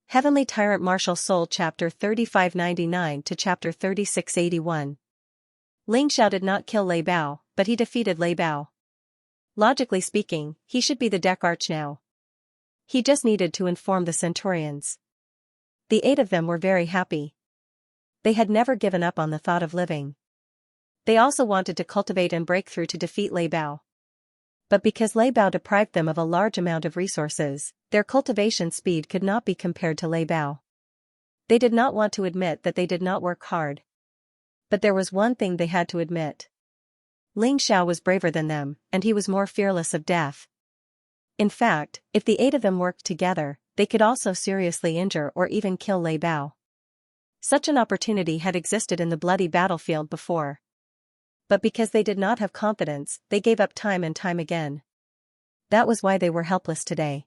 Heavenly Tyrant Martial Soul Chapter 3599 to Chapter 3681. Ling Xiao did not kill Lei Bao, but he defeated Lei Bao. Logically speaking, he should be the deck arch now. He just needed to inform the Centurions. The 8 of them were very happy. They had never given up on the thought of living. They also wanted to cultivate and break through to defeat Lei Bao. But because Lei Bao deprived them of a large amount of resources, their cultivation speed could not be compared to Lei Bao. They did not want to admit that they did not work hard. But there was one thing they had to admit. Ling Xiao was braver than them, and he was more fearless of death. In fact, if the 8 of them worked together, they could also seriously injure or even kill Lei Bao. Such an opportunity had existed in the bloody battlefield before. But because they did not have confidence, they gave up time and time again. That was why they were helpless today.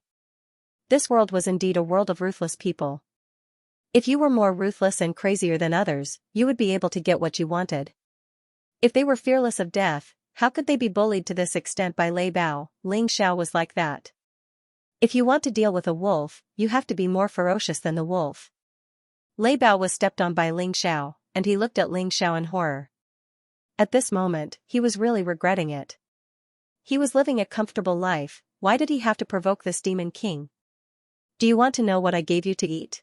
This world was indeed a world of ruthless people. If you were more ruthless and crazier than others, you would be able to get what you wanted. If they were fearless of death, how could they be bullied to this extent by Lei Bao? Ling Xiao was like that. If you want to deal with a wolf, you have to be more ferocious than the wolf. Lei Bao was stepped on by Ling Xiao, and he looked at Ling Xiao in horror. At this moment, he was really regretting it. He was living a comfortable life, why did he have to provoke this demon king? Do you want to know what I gave you to eat?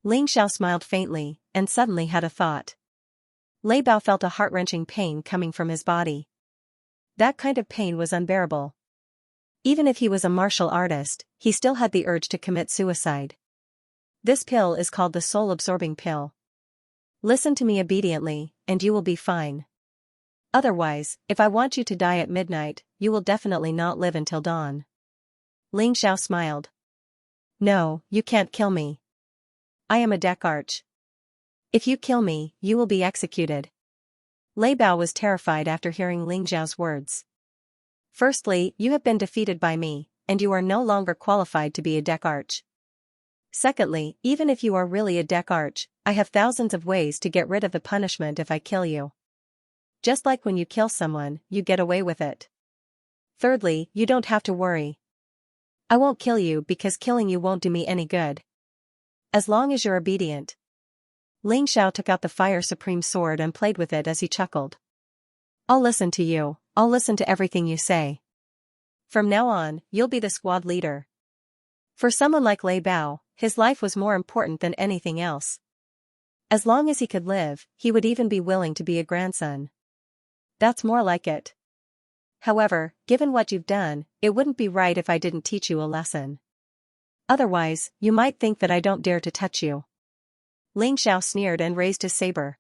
Ling Xiao smiled faintly, and suddenly had a thought. Lei Bao felt a heart-wrenching pain coming from his body. That kind of pain was unbearable. Even if he was a martial artist, he still had the urge to commit suicide. This pill is called the soul-absorbing pill. Listen to me obediently, and you will be fine. Otherwise, if I want you to die at midnight, you will definitely not live until dawn. Ling Xiao smiled. No, you can't kill me. I am a deck arch. If you kill me, you will be executed. Lei Bao was terrified after hearing Ling Xiao's words. Firstly, you have been defeated by me, and you are no longer qualified to be a deck arch. Secondly, even if you are really a deck arch, I have thousands of ways to get rid of the punishment if I kill you. Just like when you kill someone, you get away with it. Thirdly, you don't have to worry. I won't kill you because killing you won't do me any good. As long as you're obedient. Ling Xiao took out the Fire Supreme Sword and played with it as he chuckled. I'll listen to you, I'll listen to everything you say. From now on, you'll be the squad leader. For someone like Lei Bao, his life was more important than anything else. As long as he could live, he would even be willing to be a grandson. That's more like it. However, given what you've done, it wouldn't be right if I didn't teach you a lesson. Otherwise, you might think that I don't dare to touch you. Ling Xiao sneered and raised his saber.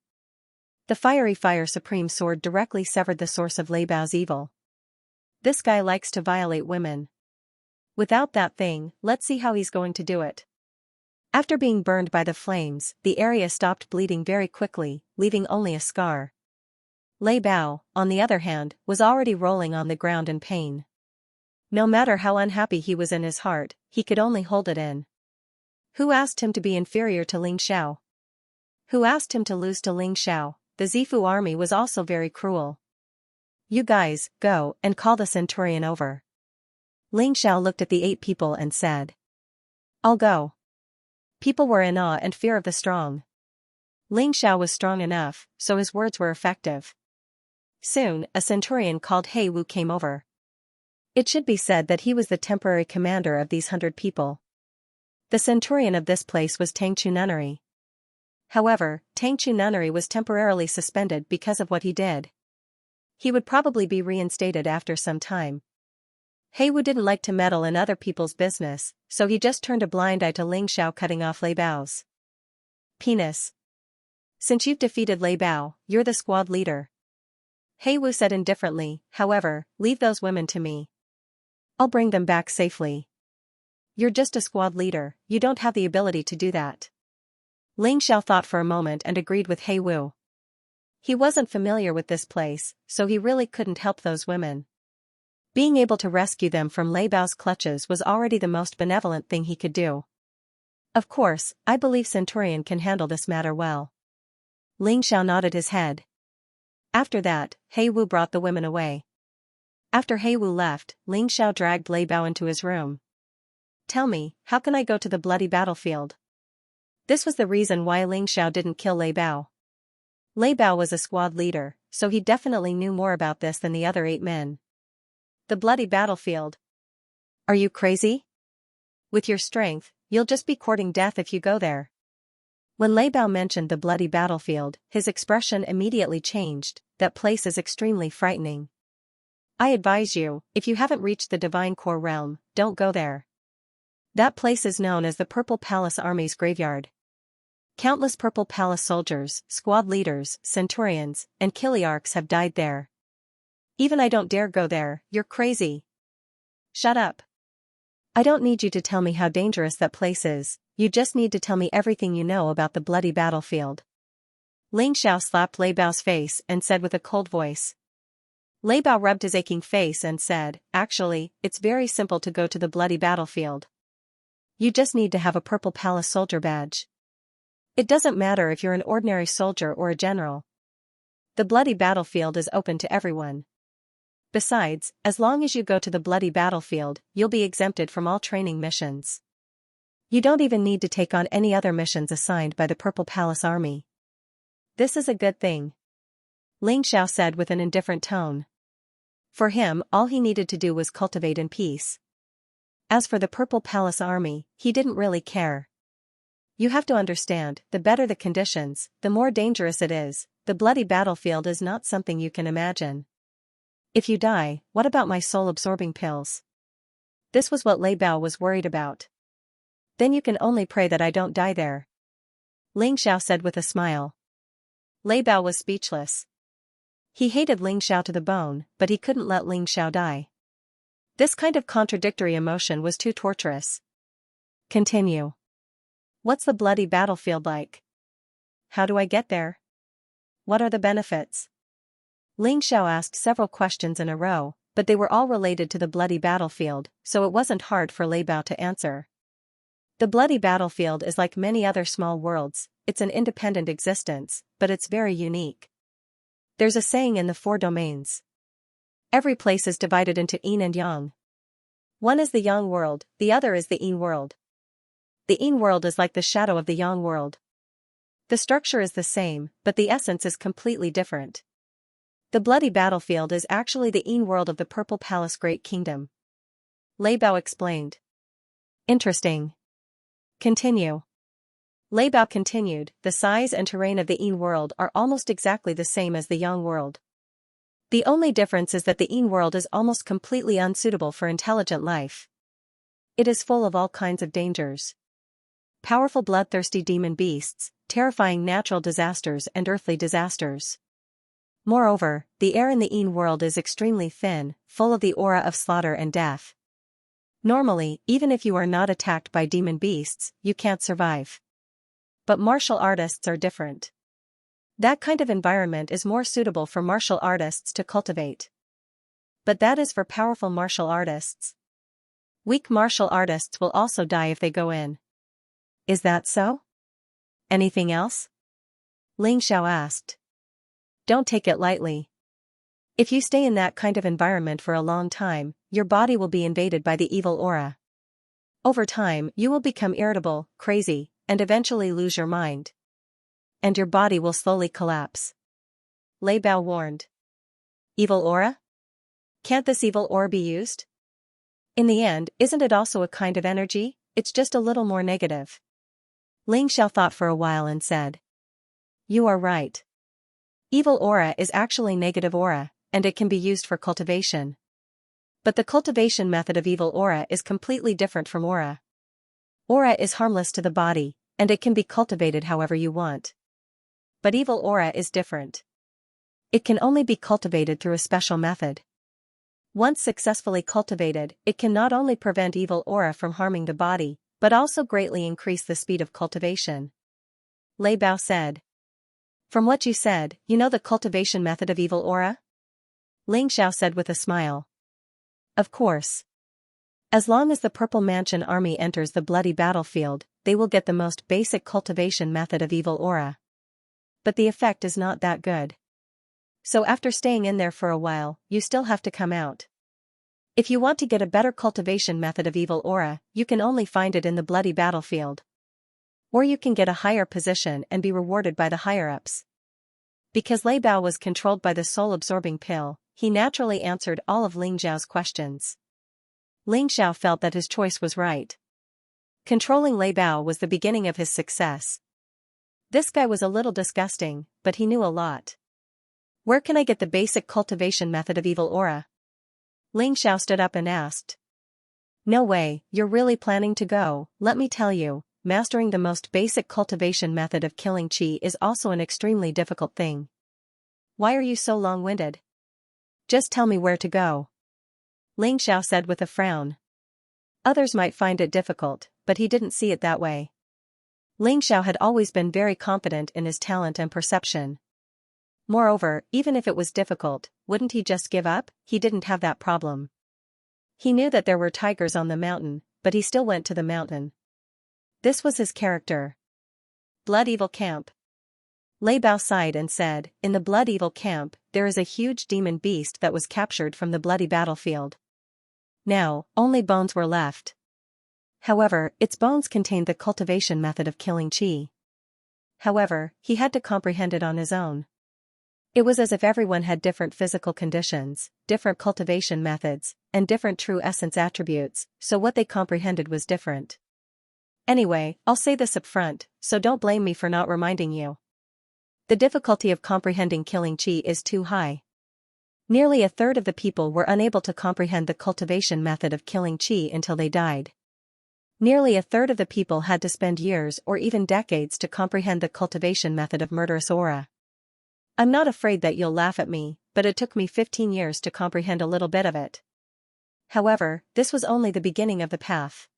The fiery Fire Supreme Sword directly severed the source of Lei Bao's evil. This guy likes to violate women. Without that thing, let's see how he's going to do it. After being burned by the flames, the area stopped bleeding very quickly, leaving only a scar. Lei Bao, on the other hand, was already rolling on the ground in pain. No matter how unhappy he was in his heart, he could only hold it in. Who asked him to be inferior to Ling Xiao? Who asked him to lose to Ling Xiao? The Zifu army was also very cruel. You guys, go and call the Centurion over. Ling Xiao looked at the 8 people and said. I'll go. People were in awe and fear of the strong. Ling Xiao was strong enough, so his words were effective. Soon, a centurion called He Wu came over. It should be said that he was the temporary commander of these 100 people. The centurion of this place was Tang Chu Nunnery. However, Tang Chu Nunnery was temporarily suspended because of what he did. He would probably be reinstated after some time. He Wu didn't like to meddle in other people's business, so he just turned a blind eye to Ling Xiao cutting off Lei Bao's penis. Since you've defeated Lei Bao, you're the squad leader. He Wu said indifferently, however, leave those women to me. I'll bring them back safely. You're just a squad leader, you don't have the ability to do that. Ling Xiao thought for a moment and agreed with He Wu. He wasn't familiar with this place, so he really couldn't help those women. Being able to rescue them from Lei Bao's clutches was already the most benevolent thing he could do. Of course, I believe Centurion can handle this matter well. Ling Xiao nodded his head. After that, He Wu brought the women away. After He Wu left, Ling Xiao dragged Lei Bao into his room. Tell me, how can I go to the bloody battlefield? This was the reason why Ling Xiao didn't kill Lei Bao. Lei Bao was a squad leader, so he definitely knew more about this than the other 8 men. The bloody battlefield. Are you crazy? With your strength, you'll just be courting death if you go there. When Lei Bao mentioned the bloody battlefield, his expression immediately changed. That place is extremely frightening. I advise you, if you haven't reached the Divine Core realm, don't go there. That place is known as the Purple Palace Army's graveyard. Countless Purple Palace soldiers, squad leaders, centurions, and Kiliarchs have died there. Even I don't dare go there. You're crazy. Shut up. I don't need you to tell me how dangerous that place is, you just need to tell me everything you know about the bloody battlefield. Ling Xiao slapped Lei Bao's face and said with a cold voice. Lei Bao rubbed his aching face and said, actually, it's very simple to go to the bloody battlefield. You just need to have a Purple Palace soldier badge. It doesn't matter if you're an ordinary soldier or a general. The bloody battlefield is open to everyone. Besides, as long as you go to the bloody battlefield, you'll be exempted from all training missions. You don't even need to take on any other missions assigned by the Purple Palace Army. This is a good thing. Ling Xiao said with an indifferent tone. For him, all he needed to do was cultivate in peace. As for the Purple Palace Army, he didn't really care. You have to understand, the better the conditions, the more dangerous it is. The bloody battlefield is not something you can imagine. If you die, what about my soul-absorbing pills? This was what Lei Bao was worried about. Then you can only pray that I don't die there. Ling Xiao said with a smile. Lei Bao was speechless. He hated Ling Xiao to the bone, but he couldn't let Ling Xiao die. This kind of contradictory emotion was too torturous. Continue. What's the bloody battlefield like? How do I get there? What are the benefits? Ling Xiao asked several questions in a row, but they were all related to the bloody battlefield, so it wasn't hard for Lei Bao to answer. The bloody battlefield is like many other small worlds, it's an independent existence, but it's very unique. There's a saying in the 4 domains. Every place is divided into yin and yang. One is the yang world, the other is the yin world. The yin world is like the shadow of the yang world. The structure is the same, but the essence is completely different. The bloody battlefield is actually the yin world of the Purple Palace Great Kingdom. Lei Bao explained. Interesting. Continue. Lei Bao continued, the size and terrain of the yin world are almost exactly the same as the yang world. The only difference is that the yin world is almost completely unsuitable for intelligent life. It is full of all kinds of dangers. Powerful bloodthirsty demon beasts, terrifying natural disasters and earthly disasters. Moreover, the air in the yin world is extremely thin, full of the aura of slaughter and death. Normally, even if you are not attacked by demon beasts, you can't survive. But martial artists are different. That kind of environment is more suitable for martial artists to cultivate. But that is for powerful martial artists. Weak martial artists will also die if they go in. Is that so? Anything else? Ling Xiao asked. Don't take it lightly. If you stay in that kind of environment for a long time, your body will be invaded by the evil aura. Over time, you will become irritable, crazy, and eventually lose your mind. And your body will slowly collapse. Lei Bao warned. Evil aura? Can't this evil aura be used? In the end, isn't it also a kind of energy? It's just a little more negative. Ling Xiao thought for a while and said. You are right. Evil aura is actually negative aura, and it can be used for cultivation. But the cultivation method of evil aura is completely different from aura. Aura is harmless to the body, and it can be cultivated however you want. But evil aura is different. It can only be cultivated through a special method. Once successfully cultivated, it can not only prevent evil aura from harming the body, but also greatly increase the speed of cultivation. Lei Bao said. From what you said, you know the cultivation method of evil aura? Ling Xiao said with a smile. Of course. As long as the Purple Mansion army enters the bloody battlefield, they will get the most basic cultivation method of evil aura. But the effect is not that good. So after staying in there for a while, you still have to come out. If you want to get a better cultivation method of evil aura, you can only find it in the bloody battlefield. Or you can get a higher position and be rewarded by the higher-ups. Because Lei Bao was controlled by the soul-absorbing pill, he naturally answered all of Ling Xiao's questions. Ling Xiao felt that his choice was right. Controlling Lei Bao was the beginning of his success. This guy was a little disgusting, but he knew a lot. Where can I get the basic cultivation method of evil aura? Ling Xiao stood up and asked. No way, you're really planning to go. Let me tell you, mastering the most basic cultivation method of killing qi is also an extremely difficult thing. Why are you so long-winded? Just tell me where to go. Ling Xiao said with a frown. Others might find it difficult, but he didn't see it that way. Ling Xiao had always been very confident in his talent and perception. Moreover, even if it was difficult, wouldn't he just give up? He didn't have that problem. He knew that there were tigers on the mountain, but he still went to the mountain. This was his character. Blood Evil Camp. Lei Bao sighed and said, in the Blood Evil Camp, there is a huge demon beast that was captured from the bloody battlefield. Now, only bones were left. However, its bones contained the cultivation method of killing qi. However, he had to comprehend it on his own. It was as if everyone had different physical conditions, different cultivation methods, and different true essence attributes, so what they comprehended was different. Anyway, I'll say this up front, so don't blame me for not reminding you. The difficulty of comprehending killing qi is too high. Nearly a third of the people were unable to comprehend the cultivation method of killing qi until they died. Nearly a third of the people had to spend years or even decades to comprehend the cultivation method of murderous aura. I'm not afraid that you'll laugh at me, but it took me 15 years to comprehend a little bit of it. However, this was only the beginning of the path.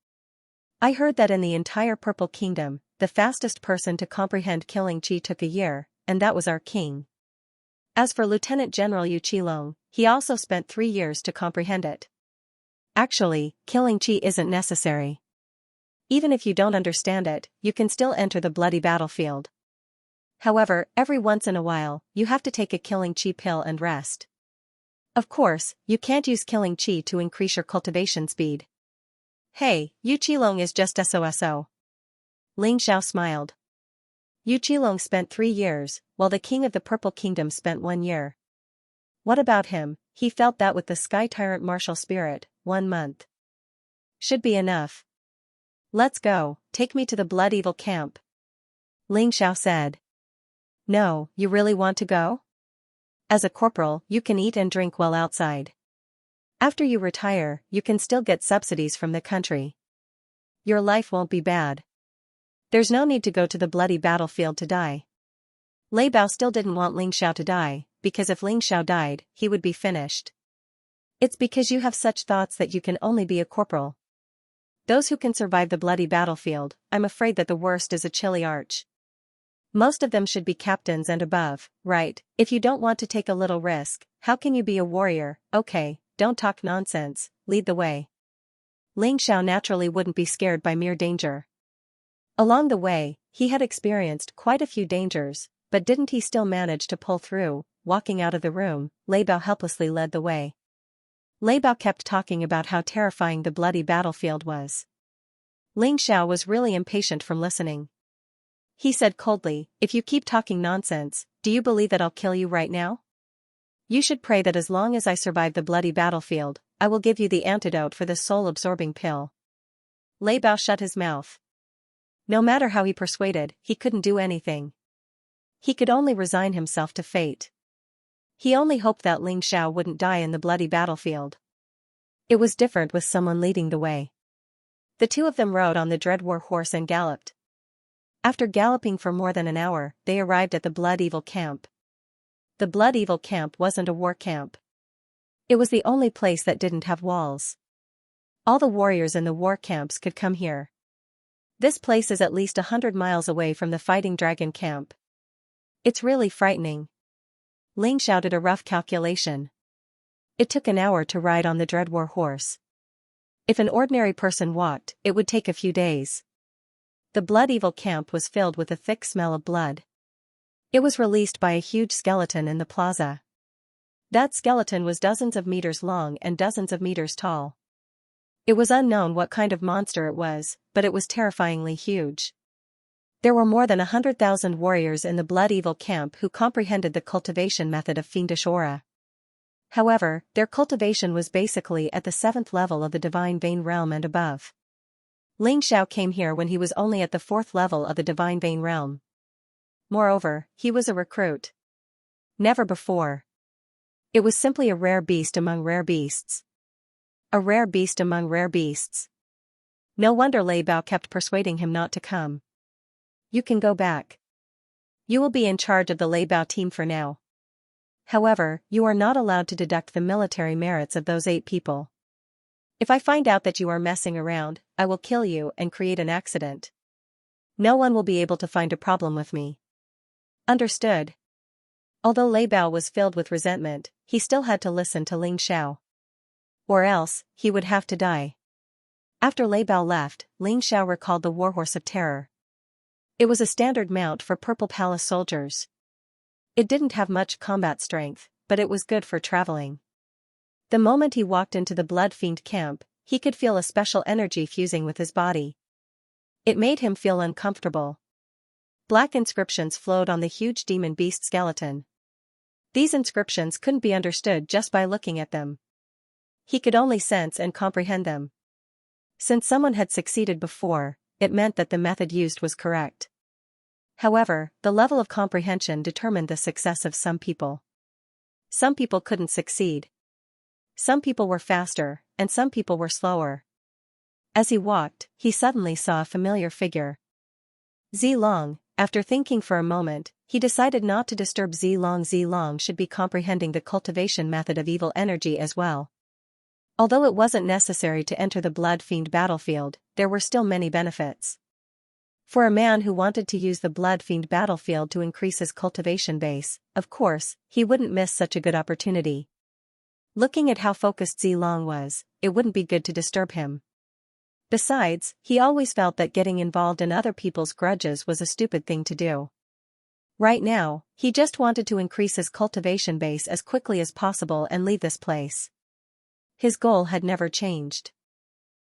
I heard that in the entire Purple Kingdom, the fastest person to comprehend killing qi took a year, and that was our king. As for Lieutenant General Yu Qilong, he also spent 3 years to comprehend it. Actually, killing qi isn't necessary. Even if you don't understand it, you can still enter the bloody battlefield. However, every once in a while, you have to take a killing qi pill and rest. Of course, you can't use killing qi to increase your cultivation speed. Hey, Yu Qilong is just SOSO. Ling Xiao smiled. Yu Qilong spent 3 years, while the king of the Purple Kingdom spent 1 year. What about him? He felt that with the Sky Tyrant martial spirit, 1 month should be enough. Let's go, take me to the Blood Evil Camp. Ling Xiao said. No, you really want to go? As a corporal, you can eat and drink well outside. After you retire, you can still get subsidies from the country. Your life won't be bad. There's no need to go to the bloody battlefield to die. Lei Bao still didn't want Ling Xiao to die, because if Ling Xiao died, he would be finished. It's because you have such thoughts that you can only be a corporal. Those who can survive the bloody battlefield, I'm afraid that the worst is a chilly arch. Most of them should be captains and above, right? If you don't want to take a little risk, how can you be a warrior? Okay, don't talk nonsense, lead the way. Ling Xiao naturally wouldn't be scared by mere danger. Along the way, he had experienced quite a few dangers, but didn't he still manage to pull through? Walking out of the room, Lei Bao helplessly led the way. Lei Bao kept talking about how terrifying the bloody battlefield was. Ling Xiao was really impatient from listening. He said coldly, if you keep talking nonsense, do you believe that I'll kill you right now? You should pray that as long as I survive the bloody battlefield, I will give you the antidote for the soul-absorbing pill. Lei Bao shut his mouth. No matter how he persuaded, he couldn't do anything. He could only resign himself to fate. He only hoped that Ling Xiao wouldn't die in the bloody battlefield. It was different with someone leading the way. The two of them rode on the dread war horse and galloped. After galloping for more than an hour, they arrived at the Blood Evil Camp. The Blood Evil Camp wasn't a war camp. It was the only place that didn't have walls. All the warriors in the war camps could come here. This place is at least 100 miles away from the Fighting Dragon camp. It's really frightening. Ling Xiao did a rough calculation. It took an hour to ride on the dread war horse. If an ordinary person walked, it would take a few days. The Blood Evil Camp was filled with a thick smell of blood. It was released by a huge skeleton in the plaza. That skeleton was dozens of meters long and dozens of meters tall. It was unknown what kind of monster it was, but it was terrifyingly huge. There were more than 100,000 warriors in the Blood Evil camp who comprehended the cultivation method of fiendish aura. However, their cultivation was basically at the 7th level of the Divine Vein realm and above. Ling Xiao came here when he was only at the 4th level of the Divine Vein realm. Moreover, he was a recruit. Never before. It was simply a rare beast among rare beasts. A rare beast among rare beasts. No wonder Lei Bao kept persuading him not to come. You can go back. You will be in charge of the Lei Bao team for now. However, you are not allowed to deduct the military merits of those 8 people. If I find out that you are messing around, I will kill you and create an accident. No one will be able to find a problem with me. Understood? Although Lei Bao was filled with resentment, he still had to listen to Ling Xiao. Or else, he would have to die. After Lei Bao left, Ling Xiao recalled the Warhorse of Terror. It was a standard mount for Purple Palace soldiers. It didn't have much combat strength, but it was good for traveling. The moment he walked into the Blood Fiend camp, he could feel a special energy fusing with his body. It made him feel uncomfortable. Black inscriptions flowed on the huge demon beast skeleton. These inscriptions couldn't be understood just by looking at them. He could only sense and comprehend them. Since someone had succeeded before, it meant that the method used was correct. However, the level of comprehension determined the success of some people. Some people couldn't succeed. Some people were faster, and some people were slower. As he walked, he suddenly saw a familiar figure. Zilong. After thinking for a moment, he decided not to disturb Zilong. Zilong should be comprehending the cultivation method of evil energy as well. Although it wasn't necessary to enter the Blood Fiend battlefield, there were still many benefits. For a man who wanted to use the Blood Fiend battlefield to increase his cultivation base, of course, he wouldn't miss such a good opportunity. Looking at how focused Zilong was, it wouldn't be good to disturb him. Besides, he always felt that getting involved in other people's grudges was a stupid thing to do. Right now, he just wanted to increase his cultivation base as quickly as possible and leave this place. His goal had never changed.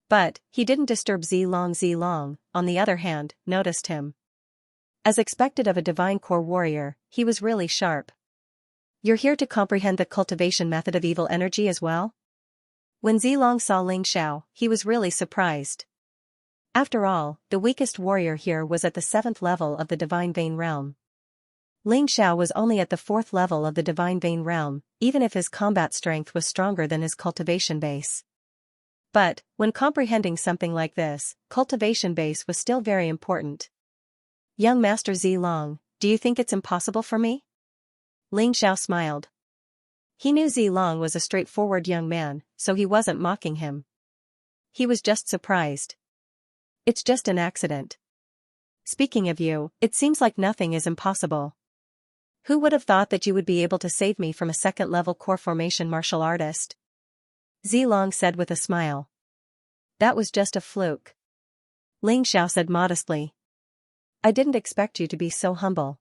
But, he didn't disturb Zilong. Zilong, on the other hand, noticed him. As expected of a Divine Core warrior, he was really sharp. You're here to comprehend the cultivation method of evil energy as well? When Zilong saw Ling Xiao, he was really surprised. After all, the weakest warrior here was at the 7th level of the Divine Vein realm. Ling Xiao was only at the 4th level of the Divine Vein realm, even if his combat strength was stronger than his cultivation base. But, when comprehending something like this, cultivation base was still very important. Young Master Zilong, do you think it's impossible for me? Ling Xiao smiled. He knew Zilong was a straightforward young man, so he wasn't mocking him. He was just surprised. It's just an accident. Speaking of you, it seems like nothing is impossible. Who would have thought that you would be able to save me from a 2nd-level core formation martial artist? Zilong said with a smile. That was just a fluke. Ling Xiao said modestly. I didn't expect you to be so humble.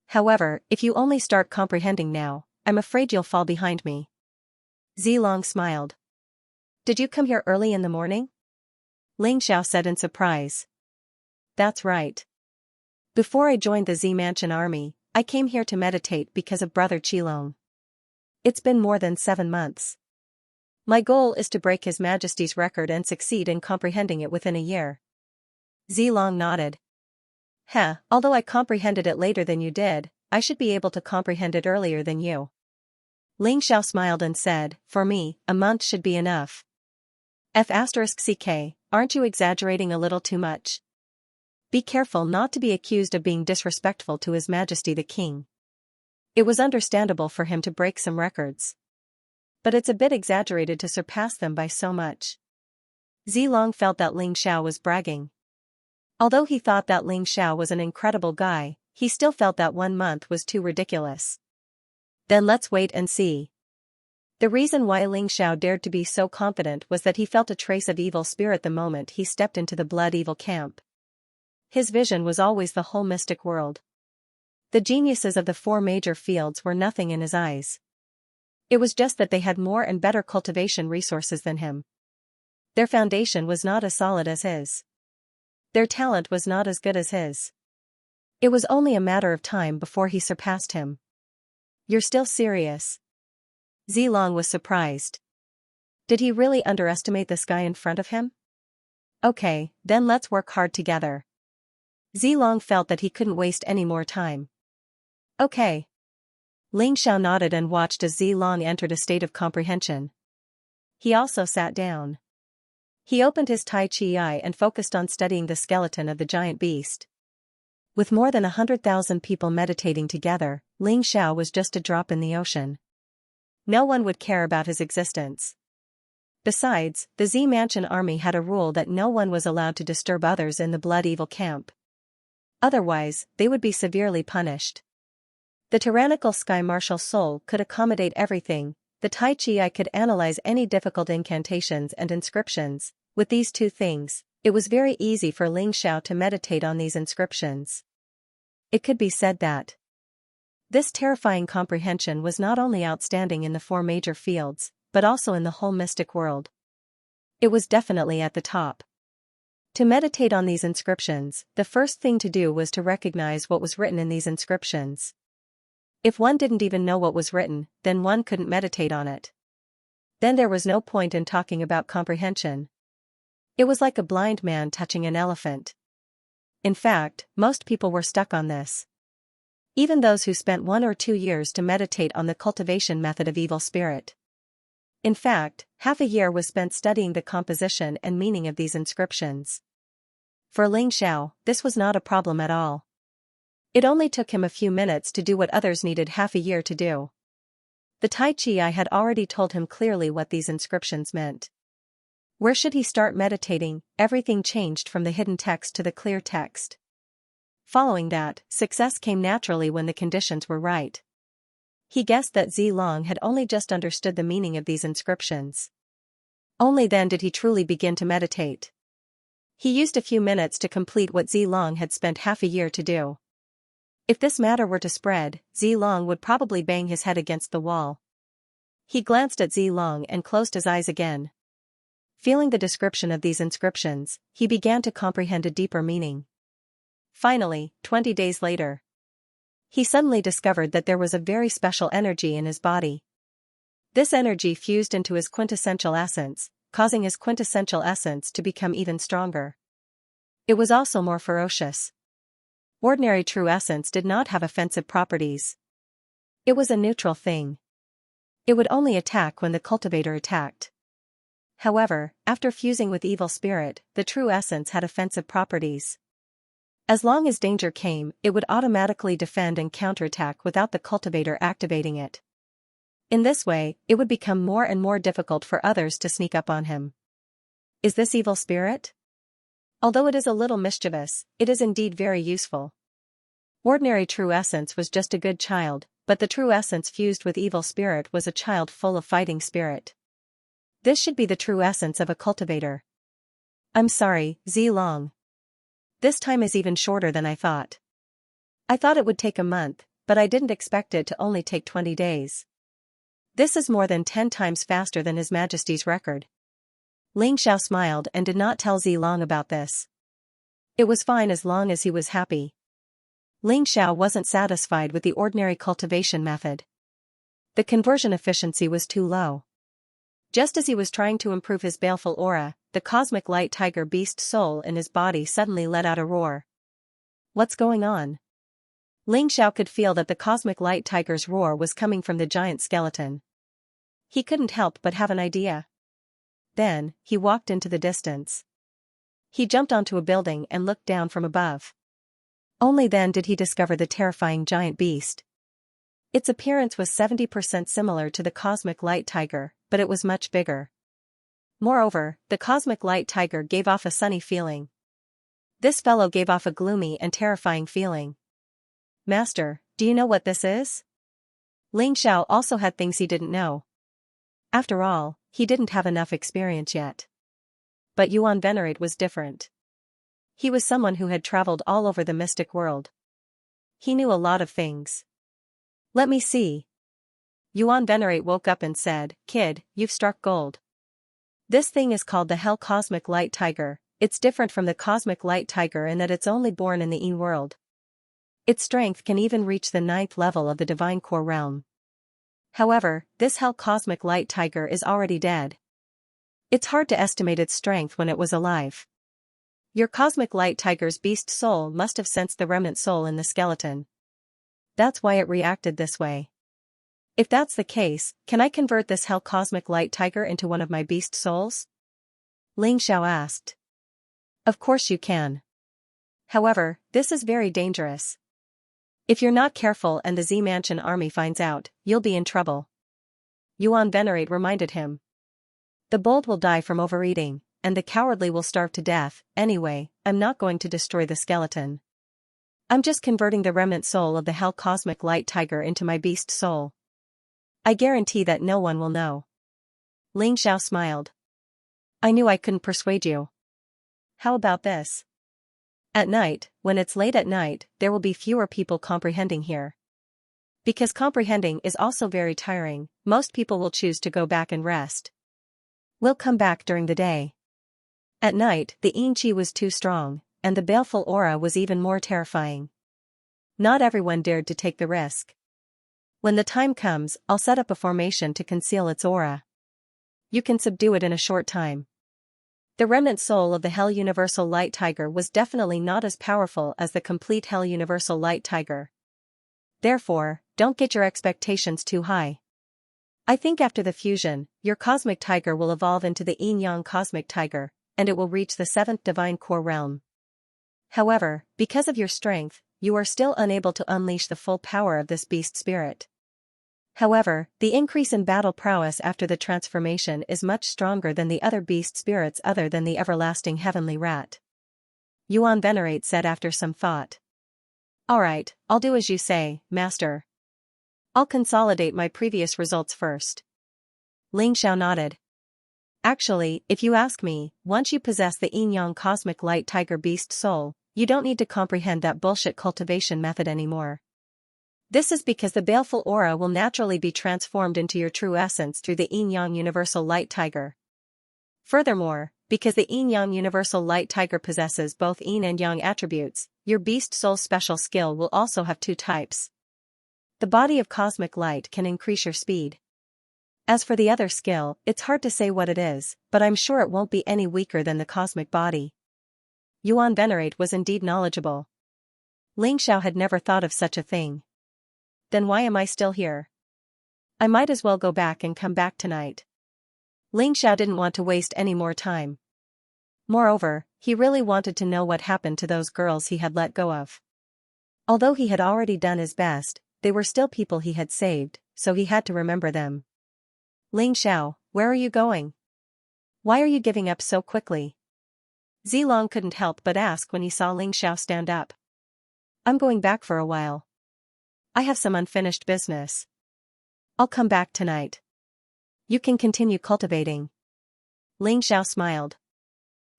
However, if you only start comprehending now, I'm afraid you'll fall behind me. Zilong smiled. Did you come here early in the morning? Ling Xiao said in surprise. That's right. Before I joined the Z Mansion army, I came here to meditate because of Brother Qilong. It's been more than 7 months. My goal is to break His Majesty's record and succeed in comprehending it within a year. Zilong nodded. Although I comprehended it later than you did, I should be able to comprehend it earlier than you. Ling Xiao smiled and said, for me, a month should be enough. F***ck, aren't you exaggerating a little too much? Be careful not to be accused of being disrespectful to His Majesty the King. It was understandable for him to break some records. But it's a bit exaggerated to surpass them by so much. Zilong felt that Ling Xiao was bragging. Although he thought that Ling Xiao was an incredible guy, he still felt that 1 month was too ridiculous. Then let's wait and see. The reason why Ling Xiao dared to be so confident was that he felt a trace of evil spirit the moment he stepped into the Blood Evil camp. His vision was always the whole mystic world. The geniuses of the 4 major fields were nothing in his eyes. It was just that they had more and better cultivation resources than him. Their foundation was not as solid as his. Their talent was not as good as his. It was only a matter of time before he surpassed him. You're still serious? Zilong was surprised. Did he really underestimate this guy in front of him? Okay, then let's work hard together. Zilong felt that he couldn't waste any more time. Okay. Ling Xiao nodded and watched as Zilong entered a state of comprehension. He also sat down. He opened his Tai Chi eye and focused on studying the skeleton of the giant beast. With more than 100,000 people meditating together, Ling Xiao was just a drop in the ocean. No one would care about his existence. Besides, the Z Mansion army had a rule that no one was allowed to disturb others in the Blood Evil camp. Otherwise, they would be severely punished. The tyrannical Sky Martial Soul could accommodate everything. The Tai Chi eye could analyze any difficult incantations and inscriptions. With these two things, it was very easy for Ling Xiao to meditate on these inscriptions. It could be said that this terrifying comprehension was not only outstanding in the four major fields, but also in the whole mystic world. It was definitely at the top. To meditate on these inscriptions, the first thing to do was to recognize what was written in these inscriptions. If one didn't even know what was written, then one couldn't meditate on it. Then there was no point in talking about comprehension. It was like a blind man touching an elephant. In fact, most people were stuck on this. Even those who spent 1 or 2 years to meditate on the cultivation method of evil spirit. In fact, half a year was spent studying the composition and meaning of these inscriptions. For Ling Xiao, this was not a problem at all. It only took him a few minutes to do what others needed half a year to do. The Tai Chi eye had already told him clearly what these inscriptions meant. Where should he start meditating? Everything changed from the hidden text to the clear text. Following that, success came naturally when the conditions were right. He guessed that Zilong had only just understood the meaning of these inscriptions. Only then did he truly begin to meditate. He used a few minutes to complete what Zilong had spent half a year to do. If this matter were to spread, Zilong would probably bang his head against the wall. He glanced at Zilong and closed his eyes again. Feeling the description of these inscriptions, he began to comprehend a deeper meaning. Finally, 20 days later, he suddenly discovered that there was a very special energy in his body. This energy fused into his quintessential essence, causing his quintessential essence to become even stronger. It was also more ferocious. Ordinary true essence did not have offensive properties. It was a neutral thing. It would only attack when the cultivator attacked. However, after fusing with evil spirit, the true essence had offensive properties. As long as danger came, it would automatically defend and counterattack without the cultivator activating it. In this way, it would become more and more difficult for others to sneak up on him. Is this evil spirit? Although it is a little mischievous, it is indeed very useful. Ordinary true essence was just a good child, but the true essence fused with evil spirit was a child full of fighting spirit. This should be the true essence of a cultivator. I'm sorry, Zilong. This time is even shorter than I thought. I thought it would take a month, but I didn't expect it to only take 20 days. This is more than 10 times faster than His Majesty's record. Ling Xiao smiled and did not tell Zilong about this. It was fine as long as he was happy. Ling Xiao wasn't satisfied with the ordinary cultivation method. The conversion efficiency was too low. Just as he was trying to improve his baleful aura, the cosmic light tiger beast soul in his body suddenly let out a roar. What's going on? Ling Xiao could feel that the cosmic light tiger's roar was coming from the giant skeleton. He couldn't help but have an idea. Then, he walked into the distance. He jumped onto a building and looked down from above. Only then did he discover the terrifying giant beast. Its appearance was 70% similar to the cosmic light tiger, but it was much bigger. Moreover, the cosmic light tiger gave off a sunny feeling. This fellow gave off a gloomy and terrifying feeling. Master, do you know what this is? Ling Xiao also had things he didn't know. After all, he didn't have enough experience yet. But Yuan Venerate was different. He was someone who had traveled all over the mystic world. He knew a lot of things. Let me see. Yuan Venerate woke up and said, Kid, you've struck gold. This thing is called the Hell Cosmic Light Tiger. It's different from the Cosmic Light Tiger in that it's only born in the Yin world. Its strength can even reach the 9th level of the divine core realm. However, this hell cosmic light tiger is already dead. It's hard to estimate its strength when it was alive. Your cosmic light tiger's beast soul must have sensed the remnant soul in the skeleton. That's why it reacted this way. If that's the case, can I convert this hell cosmic light tiger into one of my beast souls? Ling Xiao asked. Of course you can. However, this is very dangerous. If you're not careful and the Z Mansion army finds out, you'll be in trouble. Yuan Venerate reminded him. The bold will die from overeating, and the cowardly will starve to death. Anyway, I'm not going to destroy the skeleton. I'm just converting the remnant soul of the hell cosmic light tiger into my beast soul. I guarantee that no one will know. Ling Xiao smiled. I knew I couldn't persuade you. How about this? At night, when it's late at night, there will be fewer people comprehending here. Because comprehending is also very tiring, most people will choose to go back and rest. We'll come back during the day. At night, the Yin Qi was too strong, and the baleful aura was even more terrifying. Not everyone dared to take the risk. When the time comes, I'll set up a formation to conceal its aura. You can subdue it in a short time. The remnant soul of the Hell Universal Light Tiger was definitely not as powerful as the complete Hell Universal Light Tiger. Therefore, don't get your expectations too high. I think after the fusion, your Cosmic Tiger will evolve into the Yin-Yang Cosmic Tiger, and it will reach the 7th Divine Core Realm. However, because of your strength, you are still unable to unleash the full power of this beast spirit. However, the increase in battle prowess after the transformation is much stronger than the other beast spirits other than the everlasting heavenly rat. Yuan Venerate said after some thought. Alright, I'll do as you say, Master. I'll consolidate my previous results first. Ling Xiao nodded. Actually, if you ask me, once you possess the Yin-Yang Cosmic Light Tiger Beast Soul, you don't need to comprehend that bullshit cultivation method anymore. This is because the baleful aura will naturally be transformed into your true essence through the Yin-Yang Universal Light Tiger. Furthermore, because the Yin-Yang Universal Light Tiger possesses both Yin and Yang attributes, your Beast Soul special skill will also have 2 types. The body of cosmic light can increase your speed. As for the other skill, it's hard to say what it is, but I'm sure it won't be any weaker than the cosmic body. Yuan Venerate was indeed knowledgeable. Ling Xiao had never thought of such a thing. Then why am I still here? I might as well go back and come back tonight. Ling Xiao didn't want to waste any more time. Moreover, he really wanted to know what happened to those girls he had let go of. Although he had already done his best, they were still people he had saved, so he had to remember them. Ling Xiao, where are you going? Why are you giving up so quickly? Zilong couldn't help but ask when he saw Ling Xiao stand up. I'm going back for a while. I have some unfinished business. I'll come back tonight. You can continue cultivating. Ling Xiao smiled.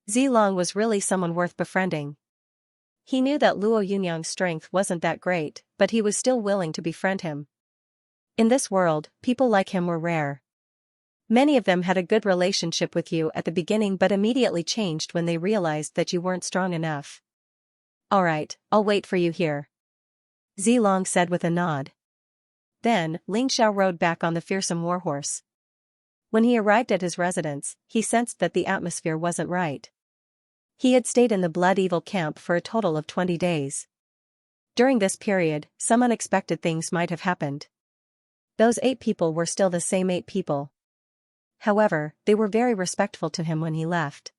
Zilong was really someone worth befriending. He knew that Luo Yunyang's strength wasn't that great, but he was still willing to befriend him. In this world, people like him were rare. Many of them had a good relationship with you at the beginning but immediately changed when they realized that you weren't strong enough. Alright, I'll wait for you here. Zilong said with a nod. Then, Ling Xiao rode back on the fearsome warhorse. When he arrived at his residence, he sensed that the atmosphere wasn't right. He had stayed in the Blood Evil camp for a total of 20 days. During this period, some unexpected things might have happened. Those 8 people were still the same 8 people. However, they were very respectful to him when he left.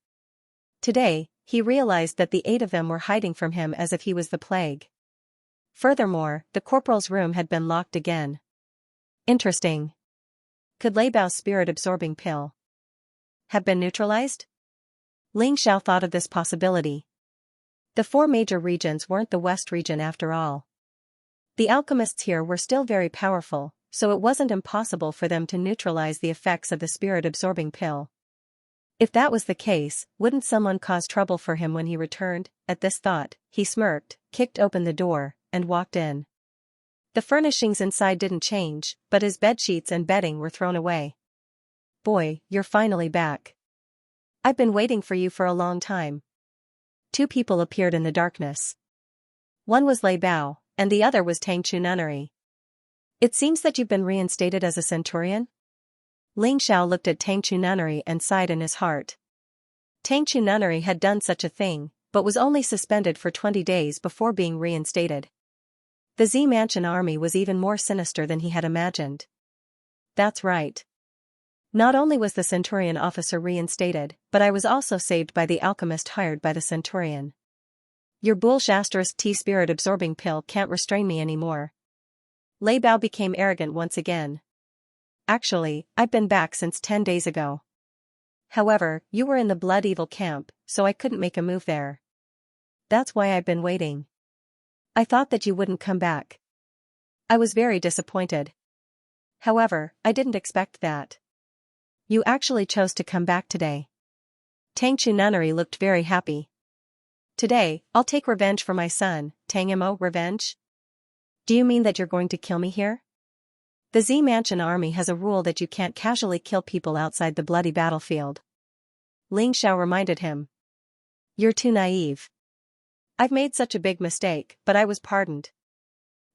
Today, he realized that the 8 of them were hiding from him as if he was the plague. Furthermore, the corporal's room had been locked again. Interesting. Could Lei Bao's spirit-absorbing pill have been neutralized? Ling Xiao thought of this possibility. The 4 major regions weren't the West region after all. The alchemists here were still very powerful, so it wasn't impossible for them to neutralize the effects of the spirit-absorbing pill. If that was the case, wouldn't someone cause trouble for him when he returned? At this thought, he smirked, kicked open the door, and walked in. The furnishings inside didn't change, but his bedsheets and bedding were thrown away. Boy, you're finally back. I've been waiting for you for a long time. 2 people appeared in the darkness. One was Lei Bao, and the other was Tang Chu Nunnery. It seems that you've been reinstated as a centurion? Ling Xiao looked at Tang Chu Nunnery and sighed in his heart. Tang Chu Nunnery had done such a thing, but was only suspended for 20 days before being reinstated. The Z Mansion army was even more sinister than he had imagined. That's right. Not only was the Centurion officer reinstated, but I was also saved by the alchemist hired by the Centurion. Your bullshit T-spirit absorbing pill can't restrain me anymore. Lei Bao became arrogant once again. Actually, I've been back since 10 days ago. However, you were in the Blood Evil camp, so I couldn't make a move there. That's why I've been waiting. I thought that you wouldn't come back. I was very disappointed. However, I didn't expect that. You actually chose to come back today. Tang Chu Nunnery looked very happy. Today, I'll take revenge for my son. Tang Mo, revenge? Do you mean that you're going to kill me here? The Z Mansion army has a rule that you can't casually kill people outside the bloody battlefield. Ling Xiao reminded him. You're too naive. I've made such a big mistake, but I was pardoned.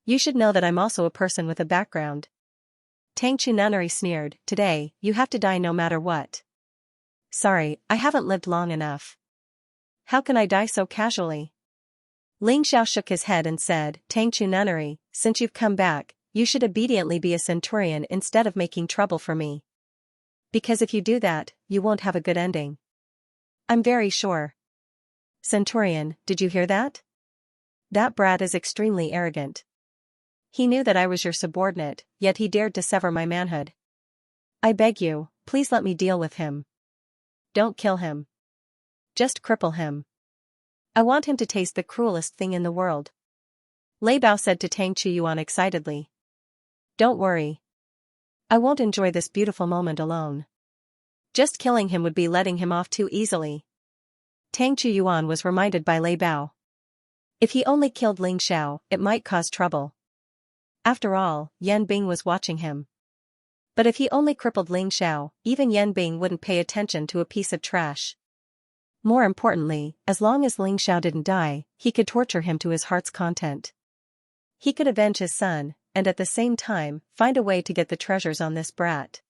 You should know that I'm also a person with a background. Tang Chu Nunnery sneered. Today, you have to die no matter what. Sorry, I haven't lived long enough. How can I die so casually? Ling Xiao shook his head and said, Tang Chu Nunnery, since you've come back, you should obediently be a centurion instead of making trouble for me. Because if you do that, you won't have a good ending. I'm very sure. Centurion, did you hear that? That brat is extremely arrogant. He knew that I was your subordinate, yet he dared to sever my manhood. I beg you, please let me deal with him. Don't kill him. Just cripple him. I want him to taste the cruelest thing in the world. Lei Bao said to Tang Chu Yuan excitedly. Don't worry. I won't enjoy this beautiful moment alone. Just killing him would be letting him off too easily. Tang Chu Yuan was reminded by Lei Bao. If he only killed Ling Xiao, it might cause trouble. After all, Yan Bing was watching him. But if he only crippled Ling Xiao, even Yan Bing wouldn't pay attention to a piece of trash. More importantly, as long as Ling Xiao didn't die, he could torture him to his heart's content. He could avenge his son, and at the same time, find a way to get the treasures on this brat.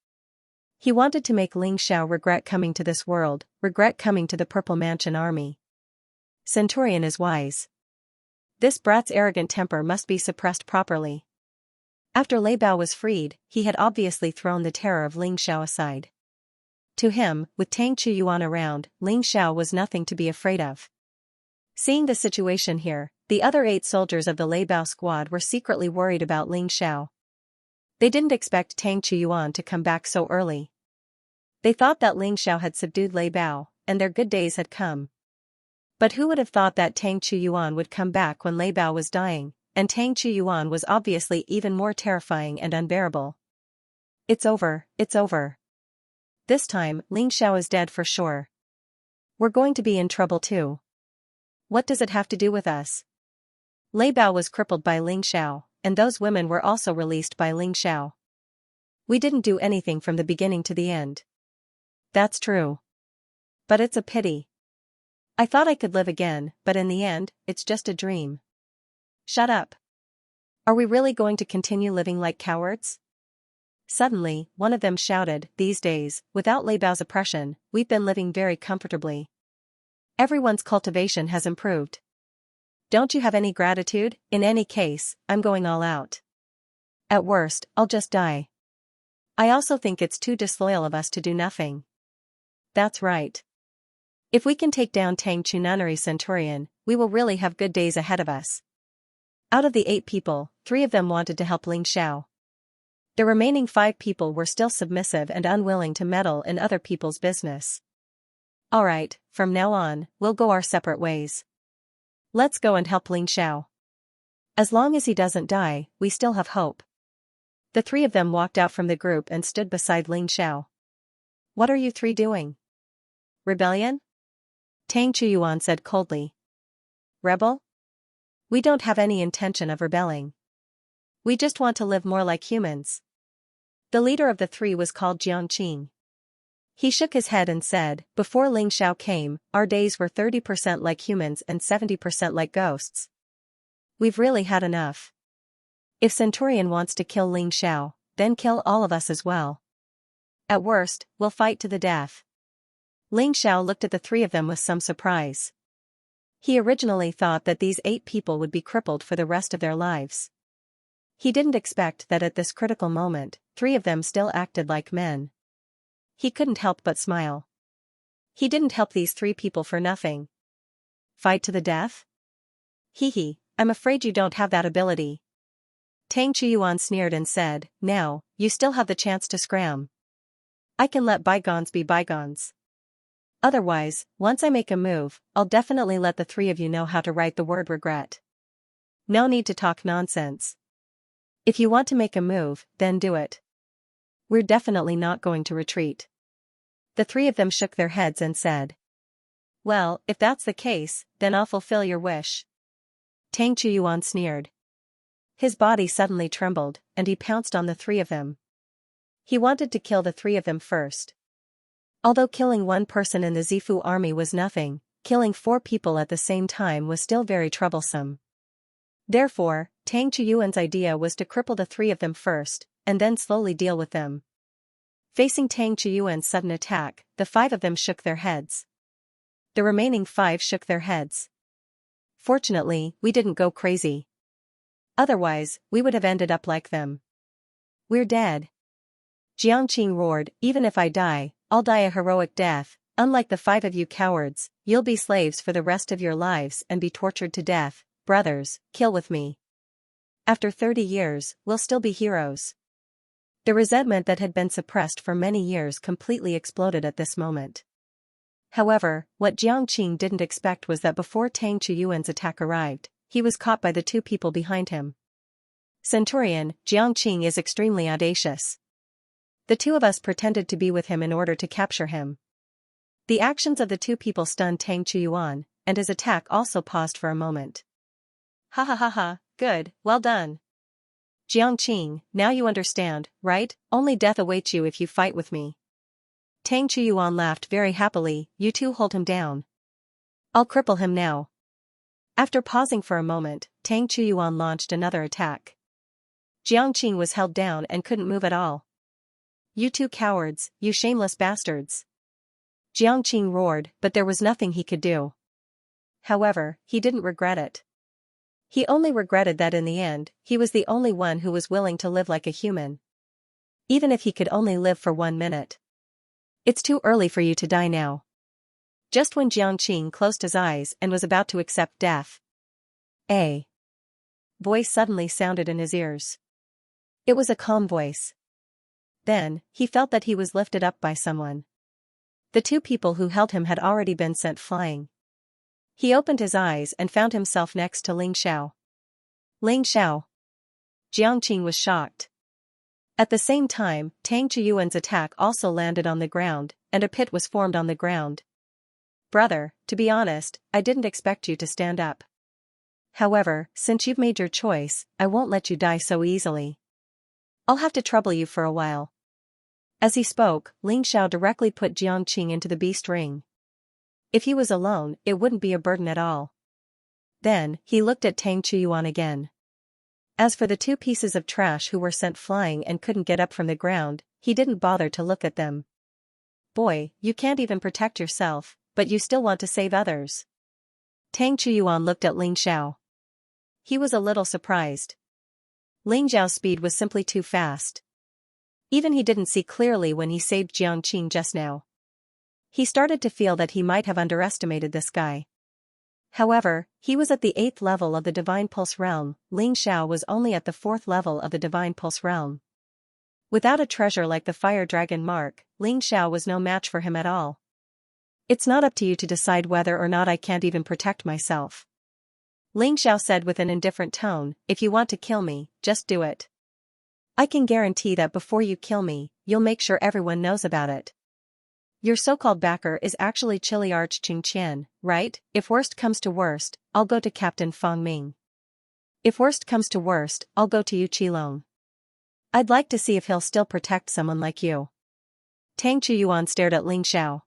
He wanted to make Ling Xiao regret coming to this world, regret coming to the Purple Mansion army. Centurion is wise. This brat's arrogant temper must be suppressed properly. After Lei Bao was freed, he had obviously thrown the terror of Ling Xiao aside. To him, with Tang Chu Yuan around, Ling Xiao was nothing to be afraid of. Seeing the situation here, the other 8 soldiers of the Lei Bao squad were secretly worried about Ling Xiao. They didn't expect Tang Chu Yuan to come back so early. They thought that Ling Xiao had subdued Lei Bao, and their good days had come. But who would have thought that Tang Chu Yuan would come back when Lei Bao was dying, and Tang Chu Yuan was obviously even more terrifying and unbearable. It's over, it's over. This time, Ling Xiao is dead for sure. We're going to be in trouble too. What does it have to do with us? Lei Bao was crippled by Ling Xiao, and those women were also released by Ling Xiao. We didn't do anything from the beginning to the end. That's true. But it's a pity. I thought I could live again, but in the end, it's just a dream. Shut up. Are we really going to continue living like cowards? Suddenly, one of them shouted, these days, without Lei Bao's oppression, we've been living very comfortably. Everyone's cultivation has improved. Don't you have any gratitude? In any case, I'm going all out. At worst, I'll just die. I also think it's too disloyal of us to do nothing. That's right. If we can take down Tang Chu Nunnery Centurion, we will really have good days ahead of us. Out of the 8 people, 3 of them wanted to help Ling Xiao. The remaining 5 people were still submissive and unwilling to meddle in other people's business. Alright, from now on, we'll go our separate ways. Let's go and help Ling Xiao. As long as he doesn't die, we still have hope. The 3 of them walked out from the group and stood beside Ling Xiao. What are you 3 doing? Rebellion? Tang Chu Yuan said coldly. Rebel? We don't have any intention of rebelling. We just want to live more like humans. The leader of the 3 was called Jiangqing. He shook his head and said, before Ling Xiao came, our days were 30% like humans and 70% like ghosts. We've really had enough. If Centurion wants to kill Ling Xiao, then kill all of us as well. At worst, we'll fight to the death. Ling Xiao looked at the three of them with some surprise. He originally thought that these 8 people would be crippled for the rest of their lives. He didn't expect that at this critical moment, 3 of them still acted like men. He couldn't help but smile. He didn't help these 3 people for nothing. Fight to the death? Hee, I'm afraid you don't have that ability. Tang Chuyuan sneered and said, now, you still have the chance to scram. I can let bygones be bygones. Otherwise, once I make a move, I'll definitely let the 3 of you know how to write the word regret. No need to talk nonsense. If you want to make a move, then do it. We're definitely not going to retreat. The 3 of them shook their heads and said, well, if that's the case, then I'll fulfill your wish. Tang Chuyuan sneered. His body suddenly trembled, and he pounced on the 3 of them. He wanted to kill the 3 of them first. Although killing 1 person in the Zifu army was nothing, killing 4 people at the same time was still very troublesome. Therefore, Tang Chuyuan's idea was to cripple the 3 of them first, and then slowly deal with them. Facing Tang Chuyuan's sudden attack, the 5 of them shook their heads. The remaining 5 shook their heads. Fortunately, we didn't go crazy. Otherwise, we would have ended up like them. We're dead. Jiangqing roared, even if I die, I'll die a heroic death. Unlike the 5 of you cowards, you'll be slaves for the rest of your lives and be tortured to death. Brothers, kill with me. After 30 years, we'll still be heroes. The resentment that had been suppressed for many years completely exploded at this moment. However, what Jiangqing didn't expect was that before Tang Chuyuan's attack arrived, he was caught by the 2 people behind him. Centurion, Jiangqing is extremely audacious. The 2 of us pretended to be with him in order to capture him. The actions of the 2 people stunned Tang Chuyuan, and his attack also paused for a moment. Ha ha ha ha, good, well done. Jiangqing, now you understand, right? Only death awaits you if you fight with me. Tang Chuyuan laughed very happily, you 2 hold him down. I'll cripple him now. After pausing for a moment, Tang Chuyuan launched another attack. Jiangqing was held down and couldn't move at all. You 2 cowards, you shameless bastards. Jiangqing roared, but there was nothing he could do. However, he didn't regret it. He only regretted that in the end, he was the only one who was willing to live like a human. Even if he could only live for 1 minute. It's too early for you to die now. Just when Jiangqing closed his eyes and was about to accept death, a voice suddenly sounded in his ears. It was a calm voice. Then, he felt that he was lifted up by someone. The 2 people who held him had already been sent flying. He opened his eyes and found himself next to Ling Xiao. Ling Xiao. Jiangqing was shocked. At the same time, Tang Chuyuan's attack also landed on the ground, and a pit was formed on the ground. Brother, to be honest, I didn't expect you to stand up. However, since you've made your choice, I won't let you die so easily. I'll have to trouble you for a while. As he spoke, Ling Xiao directly put Jiangqing into the beast ring. If he was alone, it wouldn't be a burden at all. Then, he looked at Tang Chuyuan again. As for the 2 pieces of trash who were sent flying and couldn't get up from the ground, he didn't bother to look at them. Boy, you can't even protect yourself, but you still want to save others. Tang Chuyuan looked at Ling Xiao. He was a little surprised. Ling Xiao's speed was simply too fast. Even he didn't see clearly when he saved Jiangqing just now. He started to feel that he might have underestimated this guy. However, he was at the 8th level of the Divine Pulse Realm, Ling Xiao was only at the 4th level of the Divine Pulse Realm. Without a treasure like the Fire Dragon mark, Ling Xiao was no match for him at all. It's not up to you to decide whether or not I can't even protect myself. Ling Xiao said with an indifferent tone, if you want to kill me, just do it. I can guarantee that before you kill me, you'll make sure everyone knows about it. Your so-called backer is actually Chili Arch Qingqian, right? If worst comes to worst, I'll go to Captain Fang Ming. If worst comes to worst, I'll go to Yu Qilong. I'd like to see if he'll still protect someone like you. Tang Chuyuan stared at Ling Xiao.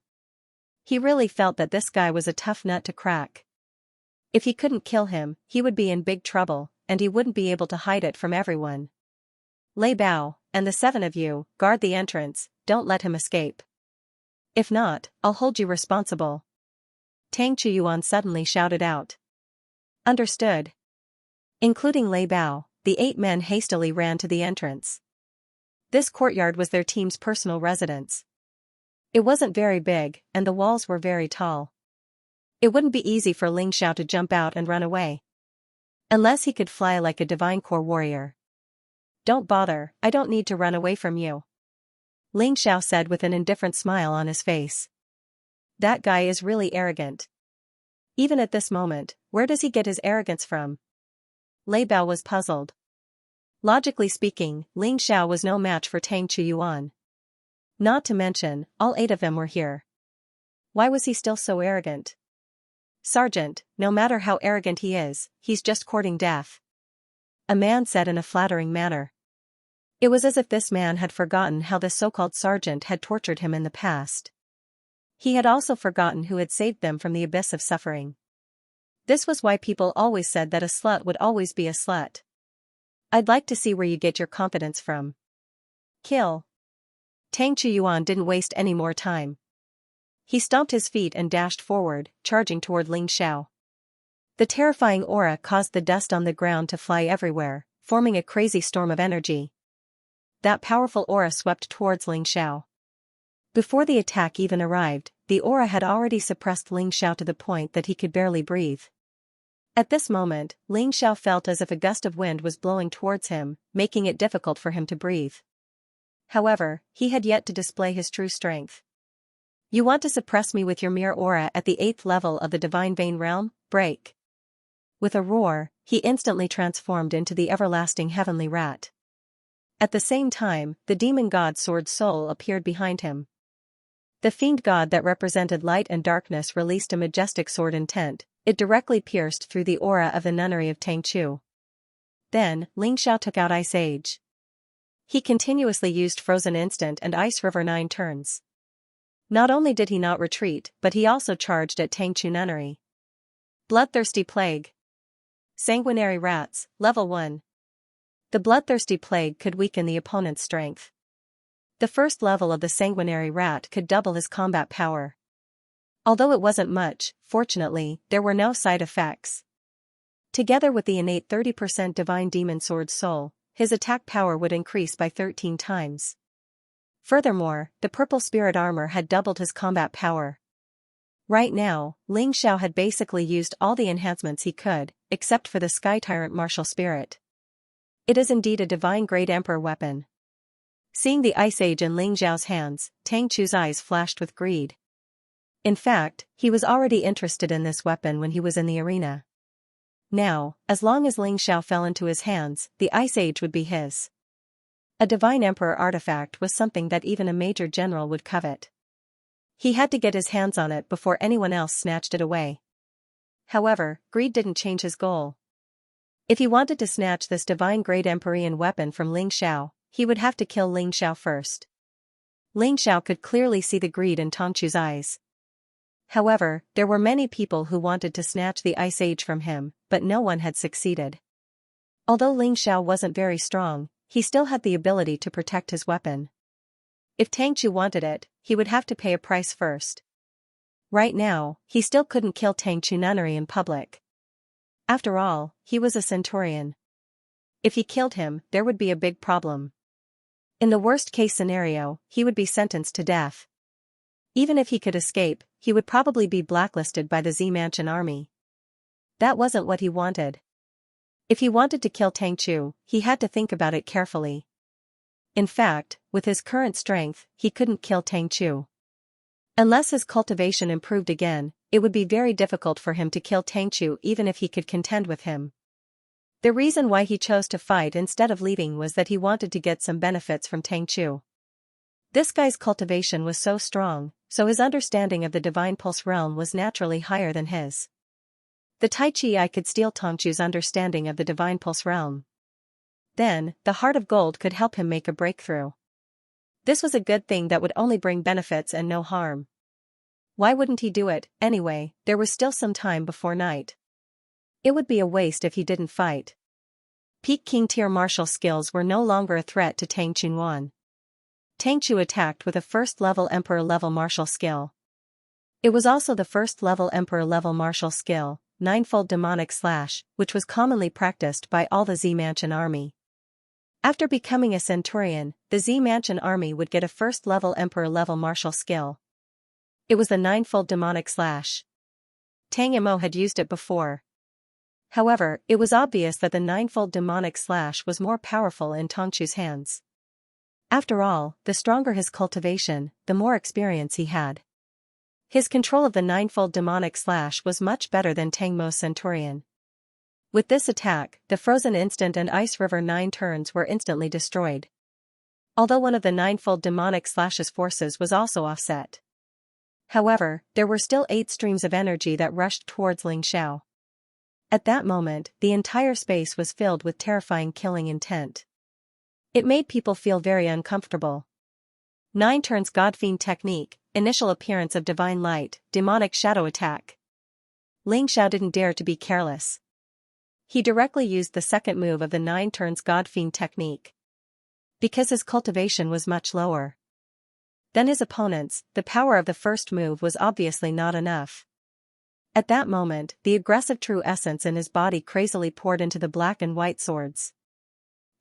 He really felt that this guy was a tough nut to crack. If he couldn't kill him, he would be in big trouble, and he wouldn't be able to hide it from everyone. Lei Bao, and the 7 of you, guard the entrance, don't let him escape. If not, I'll hold you responsible. Tang Chuyuan suddenly shouted out. Understood. Including Lei Bao, the 8 men hastily ran to the entrance. This courtyard was their team's personal residence. It wasn't very big, and the walls were very tall. It wouldn't be easy for Ling Xiao to jump out and run away. Unless he could fly like a divine core warrior. Don't bother, I don't need to run away from you. Ling Xiao said with an indifferent smile on his face. That guy is really arrogant. Even at this moment, where does he get his arrogance from? Lei Bao was puzzled. Logically speaking, Ling Xiao was no match for Tang Chuyuan. Not to mention, all 8 of them were here. Why was he still so arrogant? Sergeant, no matter how arrogant he is, he's just courting death. A man said in a flattering manner. It was as if this man had forgotten how the so-called sergeant had tortured him in the past. He had also forgotten who had saved them from the abyss of suffering. This was why people always said that a slut would always be a slut. I'd like to see where you get your confidence from. Kill. Tang Chuyuan didn't waste any more time. He stomped his feet and dashed forward, charging toward Ling Xiao. The terrifying aura caused the dust on the ground to fly everywhere, forming a crazy storm of energy. That powerful aura swept towards Ling Xiao. Before the attack even arrived, the aura had already suppressed Ling Xiao to the point that he could barely breathe. At this moment, Ling Xiao felt as if a gust of wind was blowing towards him, making it difficult for him to breathe. However, he had yet to display his true strength. You want to suppress me with your mere aura at the 8th level of the Divine Vein Realm? Break. With a roar, he instantly transformed into the everlasting heavenly rat. At the same time, the demon god Sword Soul appeared behind him. The fiend god that represented light and darkness released a majestic sword intent. It directly pierced through the aura of the nunnery of Tang Chu. Then, Ling Xiao took out Ice Age. He continuously used Frozen Instant and Ice River 9 turns. Not only did he not retreat, but he also charged at Tang Chu nunnery. Bloodthirsty Plague. Sanguinary Rats, Level 1. The Bloodthirsty Plague could weaken the opponent's strength. The first level of the Sanguinary Rat could double his combat power. Although it wasn't much, fortunately, there were no side effects. Together with the innate 30% Divine Demon Sword Soul, his attack power would increase by 13 times. Furthermore, the Purple Spirit Armor had doubled his combat power. Right now, Ling Xiao had basically used all the enhancements he could, except for the Sky Tyrant Martial Spirit. It is indeed a divine Great Emperor weapon. Seeing the Ice Age in Ling Xiao's hands, Tang Chu's eyes flashed with greed. In fact, he was already interested in this weapon when he was in the arena. Now, as long as Ling Xiao fell into his hands, the Ice Age would be his. A Divine Emperor artifact was something that even a major general would covet. He had to get his hands on it before anyone else snatched it away. However, greed didn't change his goal. If he wanted to snatch this divine Great Empyrean weapon from Ling Xiao, he would have to kill Ling Xiao first. Ling Xiao could clearly see the greed in Tang Chu's eyes. However, there were many people who wanted to snatch the Ice Age from him, but no one had succeeded. Although Ling Xiao wasn't very strong, he still had the ability to protect his weapon. If Tang Chu wanted it, he would have to pay a price first. Right now, he still couldn't kill Tang Chu nunnery in public. After all, he was a centurion. If he killed him, there would be a big problem. In the worst-case scenario, he would be sentenced to death. Even if he could escape, he would probably be blacklisted by the Z-Mansion army. That wasn't what he wanted. If he wanted to kill Tang Chu, he had to think about it carefully. In fact, with his current strength, he couldn't kill Tang Chu. Unless his cultivation improved again, it would be very difficult for him to kill Tang Chu even if he could contend with him. The reason why he chose to fight instead of leaving was that he wanted to get some benefits from Tang Chu. This guy's cultivation was so strong, so his understanding of the Divine Pulse realm was naturally higher than his. The Tai Chi Eye could steal Tang Chu's understanding of the Divine Pulse realm. Then, the Heart of Gold could help him make a breakthrough. This was a good thing that would only bring benefits and no harm. Why wouldn't he do it, anyway? There was still some time before night. It would be a waste if he didn't fight. Peak King tier martial skills were no longer a threat to Tang Chunwan. Tang Chu attacked with a first-level Emperor-level martial skill. It was also the first-level Emperor-level martial skill, Ninefold Demonic Slash, which was commonly practiced by all the Z Mansion army. After becoming a Centurion, the Z Mansion army would get a first-level Emperor-level martial skill. It was the Ninefold Demonic Slash. Tang Mo had used it before. However, it was obvious that the Ninefold Demonic Slash was more powerful in Tang Chu's hands. After all, the stronger his cultivation, the more experience he had. His control of the Ninefold Demonic Slash was much better than Tang Mo's Centurion. With this attack, the Frozen Instant and Ice River 9 turns were instantly destroyed. Although one of the Ninefold Demonic Slash's forces was also offset. However, there were still 8 streams of energy that rushed towards Ling Xiao. At that moment, the entire space was filled with terrifying killing intent. It made people feel very uncomfortable. 9 turns Godfiend technique, initial appearance of divine light, demonic shadow attack. Ling Xiao didn't dare to be careless. He directly used the second move of the 9 turns Godfiend technique. Because his cultivation was much lower than his opponent's, the power of the first move was obviously not enough. At that moment, the aggressive true essence in his body crazily poured into the black and white swords.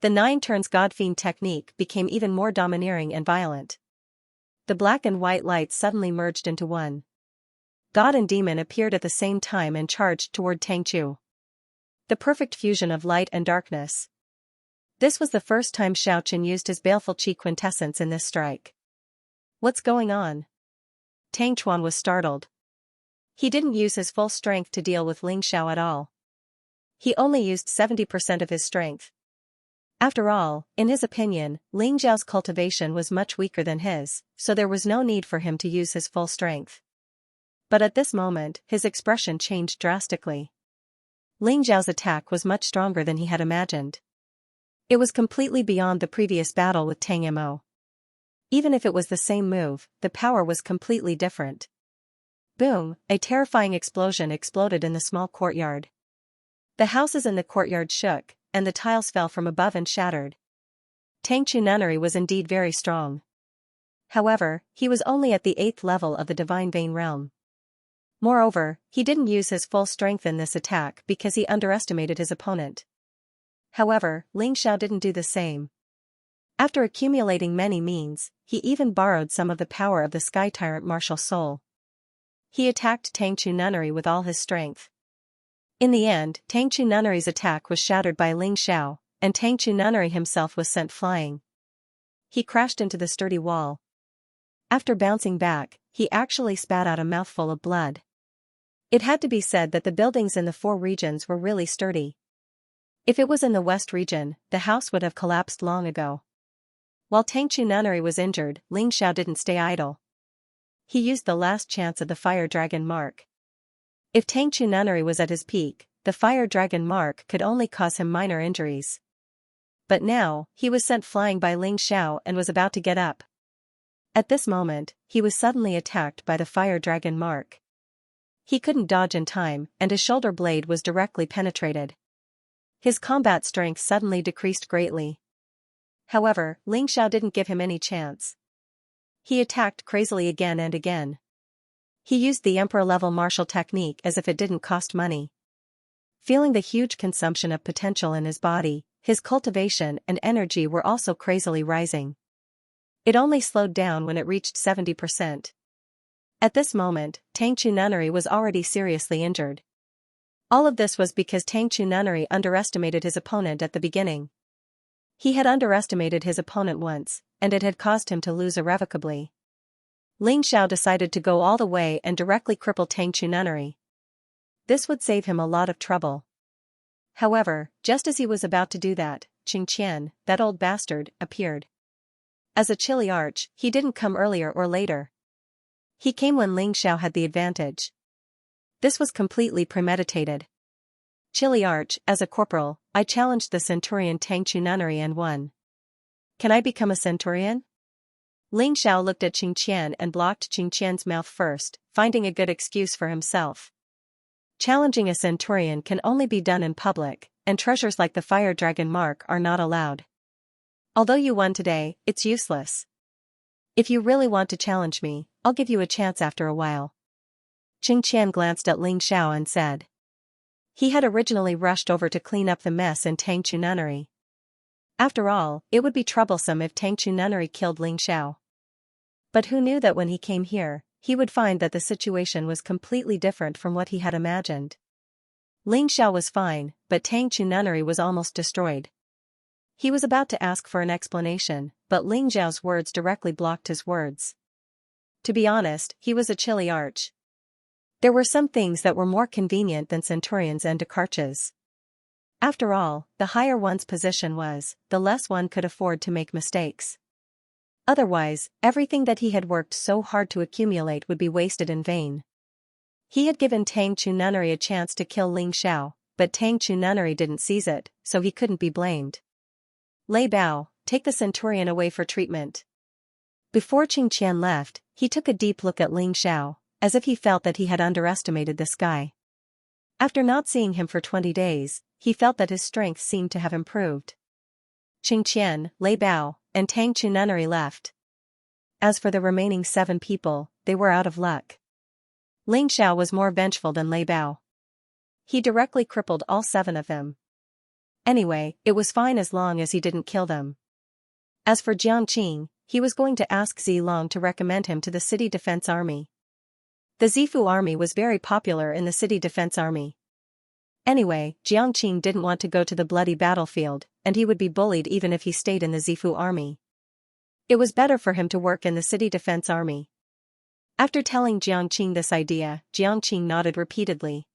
The 9 turns Godfiend technique became even more domineering and violent. The black and white lights suddenly merged into one. God and demon appeared at the same time and charged toward Tang Chu. The perfect fusion of light and darkness. This was the first time Xiaoqin used his baleful chi quintessence in this strike. What's going on? Tang Chuan was startled. He didn't use his full strength to deal with Ling Xiao at all. He only used 70% of his strength. After all, in his opinion, Ling Xiao's cultivation was much weaker than his, so there was no need for him to use his full strength. But at this moment, his expression changed drastically. Ling Xiao's attack was much stronger than he had imagined. It was completely beyond the previous battle with Tang Mo. Even if it was the same move, the power was completely different. Boom, a terrifying explosion exploded in the small courtyard. The houses in the courtyard shook, and the tiles fell from above and shattered. Tang Chu nunnery was indeed very strong. However, he was only at the 8th level of the Divine Vein realm. Moreover, he didn't use his full strength in this attack because he underestimated his opponent. However, Ling Xiao didn't do the same. After accumulating many means, he even borrowed some of the power of the Sky Tyrant martial soul. He attacked Tang Chu nunnery with all his strength. In the end, Tang Chu nunnery's attack was shattered by Ling Xiao, and Tang Chu nunnery himself was sent flying. He crashed into the sturdy wall. After bouncing back, he actually spat out a mouthful of blood. It had to be said that the buildings in the 4 regions were really sturdy. If it was in the West region, the house would have collapsed long ago. While Tang Chu nunnery was injured, Ling Xiao didn't stay idle. He used the last chance of the Fire Dragon mark. If Tang Chu nunnery was at his peak, the Fire Dragon mark could only cause him minor injuries. But now, he was sent flying by Ling Xiao and was about to get up. At this moment, he was suddenly attacked by the Fire Dragon mark. He couldn't dodge in time, and his shoulder blade was directly penetrated. His combat strength suddenly decreased greatly. However, Ling Xiao didn't give him any chance. He attacked crazily again and again. He used the Emperor-level martial technique as if it didn't cost money. Feeling the huge consumption of potential in his body, his cultivation and energy were also crazily rising. It only slowed down when it reached 70%. At this moment, Tang Chu nunnery was already seriously injured. All of this was because Tang Chu nunnery underestimated his opponent at the beginning. He had underestimated his opponent once, and it had caused him to lose irrevocably. Ling Xiao decided to go all the way and directly cripple Tang Chu nunnery. This would save him a lot of trouble. However, just as he was about to do that, Qingqian, that old bastard, appeared. As a chilly arch, he didn't come earlier or later. He came when Ling Xiao had the advantage. This was completely premeditated. Chilly arch, as a corporal, I challenged the centurion Tang Chu nunnery and won. Can I become a centurion? Ling Xiao looked at Qingqian and blocked Qingqian's mouth first, finding a good excuse for himself. Challenging a centurion can only be done in public, and treasures like the fire dragon mark are not allowed. Although you won today, it's useless. If you really want to challenge me, I'll give you a chance after a while. Xianxia glanced at Ling Xiao and said. He had originally rushed over to clean up the mess in Tangchu Nunnery. After all, it would be troublesome if Tangchu Nunnery killed Ling Xiao. But who knew that when he came here, he would find that the situation was completely different from what he had imagined. Ling Xiao was fine, but Tangchu Nunnery was almost destroyed. He was about to ask for an explanation, but Ling Xiao's words directly blocked his words. To be honest, he was a chilly arch. There were some things that were more convenient than centurions and decarches. After all, the higher one's position was, the less one could afford to make mistakes. Otherwise, everything that he had worked so hard to accumulate would be wasted in vain. He had given Tangchu Nunnery a chance to kill Ling Xiao, but Tangchu Nunnery didn't seize it, so he couldn't be blamed. Lei Bao, take the centurion away for treatment. Before Xianxia left, he took a deep look at Ling Xiao, as if he felt that he had underestimated this guy. After not seeing him for 20 days, he felt that his strength seemed to have improved. Xianxia, Lei Bao, and Tangchu Nunnery left. As for the remaining 7 people, they were out of luck. Ling Xiao was more vengeful than Lei Bao. He directly crippled all 7 of them. Anyway, it was fine as long as he didn't kill them. As for Jiangqing, he was going to ask Zilong to recommend him to the city defense army. The Zifu army was very popular in the city defense army. Anyway, Jiangqing didn't want to go to the bloody battlefield, and he would be bullied even if he stayed in the Zifu army. It was better for him to work in the city defense army. After telling Jiangqing this idea, Jiangqing nodded repeatedly.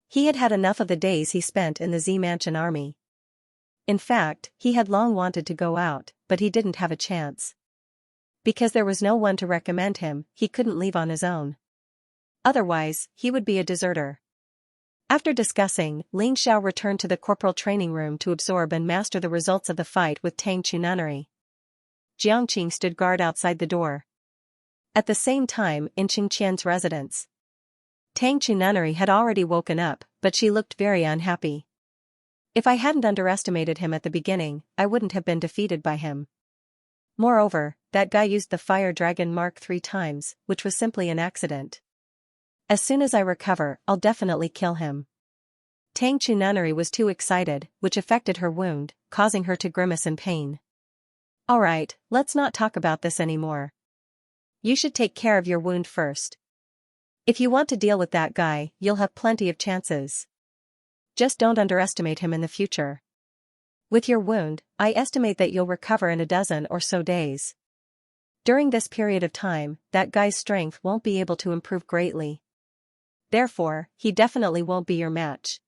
He had had enough of the days he spent in the Z Mansion army. In fact, he had long wanted to go out, but he didn't have a chance. Because there was no one to recommend him, he couldn't leave on his own. Otherwise, he would be a deserter. After discussing, Ling Xiao returned to the corporal training room to absorb and master the results of the fight with Tangchu Nunnery. Jiangqing stood guard outside the door. At the same time, in Xianxia's residence, Tangchu Nunnery had already woken up, but she looked very unhappy. If I hadn't underestimated him at the beginning, I wouldn't have been defeated by him. Moreover, that guy used the fire dragon mark 3 times, which was simply an accident. As soon as I recover, I'll definitely kill him. Tangchu Nunnery was too excited, which affected her wound, causing her to grimace in pain. Alright, let's not talk about this anymore. You should take care of your wound first. If you want to deal with that guy, you'll have plenty of chances. Just don't underestimate him in the future. With your wound, I estimate that you'll recover in a dozen or so days. During this period of time, that guy's strength won't be able to improve greatly. Therefore, he definitely won't be your match.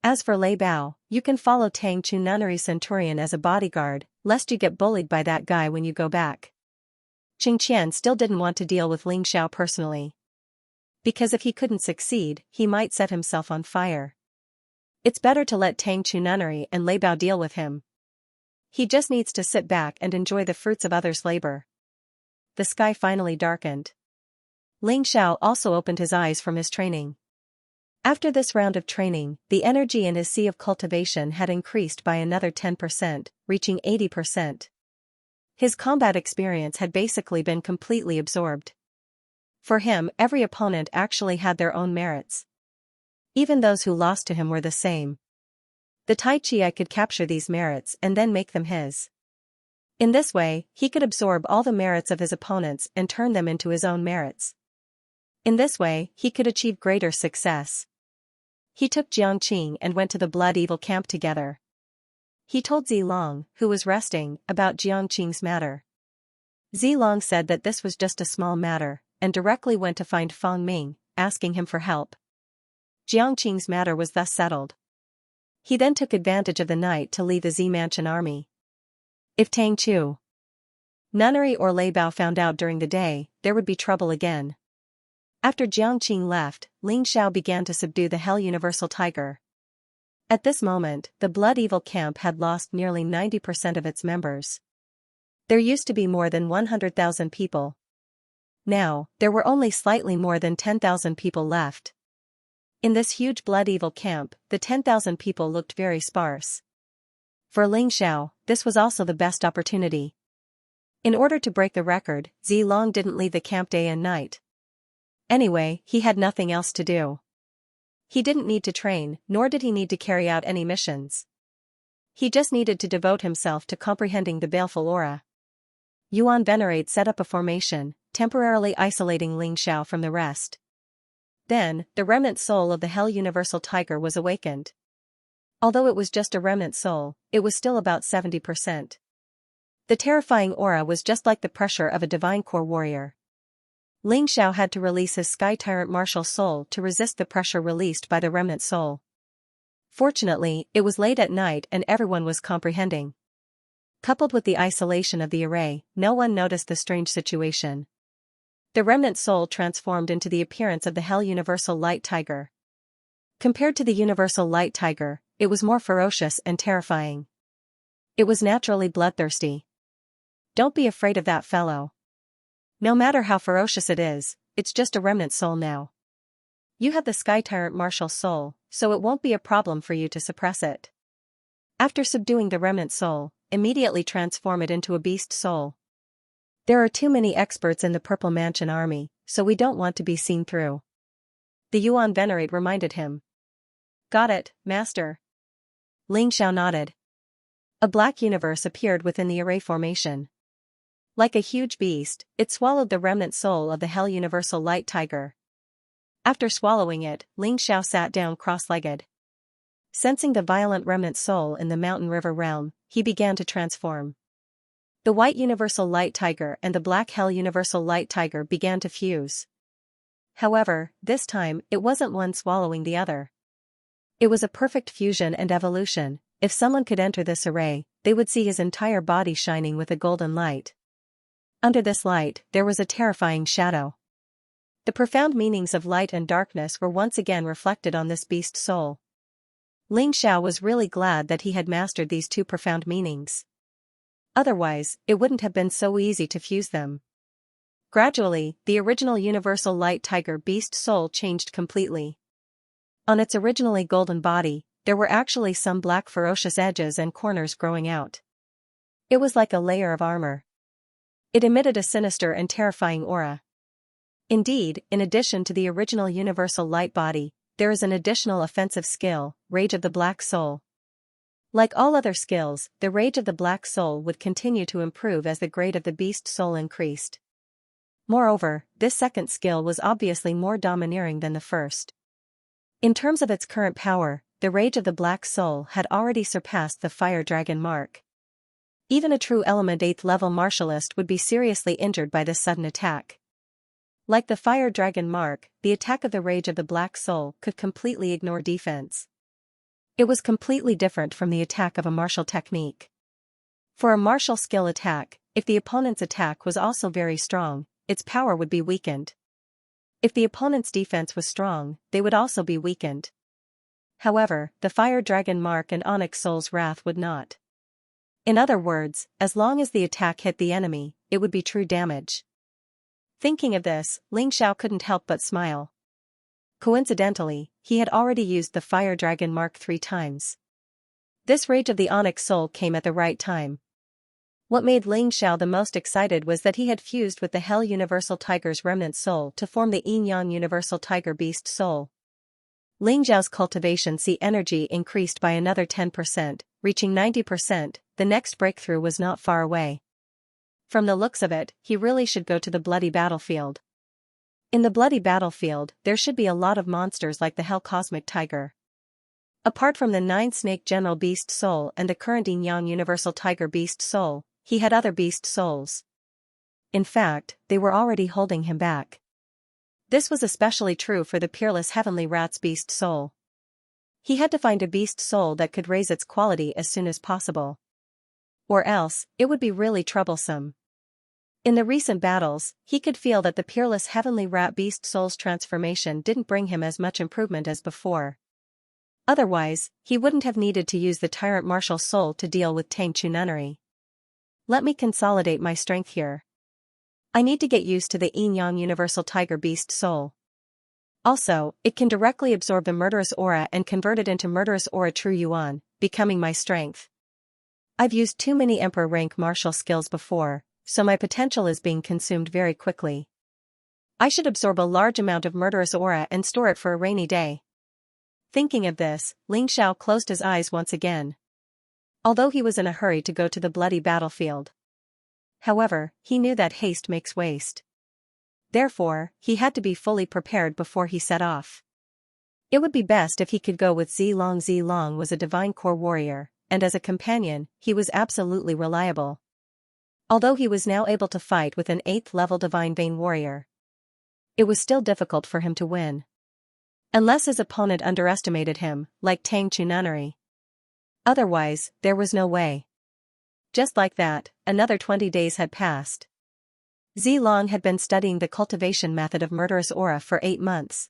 As for Lei Bao, you can follow Tangchu Nunnery Centurion as a bodyguard, lest you get bullied by that guy when you go back. Xianxia still didn't want to deal with Ling Xiao personally. Because if he couldn't succeed, he might set himself on fire. It's better to let Tangchu Nunnery and Lei Bao deal with him. He just needs to sit back and enjoy the fruits of others' labor. The sky finally darkened. Ling Xiao also opened his eyes from his training. After this round of training, the energy in his sea of cultivation had increased by another 10%, reaching 80%. His combat experience had basically been completely absorbed. For him, every opponent actually had their own merits. Even those who lost to him were the same. The Tai Chi could capture these merits and then make them his. In this way, he could absorb all the merits of his opponents and turn them into his own merits. In this way, he could achieve greater success. He took Jiangqing and went to the Blood Evil camp together. He told Zilong, who was resting, about Jiangqing's matter. Zilong said that this was just a small matter, and directly went to find Feng Ming, asking him for help. Jiangqing's matter was thus settled. He then took advantage of the night to leave the Z Mansion army. If Tangchu Nunnery or Lei Bao found out during the day, there would be trouble again. After Jiangqing left, Ling Xiao began to subdue the Hell Universal Tiger. At this moment, the Blood Evil camp had lost nearly 90% of its members. There used to be more than 100,000 people. Now, there were only slightly more than 10,000 people left. In this huge blood-evil camp, the 10,000 people looked very sparse. For Ling Xiao, this was also the best opportunity. In order to break the record, Zilong didn't leave the camp day and night. Anyway, he had nothing else to do. He didn't need to train, nor did he need to carry out any missions. He just needed to devote himself to comprehending the baleful aura. Yuan Venerate set up a formation, temporarily isolating Ling Xiao from the rest. Then, the remnant soul of the Hell Universal Tiger was awakened. Although it was just a remnant soul, it was still about 70%. The terrifying aura was just like the pressure of a divine core warrior. Ling Xiao had to release his Sky Tyrant martial soul to resist the pressure released by the remnant soul. Fortunately, it was late at night and everyone was comprehending. Coupled with the isolation of the array, no one noticed the strange situation. The remnant soul transformed into the appearance of the Hell Universal Light Tiger. Compared to the Universal Light Tiger, it was more ferocious and terrifying. It was naturally bloodthirsty. Don't be afraid of that fellow. No matter how ferocious it is, it's just a remnant soul now. You have the Sky Tyrant martial soul, so it won't be a problem for you to suppress it. After subduing the remnant soul, immediately transform it into a beast soul. There are too many experts in the Purple Mansion army, so we don't want to be seen through. The Yuan Venerate reminded him. Got it, Master. Ling Xiao nodded. A black universe appeared within the array formation. Like a huge beast, it swallowed the remnant soul of the Hell Universal Light Tiger. After swallowing it, Ling Xiao sat down cross-legged. Sensing the violent remnant soul in the Mountain River realm, he began to transform. The White Universal Light Tiger and the Black Hell Universal Light Tiger began to fuse. However, this time, it wasn't one swallowing the other. It was a perfect fusion and evolution. If someone could enter this array, they would see his entire body shining with a golden light. Under this light, there was a terrifying shadow. The profound meanings of light and darkness were once again reflected on this beast soul. Ling Xiao was really glad that he had mastered these two profound meanings. Otherwise, it wouldn't have been so easy to fuse them. Gradually, the original Universal Light Tiger beast soul changed completely. On its originally golden body, there were actually some black ferocious edges and corners growing out. It was like a layer of armor. It emitted a sinister and terrifying aura. Indeed, in addition to the original Universal Light body, there is an additional offensive skill, Rage of the Black Soul. Like all other skills, the Rage of the Black Soul would continue to improve as the grade of the beast soul increased. Moreover, this second skill was obviously more domineering than the first. In terms of its current power, the Rage of the Black Soul had already surpassed the Fire Dragon mark. Even a true element 8th level martialist would be seriously injured by this sudden attack. Like the Fire Dragon mark, the attack of the Rage of the Black Soul could completely ignore defense. It was completely different from the attack of a martial technique. For a martial skill attack, if the opponent's attack was also very strong, its power would be weakened. If the opponent's defense was strong, they would also be weakened. However, the Fire Dragon mark and Onyx Soul's wrath would not. In other words, as long as the attack hit the enemy, it would be true damage. Thinking of this, Ling Xiao couldn't help but smile. Coincidentally, he had already used the Fire Dragon mark 3 times. This Rage of the Onyx Soul came at the right time. What made Ling Xiao the most excited was that he had fused with the Hell Universal Tiger's remnant soul to form the Yin Yang Universal Tiger Beast Soul. Ling Xiao's cultivation C energy increased by another 10%, reaching 90%, the next breakthrough was not far away. From the looks of it, he really should go to the bloody battlefield. In the bloody battlefield, there should be a lot of monsters like the Hell Cosmic Tiger. Apart from the 9 Snake General Beast Soul and the current Yin Yang Universal Tiger Beast Soul, he had other beast souls. In fact, they were already holding him back. This was especially true for the Peerless Heavenly Rat's beast soul. He had to find a beast soul that could raise its quality as soon as possible. Or else, it would be really troublesome. In the recent battles, he could feel that the Peerless Heavenly Rat beast soul's transformation didn't bring him as much improvement as before. Otherwise, he wouldn't have needed to use the Tyrant Martial Soul to deal with Tang Chu Nunnery. Let me consolidate my strength here. I need to get used to the Yin Yang Universal Tiger Beast Soul. Also, it can directly absorb the murderous aura and convert it into murderous aura true yuan, becoming my strength. I've used too many emperor rank martial skills before, so my potential is being consumed very quickly. I should absorb a large amount of murderous aura and store it for a rainy day. Thinking of this, Ling Xiao closed his eyes once again. Although he was in a hurry to go to the bloody battlefield. However, he knew that haste makes waste. Therefore, he had to be fully prepared before he set off. It would be best if he could go with Zilong. Zilong was a divine core warrior, and as a companion, he was absolutely reliable. Although he was now able to fight with an 8th level divine vein warrior, it was still difficult for him to win. Unless his opponent underestimated him, like Tang Chununnery. Otherwise, there was no way. Just like that, another 20 days had passed. Zilong had been studying the cultivation method of murderous aura for 8 months.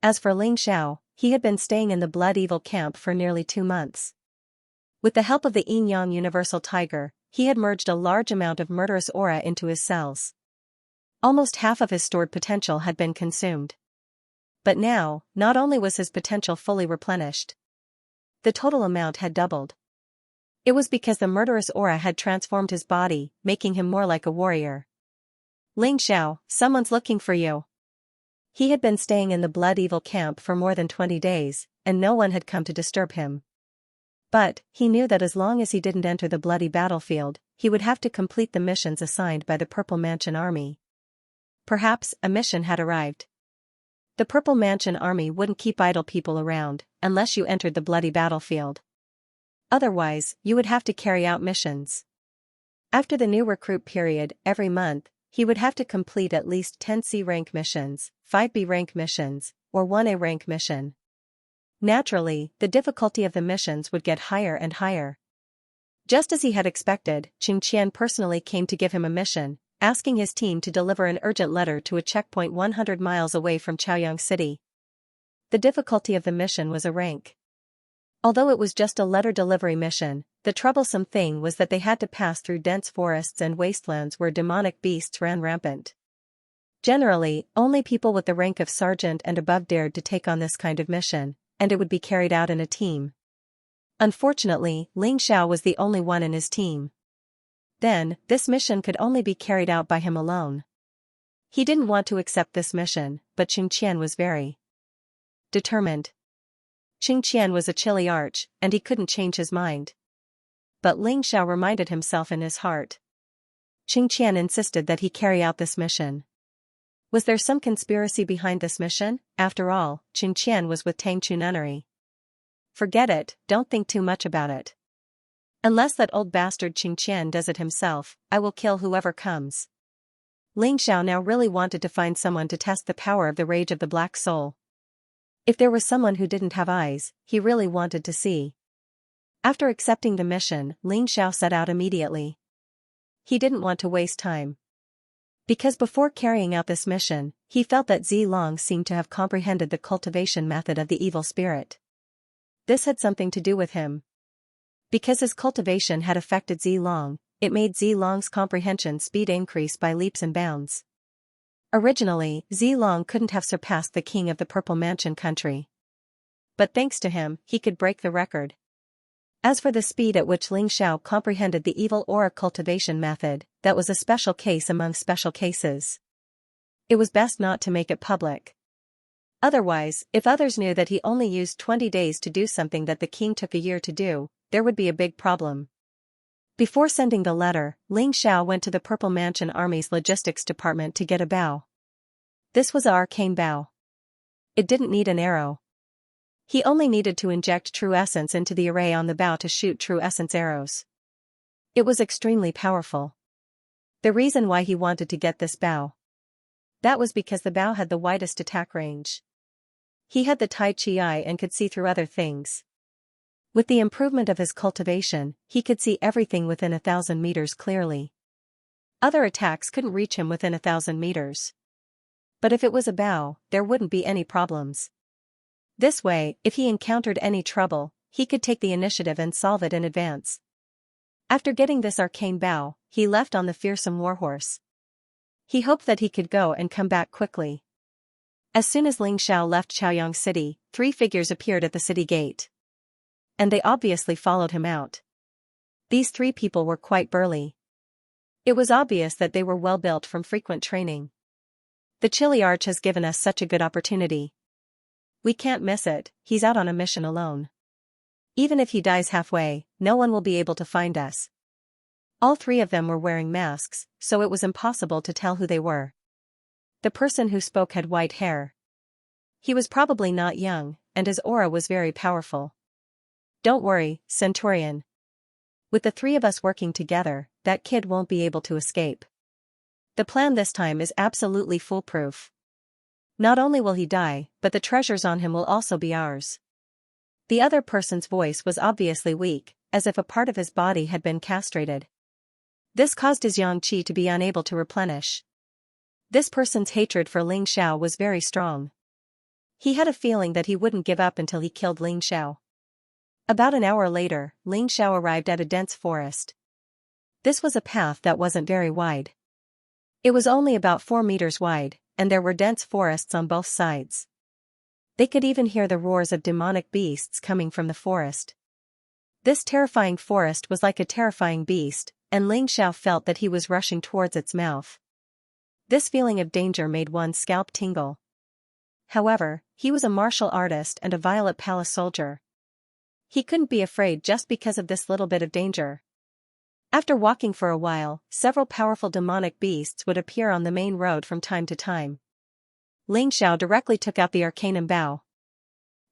As for Ling Xiao, he had been staying in the Blood Evil camp for nearly 2 months. With the help of the Yin Yang Universal Tiger, he had merged a large amount of murderous aura into his cells. Almost half of his stored potential had been consumed. But now, not only was his potential fully replenished, the total amount had doubled. It was because the murderous aura had transformed his body, making him more like a warrior. Ling Xiao, someone's looking for you. He had been staying in the Blood Evil camp for more than 20 days, and no one had come to disturb him. But, he knew that as long as he didn't enter the bloody battlefield, he would have to complete the missions assigned by the Purple Mansion Army. Perhaps, a mission had arrived. The Purple Mansion Army wouldn't keep idle people around, unless you entered the bloody battlefield. Otherwise, you would have to carry out missions. After the new recruit period, every month, he would have to complete at least 10 C rank missions, 5 B rank missions, or 1 A rank mission. Naturally, the difficulty of the missions would get higher and higher. Just as he had expected, Xianxia personally came to give him a mission, asking his team to deliver an urgent letter to a checkpoint 100 miles away from Chaoyang City. The difficulty of the mission was a rank. Although it was just a letter delivery mission, the troublesome thing was that they had to pass through dense forests and wastelands where demonic beasts ran rampant. Generally, only people with the rank of sergeant and above dared to take on this kind of mission, and it would be carried out in a team. Unfortunately, Ling Xiao was the only one in his team. Then, this mission could only be carried out by him alone. He didn't want to accept this mission, but Xianxia was very determined. Xianxia was a chilly arch, and he couldn't change his mind. But Ling Xiao reminded himself in his heart. Xianxia insisted that he carry out this mission. Was there some conspiracy behind this mission? After all, Xianxia was with Tang Chununnery. Forget it, don't think too much about it. Unless that old bastard Xianxia does it himself, I will kill whoever comes. Ling Xiao now really wanted to find someone to test the power of the rage of the Black Soul. If there was someone who didn't have eyes, he really wanted to see. After accepting the mission, Ling Xiao set out immediately. He didn't want to waste time. Because before carrying out this mission, he felt that Zilong seemed to have comprehended the cultivation method of the evil spirit. This had something to do with him. Because his cultivation had affected Zilong, it made Zilong's comprehension speed increase by leaps and bounds. Originally, Zilong couldn't have surpassed the king of the Purple Mansion country. But thanks to him, he could break the record. As for the speed at which Ling Xiao comprehended the evil aura cultivation method, that was a special case among special cases. It was best not to make it public. Otherwise, if others knew that he only used 20 days to do something that the king took a year to do, there would be a big problem. Before sending the letter, Ling Xiao went to the Purple Mansion Army's logistics department to get a bow. This was an arcane bow. It didn't need an arrow. He only needed to inject true essence into the array on the bow to shoot true essence arrows. It was extremely powerful. The reason why he wanted to get this bow. That was because the bow had the widest attack range. He had the Tai Chi eye and could see through other things. With the improvement of his cultivation, he could see everything within 1,000 meters clearly. Other attacks couldn't reach him within 1,000 meters. But if it was a bow, there wouldn't be any problems. This way, if he encountered any trouble, he could take the initiative and solve it in advance. After getting this arcane bow, he left on the fearsome warhorse. He hoped that he could go and come back quickly. As soon as Ling Xiao left Chaoyang City, 3 figures appeared at the city gate. And they obviously followed him out. These 3 people were quite burly. It was obvious that they were well built from frequent training. The Chili Arch has given us such a good opportunity. We can't miss it, he's out on a mission alone. Even if he dies halfway, no one will be able to find us. All 3 of them were wearing masks, so it was impossible to tell who they were. The person who spoke had white hair. He was probably not young, and his aura was very powerful. Don't worry, Centurion. With the 3 of us working together, that kid won't be able to escape. The plan this time is absolutely foolproof. Not only will he die, but the treasures on him will also be ours. The other person's voice was obviously weak, as if a part of his body had been castrated. This caused his yang qi to be unable to replenish. This person's hatred for Ling Xiao was very strong. He had a feeling that he wouldn't give up until he killed Ling Xiao. About an hour later, Ling Xiao arrived at a dense forest. This was a path that wasn't very wide. It was only about 4 meters wide, and there were dense forests on both sides. They could even hear the roars of demonic beasts coming from the forest. This terrifying forest was like a terrifying beast, and Ling Xiao felt that he was rushing towards its mouth. This feeling of danger made one's scalp tingle. However, he was a martial artist and a Violet Palace soldier. He couldn't be afraid just because of this little bit of danger. After walking for a while, several powerful demonic beasts would appear on the main road from time to time. Ling Xiao directly took out the arcanum bow.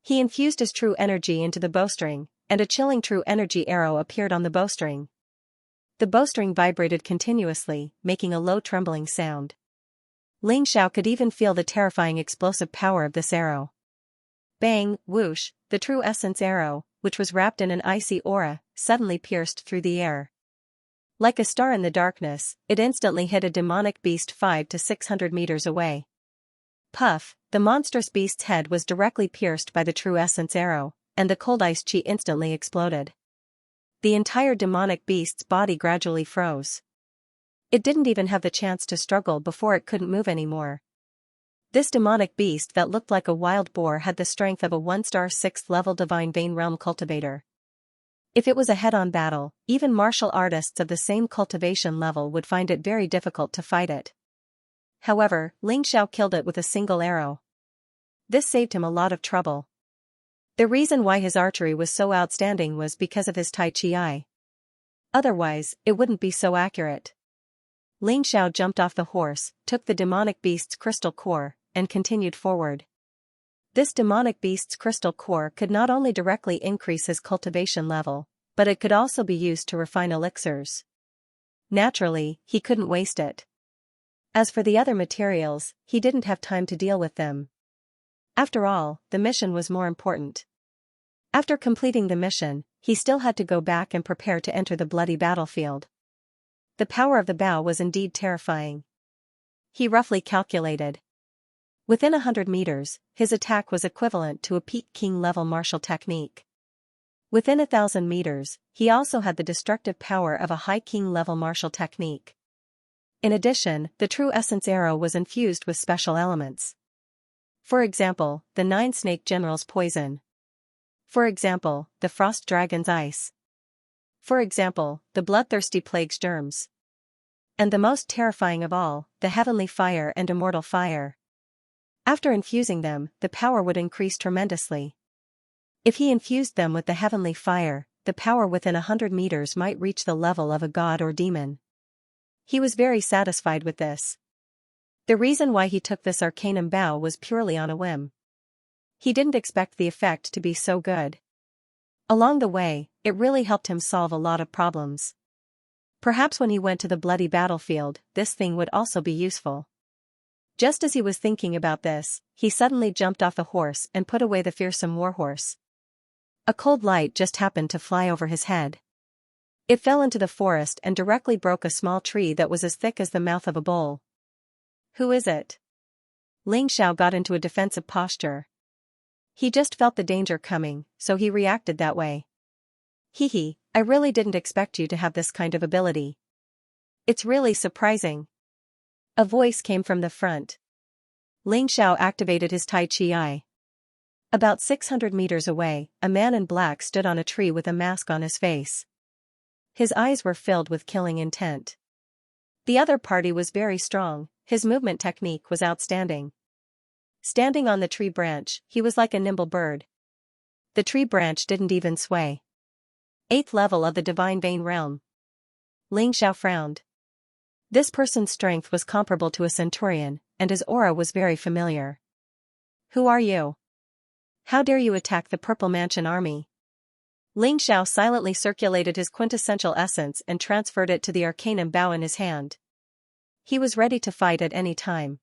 He infused his true energy into the bowstring, and a chilling true energy arrow appeared on the bowstring. The bowstring vibrated continuously, making a low trembling sound. Ling Xiao could even feel the terrifying explosive power of this arrow. Bang, whoosh, the true essence arrow, which was wrapped in an icy aura, suddenly pierced through the air. Like a star in the darkness, it instantly hit a demonic beast 500 to 600 meters away. Puff, the monstrous beast's head was directly pierced by the true essence arrow, and the cold ice chi instantly exploded. The entire demonic beast's body gradually froze. It didn't even have the chance to struggle before it couldn't move anymore. This demonic beast that looked like a wild boar had the strength of a 1-star 6th level divine vein realm cultivator. If it was a head-on battle, even martial artists of the same cultivation level would find it very difficult to fight it. However, Ling Xiao killed it with a single arrow. This saved him a lot of trouble. The reason why his archery was so outstanding was because of his Tai Chi eye. Otherwise, it wouldn't be so accurate. Ling Xiao jumped off the horse, took the demonic beast's crystal core, and continued forward. This demonic beast's crystal core could not only directly increase his cultivation level, but it could also be used to refine elixirs. Naturally, he couldn't waste it. As for the other materials, he didn't have time to deal with them. After all, the mission was more important. After completing the mission, he still had to go back and prepare to enter the bloody battlefield. The power of the bow was indeed terrifying. He roughly calculated. Within 100 meters, his attack was equivalent to a peak king-level martial technique. Within 1,000 meters, he also had the destructive power of a high king-level martial technique. In addition, the true essence arrow was infused with special elements. For example, the 9 snake generals' poison. For example, the frost dragon's ice. For example, the bloodthirsty plague's germs. And the most terrifying of all, the heavenly fire and immortal fire. After infusing them, the power would increase tremendously. If he infused them with the heavenly fire, the power within 100 meters might reach the level of a god or demon. He was very satisfied with this. The reason why he took this arcanum bow was purely on a whim. He didn't expect the effect to be so good. Along the way, it really helped him solve a lot of problems. Perhaps when he went to the bloody battlefield, this thing would also be useful. Just as he was thinking about this, he suddenly jumped off the horse and put away the fearsome warhorse. A cold light just happened to fly over his head. It fell into the forest and directly broke a small tree that was as thick as the mouth of a bowl. Who is it? Ling Xiao got into a defensive posture. He just felt the danger coming, so he reacted that way. Hee, I really didn't expect you to have this kind of ability. It's really surprising. A voice came from the front. Ling Xiao activated his Tai Chi. About 600 meters away, a man in black stood on a tree with a mask on his face. His eyes were filled with killing intent. The other party was very strong, his movement technique was outstanding. Standing on the tree branch, he was like a nimble bird. The tree branch didn't even sway. 8th level of the Divine Vein Realm. Ling Xiao frowned. This person's strength was comparable to a centurion, and his aura was very familiar. Who are you? How dare you attack the Purple Mansion army? Ling Xiao silently circulated his quintessential essence and transferred it to the arcanum bow in his hand. He was ready to fight at any time.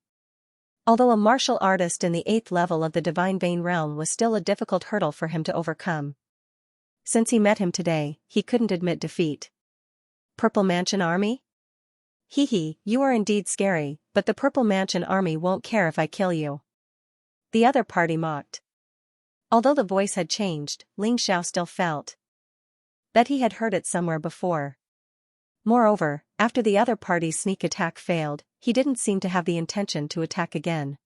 Although a martial artist in the 8th level of the Divine Vein Realm was still a difficult hurdle for him to overcome. Since he met him today, he couldn't admit defeat. Purple Mansion army? Hee, you are indeed scary, but the Purple Mansion army won't care if I kill you. The other party mocked. Although the voice had changed, Ling Xiao still felt that he had heard it somewhere before. Moreover, after the other party's sneak attack failed, he didn't seem to have the intention to attack again.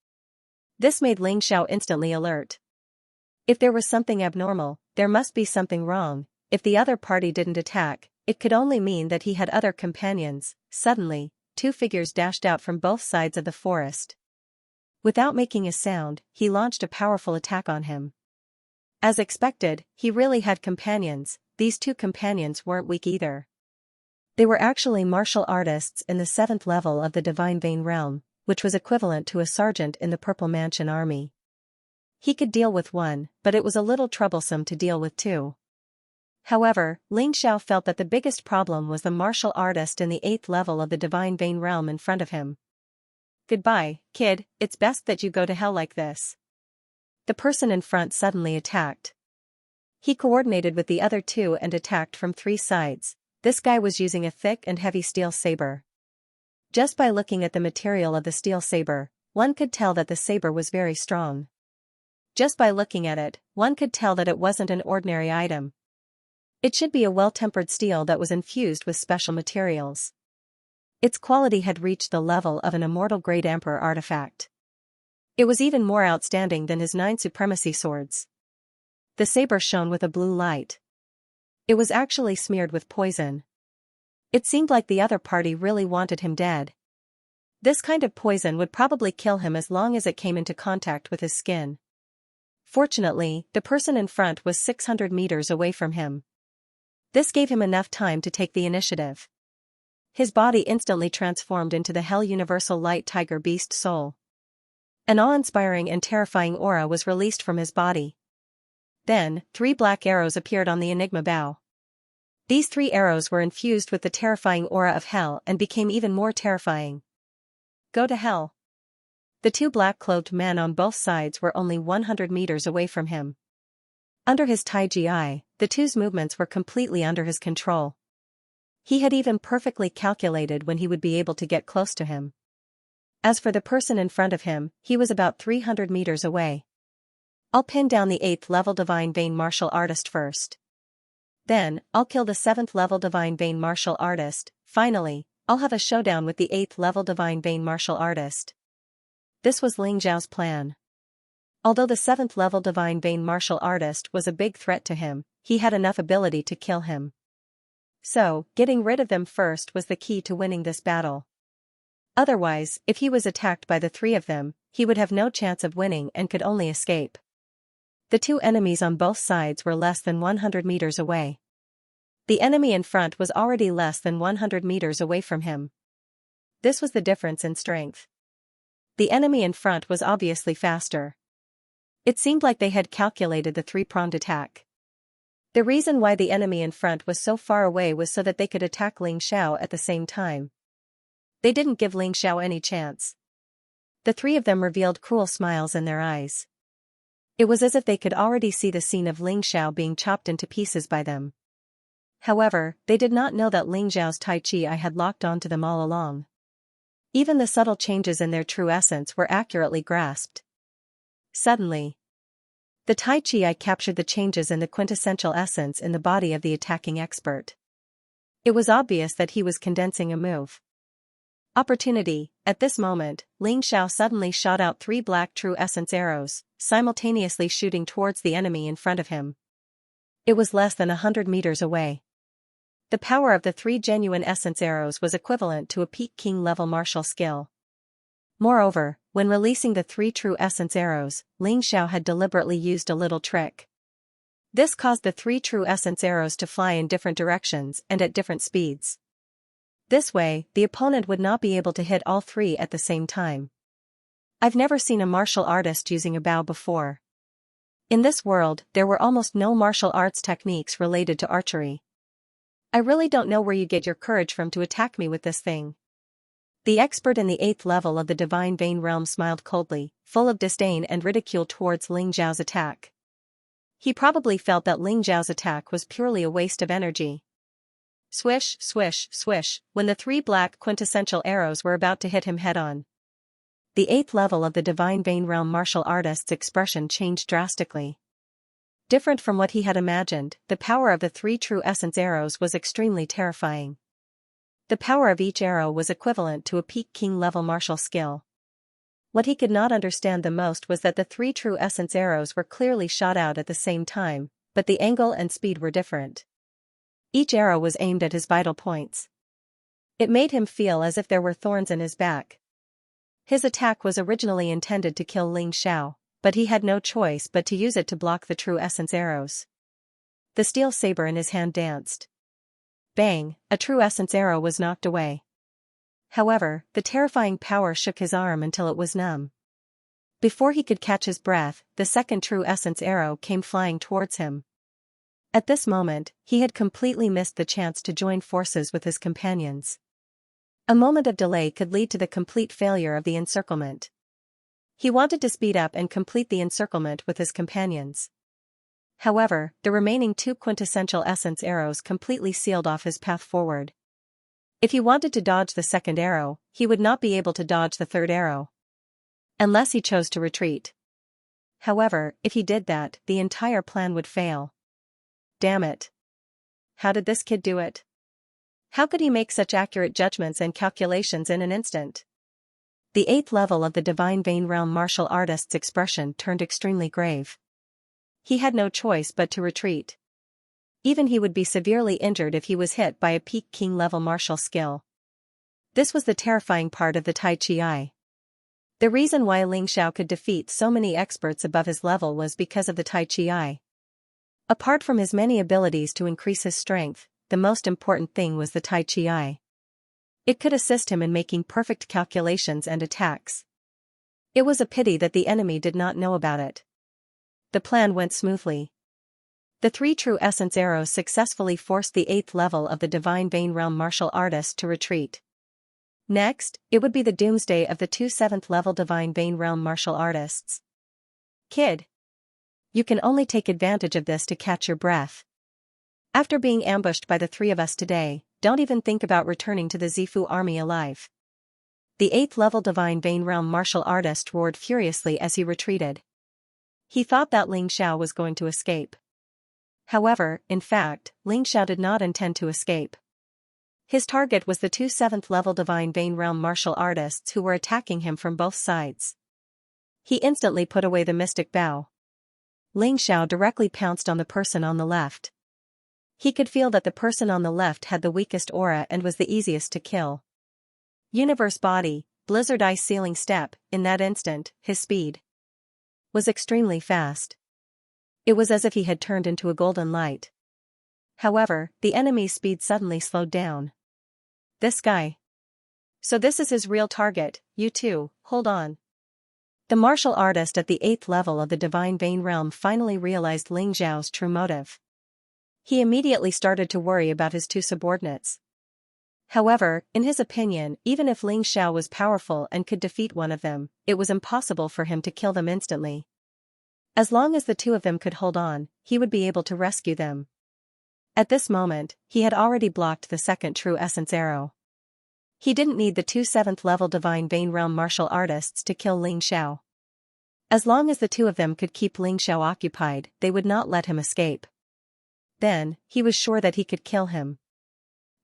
This made Ling Xiao instantly alert. If there was something abnormal, there must be something wrong. If the other party didn't attack, it could only mean that he had other companions. Suddenly, 2 figures dashed out from both sides of the forest. Without making a sound, he launched a powerful attack on him. As expected, he really had companions. These 2 companions weren't weak either. They were actually martial artists in the 7th level of the Divine Vein Realm, which was equivalent to a sergeant in the Purple Mansion army. He could deal with one, but it was a little troublesome to deal with 2. However, Ling Xiao felt that the biggest problem was the martial artist in the 8th level of the Divine Vein Realm in front of him. Goodbye, kid, it's best that you go to hell like this. The person in front suddenly attacked. He coordinated with the other 2 and attacked from 3 sides. This guy was using a thick and heavy steel saber. Just by looking at the material of the steel saber, one could tell that the saber was very strong. Just by looking at it, one could tell that it wasn't an ordinary item. It should be a well-tempered steel that was infused with special materials. Its quality had reached the level of an immortal-grade Emperor artifact. It was even more outstanding than his 9 supremacy swords. The saber shone with a blue light. It was actually smeared with poison. It seemed like the other party really wanted him dead. This kind of poison would probably kill him as long as it came into contact with his skin. Fortunately, the person in front was 600 meters away from him. This gave him enough time to take the initiative. His body instantly transformed into the Hell Universal Light Tiger Beast Soul. An awe-inspiring and terrifying aura was released from his body. Then, 3 black arrows appeared on the Enigma bow. These 3 arrows were infused with the terrifying aura of hell and became even more terrifying. Go to hell. The 2 black-clothed men on both sides were only 100 meters away from him. Under his Tai Chi, the 2's movements were completely under his control. He had even perfectly calculated when he would be able to get close to him. As for the person in front of him, he was about 300 meters away. I'll pin down the 8th level Divine Vein martial artist first. Then, I'll kill the 7th level Divine Vein martial artist. Finally, I'll have a showdown with the 8th level Divine Vein martial artist. This was Ling Xiao's plan. Although the 7th level Divine Vein martial artist was a big threat to him, he had enough ability to kill him. So, getting rid of them first was the key to winning this battle. Otherwise, if he was attacked by the 3 of them, he would have no chance of winning and could only escape. The 2 enemies on both sides were less than 100 meters away. The enemy in front was already less than 100 meters away from him. This was the difference in strength. The enemy in front was obviously faster. It seemed like they had calculated the 3-pronged attack. The reason why the enemy in front was so far away was so that they could attack Ling Xiao at the same time. They didn't give Ling Xiao any chance. The 3 of them revealed cruel smiles in their eyes. It was as if they could already see the scene of Ling Xiao being chopped into pieces by them. However, they did not know that Ling Xiao's Tai Chi had locked onto them all along. Even the subtle changes in their true essence were accurately grasped. Suddenly, the Tai Chi captured the changes in the quintessential essence in the body of the attacking expert. It was obvious that he was condensing a move. Opportunity. At this moment, Ling Xiao suddenly shot out 3 black true essence arrows, simultaneously shooting towards the enemy in front of him. It was less than 100 meters away. The power of the 3 genuine essence arrows was equivalent to a peak king level martial skill. Moreover, when releasing the 3 true essence arrows, Ling Xiao had deliberately used a little trick. This caused the 3 true essence arrows to fly in different directions and at different speeds. This way, the opponent would not be able to hit all 3 at the same time. I've never seen a martial artist using a bow before. In this world, there were almost no martial arts techniques related to archery. I really don't know where you get your courage from to attack me with this thing. The expert in the 8th level of the Divine Vein realm smiled coldly, full of disdain and ridicule towards Ling Xiao's attack. He probably felt that Ling Xiao's attack was purely a waste of energy. Swish, swish, swish, when the 3 black quintessential arrows were about to hit him head-on. The 8th level of the Divine Vein realm martial artist's expression changed drastically. Different from what he had imagined, the power of the 3 true essence arrows was extremely terrifying. The power of each arrow was equivalent to a peak king level martial skill. What he could not understand the most was that the 3 true essence arrows were clearly shot out at the same time, but the angle and speed were different. Each arrow was aimed at his vital points. It made him feel as if there were thorns in his back. His attack was originally intended to kill Ling Xiao, but he had no choice but to use it to block the true essence arrows. The steel saber in his hand danced. Bang, a true essence arrow was knocked away. However, the terrifying power shook his arm until it was numb. Before he could catch his breath, the 2nd true essence arrow came flying towards him. At this moment, he had completely missed the chance to join forces with his companions. A moment of delay could lead to the complete failure of the encirclement. He wanted to speed up and complete the encirclement with his companions. However, the remaining 2 quintessential essence arrows completely sealed off his path forward. If he wanted to dodge the 2nd arrow, he would not be able to dodge the 3rd arrow. Unless he chose to retreat. However, if he did that, the entire plan would fail. Damn it. How did this kid do it? How could he make such accurate judgments and calculations in an instant? The 8th level of the Divine Vein realm martial artist's expression turned extremely grave. He had no choice but to retreat. Even he would be severely injured if he was hit by a peak king level martial skill. This was the terrifying part of the Tai Chi. The reason why Ling Xiao could defeat so many experts above his level was because of the Tai Chi. Apart from his many abilities to increase his strength, the most important thing was the Tai Chi. It could assist him in making perfect calculations and attacks. It was a pity that the enemy did not know about it. The plan went smoothly. The 3 true essence arrows successfully forced the 8th level of the Divine Vein realm martial artist to retreat. Next, it would be the doomsday of the 2 7th level Divine Vein realm martial artists. Kid. You can only take advantage of this to catch your breath. After being ambushed by the 3 of us today, don't even think about returning to the Zifu army alive. The 8th level Divine Vein realm martial artist roared furiously as he retreated. He thought that Ling Xiao was going to escape. However, in fact, Ling Xiao did not intend to escape. His target was the 2 7th level Divine Vein realm martial artists who were attacking him from both sides. He instantly put away the mystic bow. Ling Xiao directly pounced on the person on the left. He could feel that the person on the left had the weakest aura and was the easiest to kill. Universe body, blizzard ice ceiling step, in that instant, his speed was extremely fast. It was as if he had turned into a golden light. However, the enemy's speed suddenly slowed down. This guy. So this is his real target, you two, hold on. The martial artist at the 8th level of the Divine Vein realm finally realized Ling Xiao's true motive. He immediately started to worry about his 2 subordinates. However, in his opinion, even if Ling Xiao was powerful and could defeat one of them, it was impossible for him to kill them instantly. As long as the 2 of them could hold on, he would be able to rescue them. At this moment, he had already blocked the 2nd true essence arrow. He didn't need the 2 7th level Divine Vein realm martial artists to kill Ling Xiao. As long as the 2 of them could keep Ling Xiao occupied, they would not let him escape. Then, he was sure that he could kill him.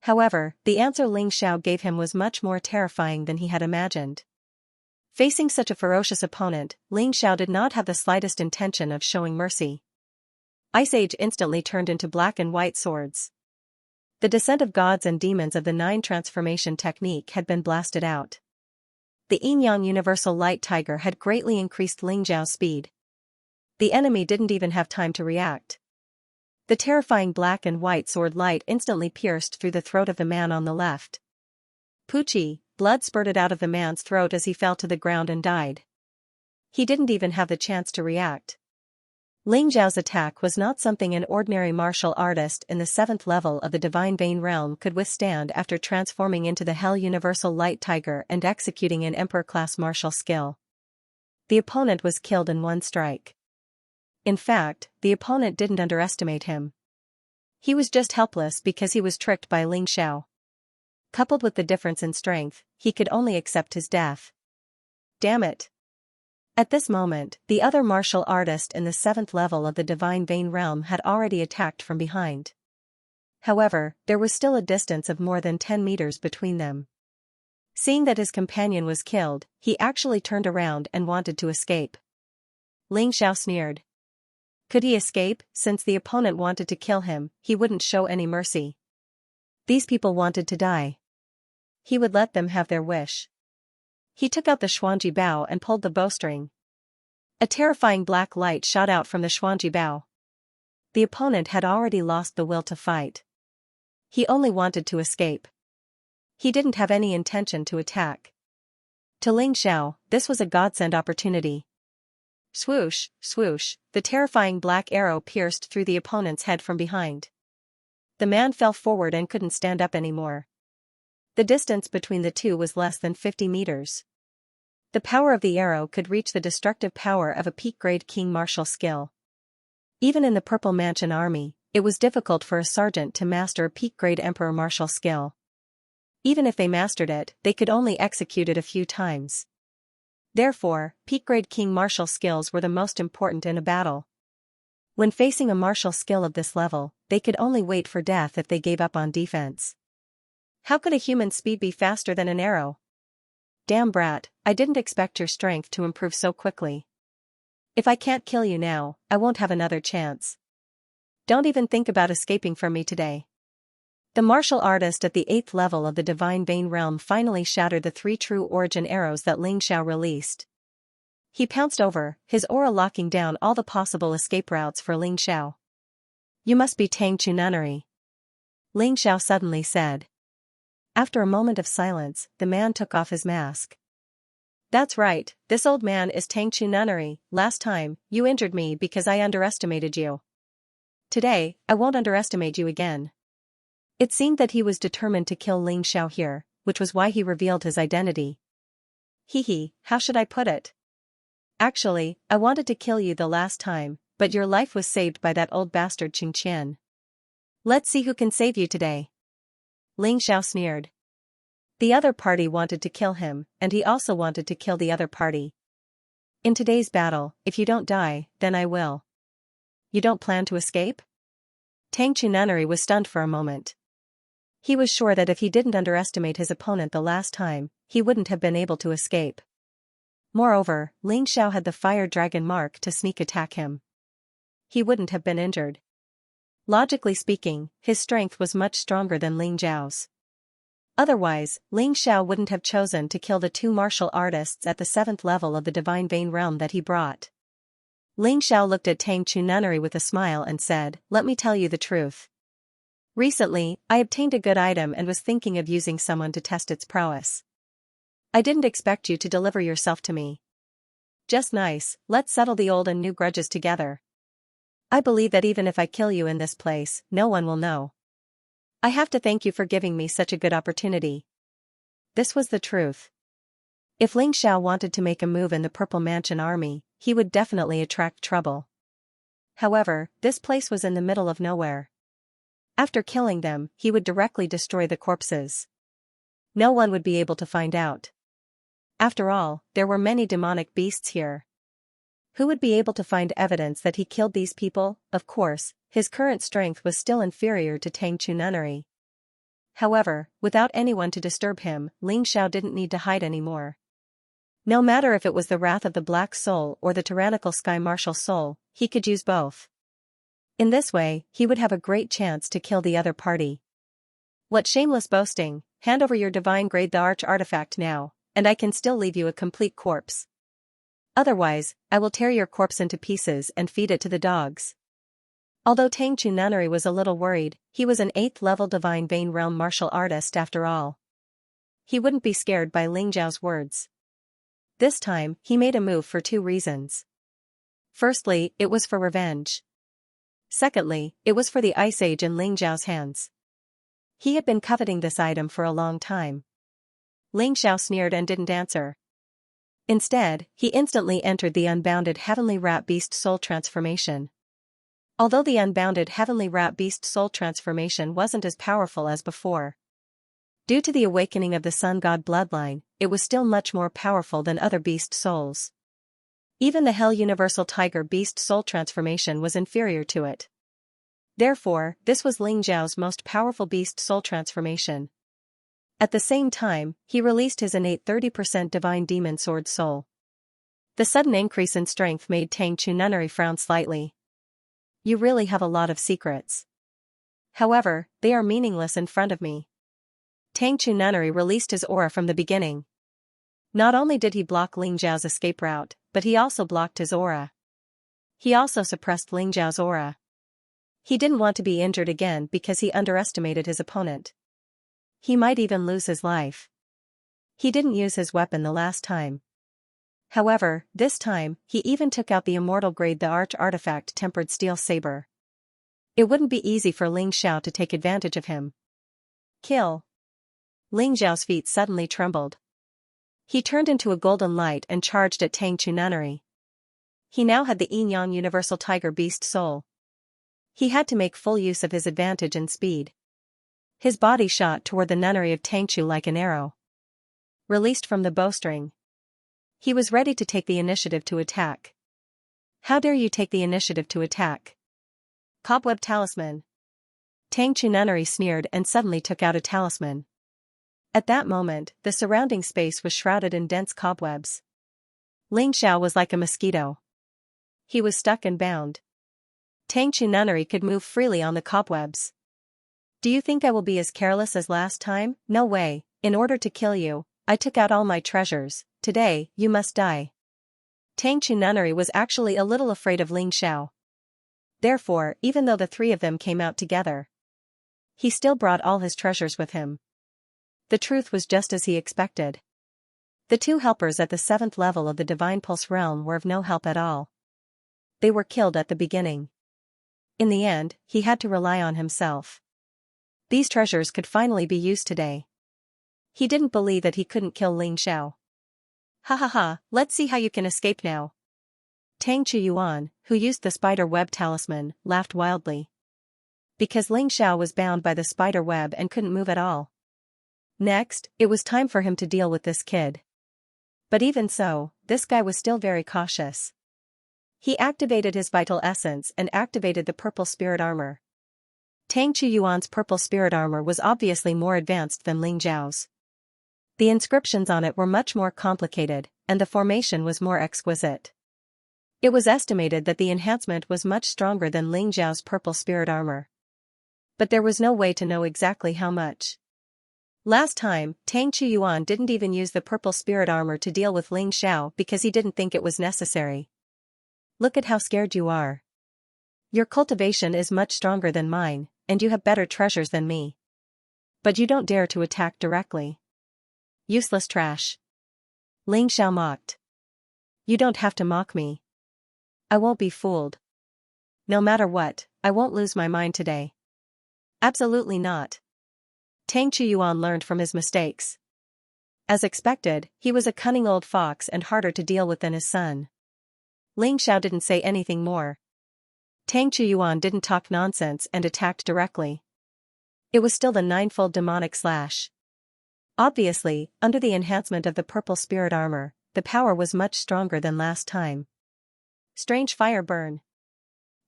However, the answer Ling Xiao gave him was much more terrifying than he had imagined. Facing such a ferocious opponent, Ling Xiao did not have the slightest intention of showing mercy. Ice Age instantly turned into black and white swords. The descent of gods and demons of the 9 transformation technique had been blasted out. The Yin-Yang Universal Light Tiger had greatly increased Ling Xiao's speed. The enemy didn't even have time to react. The terrifying black and white sword light instantly pierced through the throat of the man on the left. Poochie, blood spurted out of the man's throat as he fell to the ground and died. He didn't even have the chance to react. Ling Xiao's attack was not something an ordinary martial artist in the 7th level of the Divine Vein realm could withstand after transforming into the Hell Universal Light Tiger and executing an Emperor-class martial skill. The opponent was killed in one strike. In fact, the opponent didn't underestimate him. He was just helpless because he was tricked by Ling Xiao. Coupled with the difference in strength, he could only accept his death. Damn it! At this moment, the other martial artist in the 7th level of the Divine Vein realm had already attacked from behind. However, there was still a distance of more than 10 meters between them. Seeing that his companion was killed, he actually turned around and wanted to escape. Ling Xiao sneered. Could he escape? Since the opponent wanted to kill him, he wouldn't show any mercy. These people wanted to die. He would let them have their wish. He took out the Xuanji bow and pulled the bowstring. A terrifying black light shot out from the Xuanji bow. The opponent had already lost the will to fight. He only wanted to escape. He didn't have any intention to attack. To Ling Xiao, this was a godsend opportunity. Swoosh, swoosh, the terrifying black arrow pierced through the opponent's head from behind. The man fell forward and couldn't stand up anymore. The distance between the two was less than 50 meters. The power of the arrow could reach the destructive power of a peak-grade king martial skill. Even in the Purple Mansion army, it was difficult for a sergeant to master a peak-grade emperor martial skill. Even if they mastered it, they could only execute it a few times. Therefore, peak-grade king martial skills were the most important in a battle. When facing a martial skill of this level, they could only wait for death if they gave up on defense. How could a human's speed be faster than an arrow? Damn brat, I didn't expect your strength to improve so quickly. If I can't kill you now, I won't have another chance. Don't even think about escaping from me today. The martial artist at the 8th level of the Divine Vein realm finally shattered the 3 true origin arrows that Ling Xiao released. He pounced over, his aura locking down all the possible escape routes for Ling Xiao. You must be Tang Chununnery. Ling Xiao suddenly said. After a moment of silence, the man took off his mask. That's right, this old man is Tang Chununnery. Last time, you injured me because I underestimated you. Today, I won't underestimate you again. It seemed that he was determined to kill Ling Xiao here, which was why he revealed his identity. Hehe, how should I put it? Actually, I wanted to kill you the last time, but your life was saved by that old bastard Xianxia. Let's see who can save you today. Ling Xiao sneered. The other party wanted to kill him, and he also wanted to kill the other party. In today's battle, if you don't die, then I will. You don't plan to escape? Tang Chununnery was stunned for a moment. He was sure that if he didn't underestimate his opponent the last time, he wouldn't have been able to escape. Moreover, Ling Xiao had the fire dragon mark to sneak attack him. He wouldn't have been injured. Logically speaking, his strength was much stronger than Ling Xiao's. Otherwise, Ling Xiao wouldn't have chosen to kill the 2 martial artists at the 7th level of the Divine Vein realm that he brought. Ling Xiao looked at Tang Chununnery with a smile and said, "Let me tell you the truth. Recently, I obtained a good item and was thinking of using someone to test its prowess. I didn't expect you to deliver yourself to me. Just nice, let's settle the old and new grudges together. I believe that even if I kill you in this place, no one will know. I have to thank you for giving me such a good opportunity." This was the truth. If Ling Xiao wanted to make a move in the Purple Mansion army, he would definitely attract trouble. However, this place was in the middle of nowhere. After killing them, he would directly destroy the corpses. No one would be able to find out. After all, there were many demonic beasts here. Who would be able to find evidence that he killed these people? Of course, his current strength was still inferior to Tang Chununnery. However, without anyone to disturb him, Ling Xiao didn't need to hide anymore. No matter if it was the wrath of the Black Soul or the tyrannical Sky Martial Soul, he could use both. In this way, he would have a great chance to kill the other party. What shameless boasting! Hand over your divine grade the arch artifact now, and I can still leave you a complete corpse. Otherwise, I will tear your corpse into pieces and feed it to the dogs. Although Tang Chununnery was a little worried, he was an 8th level divine vein realm martial artist after all. He wouldn't be scared by Ling Zhao's words. This time, he made a move for 2 reasons. Firstly, it was for revenge. Secondly, it was for the Ice Age in Ling Zhao's hands. He had been coveting this item for a long time. Ling Xiao sneered and didn't answer. Instead, he instantly entered the unbounded Heavenly Rat Beast Soul transformation. Although the unbounded Heavenly Rat Beast Soul transformation wasn't as powerful as before. Due to the awakening of the Sun God bloodline, it was still much more powerful than other beast souls. Even the Hell Universal Tiger Beast Soul transformation was inferior to it. Therefore, this was Ling Zhao's most powerful beast soul transformation. At the same time, he released his innate 30% divine demon sword soul. The sudden increase in strength made Tang Chununnery frown slightly. You really have a lot of secrets. However, they are meaningless in front of me. Tang Chununnery released his aura from the beginning. Not only did he block Ling Zhao's escape route, but he also blocked his aura. He also suppressed Ling Zhao's aura. He didn't want to be injured again because he underestimated his opponent. He might even lose his life. He didn't use his weapon the last time. However, this time, he even took out the immortal grade the arch artifact tempered steel saber. It wouldn't be easy for Ling Xiao to take advantage of him. Kill. Ling Zhao's feet suddenly trembled. He turned into a golden light and charged at Tang Chununnery. He now had the Yin-Yang Universal Tiger Beast Soul. He had to make full use of his advantage and speed. His body shot toward the nunnery of Tangchu like an arrow. Released from the bowstring. He was ready to take the initiative to attack. How dare you take the initiative to attack? Cobweb Talisman. Tang Chununnery sneered and suddenly took out a talisman. At that moment, the surrounding space was shrouded in dense cobwebs. Ling Xiao was like a mosquito. He was stuck and bound. Tang Chununnery could move freely on the cobwebs. Do you think I will be as careless as last time? No way. In order to kill you, I took out all my treasures. Today, you must die. Tang Chununnery was actually a little afraid of Ling Xiao. Therefore, even though the 3 of them came out together, he still brought all his treasures with him. The truth was just as he expected. The 2 helpers at the 7th level of the Divine Pulse realm were of no help at all. They were killed at the beginning. In the end, he had to rely on himself. These treasures could finally be used today. He didn't believe that he couldn't kill Ling Xiao. Ha ha ha, let's see how you can escape now. Tang Chuyuan, who used the spider web talisman, laughed wildly. Because Ling Xiao was bound by the spider web and couldn't move at all. Next, it was time for him to deal with this kid. But even so, this guy was still very cautious. He activated his vital essence and activated the purple spirit armor. Tang Chuyuan's purple spirit armor was obviously more advanced than Ling Zhao's. The inscriptions on it were much more complicated, and the formation was more exquisite. It was estimated that the enhancement was much stronger than Ling Zhao's purple spirit armor. But there was no way to know exactly how much. Last time, Tang Chuyuan didn't even use the purple spirit armor to deal with Ling Xiao because he didn't think it was necessary. Look at how scared you are. Your cultivation is much stronger than mine, and you have better treasures than me. But you don't dare to attack directly. Useless trash. Ling Xiao mocked. You don't have to mock me. I won't be fooled. No matter what, I won't lose my mind today. Absolutely not. Tang Chuyuan learned from his mistakes. As expected, he was a cunning old fox and harder to deal with than his son. Ling Xiao didn't say anything more. Tang Chuyuan didn't talk nonsense and attacked directly. It was still the 9-fold demonic slash. Obviously, under the enhancement of the purple spirit armor, the power was much stronger than last time. Strange fire burn.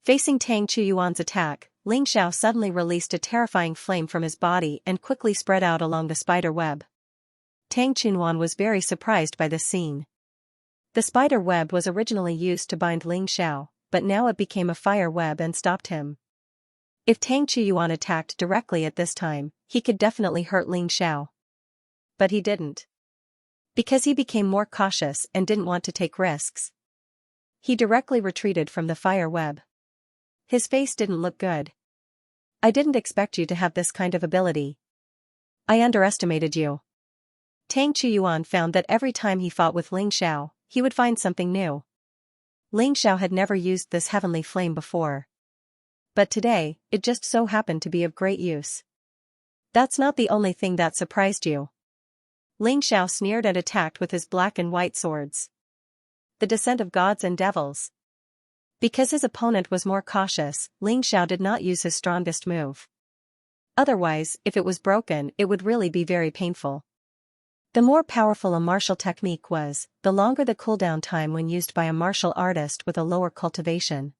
Facing Tang Chuyuan's attack, Ling Xiao suddenly released a terrifying flame from his body and quickly spread out along the spider web. Tang Chuyuan was very surprised by this scene. The spider web was originally used to bind Ling Xiao, but now it became a fire web and stopped him. If Tang Chuyuan attacked directly at this time, he could definitely hurt Ling Xiao. But he didn't. Because he became more cautious and didn't want to take risks, he directly retreated from the fire web. His face didn't look good. I didn't expect you to have this kind of ability. I underestimated you. Tang Chuyuan found that every time he fought with Ling Xiao, he would find something new. Ling Xiao had never used this heavenly flame before. But today, it just so happened to be of great use. That's not the only thing that surprised you. Ling Xiao sneered and attacked with his black and white swords. The descent of gods and devils. Because his opponent was more cautious, Ling Xiao did not use his strongest move. Otherwise, if it was broken, it would really be very painful. The more powerful a martial technique was, the longer the cooldown time when used by a martial artist with a lower cultivation.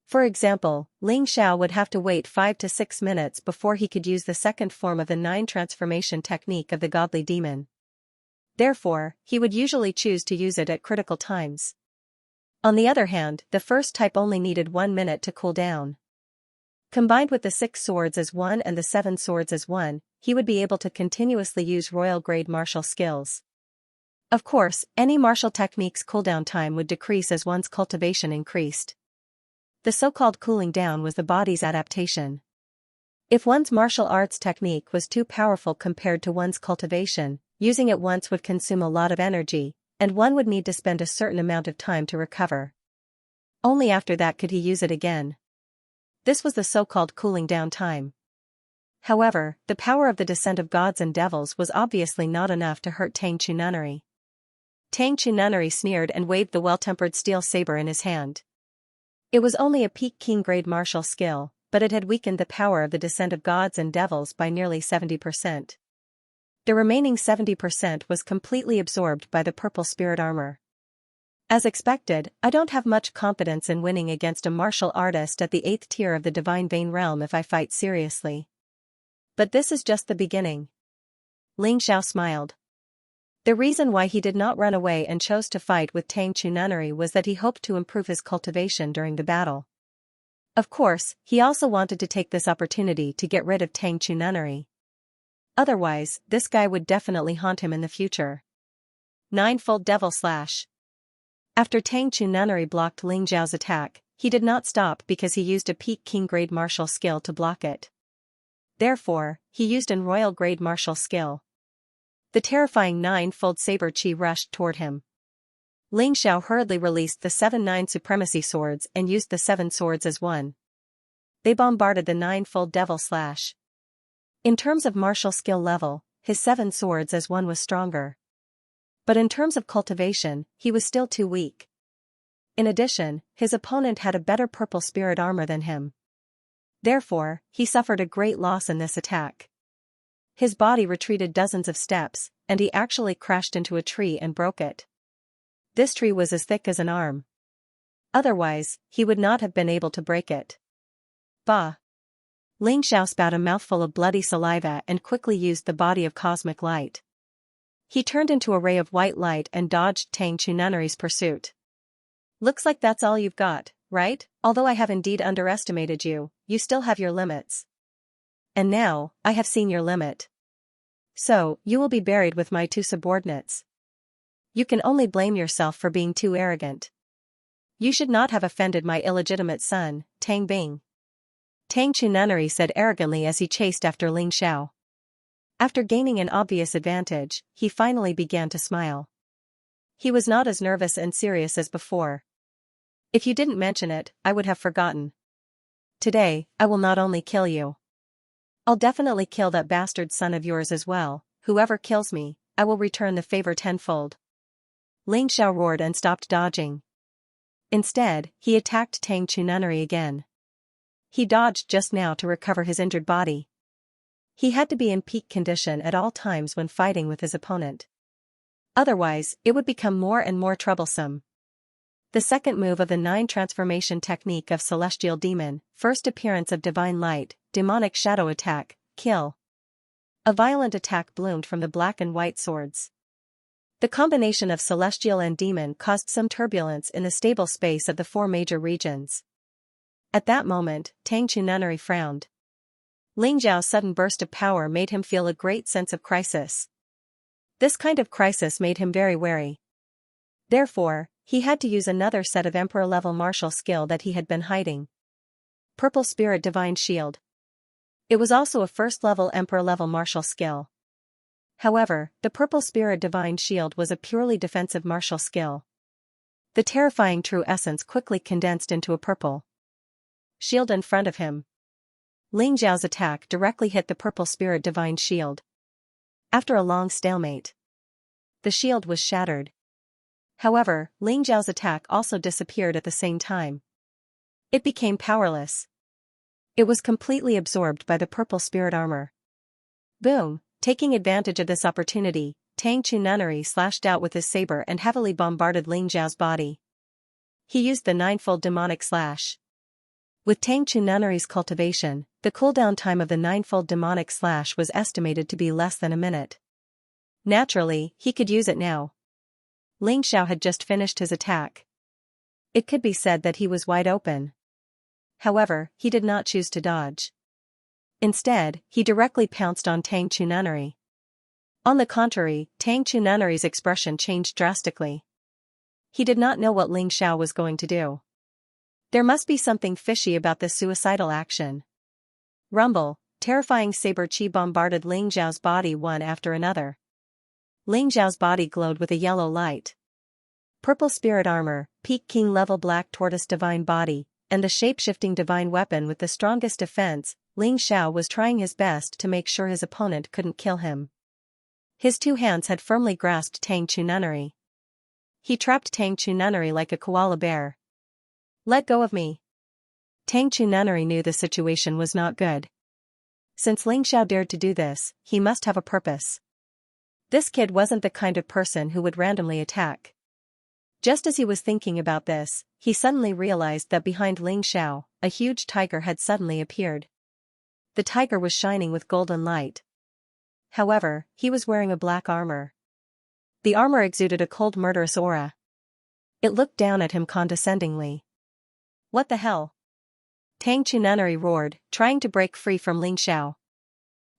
For example, Ling Xiao would have to wait 5 to 6 minutes before he could use the second form of the 9 transformation technique of the godly demon. Therefore, he would usually choose to use it at critical times. On the other hand, the first type only needed 1 minute to cool down. Combined with the 6 swords as one and the 7 swords as one, he would be able to continuously use royal-grade martial skills. Of course, any martial technique's cooldown time would decrease as one's cultivation increased. The so-called cooling down was the body's adaptation. If one's martial arts technique was too powerful compared to one's cultivation, using it once would consume a lot of energy, and one would need to spend a certain amount of time to recover. Only after that could he use it again. This was the so-called cooling down time. However, the power of the descent of gods and devils was obviously not enough to hurt Tang Chununnery. Tang Chununnery sneered and waved the well-tempered steel saber in his hand. It was only a peak king-grade martial skill, but it had weakened the power of the descent of gods and devils by nearly 70%. The remaining 70% was completely absorbed by the purple spirit armor. As expected, I don't have much confidence in winning against a martial artist at the 8th tier of the Divine Vein Realm if I fight seriously. But this is just the beginning. Ling Xiao smiled. The reason why he did not run away and chose to fight with Tang Chununnery was that he hoped to improve his cultivation during the battle. Of course, he also wanted to take this opportunity to get rid of Tang Chununnery. Otherwise, this guy would definitely haunt him in the future. 9-fold Devil Slash. After Tang Chununnery blocked Ling Xiao's attack, he did not stop because he used a peak king-grade martial skill to block it. Therefore, he used an royal-grade martial skill. The terrifying 9-fold saber chi rushed toward him. Ling Xiao hurriedly released the 7-9 supremacy swords and used the 7 swords as one. They bombarded the 9-fold Devil Slash. In terms of martial skill level, his 7 swords as one was stronger. But in terms of cultivation, he was still too weak. In addition, his opponent had a better purple spirit armor than him. Therefore, he suffered a great loss in this attack. His body retreated dozens of steps, and he actually crashed into a tree and broke it. This tree was as thick as an arm. Otherwise, he would not have been able to break it. Bah! Ling Xiao spat a mouthful of bloody saliva and quickly used the body of cosmic light. He turned into a ray of white light and dodged Tang Chununnery's pursuit. Looks like that's all you've got, right? Although I have indeed underestimated you, you still have your limits. And now, I have seen your limit. So, you will be buried with my 2 subordinates. You can only blame yourself for being too arrogant. You should not have offended my illegitimate son, Tang Bing. Tang Chununnery said arrogantly as he chased after Ling Xiao. After gaining an obvious advantage, he finally began to smile. He was not as nervous and serious as before. If you didn't mention it, I would have forgotten. Today, I will not only kill you. I'll definitely kill that bastard son of yours as well. Whoever kills me, I will return the favor tenfold. Ling Xiao roared and stopped dodging. Instead, he attacked Tang Chununnery again. He dodged just now to recover his injured body. He had to be in peak condition at all times when fighting with his opponent. Otherwise, it would become more and more troublesome. The second move of the 9 transformation technique of Celestial Demon, first appearance of Divine Light, Demonic Shadow Attack, Kill. A violent attack bloomed from the black and white swords. The combination of Celestial and Demon caused some turbulence in the stable space of the 4 major regions. At that moment, Tang Chununnery frowned. Ling Xiao's sudden burst of power made him feel a great sense of crisis. This kind of crisis made him very wary. Therefore, he had to use another set of Emperor-level martial skill that he had been hiding. Purple Spirit Divine Shield. It was also a first-level Emperor-level martial skill. However, the Purple Spirit Divine Shield was a purely defensive martial skill. The terrifying true essence quickly condensed into a purple shield in front of him. Ling Xiao's attack directly hit the Purple Spirit Divine Shield. After a long stalemate, the shield was shattered. However, Ling Xiao's attack also disappeared at the same time. It became powerless. It was completely absorbed by the Purple Spirit Armor. Boom! Taking advantage of this opportunity, Tang Chununnery slashed out with his saber and heavily bombarded Ling Xiao's body. He used the 9-fold demonic slash. With Tang Chununnery's cultivation, the cooldown time of the 9-fold demonic slash was estimated to be less than a minute. Naturally, he could use it now. Ling Xiao had just finished his attack. It could be said that he was wide open. However, he did not choose to dodge. Instead, he directly pounced on Tang Chununnery. On the contrary, Tang Chununnery's expression changed drastically. He did not know what Ling Xiao was going to do. There must be something fishy about this suicidal action. Rumble, terrifying saber chi bombarded Ling Xiao's body one after another. Ling Xiao's body glowed with a yellow light. Purple Spirit Armor, Peak King level Black Tortoise Divine Body, and the shape-shifting divine weapon with the strongest defense, Ling Xiao was trying his best to make sure his opponent couldn't kill him. His 2 hands had firmly grasped Tang Chununnery. He trapped Tang Chununnery like a koala bear. Let go of me. Tang Chununnery knew the situation was not good. Since Ling Xiao dared to do this, he must have a purpose. This kid wasn't the kind of person who would randomly attack. Just as he was thinking about this, he suddenly realized that behind Ling Xiao, a huge tiger had suddenly appeared. The tiger was shining with golden light. However, he was wearing a black armor. The armor exuded a cold murderous aura. It looked down at him condescendingly. What the hell? Tang Chununnery roared, trying to break free from Ling Xiao.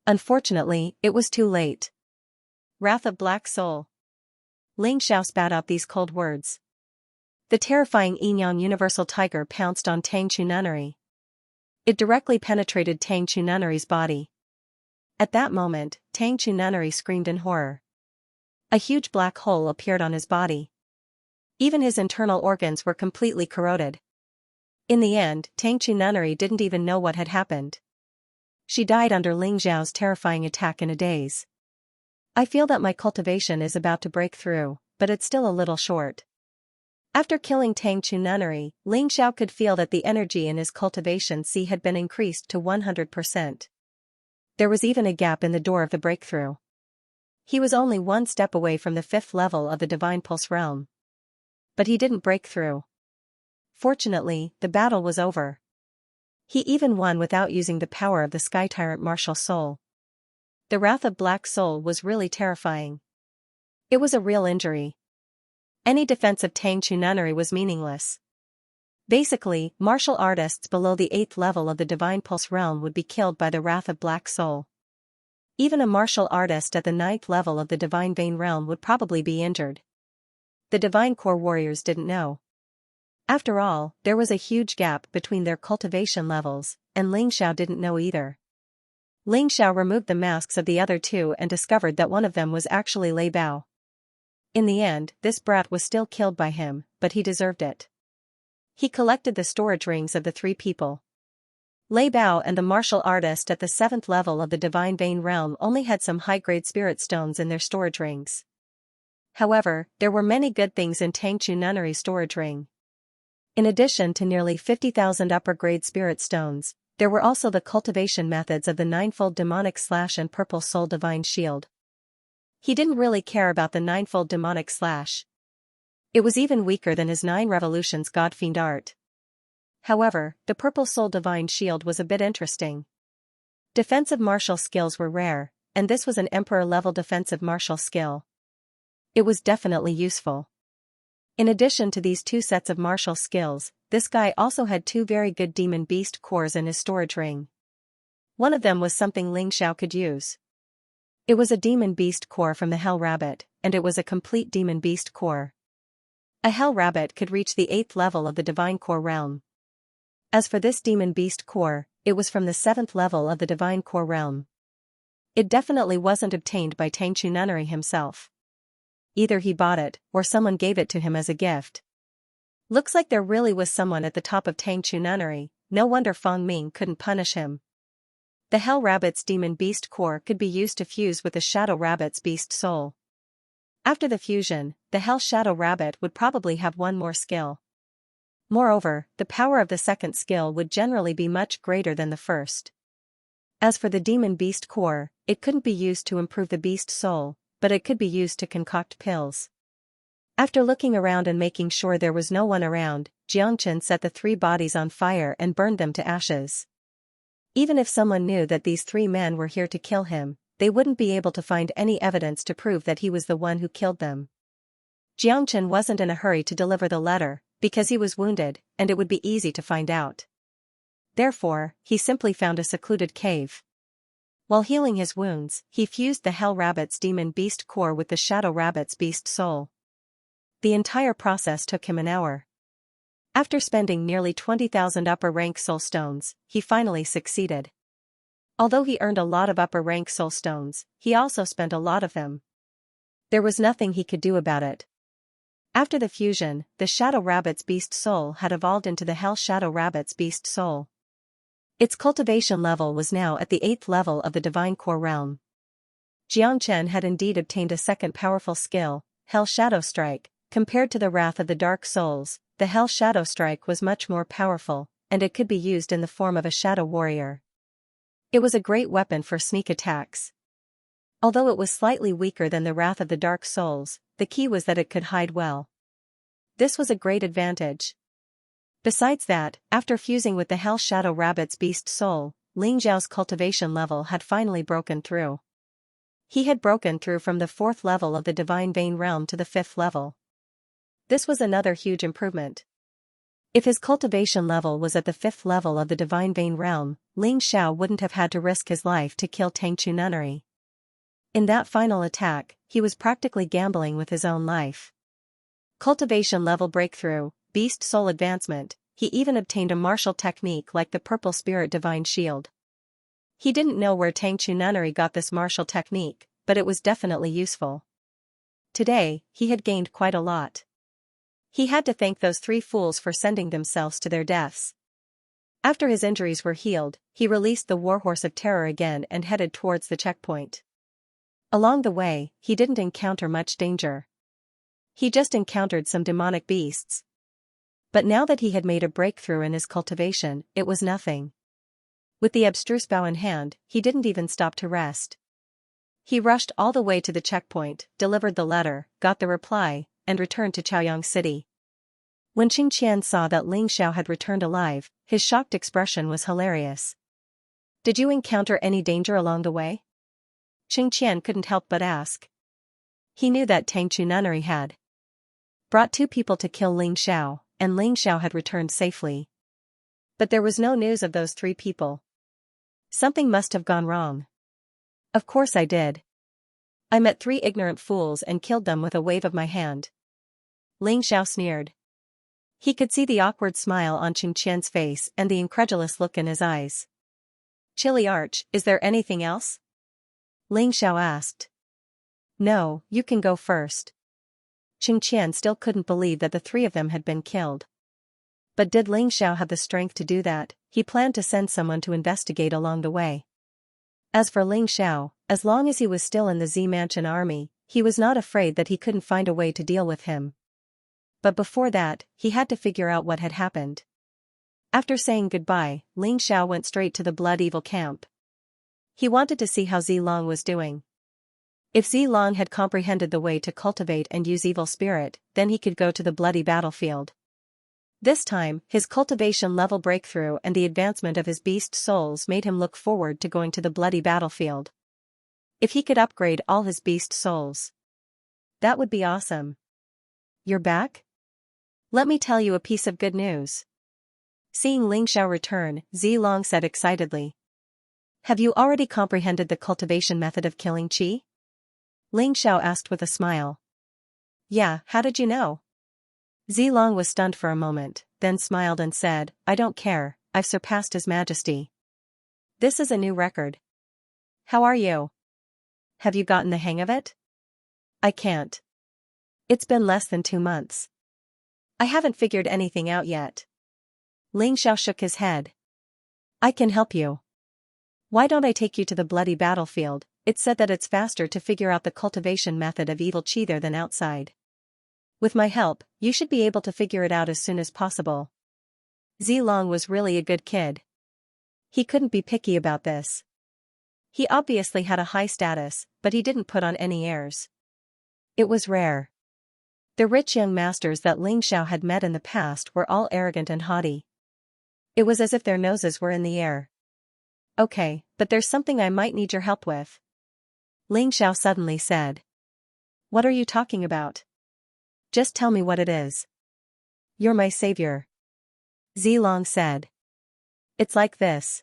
Unfortunately, it was too late. Wrath of Black Soul. Ling Xiao spat out these cold words. The terrifying Yinyang Universal Tiger pounced on Tang Chununnery. It directly penetrated Tang Chununnery's body. At that moment, Tang Chununnery screamed in horror. A huge black hole appeared on his body. Even his internal organs were completely corroded. In the end, Tang Chununnery didn't even know what had happened. She died under Ling Xiao's terrifying attack in a daze. I feel that my cultivation is about to break through, but it's still a little short. After killing Tang Chununnery, Ling Xiao could feel that the energy in his cultivation C had been increased to 100%. There was even a gap in the door of the breakthrough. He was only 1 step away from the 5th level of the Divine Pulse realm. But he didn't break through. Fortunately, the battle was over. He even won without using the power of the Sky Tyrant martial soul. The Wrath of Black Soul was really terrifying. It was a real injury. Any defense of Tang Chununnery was meaningless. Basically, martial artists below the 8th level of the Divine Pulse realm would be killed by the Wrath of Black Soul. Even a martial artist at the 9th level of the Divine Vein realm would probably be injured. The Divine Core warriors didn't know. After all, there was a huge gap between their cultivation levels, and Ling Xiao didn't know either. Ling Xiao removed the masks of the other 2 and discovered that one of them was actually Lei Bao. In the end, this brat was still killed by him, but he deserved it. He collected the storage rings of the 3 people. Lei Bao and the martial artist at the 7th level of the Divine Vein realm only had some high-grade spirit stones in their storage rings. However, there were many good things in Tang Chununnery's storage ring. In addition to nearly 50,000 upper-grade spirit stones, there were also the cultivation methods of the 9-fold demonic slash and purple soul divine shield. He didn't really care about the 9-fold demonic slash. It was even weaker than his 9 revolutions godfiend art. However, the purple soul divine shield was a bit interesting. Defensive martial skills were rare, and this was an emperor-level defensive martial skill. It was definitely useful. In addition to these 2 sets of martial skills, this guy also had 2 very good demon beast cores in his storage ring. One of them was something Ling Xiao could use. It was a demon beast core from the Hell Rabbit, and it was a complete demon beast core. A Hell Rabbit could reach the 8th level of the Divine Core realm. As for this demon beast core, it was from the 7th level of the Divine Core realm. It definitely wasn't obtained by Tangchu Nunnery himself. Either he bought it, or someone gave it to him as a gift. Looks like there really was someone at the top of Tangchu Nunnery, no wonder Feng Ming couldn't punish him. The Hell Rabbit's demon beast core could be used to fuse with the Shadow Rabbit's beast soul. After the fusion, the Hell Shadow Rabbit would probably have one more skill. Moreover, the power of the second skill would generally be much greater than the first. As for the demon beast core, it couldn't be used to improve the beast soul, but it could be used to concoct pills. After looking around and making sure there was no one around, Xianxia set the 3 bodies on fire and burned them to ashes. Even if someone knew that these 3 men were here to kill him, they wouldn't be able to find any evidence to prove that he was the one who killed them. Xianxia wasn't in a hurry to deliver the letter, because he was wounded, and it would be easy to find out. Therefore, he simply found a secluded cave. While healing his wounds, he fused the Hell Rabbit's demon beast core with the Shadow Rabbit's beast soul. The entire process took him an hour. After spending nearly 20,000 upper-rank soul stones, he finally succeeded. Although he earned a lot of upper-rank soul stones, he also spent a lot of them. There was nothing he could do about it. After the fusion, the Shadow Rabbit's beast soul had evolved into the Hell Shadow Rabbit's beast soul. Its cultivation level was now at the 8th level of the Divine Core realm. Xianxia had indeed obtained a second powerful skill, Hell Shadow Strike. Compared to the Wrath of the Dark Souls, the Hell Shadow Strike was much more powerful, and it could be used in the form of a Shadow Warrior. It was a great weapon for sneak attacks. Although it was slightly weaker than the Wrath of the Dark Souls, the key was that it could hide well. This was a great advantage. Besides that, after fusing with the Hell Shadow Rabbit's beast soul, Ling Xiao's cultivation level had finally broken through. He had broken through from the 4th level of the Divine Vein realm to the 5th level. This was another huge improvement. If his cultivation level was at the 5th level of the Divine Vein realm, Ling Xiao wouldn't have had to risk his life to kill Tangchu Nunnery. In that final attack, he was practically gambling with his own life. Cultivation level breakthrough, beast soul advancement, he even obtained a martial technique like the Purple Spirit Divine Shield. He didn't know where Tangchu Nunnery got this martial technique, but it was definitely useful. Today, he had gained quite a lot. He had to thank those 3 fools for sending themselves to their deaths. After his injuries were healed, he released the Warhorse of Terror again and headed towards the checkpoint. Along the way, he didn't encounter much danger. He just encountered some demonic beasts. But now that he had made a breakthrough in his cultivation, it was nothing. With the abstruse bow in hand, he didn't even stop to rest. He rushed all the way to the checkpoint, delivered the letter, got the reply, and returned to Chaoyang City. When Qingqian saw that Ling Xiao had returned alive, his shocked expression was hilarious. "Did you encounter any danger along the way?" Qingqian couldn't help but ask. He knew that Tangchu Nunnery had brought 2 people to kill Ling Xiao, and Ling Xiao had returned safely. But there was no news of those 3 people. Something must have gone wrong. Of course I did. I met 3 ignorant fools and killed them with a wave of my hand. Ling Xiao sneered. He could see the awkward smile on Qingqian's face and the incredulous look in his eyes. "Chili Arch, is there anything else?" Ling Xiao asked. "No, you can go first." Qingqian still couldn't believe that the 3 of them had been killed. But did Ling Xiao have the strength to do that? He planned to send someone to investigate along the way. As for Ling Xiao, as long as he was still in the Z Mansion army, he was not afraid that he couldn't find a way to deal with him. But before that, he had to figure out what had happened. After saying goodbye, Ling Xiao went straight to the Blood Evil camp. He wanted to see how Zilong was doing. If Zilong had comprehended the way to cultivate and use evil spirit, then he could go to the bloody battlefield. This time, his cultivation level breakthrough and the advancement of his beast souls made him look forward to going to the bloody battlefield. If he could upgrade all his beast souls, that would be awesome. You're back? Let me tell you a piece of good news. Seeing Ling Xiao return, Zilong said excitedly. Have you already comprehended the cultivation method of killing qi? Ling Xiao asked with a smile. Yeah, how did you know? Zilong was stunned for a moment, then smiled and said, I don't care, I've surpassed His Majesty. This is a new record. How are you? Have you gotten the hang of it? I can't. It's been less than 2 months. I haven't figured anything out yet. Ling Xiao shook his head. I can help you. Why don't I take you to the bloody battlefield? It's said that it's faster to figure out the cultivation method of evil qi there than outside. With my help, you should be able to figure it out as soon as possible. Zilong was really a good kid. He couldn't be picky about this. He obviously had a high status, but he didn't put on any airs. It was rare. The rich young masters that Ling Xiao had met in the past were all arrogant and haughty. It was as if their noses were in the air. Okay, but there's something I might need your help with. Ling Xiao suddenly said. What are you talking about? Just tell me what it is. You're my savior. Zilong said. It's like this.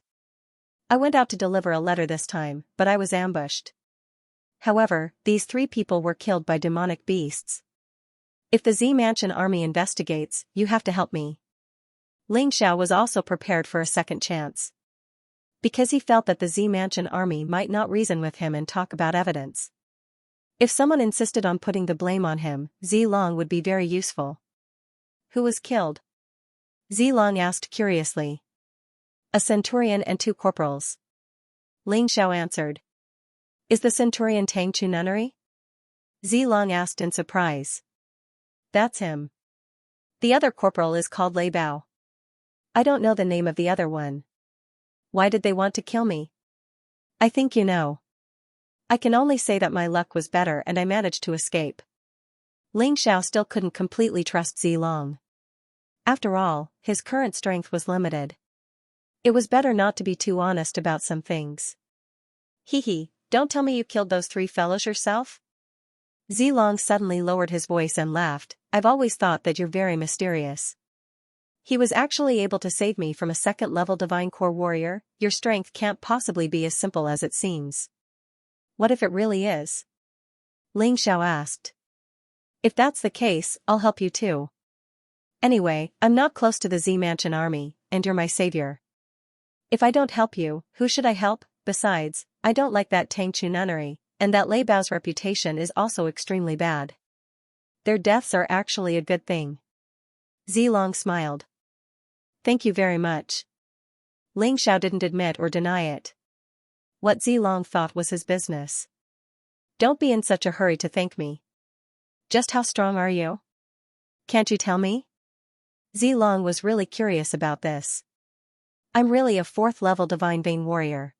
I went out to deliver a letter this time, but I was ambushed. However, these 3 people were killed by demonic beasts. If the Z Mansion army investigates, you have to help me. Ling Xiao was also prepared for a second chance. Because he felt that the Z Mansion army might not reason with him and talk about evidence. If someone insisted on putting the blame on him, Zilong would be very useful. Who was killed? Zilong asked curiously. A centurion and 2 corporals. Ling Xiao answered. Is the centurion Tang Chu Nunnery? Zilong asked in surprise. That's him. The other corporal is called Lei Bao. I don't know the name of the other one. Why did they want to kill me? I think you know. I can only say that my luck was better and I managed to escape. Ling Xiao still couldn't completely trust Zilong. After all, his current strength was limited. It was better not to be too honest about some things. Hee, don't tell me you killed those 3 fellows yourself? Zilong suddenly lowered his voice and laughed. I've always thought that you're very mysterious. He was actually able to save me from a 2nd-level Divine Core warrior. Your strength can't possibly be as simple as it seems. What if it really is? Ling Xiao asked. If that's the case, I'll help you too. Anyway, I'm not close to the Z Mansion army, and you're my savior. If I don't help you, who should I help? Besides, I don't like that Tang Chu Nunnery, and that Lei Bao's reputation is also extremely bad. Their deaths are actually a good thing. Zilong smiled. Thank you very much. Ling Xiao didn't admit or deny it. What Zilong thought was his business. Don't be in such a hurry to thank me. Just how strong are you? Can't you tell me? Zilong was really curious about this. I'm really a 4th-level Divine Vein Warrior.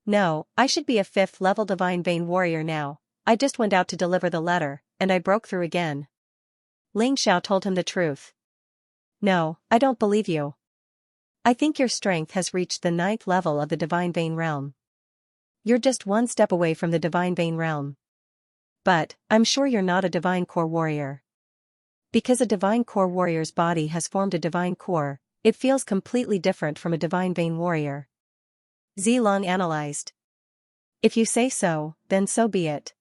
No, I should be a 5th-level Divine Vein Warrior now. I just went out to deliver the letter, and I broke through again. Ling Xiao told him the truth. No, I don't believe you. I think your strength has reached the 9th level of the Divine Vein Realm. You're just 1 step away from the Divine Vein Realm. But, I'm sure you're not a Divine Core Warrior. Because a Divine Core Warrior's body has formed a Divine Core, it feels completely different from a Divine Vein Warrior. Zilong analyzed. If you say so, then so be it.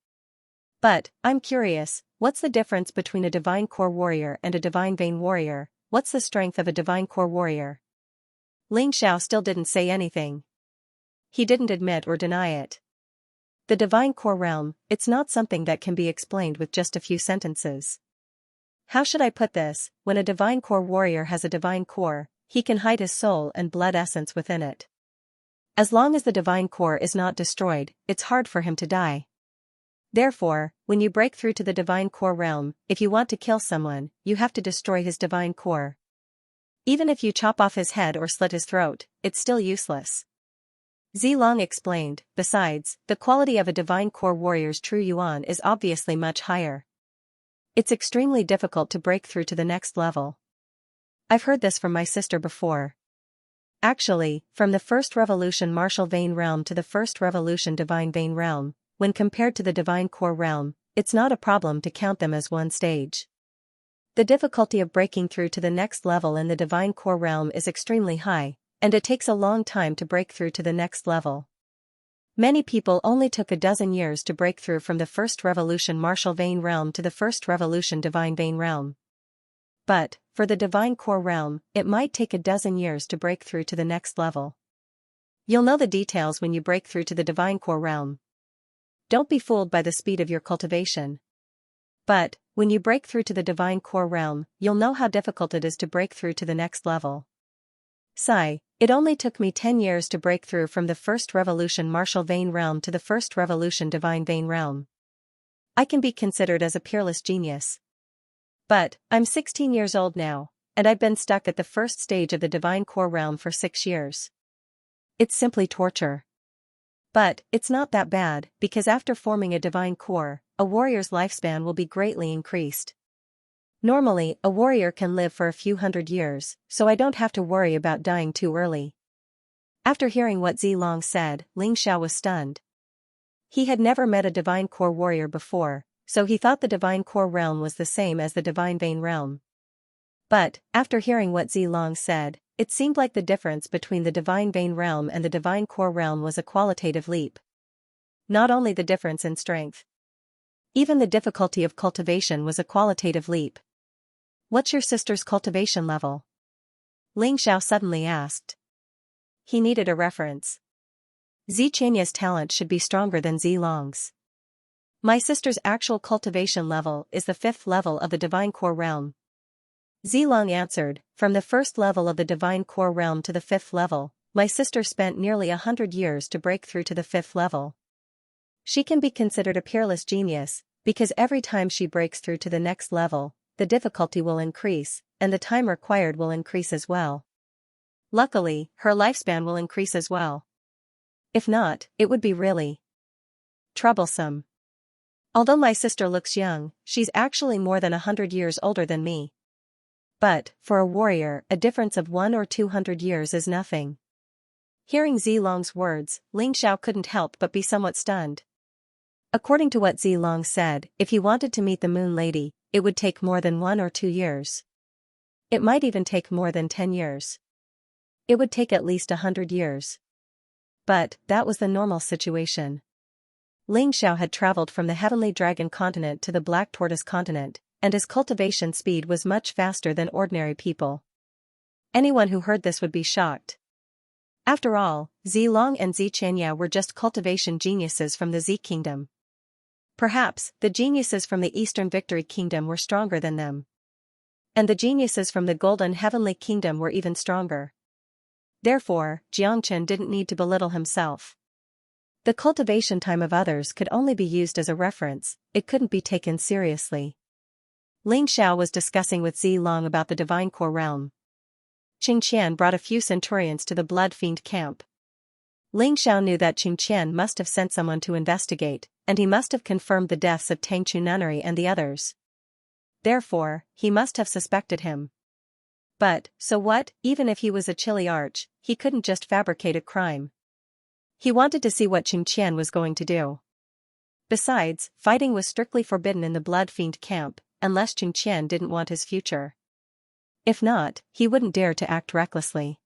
But, I'm curious, what's the difference between a Divine Core Warrior and a Divine Vein Warrior? What's the strength of a Divine Core Warrior? Ling Xiao still didn't say anything. He didn't admit or deny it. The Divine Core realm, it's not something that can be explained with just a few sentences. How should I put this? When a Divine Core Warrior has a Divine Core, he can hide his soul and blood essence within it. As long as the Divine Core is not destroyed, it's hard for him to die. Therefore, when you break through to the Divine Core realm, if you want to kill someone, you have to destroy his Divine Core. Even if you chop off his head or slit his throat, it's still useless. Zilong explained. Besides, the quality of a divine core warrior's true yuan is obviously much higher. It's extremely difficult to break through to the next level. I've heard this from my sister before. Actually, from the first revolution martial vein realm to the first revolution divine vein realm, when compared to the divine core realm, it's not a problem to count them as one stage. The difficulty of breaking through to the next level in the divine core realm is extremely high, and it takes a long time to break through to the next level. Many people only took a dozen years to break through from the first revolution martial vein realm to the first revolution divine vein realm. But, for the divine core realm, it might take a dozen years to break through to the next level. You'll know the details when you break through to the divine core realm. Don't be fooled by the speed of your cultivation. But, when you break through to the divine core realm, you'll know how difficult it is to break through to the next level. Sigh, it only took me 10 years to break through from the first revolution martial vein realm to the first revolution divine vein realm. I can be considered as a peerless genius. But, I'm 16 years old now, and I've been stuck at the first stage of the divine core realm for 6 years. It's simply torture. But, it's not that bad, because after forming a divine core, a warrior's lifespan will be greatly increased. Normally, a warrior can live for a few hundred years, so I don't have to worry about dying too early. After hearing what Zilong said, Ling Xiao was stunned. He had never met a divine core warrior before, so he thought the divine core realm was the same as the divine vein realm. But, after hearing what Zilong said, it seemed like the difference between the divine vein realm and the divine core realm was a qualitative leap. Not only the difference in strength. Even the difficulty of cultivation was a qualitative leap. What's your sister's cultivation level? Ling Xiao suddenly asked. He needed a reference. Xianxia's talent should be stronger than Zilong's. My sister's actual cultivation level is the 5th level of the divine core realm. Zilong answered. From the first level of the divine core realm to the 5th level, my sister spent nearly 100 years to break through to the 5th level. She can be considered a peerless genius, because every time she breaks through to the next level, the difficulty will increase, and the time required will increase as well. Luckily, her lifespan will increase as well. If not, it would be really troublesome. Although my sister looks young, she's actually more than 100 years older than me. But, for a warrior, a difference of 100 or 200 years is nothing. Hearing Zilong's words, Ling Xiao couldn't help but be somewhat stunned. According to what Zilong said, if he wanted to meet the Moon Lady, it would take more than 1 or 2 years. It might even take more than 10 years. It would take at least 100 years. But, that was the normal situation. Ling Xiao had traveled from the Heavenly Dragon continent to the Black Tortoise continent, and his cultivation speed was much faster than ordinary people. Anyone who heard this would be shocked. After all, Zilong and Xianxia were just cultivation geniuses from the Z Kingdom. Perhaps, the geniuses from the Eastern Victory Kingdom were stronger than them. And the geniuses from the Golden Heavenly Kingdom were even stronger. Therefore, Xianxia didn't need to belittle himself. The cultivation time of others could only be used as a reference, it couldn't be taken seriously. Ling Xiao was discussing with Zilong about the divine core realm. Xianxia brought a few centurions to the Blood Fiend camp. Ling Xiao knew that Xianxia must have sent someone to investigate, and he must have confirmed the deaths of Tang Chununnery and the others. Therefore, he must have suspected him. But, so what, even if he was a chilly arch, he couldn't just fabricate a crime. He wanted to see what Xianxia was going to do. Besides, fighting was strictly forbidden in the Blood Fiend camp, unless Xianxia didn't want his future. If not, he wouldn't dare to act recklessly.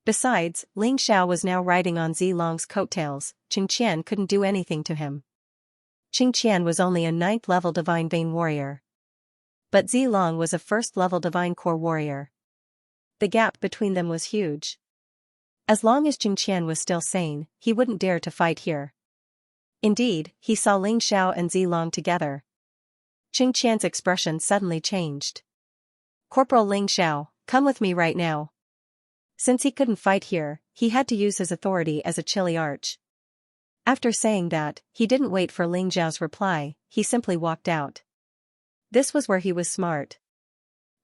Besides, Ling Xiao was now riding on Zilong's coattails, Xianxia couldn't do anything to him. Xianxia was only a 9th level divine vein warrior. But Zilong was a 1st level divine core warrior. The gap between them was huge. As long as Xianxia was still sane, he wouldn't dare to fight here. Indeed, he saw Ling Xiao and Zilong together. Xianxia's expression suddenly changed. Corporal Ling Xiao, come with me right now. Since he couldn't fight here, he had to use his authority as a chilly arch. After saying that, he didn't wait for Ling Xiao's reply, he simply walked out. This was where he was smart.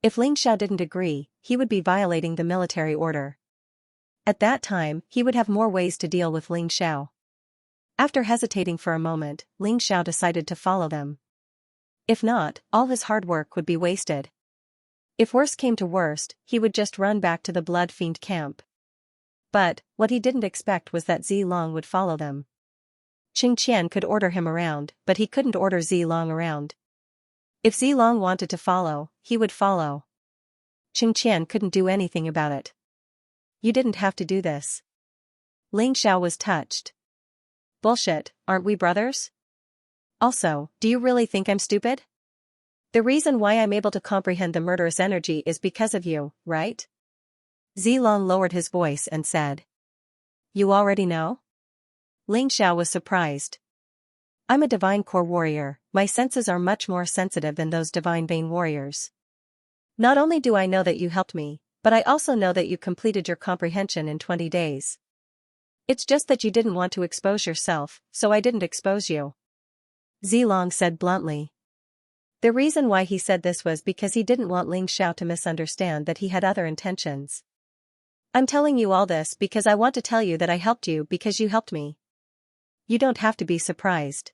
If Ling Xiao didn't agree, he would be violating the military order. At that time, he would have more ways to deal with Ling Xiao. After hesitating for a moment, Ling Xiao decided to follow them. If not, all his hard work would be wasted. If worse came to worst, he would just run back to the Blood Fiend camp. But, what he didn't expect was that Zilong would follow them. Xianxia could order him around, but he couldn't order Zilong around. If Zilong wanted to follow, he would follow. Xianxia couldn't do anything about it. You didn't have to do this. Ling Xiao was touched. Bullshit, aren't we brothers? Also, do you really think I'm stupid? The reason why I'm able to comprehend the murderous energy is because of you, right? Zilong lowered his voice and said. You already know? Ling Xiao was surprised. I'm a divine core warrior, my senses are much more sensitive than those divine vein warriors. Not only do I know that you helped me, but I also know that you completed your comprehension in 20 days. It's just that you didn't want to expose yourself, so I didn't expose you. Zilong said bluntly. The reason why he said this was because he didn't want Ling Xiao to misunderstand that he had other intentions. I'm telling you all this because I want to tell you that I helped you because you helped me. You don't have to be surprised.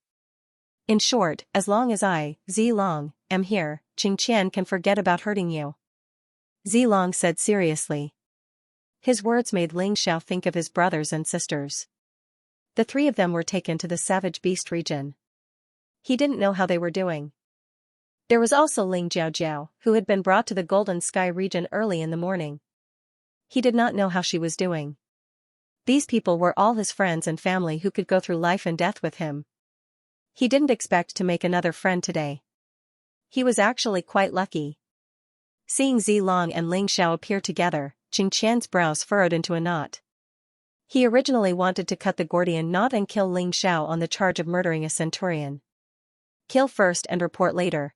In short, as long as I, Zilong, am here, Xianxia can forget about hurting you. Zilong said seriously. His words made Ling Xiao think of his brothers and sisters. The three of them were taken to the Savage Beast region. He didn't know how they were doing. There was also Ling Jiaojiao, who had been brought to the Golden Sky region early in the morning. He did not know how she was doing. These people were all his friends and family who could go through life and death with him. He didn't expect to make another friend today. He was actually quite lucky. Seeing Zilong and Ling Xiao appear together, Xianxia's brows furrowed into a knot. He originally wanted to cut the Gordian knot and kill Ling Xiao on the charge of murdering a centurion. Kill first and report later.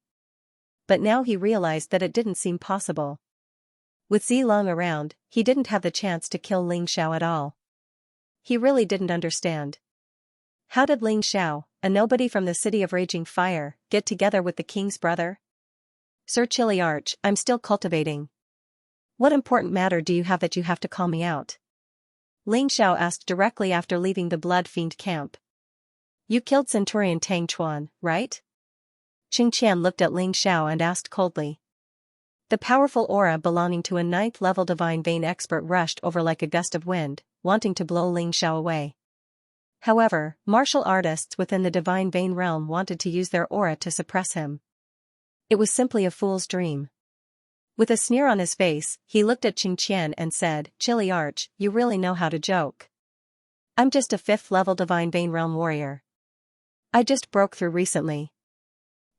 But now he realized that it didn't seem possible. With Zilong around, he didn't have the chance to kill Ling Xiao at all. He really didn't understand. How did Ling Xiao, a nobody from the city of Raging Fire, get together with the king's brother? Sir Chiliarch, I'm still cultivating. What important matter do you have that you have to call me out? Ling Xiao asked directly after leaving the Blood Fiend camp. You killed Centurion Tang Chuan, right? Xianxia looked at Ling Xiao and asked coldly. The powerful aura belonging to a 9th-level divine vein expert rushed over like a gust of wind, wanting to blow Ling Xiao away. However, martial artists within the divine vein realm wanted to use their aura to suppress him. It was simply a fool's dream. With a sneer on his face, he looked at Xianxia and said, Chiliarch, you really know how to joke. I'm just a 5th-level divine vein realm warrior. I just broke through recently.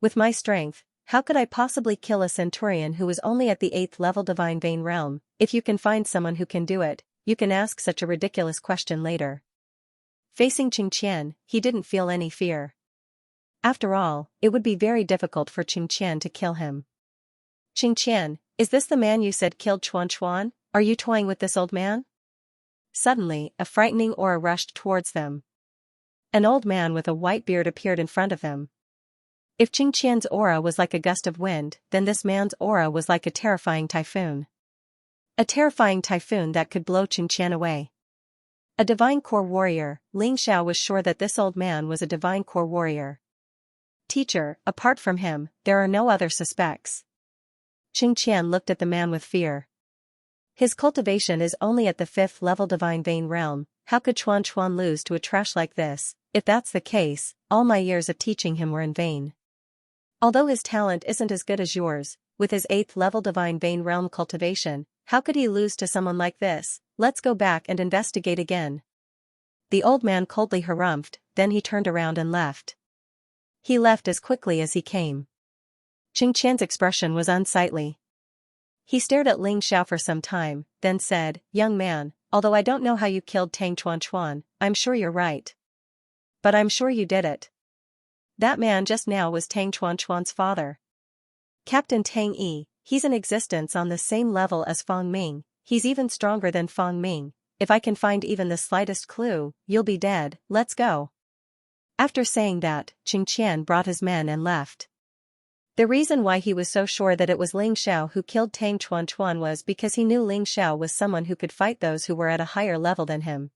With my strength, how could I possibly kill a centurion who was only at the 8th-level divine vein realm? If you can find someone who can do it, you can ask such a ridiculous question later. Facing Xianxia, he didn't feel any fear. After all, it would be very difficult for Xianxia to kill him. Xianxia, is this the man you said killed Chuan Chuan? Are you toying with this old man? Suddenly, a frightening aura rushed towards them. An old man with a white beard appeared in front of them. If Xianxia's aura was like a gust of wind, then this man's aura was like a terrifying typhoon. A terrifying typhoon that could blow Xianxia away. A divine core warrior, Ling Xiao was sure that this old man was a divine core warrior. Teacher, apart from him, there are no other suspects. Xianxia looked at the man with fear. His cultivation is only at the 5th-level divine vein realm. How could Chuan Chuan lose to a trash like this? If that's the case, all my years of teaching him were in vain. Although his talent isn't as good as yours, with his 8th-level divine vein realm cultivation, how could he lose to someone like this? Let's go back and investigate again. The old man coldly harumphed, then he turned around and left. He left as quickly as he came. Xianxia's expression was unsightly. He stared at Ling Xiao for some time, then said, Young man, although I don't know how you killed Tang Chuan Chuan, I'm sure you're right. But I'm sure you did it. That man just now was Tang Chuan Chuan's father. Captain Tang Yi, he's in existence on the same level as Fang Ming, he's even stronger than Fang Ming. If I can find even the slightest clue, you'll be dead, let's go. After saying that, Xianxia brought his men and left. The reason why he was so sure that it was Ling Xiao who killed Tang Chuan was because he knew Ling Xiao was someone who could fight those who were at a higher level than him.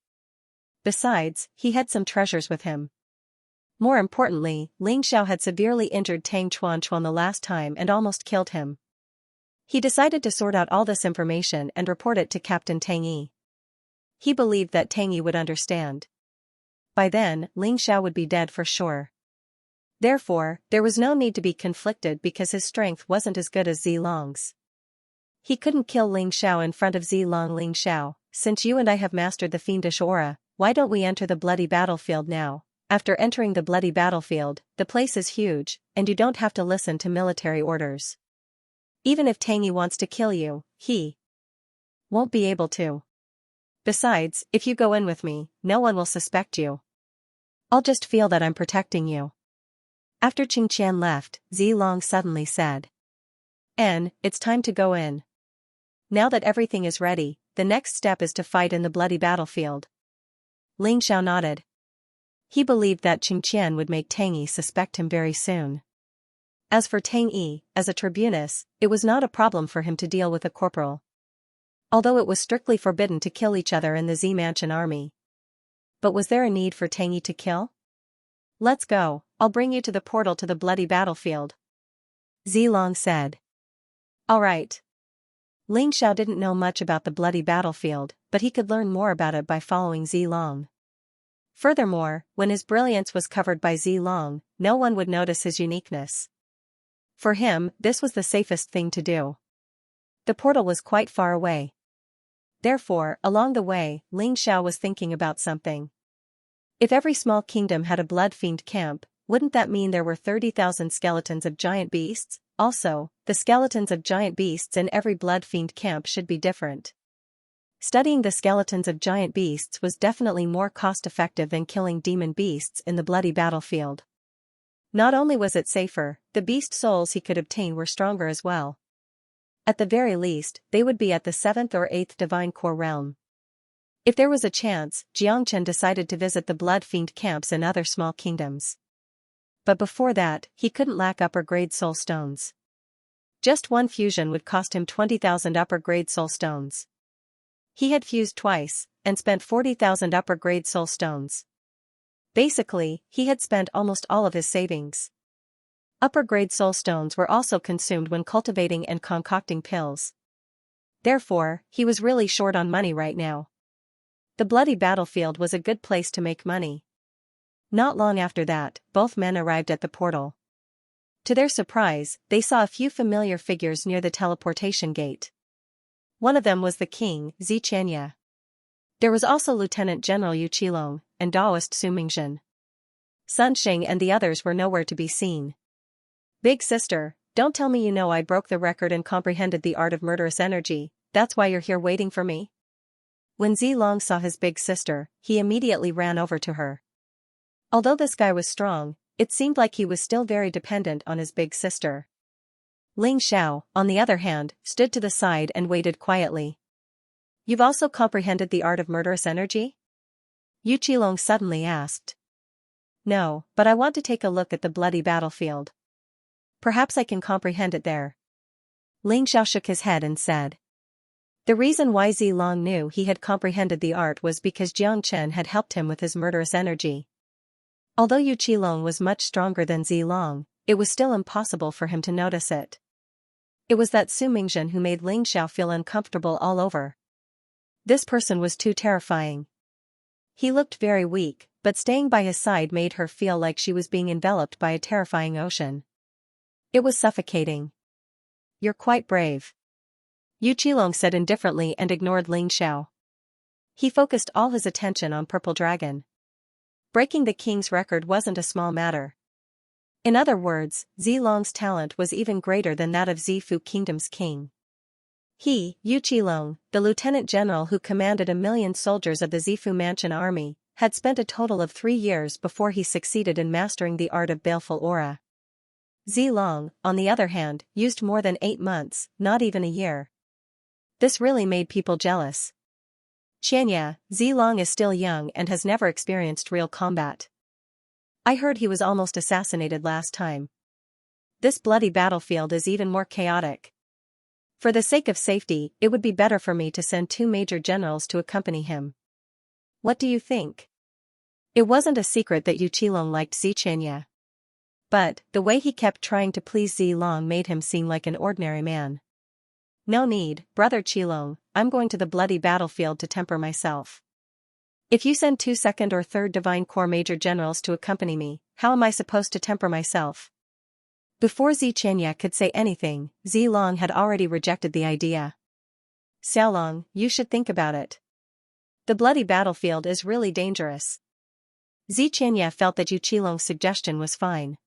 Besides, he had some treasures with him. More importantly, Ling Xiao had severely injured Tang Chuan the last time and almost killed him. He decided to sort out all this information and report it to Captain Tang Yi. He believed that Tang Yi would understand. By then, Ling Xiao would be dead for sure. Therefore, there was no need to be conflicted because his strength wasn't as good as Zilong's. He couldn't kill Ling Xiao in front of Zilong. Ling Xiao, since you and I have mastered the fiendish aura, why don't we enter the bloody battlefield now? After entering the bloody battlefield, the place is huge, and you don't have to listen to military orders. Even if Tang Yi wants to kill you, he won't be able to. Besides, if you go in with me, no one will suspect you. I'll just feel that I'm protecting you. After Qingqian left, Zilong suddenly said, It's time to go in. Now that everything is ready, the next step is to fight in the bloody battlefield. Ling Xiao nodded. He believed that Qingqian would make Tang Yi suspect him very soon. As for Tang Yi, as a tribunus, it was not a problem for him to deal with a corporal. Although it was strictly forbidden to kill each other in the Z Mansion army. But was there a need for Tang Yi to kill? Let's go, I'll bring you to the portal to the bloody battlefield. Zilong said. Alright. Ling Xiao didn't know much about the bloody battlefield, but he could learn more about it by following Zilong. Furthermore, when his brilliance was covered by Zilong, no one would notice his uniqueness. For him, this was the safest thing to do. The portal was quite far away. Therefore, along the way, Ling Xiao was thinking about something. If every small kingdom had a blood fiend camp, wouldn't that mean there were 30,000 skeletons of giant beasts? Also, the skeletons of giant beasts in every blood fiend camp should be different. Studying the skeletons of giant beasts was definitely more cost-effective than killing demon beasts in the bloody battlefield. Not only was it safer, the beast souls he could obtain were stronger as well. At the very least, they would be at the 7th or 8th divine core realm. If there was a chance, Xianxia decided to visit the blood fiend camps in other small kingdoms. But before that, he couldn't lack upper-grade soul stones. Just one fusion would cost him 20,000 upper-grade soul stones. He had fused twice, and spent 40,000 upper-grade soul stones. Basically, he had spent almost all of his savings. Upper-grade soul stones were also consumed when cultivating and concocting pills. Therefore, he was really short on money right now. The bloody battlefield was a good place to make money. Not long after that, both men arrived at the portal. To their surprise, they saw a few familiar figures near the teleportation gate. One of them was the king, Xianxia. There was also Lieutenant General Yu Qilong, and Daoist Su Mingzhen. Sun Xing and the others were nowhere to be seen. Big sister, don't tell me you know I broke the record and comprehended the art of murderous energy, that's why you're here waiting for me? When Zilong saw his big sister, he immediately ran over to her. Although this guy was strong, it seemed like he was still very dependent on his big sister. Ling Xiao, on the other hand, stood to the side and waited quietly. You've also comprehended the art of murderous energy? Yu Qilong suddenly asked. No, but I want to take a look at the bloody battlefield. Perhaps I can comprehend it there. Ling Xiao shook his head and said. The reason why Zilong knew he had comprehended the art was because Jiangchen had helped him with his murderous energy. Although Yu Qilong was much stronger than Zilong, it was still impossible for him to notice it. It was that Su Mingzhen who made Ling Xiao feel uncomfortable all over. This person was too terrifying. He looked very weak, but staying by his side made her feel like she was being enveloped by a terrifying ocean. It was suffocating. You're quite brave. Yu Qilong said indifferently and ignored Ling Xiao. He focused all his attention on Purple Dragon. Breaking the king's record wasn't a small matter. In other words, Zilong's talent was even greater than that of Zifu Kingdom's king. He, Yu Qilong, the lieutenant general who commanded 1,000,000 soldiers of the Zifu Mansion army, had spent a total of 3 years before he succeeded in mastering the art of baleful aura. Zilong, on the other hand, used more than 8 months, not even a year. This really made people jealous. Xianxia, Zilong is still young and has never experienced real combat. I heard he was almost assassinated last time. This bloody battlefield is even more chaotic. For the sake of safety, it would be better for me to send 2 major generals to accompany him. What do you think? It wasn't a secret that Yu Qilong liked Xianxia. But, the way he kept trying to please Zilong made him seem like an ordinary man. No need, brother Qilong, I'm going to the bloody battlefield to temper myself. If you send 2 second or third Divine Corps major generals to accompany me, how am I supposed to temper myself? Before Xianxia could say anything, Zilong had already rejected the idea. Xiaolong, you should think about it. The bloody battlefield is really dangerous. Xianxia felt that Yu Qilong's suggestion was fine.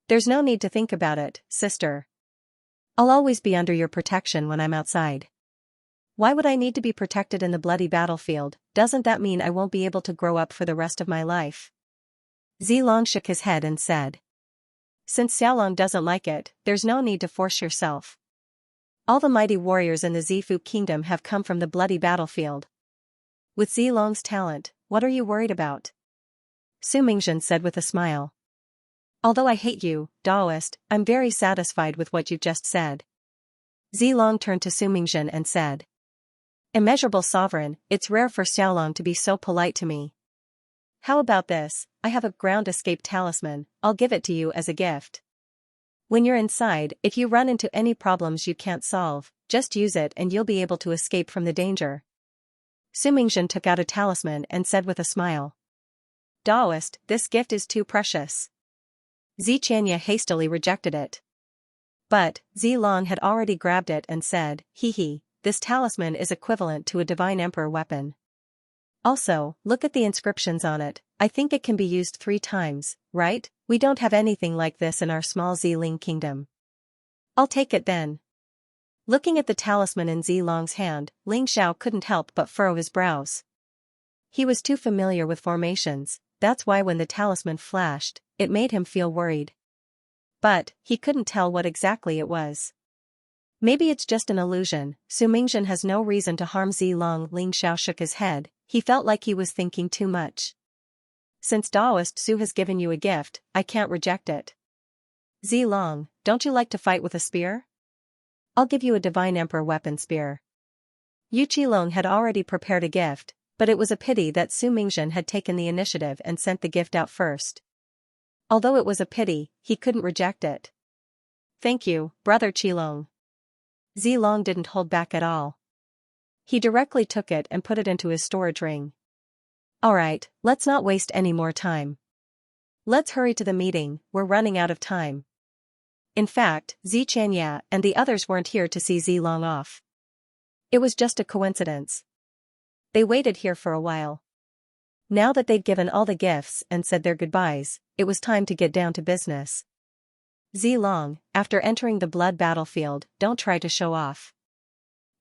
There's no need to think about it, sister. I'll always be under your protection when I'm outside. Why would I need to be protected in the bloody battlefield? Doesn't that mean I won't be able to grow up for the rest of my life? Zilong shook his head and said. Since Xiaolong doesn't like it, there's no need to force yourself. All the mighty warriors in the Zifu kingdom have come from the bloody battlefield. With Zilong's talent, what are you worried about? Su Mingzhen said with a smile. Although I hate you, Daoist, I'm very satisfied with what you just said. Zilong turned to Su Mingzhen and said. Immeasurable sovereign, it's rare for Xiaolong to be so polite to me. How about this? I have a ground escape talisman, I'll give it to you as a gift. When you're inside, if you run into any problems you can't solve, just use it and you'll be able to escape from the danger. Su Mingzhen took out a talisman and said with a smile. Daoist, this gift is too precious. Xianxia hastily rejected it. But, Zilong had already grabbed it and said, hee, this talisman is equivalent to a divine emperor weapon. Also, look at the inscriptions on it, I think it can be used 3 times, right? We don't have anything like this in our small Ziling kingdom. I'll take it then. Looking at the talisman in Zilong's hand, Ling Xiao couldn't help but furrow his brows. He was too familiar with formations, that's why when the talisman flashed, it made him feel worried. But, he couldn't tell what exactly it was. Maybe it's just an illusion, Su Mingzhen has no reason to harm Zilong. Ling Xiao shook his head, he felt like he was thinking too much. Since Daoist Su has given you a gift, I can't reject it. Zilong, don't you like to fight with a spear? I'll give you a divine emperor weapon spear. Yu Qilong had already prepared a gift, but it was a pity that Su Mingzhen had taken the initiative and sent the gift out first. Although it was a pity, he couldn't reject it. Thank you, brother Qilong. Zilong didn't hold back at all. He directly took it and put it into his storage ring. Alright, let's not waste any more time. Let's hurry to the meeting, we're running out of time. In fact, Xianxia and the others weren't here to see Zilong off. It was just a coincidence. They waited here for a while. Now that they'd given all the gifts and said their goodbyes, it was time to get down to business. Zilong, after entering the blood battlefield, don't try to show off.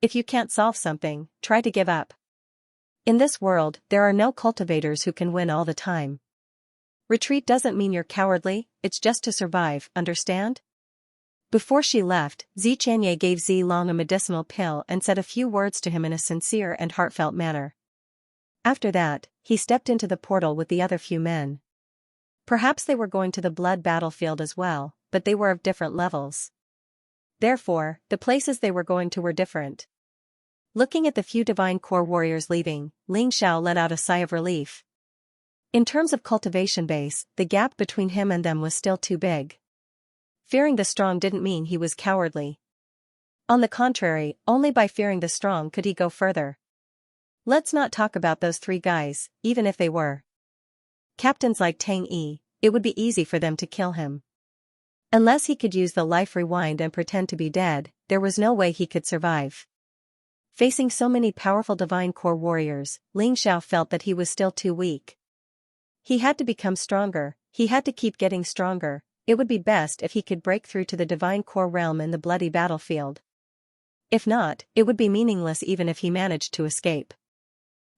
If you can't solve something, try to give up. In this world, there are no cultivators who can win all the time. Retreat doesn't mean you're cowardly, it's just to survive, understand? Before she left, Xianxia gave Zilong a medicinal pill and said a few words to him in a sincere and heartfelt manner. After that, he stepped into the portal with the other few men. Perhaps they were going to the blood battlefield as well, but they were of different levels. Therefore, the places they were going to were different. Looking at the few Divine Corps warriors leaving, Ling Xiao let out a sigh of relief. In terms of cultivation base, the gap between him and them was still too big. Fearing the strong didn't mean he was cowardly. On the contrary, only by fearing the strong could he go further. Let's not talk about those 3 guys, even if they were captains like Tang Yi, it would be easy for them to kill him. Unless he could use the life rewind and pretend to be dead, there was no way he could survive. Facing so many powerful Divine Corps warriors, Ling Xiao felt that he was still too weak. He had to become stronger, he had to keep getting stronger. It would be best if he could break through to the Divine Corps realm in the bloody battlefield. If not, it would be meaningless even if he managed to escape.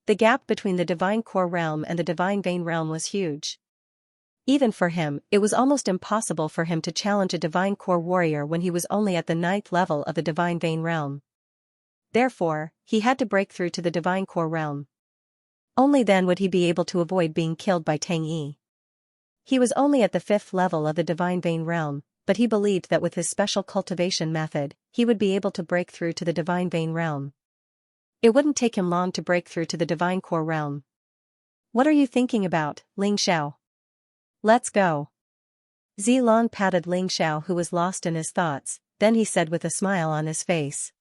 The gap between the Divine Corps realm and the Divine Vein realm was huge. Even for him, it was almost impossible for him to challenge a Divine Corps warrior when he was only at the 9th level of the Divine Vein realm. Therefore, he had to break through to the Divine Corps realm. Only then would he be able to avoid being killed by Tang Yi. He was only at the 5th level of the Divine Vein realm, but he believed that with his special cultivation method, he would be able to break through to the divine vein realm. It wouldn't take him long to break through to the divine core realm. What are you thinking about, Ling Xiao? Let's go. Zilong patted Ling Xiao, who was lost in his thoughts, then he said with a smile on his face.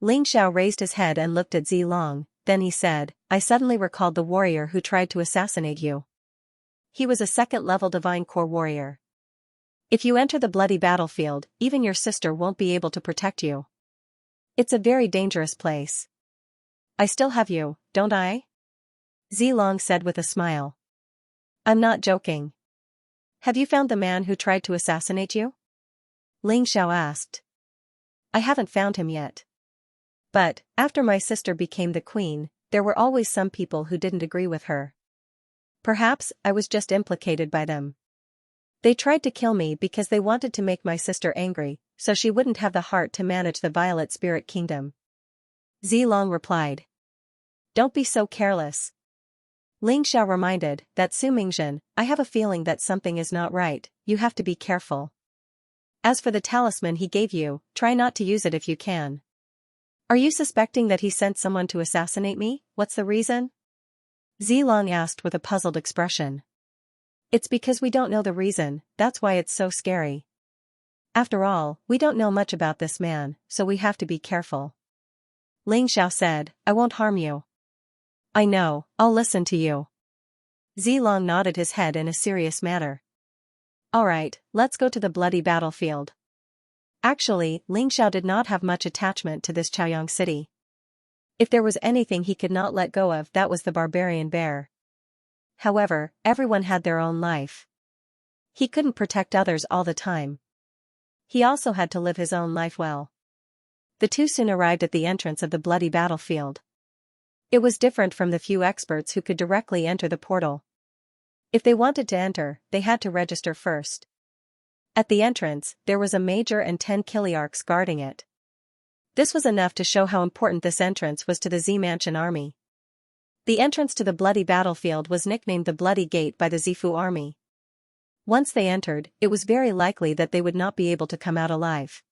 Ling Xiao raised his head and looked at Zilong, then he said, I suddenly recalled the warrior who tried to assassinate you. He was a second-level divine core warrior. If you enter the bloody battlefield, even your sister won't be able to protect you. It's a very dangerous place. I still have you, don't I? Zilong said with a smile. I'm not joking. Have you found the man who tried to assassinate you? Ling Xiao asked. I haven't found him yet. But, after my sister became the queen, there were always some people who didn't agree with her. Perhaps I was just implicated by them. They tried to kill me because they wanted to make my sister angry, so she wouldn't have the heart to manage the Violet Spirit Kingdom. Zilong replied. Don't be so careless. Ling Xiao reminded that Su Mingzhen, I have a feeling that something is not right, you have to be careful. As for the talisman he gave you, try not to use it if you can. Are you suspecting that he sent someone to assassinate me? What's the reason? Zilong asked with a puzzled expression. It's because we don't know the reason, that's why it's so scary. After all, we don't know much about this man, so we have to be careful. Ling Xiao said, I won't harm you. I know, I'll listen to you. Zilong nodded his head in a serious manner. Alright, let's go to the bloody battlefield. Actually, Ling Xiao did not have much attachment to this Chaoyang city. If there was anything he could not let go of, that was the barbarian bear. However, everyone had their own life. He couldn't protect others all the time. He also had to live his own life well. The two soon arrived at the entrance of the bloody battlefield. It was different from the few experts who could directly enter the portal. If they wanted to enter, they had to register first. At the entrance, there was a major and 10 Kiliarchs guarding it. This was enough to show how important this entrance was to the Z-Mansion army. The entrance to the bloody battlefield was nicknamed the Bloody Gate by the Zifu army. Once they entered, it was very likely that they would not be able to come out alive.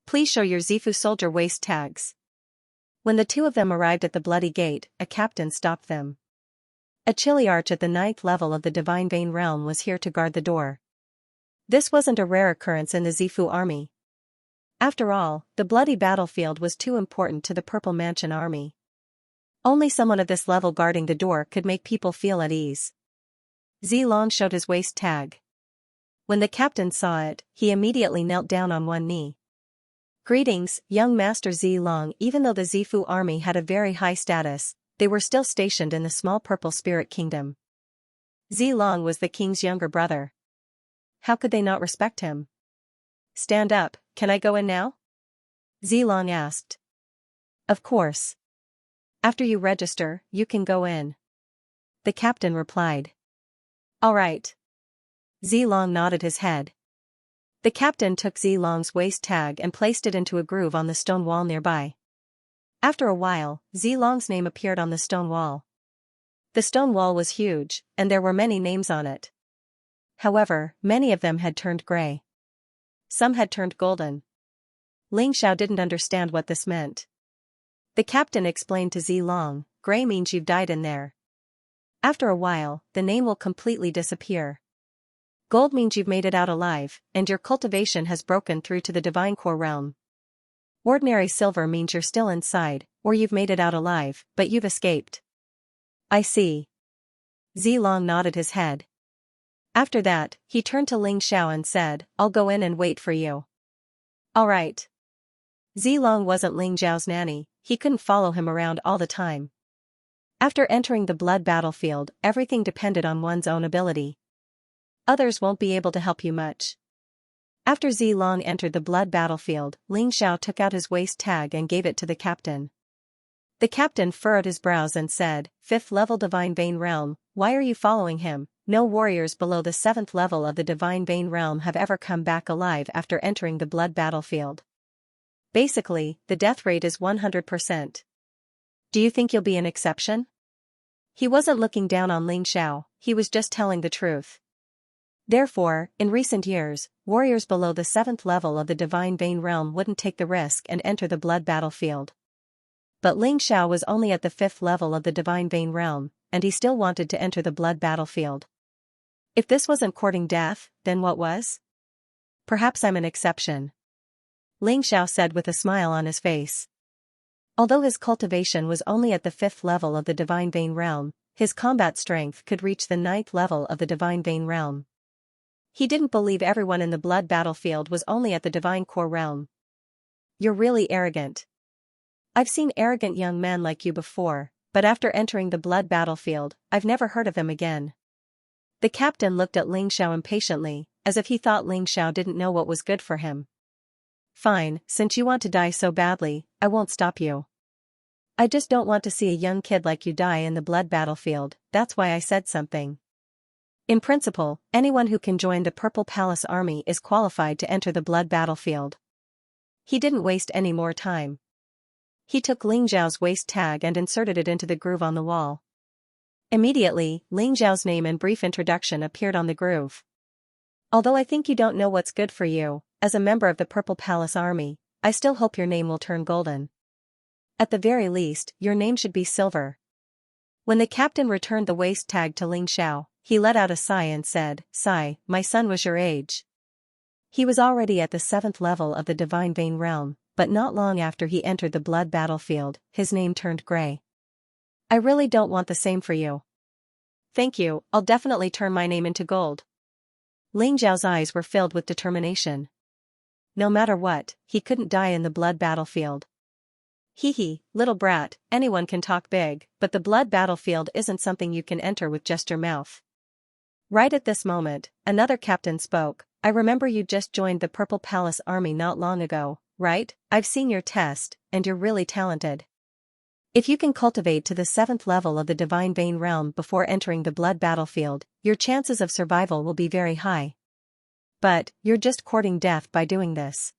Please show your Zifu soldier waist tags. When the two of them arrived at the bloody gate, a captain stopped them. A Chiliarch at the 9th level of the Divine Vein realm was here to guard the door. This wasn't a rare occurrence in the Zifu army. After all, the bloody battlefield was too important to the Purple Mansion army. Only someone of this level guarding the door could make people feel at ease. Zilong showed his waist tag. When the captain saw it, he immediately knelt down on one knee. Greetings, young Master Zilong. Even though the Zifu army had a very high status, they were still stationed in the small Purple Spirit Kingdom. Zilong was the king's younger brother. How could they not respect him? Stand up, can I go in now? Zilong asked. Of course. After you register, you can go in. The captain replied. All right. Zilong nodded his head. The captain took Zilong's waist tag and placed it into a groove on the stone wall nearby. After a while, Zilong's name appeared on the stone wall. The stone wall was huge, and there were many names on it. However, many of them had turned gray. Some had turned golden. Ling Xiao didn't understand what this meant. The captain explained to Zilong, gray means you've died in there. After a while, the name will completely disappear. Gold means you've made it out alive, and your cultivation has broken through to the divine core realm. Ordinary silver means you're still inside, or you've made it out alive, but you've escaped. I see. Zilong nodded his head. After that, he turned to Ling Xiao and said, I'll go in and wait for you. All right. Zilong wasn't Ling Xiao's nanny, he couldn't follow him around all the time. After entering the blood battlefield, everything depended on one's own ability. Others won't be able to help you much. After Zilong entered the blood battlefield, Ling Xiao took out his waist tag and gave it to the captain. The captain furrowed his brows and said, 5th level Divine Vein Realm, why are you following him? No warriors below the 7th level of the Divine Vein Realm have ever come back alive after entering the blood battlefield. Basically, the death rate is 100%. Do you think you'll be an exception? He wasn't looking down on Ling Xiao, he was just telling the truth. Therefore, in recent years, warriors below the 7th level of the Divine Vein realm wouldn't take the risk and enter the blood battlefield. But Ling Xiao was only at the 5th level of the Divine Vein realm, and he still wanted to enter the blood battlefield. If this wasn't courting death, then what was? Perhaps I'm an exception. Ling Xiao said with a smile on his face. Although his cultivation was only at the 5th level of the Divine Vein realm, his combat strength could reach the 9th level of the Divine Vein realm. He didn't believe everyone in the blood battlefield was only at the Divine Core realm. You're really arrogant. I've seen arrogant young men like you before, but after entering the blood battlefield, I've never heard of them again. The captain looked at Ling Xiao impatiently, as if he thought Ling Xiao didn't know what was good for him. Fine, since you want to die so badly, I won't stop you. I just don't want to see a young kid like you die in the blood battlefield, that's why I said something. In principle, anyone who can join the Purple Palace army is qualified to enter the blood battlefield. He didn't waste any more time. He took Ling Xiao's waist tag and inserted it into the groove on the wall. Immediately, Ling Xiao's name and brief introduction appeared on the groove. Although I think you don't know what's good for you, as a member of the Purple Palace army, I still hope your name will turn golden. At the very least, your name should be silver. When the captain returned the waist tag to Ling Xiao, he let out a sigh and said, "Sigh, my son was your age." He was already at the 7th level of the Divine Vein realm, but not long after he entered the blood battlefield, his name turned gray. I really don't want the same for you. Thank you, I'll definitely turn my name into gold. Ling Xiao's eyes were filled with determination. No matter what, he couldn't die in the blood battlefield. Hee hee, little brat, anyone can talk big, but the blood battlefield isn't something you can enter with just your mouth. Right at this moment, another captain spoke. I remember you just joined the Purple Palace army not long ago, right? I've seen your test, and you're really talented. If you can cultivate to the 7th level of the Divine Vein realm before entering the blood battlefield, your chances of survival will be very high. But, you're just courting death by doing this.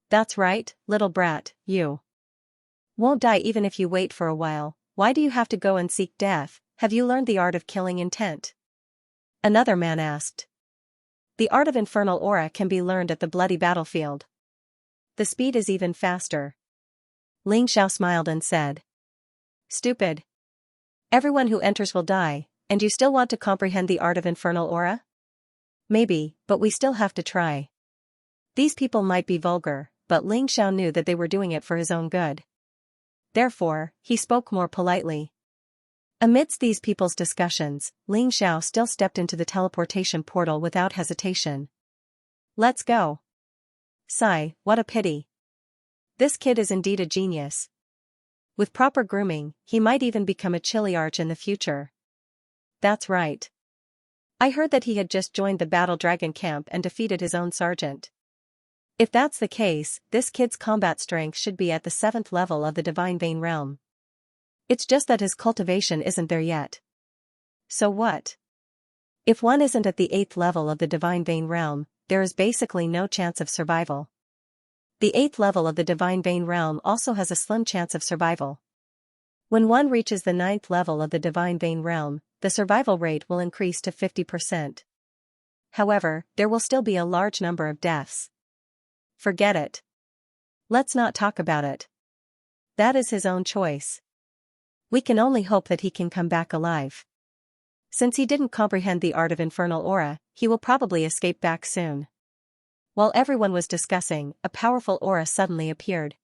That's right, little brat, you won't die even if you wait for a while. Why do you have to go and seek death? Have you learned the art of killing intent? Another man asked. The art of infernal aura can be learned at the bloody battlefield. The speed is even faster. Ling Xiao smiled and said. Stupid. Everyone who enters will die, and you still want to comprehend the art of infernal aura? Maybe, but we still have to try. These people might be vulgar, but Ling Xiao knew that they were doing it for his own good. Therefore, he spoke more politely. Amidst these people's discussions, Ling Xiao still stepped into the teleportation portal without hesitation. Let's go. Sigh, what a pity. This kid is indeed a genius. With proper grooming, he might even become a Chiliarch in the future. That's right. I heard that he had just joined the Battle Dragon camp and defeated his own sergeant. If that's the case, this kid's combat strength should be at the 7th level of the Divine Vein realm. It's just that his cultivation isn't there yet. So what? If one isn't at the 8th level of the Divine Vein realm, there is basically no chance of survival. The 8th level of the Divine Vein realm also has a slim chance of survival. When one reaches the 9th level of the Divine Vein realm, the survival rate will increase to 50%. However, there will still be a large number of deaths. Forget it. Let's not talk about it. That is his own choice. We can only hope that he can come back alive. Since he didn't comprehend the art of infernal aura, he will probably escape back soon. While everyone was discussing, a powerful aura suddenly appeared.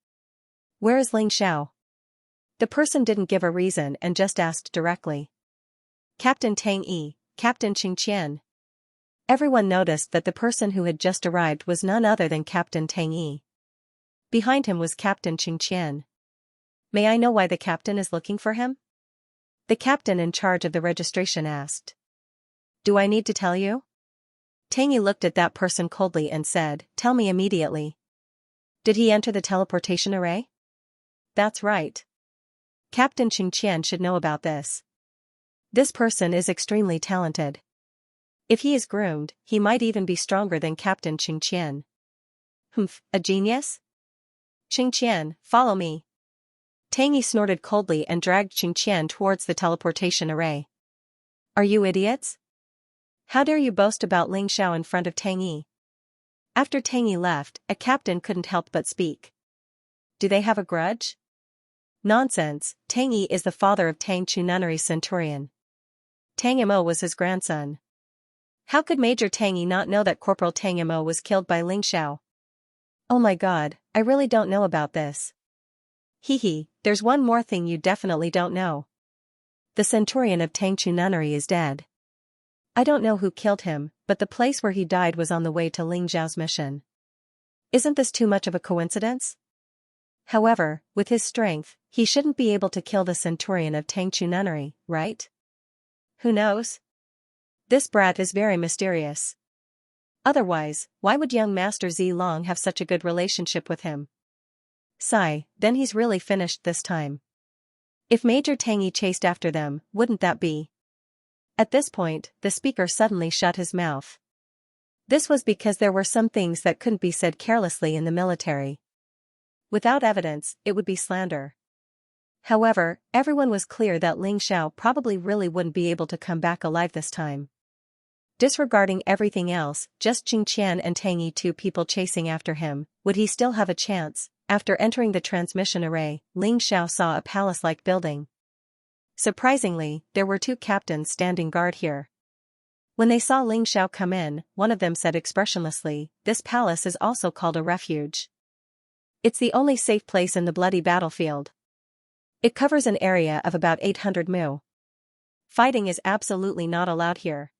Where is Ling Xiao? The person didn't give a reason and just asked directly. Captain Tang Yi, Captain Xianxia. Everyone noticed that the person who had just arrived was none other than Captain Tang Yi. Behind him was Captain Xianxia. May I know why the captain is looking for him? The captain in charge of the registration asked. Do I need to tell you? Tang Yi looked at that person coldly and said, Tell me immediately. Did he enter the teleportation array? That's right. Captain Xianxia should know about this. This person is extremely talented. If he is groomed, he might even be stronger than Captain Xianxia. Humph, a genius? Xianxia, follow me. Tang Yi snorted coldly and dragged Xianxia towards the teleportation array. Are you idiots? How dare you boast about Ling Xiao in front of Tang Yi? After Tang Yi left, a captain couldn't help but speak. Do they have a grudge? Nonsense, Tang Yi is the father of Tang Chu Nunnery's centurion. Tang Mo was his grandson. How could Major Tang Yi not know that Corporal Tang Mo was killed by Ling Xiao? Oh my god, I really don't know about this. Hee, there's one more thing you definitely don't know. The centurion of Tang Chu Nunnery is dead. I don't know who killed him, but the place where he died was on the way to Ling Xiao's mission. Isn't this too much of a coincidence? However, with his strength, he shouldn't be able to kill the centurion of Tang Chu Nunnery, right? Who knows? This brat is very mysterious. Otherwise, why would young Master Zi Long have such a good relationship with him? Sigh, then he's really finished this time. If Major Tang Yi chased after them, wouldn't that be? At this point, the speaker suddenly shut his mouth. This was because there were some things that couldn't be said carelessly in the military. Without evidence, it would be slander. However, everyone was clear that Ling Xiao probably really wouldn't be able to come back alive this time. Disregarding everything else, just Xianxia and Tang Yi, two people chasing after him, would he still have a chance? After entering the transmission array, Ling Xiao saw a palace-like building. Surprisingly, there were two captains standing guard here. When they saw Ling Xiao come in, one of them said expressionlessly, "This palace is also called a refuge. It's the only safe place in the bloody battlefield. It covers an area of about 800 mu. Fighting is absolutely not allowed here.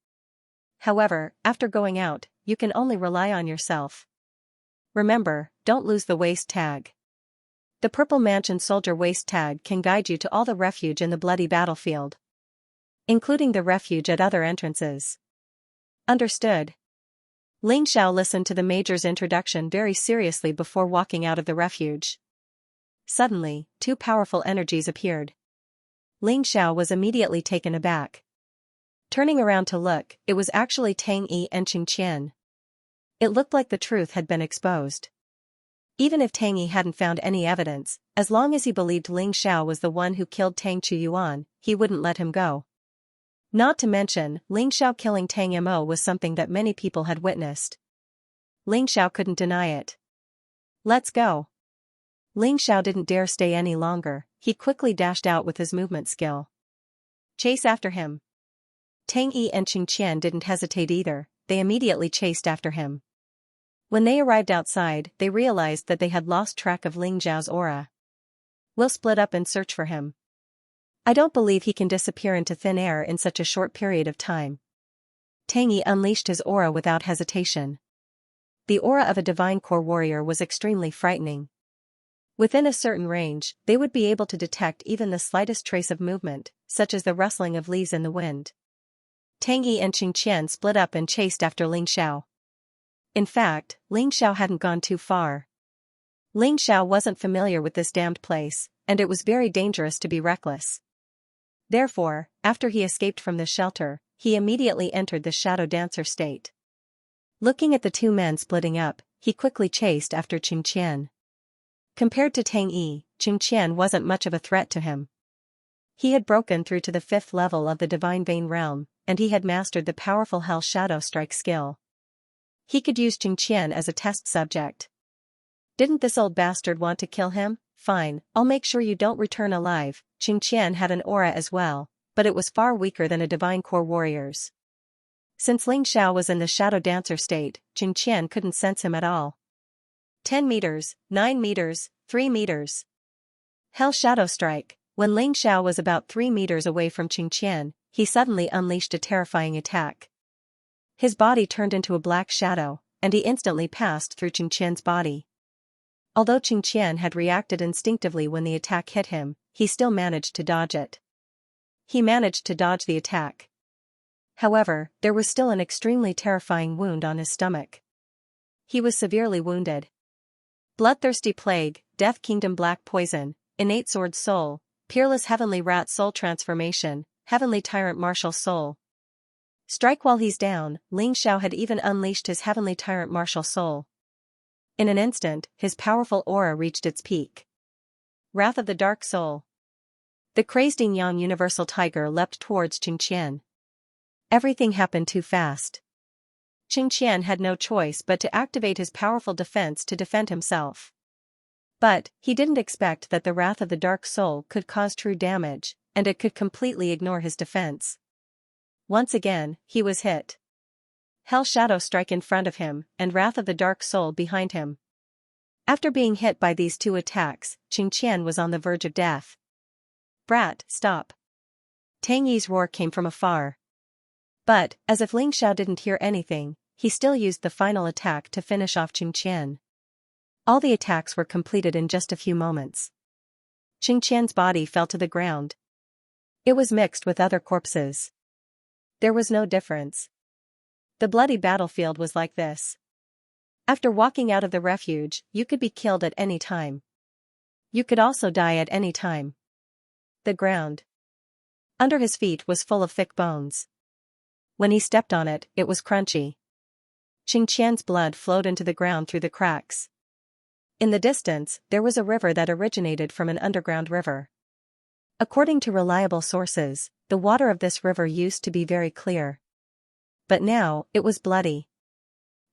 However, after going out, you can only rely on yourself. Remember, don't lose the waist tag. The Purple Mansion Soldier waist tag can guide you to all the refuge in the bloody battlefield, including the refuge at other entrances." Understood. Ling Xiao listened to the major's introduction very seriously before walking out of the refuge. Suddenly, two powerful energies appeared. Ling Xiao was immediately taken aback. Turning around to look, it was actually Tang Yi and Xianxia. It looked like the truth had been exposed. Even if Tang Yi hadn't found any evidence, as long as he believed Ling Xiao was the one who killed Tang Chu Yuan, he wouldn't let him go. Not to mention, Ling Xiao killing Tang Mo was something that many people had witnessed. Ling Xiao couldn't deny it. Let's go. Ling Xiao didn't dare stay any longer, he quickly dashed out with his movement skill. Chase after him. Tang Yi and Xianxia didn't hesitate either, they immediately chased after him. When they arrived outside, they realized that they had lost track of Ling Xiao's aura. We'll split up and search for him. I don't believe he can disappear into thin air in such a short period of time. Tang Yi unleashed his aura without hesitation. The aura of a divine core warrior was extremely frightening. Within a certain range, they would be able to detect even the slightest trace of movement, such as the rustling of leaves in the wind. Tang Yi and Xianxia split up and chased after Ling Xiao. In fact, Ling Xiao hadn't gone too far. Ling Xiao wasn't familiar with this damned place, and it was very dangerous to be reckless. Therefore, after he escaped from the shelter, he immediately entered the shadow dancer state. Looking at the two men splitting up, he quickly chased after Xianxia. Compared to Tang Yi, Xianxia wasn't much of a threat to him. He had broken through to the 5th level of the Divine Vein realm, and he had mastered the powerful Hell Shadow Strike skill. He could use Xianxia as a test subject. Didn't this old bastard want to kill him? Fine, I'll make sure you don't return alive. Xianxia had an aura as well, but it was far weaker than a Divine Core warrior's. Since Ling Xiao was in the Shadow Dancer state, Xianxia couldn't sense him at all. 10 meters, 9 meters, 3 meters. Hell Shadow Strike. When Ling Xiao was about 3 meters away from Xianxia, he suddenly unleashed a terrifying attack. His body turned into a black shadow, and he instantly passed through Xianxia's body. Although Xianxia had reacted instinctively when the attack hit him, he still managed to dodge it. He managed to dodge the attack. However, there was still an extremely terrifying wound on his stomach. He was severely wounded. Bloodthirsty Plague, Death Kingdom Black Poison, Innate Sword Soul, Peerless Heavenly Rat Soul Transformation, Heavenly Tyrant Martial Soul. Strike while he's down. Ling Xiao had even unleashed his Heavenly Tyrant Martial Soul. In an instant, his powerful aura reached its peak. Wrath of the Dark Soul. The crazed Yin Yang Universal Tiger leapt towards Xianxia. Everything happened too fast. Xianxia had no choice but to activate his powerful defense to defend himself. But, he didn't expect that the wrath of the Dark Soul could cause true damage, and it could completely ignore his defense. Once again, he was hit. Hell Shadow strike in front of him, and Wrath of the Dark Soul behind him. After being hit by these two attacks, Xianxia was on the verge of death. "Brat, stop!" Tang Yi's roar came from afar. But, as if Ling Xiao didn't hear anything, he still used the final attack to finish off Xianxia. All the attacks were completed in just a few moments. Xianxia's body fell to the ground. It was mixed with other corpses. There was no difference. The bloody battlefield was like this. After walking out of the refuge, you could be killed at any time. You could also die at any time. The ground under his feet was full of thick bones. When he stepped on it, it was crunchy. Xianxia's blood flowed into the ground through the cracks. In the distance, there was a river that originated from an underground river. According to reliable sources, the water of this river used to be very clear. But now, it was bloody.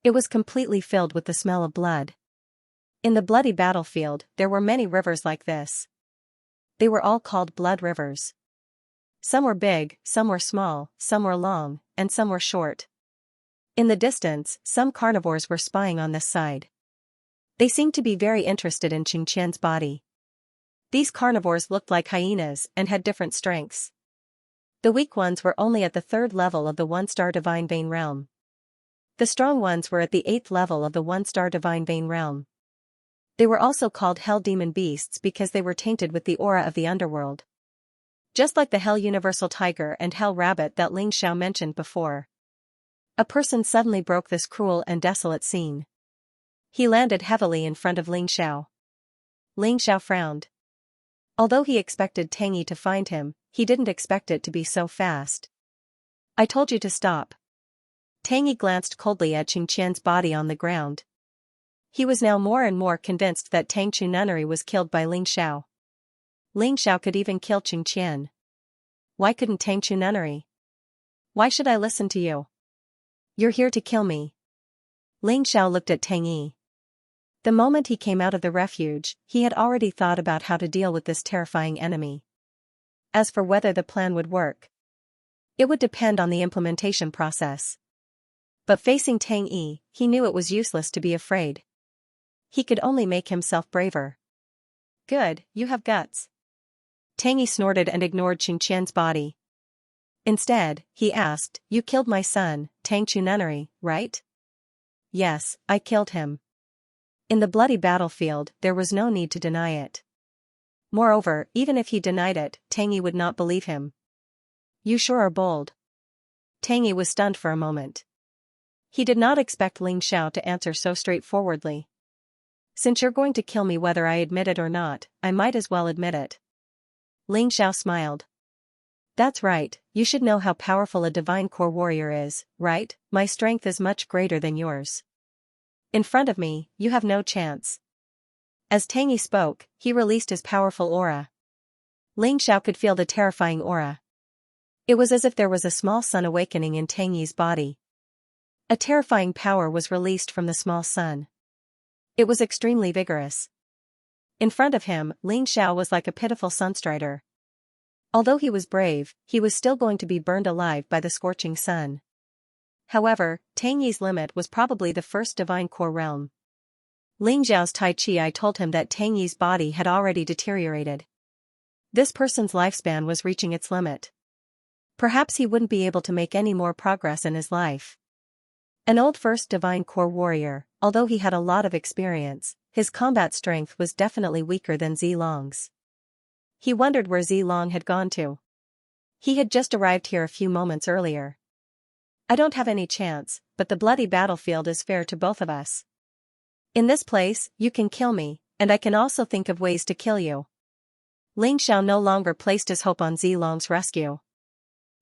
It was completely filled with the smell of blood. In the bloody battlefield, there were many rivers like this. They were all called blood rivers. Some were big, some were small, some were long, and some were short. In the distance, some carnivores were spying on this side. They seemed to be very interested in Xianxia's body. These carnivores looked like hyenas and had different strengths. The weak ones were only at the 3rd level of the 1-star Divine Vein realm. The strong ones were at the 8th level of the 1-star Divine Vein realm. They were also called Hell Demon Beasts because they were tainted with the aura of the underworld. Just like the Hell Universal Tiger and Hell Rabbit that Ling Xiao mentioned before. A person suddenly broke this cruel and desolate scene. He landed heavily in front of Ling Xiao. Ling Xiao frowned. Although he expected Tang Yi to find him, he didn't expect it to be so fast. "I told you to stop." Tang Yi glanced coldly at Xianxia's body on the ground. He was now more and more convinced that Tang Chu Nunnery was killed by Ling Xiao. Ling Xiao could even kill Xianxia. Why couldn't Tang Chu Nunnery? "Why should I listen to you? You're here to kill me." Ling Xiao looked at Tang Yi. The moment he came out of the refuge, he had already thought about how to deal with this terrifying enemy. As for whether the plan would work, it would depend on the implementation process. But facing Tang Yi, he knew it was useless to be afraid. He could only make himself braver. "Good, you have guts." Tang Yi snorted and ignored Xianxia's body. Instead, he asked, "You killed my son, Tang Chu Nunnery, right?" "Yes, I killed him." In the bloody battlefield, there was no need to deny it. Moreover, even if he denied it, Tang Yi would not believe him. "You sure are bold." Tang Yi was stunned for a moment. He did not expect Ling Xiao to answer so straightforwardly. "Since you're going to kill me whether I admit it or not, I might as well admit it." Ling Xiao smiled. "That's right, you should know how powerful a divine core warrior is, right? My strength is much greater than yours. In front of me, you have no chance." As Tang Yi spoke, he released his powerful aura. Ling Xiao could feel the terrifying aura. It was as if there was a small sun awakening in Tang Yi's body. A terrifying power was released from the small sun. It was extremely vigorous. In front of him, Ling Xiao was like a pitiful sunstrider. Although he was brave, he was still going to be burned alive by the scorching sun. However, Tang Yi's limit was probably the 1st divine core realm. Ling Xiao's Tai Chi told him that Tang Yi's body had already deteriorated. This person's lifespan was reaching its limit. Perhaps he wouldn't be able to make any more progress in his life. An old 1st divine core warrior, although he had a lot of experience, his combat strength was definitely weaker than Zilong's. He wondered where Zilong had gone to. He had just arrived here a few moments earlier. "I don't have any chance, but the bloody battlefield is fair to both of us. In this place, you can kill me, and I can also think of ways to kill you." Ling Xiao no longer placed his hope on Zilong's rescue.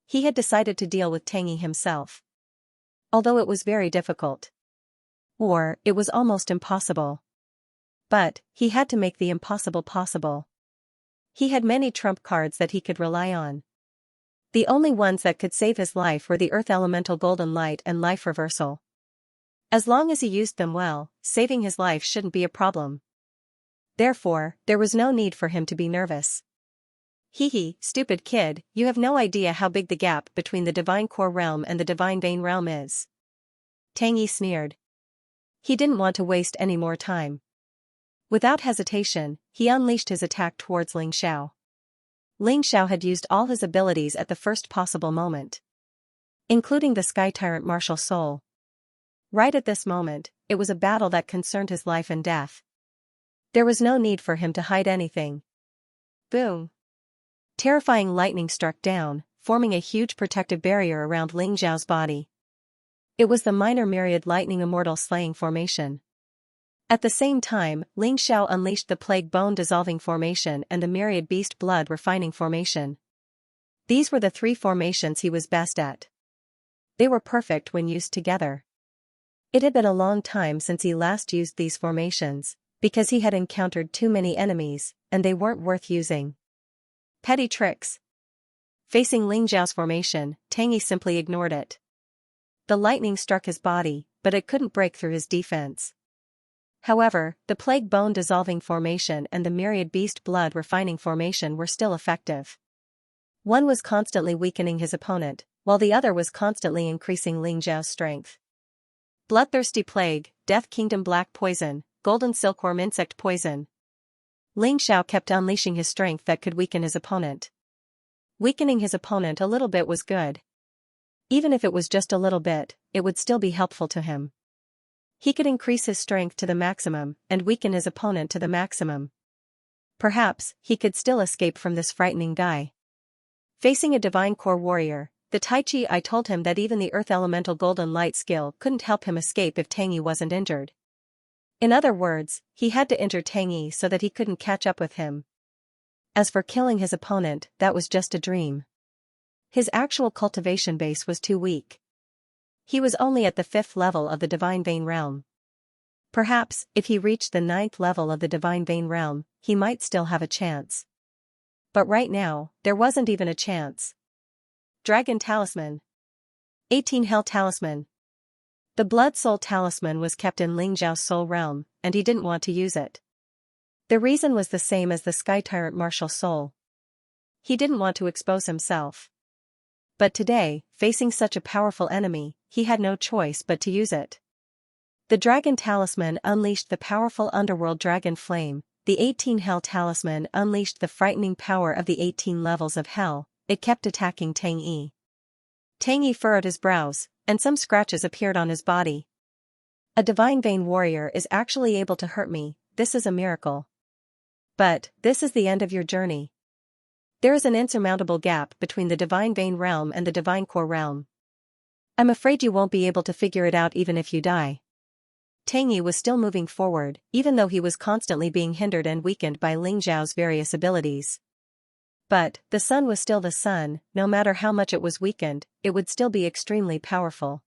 He had decided to deal with Tang Yi himself. Although it was very difficult. Or, it was almost impossible. But, he had to make the impossible possible. He had many trump cards that he could rely on. The only ones that could save his life were the Earth Elemental Golden Light and Life Reversal. As long as he used them well, saving his life shouldn't be a problem. Therefore, there was no need for him to be nervous. Hee, stupid kid, you have no idea how big the gap between the Divine Core Realm and the Divine Vein Realm is. Tang Yi sneered. He didn't want to waste any more time. Without hesitation, he unleashed his attack towards Ling Xiao. Ling Xiao had used all his abilities at the first possible moment, including the Sky Tyrant Martial Soul. Right at this moment, it was a battle that concerned his life and death. There was no need for him to hide anything. Boom! Terrifying lightning struck down, forming a huge protective barrier around Ling Xiao's body. It was the Minor Myriad Lightning Immortal Slaying Formation. At the same time, Ling Xiao unleashed the Plague Bone Dissolving Formation and the Myriad Beast Blood Refining Formation. These were the three formations he was best at. They were perfect when used together. It had been a long time since he last used these formations, because he had encountered too many enemies, and they weren't worth using. Petty tricks. Facing Ling Xiao's formation, Tang Yi simply ignored it. The lightning struck his body, but it couldn't break through his defense. However, the Plague Bone Dissolving Formation and the Myriad Beast Blood Refining Formation were still effective. One was constantly weakening his opponent, while the other was constantly increasing Ling Xiao's strength. Bloodthirsty Plague, Death Kingdom Black Poison, Golden Silkworm Insect Poison. Ling Xiao kept unleashing his strength that could weaken his opponent. Weakening his opponent a little bit was good. Even if it was just a little bit, it would still be helpful to him. He could increase his strength to the maximum and weaken his opponent to the maximum. Perhaps, he could still escape from this frightening guy. Facing a Divine Core Warrior, the Tai Chi I told him that even the Earth Elemental Golden Light skill couldn't help him escape if Tang Yi wasn't injured. In other words, he had to injure Tang Yi so that he couldn't catch up with him. As for killing his opponent, that was just a dream. His actual cultivation base was too weak. He was only at the 5th level of the Divine Vein Realm. Perhaps, if he reached the 9th level of the Divine Vein Realm, he might still have a chance. But right now, there wasn't even a chance. Dragon Talisman. 18 Hell Talisman. The Blood Soul Talisman was kept in Ling Xiao's soul realm, and he didn't want to use it. The reason was the same as the Sky Tyrant Martial Soul. He didn't want to expose himself. But today, facing such a powerful enemy, he had no choice but to use it. The Dragon Talisman unleashed the powerful underworld dragon flame, the 18 Hell Talisman unleashed the frightening power of the 18 levels of hell. It kept attacking Tang Yi. Tang Yi furrowed his brows, and some scratches appeared on his body. A Divine Vein Warrior is actually able to hurt me, this is a miracle. But, this is the end of your journey. There is an insurmountable gap between the Divine Vein Realm and the Divine Core Realm. I'm afraid you won't be able to figure it out even if you die. Tang Yi was still moving forward, even though he was constantly being hindered and weakened by Ling Xiao's various abilities. But, the sun was still the sun, no matter how much it was weakened, it would still be extremely powerful.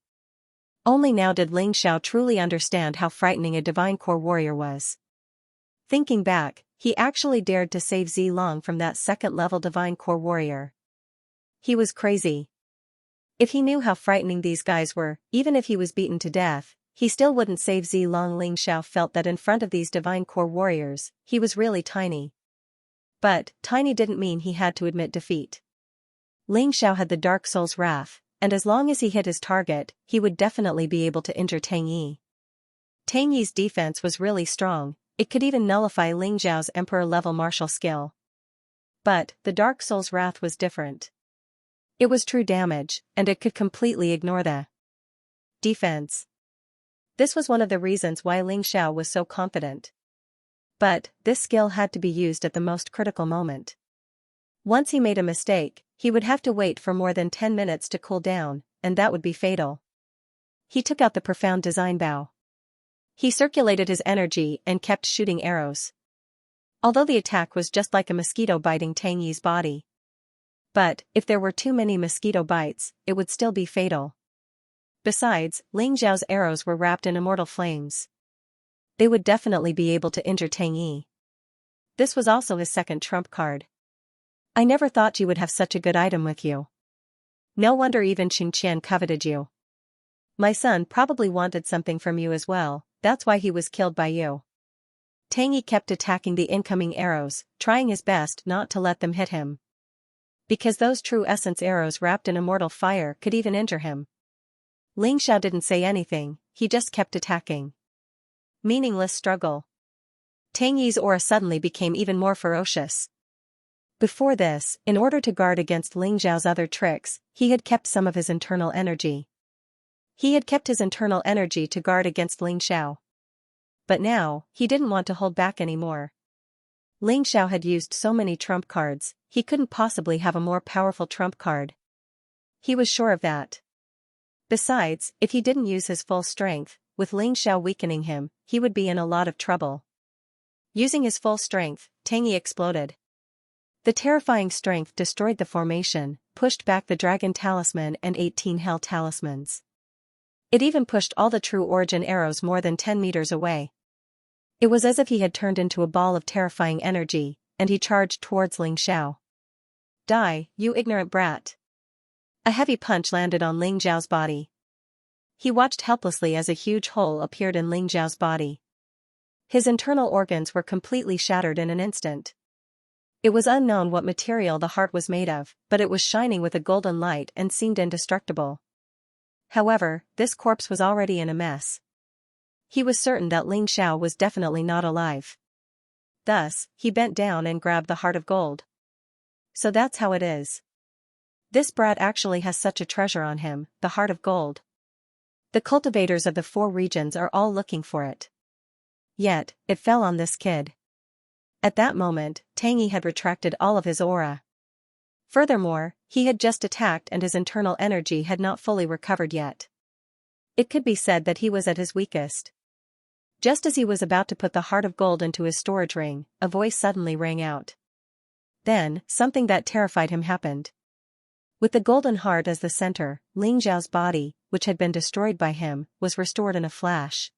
Only now did Ling Xiao truly understand how frightening a Divine Core Warrior was. Thinking back, he actually dared to save Zilong from that second-level Divine Core Warrior. He was crazy. If he knew how frightening these guys were, even if he was beaten to death, he still wouldn't save Zilong. Ling Xiao felt that in front of these Divine Core Warriors, he was really tiny. But, tiny didn't mean he had to admit defeat. Ling Xiao had the Dark Soul's wrath, and as long as he hit his target, he would definitely be able to injure Tang Yi. Tang Yi's defense was really strong, it could even nullify Ling Xiao's Emperor-level martial skill. But, the Dark Soul's wrath was different. It was true damage, and it could completely ignore the defense. This was one of the reasons why Ling Xiao was so confident. But, this skill had to be used at the most critical moment. Once he made a mistake, he would have to wait for more than 10 minutes to cool down, and that would be fatal. He took out the Profound Design Bow. He circulated his energy and kept shooting arrows. Although the attack was just like a mosquito biting Tang Yi's body. But, if there were too many mosquito bites, it would still be fatal. Besides, Ling Xiao's arrows were wrapped in immortal flames. They would definitely be able to injure Tang Yi. This was also his second trump card. I never thought you would have such a good item with you. No wonder even Xianxia coveted you. My son probably wanted something from you as well, that's why he was killed by you. Tang Yi kept attacking the incoming arrows, trying his best not to let them hit him. Because those true essence arrows wrapped in immortal fire could even injure him. Ling Xiao didn't say anything, he just kept attacking. Meaningless struggle. Tang Yi's aura suddenly became even more ferocious. Before this, in order to guard against Ling Xiao's other tricks, he had kept some of his internal energy. He had kept his internal energy to guard against Ling Xiao. But now, he didn't want to hold back anymore. Ling Xiao had used so many trump cards, he couldn't possibly have a more powerful trump card. He was sure of that. Besides, if he didn't use his full strength, with Ling Xiao weakening him, he would be in a lot of trouble. Using his full strength, Tang Yi exploded. The terrifying strength destroyed the formation, pushed back the dragon talisman and 18 hell talismans. It even pushed all the true origin arrows more than 10 meters away. It was as if he had turned into a ball of terrifying energy, and he charged towards Ling Xiao. Die, you ignorant brat. A heavy punch landed on Ling Xiao's body. He watched helplessly as a huge hole appeared in Ling Xiao's body. His internal organs were completely shattered in an instant. It was unknown what material the heart was made of, but it was shining with a golden light and seemed indestructible. However, this corpse was already in a mess. He was certain that Ling Xiao was definitely not alive. Thus, he bent down and grabbed the heart of gold. So that's how it is. This brat actually has such a treasure on him, the heart of gold. The cultivators of the 4 regions are all looking for it. Yet, it fell on this kid. At that moment, Tang Yi had retracted all of his aura. Furthermore, he had just attacked and his internal energy had not fully recovered yet. It could be said that he was at his weakest. Just as he was about to put the heart of gold into his storage ring, a voice suddenly rang out. Then, something that terrified him happened. With the golden heart as the center, Ling Xiao's body, which had been destroyed by him, was restored in a flash.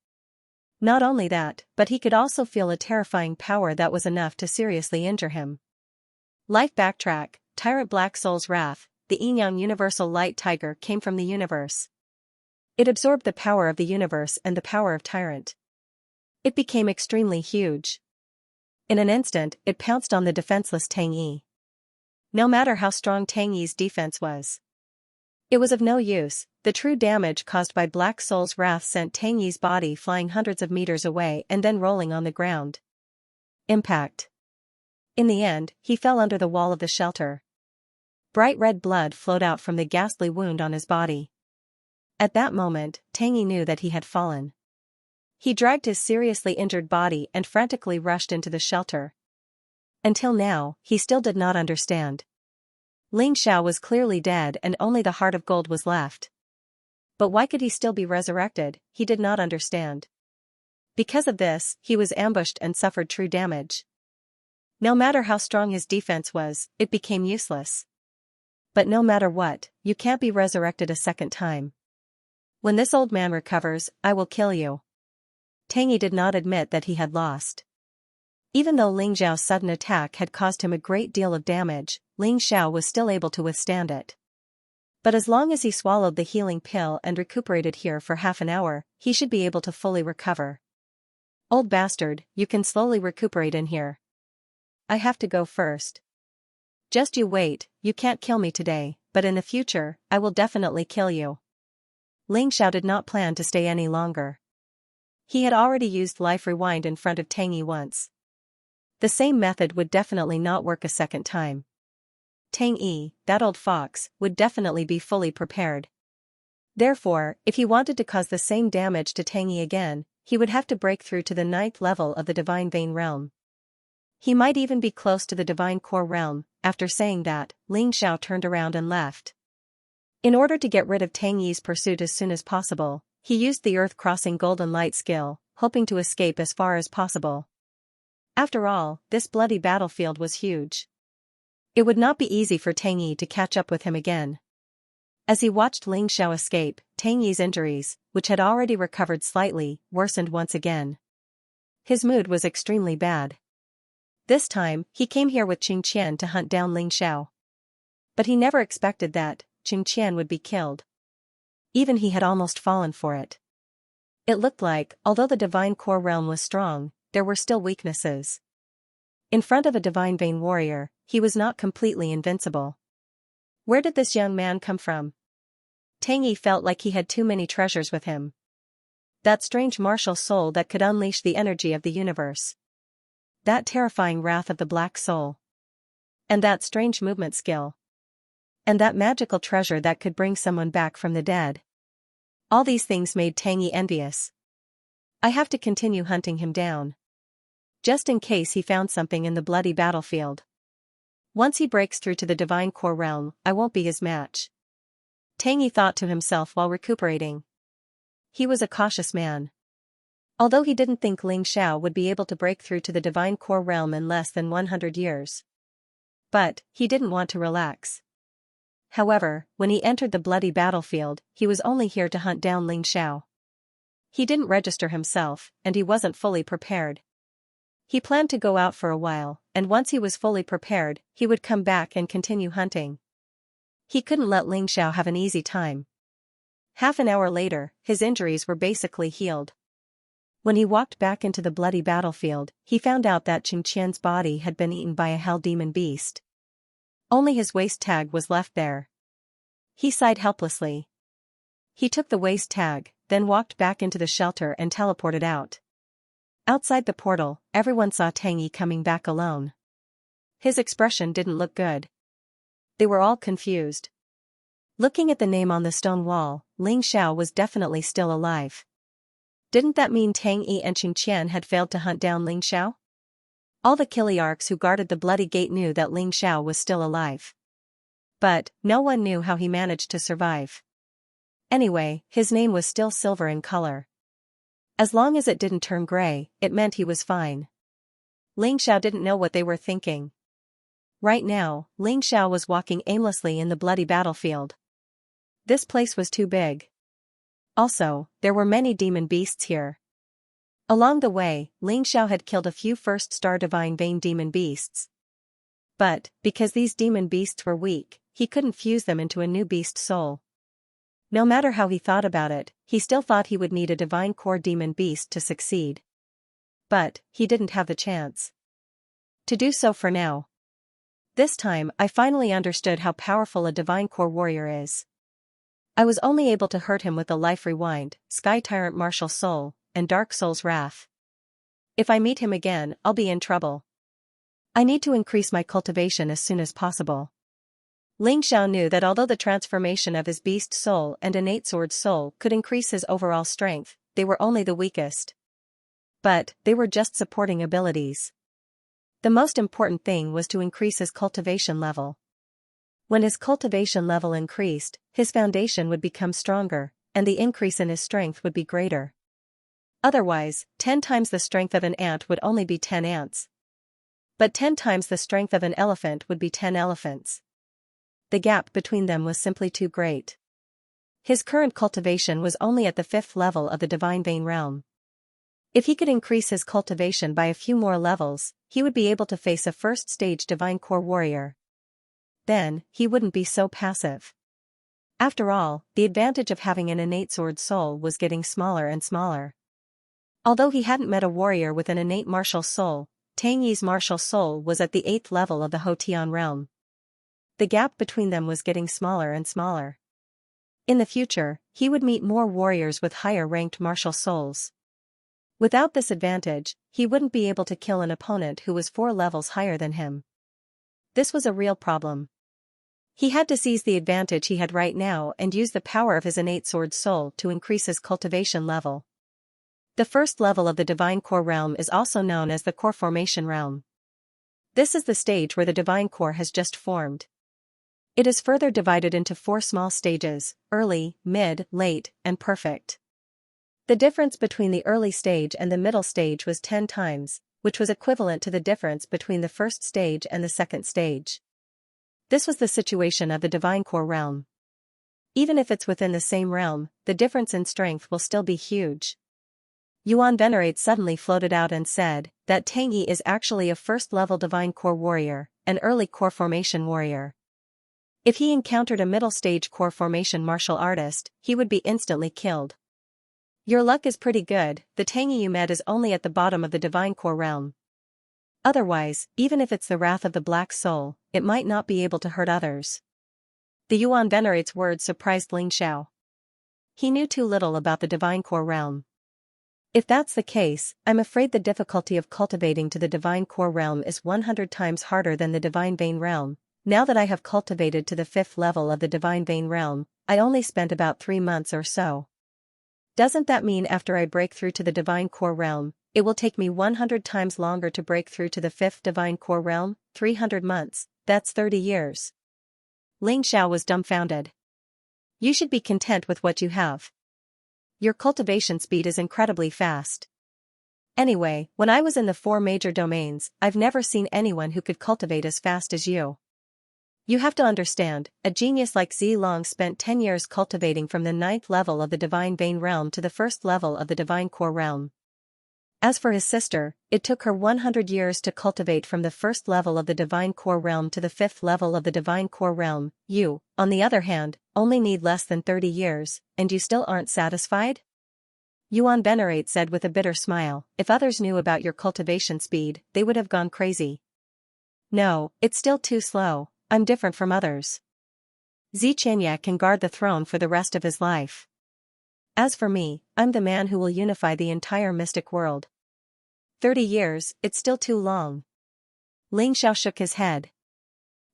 Not only that, but he could also feel a terrifying power that was enough to seriously injure him. Life backtrack, Tyrant Black Soul's Wrath, the Yin-Yang Universal Light Tiger came from the universe. It absorbed the power of the universe and the power of Tyrant. It became extremely huge. In an instant, it pounced on the defenseless Tang Yi. No matter how strong Tang Yi's defense was, it was of no use. The true damage caused by Black Soul's Wrath sent Tang Yi's body flying hundreds of meters away and then rolling on the ground. Impact. In the end, he fell under the wall of the shelter. Bright red blood flowed out from the ghastly wound on his body. At that moment, Tang Yi knew that he had fallen. He dragged his seriously injured body and frantically rushed into the shelter. Until now, he still did not understand. Ling Xiao was clearly dead and only the heart of gold was left. But why could he still be resurrected, he did not understand. Because of this, he was ambushed and suffered true damage. No matter how strong his defense was, it became useless. But no matter what, you can't be resurrected a second time. When this old man recovers, I will kill you. Tang Yi did not admit that he had lost. Even though Ling Xiao's sudden attack had caused him a great deal of damage, Ling Xiao was still able to withstand it. But as long as he swallowed the healing pill and recuperated here for half an hour, he should be able to fully recover. Old bastard, you can slowly recuperate in here. I have to go first. Just you wait, you can't kill me today, but in the future, I will definitely kill you. Ling Xiao did not plan to stay any longer. He had already used Life Rewind in front of Tang Yi once. The same method would definitely not work a second time. Tang Yi, that old fox, would definitely be fully prepared. Therefore, if he wanted to cause the same damage to Tang Yi again, he would have to break through to the 9th level of the Divine Vein Realm. He might even be close to the Divine Core Realm. After saying that, Ling Xiao turned around and left. In order to get rid of Tang Yi's pursuit as soon as possible, he used the Earth-Crossing Golden Light skill, hoping to escape as far as possible. After all, this bloody battlefield was huge. It would not be easy for Tang Yi to catch up with him again. As he watched Ling Xiao escape, Tang Yi's injuries, which had already recovered slightly, worsened once again. His mood was extremely bad. This time, he came here with Xianxia to hunt down Ling Xiao. But he never expected that, Xianxia would be killed. Even he had almost fallen for it. It looked like, although the divine core realm was strong, there were still weaknesses. In front of a divine vein warrior, he was not completely invincible. Where did this young man come from? Tang Yi felt like he had too many treasures with him. That strange martial soul that could unleash the energy of the universe. That terrifying wrath of the black soul. And that strange movement skill. And that magical treasure that could bring someone back from the dead. All these things made Tang Yi envious. I have to continue hunting him down. Just in case he found something in the bloody battlefield. Once he breaks through to the divine core realm, I won't be his match. Tang Yi thought to himself while recuperating. He was a cautious man. Although he didn't think Ling Xiao would be able to break through to the divine core realm in less than 100 years. But, he didn't want to relax. However, when he entered the bloody battlefield, he was only here to hunt down Ling Xiao. He didn't register himself, and he wasn't fully prepared. He planned to go out for a while, and once he was fully prepared, he would come back and continue hunting. He couldn't let Ling Xiao have an easy time. Half an hour later, his injuries were basically healed. When he walked back into the bloody battlefield, he found out that Xianxia's body had been eaten by a hell demon beast. Only his waist tag was left there. He sighed helplessly. He took the waist tag, then walked back into the shelter and teleported out. Outside the portal, everyone saw Tang Yi coming back alone. His expression didn't look good. They were all confused. Looking at the name on the stone wall, Ling Xiao was definitely still alive. Didn't that mean Tang Yi and Xianxia had failed to hunt down Ling Xiao? All the Kiliarchs who guarded the bloody gate knew that Ling Xiao was still alive. But, no one knew how he managed to survive. Anyway, his name was still silver in color. As long as it didn't turn gray, it meant he was fine. Ling Xiao didn't know what they were thinking. Right now, Ling Xiao was walking aimlessly in the bloody battlefield. This place was too big. Also, there were many demon beasts here. Along the way, Ling Xiao had killed a few first-star divine vein demon beasts. But, because these demon beasts were weak, he couldn't fuse them into a new beast soul. No matter how he thought about it, he still thought he would need a divine core demon beast to succeed. But, he didn't have the chance to do so for now. This time, I finally understood how powerful a divine core warrior is. I was only able to hurt him with the Life Rewind, Sky Tyrant Martial Soul, and Dark Soul's Wrath. If I meet him again, I'll be in trouble. I need to increase my cultivation as soon as possible. Ling Xiao knew that although the transformation of his beast soul and innate sword soul could increase his overall strength, they were only the weakest. But, they were just supporting abilities. The most important thing was to increase his cultivation level. When his cultivation level increased, his foundation would become stronger, and the increase in his strength would be greater. Otherwise, 10 times the strength of an ant would only be 10 ants. But 10 times the strength of an elephant would be 10 elephants. The gap between them was simply too great. His current cultivation was only at the 5th level of the divine vein realm. If he could increase his cultivation by a few more levels, he would be able to face a first-stage divine core warrior. Then, he wouldn't be so passive. After all, the advantage of having an innate sword soul was getting smaller and smaller. Although he hadn't met a warrior with an innate martial soul, Tang Yi's martial soul was at the 8th level of the Hotian realm. The gap between them was getting smaller and smaller. In the future, he would meet more warriors with higher-ranked martial souls. Without this advantage, he wouldn't be able to kill an opponent who was 4 levels higher than him. This was a real problem. He had to seize the advantage he had right now and use the power of his innate sword soul to increase his cultivation level. The first level of the divine core realm is also known as the core formation realm. This is the stage where the divine core has just formed. It is further divided into 4 small stages: early, mid, late, and perfect. The difference between the early stage and the middle stage was 10 times, which was equivalent to the difference between the first stage and the second stage. This was the situation of the divine core realm. Even if it's within the same realm, the difference in strength will still be huge. Yuan Venerate suddenly floated out and said that Tang Yi is actually a first-level divine core warrior, an early core formation warrior. If he encountered a middle-stage core formation martial artist, he would be instantly killed. Your luck is pretty good, the Tangy you met is only at the bottom of the divine core realm. Otherwise, even if it's the wrath of the Black Soul, it might not be able to hurt others. The Yuan Venerate's words surprised Ling Xiao. He knew too little about the divine core realm. If that's the case, I'm afraid the difficulty of cultivating to the divine core realm is 100 times harder than the divine vein realm. Now that I have cultivated to the 5th level of the divine vein realm, I only spent about 3 months or so. Doesn't that mean after I break through to the divine core realm, it will take me 100 times longer to break through to the 5th divine core realm? 300 months, that's 30 years. Ling Xiao was dumbfounded. You should be content with what you have. Your cultivation speed is incredibly fast. Anyway, when I was in the 4 major domains, I've never seen anyone who could cultivate as fast as you. You have to understand, a genius like Zilong spent 10 years cultivating from the 9th level of the divine vein realm to the 1st level of the divine core realm. As for his sister, it took her 100 years to cultivate from the 1st level of the divine core realm to the 5th level of the divine core realm. You, on the other hand, only need less than 30 years, and you still aren't satisfied? Yuan Venerate said with a bitter smile, if others knew about your cultivation speed, they would have gone crazy. No, it's still too slow. I'm different from others. Xianxia can guard the throne for the rest of his life. As for me, I'm the man who will unify the entire mystic world. 30 years, it's still too long. Ling Xiao shook his head.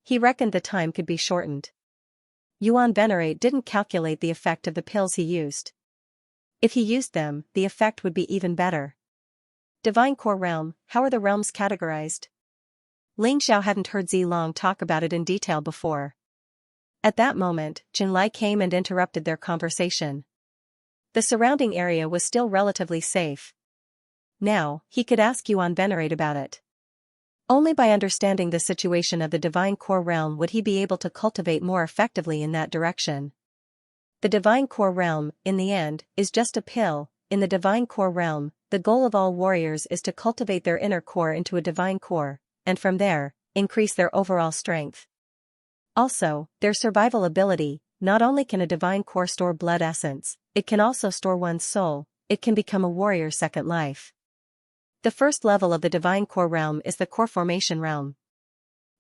He reckoned the time could be shortened. Yuan Venerate didn't calculate the effect of the pills he used. If he used them, the effect would be even better. Divine Core Realm, how are the realms categorized? Ling Xiao hadn't heard Zilong talk about it in detail before. At that moment, Jinlai came and interrupted their conversation. The surrounding area was still relatively safe. Now, he could ask Yuan Venerate about it. Only by understanding the situation of the divine core realm would he be able to cultivate more effectively in that direction. The divine core realm, in the end, is just a pill. In the divine core realm, the goal of all warriors is to cultivate their inner core into a divine core, and from there, increase their overall strength. Also, their survival ability. Not only can a divine core store blood essence, it can also store one's soul. It can become a warrior's second life. The 1st level of the divine core realm is the core formation realm.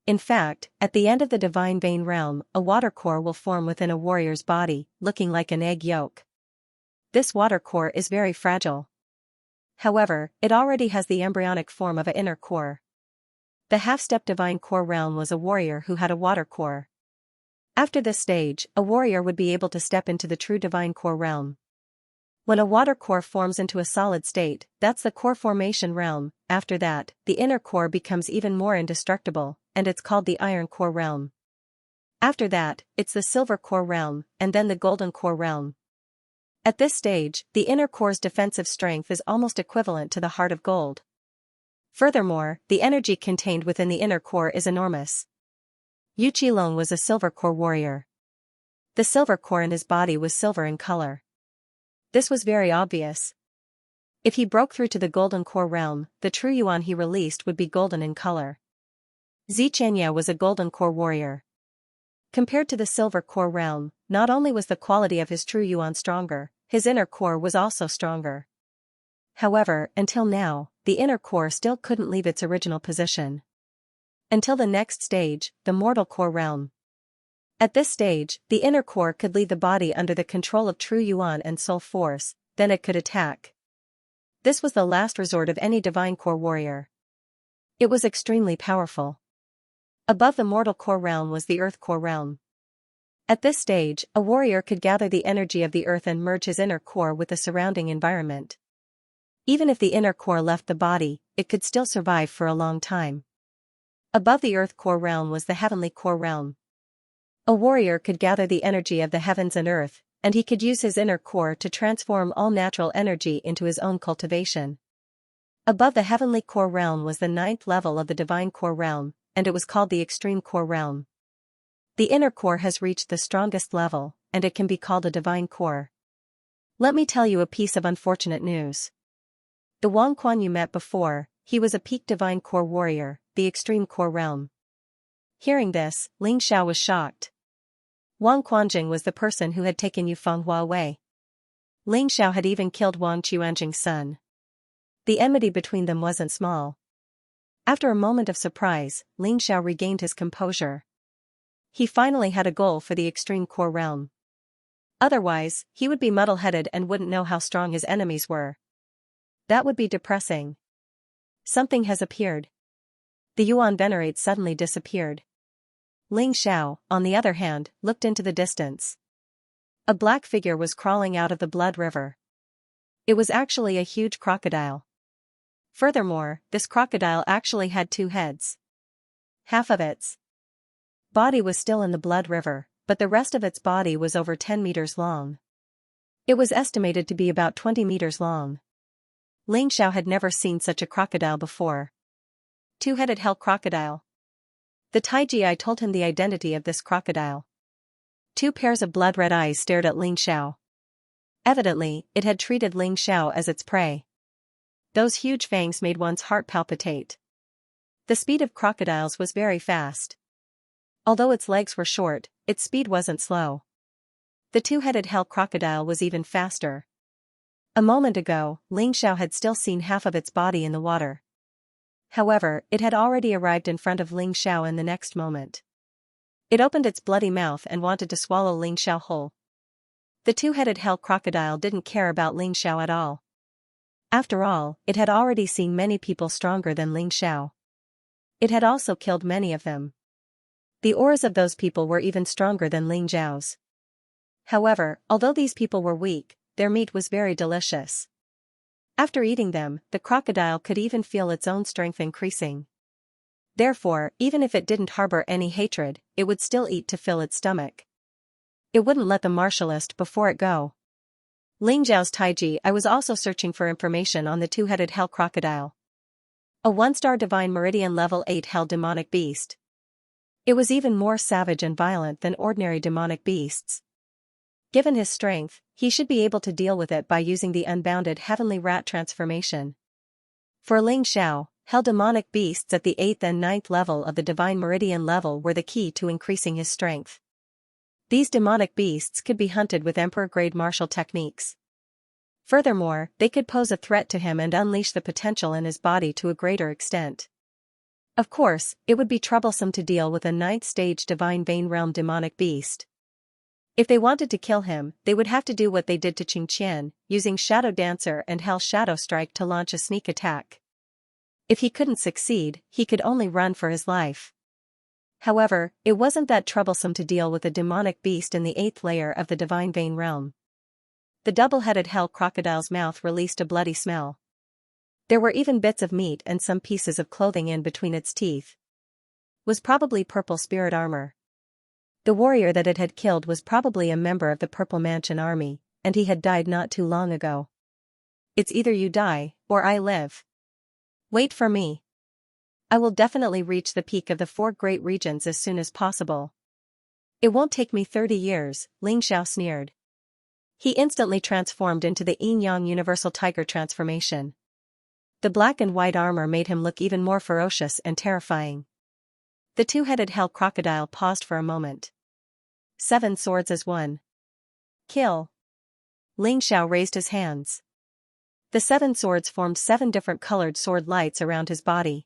In fact, at the end of the divine vein realm, a water core will form within a warrior's body, looking like an egg yolk. This water core is very fragile. However, it already has the embryonic form of an inner core. The half-step divine core realm was a warrior who had a water core. After this stage, a warrior would be able to step into the true divine core realm. When a water core forms into a solid state, that's the core formation realm. After that, the inner core becomes even more indestructible, and it's called the iron core realm. After that, it's the silver core realm, and then the golden core realm. At this stage, the inner core's defensive strength is almost equivalent to the heart of gold. Furthermore, the energy contained within the inner core is enormous. Yu Qilong was a silver core warrior. The silver core in his body was silver in color. This was very obvious. If he broke through to the golden core realm, the true yuan he released would be golden in color. Xianxia was a golden core warrior. Compared to the silver core realm, not only was the quality of his true yuan stronger, his inner core was also stronger. However, until now, the inner core still couldn't leave its original position. Until the next stage, the mortal core realm. At this stage, the inner core could leave the body under the control of true yuan and soul force, then it could attack. This was the last resort of any divine core warrior. It was extremely powerful. Above the mortal core realm was the earth core realm. At this stage, a warrior could gather the energy of the earth and merge his inner core with the surrounding environment. Even if the inner core left the body, it could still survive for a long time. Above the earth core realm was the heavenly core realm. A warrior could gather the energy of the heavens and earth, and he could use his inner core to transform all natural energy into his own cultivation. Above the heavenly core realm was the 9th level of the divine core realm, and it was called the extreme core realm. The inner core has reached the strongest level, and it can be called a divine core. Let me tell you a piece of unfortunate news. The Wang Quan you met before, he was a peak divine core warrior, the extreme core realm. Hearing this, Ling Xiao was shocked. Wang Quanjing was the person who had taken Yufeng Hua away. Ling Xiao had even killed Wang Quanjing's son. The enmity between them wasn't small. After a moment of surprise, Ling Xiao regained his composure. He finally had a goal for the extreme core realm. Otherwise, he would be muddle-headed and wouldn't know how strong his enemies were. That would be depressing. Something has appeared. The Yuan Venerate suddenly disappeared. Ling Xiao, on the other hand, looked into the distance. A black figure was crawling out of the blood river. It was actually a huge crocodile. Furthermore, this crocodile actually had 2 heads. Half of its body was still in the blood river, but the rest of its body was over 10 meters long. It was estimated to be about 20 meters long. Ling Xiao had never seen such a crocodile before. 2-headed hell crocodile. The Taiji told him the identity of this crocodile. 2 pairs of blood-red eyes stared at Ling Xiao. Evidently, it had treated Ling Xiao as its prey. Those huge fangs made one's heart palpitate. The speed of crocodiles was very fast. Although its legs were short, its speed wasn't slow. The 2-headed hell crocodile was even faster. A moment ago, Ling Xiao had still seen half of its body in the water. However, it had already arrived in front of Ling Xiao in the next moment. It opened its bloody mouth and wanted to swallow Ling Xiao whole. The 2-headed hell crocodile didn't care about Ling Xiao at all. After all, it had already seen many people stronger than Ling Xiao. It had also killed many of them. The auras of those people were even stronger than Ling Xiao's. However, although these people were weak, their meat was very delicious. After eating them, the crocodile could even feel its own strength increasing. Therefore, even if it didn't harbor any hatred, it would still eat to fill its stomach. It wouldn't let the martialist before it go. Ling Xiao's Taiji was also searching for information on the 2-headed hell crocodile. A 1-star divine meridian level 8 hell demonic beast. It was even more savage and violent than ordinary demonic beasts. Given his strength, he should be able to deal with it by using the unbounded heavenly rat transformation. For Ling Xiao, hell demonic beasts at the 8th and 9th level of the divine meridian level were the key to increasing his strength. These demonic beasts could be hunted with emperor-grade martial techniques. Furthermore, they could pose a threat to him and unleash the potential in his body to a greater extent. Of course, it would be troublesome to deal with a 9th-stage divine vein realm demonic beast. If they wanted to kill him, they would have to do what they did to Qingqian, using Shadow Dancer and Hell Shadow Strike to launch a sneak attack. If he couldn't succeed, he could only run for his life. However, it wasn't that troublesome to deal with a demonic beast in the 8th layer of the divine vein realm. The double-headed hell crocodile's mouth released a bloody smell. There were even bits of meat and some pieces of clothing in between its teeth. Was probably purple spirit armor. The warrior that it had killed was probably a member of the Purple Mansion army, and he had died not too long ago. It's either you die, or I live. Wait for me. I will definitely reach the peak of the 4 great regions as soon as possible. It won't take me 30 years, Ling Xiao sneered. He instantly transformed into the Yin-Yang Universal Tiger transformation. The black and white armor made him look even more ferocious and terrifying. The 2-headed hell crocodile paused for a moment. 7 swords as one. Kill. Ling Xiao raised his hands. The 7 swords formed 7 different colored sword lights around his body.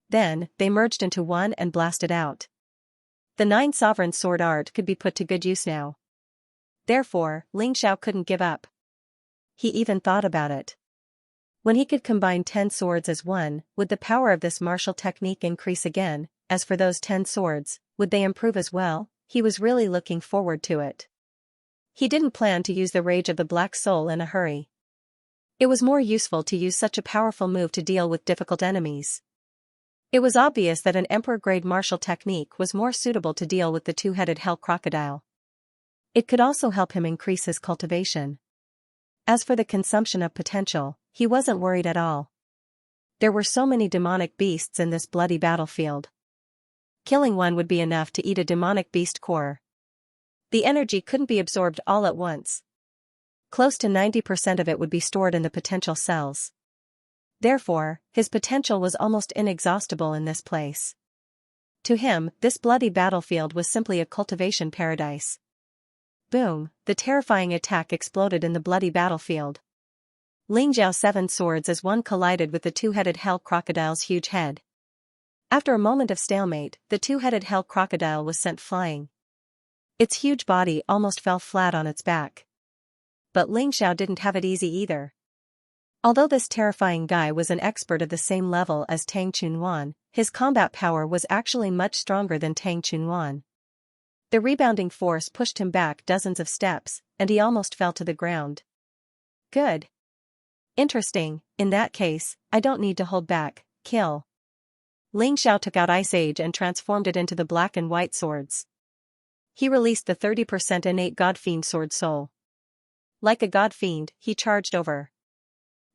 Then, they merged into one and blasted out. The 9 sovereign sword art could be put to good use now. Therefore, Ling Xiao couldn't give up. He even thought about it. When he could combine 10 swords as one, would the power of this martial technique increase again? As for those 10 swords, would they improve as well? He was really looking forward to it. He didn't plan to use the Rage of the Black Soul in a hurry. It was more useful to use such a powerful move to deal with difficult enemies. It was obvious that an emperor-grade martial technique was more suitable to deal with the 2-headed hell crocodile. It could also help him increase his cultivation. As for the consumption of potential, he wasn't worried at all. There were so many demonic beasts in this bloody battlefield. Killing one would be enough to eat a demonic beast core. The energy couldn't be absorbed all at once. Close to 90% of it would be stored in the potential cells. Therefore, his potential was almost inexhaustible in this place. To him, this bloody battlefield was simply a cultivation paradise. Boom, the terrifying attack exploded in the bloody battlefield. Ling Xiao's 7 swords as one collided with the two-headed hell crocodile's huge head. After a moment of stalemate, the two-headed hell crocodile was sent flying. Its huge body almost fell flat on its back. But Ling Xiao didn't have it easy either. Although this terrifying guy was an expert of the same level as Tang Chunwan, his combat power was actually much stronger than Tang Chunwan. The rebounding force pushed him back dozens of steps, and he almost fell to the ground. Good. Interesting, in that case, I don't need to hold back, kill. Ling Xiao took out Ice Age and transformed it into the black and white swords. He released the 30% innate God Fiend sword soul. Like a God Fiend, he charged over.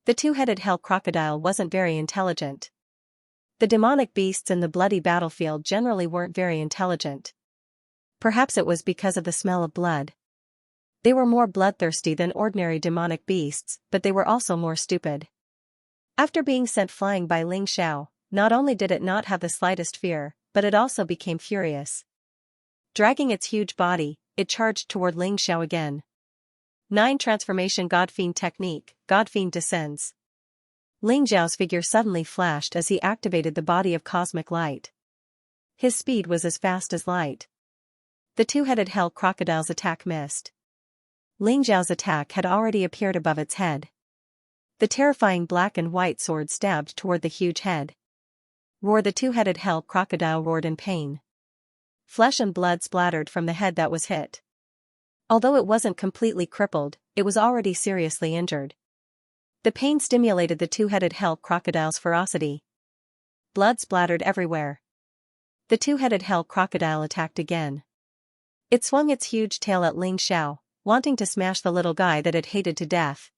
The two-headed hell crocodile wasn't very intelligent. The demonic beasts in the bloody battlefield generally weren't very intelligent. Perhaps it was because of the smell of blood. They were more bloodthirsty than ordinary demonic beasts, but they were also more stupid. After being sent flying by Ling Xiao, not only did it not have the slightest fear, but it also became furious. Dragging its huge body, it charged toward Ling Xiao again. 9 Transformation God Fiend Technique, God Fiend descends. Ling Xiao's figure suddenly flashed as he activated the body of cosmic light. His speed was as fast as light. The two-headed hell crocodile's attack missed. Ling Xiao's attack had already appeared above its head. The terrifying black and white sword stabbed toward the huge head. Roar! The two-headed hell crocodile roared in pain. Flesh and blood splattered from the head that was hit. Although it wasn't completely crippled, it was already seriously injured. The pain stimulated the two-headed hell crocodile's ferocity. Blood splattered everywhere. The two-headed hell crocodile attacked again. It swung its huge tail at Ling Xiao, wanting to smash the little guy that it hated to death.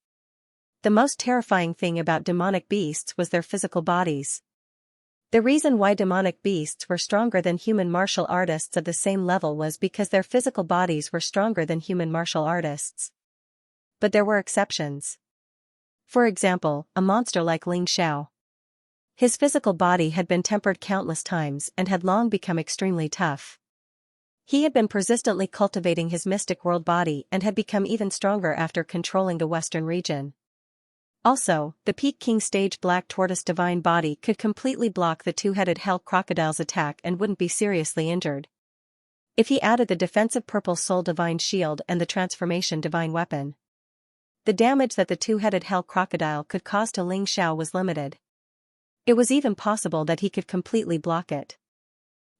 The most terrifying thing about demonic beasts was their physical bodies. The reason why demonic beasts were stronger than human martial artists of the same level was because their physical bodies were stronger than human martial artists. But there were exceptions. For example, a monster like Ling Xiao. His physical body had been tempered countless times and had long become extremely tough. He had been persistently cultivating his mystic world body and had become even stronger after controlling the western region. Also, the Peak King stage Black Tortoise divine body could completely block the two-headed hell crocodile's attack and wouldn't be seriously injured. If he added the defensive Purple Soul divine shield and the transformation divine weapon, the damage that the two-headed hell crocodile could cause to Ling Xiao was limited. It was even possible that he could completely block it.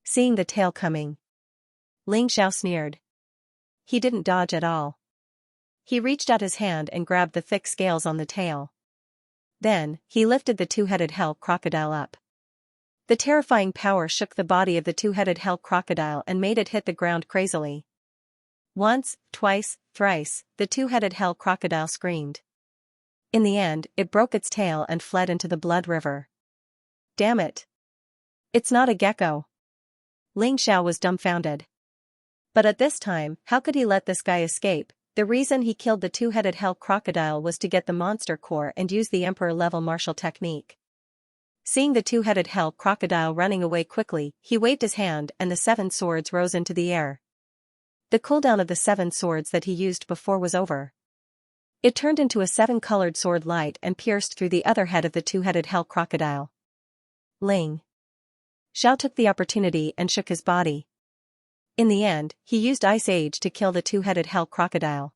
Seeing the tail coming, Ling Xiao sneered. He didn't dodge at all. He reached out his hand and grabbed the thick scales on the tail. Then, he lifted the two-headed hell crocodile up. The terrifying power shook the body of the two-headed hell crocodile and made it hit the ground crazily. Once, twice, thrice, the two-headed hell crocodile screamed. In the end, it broke its tail and fled into the blood river. Damn it! It's not a gecko. Ling Xiao was dumbfounded. But at this time, how could he let this guy escape? The reason he killed the two-headed hell crocodile was to get the monster core and use the emperor-level martial technique. Seeing the two-headed hell crocodile running away quickly, he waved his hand and the 7 swords rose into the air. The cooldown of the 7 swords that he used before was over. It turned into a 7-colored sword light and pierced through the other head of the two-headed hell crocodile. Ling Xiao took the opportunity and shook his body. In the end, he used Ice Age to kill the two-headed hell crocodile.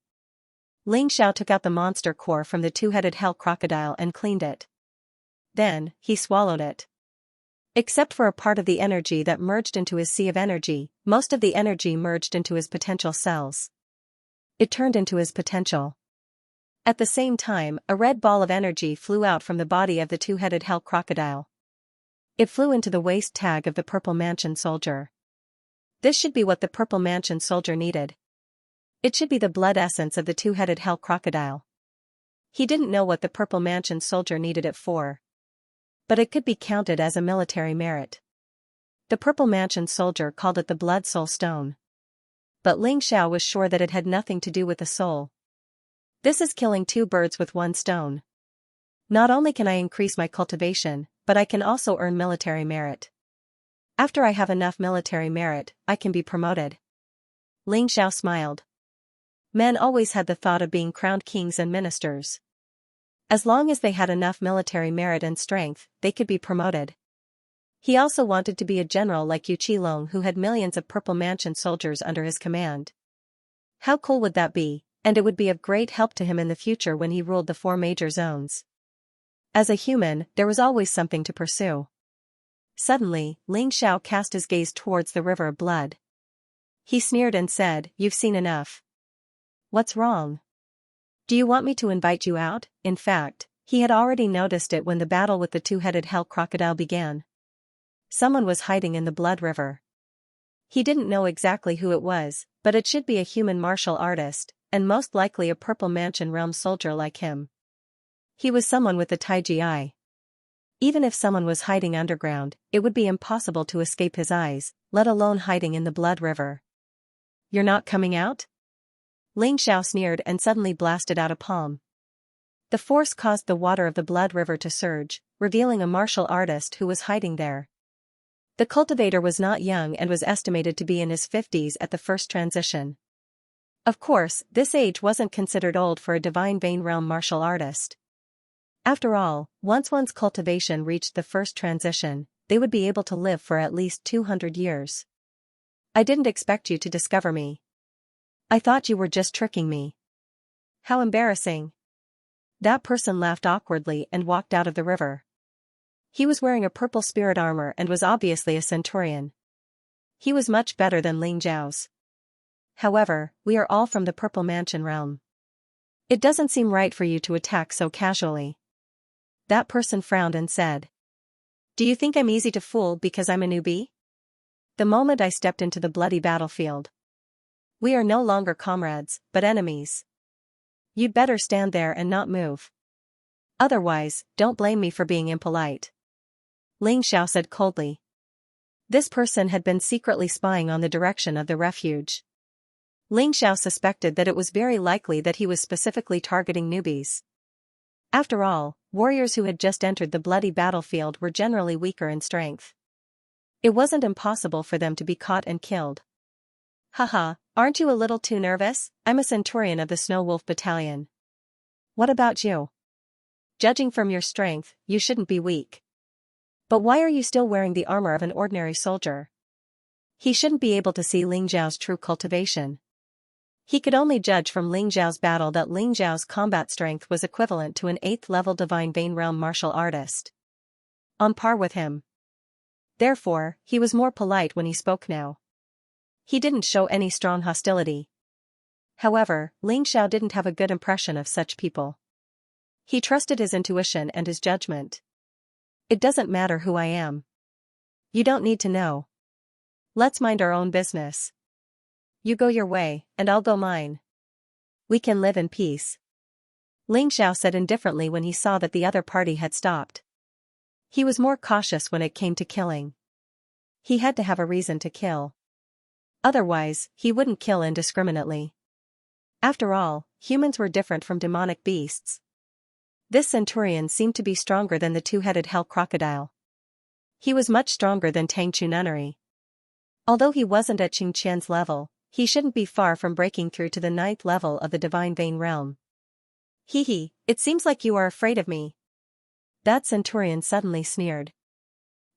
Ling Xiao took out the monster core from the two-headed hell crocodile and cleaned it. Then, he swallowed it. Except for a part of the energy that merged into his sea of energy, most of the energy merged into his potential cells. It turned into his potential. At the same time, a red ball of energy flew out from the body of the two-headed hell crocodile. It flew into the waist tag of the Purple Mansion soldier. This should be what the Purple Mansion soldier needed. It should be the blood essence of the two-headed hell crocodile. He didn't know what the Purple Mansion soldier needed it for. But it could be counted as a military merit. The Purple Mansion soldier called it the Blood Soul Stone. But Ling Xiao was sure that it had nothing to do with the soul. This is killing 2 birds with 1 stone. Not only can I increase my cultivation, but I can also earn military merit. After I have enough military merit, I can be promoted. Ling Xiao smiled. Men always had the thought of being crowned kings and ministers. As long as they had enough military merit and strength, they could be promoted. He also wanted to be a general like Yu Qilong, who had millions of Purple Mansion soldiers under his command. How cool would that be, and it would be of great help to him in the future when he ruled the 4 major zones. As a human, there was always something to pursue. Suddenly, Ling Xiao cast his gaze towards the river of blood. He sneered and said, "You've seen enough." "What's wrong? Do you want me to invite you out?" In fact, he had already noticed it when the battle with the 2-headed hell crocodile began. Someone was hiding in the blood river. He didn't know exactly who it was, but it should be a human martial artist, and most likely a Purple Mansion realm soldier like him. He was someone with a Taiji eye. Even if someone was hiding underground, it would be impossible to escape his eyes, let alone hiding in the blood river. "You're not coming out?" Ling Xiao sneered and suddenly blasted out a palm. The force caused the water of the blood river to surge, revealing a martial artist who was hiding there. The cultivator was not young and was estimated to be in his 50s at the first transition. Of course, this age wasn't considered old for a divine vein realm martial artist. After all, once one's cultivation reached the first transition, they would be able to live for at least 200 years. "I didn't expect you to discover me. I thought you were just tricking me." "How embarrassing." That person laughed awkwardly and walked out of the river. He was wearing a purple spirit armor and was obviously a centurion. He was much better than Ling Zhao's. "However, we are all from the Purple Mansion realm. It doesn't seem right for you to attack so casually." That person frowned and said, "Do you think I'm easy to fool because I'm a newbie? The moment I stepped into the bloody battlefield. We are no longer comrades, but enemies. You'd better stand there and not move. Otherwise, don't blame me for being impolite." Ling Xiao said coldly. This person had been secretly spying on the direction of the refuge. Ling Xiao suspected that it was very likely that he was specifically targeting newbies. After all, warriors who had just entered the bloody battlefield were generally weaker in strength. It wasn't impossible for them to be caught and killed. "Haha, aren't you a little too nervous? I'm a centurion of the Snow Wolf Battalion." "What about you? Judging from your strength, you shouldn't be weak. But why are you still wearing the armor of an ordinary soldier?" He shouldn't be able to see Ling Zhao's true cultivation. He could only judge from Ling Zhao's battle that Ling Zhao's combat strength was equivalent to an 8th-level Divine Vein Realm martial artist. On par with him. Therefore, he was more polite when he spoke now. He didn't show any strong hostility. However, Ling Xiao didn't have a good impression of such people. He trusted his intuition and his judgment. "It doesn't matter who I am. You don't need to know. Let's mind our own business. You go your way, and I'll go mine. We can live in peace." Ling Xiao said indifferently when he saw that the other party had stopped. He was more cautious when it came to killing. He had to have a reason to kill. Otherwise, he wouldn't kill indiscriminately. After all, humans were different from demonic beasts. This centurion seemed to be stronger than the 2-headed hell crocodile. He was much stronger than Tang Chununnery. Although he wasn't at Qing Qian's level, he shouldn't be far from breaking through to the 9th level of the Divine Vein Realm. "Hee, it seems like you are afraid of me." That centurion suddenly sneered.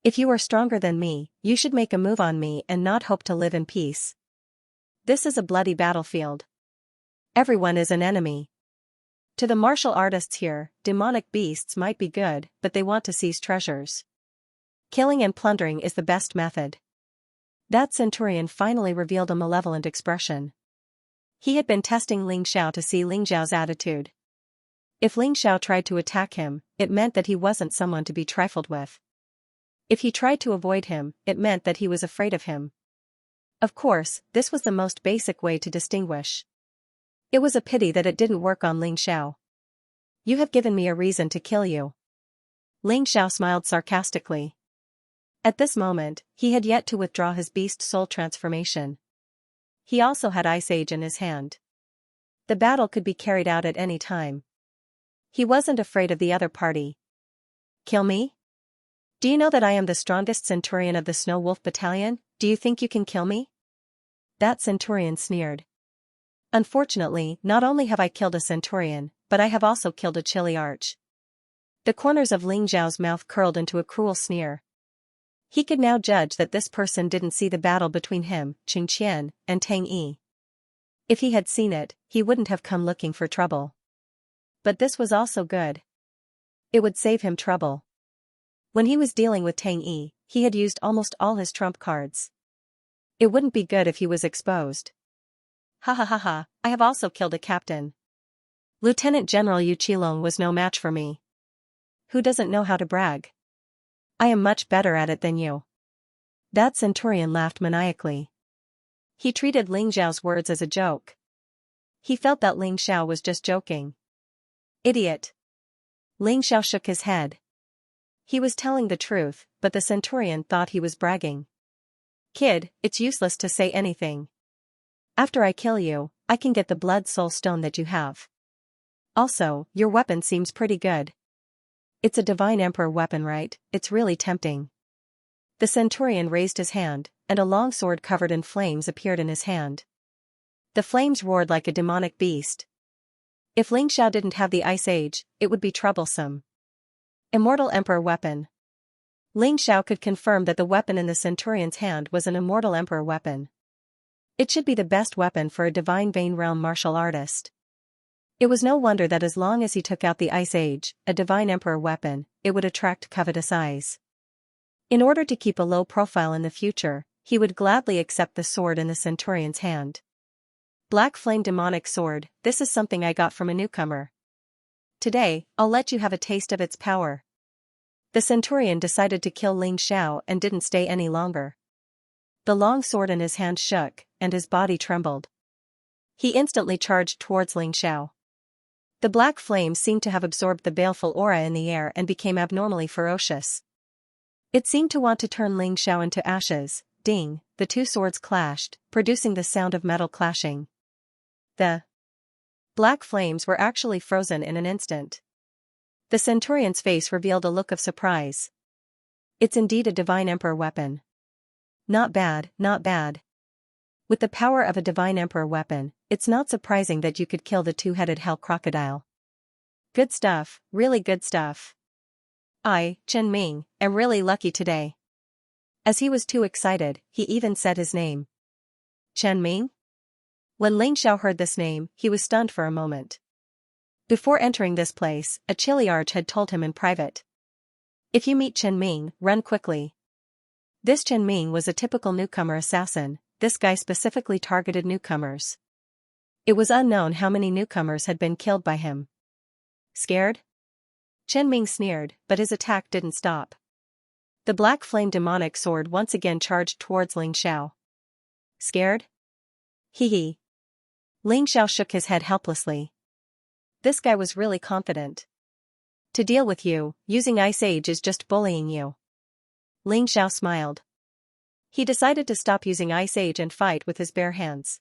"If you are stronger than me, you should make a move on me and not hope to live in peace. This is a bloody battlefield. Everyone is an enemy. To the martial artists here, demonic beasts might be good, but they want to seize treasures. Killing and plundering is the best method." That centurion finally revealed a malevolent expression. He had been testing Ling Xiao to see Ling Zhao's attitude. If Ling Xiao tried to attack him, it meant that he wasn't someone to be trifled with. If he tried to avoid him, it meant that he was afraid of him. Of course, this was the most basic way to distinguish. It was a pity that it didn't work on Ling Xiao. "You have given me a reason to kill you." Ling Xiao smiled sarcastically. At this moment, he had yet to withdraw his beast soul transformation. He also had Ice Age in his hand. The battle could be carried out at any time. He wasn't afraid of the other party. "Kill me?" Do you know that I am the strongest centurion of the Snow Wolf Battalion? Do you think you can kill me? That centurion sneered. Unfortunately, not only have I killed a centurion, but I have also killed a chili arch. The corners of Ling Zhao's mouth curled into a cruel sneer. He could now judge that this person didn't see the battle between him, Xianxia, and Tang Yi. If he had seen it, he wouldn't have come looking for trouble. But this was also good. It would save him trouble. When he was dealing with Tang Yi, he had used almost all his trump cards. It wouldn't be good if he was exposed. Ha ha ha ha, I have also killed a captain. Lieutenant General Yu Qilong was no match for me. Who doesn't know how to brag? I am much better at it than you. That centurion laughed maniacally. He treated Ling Zhao's words as a joke. He felt that Ling Xiao was just joking. Idiot. Ling Xiao shook his head. He was telling the truth, but the centurion thought he was bragging. Kid, it's useless to say anything. After I kill you, I can get the blood soul stone that you have. Also, your weapon seems pretty good. It's a divine emperor weapon, right? It's really tempting. The centurion raised his hand, and a long sword covered in flames appeared in his hand. The flames roared like a demonic beast. If Ling Xiao didn't have the Ice Age, it would be troublesome. Immortal Emperor Weapon. Ling Xiao could confirm that the weapon in the centurion's hand was an Immortal Emperor weapon. It should be the best weapon for a Divine Vein Realm martial artist. It was no wonder that as long as he took out the Ice Age, a Divine Emperor weapon, it would attract covetous eyes. In order to keep a low profile in the future, he would gladly accept the sword in the centurion's hand. Black Flame Demonic Sword, this is something I got from a newcomer. Today, I'll let you have a taste of its power. The centurion decided to kill Ling Xiao and didn't stay any longer. The long sword in his hand shook, and his body trembled. He instantly charged towards Ling Xiao. The black flame seemed to have absorbed the baleful aura in the air and became abnormally ferocious. It seemed to want to turn Ling Xiao into ashes. Ding, the two swords clashed, producing the sound of metal clashing. The black flames were actually frozen in an instant. The centurion's face revealed a look of surprise. It's indeed a Divine Emperor weapon. Not bad, not bad. With the power of a Divine Emperor weapon, it's not surprising that you could kill the two-headed hell crocodile. Good stuff, really good stuff. I, Chen Ming, am really lucky today. As he was too excited, he even said his name. Chen Ming? When Ling Xiao heard this name, he was stunned for a moment. Before entering this place, a chiliarch had told him in private. If you meet Chen Ming, run quickly. This Chen Ming was a typical newcomer assassin. This guy specifically targeted newcomers. It was unknown how many newcomers had been killed by him. Scared? Chen Ming sneered, but his attack didn't stop. The black flame demonic sword once again charged towards Ling Xiao. Scared? Hee hee. Ling Xiao shook his head helplessly. This guy was really confident. To deal with you, using Ice Age is just bullying you. Ling Xiao smiled. He decided to stop using Ice Age and fight with his bare hands.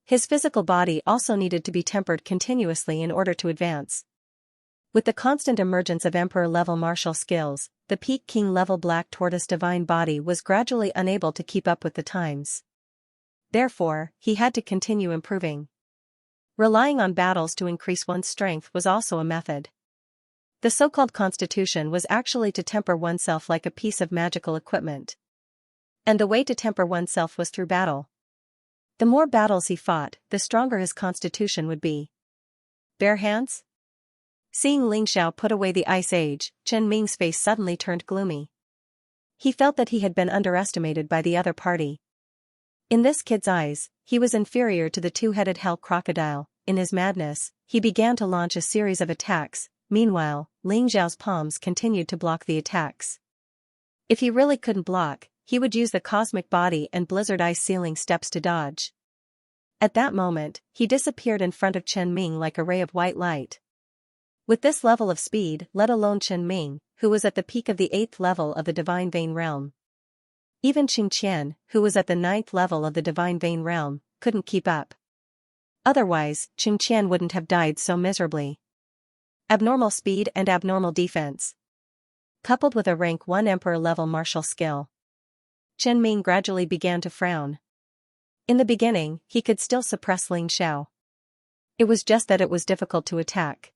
His physical body also needed to be tempered continuously in order to advance. With the constant emergence of Emperor-level martial skills, the peak King-level Black Tortoise divine body was gradually unable to keep up with the times. Therefore, he had to continue improving. Relying on battles to increase one's strength was also a method. The so-called Constitution was actually to temper oneself like a piece of magical equipment. And the way to temper oneself was through battle. The more battles he fought, the stronger his constitution would be. Bare hands? Seeing Ling Xiao put away the Ice Age, Chen Ming's face suddenly turned gloomy. He felt that he had been underestimated by the other party. In this kid's eyes, he was inferior to the two-headed hell crocodile. In his madness, he began to launch a series of attacks. Meanwhile, Ling Xiao's palms continued to block the attacks. If he really couldn't block, he would use the cosmic body and blizzard ice ceiling steps to dodge. At that moment, he disappeared in front of Chen Ming like a ray of white light. With this level of speed, let alone Chen Ming, who was at the peak of the 8th level of the Divine Vein Realm. Even Xianxia, who was at the 9th level of the Divine Vein Realm, couldn't keep up. Otherwise, Xianxia wouldn't have died so miserably. Abnormal speed and abnormal defense. coupled with a rank 1 emperor-level martial skill. Chen Ming gradually began to frown. In the beginning, he could still suppress Ling Xiao. It was just that it was difficult to attack.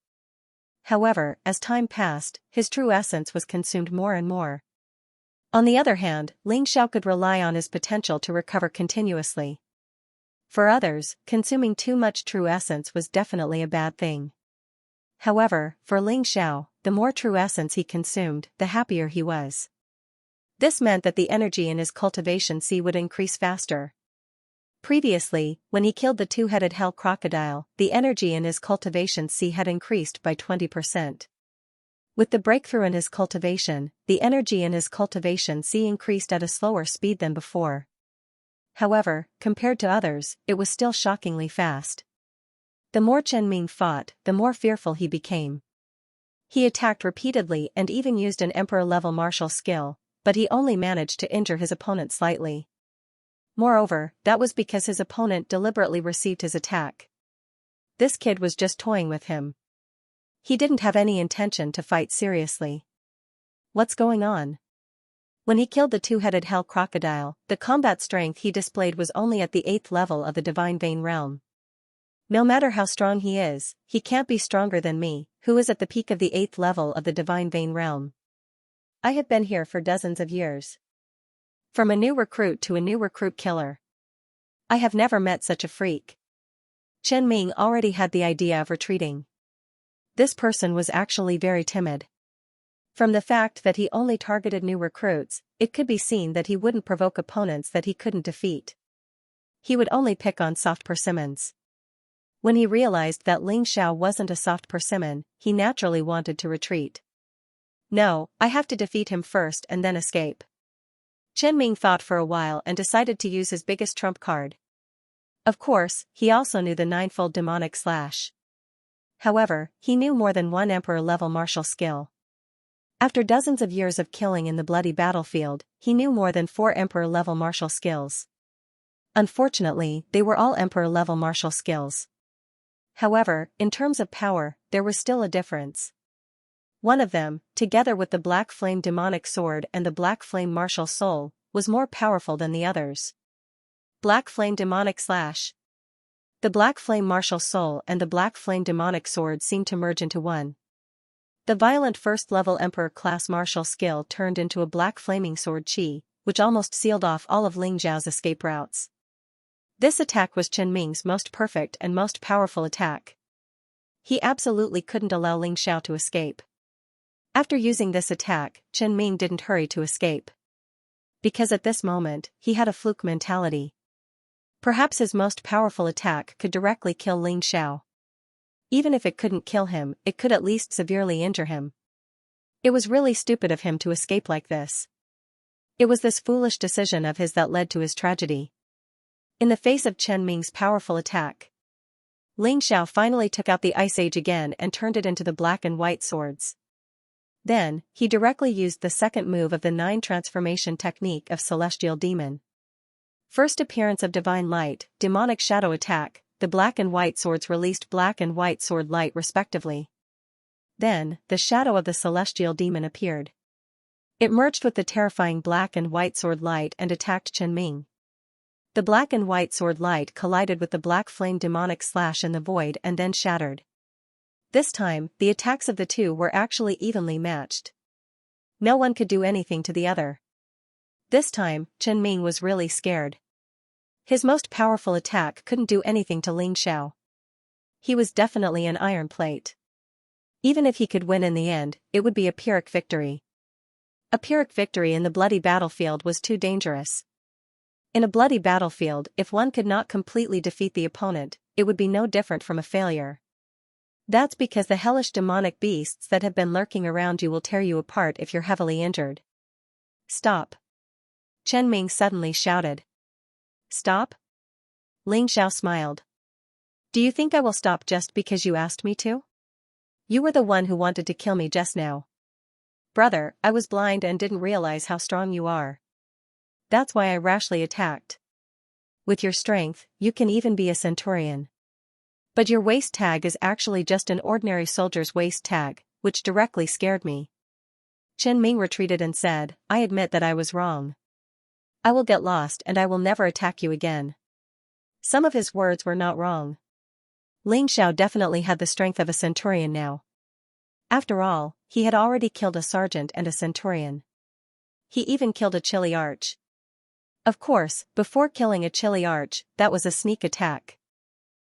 However, as time passed, his true essence was consumed more and more. On the other hand, Ling Xiao could rely on his potential to recover continuously. For others, consuming too much true essence was definitely a bad thing. However, for Ling Xiao, the more true essence he consumed, the happier he was. This meant that the energy in his cultivation sea would increase faster. Previously, when he killed the two-headed hell crocodile, the energy in his cultivation sea had increased by 20%. With the breakthrough in his cultivation, the energy in his cultivation sea increased at a slower speed than before. However, compared to others, it was still shockingly fast. The more Chen Ming fought, the more fearful he became. He attacked repeatedly and even used an emperor-level martial skill, but he only managed to injure his opponent slightly. Moreover, that was because his opponent deliberately received his attack. This kid was just toying with him. He didn't have any intention to fight seriously. What's going on? When he killed the two-headed hell crocodile, the combat strength he displayed was only at the 8th level of the Divine Vein realm. No matter how strong he is, he can't be stronger than me, who is at the peak of the 8th level of the Divine Vein realm. I have been here for dozens of years. From a new recruit to a new recruit killer. I have never met such a freak. Chen Ming already had the idea of retreating. This person was actually very timid. From the fact that he only targeted new recruits, it could be seen that he wouldn't provoke opponents that he couldn't defeat. He would only pick on soft persimmons. When he realized that Ling Xiao wasn't a soft persimmon, he naturally wanted to retreat. No, I have to defeat him first and then escape. Chen Ming thought for a while and decided to use his biggest trump card. Of course, he also knew the ninefold demonic slash. However, he knew more than one emperor-level martial skill. After dozens of years of killing in the bloody battlefield, he knew more than 4 emperor-level martial skills. Unfortunately, they were all emperor-level martial skills. However, in terms of power, there was still a difference. One of them, together with the Black Flame Demonic Sword and the Black Flame Martial Soul, was more powerful than the others. Black Flame Demonic Slash. The Black Flame Martial Soul and the Black Flame Demonic Sword seemed to merge into one. The violent first-level Emperor-class martial skill turned into a Black Flaming Sword Qi, which almost sealed off all of Ling Xiao's escape routes. This attack was Chen Ming's most perfect and most powerful attack. He absolutely couldn't allow Ling Xiao to escape. After using this attack, Chen Ming didn't hurry to escape. Because at this moment, he had a fluke mentality. Perhaps his most powerful attack could directly kill Ling Xiao. Even if it couldn't kill him, it could at least severely injure him. It was really stupid of him to escape like this. It was this foolish decision of his that led to his tragedy. In the face of Chen Ming's powerful attack, Ling Xiao finally took out the Ice Age again and turned it into the black and white swords. Then, he directly used the second move of the 9 transformation technique of Celestial Demon. First appearance of Divine Light, Demonic Shadow Attack, the black and white swords released black and white sword light respectively. Then, the shadow of the Celestial Demon appeared. It merged with the terrifying black and white sword light and attacked Chen Ming. The black and white sword light collided with the black flame demonic slash in the void and then shattered. This time, the attacks of the two were actually evenly matched. No one could do anything to the other. This time, Chen Ming was really scared. His most powerful attack couldn't do anything to Ling Xiao. He was definitely an iron plate. Even if he could win in the end, it would be a Pyrrhic victory. A Pyrrhic victory in the bloody battlefield was too dangerous. In a bloody battlefield, if one could not completely defeat the opponent, it would be no different from a failure. That's because the hellish demonic beasts that have been lurking around you will tear you apart if you're heavily injured. Stop! Chen Ming suddenly shouted. Stop? Ling Xiao smiled. Do you think I will stop just because you asked me to? You were the one who wanted to kill me just now. Brother, I was blind and didn't realize how strong you are. That's why I rashly attacked. With your strength, you can even be a centurion. But your waist tag is actually just an ordinary soldier's waist tag, which directly scared me. Chen Ming retreated and said, I admit that I was wrong. I will get lost and I will never attack you again. Some of his words were not wrong. Ling Xiao definitely had the strength of a centurion now. After all, he had already killed a sergeant and a centurion. He even killed a chili arch. Of course, before killing a chili arch, that was a sneak attack.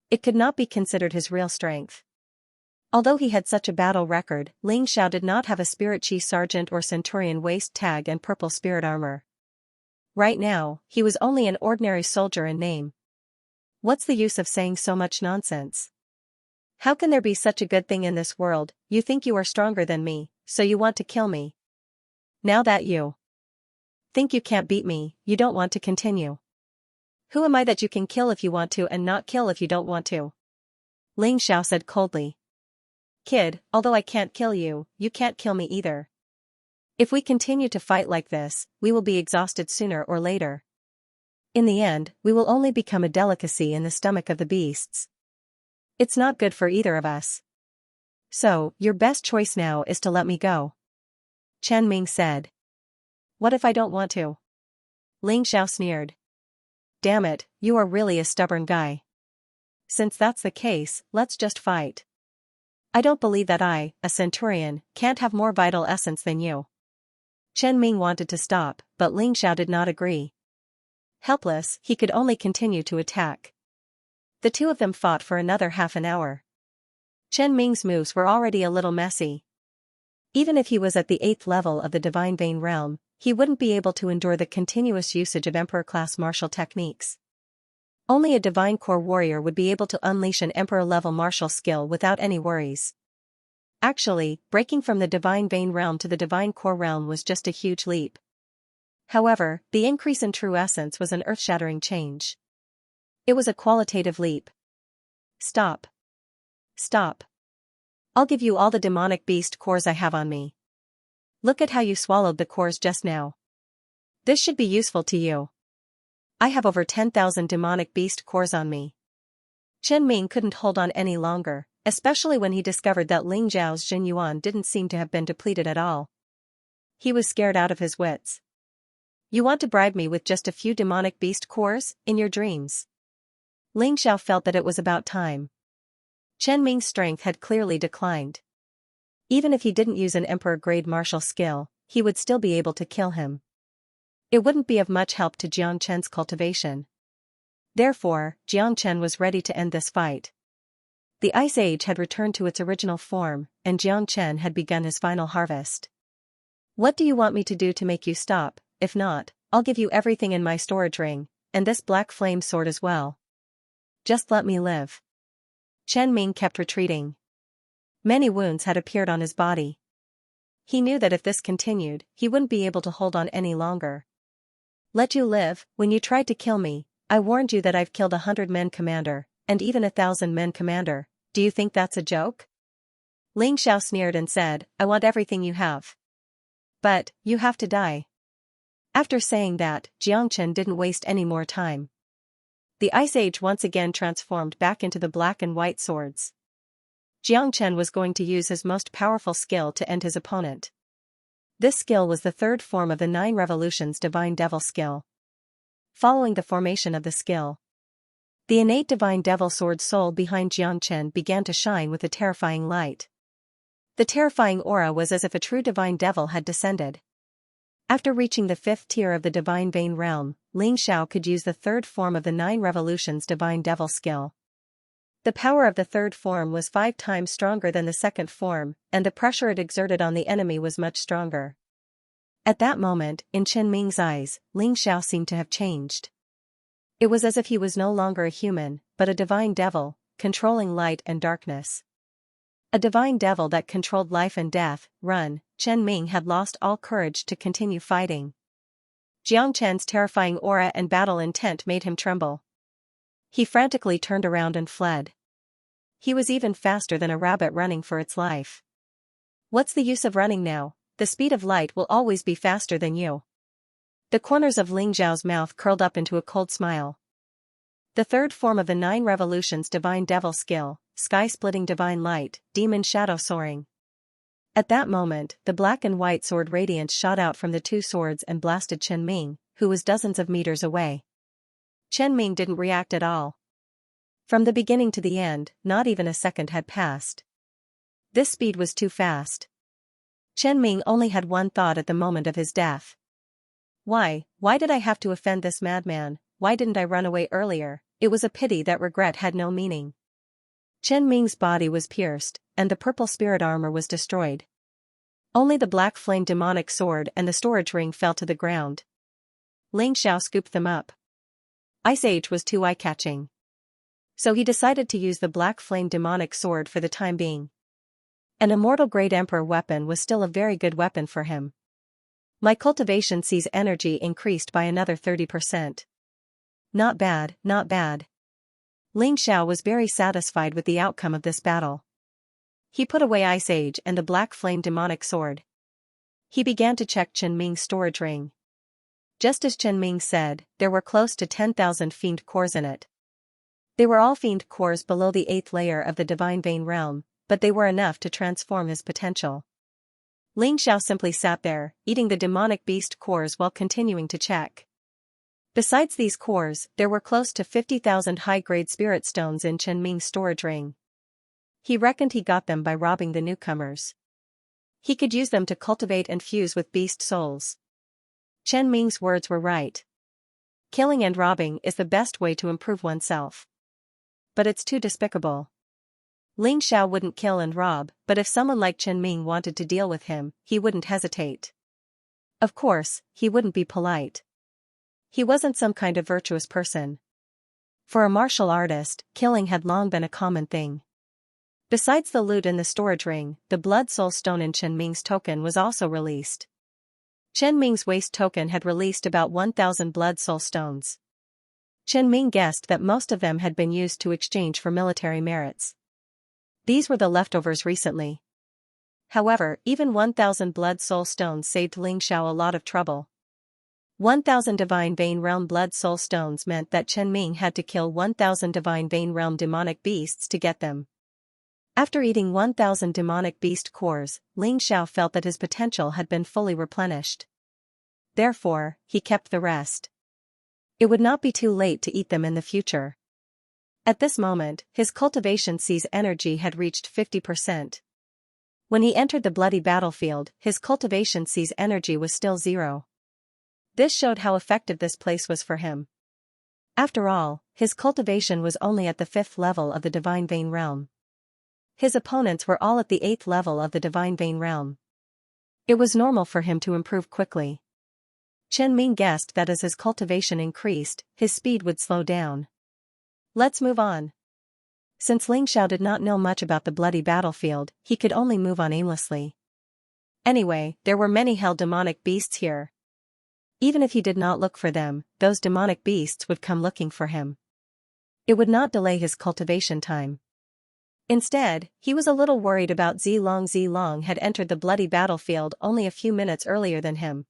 It could not be considered his real strength. Although he had such a battle record, Ling Xiao did not have a spirit chi sergeant or centurion waist tag and purple spirit armor. Right now, he was only an ordinary soldier in name. What's the use of saying so much nonsense? How can there be such a good thing in this world? You think you are stronger than me, so you want to kill me. Now that you think you can't beat me, you don't want to continue. Who am I that you can kill if you want to and not kill if you don't want to? Ling Xiao said coldly. Kid, although I can't kill you, you can't kill me either. If we continue to fight like this, we will be exhausted sooner or later. In the end, we will only become a delicacy in the stomach of the beasts. It's not good for either of us. So, your best choice now is to let me go. Chen Ming said. What if I don't want to? Ling Xiao sneered. Damn it, you are really a stubborn guy. Since that's the case, let's just fight. I don't believe that I, a centurion, can't have more vital essence than you. Chen Ming wanted to stop, but Ling Xiao did not agree. Helpless, he could only continue to attack. The two of them fought for another half an hour. Chen Ming's moves were already a little messy. Even if he was at the 8th level of the Divine Vein realm, he wouldn't be able to endure the continuous usage of Emperor-class martial techniques. Only a Divine Core warrior would be able to unleash an Emperor-level martial skill without any worries. Actually, breaking from the Divine Vein realm to the Divine Core realm was just a huge leap. However, the increase in true essence was an earth-shattering change. It was a qualitative leap. Stop. Stop. I'll give you all the demonic beast cores I have on me. Look at how you swallowed the cores just now. This should be useful to you. I have over 10,000 demonic beast cores on me. Chen Ming couldn't hold on any longer, especially when he discovered that Ling Zhao's Jin Yuan didn't seem to have been depleted at all. He was scared out of his wits. You want to bribe me with just a few demonic beast cores, in your dreams? Ling Xiao felt that it was about time. Chen Ming's strength had clearly declined. Even if he didn't use an emperor-grade martial skill, he would still be able to kill him. It wouldn't be of much help to Jiang Chen's cultivation. Therefore, Jiang Chen was ready to end this fight. The Ice Age had returned to its original form, and Jiang Chen had begun his final harvest. What do you want me to do to make you stop? If not, I'll give you everything in my storage ring, and this black flame sword as well. Just let me live. Chen Ming kept retreating. Many wounds had appeared on his body. He knew that if this continued, he wouldn't be able to hold on any longer. Let you live? When you tried to kill me, I warned you that I've killed 100 men commander, and even 1,000 men commander. Do you think that's a joke? Ling Xiao sneered and said, I want everything you have. But, you have to die. After saying that, Jiang Chen didn't waste any more time. The Ice Age once again transformed back into the black and white swords. Jiang Chen was going to use his most powerful skill to end his opponent. This skill was the third form of the 9 Revolutions Divine Devil skill. Following the formation of the skill, the innate Divine Devil sword soul behind Jiang Chen began to shine with a terrifying light. The terrifying aura was as if a true Divine Devil had descended. After reaching the 5th tier of the Divine Vein realm, Ling Xiao could use the third form of the 9 Revolutions Divine Devil skill. The power of the third form was 5 times stronger than the second form, and the pressure it exerted on the enemy was much stronger. At that moment, in Chen Ming's eyes, Ling Xiao seemed to have changed. It was as if he was no longer a human, but a divine devil, controlling light and darkness. A divine devil that controlled life and death. Run. Chen Ming had lost all courage to continue fighting. Jiang Chen's terrifying aura and battle intent made him tremble. He frantically turned around and fled. He was even faster than a rabbit running for its life. What's the use of running now? The speed of light will always be faster than you. The corners of Ling Zhao's mouth curled up into a cold smile. The third form of the 9 Revolutions Divine Devil skill, Sky-Splitting Divine Light, Demon Shadow Soaring. At that moment, the black and white sword radiance shot out from the two swords and blasted Chen Ming, who was dozens of meters away. Chen Ming didn't react at all. From the beginning to the end, not even a second had passed. This speed was too fast. Chen Ming only had one thought at the moment of his death. Why did I have to offend this madman? Why didn't I run away earlier? It was a pity that regret had no meaning. Chen Ming's body was pierced, and the purple spirit armor was destroyed. Only the black flame demonic sword and the storage ring fell to the ground. Ling Xiao scooped them up. Ice Age was too eye-catching. So he decided to use the black flame demonic sword for the time being. An immortal Great Emperor weapon was still a very good weapon for him. My cultivation sees energy increased by another 30%. Not bad, not bad. Ling Xiao was very satisfied with the outcome of this battle. He put away Ice Age and the black flame demonic sword. He began to check Chen Ming's storage ring. Just as Chen Ming said, there were close to 10,000 fiend cores in it. They were all fiend cores below the 8th layer of the divine vein realm, but they were enough to transform his potential. Ling Xiao simply sat there, eating the demonic beast cores while continuing to check. Besides these cores, there were close to 50,000 high-grade spirit stones in Chen Ming's storage ring. He reckoned he got them by robbing the newcomers. He could use them to cultivate and fuse with beast souls. Chen Ming's words were right. Killing and robbing is the best way to improve oneself. But it's too despicable. Ling Xiao wouldn't kill and rob, but if someone like Chen Ming wanted to deal with him, he wouldn't hesitate. Of course, he wouldn't be polite. He wasn't some kind of virtuous person. For a martial artist, killing had long been a common thing. Besides the loot in the storage ring, the blood soul stone in Chen Ming's token was also released. Chen Ming's waste token had released about 1,000 blood soul stones. Chen Ming guessed that most of them had been used to exchange for military merits. These were the leftovers recently. However, even 1,000 blood soul stones saved Ling Xiao a lot of trouble. 1,000 Divine Vein Realm Blood Soul Stones meant that Chen Ming had to kill 1,000 Divine Vein Realm demonic beasts to get them. After eating 1,000 demonic beast cores, Ling Xiao felt that his potential had been fully replenished. Therefore, he kept the rest. It would not be too late to eat them in the future. At this moment, his cultivation sees energy had reached 50%. When he entered the bloody battlefield, his cultivation sees energy was still 0. This showed how effective this place was for him. After all, his cultivation was only at the 5th level of the Divine Vein Realm. His opponents were all at the 8th level of the Divine Vein Realm. It was normal for him to improve quickly. Chen Ming guessed that as his cultivation increased, his speed would slow down. Let's move on. Since Ling Xiao did not know much about the bloody battlefield, he could only move on aimlessly. Anyway, there were many hell demonic beasts here. Even if he did not look for them, those demonic beasts would come looking for him. It would not delay his cultivation time. Instead, he was a little worried about Zilong. Zilong had entered the bloody battlefield only a few minutes earlier than him.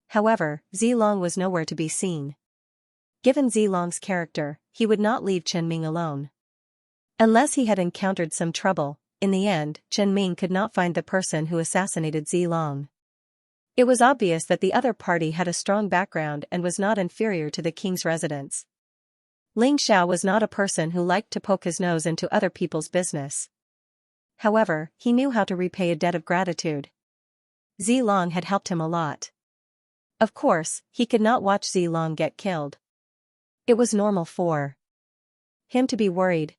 However, Zilong was nowhere to be seen. Given Zilong's character, he would not leave Chen Ming alone. Unless he had encountered some trouble, in the end, Chen Ming could not find the person who assassinated Zilong. It was obvious that the other party had a strong background and was not inferior to the king's residence. Ling Xiao was not a person who liked to poke his nose into other people's business. However, he knew how to repay a debt of gratitude. Zilong had helped him a lot. Of course, he could not watch Zilong get killed. It was normal for him to be worried.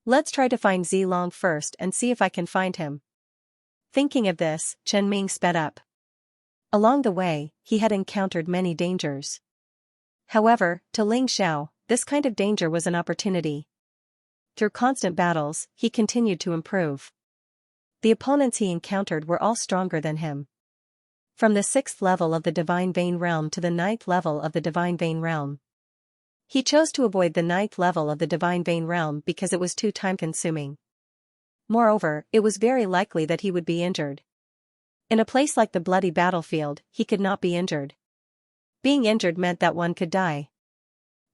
Let's try to find Zilong first and see if I can find him. Thinking of this, Chen Ming sped up. Along the way, he had encountered many dangers. However, to Ling Xiao, this kind of danger was an opportunity. Through constant battles, he continued to improve. The opponents he encountered were all stronger than him. From the 6th level of the Divine Vein Realm to the 9th level of the Divine Vein Realm. He chose to avoid the 9th level of the Divine Vein Realm because it was too time-consuming. Moreover, it was very likely that he would be injured. In a place like the bloody battlefield, he could not be injured. Being injured meant that one could die.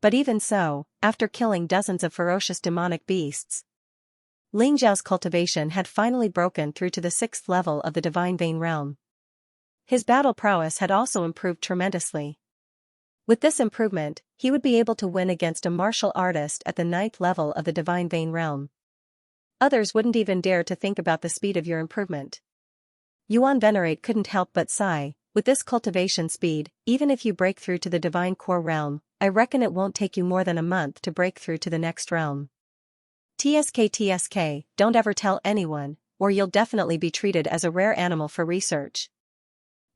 But even so, after killing dozens of ferocious demonic beasts, Ling Xiao's cultivation had finally broken through to the 6th level of the Divine Vein realm. His battle prowess had also improved tremendously. With this improvement, he would be able to win against a martial artist at the 9th level of the Divine Vein realm. Others wouldn't even dare to think about the speed of your improvement. Yuan Venerate couldn't help but sigh. With this cultivation speed, even if you break through to the Divine Core realm, I reckon it won't take you more than a month to break through to the next realm. TSK, don't ever tell anyone, or you'll definitely be treated as a rare animal for research.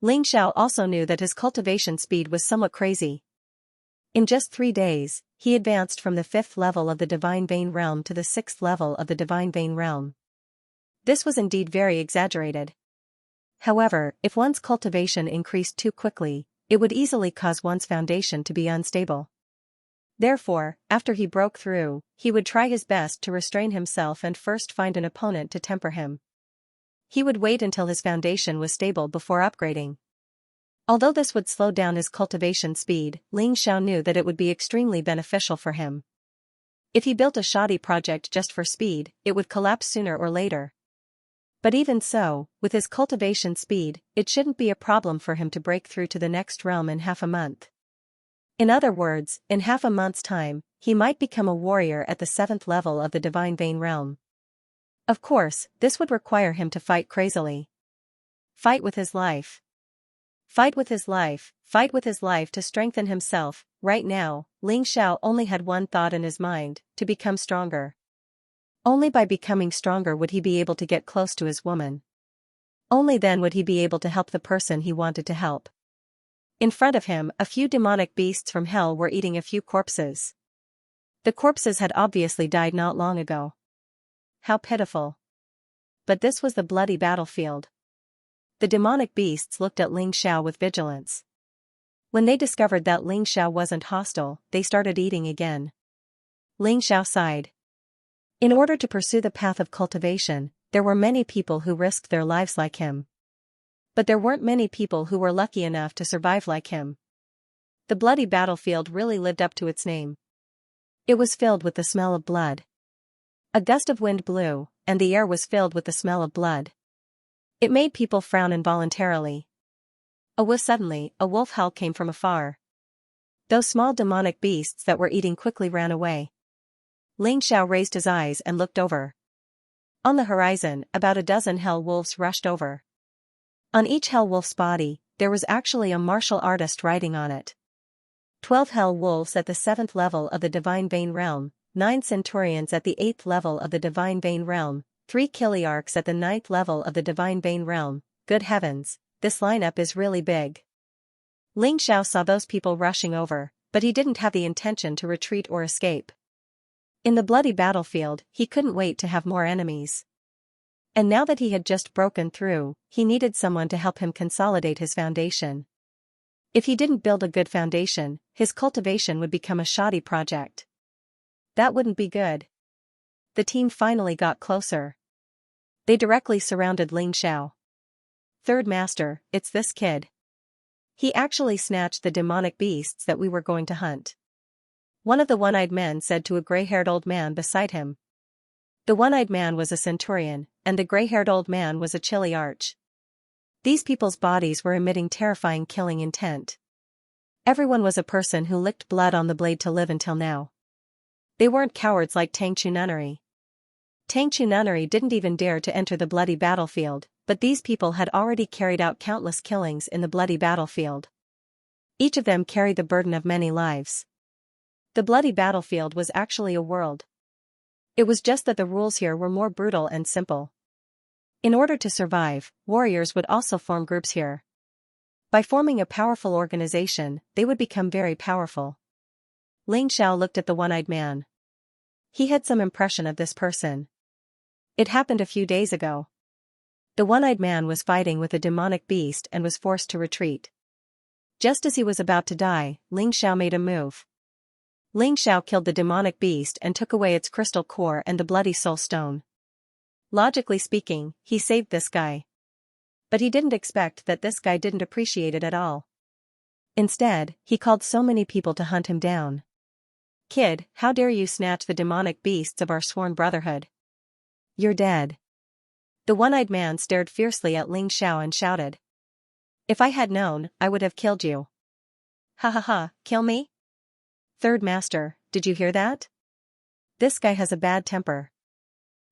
Ling Xiao also knew that his cultivation speed was somewhat crazy. In just 3 days, he advanced from the 5th level of the Divine Vein realm to the 6th level of the Divine Vein realm. This was indeed very exaggerated. However, if one's cultivation increased too quickly, it would easily cause one's foundation to be unstable. Therefore, after he broke through, he would try his best to restrain himself and first find an opponent to temper him. He would wait until his foundation was stable before upgrading. Although this would slow down his cultivation speed, Ling Xiao knew that it would be extremely beneficial for him. If he built a shoddy project just for speed, it would collapse sooner or later. But even so, with his cultivation speed, it shouldn't be a problem for him to break through to the next realm in half a month. In other words, in half a month's time, he might become a warrior at the 7th level of the Divine Vein realm. Of course, this would require him to fight crazily. Fight with his life. Fight with his life, fight with his life to strengthen himself. Right now, Ling Xiao only had one thought in his mind: to become stronger. Only by becoming stronger would he be able to get close to his woman. Only then would he be able to help the person he wanted to help. In front of him, a few demonic beasts from hell were eating a few corpses. The corpses had obviously died not long ago. How pitiful. But this was the bloody battlefield. The demonic beasts looked at Ling Xiao with vigilance. When they discovered that Ling Xiao wasn't hostile, they started eating again. Ling Xiao sighed. In order to pursue the path of cultivation, there were many people who risked their lives like him. But there weren't many people who were lucky enough to survive like him. The bloody battlefield really lived up to its name. It was filled with the smell of blood. A gust of wind blew, and the air was filled with the smell of blood. It made people frown involuntarily. Suddenly, a wolf howl came from afar. Those small demonic beasts that were eating quickly ran away. Ling Xiao raised his eyes and looked over. On the horizon, about a dozen hell wolves rushed over. On each hell wolf's body, there was actually a martial artist riding on it. 12 hell wolves at the 7th level of the Divine Vein realm, 9 centurions at the 8th level of the Divine Vein realm, 3 Kiliarchs at the 9th level of the Divine Vein realm. Good heavens, this lineup is really big. Ling Xiao saw those people rushing over, but he didn't have the intention to retreat or escape. In the bloody battlefield, he couldn't wait to have more enemies. And now that he had just broken through, he needed someone to help him consolidate his foundation. If he didn't build a good foundation, his cultivation would become a shoddy project. That wouldn't be good. The team finally got closer. They directly surrounded Ling Xiao. Third Master, it's this kid. He actually snatched the demonic beasts that we were going to hunt. One of the one-eyed men said to a gray-haired old man beside him. The one-eyed man was a centurion, and the gray-haired old man was a Chiliarch. These people's bodies were emitting terrifying killing intent. Everyone was a person who licked blood on the blade to live until now. They weren't cowards like Tang Chununnery. Tang Chununnery didn't even dare to enter the bloody battlefield, but these people had already carried out countless killings in the bloody battlefield. Each of them carried the burden of many lives. The bloody battlefield was actually a world. It was just that the rules here were more brutal and simple. In order to survive, warriors would also form groups here. By forming a powerful organization, they would become very powerful. Ling Xiao looked at the one-eyed man. He had some impression of this person. It happened a few days ago. The one-eyed man was fighting with a demonic beast and was forced to retreat. Just as he was about to die, Ling Xiao made a move. Ling Xiao killed the demonic beast and took away its crystal core and the bloody soul stone. Logically speaking, he saved this guy. But he didn't expect that this guy didn't appreciate it at all. Instead, he called so many people to hunt him down. Kid, how dare you snatch the demonic beasts of our sworn brotherhood? You're dead. The one-eyed man stared fiercely at Xianxia and shouted. If I had known, I would have killed you. Ha ha ha, kill me? Third Master, did you hear that? This guy has a bad temper.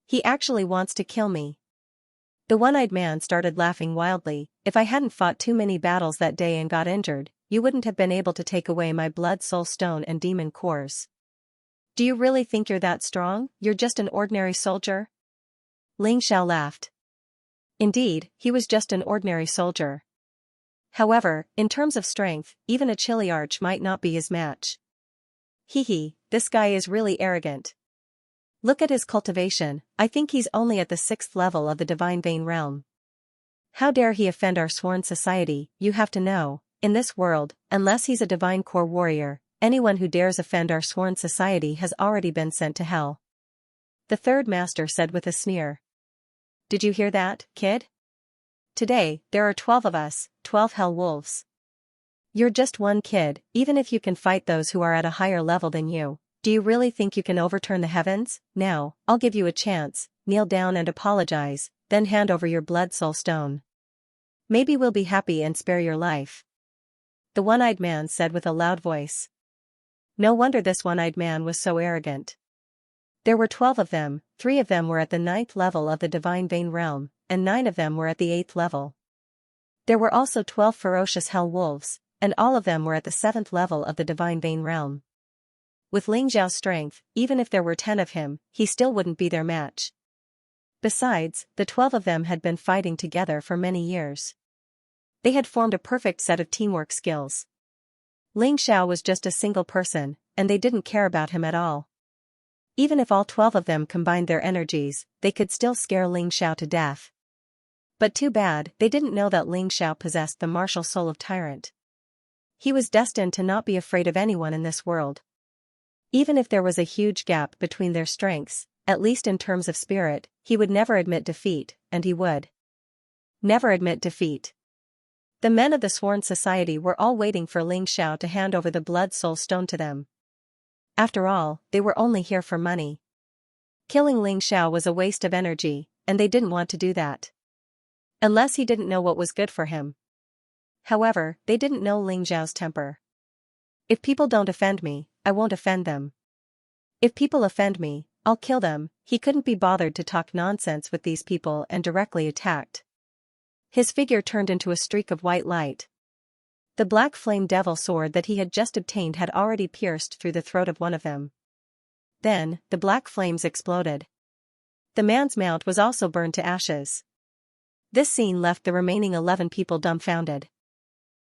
He actually wants to kill me. The one-eyed man started laughing wildly. If I hadn't fought too many battles that day and got injured, you wouldn't have been able to take away my blood soul stone and demon cores. Do you really think you're that strong? You're just an ordinary soldier? Xianxia laughed. Indeed, he was just an ordinary soldier. However, in terms of strength, even a Chiliarch might not be his match. Hee, this guy is really arrogant. Look at his cultivation, I think he's only at the 6th level of the Divine Vein realm. How dare he offend our sworn society? You have to know, in this world, unless he's a divine core warrior, anyone who dares offend our sworn society has already been sent to hell. The third master said with a sneer. Did you hear that, kid? Today, there are 12 of us, 12 hell wolves. You're just one kid, even if you can fight those who are at a higher level than you. Do you really think you can overturn the heavens? Now, I'll give you a chance, kneel down and apologize, then hand over your blood soul stone. Maybe we'll be happy and spare your life. The one-eyed man said with a loud voice. No wonder this one-eyed man was so arrogant. There were 12 of them, 3 of them were at the 9th level of the Divine Vein realm, and 9 of them were at the 8th level. There were also 12 ferocious hell wolves, and all of them were at the 7th level of the Divine Vein realm. With Xiao's strength, even if there were 10 of him, he still wouldn't be their match. Besides, the 12 of them had been fighting together for many years. They had formed a perfect set of teamwork skills. Xiao was just a single person, and they didn't care about him at all. Even if all 12 of them combined their energies, they could still scare Xiao to death. But too bad, they didn't know that Xiao possessed the martial soul of Tyrant. He was destined to not be afraid of anyone in this world. Even if there was a huge gap between their strengths, at least in terms of spirit, he would never admit defeat, and he would never admit defeat. The men of the Sworn Society were all waiting for Xiao to hand over the blood soul stone to them. After all, they were only here for money. Killing Xiao was a waste of energy, and they didn't want to do that. Unless he didn't know what was good for him. However, they didn't know Xiao's temper. If people don't offend me, I won't offend them. If people offend me, I'll kill them. He couldn't be bothered to talk nonsense with these people and directly attacked. His figure turned into a streak of white light. The black flame devil sword that he had just obtained had already pierced through the throat of one of them. Then, the black flames exploded. The man's mount was also burned to ashes. This scene left the remaining 11 people dumbfounded.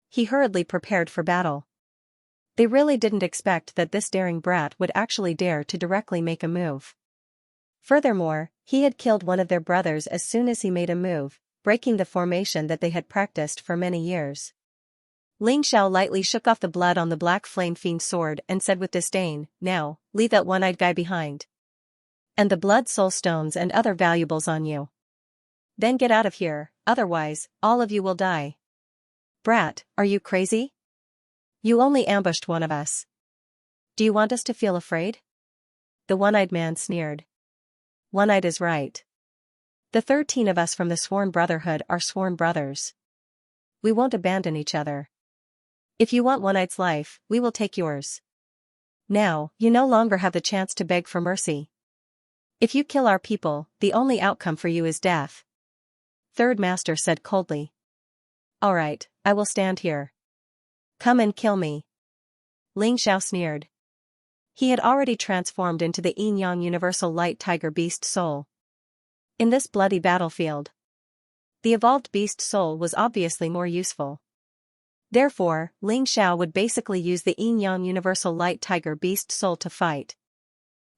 He hurriedly prepared for battle. They really didn't expect that this daring brat would actually dare to directly make a move. Furthermore, he had killed one of their brothers as soon as he made a move, breaking the formation that they had practiced for many years. Xiao lightly shook off the blood on the black flame fiend sword and said with disdain, "Now, leave that one-eyed guy behind. And the blood soul stones and other valuables on you. Then get out of here, otherwise, all of you will die." Brat, are you crazy? You only ambushed one of us. Do you want us to feel afraid? The one-eyed man sneered. One-eyed is right. The 13 of us from the Sworn Brotherhood are sworn brothers. We won't abandon each other. If you want One-eye's life, we will take yours. Now, you no longer have the chance to beg for mercy. If you kill our people, the only outcome for you is death. Third Master said coldly. All right, I will stand here. Come and kill me. Xiao sneered. He had already transformed into the Yin-Yang Universal Light Tiger Beast Soul. In this bloody battlefield, the evolved beast soul was obviously more useful. Therefore, Xiao would basically use the Yin-Yang Universal Light Tiger Beast Soul to fight.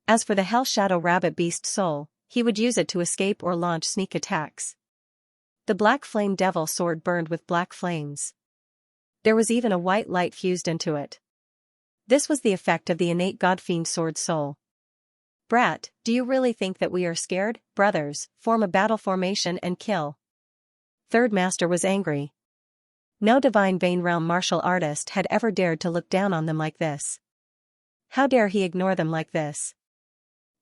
As for the Hell Shadow Rabbit Beast Soul, he would use it to escape or launch sneak attacks. The Black Flame Devil sword burned with black flames. There was even a white light fused into it. This was the effect of the innate God-fiend sword soul. Brat, do you really think that we are scared? Brothers, form a battle formation and kill. Third Master was angry. No Divine Vein Realm martial artist had ever dared to look down on them like this. How dare he ignore them like this?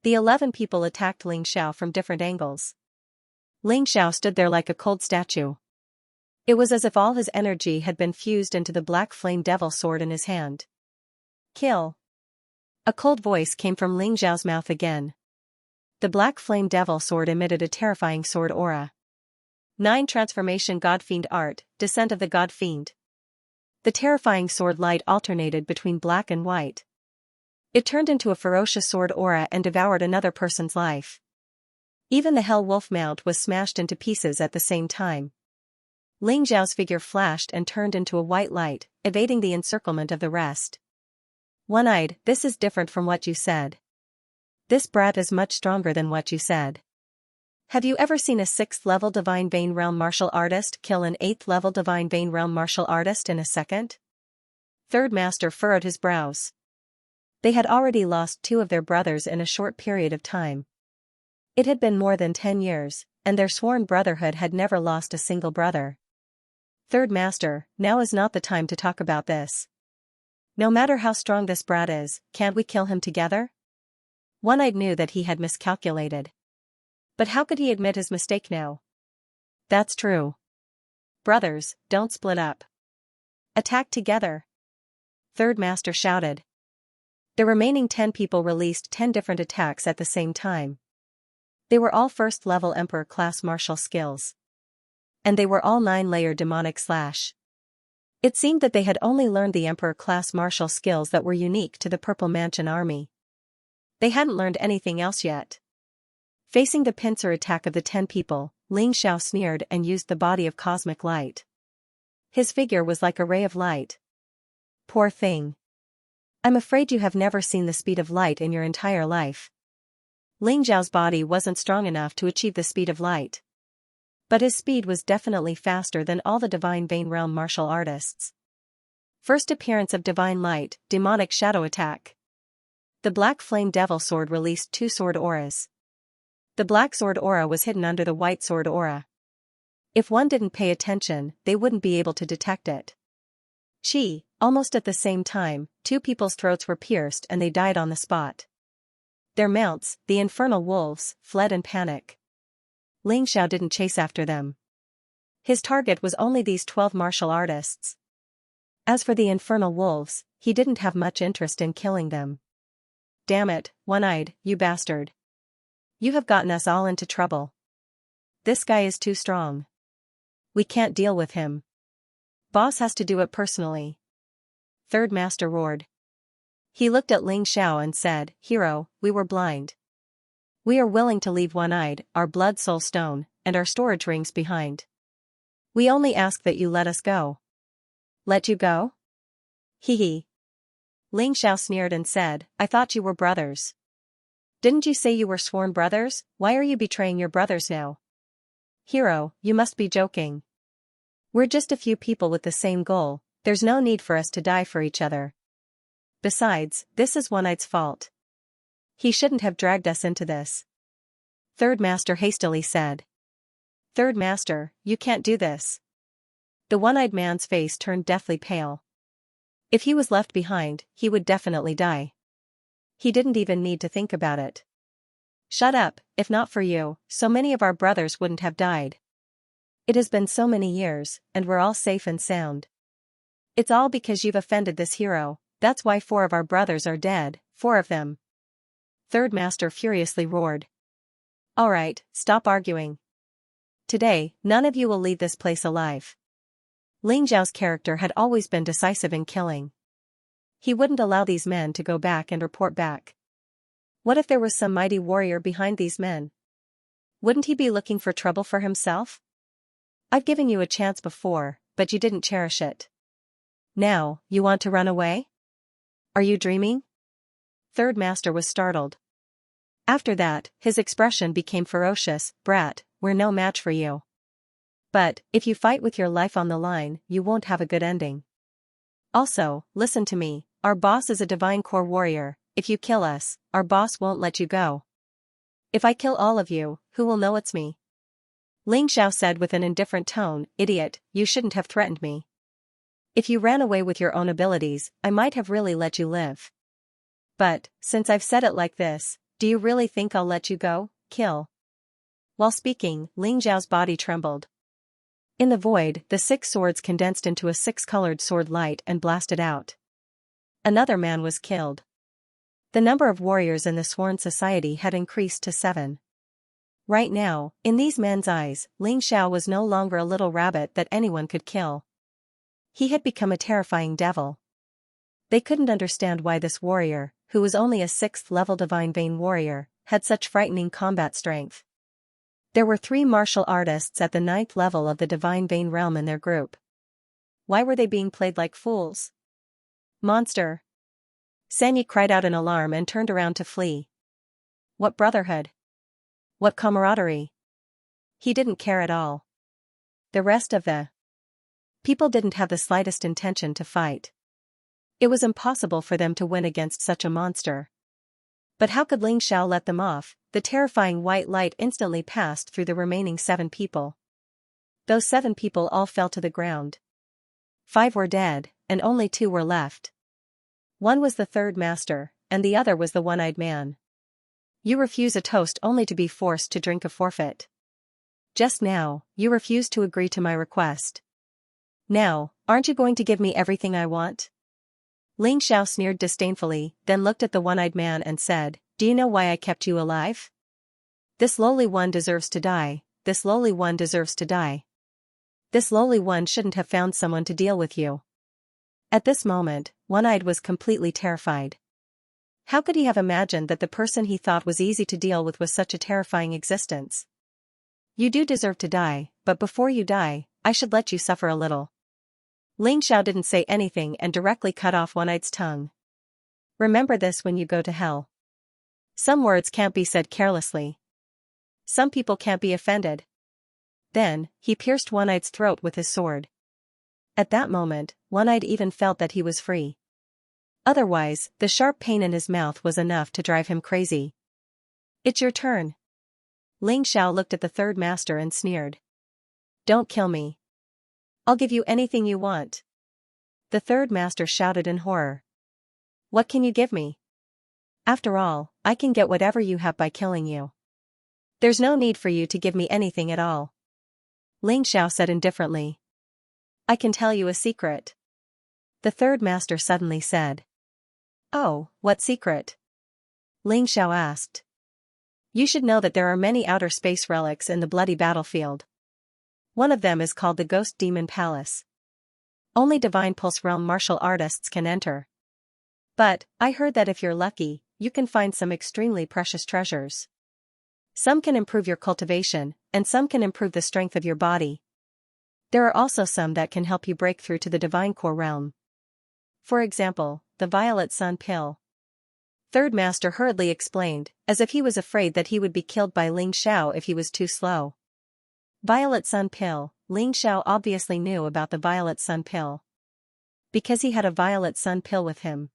The 11 people attacked Ling Xiao from different angles. Ling Xiao stood there like a cold statue. It was as if all his energy had been fused into the black flame devil sword in his hand. Kill. A cold voice came from Ling Xiao's mouth again. The black flame devil sword emitted a terrifying sword aura. 9 Transformation God Fiend Art, Descent of the God Fiend. The terrifying sword light alternated between black and white. It turned into a ferocious sword aura and devoured another person's life. Even the Hell Wolf mount was smashed into pieces at the same time. Ling Xiao's figure flashed and turned into a white light, evading the encirclement of the rest. One-eyed, this is different from what you said. This brat is much stronger than what you said. Have you ever seen a 6th level Divine Vein Realm martial artist kill an 8th level Divine Vein Realm martial artist in a second? Third Master furrowed his brows. They had already lost 2 of their brothers in a short period of time. It had been more than 10 years, and their sworn brotherhood had never lost a single brother. Third Master, now is not the time to talk about this. No matter how strong this brat is, can't we kill him together? One-eyed knew that he had miscalculated. But how could he admit his mistake now? That's true. Brothers, don't split up. Attack together. Third Master shouted. The remaining 10 people released 10 different attacks at the same time. They were all 1st level Emperor class martial skills. And they were all 9-layer demonic slash. It seemed that they had only learned the Emperor class martial skills that were unique to the Purple Mansion army. They hadn't learned anything else yet. Facing the pincer attack of the 10 people, Ling Xiao sneered and used the body of cosmic light. His figure was like a ray of light. Poor thing. I'm afraid you have never seen the speed of light in your entire life. Ling Xiao's body wasn't strong enough to achieve the speed of light. But his speed was definitely faster than all the Divine Vein Realm martial artists. First appearance of Divine Light, Demonic Shadow Attack. The Black Flame Devil Sword released 2 sword auras. The black sword aura was hidden under the white sword aura. If one didn't pay attention, they wouldn't be able to detect it. Almost at the same time, 2 people's throats were pierced and they died on the spot. Their mounts, the infernal wolves, fled in panic. Ling Xiao didn't chase after them. His target was only these 12 martial artists. As for the infernal wolves, he didn't have much interest in killing them. Damn it, One-eyed, you bastard. You have gotten us all into trouble. This guy is too strong. We can't deal with him. Boss has to do it personally. Third Master roared. He looked at Ling Xiao and said, Hero, we were blind. We are willing to leave One-eyed, our blood soul stone, and our storage rings behind. We only ask that you let us go. Let you go? Hee hee. Ling Xiao sneered and said, I thought you were brothers. Didn't you say you were sworn brothers? Why are you betraying your brothers now? Hero, you must be joking. We're just a few people with the same goal, there's no need for us to die for each other. Besides, this is One-eye's fault. He shouldn't have dragged us into this. Third Master hastily said. Third Master, you can't do this. The one-eyed man's face turned deathly pale. If he was left behind, he would definitely die. He didn't even need to think about it. Shut up, if not for you, so many of our brothers wouldn't have died. It has been so many years, and we're all safe and sound. It's all because you've offended this hero, that's why 4 of our brothers are dead, 4 of them. Third Master furiously roared. Alright, stop arguing. Today, none of you will leave this place alive. Ling Xiao's character had always been decisive in killing. He wouldn't allow these men to go back and report back. What if there was some mighty warrior behind these men? Wouldn't he be looking for trouble for himself? I've given you a chance before, but you didn't cherish it. Now, you want to run away? Are you dreaming? Third Master was startled. After that, his expression became ferocious. Brat, we're no match for you. But, if you fight with your life on the line, you won't have a good ending. Also, listen to me, our boss is a divine core warrior, if you kill us, our boss won't let you go. If I kill all of you, who will know it's me? Ling Xiao said with an indifferent tone, Idiot, you shouldn't have threatened me. If you ran away with your own abilities, I might have really let you live. But, since I've said it like this, Do you really think I'll let you go? Kill. While speaking, Ling Xiao's body trembled. In the void, the 6 swords condensed into a 6-colored sword light and blasted out. Another man was killed. The number of warriors in the sworn society had increased to 7. Right now, in these men's eyes, Ling Xiao was no longer a little rabbit that anyone could kill. He had become a terrifying devil. They couldn't understand why this warrior, who was only a 6th-level Divine Vein warrior, had such frightening combat strength. There were 3 martial artists at the 9th level of the Divine Vein realm in their group. Why were they being played like fools? Monster! Xianxia cried out in alarm and turned around to flee. What brotherhood? What camaraderie? He didn't care at all. The rest of the people didn't have the slightest intention to fight. It was impossible for them to win against such a monster. But how could Ling Xiao let them off? The terrifying white light instantly passed through the remaining 7 people. Those 7 people all fell to the ground. 5 were dead, and only 2 were left. One was the 3rd master, and the other was the one-eyed man. You refuse a toast only to be forced to drink a forfeit. Just now, you refused to agree to my request. Now, aren't you going to give me everything I want? Ling Xiao sneered disdainfully, then looked at the one-eyed man and said, Do you know why I kept you alive? This lowly one deserves to die, this lowly one deserves to die. This lowly one shouldn't have found someone to deal with you. At this moment, One-Eyed was completely terrified. How could he have imagined that the person he thought was easy to deal with was such a terrifying existence? You do deserve to die, but before you die, I should let you suffer a little. Ling Xiao didn't say anything and directly cut off One-Eye's tongue. Remember this when you go to hell. Some words can't be said carelessly. Some people can't be offended. Then, he pierced One-Eye's throat with his sword. At that moment, One-Eyed even felt that he was free. Otherwise, the sharp pain in his mouth was enough to drive him crazy. It's your turn. Ling Xiao looked at the 3rd master and sneered. Don't kill me. I'll give you anything you want. The 3rd master shouted in horror. What can you give me? After all, I can get whatever you have by killing you. There's no need for you to give me anything at all. Ling Xiao said indifferently. I can tell you a secret. The 3rd master suddenly said. Oh, what secret? Ling Xiao asked. You should know that there are many outer space relics in the bloody battlefield. One of them is called the Ghost Demon Palace. Only Divine Pulse Realm martial artists can enter. But, I heard that if you're lucky, you can find some extremely precious treasures. Some can improve your cultivation, and some can improve the strength of your body. There are also some that can help you break through to the Divine Core Realm. For example, the Violet Sun Pill. 3rd Master hurriedly explained, as if he was afraid that he would be killed by Ling Xiao if he was too slow. Violet Sun Pill. Ling Xiao obviously knew about the Violet Sun Pill. Because he had a Violet Sun Pill with him.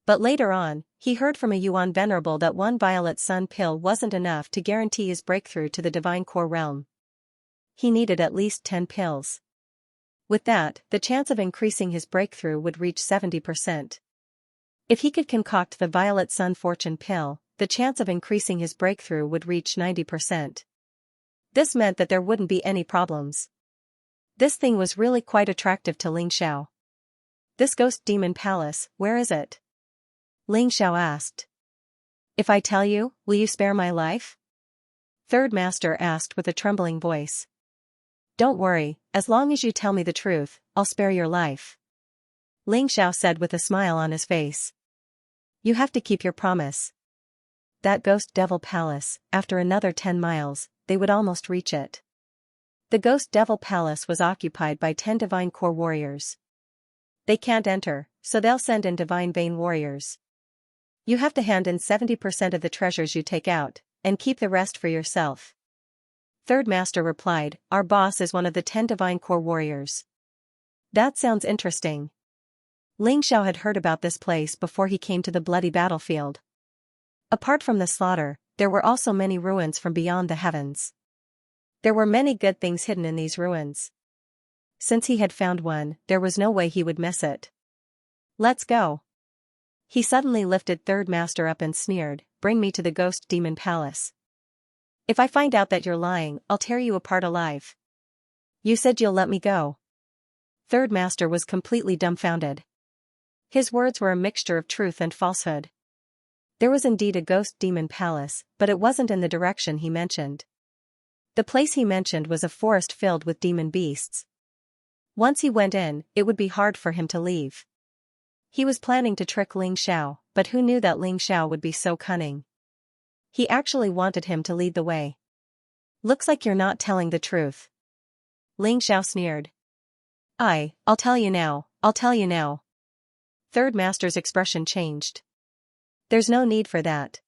But later on, he heard from a Yuan Venerable that one Violet Sun Pill wasn't enough to guarantee his breakthrough to the Divine Core Realm. He needed at least 10 pills. With that, the chance of increasing his breakthrough would reach 70%. If he could concoct the Violet Sun Fortune Pill, the chance of increasing his breakthrough would reach 90%. This meant that there wouldn't be any problems. This thing was really quite attractive to Ling Xiao. This Ghost Demon Palace, where is it? Ling Xiao asked. If I tell you, will you spare my life? 3rd Master asked with a trembling voice. Don't worry, as long as you tell me the truth, I'll spare your life. Ling Xiao said with a smile on his face. You have to keep your promise. That Ghost Devil Palace, after another 10 miles, they would almost reach it. The Ghost Devil Palace was occupied by 10 Divine Core warriors. They can't enter, so they'll send in Divine Vein warriors. You have to hand in 70% of the treasures you take out, and keep the rest for yourself. 3rd Master replied, Our boss is one of the 10 Divine Core warriors. That sounds interesting. Ling Xiao had heard about this place before he came to the bloody battlefield. Apart from the slaughter, there were also many ruins from beyond the heavens. There were many good things hidden in these ruins. Since he had found one, there was no way he would miss it. Let's go. He suddenly lifted 3rd Master up and sneered, bring me to the ghost demon palace. If I find out that you're lying, I'll tear you apart alive. You said you'll let me go. Third Master was completely dumbfounded. His words were a mixture of truth and falsehood. There was indeed a ghost demon palace, but it wasn't in the direction he mentioned. The place he mentioned was a forest filled with demon beasts. Once he went in, it would be hard for him to leave. He was planning to trick Ling Xiao, but who knew that Ling Xiao would be so cunning? He actually wanted him to lead the way. Looks like you're not telling the truth. Ling Xiao sneered. I'll tell you now, I'll tell you now. Third Master's expression changed. There's no need for that.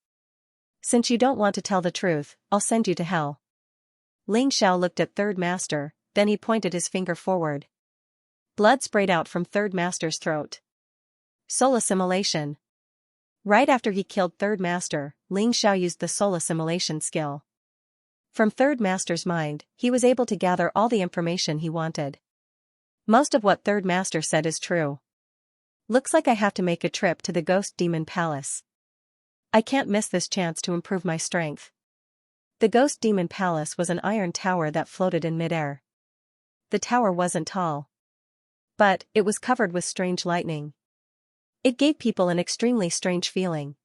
Since you don't want to tell the truth, I'll send you to hell. Ling Xiao looked at Third Master, then he pointed his finger forward. Blood sprayed out from Third Master's throat. Soul assimilation. Right after he killed Third Master, Ling Xiao used the soul assimilation skill. From Third Master's mind, he was able to gather all the information he wanted. Most of what Third Master said is true. Looks like I have to make a trip to the Ghost Demon Palace. I can't miss this chance to improve my strength. The Ghost Demon Palace was an iron tower that floated in midair. The tower wasn't tall, but it was covered with strange lightning. It gave people an extremely strange feeling.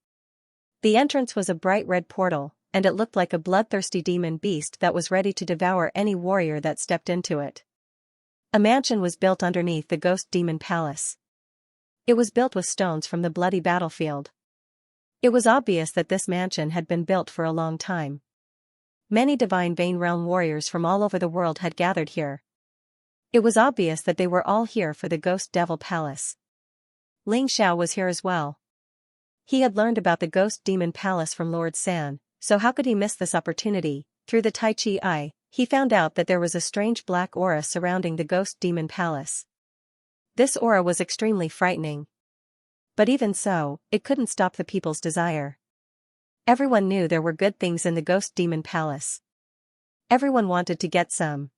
The entrance was a bright red portal, and it looked like a bloodthirsty demon beast that was ready to devour any warrior that stepped into it. A mansion was built underneath the Ghost Demon Palace. It was built with stones from the bloody battlefield. It was obvious that this mansion had been built for a long time. Many Divine Vein Realm warriors from all over the world had gathered here. It was obvious that they were all here for the Ghost Devil Palace. Ling Xiao was here as well. He had learned about the Ghost Demon Palace from Lord San, so how could he miss this opportunity? Through the Tai Chi Eye, he found out that there was a strange black aura surrounding the Ghost Demon Palace. This aura was extremely frightening. But even so, it couldn't stop the people's desire. Everyone knew there were good things in the Ghost Demon Palace. Everyone wanted to get some.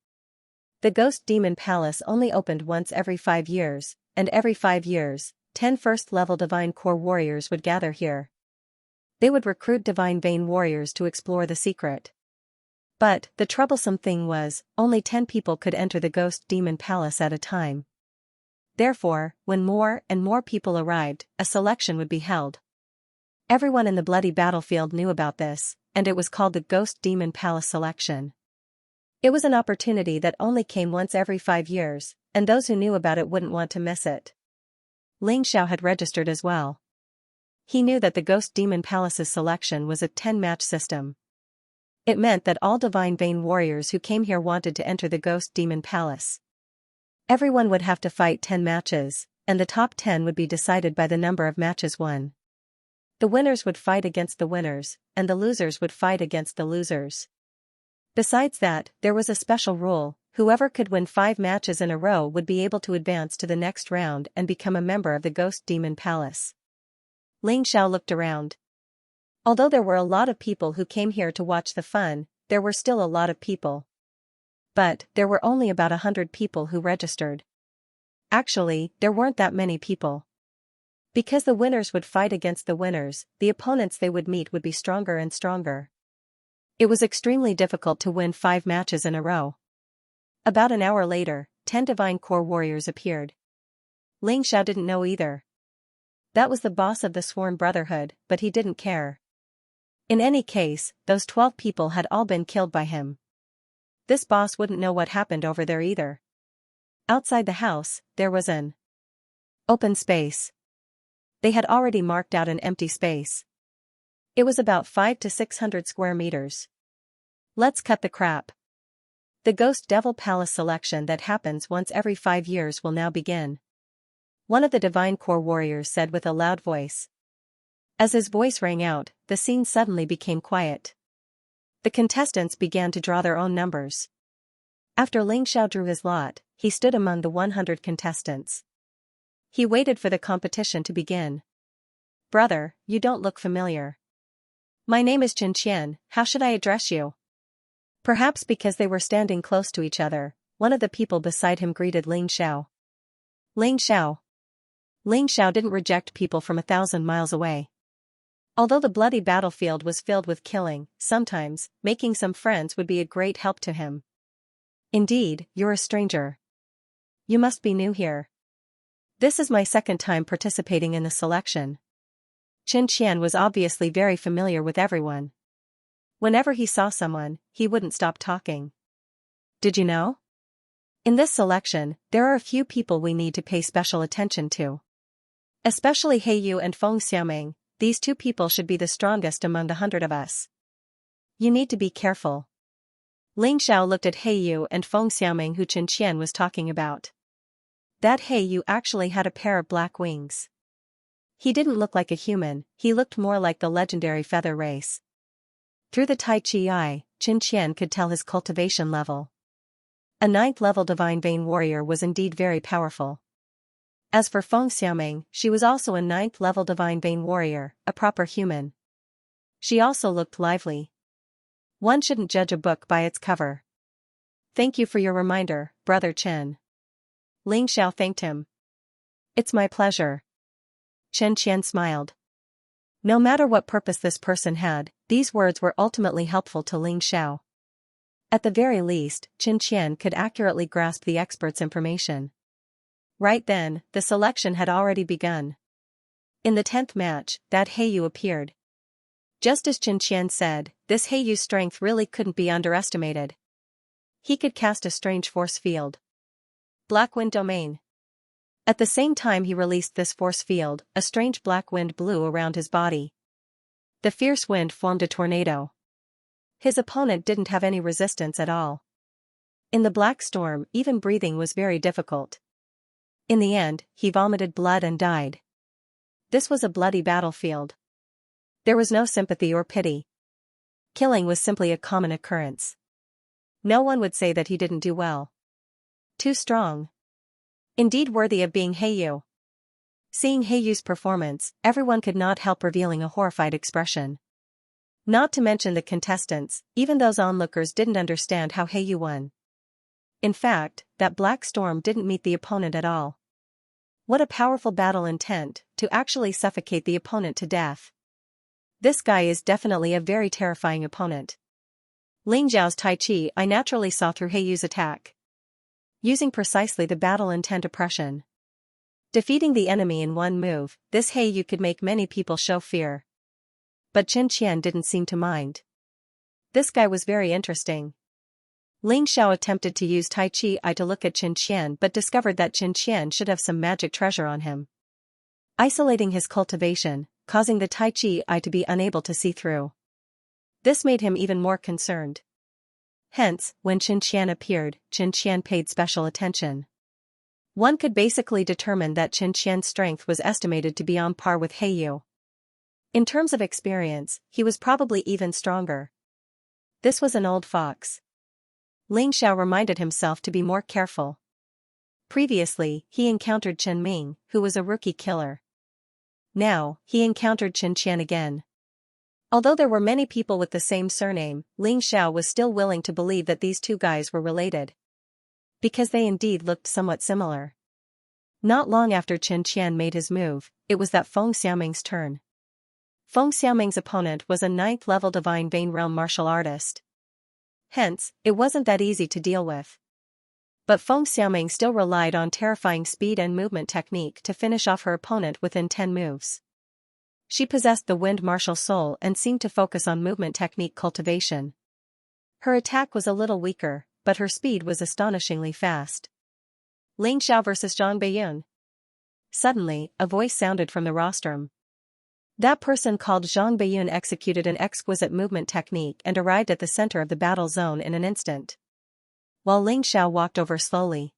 The Ghost Demon Palace only opened once every 5 years, and every 5 years, 10 first-level Divine Core warriors would gather here. They would recruit Divine Vein warriors to explore the secret. But the troublesome thing was, only 10 people could enter the Ghost Demon Palace at a time. Therefore, when more and more people arrived, a selection would be held. Everyone in the bloody battlefield knew about this, and it was called the Ghost Demon Palace Selection. It was an opportunity that only came once every 5 years, and those who knew about it wouldn't want to miss it. Ling Xiao had registered as well. He knew that the Ghost Demon Palace's selection was a 10-match system. It meant that all Divine Vein warriors who came here wanted to enter the Ghost Demon Palace. Everyone would have to fight 10 matches, and the top 10 would be decided by the number of matches won. The winners would fight against the winners, and the losers would fight against the losers. Besides that, there was a special rule: whoever could win 5 matches in a row would be able to advance to the next round and become a member of the Ghost Demon Palace. Ling Xiao looked around. Although there were a lot of people who came here to watch the fun, there were still a lot of people. But there were only about 100 people who registered. Actually, there weren't that many people. Because the winners would fight against the winners, the opponents they would meet would be stronger and stronger. It was extremely difficult to win 5 matches in a row. About an hour later, 10 Divine Core warriors appeared. Ling Xiao didn't know either. That was the boss of the Sworn Brotherhood, but he didn't care. In any case, those 12 people had all been killed by him. This boss wouldn't know what happened over there either. Outside the house, there was an open space. They had already marked out an empty space. It was about 500 to 600 square meters. Let's cut the crap. The Ghost Devil Palace selection that happens once every 5 years will now begin. One of the Divine Core warriors said with a loud voice. As his voice rang out, the scene suddenly became quiet. The contestants began to draw their own numbers. After Ling Xiao drew his lot, he stood among the 100 contestants. He waited for the competition to begin. Brother, you don't look familiar. My name is Xianxia, how should I address you? Perhaps because they were standing close to each other, one of the people beside him greeted Ling Xiao. Ling Xiao. Ling Xiao didn't reject people from 1,000 miles away. Although the bloody battlefield was filled with killing, sometimes, making some friends would be a great help to him. Indeed, you're a stranger. You must be new here. This is my second time participating in the selection. Xianxia was obviously very familiar with everyone. Whenever he saw someone, he wouldn't stop talking. Did you know? In this selection, there are a few people we need to pay special attention to. Especially Yu and Feng Xiaoming, these two people should be the strongest among the 100 of us. You need to be careful. Ling Xiao looked at Yu and Feng Xiaoming who Xianxia was talking about. That Yu actually had a pair of black wings. He didn't look like a human, he looked more like the legendary feather race. Through the Tai Chi eye, Xianxia could tell his cultivation level. A 9th level divine vein warrior was indeed very powerful. As for Feng Xiaoming, she was also a 9th level divine vein warrior, a proper human. She also looked lively. One shouldn't judge a book by its cover. Thank you for your reminder, Brother Chen. Ling Xiao thanked him. It's my pleasure. Xianxia smiled. No matter what purpose this person had, these words were ultimately helpful to Ling Xiao. At the very least, Xianxia could accurately grasp the expert's information. Right then, the selection had already begun. In the 10th match, that Yu appeared. Just as Xianxia said, this Yu's strength really couldn't be underestimated. He could cast a strange force field. Black Wind Domain. At the same time he released this force field, a strange black wind blew around his body. The fierce wind formed a tornado. His opponent didn't have any resistance at all. In the black storm, even breathing was very difficult. In the end, he vomited blood and died. This was a bloody battlefield. There was no sympathy or pity. Killing was simply a common occurrence. No one would say that he didn't do well. Too strong. Indeed worthy of being Yu. Seeing Yu's performance, everyone could not help revealing a horrified expression. Not to mention the contestants, even those onlookers didn't understand how Yu won. In fact, that black storm didn't meet the opponent at all. What a powerful battle intent, to actually suffocate the opponent to death. This guy is definitely a very terrifying opponent. Ling Zhao's Tai Chi I naturally saw through Yu's attack. Using precisely the battle intent oppression. Defeating the enemy in one move, this Yu could make many people show fear. But Xianxia didn't seem to mind. This guy was very interesting. Ling Xiao attempted to use Tai Chi I to look at Xianxia but discovered that Xianxia should have some magic treasure on him. Isolating his cultivation, causing the Tai Chi I to be unable to see through. This made him even more concerned. Hence, when Xianxia appeared, Xianxia paid special attention. One could basically determine that Xianxia's strength was estimated to be on par with Yu. In terms of experience, he was probably even stronger. This was an old fox. Ling Xiao reminded himself to be more careful. Previously, he encountered Chen Ming, who was a rookie killer. Now, he encountered Xianxia again. Although there were many people with the same surname, Ling Xiao was still willing to believe that these two guys were related. Because they indeed looked somewhat similar. Not long after Xianxia made his move, it was that Feng Xiaoming's turn. Feng Xiaoming's opponent was a 9th level Divine Vein Realm martial artist. Hence, it wasn't that easy to deal with. But Feng Xiaoming still relied on terrifying speed and movement technique to finish off her opponent within 10 moves. She possessed the wind martial soul and seemed to focus on movement technique cultivation. Her attack was a little weaker, but her speed was astonishingly fast. Ling Xiao vs Zhang Beiyun. Suddenly, a voice sounded from the rostrum. That person called Zhang Beiyun executed an exquisite movement technique and arrived at the center of the battle zone in an instant. While Ling Xiao walked over slowly.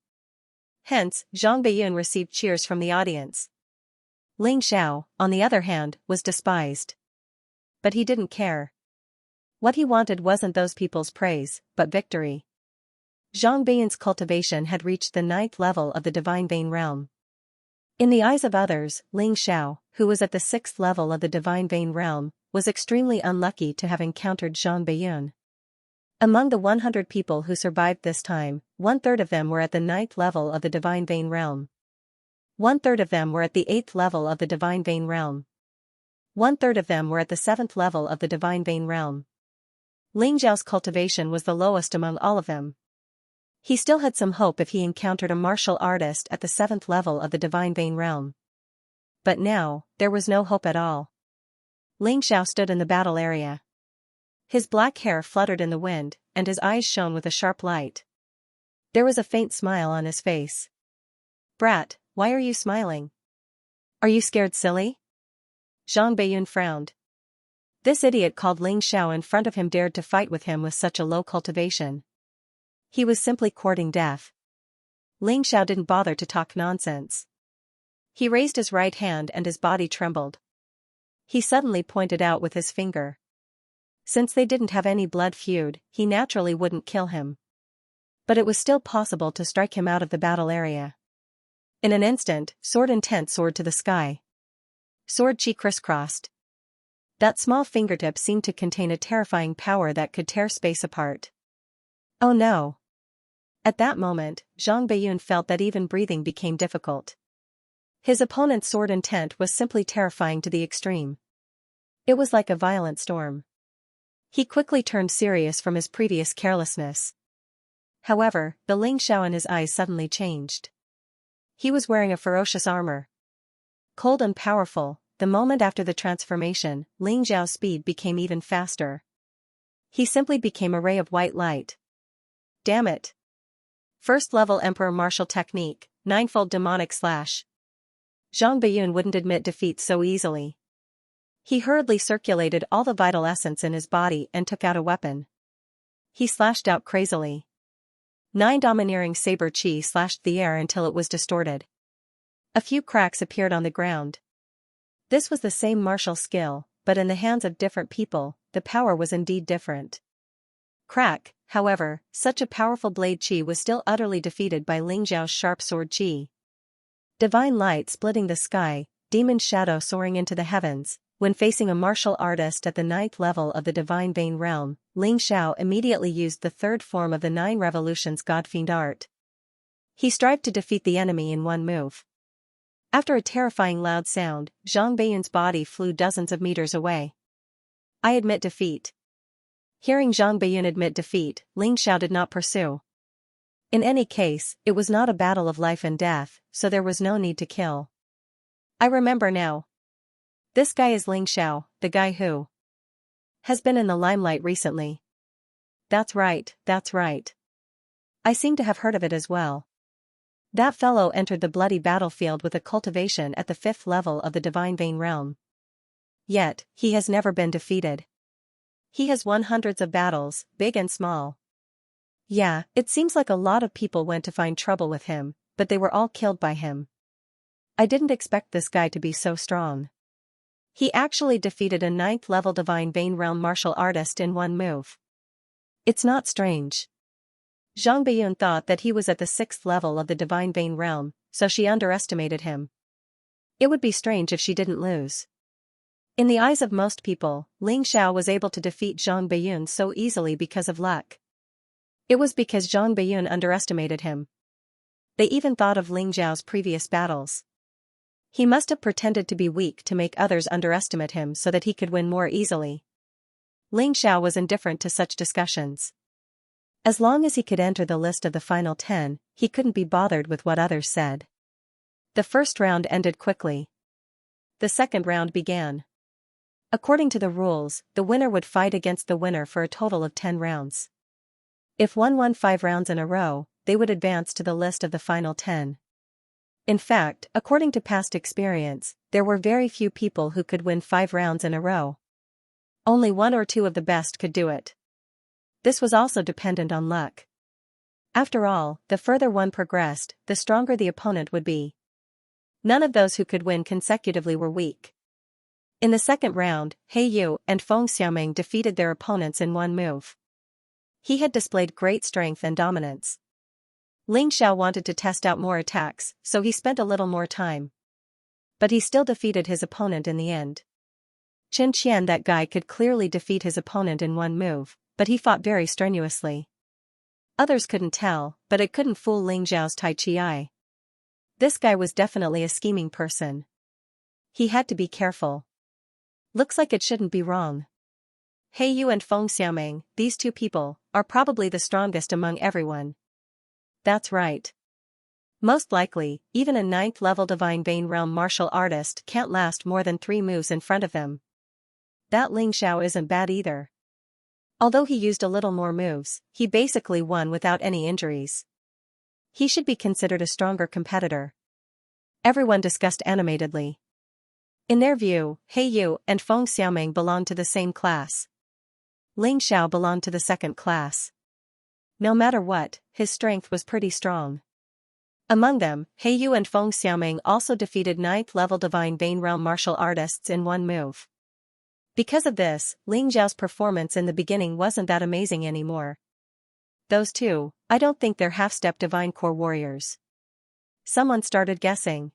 Hence, Zhang Beiyun received cheers from the audience. Ling Xiao, on the other hand, was despised. But he didn't care. What he wanted wasn't those people's praise, but victory. Zhang Beiyun's cultivation had reached the 9th level of the Divine Vein Realm. In the eyes of others, Ling Xiao, who was at the 6th level of the Divine Vein Realm, was extremely unlucky to have encountered Zhang Beiyun. Among the 100 people who survived this time, 1/3 of them were at the 9th level of the Divine Vein Realm. 1/3 of them were at the 8th level of the Divine Vein Realm. 1/3 of them were at the 7th level of the Divine Vein realm. Ling Xiao's cultivation was the lowest among all of them. He still had some hope if he encountered a martial artist at the 7th level of the Divine Vein realm. But now, there was no hope at all. Ling Xiao stood in the battle area. His black hair fluttered in the wind, and his eyes shone with a sharp light. There was a faint smile on his face. "Brat, why are you smiling? Are you scared silly?" Zhang Beiyun frowned. This idiot called Ling Xiao in front of him dared to fight with him with such a low cultivation. He was simply courting death. Ling Xiao didn't bother to talk nonsense. He raised his right hand and his body trembled. He suddenly pointed out with his finger. Since they didn't have any blood feud, he naturally wouldn't kill him. But it was still possible to strike him out of the battle area. In an instant, sword intent soared to the sky. Sword chi crisscrossed. That small fingertip seemed to contain a terrifying power that could tear space apart. Oh no! At that moment, Zhang Beiyun felt that even breathing became difficult. His opponent's sword intent was simply terrifying to the extreme. It was like a violent storm. He quickly turned serious from his previous carelessness. However, the Ling Xiao in his eyes suddenly changed. He was wearing a ferocious armor. Cold and powerful, the moment after the transformation, Ling Xiao's speed became even faster. He simply became a ray of white light. Damn it! First level Emperor Martial Technique, 9-fold Demonic Slash. Zhang Beiyun wouldn't admit defeat so easily. He hurriedly circulated all the vital essence in his body and took out a weapon. He slashed out crazily. 9 domineering saber chi slashed the air until it was distorted. A few cracks appeared on the ground. This was the same martial skill, but in the hands of different people, the power was indeed different. Crack, however, such a powerful blade chi was still utterly defeated by Ling Xiao's sharp sword chi. Divine light splitting the sky, demon shadow soaring into the heavens. When facing a martial artist at the 9th level of the Divine Vein realm, Ling Xiao immediately used the 3rd form of the 9 Revolutions Godfiend art. He strived to defeat the enemy in one move. After a terrifying loud sound, Zhang Beiyun's body flew dozens of meters away. I admit defeat. Hearing Zhang Beiyun admit defeat, Ling Xiao did not pursue. In any case, it was not a battle of life and death, so there was no need to kill. I remember now. This guy is Ling Xiao, the guy who has been in the limelight recently. That's right, that's right. I seem to have heard of it as well. That fellow entered the bloody battlefield with a cultivation at the 5th level of the Divine Vein realm. Yet, he has never been defeated. He has won hundreds of battles, big and small. Yeah, it seems like a lot of people went to find trouble with him, but they were all killed by him. I didn't expect this guy to be so strong. He actually defeated a 9th level Divine Vein realm martial artist in one move. It's not strange. Zhang Beiyun thought that he was at the 6th level of the Divine Vein realm, so she underestimated him. It would be strange if she didn't lose. In the eyes of most people, Ling Xiao was able to defeat Zhang Beiyun so easily because of luck. It was because Zhang Beiyun underestimated him. They even thought of Ling Xiao's previous battles. He must have pretended to be weak to make others underestimate him so that he could win more easily. Ling Xiao was indifferent to such discussions. As long as he could enter the list of the final 10, he couldn't be bothered with what others said. The first round ended quickly. The second round began. According to the rules, the winner would fight against the winner for a total of 10 rounds. If one won 5 rounds in a row, they would advance to the list of the final 10. In fact, according to past experience, there were very few people who could win 5 rounds in a row. Only 1 or 2 of the best could do it. This was also dependent on luck. After all, the further one progressed, the stronger the opponent would be. None of those who could win consecutively were weak. In the second round, He Yu and Feng Xiaoming defeated their opponents in one move. He had displayed great strength and dominance. Ling Xiao wanted to test out more attacks, so he spent a little more time. But he still defeated his opponent in the end. Qin Qian, that guy, could clearly defeat his opponent in one move, but he fought very strenuously. Others couldn't tell, but it couldn't fool Ling Xiao's Tai Chi eye. This guy was definitely a scheming person. He had to be careful. Looks like it shouldn't be wrong. He Yu and Feng Xiaoming, these two people, are probably the strongest among everyone. That's right. Most likely, even a 9th-level Divine Vein Realm martial artist can't last more than 3 moves in front of them. That Ling Xiao isn't bad either. Although he used a little more moves, he basically won without any injuries. He should be considered a stronger competitor. Everyone discussed animatedly. In their view, He Yu and Feng Xiaoming belonged to the same class. Ling Xiao belonged to the second class. No matter what, his strength was pretty strong. Among them, He Yu and Feng Xiaoming also defeated 9th-level Divine Vein Realm martial artists in one move. Because of this, Ling Xiao's performance in the beginning wasn't that amazing anymore. Those two, I don't think they're half-step Divine Core warriors. Someone started guessing.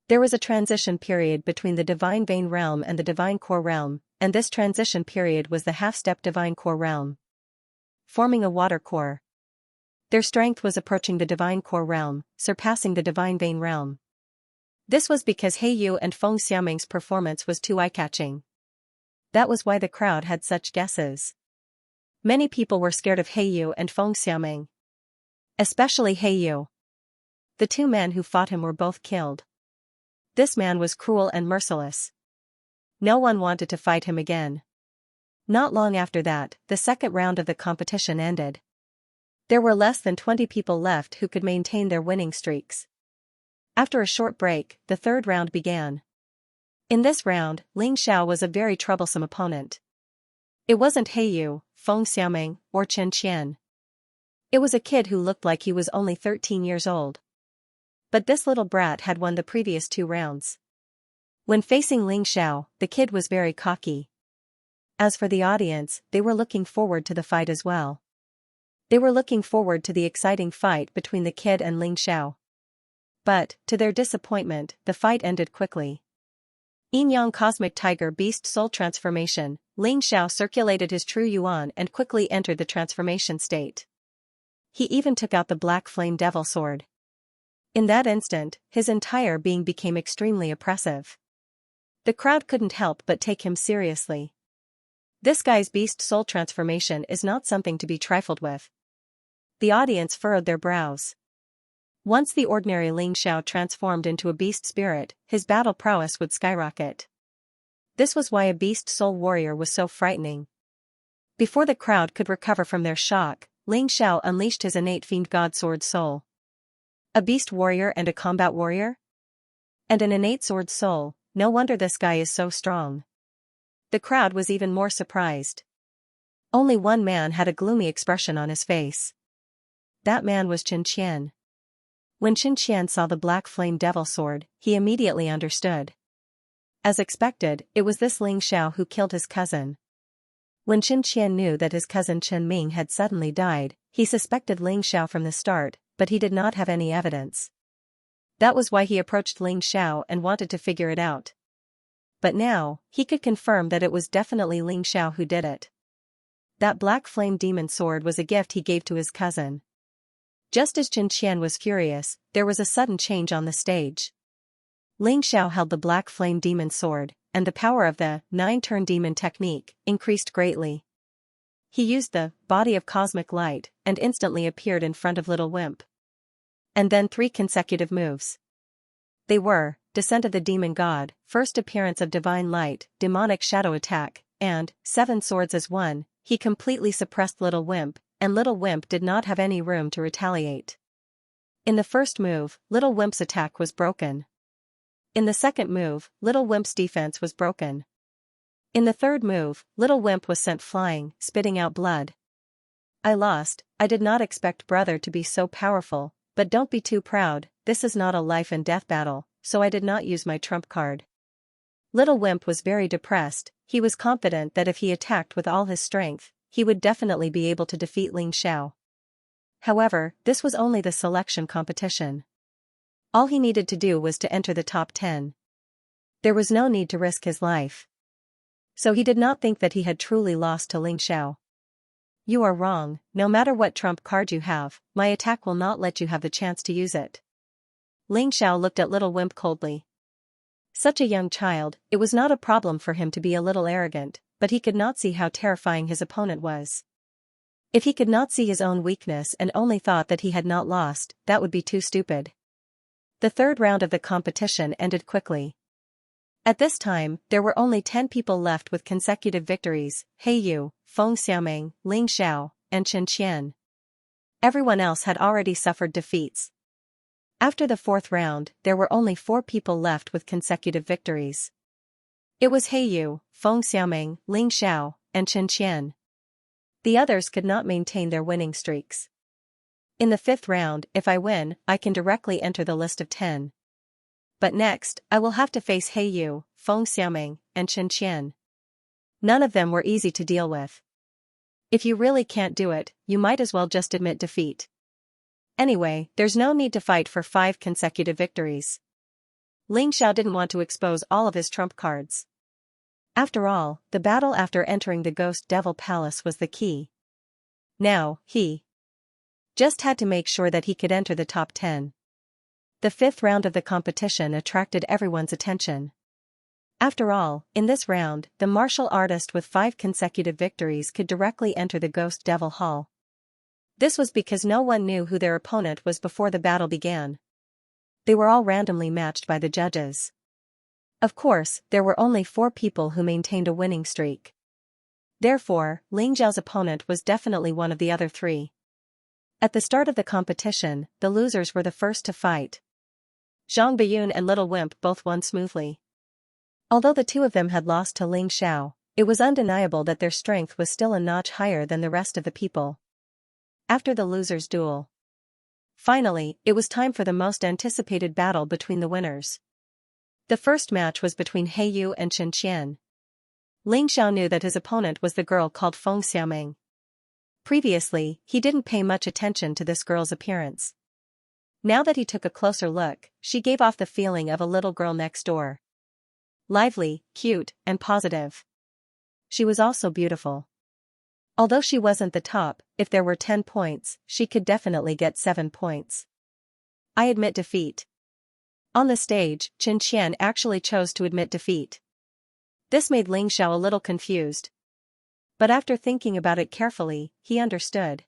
There was a transition period between the Divine Vein Realm and the Divine Core Realm, and this transition period was the half-step Divine Core Realm, forming a water core. Their strength was approaching the Divine Core Realm, surpassing the Divine Vein Realm. This was because He Yu and Feng Xiaoming's performance was too eye-catching. That was why the crowd had such guesses. Many people were scared of He Yu and Feng Xiaoming. Especially He Yu. The 2 men who fought him were both killed. This man was cruel and merciless. No one wanted to fight him again. Not long after that, the second round of the competition ended. There were less than 20 people left who could maintain their winning streaks. After a short break, the third round began. In this round, Ling Xiao was a very troublesome opponent. It wasn't He Yu, Feng Xiaoming, or Xianxia. It was a kid who looked like he was only 13 years old. But this little brat had won the previous 2 rounds. When facing Ling Xiao, the kid was very cocky. As for the audience, they were looking forward to the fight as well. They were looking forward to the exciting fight between the kid and Ling Xiao. But, to their disappointment, the fight ended quickly. Yin Yang Cosmic Tiger Beast Soul Transformation, Ling Xiao circulated his true yuan and quickly entered the transformation state. He even took out the Black Flame Devil Sword. In that instant, his entire being became extremely oppressive. The crowd couldn't help but take him seriously. This guy's beast soul transformation is not something to be trifled with. The audience furrowed their brows. Once the ordinary Ling Xiao transformed into a beast spirit, his battle prowess would skyrocket. This was why a beast soul warrior was so frightening. Before the crowd could recover from their shock, Ling Xiao unleashed his innate fiend god sword soul. A beast warrior and a combat warrior? And an innate sword soul, no wonder this guy is so strong. The crowd was even more surprised. Only one man had a gloomy expression on his face. That man was Xianxia. When Xianxia saw the Black Flame Devil Sword, he immediately understood. As expected, it was this Ling Xiao who killed his cousin. When Xianxia knew that his cousin Chen Ming had suddenly died, he suspected Ling Xiao from the start, but he did not have any evidence. That was why he approached Ling Xiao and wanted to figure it out. But now, he could confirm that it was definitely Ling Xiao who did it. That Black Flame Demon Sword was a gift he gave to his cousin. Just as Xianxia was furious, there was a sudden change on the stage. Ling Xiao held the Black Flame Demon Sword, and the power of the 9-turn demon technique increased greatly. He used the body of cosmic light and instantly appeared in front of Little Wimp. And then 3 consecutive moves. They were Descent of the Demon God, First Appearance of Divine Light, Demonic Shadow Attack, and 7 Swords as One. He completely suppressed Little Wimp, and Little Wimp did not have any room to retaliate. In the first move, Little Wimp's attack was broken. In the second move, Little Wimp's defense was broken. In the third move, Little Wimp was sent flying, spitting out blood. I lost. I did not expect brother to be so powerful, but don't be too proud, this is not a life and death battle, so I did not use my trump card. Little Wimp was very depressed. He was confident that if he attacked with all his strength, he would definitely be able to defeat Ling Xiao. However, this was only the selection competition. All he needed to do was to enter the top 10. There was no need to risk his life. So he did not think that he had truly lost to Ling Xiao. You are wrong, no matter what trump card you have, my attack will not let you have the chance to use it. Ling Xiao looked at Little Wimp coldly. Such a young child, it was not a problem for him to be a little arrogant, but he could not see how terrifying his opponent was. If he could not see his own weakness and only thought that he had not lost, that would be too stupid. The third round of the competition ended quickly. At this time, there were only 10 people left with consecutive victories: He Yu, Feng Xiaoming, Ling Xiao, and Xianxia. Everyone else had already suffered defeats. After the fourth round, there were only 4 people left with consecutive victories. It was He Yu, Feng Xiaoming, Ling Xiao, and Xianxia. The others could not maintain their winning streaks. In the fifth round, if I win, I can directly enter the list of 10. But next, I will have to face He Yu, Feng Xiaoming, and Xianxia. None of them were easy to deal with. If you really can't do it, you might as well just admit defeat. Anyway, there's no need to fight for 5 consecutive victories. Ling Xiao didn't want to expose all of his trump cards. After all, the battle after entering the Ghost Devil Palace was the key. Now, he just had to make sure that he could enter the top 10. The fifth round of the competition attracted everyone's attention. After all, in this round, the martial artist with 5 consecutive victories could directly enter the Ghost Devil Hall. This was because no one knew who their opponent was before the battle began. They were all randomly matched by the judges. Of course, there were only 4 people who maintained a winning streak. Therefore, Ling Xiao's opponent was definitely one of the other 3. At the start of the competition, the losers were the first to fight. Zhang Biyun and Little Wimp both won smoothly. Although the 2 of them had lost to Ling Xiao, it was undeniable that their strength was still a notch higher than the rest of the people. After the losers' duel, finally, it was time for the most anticipated battle between the winners. The first match was between He Yu and Xianxia. Ling Xiao knew that his opponent was the girl called Feng Xiaoming. Previously, he didn't pay much attention to this girl's appearance. Now that he took a closer look, she gave off the feeling of a little girl next door. Lively, cute, and positive. She was also beautiful. Although she wasn't the top, if there were 10 points, she could definitely get 7 points. I admit defeat. On the stage, Xianxia actually chose to admit defeat. This made Ling Xiao a little confused. But after thinking about it carefully, he understood.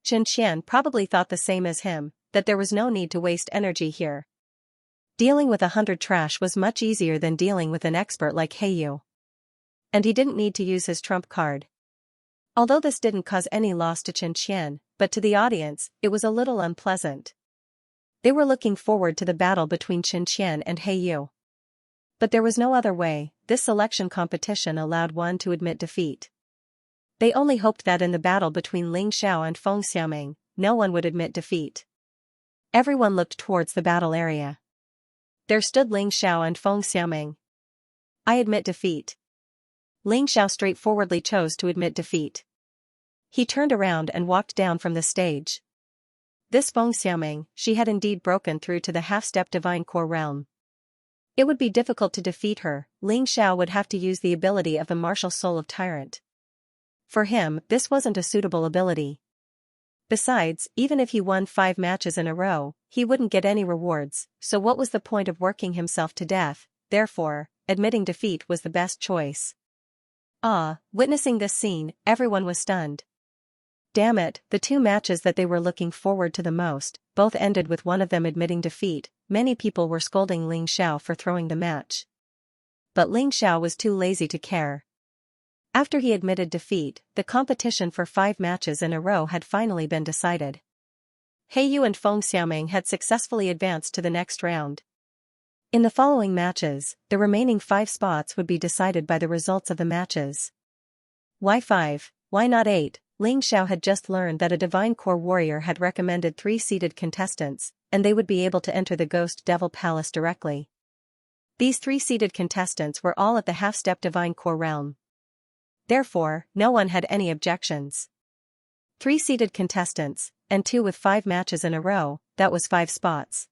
Xianxia probably thought the same as him, that there was no need to waste energy here. Dealing with 100 trash was much easier than dealing with an expert like He Yu. And he didn't need to use his trump card. Although this didn't cause any loss to Xianxia, but to the audience, it was a little unpleasant. They were looking forward to the battle between Xianxia and He Yu. But there was no other way. This selection competition allowed one to admit defeat. They only hoped that in the battle between Ling Xiao and Feng Xiaoming, no one would admit defeat. Everyone looked towards the battle area. There stood Ling Xiao and Feng Xiaoming. I admit defeat. Ling Xiao straightforwardly chose to admit defeat. He turned around and walked down from the stage. This Feng Xiaoming, she had indeed broken through to the half-step divine core realm. It would be difficult to defeat her. Ling Xiao would have to use the ability of the martial soul of Tyrant. For him, this wasn't a suitable ability. Besides, even if he won 5 matches in a row, he wouldn't get any rewards, so what was the point of working himself to death? Therefore, admitting defeat was the best choice. Witnessing this scene, everyone was stunned. Damn it, the 2 matches that they were looking forward to the most, both ended with one of them admitting defeat. Many people were scolding Ling Xiao for throwing the match. But Ling Xiao was too lazy to care. After he admitted defeat, the competition for 5 matches in a row had finally been decided. He Yu and Feng Xiaoming had successfully advanced to the next round. In the following matches, the remaining 5 spots would be decided by the results of the matches. Why 5? Why not 8? Ling Xiao had just learned that a Divine Core warrior had recommended 3 seeded contestants, and they would be able to enter the Ghost Devil Palace directly. These 3 seeded contestants were all at the half-step Divine Core realm. Therefore, no one had any objections. 3 seeded contestants, and 2 with 5 matches in a row, that was 5 spots.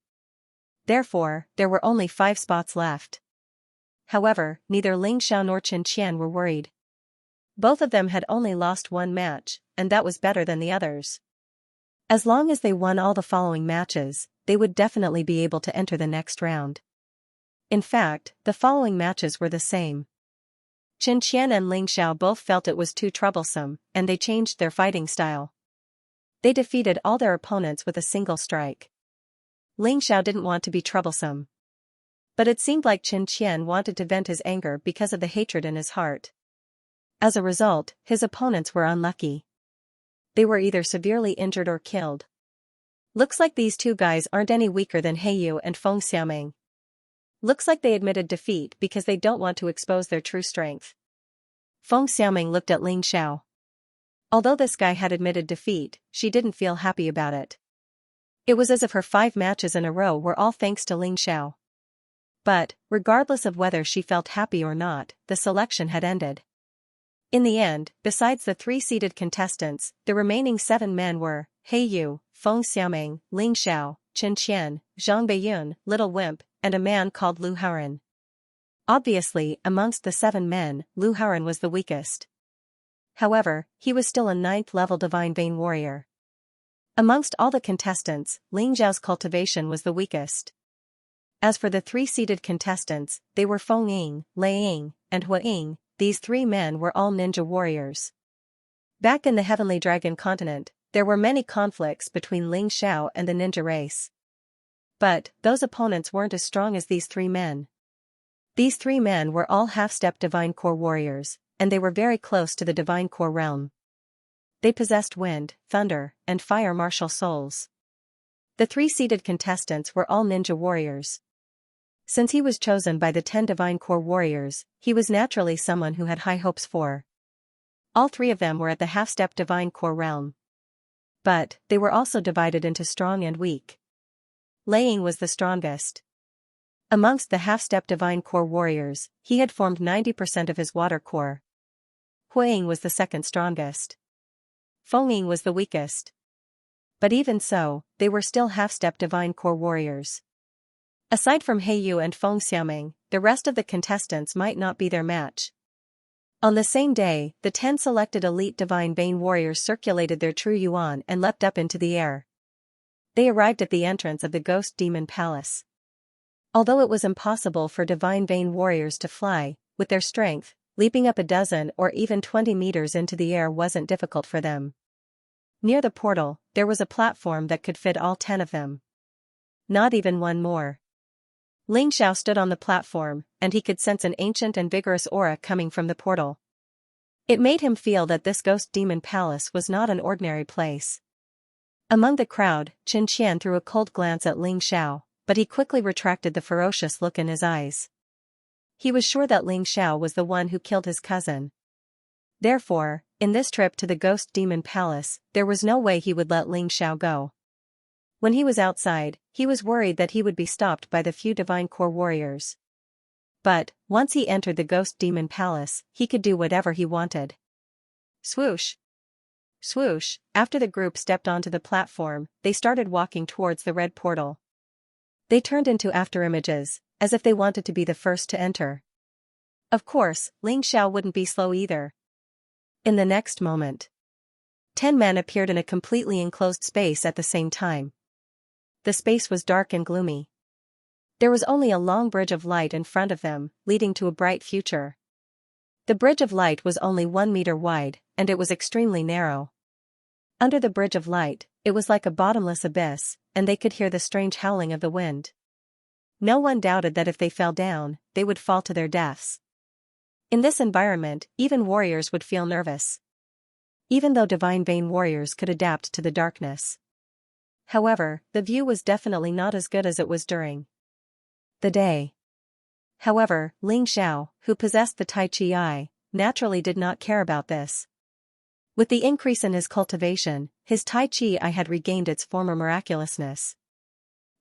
Therefore, there were only 5 spots left. However, neither Ling Xiao nor Xianxia were worried. Both of them had only lost 1 match, and that was better than the others. As long as they won all the following matches, they would definitely be able to enter the next round. In fact, the following matches were the same. Xianxia and Ling Xiao both felt it was too troublesome, and they changed their fighting style. They defeated all their opponents with a single strike. Ling Xiao didn't want to be troublesome. But it seemed like Xianxia wanted to vent his anger because of the hatred in his heart. As a result, his opponents were unlucky. They were either severely injured or killed. Looks like these two guys aren't any weaker than Heiyu and Feng Xiaoming. Looks like they admitted defeat because they don't want to expose their true strength. Feng Xiaoming looked at Ling Xiao. Although this guy had admitted defeat, she didn't feel happy about it. It was as if her 5 matches in a row were all thanks to Ling Xiao. But, regardless of whether she felt happy or not, the selection had ended. In the end, besides the 3 seeded contestants, the remaining 7 men were Heiyu, Feng Xiaoming, Ling Xiao, Chen Qian, Zhang Beiyun, Little Wimp, and a man called Lu Haoran. Obviously, amongst the 7 men, Lu Haoran was the weakest. However, he was still a 9th level Divine Vein warrior. Amongst all the contestants, Ling Xiao's cultivation was the weakest. As for the 3 seeded contestants, they were Feng Ying, Lei Ying, and Hua Ying. These 3 men were all ninja warriors. Back in the Heavenly Dragon continent, there were many conflicts between Ling Xiao and the ninja race. But, those opponents weren't as strong as these 3 men. These 3 men were all half-step Divine Core warriors, and they were very close to the Divine Core realm. They possessed wind, thunder, and fire martial souls. The 3 seeded contestants were all ninja warriors. Since he was chosen by the 10 Divine Core warriors, he was naturally someone who had high hopes for. All 3 of them were at the half-step Divine Core realm. But, they were also divided into strong and weak. Lei Ying was the strongest. Amongst the half-step Divine Core warriors, he had formed 90% of his water core. Hua Ying was the second strongest. Feng Ying was the weakest. But even so, they were still half-step Divine Core warriors. Aside from Heiyu and Feng Xiaoming, the rest of the contestants might not be their match. On the same day, the 10 selected elite Divine Vein warriors circulated their true yuan and leapt up into the air. They arrived at the entrance of the Ghost Demon Palace. Although it was impossible for Divine Vein warriors to fly, with their strength, leaping up a dozen or even 20 meters into the air wasn't difficult for them. Near the portal, there was a platform that could fit all 10 of them. Not even one more. Ling Xiao stood on the platform, and he could sense an ancient and vigorous aura coming from the portal. It made him feel that this Ghost Demon Palace was not an ordinary place. Among the crowd, Chen Qian threw a cold glance at Ling Xiao, but he quickly retracted the ferocious look in his eyes. He was sure that Ling Xiao was the one who killed his cousin. Therefore, in this trip to the Ghost Demon Palace, there was no way he would let Ling Xiao go. When he was outside, he was worried that he would be stopped by the few Divine Core warriors. But, once he entered the Ghost Demon Palace, he could do whatever he wanted. Swoosh! Swoosh! After the group stepped onto the platform, they started walking towards the red portal. They turned into afterimages, as if they wanted to be the first to enter. Of course, Ling Xiao wouldn't be slow either. In the next moment, 10 men appeared in a completely enclosed space at the same time. The space was dark and gloomy. There was only a long bridge of light in front of them, leading to a bright future. The bridge of light was only 1 meter wide, and it was extremely narrow. Under the bridge of light, it was like a bottomless abyss, and they could hear the strange howling of the wind. No one doubted that if they fell down, they would fall to their deaths. In this environment, even warriors would feel nervous. Even though Divine Vein warriors could adapt to the darkness. However, the view was definitely not as good as it was during the day. However, Ling Xiao, who possessed the Tai Chi Eye, naturally did not care about this. With the increase in his cultivation, his Tai Chi Eye had regained its former miraculousness.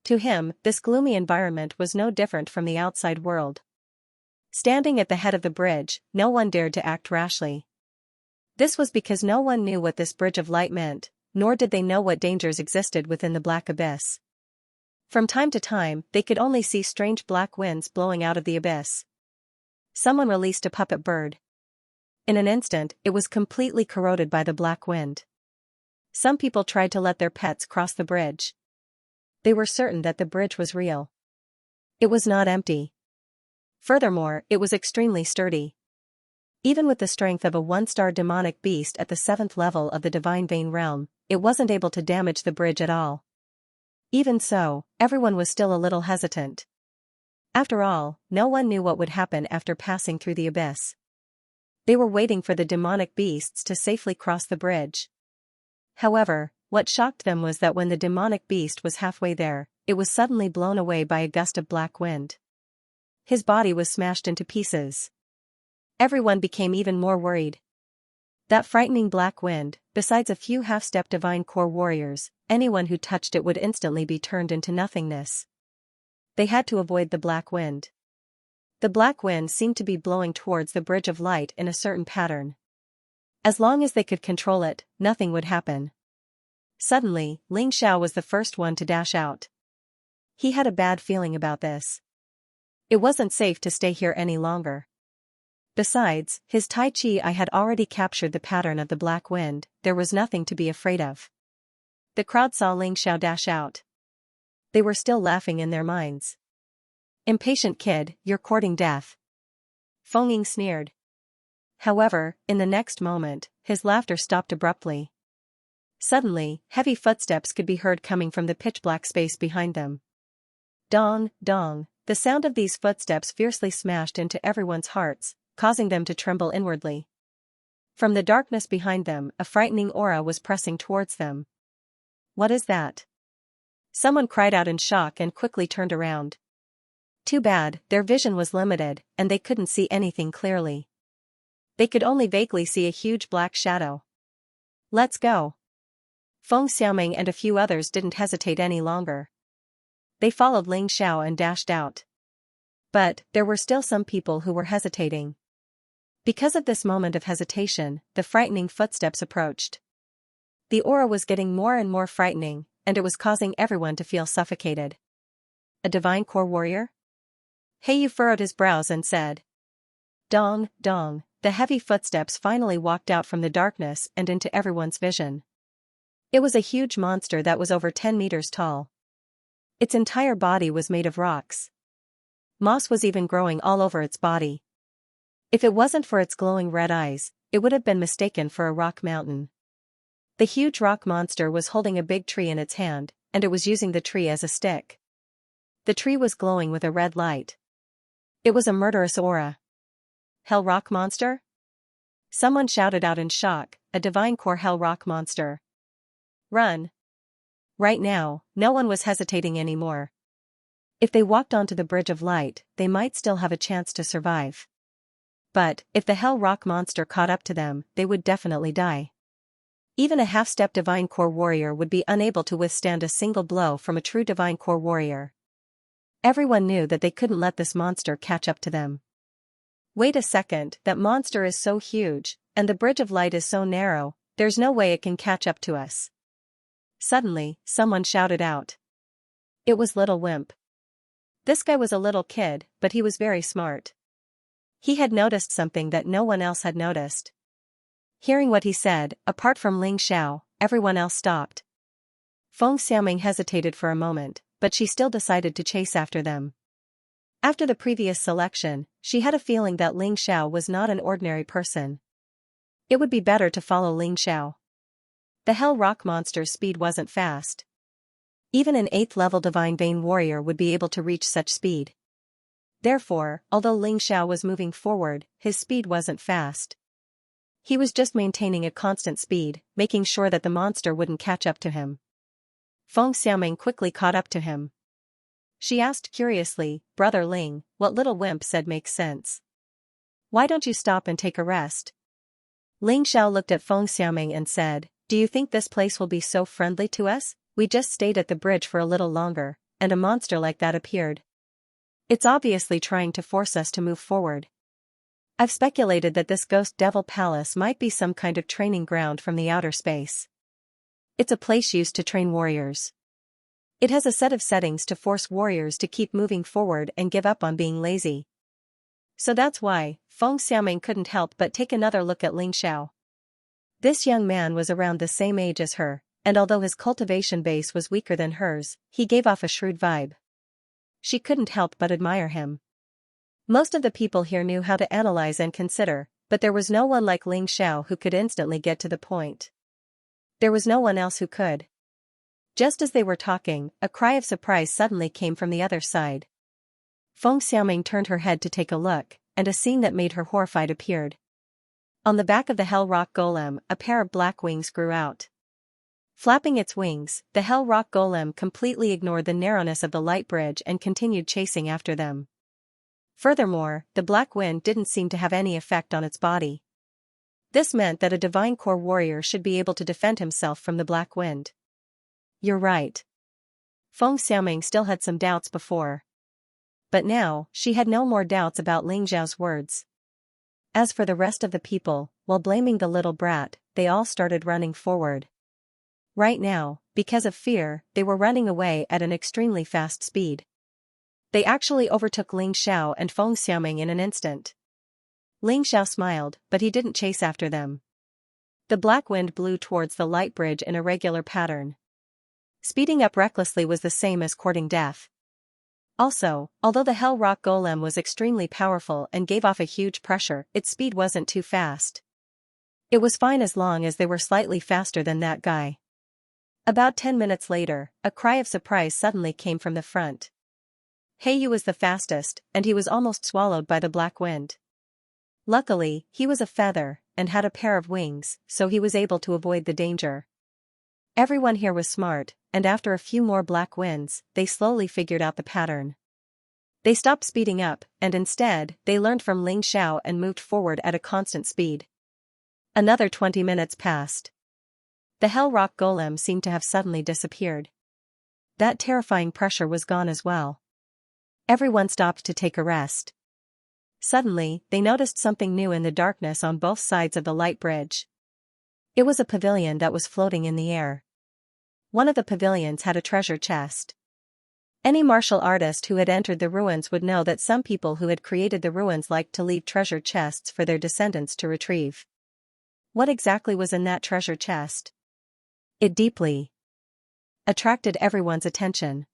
To him, this gloomy environment was no different from the outside world. Standing at the head of the bridge, no one dared to act rashly. This was because no one knew what this bridge of light meant, nor did they know what dangers existed within the black abyss. From time to time, they could only see strange black winds blowing out of the abyss. Someone released a puppet bird. In an instant, it was completely corroded by the black wind. Some people tried to let their pets cross the bridge. They were certain that the bridge was real. It was not empty. Furthermore, it was extremely sturdy. Even with the strength of a one-star demonic beast at the 7th level of the Divine Vein realm, it wasn't able to damage the bridge at all. Even so, everyone was still a little hesitant. After all, no one knew what would happen after passing through the abyss. They were waiting for the demonic beasts to safely cross the bridge. However, what shocked them was that when the demonic beast was halfway there, it was suddenly blown away by a gust of black wind. His body was smashed into pieces. Everyone became even more worried. That frightening black wind, besides a few half-step divine core warriors, anyone who touched it would instantly be turned into nothingness. They had to avoid the black wind. The black wind seemed to be blowing towards the Bridge of Light in a certain pattern. As long as they could control it, nothing would happen. Suddenly, Xianxia was the first one to dash out. He had a bad feeling about this. It wasn't safe to stay here any longer. Besides, his Tai Chi eye had already captured the pattern of the black wind, there was nothing to be afraid of. The crowd saw Xianxia dash out. They were still laughing in their minds. "Impatient kid, you're courting death." Feng Ying sneered. However, in the next moment, his laughter stopped abruptly. Suddenly, heavy footsteps could be heard coming from the pitch-black space behind them. Dong, dong, the sound of these footsteps fiercely smashed into everyone's hearts, causing them to tremble inwardly. From the darkness behind them, a frightening aura was pressing towards them. "What is that?" Someone cried out in shock and quickly turned around. Too bad, their vision was limited, and they couldn't see anything clearly. They could only vaguely see a huge black shadow. "Let's go." Feng Xiaoming and a few others didn't hesitate any longer. They followed Xianxia and dashed out. But, there were still some people who were hesitating. Because of this moment of hesitation, the frightening footsteps approached. The aura was getting more and more frightening, and it was causing everyone to feel suffocated. A divine core warrior? Heiyu furrowed his brows and said. Dong, dong, the heavy footsteps finally walked out from the darkness and into everyone's vision. It was a huge monster that was over 10 meters tall. Its entire body was made of rocks. Moss was even growing all over its body. If it wasn't for its glowing red eyes, it would have been mistaken for a rock mountain. The huge rock monster was holding a big tree in its hand, and it was using the tree as a stick. The tree was glowing with a red light. It was a murderous aura. Hell rock monster? Someone shouted out in shock, a divine core hell rock monster. Run. Right now, no one was hesitating anymore. If they walked onto the Bridge of Light, they might still have a chance to survive. But, if the hell rock monster caught up to them, they would definitely die. Even a half-step divine core warrior would be unable to withstand a single blow from a true divine core warrior. Everyone knew that they couldn't let this monster catch up to them. Wait a second, that monster is so huge, and the Bridge of Light is so narrow, there's no way it can catch up to us. Suddenly, someone shouted out. It was Little Wimp. This guy was a little kid, but he was very smart. He had noticed something that no one else had noticed. Hearing what he said, apart from Xianxia, everyone else stopped. Feng Xiaoming hesitated for a moment, but she still decided to chase after them. After the previous selection, she had a feeling that Xianxia was not an ordinary person. It would be better to follow Xianxia. The Hell Rock monster's speed wasn't fast. Even an 8th level Divine Vein warrior would be able to reach such speed. Therefore, although Xianxia was moving forward, his speed wasn't fast. He was just maintaining a constant speed, making sure that the monster wouldn't catch up to him. Feng Xiaoming quickly caught up to him. She asked curiously, Brother Ling, what Little Wimp said makes sense. Why don't you stop and take a rest? Xianxia looked at Feng Xiaoming and said, Do you think this place will be so friendly to us? We just stayed at the bridge for a little longer, and a monster like that appeared. It's obviously trying to force us to move forward. I've speculated that this Ghost Devil Palace might be some kind of training ground from the outer space. It's a place used to train warriors. It has a set of settings to force warriors to keep moving forward and give up on being lazy. So that's why, Feng Xiaoming couldn't help but take another look at Xianxia. This young man was around the same age as her, and although his cultivation base was weaker than hers, he gave off a shrewd vibe. She couldn't help but admire him. Most of the people here knew how to analyze and consider, but there was no one like Ling Xiao who could instantly get to the point. There was no one else who could. Just as they were talking, a cry of surprise suddenly came from the other side. Feng Xiaoming turned her head to take a look, and a scene that made her horrified appeared. On the back of the Hell Rock Golem, a pair of black wings grew out. Flapping its wings, the Hell Rock Golem completely ignored the narrowness of the light bridge and continued chasing after them. Furthermore, the black wind didn't seem to have any effect on its body. This meant that a divine core warrior should be able to defend himself from the black wind. You're right. Feng Xiaoming still had some doubts before. But now, she had no more doubts about Ling Xiao's words. As for the rest of the people, while blaming the little brat, they all started running forward. Right now, because of fear, they were running away at an extremely fast speed. They actually overtook Ling Xiao and Feng Xiaoming in an instant. Ling Xiao smiled, but he didn't chase after them. The black wind blew towards the light bridge in a regular pattern. Speeding up recklessly was the same as courting death. Also, although the Hell Rock Golem was extremely powerful and gave off a huge pressure, its speed wasn't too fast. It was fine as long as they were slightly faster than that guy. About 10 minutes later, a cry of surprise suddenly came from the front. Heiyu was the fastest, and he was almost swallowed by the black wind. Luckily, he was a feather, and had a pair of wings, so he was able to avoid the danger. Everyone here was smart, and after a few more black winds, they slowly figured out the pattern. They stopped speeding up, and instead, they learned from Ling Xiao and moved forward at a constant speed. Another 20 minutes passed. The Hell Rock Golem seemed to have suddenly disappeared. That terrifying pressure was gone as well. Everyone stopped to take a rest. Suddenly, they noticed something new in the darkness on both sides of the light bridge. It was a pavilion that was floating in the air. One of the pavilions had a treasure chest. Any martial artist who had entered the ruins would know that some people who had created the ruins liked to leave treasure chests for their descendants to retrieve. What exactly was in that treasure chest? It deeply attracted everyone's attention.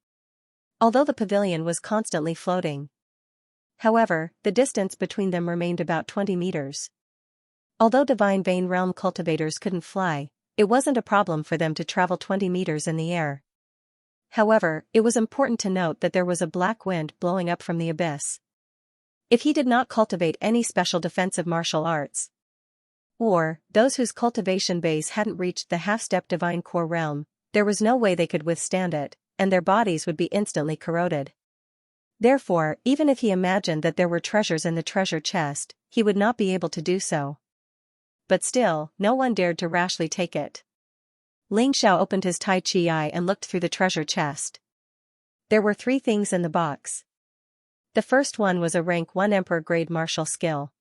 Although the pavilion was constantly floating. However, the distance between them remained about 20 meters. Although Divine Vein Realm cultivators couldn't fly, it wasn't a problem for them to travel 20 meters in the air. However, it was important to note that there was a black wind blowing up from the abyss. If he did not cultivate any special defensive martial arts, or those whose cultivation base hadn't reached the half-step divine core realm, there was no way they could withstand it, and their bodies would be instantly corroded. Therefore, even if he imagined that there were treasures in the treasure chest, he would not be able to do so. But still, no one dared to rashly take it. Ling Xiao opened his Tai Chi eye and looked through the treasure chest. There were 3 things in the box. The first one was a rank 1 Emperor grade martial skill.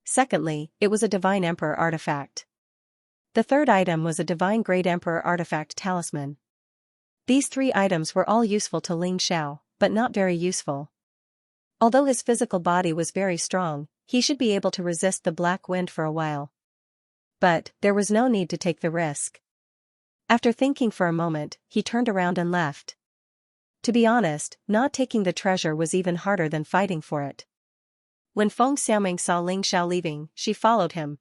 Secondly, it was a Divine Emperor artifact. The third item was a Divine Grade Emperor artifact talisman. These 3 items were all useful to Ling Xiao, but not very useful. Although his physical body was very strong, he should be able to resist the black wind for a while. But, there was no need to take the risk. After thinking for a moment, he turned around and left. To be honest, not taking the treasure was even harder than fighting for it. When Feng Xiaoming saw Ling Xiao leaving, she followed him.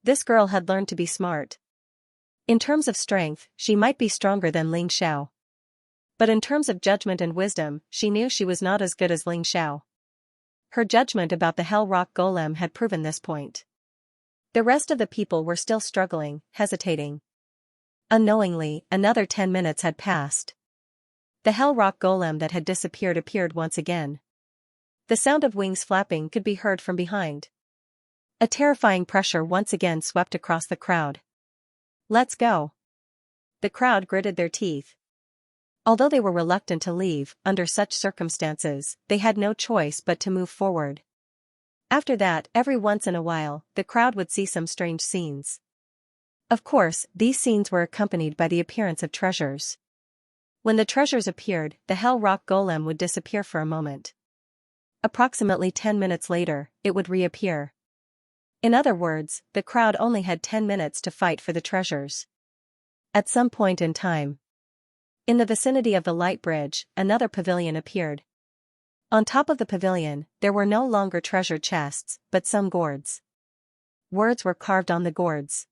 This girl had learned to be smart. In terms of strength, she might be stronger than Ling Xiao. But in terms of judgment and wisdom, she knew she was not as good as Ling Xiao. Her judgment about the Hell Rock Golem had proven this point. The rest of the people were still struggling, hesitating. Unknowingly, another 10 minutes had passed. The Hell Rock Golem that had disappeared appeared once again. The sound of wings flapping could be heard from behind. A terrifying pressure once again swept across the crowd. Let's go. The crowd gritted their teeth. Although they were reluctant to leave, under such circumstances, they had no choice but to move forward. After that, every once in a while, the crowd would see some strange scenes. Of course, these scenes were accompanied by the appearance of treasures. When the treasures appeared, the Hell Rock Golem would disappear for a moment. Approximately 10 minutes later, it would reappear. In other words, the crowd only had 10 minutes to fight for the treasures. At some point in time, in the vicinity of the light bridge, another pavilion appeared. On top of the pavilion, there were no longer treasure chests, but some gourds. Words were carved on the gourds.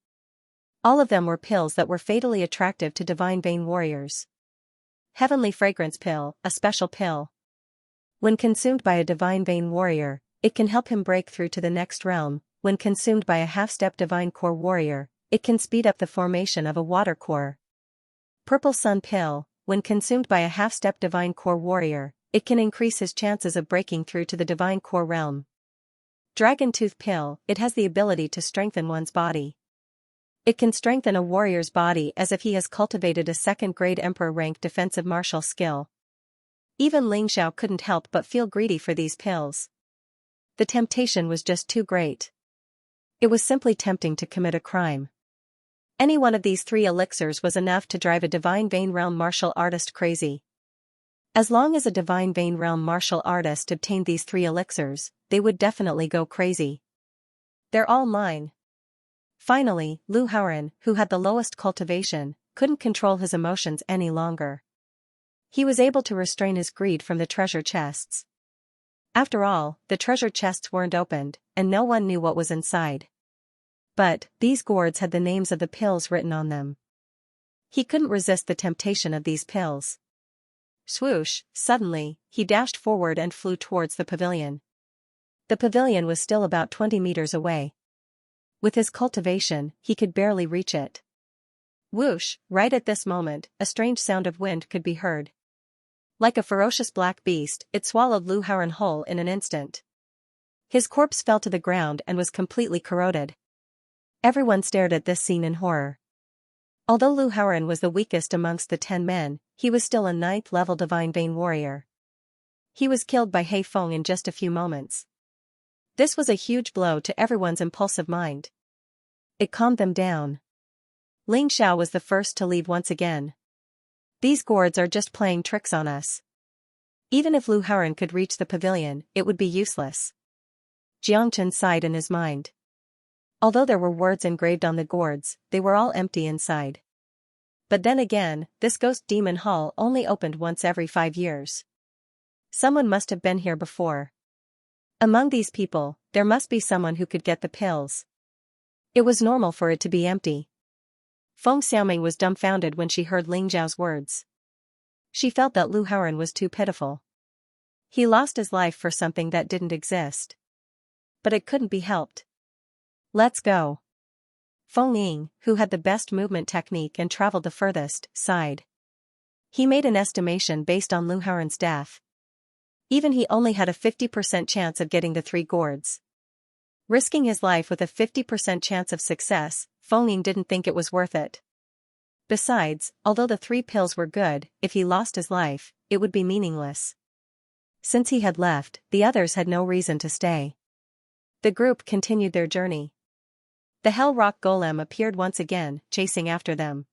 All of them were pills that were fatally attractive to divine vein warriors. Heavenly fragrance pill, a special pill. When consumed by a divine vein warrior, it can help him break through to the next realm. When consumed by a half-step divine core warrior, it can speed up the formation of a water core. Purple sun pill, when consumed by a half-step divine core warrior, it can increase his chances of breaking through to the divine core realm. Dragon tooth pill, it has the ability to strengthen one's body. It can strengthen a warrior's body as if he has cultivated a second-grade emperor-rank defensive martial skill. Even Xianxia couldn't help but feel greedy for these pills. The temptation was just too great. It was simply tempting to commit a crime. Any one of these 3 elixirs was enough to drive a divine vein realm martial artist crazy. As long as a divine vein realm martial artist obtained these 3 elixirs, they would definitely go crazy. They're all mine. Finally, Lu Haoran, who had the lowest cultivation, couldn't control his emotions any longer. He was able to restrain his greed from the treasure chests. After all, the treasure chests weren't opened, and no one knew what was inside. But, these gourds had the names of the pills written on them. He couldn't resist the temptation of these pills. Swoosh, suddenly, he dashed forward and flew towards the pavilion. The pavilion was still about 20 meters away. With his cultivation, he could barely reach it. Whoosh, right at this moment, a strange sound of wind could be heard. Like a ferocious black beast, it swallowed Lu Haoran whole in an instant. His corpse fell to the ground and was completely corroded. Everyone stared at this scene in horror. Although Lu Haoran was the weakest amongst the 10 men, he was still a 9th-level divine vein warrior. He was killed by He Feng in just a few moments. This was a huge blow to everyone's impulsive mind. It calmed them down. Xianxia was the first to leave once again. These gourds are just playing tricks on us. Even if Lu Haoran could reach the pavilion, it would be useless. Jiangchen sighed in his mind. Although there were words engraved on the gourds, they were all empty inside. But then again, this ghost demon hall only opened once every 5 years. Someone must have been here before. Among these people, there must be someone who could get the pills. It was normal for it to be empty. Feng Xiaoming was dumbfounded when she heard Ling Zhao's words. She felt that Lu Haoran was too pitiful. He lost his life for something that didn't exist. But it couldn't be helped. Let's go. Feng Ying, who had the best movement technique and traveled the furthest, sighed. He made an estimation based on Lu Haoran's death. Even he only had a 50% chance of getting the 3 gourds. Risking his life with a 50% chance of success, Feng Ying didn't think it was worth it. Besides, although the 3 pills were good, if he lost his life, it would be meaningless. Since he had left, the others had no reason to stay. The group continued their journey. The Hell Rock Golem appeared once again, chasing after them.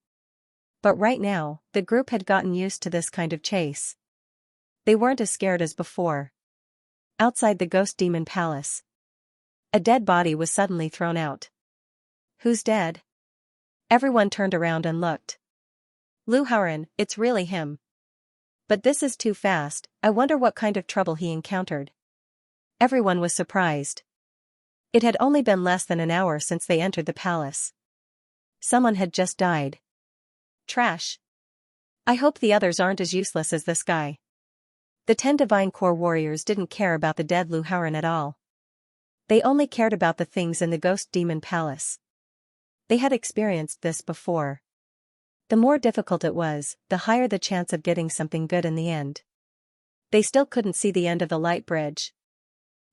But right now, the group had gotten used to this kind of chase. They weren't as scared as before. Outside the Ghost Demon Palace, a dead body was suddenly thrown out. Who's dead? Everyone turned around and looked. Lu Haoran, it's really him. But this is too fast, I wonder what kind of trouble he encountered. Everyone was surprised. It had only been less than an hour since they entered the palace. Someone had just died. Trash. I hope the others aren't as useless as this guy. The 10 Divine Core warriors didn't care about the dead Lu Haoran at all. They only cared about the things in the Ghost Demon Palace. They had experienced this before. The more difficult it was, the higher the chance of getting something good in the end. They still couldn't see the end of the light bridge.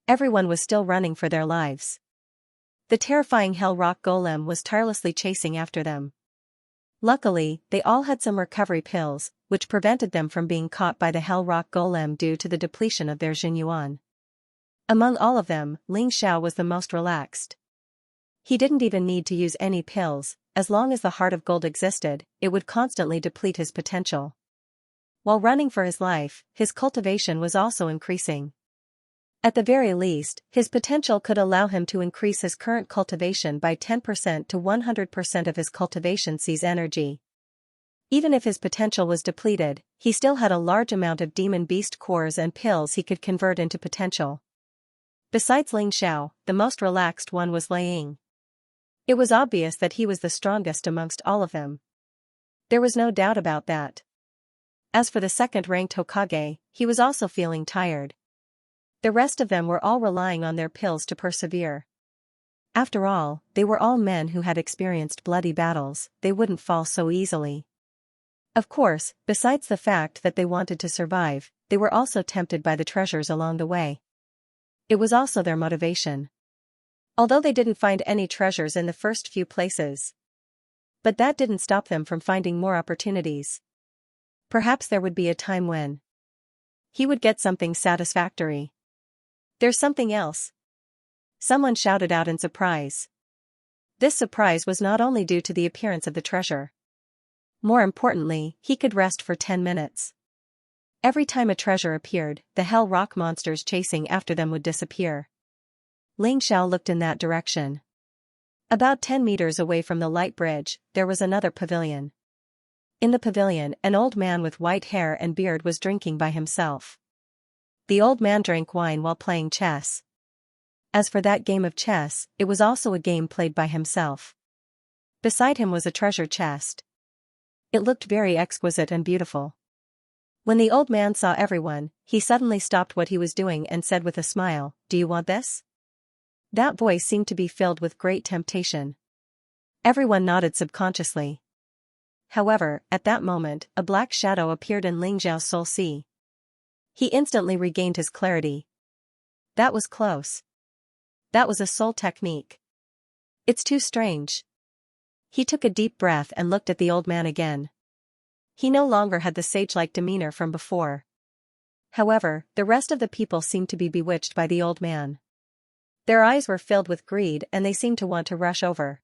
Everyone was still running for their lives. The terrifying Hell Rock Golem was tirelessly chasing after them. Luckily, they all had some recovery pills, which prevented them from being caught by the Hell Rock Golem due to the depletion of their Jinyuan. Among all of them, Xianxia was the most relaxed. He didn't even need to use any pills, as long as the Heart of Gold existed, it would constantly deplete his potential. While running for his life, his cultivation was also increasing. At the very least, his potential could allow him to increase his current cultivation by 10% to 100% of his cultivation sees energy. Even if his potential was depleted, he still had a large amount of demon beast cores and pills he could convert into potential. Besides Ling Xiao, the most relaxed one was Lei Ying. It was obvious that he was the strongest amongst all of them. There was no doubt about that. As for the second-ranked Hokage, he was also feeling tired. The rest of them were all relying on their pills to persevere. After all, they were all men who had experienced bloody battles, they wouldn't fall so easily. Of course, besides the fact that they wanted to survive, they were also tempted by the treasures along the way. It was also their motivation. Although they didn't find any treasures in the first few places. But that didn't stop them from finding more opportunities. Perhaps there would be a time when he would get something satisfactory. There's something else. Someone shouted out in surprise. This surprise was not only due to the appearance of the treasure. More importantly, he could rest for 10 minutes. Every time a treasure appeared, the hell rock monsters chasing after them would disappear. Ling Xiao looked in that direction. About 10 meters away from the light bridge, there was another pavilion. In the pavilion, an old man with white hair and beard was drinking by himself. The old man drank wine while playing chess. As for that game of chess, it was also a game played by himself. Beside him was a treasure chest. It looked very exquisite and beautiful. When the old man saw everyone, he suddenly stopped what he was doing and said with a smile, "Do you want this?" That voice seemed to be filled with great temptation. Everyone nodded subconsciously. However, at that moment, a black shadow appeared in Ling Xiao's soul sea. He instantly regained his clarity. That was close. That was a soul technique. It's too strange. He took a deep breath and looked at the old man again. He no longer had the sage-like demeanor from before. However, the rest of the people seemed to be bewitched by the old man. Their eyes were filled with greed and they seemed to want to rush over.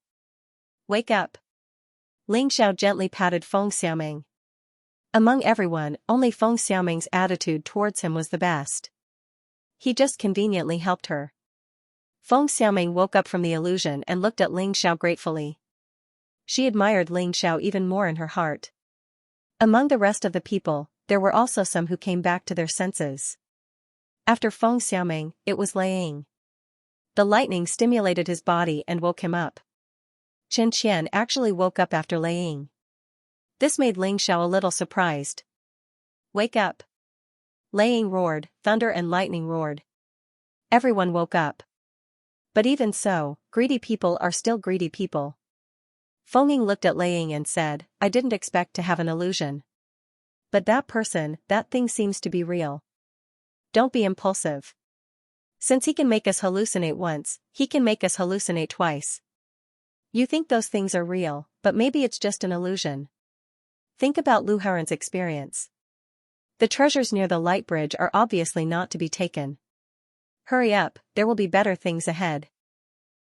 "Wake up." Ling Xiao gently patted Feng Xiaoming. Among everyone, only Feng Xiaoming's attitude towards him was the best. He just conveniently helped her. Feng Xiaoming woke up from the illusion and looked at Ling Xiao gratefully. She admired Ling Xiao even more in her heart. Among the rest of the people, there were also some who came back to their senses. After Feng Xiaoming, it was Lei Ying. The lightning stimulated his body and woke him up. Xianxia actually woke up after Lei Ying. This made Ling Xiao a little surprised. "Wake up." Lei Ying roared, thunder and lightning roared. Everyone woke up. But even so, greedy people are still greedy people. Feng Ying looked at Lei Ying and said, "I didn't expect to have an illusion. But that person, that thing seems to be real. Don't be impulsive. Since he can make us hallucinate once, he can make us hallucinate twice. You think those things are real, but maybe it's just an illusion. Think about Lu Haren's experience. The treasures near the light bridge are obviously not to be taken. Hurry up, there will be better things ahead."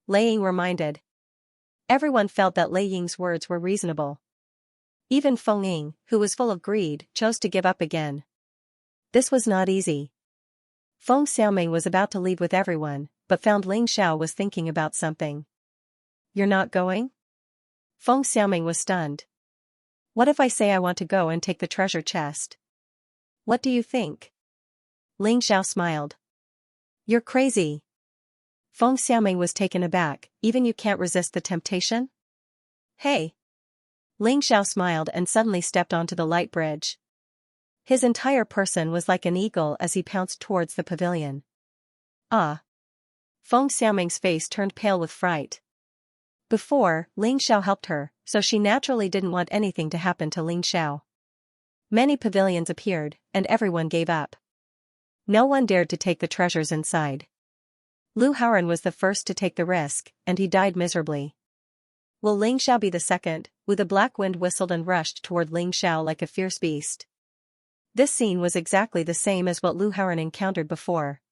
Lei Ying reminded. Everyone felt that Lei Ying's words were reasonable. Even Feng Ying, who was full of greed, chose to give up again. This was not easy. Feng Xiaoming was about to leave with everyone, but found Ling Xiao was thinking about something. "You're not going?" Feng Xiaoming was stunned. "What if I say I want to go and take the treasure chest? What do you think?" Ling Xiao smiled. "You're crazy." Feng Xiaoming was taken aback, "Even you can't resist the temptation?" "Hey!" Ling Xiao smiled and suddenly stepped onto the light bridge. His entire person was like an eagle as he pounced towards the pavilion. "Ah!" Feng Xiaoming's face turned pale with fright. Before, Ling Xiao helped her, so she naturally didn't want anything to happen to Ling Xiao. Many pavilions appeared, and everyone gave up. No one dared to take the treasures inside. Lu Haren was the first to take the risk, and he died miserably. Will Ling Xiao be the second? Wu the black wind whistled and rushed toward Ling Xiao like a fierce beast. This scene was exactly the same as what Lu Haren encountered before.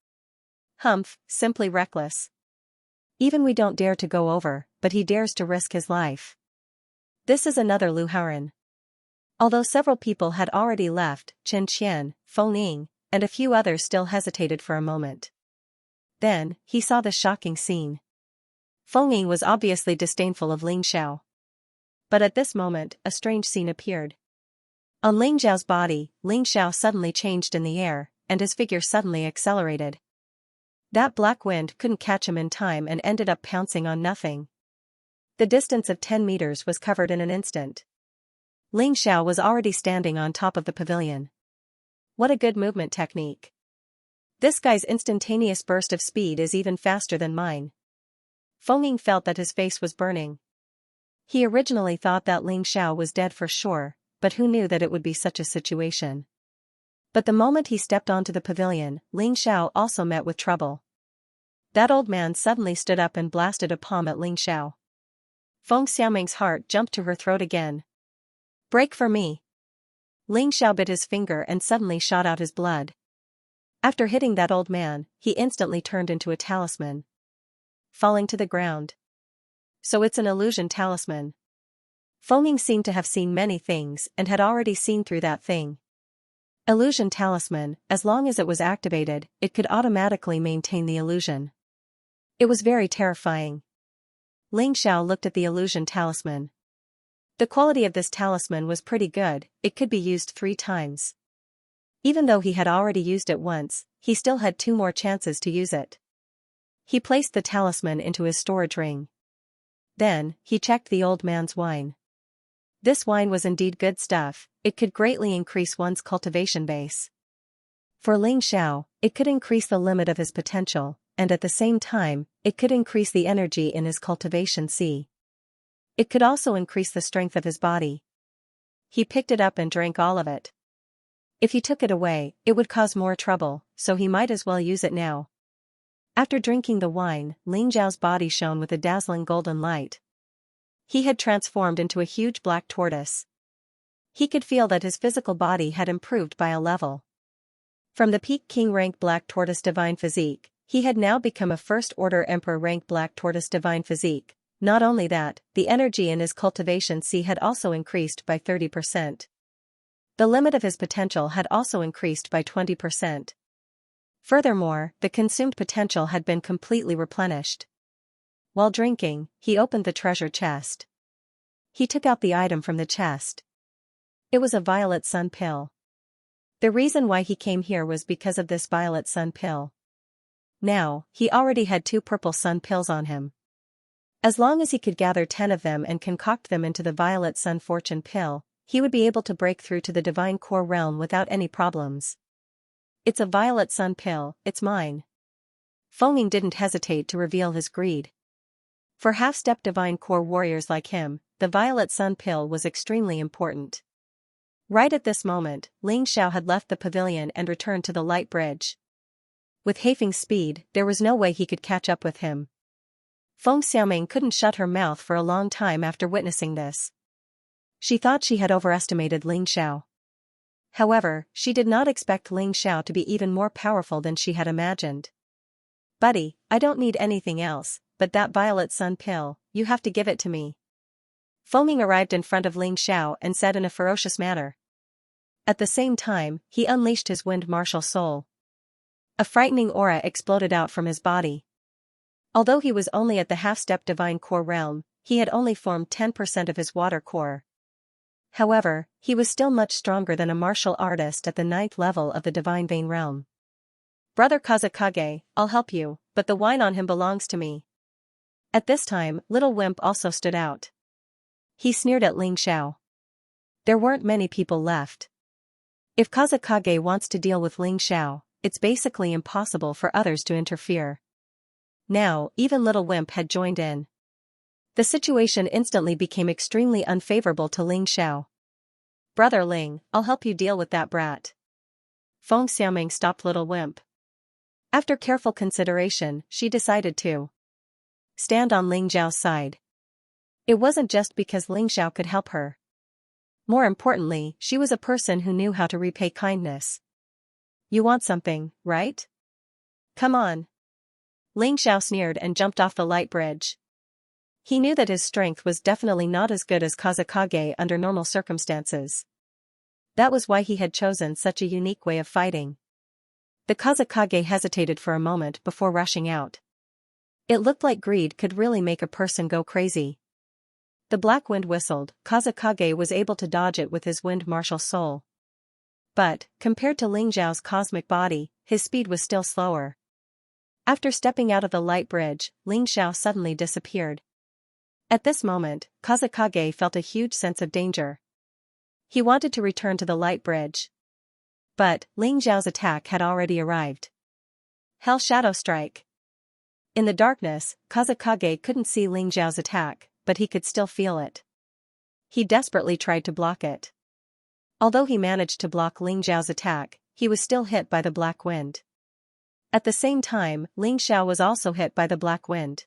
Humph, simply reckless. Even we don't dare to go over, but he dares to risk his life. This is another Lu Haren. Although several people had already left, Chen Qian, Feng Ying, and a few others still hesitated for a moment. Then, he saw the shocking scene. Feng Ying was obviously disdainful of Ling Xiao. But at this moment, a strange scene appeared. On Ling Xiao's body, Ling Xiao suddenly changed in the air, and his figure suddenly accelerated. That black wind couldn't catch him in time and ended up pouncing on nothing. The distance of 10 meters was covered in an instant. Ling Xiao was already standing on top of the pavilion. What a good movement technique. This guy's instantaneous burst of speed is even faster than mine. Feng Ying felt that his face was burning. He originally thought that Ling Xiao was dead for sure, but who knew that it would be such a situation. But the moment he stepped onto the pavilion, Ling Xiao also met with trouble. That old man suddenly stood up and blasted a palm at Ling Xiao. Feng Xiaoming's heart jumped to her throat again. Break for me. Ling Xiao bit his finger and suddenly shot out his blood. After hitting that old man, he instantly turned into a talisman. Falling to the ground. So it's an illusion talisman. Feng Ying seemed to have seen many things and had already seen through that thing. Illusion talisman, as long as it was activated, it could automatically maintain the illusion. It was very terrifying. Ling Xiao looked at the illusion talisman. The quality of this talisman was pretty good, it could be used 3 times. Even though he had already used it once, he still had 2 more chances to use it. He placed the talisman into his storage ring. Then, he checked the old man's wine. This wine was indeed good stuff, it could greatly increase one's cultivation base. For Ling Xiao, it could increase the limit of his potential, and at the same time, it could increase the energy in his cultivation C. It could also increase the strength of his body. He picked it up and drank all of it. If he took it away, it would cause more trouble, so he might as well use it now. After drinking the wine, Ling Xiao's body shone with a dazzling golden light. He had transformed into a huge black tortoise. He could feel that his physical body had improved by a level. From the peak king rank black tortoise divine physique, he had now become a first order emperor rank black tortoise divine physique. Not only that, the energy in his cultivation C had also increased by 30%. The limit of his potential had also increased by 20%. Furthermore, the consumed potential had been completely replenished. While drinking, he opened the treasure chest. He took out the item from the chest. It was a violet sun pill. The reason why he came here was because of this violet sun pill. Now, he already had 2 purple sun pills on him. As long as he could gather 10 of them and concoct them into the violet sun fortune pill, he would be able to break through to the divine core realm without any problems. It's a violet sun pill, it's mine. Feng Ying didn't hesitate to reveal his greed. For half-step divine core warriors like him, the violet sun pill was extremely important. Right at this moment, Ling Xiao had left the pavilion and returned to the light bridge. With Haifeng's speed, there was no way he could catch up with him. Feng Xiaoming couldn't shut her mouth for a long time after witnessing this. She thought she had overestimated Ling Xiao. However, she did not expect Ling Xiao to be even more powerful than she had imagined. Buddy, I don't need anything else, but that violet sun pill, you have to give it to me. Feng Ying arrived in front of Ling Xiao and said in a ferocious manner. At the same time, he unleashed his wind martial soul. A frightening aura exploded out from his body. Although he was only at the half-step divine core realm, he had only formed 10% of his water core. However, he was still much stronger than a martial artist at the 9th level of the divine vein realm. Brother Kazakage, I'll help you, but the wine on him belongs to me. At this time, Little Wimp also stood out. He sneered at Ling Xiao. There weren't many people left. If Kazakage wants to deal with Ling Xiao, it's basically impossible for others to interfere. Now, even Little Wimp had joined in. The situation instantly became extremely unfavorable to Ling Xiao. Brother Ling, I'll help you deal with that brat. Feng Xiaoming stopped Little Wimp. After careful consideration, she decided to stand on Ling Xiao's side. It wasn't just because Ling Xiao could help her. More importantly, she was a person who knew how to repay kindness. You want something, right? Come on. Ling Xiao sneered and jumped off the light bridge. He knew that his strength was definitely not as good as Kazakage under normal circumstances. That was why he had chosen such a unique way of fighting. The Kazakage hesitated for a moment before rushing out. It looked like greed could really make a person go crazy. The black wind whistled. Kazekage was able to dodge it with his wind martial soul. But, compared to Ling Xiao's cosmic body, his speed was still slower. After stepping out of the light bridge, Ling Xiao suddenly disappeared. At this moment, Kazekage felt a huge sense of danger. He wanted to return to the light bridge. But, Ling Xiao's attack had already arrived. Hell Shadow Strike. In the darkness, Kazekage couldn't see Ling Xiao's attack, but he could still feel it. He desperately tried to block it. Although he managed to block Ling Xiao's attack, he was still hit by the black wind. At the same time, Ling Xiao was also hit by the black wind.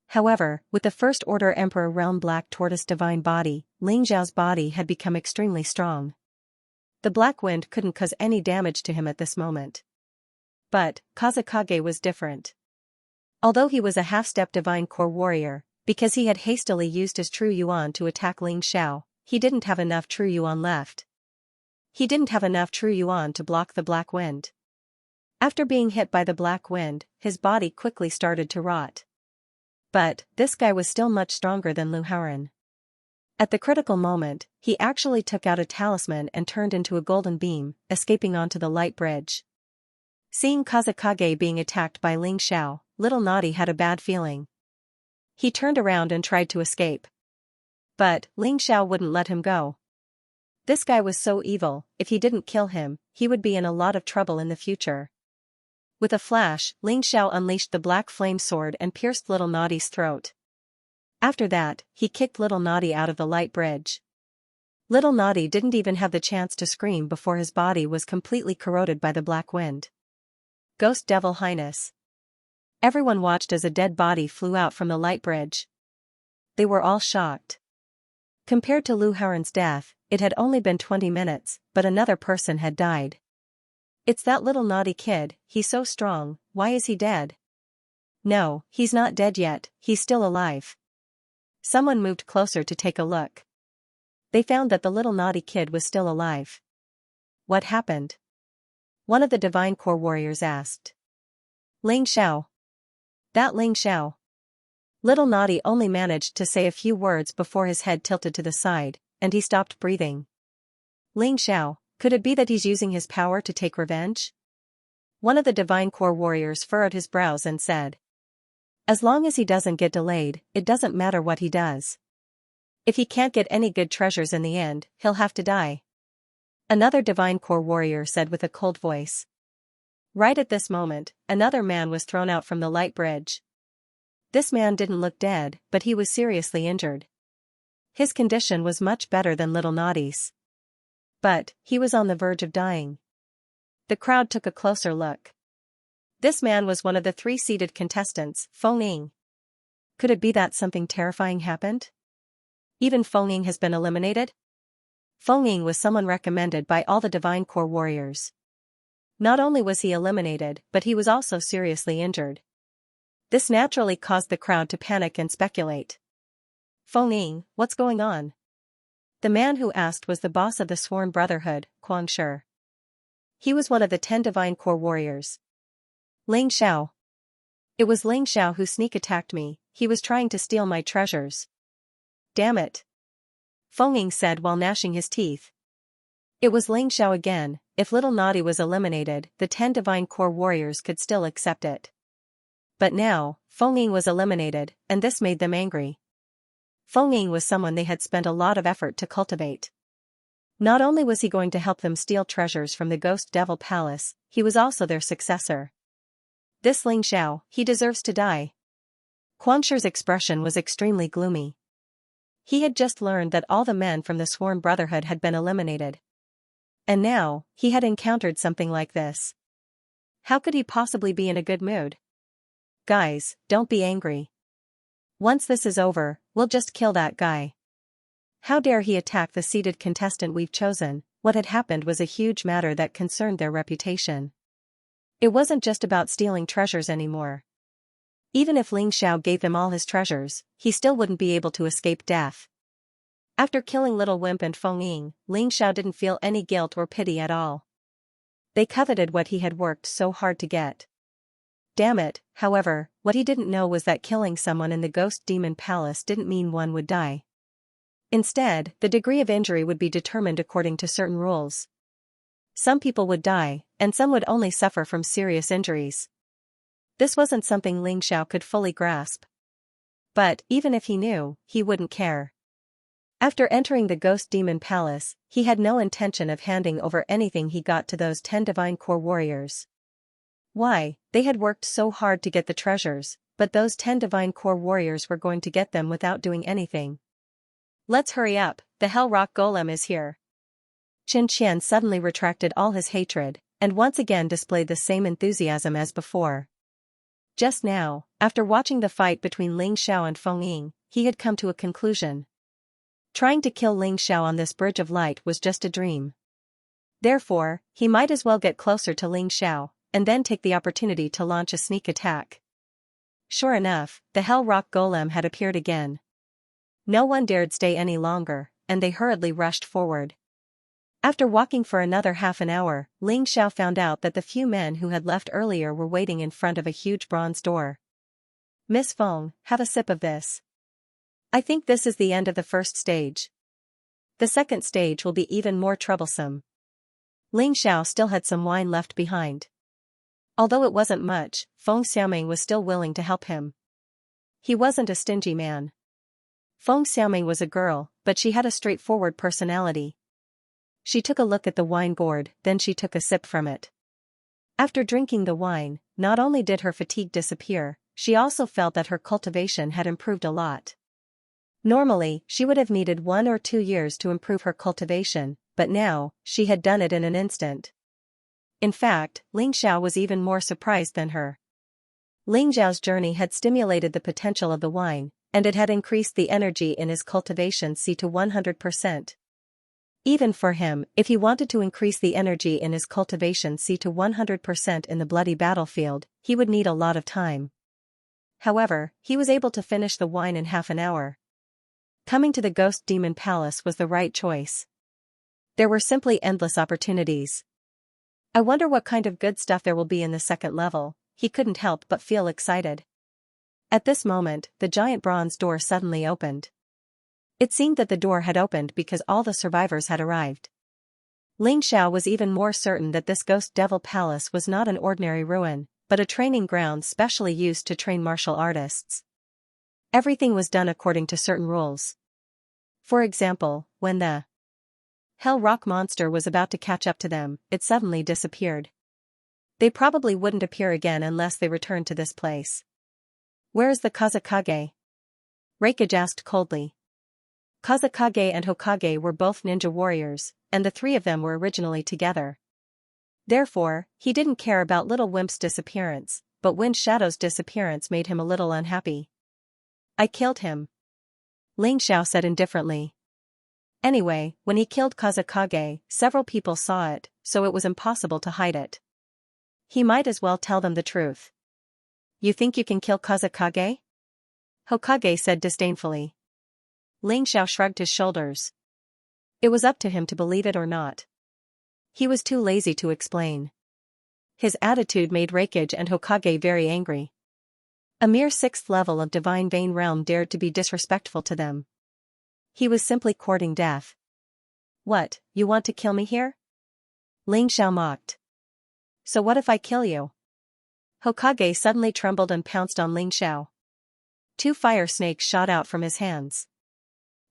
However, with the First Order Emperor Realm Black Tortoise Divine Body, Ling Xiao's body had become extremely strong. The black wind couldn't cause any damage to him at this moment. But, Kazekage was different. Although he was a half-step Divine Core warrior, because he had hastily used his True Yuan to attack Ling Xiao, he didn't have enough True Yuan left. He didn't have enough True Yuan to block the black wind. After being hit by the black wind, his body quickly started to rot. But, this guy was still much stronger than Lu Haoran. At the critical moment, he actually took out a talisman and turned into a golden beam, escaping onto the light bridge. Seeing Kazekage being attacked by Ling Xiao, Little Naughty had a bad feeling. He turned around and tried to escape. But, Ling Xiao wouldn't let him go. This guy was so evil, if he didn't kill him, he would be in a lot of trouble in the future. With a flash, Ling Xiao unleashed the black flame sword and pierced Little Naughty's throat. After that, he kicked Little Naughty out of the light bridge. Little Naughty didn't even have the chance to scream before his body was completely corroded by the black wind. Ghost Devil Highness. Everyone watched as a dead body flew out from the light bridge. They were all shocked. Compared to Lu Haoran's death, it had only been 20 minutes, but another person had died. It's that little naughty kid, he's so strong, why is he dead? No, he's not dead yet, he's still alive. Someone moved closer to take a look. They found that the little naughty kid was still alive. What happened? One of the Divine Core warriors asked. Ling Xiao. That Ling Xiao. Little Naughty only managed to say a few words before his head tilted to the side, and he stopped breathing. Ling Xiao. Could it be that he's using his power to take revenge? One of the Divine Core warriors furrowed his brows and said. As long as he doesn't get delayed, it doesn't matter what he does. If he can't get any good treasures in the end, he'll have to die. Another Divine Core warrior said with a cold voice. Right at this moment, another man was thrown out from the light bridge. This man didn't look dead, but he was seriously injured. His condition was much better than Little Naughty's. But, he was on the verge of dying. The crowd took a closer look. This man was one of the 3 seated contestants, Feng Ying. Could it be that something terrifying happened? Even Feng Ying has been eliminated? Feng Ying was someone recommended by all the Divine Core warriors. Not only was he eliminated, but he was also seriously injured. This naturally caused the crowd to panic and speculate. Feng Ying, what's going on? The man who asked was the boss of the Sworn Brotherhood, Quan Shi. He was one of the 10 Divine Core warriors. Ling Xiao. It was Ling Xiao who sneak attacked me, he was trying to steal my treasures. Damn it. Feng Ying said while gnashing his teeth. It was Ling Xiao again. If Little Naughty was eliminated, the 10 Divine Core warriors could still accept it. But now, Feng Ying was eliminated, and this made them angry. Feng Ying was someone they had spent a lot of effort to cultivate. Not only was he going to help them steal treasures from the Ghost Devil Palace, he was also their successor. This Ling Xiao, he deserves to die. Quan Shi's expression was extremely gloomy. He had just learned that all the men from the Sworn Brotherhood had been eliminated. And now, he had encountered something like this. How could he possibly be in a good mood? Guys, don't be angry. Once this is over, we'll just kill that guy. How dare he attack the seated contestant we've chosen? What had happened was a huge matter that concerned their reputation. It wasn't just about stealing treasures anymore. Even if Ling Xiao gave them all his treasures, he still wouldn't be able to escape death. After killing Little Wimp and Feng Ying, Ling Xiao didn't feel any guilt or pity at all. They coveted what he had worked so hard to get. Damn it, however, what he didn't know was that killing someone in the Ghost Demon Palace didn't mean one would die. Instead, the degree of injury would be determined according to certain rules. Some people would die, and some would only suffer from serious injuries. This wasn't something Ling Xiao could fully grasp. But, even if he knew, he wouldn't care. After entering the Ghost Demon Palace, he had no intention of handing over anything he got to those 10 Divine Core warriors. Why, they had worked so hard to get the treasures, but those 10 Divine Core warriors were going to get them without doing anything. Let's hurry up, the Hell Rock Golem is here. Xianxia suddenly retracted all his hatred, and once again displayed the same enthusiasm as before. Just now, after watching the fight between Ling Xiao and Feng Ying, he had come to a conclusion. Trying to kill Ling Xiao on this bridge of light was just a dream. Therefore, he might as well get closer to Ling Xiao, and then take the opportunity to launch a sneak attack. Sure enough, the Hell Rock Golem had appeared again. No one dared stay any longer, and they hurriedly rushed forward. After walking for another half an hour, Ling Xiao found out that the few men who had left earlier were waiting in front of a huge bronze door. Miss Feng, have a sip of this. I think this is the end of the first stage. The second stage will be even more troublesome. Ling Xiao still had some wine left behind. Although it wasn't much, Feng Xiaoming was still willing to help him. He wasn't a stingy man. Feng Xiaoming was a girl, but she had a straightforward personality. She took a look at the wine gourd, then she took a sip from it. After drinking the wine, not only did her fatigue disappear, she also felt that her cultivation had improved a lot. Normally, she would have needed 1 or 2 years to improve her cultivation, but now, she had done it in an instant. In fact, Ling Xiao was even more surprised than her. Ling Xiao's journey had stimulated the potential of the wine, and it had increased the energy in his cultivation C to 100%. Even for him, if he wanted to increase the energy in his cultivation C to 100% in the bloody battlefield, he would need a lot of time. However, he was able to finish the wine in half an hour. Coming to the Ghost Demon Palace was the right choice. There were simply endless opportunities. I wonder what kind of good stuff there will be in the second level, he couldn't help but feel excited. At this moment, the giant bronze door suddenly opened. It seemed that the door had opened because all the survivors had arrived. Ling Xiao was even more certain that this Ghost Devil Palace was not an ordinary ruin, but a training ground specially used to train martial artists. Everything was done according to certain rules. For example, when the Hell Rock monster was about to catch up to them, it suddenly disappeared. They probably wouldn't appear again unless they returned to this place. Where is the Kazakage? Reikage asked coldly. Kazakage and Hokage were both ninja warriors, and the three of them were originally together. Therefore, he didn't care about Little Wimp's disappearance, but Wind Shadow's disappearance made him a little unhappy. I killed him. Ling Xiao said indifferently. Anyway, when he killed Kazakage, several people saw it, so it was impossible to hide it. He might as well tell them the truth. You think you can kill Kazakage? Hokage said disdainfully. Ling Xiao shrugged his shoulders. It was up to him to believe it or not. He was too lazy to explain. His attitude made Reikage and Hokage very angry. A mere 6th level of Divine Vein Realm dared to be disrespectful to them. He was simply courting death. What, you want to kill me here? Ling Xiao mocked. So what if I kill you? Hokage suddenly trembled and pounced on Ling Xiao. 2 fire snakes shot out from his hands.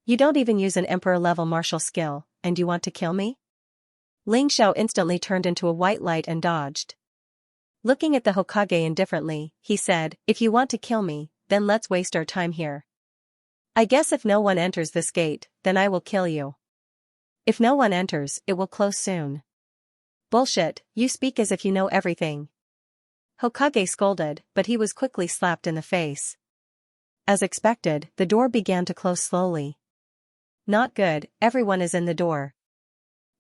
You don't even use an emperor-level martial skill, and you want to kill me? Ling Xiao instantly turned into a white light and dodged. Looking at the Hokage indifferently, he said, if you want to kill me, then let's waste our time here. I guess if no one enters this gate, then I will kill you. If no one enters, it will close soon. Bullshit, you speak as if you know everything. Hokage scolded, but he was quickly slapped in the face. As expected, the door began to close slowly. Not good, everyone is in the door.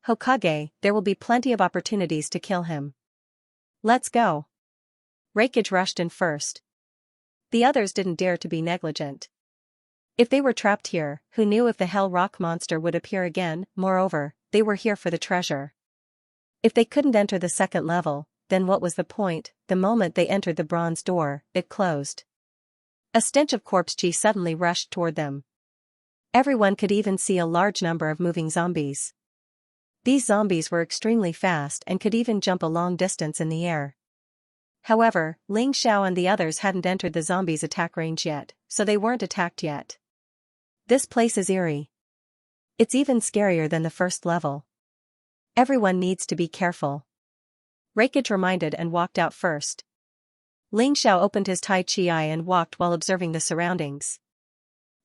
Hokage, there will be plenty of opportunities to kill him. Let's go. Reikage rushed in first. The others didn't dare to be negligent. If they were trapped here, who knew if the Hell Rock monster would appear again? Moreover, they were here for the treasure. If they couldn't enter the second level, then what was the point? The moment they entered the bronze door, it closed. A stench of corpse chi suddenly rushed toward them. Everyone could even see a large number of moving zombies. These zombies were extremely fast and could even jump a long distance in the air. However, Ling Xiao and the others hadn't entered the zombies' attack range yet, so they weren't attacked yet. This place is eerie. It's even scarier than the first level. Everyone needs to be careful. Reikage reminded and walked out first. Ling Xiao opened his Tai Chi eye and walked while observing the surroundings.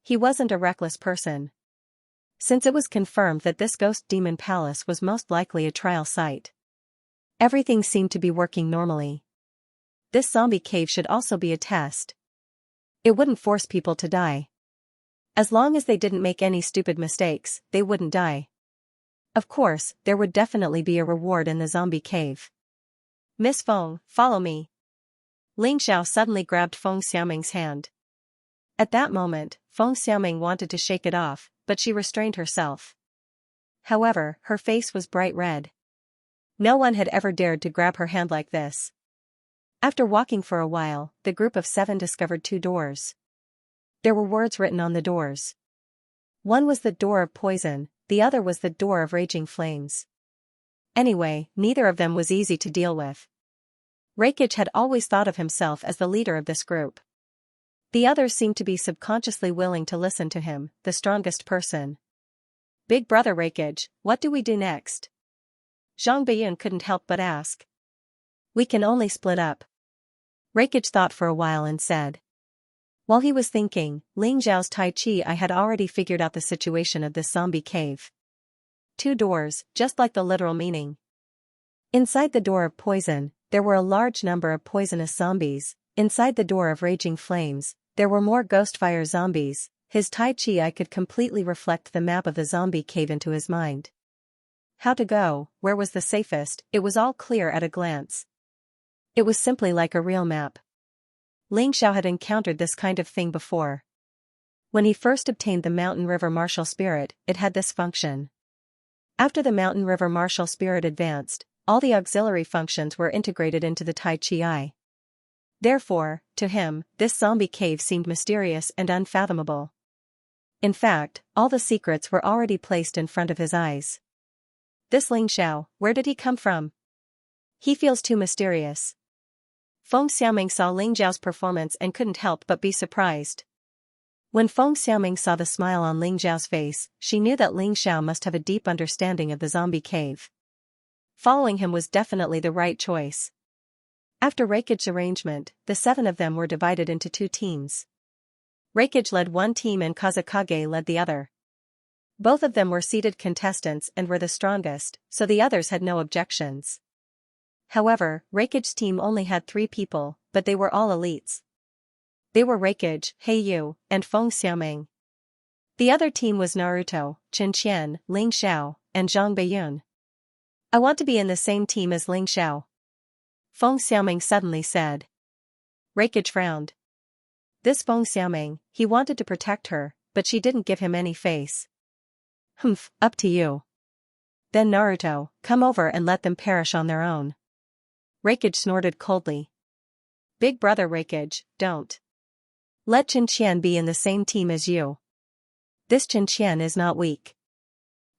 He wasn't a reckless person. Since it was confirmed that this ghost demon palace was most likely a trial site. Everything seemed to be working normally. This zombie cave should also be a test. It wouldn't force people to die. As long as they didn't make any stupid mistakes, they wouldn't die. Of course, there would definitely be a reward in the zombie cave. Miss Feng, follow me. Ling Xiao suddenly grabbed Feng Xiaoming's hand. At that moment, Feng Xiaoming wanted to shake it off, but she restrained herself. However, her face was bright red. No one had ever dared to grab her hand like this. After walking for a while, the group of 7 discovered 2 doors. There were words written on the doors. One was the door of poison, the other was the door of raging flames. Anyway, neither of them was easy to deal with. Reikage had always thought of himself as the leader of this group. The others seemed to be subconsciously willing to listen to him, the strongest person. Big brother Reikage, what do we do next? Zhang Beiyun couldn't help but ask. We can only split up. Reikage thought for a while and said. While he was thinking, Ling Zhao's Tai Chi I had already figured out the situation of this zombie cave. 2 doors, just like the literal meaning. Inside the door of poison, there were a large number of poisonous zombies. Inside the door of raging flames, there were more ghostfire zombies. His Tai Chi I could completely reflect the map of the zombie cave into his mind. How to go, where was the safest, it was all clear at a glance. It was simply like a real map. Ling Xiao had encountered this kind of thing before. When he first obtained the Mountain River Martial Spirit, it had this function. After the Mountain River Martial Spirit advanced, all the auxiliary functions were integrated into the Tai Chi I. Therefore, to him, this zombie cave seemed mysterious and unfathomable. In fact, all the secrets were already placed in front of his eyes. This Ling Xiao, where did he come from? He feels too mysterious. Feng Xiaoming saw Ling Zhao's performance and couldn't help but be surprised. When Feng Xiaoming saw the smile on Ling Zhao's face, she knew that Ling Xiao must have a deep understanding of the zombie cave. Following him was definitely the right choice. After Reikage's arrangement, the 7 of them were divided into 2 teams. Reikage led one team and Kazakage led the other. Both of them were seeded contestants and were the strongest, so the others had no objections. However, Reikage's team only had 3 people, but they were all elites. They were Reikage, Heiyu, and Feng Xiaoming. The other team was Naruto, Xianxia, Ling Xiao, and Zhang Beiyun. I want to be in the same team as Ling Xiao. Feng Xiaoming suddenly said. Reikage frowned. This Feng Xiaoming, he wanted to protect her, but she didn't give him any face. Humph, up to you. Then Naruto, come over and let them perish on their own. Reikage snorted coldly. Big brother Reikage, don't. Let Xianxian be in the same team as you. This Xianxian is not weak.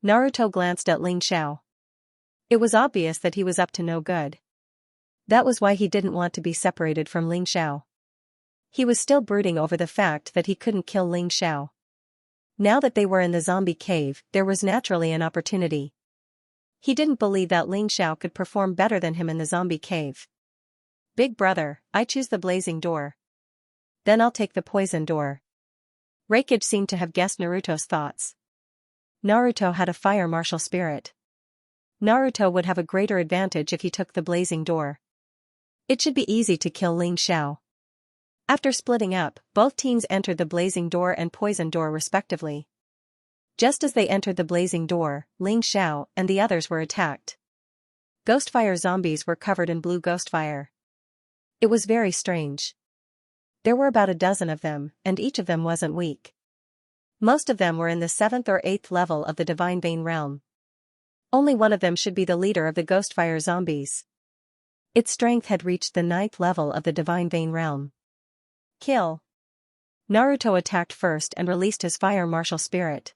Naruto glanced at Ling Xiao. It was obvious that he was up to no good. That was why he didn't want to be separated from Ling Xiao. He was still brooding over the fact that he couldn't kill Ling Xiao. Now that they were in the zombie cave, there was naturally an opportunity. He didn't believe that Ling Xiao could perform better than him in the zombie cave. Big brother, I choose the blazing door. Then I'll take the poison door. Reikage seemed to have guessed Naruto's thoughts. Naruto had a fire martial spirit. Naruto would have a greater advantage if he took the blazing door. It should be easy to kill Ling Xiao. After splitting up, both teams entered the blazing door and poison door respectively. Just as they entered the blazing door, Ling Xiao and the others were attacked. Ghostfire zombies were covered in blue ghostfire. It was very strange. There were about a dozen of them, and each of them wasn't weak. Most of them were in the 7th or 8th level of the Divine Vein realm. Only one of them should be the leader of the ghostfire zombies. Its strength had reached the 9th level of the Divine Vein realm. Kill. Naruto attacked first and released his fire martial spirit.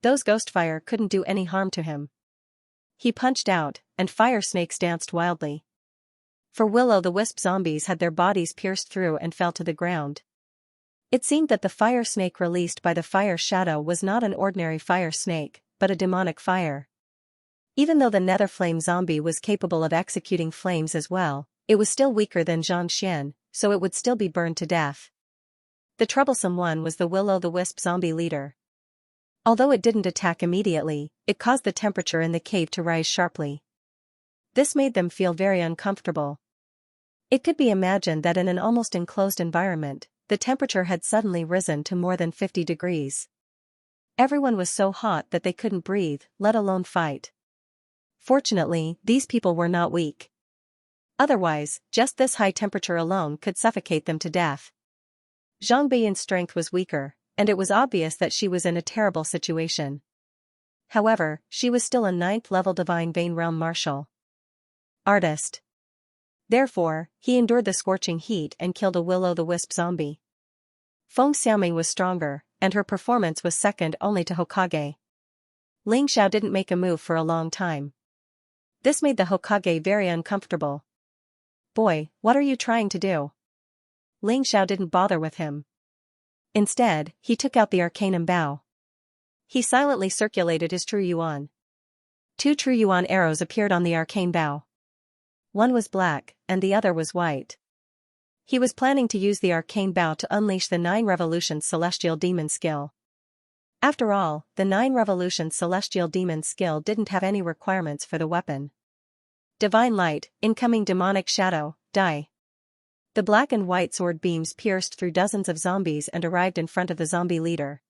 Those ghost fire couldn't do any harm to him. He punched out, and fire snakes danced wildly. For will-o'-the-wisp zombies had their bodies pierced through and fell to the ground. It seemed that the fire snake released by the fire shadow was not an ordinary fire snake, but a demonic fire. Even though the nether flame zombie was capable of executing flames as well, it was still weaker than Xianxia, so it would still be burned to death. The troublesome one was the will-o'-the-wisp zombie leader. Although it didn't attack immediately, it caused the temperature in the cave to rise sharply. This made them feel very uncomfortable. It could be imagined that in an almost enclosed environment, the temperature had suddenly risen to more than 50 degrees. Everyone was so hot that they couldn't breathe, let alone fight. Fortunately, these people were not weak. Otherwise, just this high temperature alone could suffocate them to death. Zhang Beiyun's strength was weaker, and it was obvious that she was in a terrible situation. However, she was still a 9th-level Divine Vein Realm Martial Artist. Therefore, he endured the scorching heat and killed a will-o'-the-wisp zombie. Feng Xiaoming was stronger, and her performance was second only to Hokage. Ling Xiao didn't make a move for a long time. This made the Hokage very uncomfortable. "Boy, what are you trying to do?" Ling Xiao didn't bother with him. Instead, he took out the Arcanum Bow. He silently circulated his True Yuan. 2 True Yuan arrows appeared on the arcane bow. One was black, and the other was white. He was planning to use the arcane bow to unleash the 9 Revolutions Celestial Demon skill. After all, the 9 Revolutions Celestial Demon skill didn't have any requirements for the weapon. Divine Light, Incoming Demonic Shadow, Die. The black and white sword beams pierced through dozens of zombies and arrived in front of the zombie leader.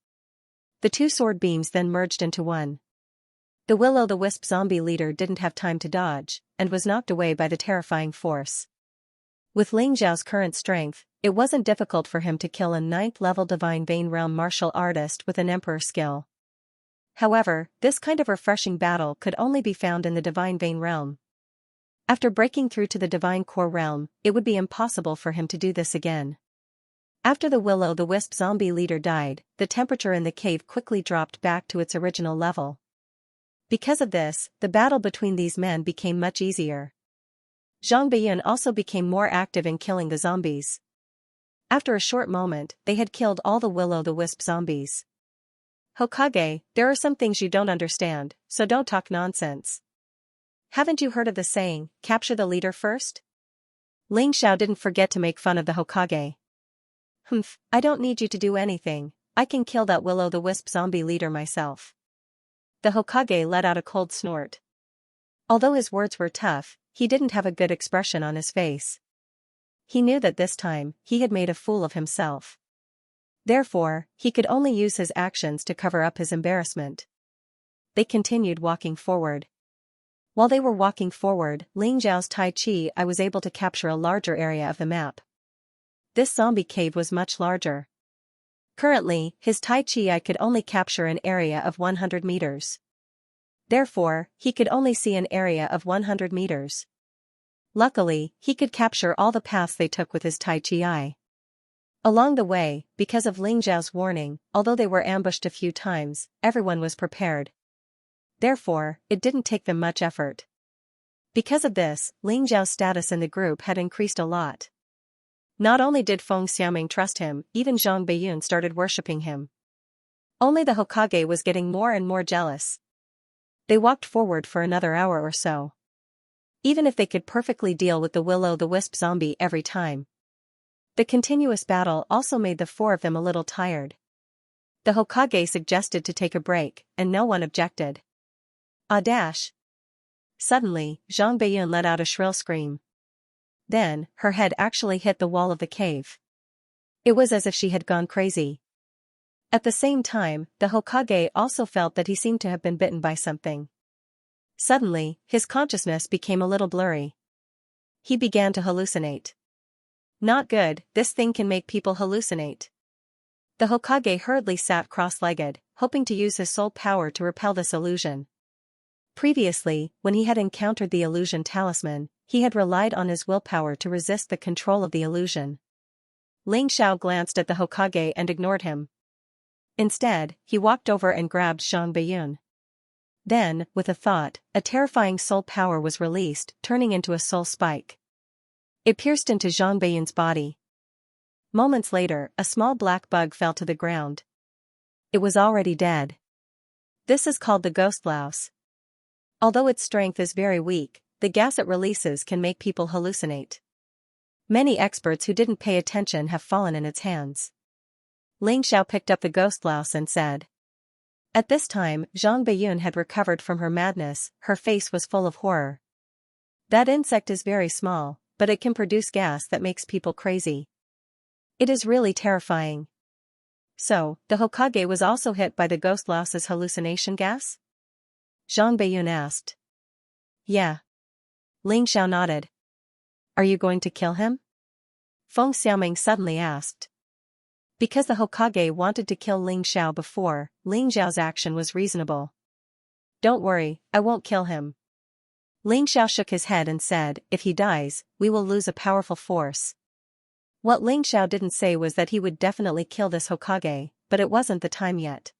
The 2 sword beams then merged into one. The will-o'-the-wisp zombie leader didn't have time to dodge, and was knocked away by the terrifying force. With Ling Xiao's current strength, it wasn't difficult for him to kill a 9th-level Divine Vein Realm Martial Artist with an Emperor skill. However, this kind of refreshing battle could only be found in the Divine Vein Realm. After breaking through to the Divine Core Realm, it would be impossible for him to do this again. After the will-o'-the-wisp zombie leader died, the temperature in the cave quickly dropped back to its original level. Because of this, the battle between these men became much easier. Zhang Beiyun also became more active in killing the zombies. After a short moment, they had killed all the will-o'-the-wisp zombies. "Hokage, there are some things you don't understand, so don't talk nonsense. Haven't you heard of the saying, capture the leader first?" Ling Xiao didn't forget to make fun of the Hokage. "Humph, I don't need you to do anything, I can kill that will-o'-the-wisp zombie leader myself." The Hokage let out a cold snort. Although his words were tough, he didn't have a good expression on his face. He knew that this time, he had made a fool of himself. Therefore, he could only use his actions to cover up his embarrassment. They continued walking forward. While they were walking forward, Ling Xiao's Tai Chi I was able to capture a larger area of the map. This zombie cave was much larger. Currently, his Tai Chi I could only capture an area of 100 meters. Therefore, he could only see an area of 100 meters. Luckily, he could capture all the paths they took with his Tai Chi I. Along the way, because of Ling Xiao's warning, although they were ambushed a few times, everyone was prepared. Therefore, it didn't take them much effort. Because of this, Ling Xiao's status in the group had increased a lot. Not only did Feng Xiaoming trust him, even Zhang Beiyun started worshipping him. Only the Hokage was getting more and more jealous. They walked forward for another hour or so. Even if they could perfectly deal with the will-o'-the-wisp zombie every time. The continuous battle also made the 4 of them a little tired. The Hokage suggested to take a break, and no one objected. Dash! Suddenly, Zhang Beiyun let out a shrill scream. Then, her head actually hit the wall of the cave. It was as if she had gone crazy. At the same time, the Hokage also felt that he seemed to have been bitten by something. Suddenly, his consciousness became a little blurry. He began to hallucinate. Not good, this thing can make people hallucinate. The Hokage hurriedly sat cross-legged, hoping to use his soul power to repel this illusion. Previously, when he had encountered the illusion talisman, he had relied on his willpower to resist the control of the illusion. Ling Xiao glanced at the Hokage and ignored him. Instead, he walked over and grabbed Zhang Beiyun. Then, with a thought, a terrifying soul power was released, turning into a soul spike. It pierced into Zhang Beiyun's body. Moments later, a small black bug fell to the ground. It was already dead. This is called the ghost louse. Although its strength is very weak, the gas it releases can make people hallucinate. Many experts who didn't pay attention have fallen in its hands. Ling Xiao picked up the ghost louse and said. At this time, Zhang Beiyun had recovered from her madness, her face was full of horror. That insect is very small, but it can produce gas that makes people crazy. It is really terrifying. So, the Hokage was also hit by the ghost louse's hallucination gas? Zhang Beiyun asked. Yeah. Ling Xiao nodded. Are you going to kill him? Feng Xiaoming suddenly asked. Because the Hokage wanted to kill Ling Xiao before, Ling Xiao's action was reasonable. Don't worry, I won't kill him. Ling Xiao shook his head and said, if he dies, we will lose a powerful force. What Ling Xiao didn't say was that he would definitely kill this Hokage, but it wasn't the time yet.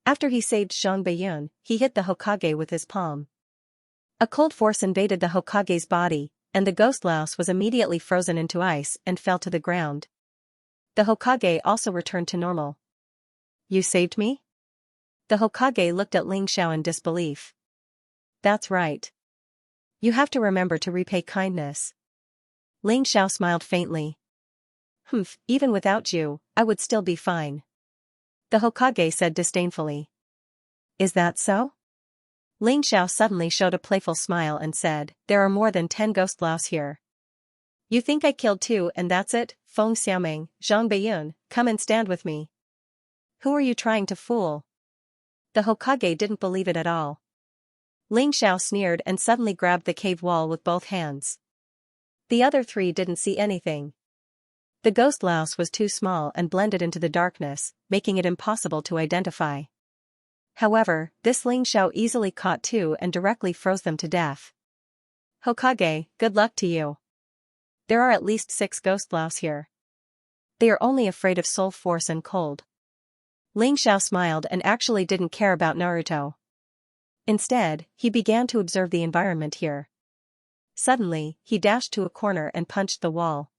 After he saved Zhang Beiyun, he hit the Hokage with his palm. A cold force invaded the Hokage's body, and the ghost louse was immediately frozen into ice and fell to the ground. The Hokage also returned to normal. You saved me? The Hokage looked at Ling Xiao in disbelief. That's right. You have to remember to repay kindness. Ling Xiao smiled faintly. Even without you, I would still be fine. The Hokage said disdainfully. Is that so? Ling Xiao suddenly showed a playful smile and said, there are more than 10 ghost louse here. You think I killed 2 and that's it? Feng Xiaoming, Zhang Beiyun, come and stand with me. Who are you trying to fool? The Hokage didn't believe it at all. Ling Xiao sneered and suddenly grabbed the cave wall with both hands. The other 3 didn't see anything. The ghost louse was too small and blended into the darkness, making it impossible to identify. However, this Ling Xiao easily caught 2 and directly froze them to death. Hokage, good luck to you. There are at least 6 ghost louse here. They are only afraid of soul force and cold. Ling Xiao smiled and actually didn't care about Naruto. Instead, he began to observe the environment here. Suddenly, he dashed to a corner and punched the wall.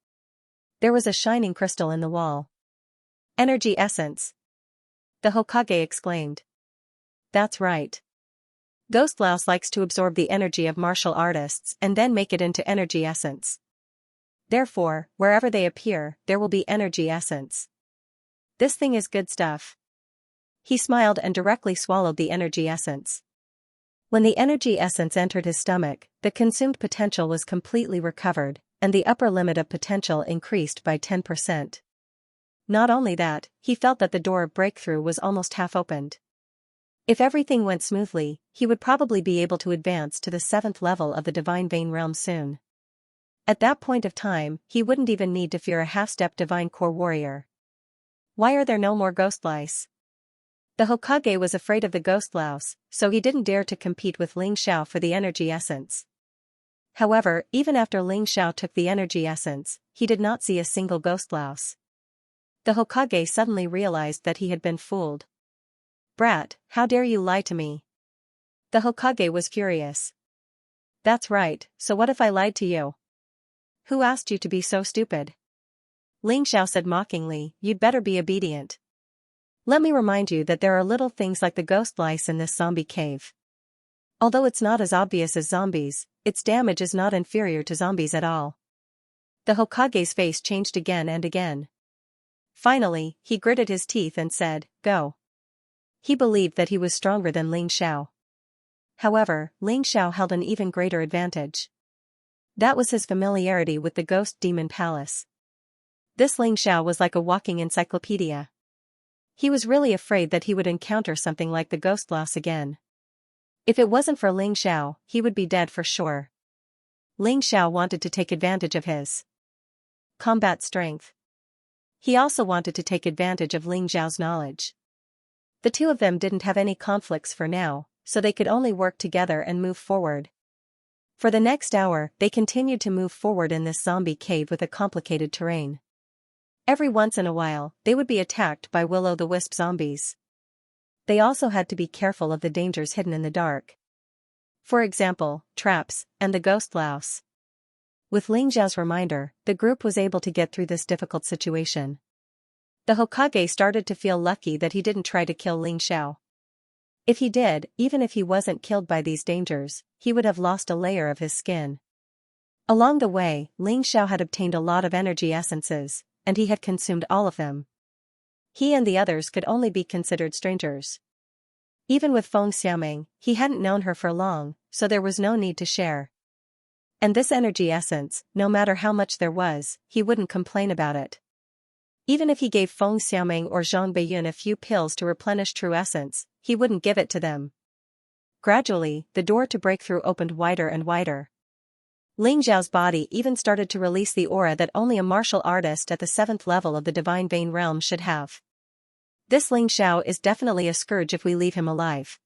There was a shining crystal in the wall. Energy essence. The Hokage exclaimed. That's right. Ghost louse likes to absorb the energy of martial artists and then make it into energy essence. Therefore, wherever they appear, there will be energy essence. This thing is good stuff. He smiled and directly swallowed the energy essence. When the energy essence entered his stomach, the consumed potential was completely recovered, and the upper limit of potential increased by 10%. Not only that, he felt that the door of breakthrough was almost half opened. If everything went smoothly, he would probably be able to advance to the 7th level of the Divine Vein realm soon. At that point of time, he wouldn't even need to fear a half-step Divine Core warrior. Why are there no more ghost lice? The Hokage was afraid of the ghost louse, so he didn't dare to compete with Ling Xiao for the energy essence. However, even after Ling Xiao took the energy essence, he did not see a single ghost louse. The Hokage suddenly realized that he had been fooled. Brat, how dare you lie to me? The Hokage was furious. That's right, so what if I lied to you? Who asked you to be so stupid? Ling Xiao said mockingly, you'd better be obedient. Let me remind you that there are little things like the ghost lice in this zombie cave. Although it's not as obvious as zombies, its damage is not inferior to zombies at all. The Hokage's face changed again and again. Finally, he gritted his teeth and said, go. He believed that he was stronger than Ling Xiao. However, Ling Xiao held an even greater advantage. That was his familiarity with the Ghost Demon Palace. This Ling Xiao was like a walking encyclopedia. He was really afraid that he would encounter something like the ghost louse again. If it wasn't for Ling Xiao, he would be dead for sure. Ling Xiao wanted to take advantage of his combat strength. He also wanted to take advantage of Ling Xiao's knowledge. The two of them didn't have any conflicts for now, so they could only work together and move forward. For the next hour, they continued to move forward in this zombie cave with a complicated terrain. Every once in a while, they would be attacked by will-o'-the-wisp zombies. They also had to be careful of the dangers hidden in the dark. For example, traps, and the ghost louse. With Ling Xiao's reminder, the group was able to get through this difficult situation. The Hokage started to feel lucky that he didn't try to kill Ling Xiao. If he did, even if he wasn't killed by these dangers, he would have lost a layer of his skin. Along the way, Ling Xiao had obtained a lot of energy essences, and he had consumed all of them. He and the others could only be considered strangers. Even with Feng Xiaoming, he hadn't known her for long, so there was no need to share. And this energy essence, no matter how much there was, he wouldn't complain about it. Even if he gave Feng Xiaoming or Zhang Beiyun a few pills to replenish true essence, he wouldn't give it to them. Gradually, the door to breakthrough opened wider and wider. Ling Xiao's body even started to release the aura that only a martial artist at the 7th level of the Divine Vein realm should have. This Ling Xiao is definitely a scourge if we leave him alive.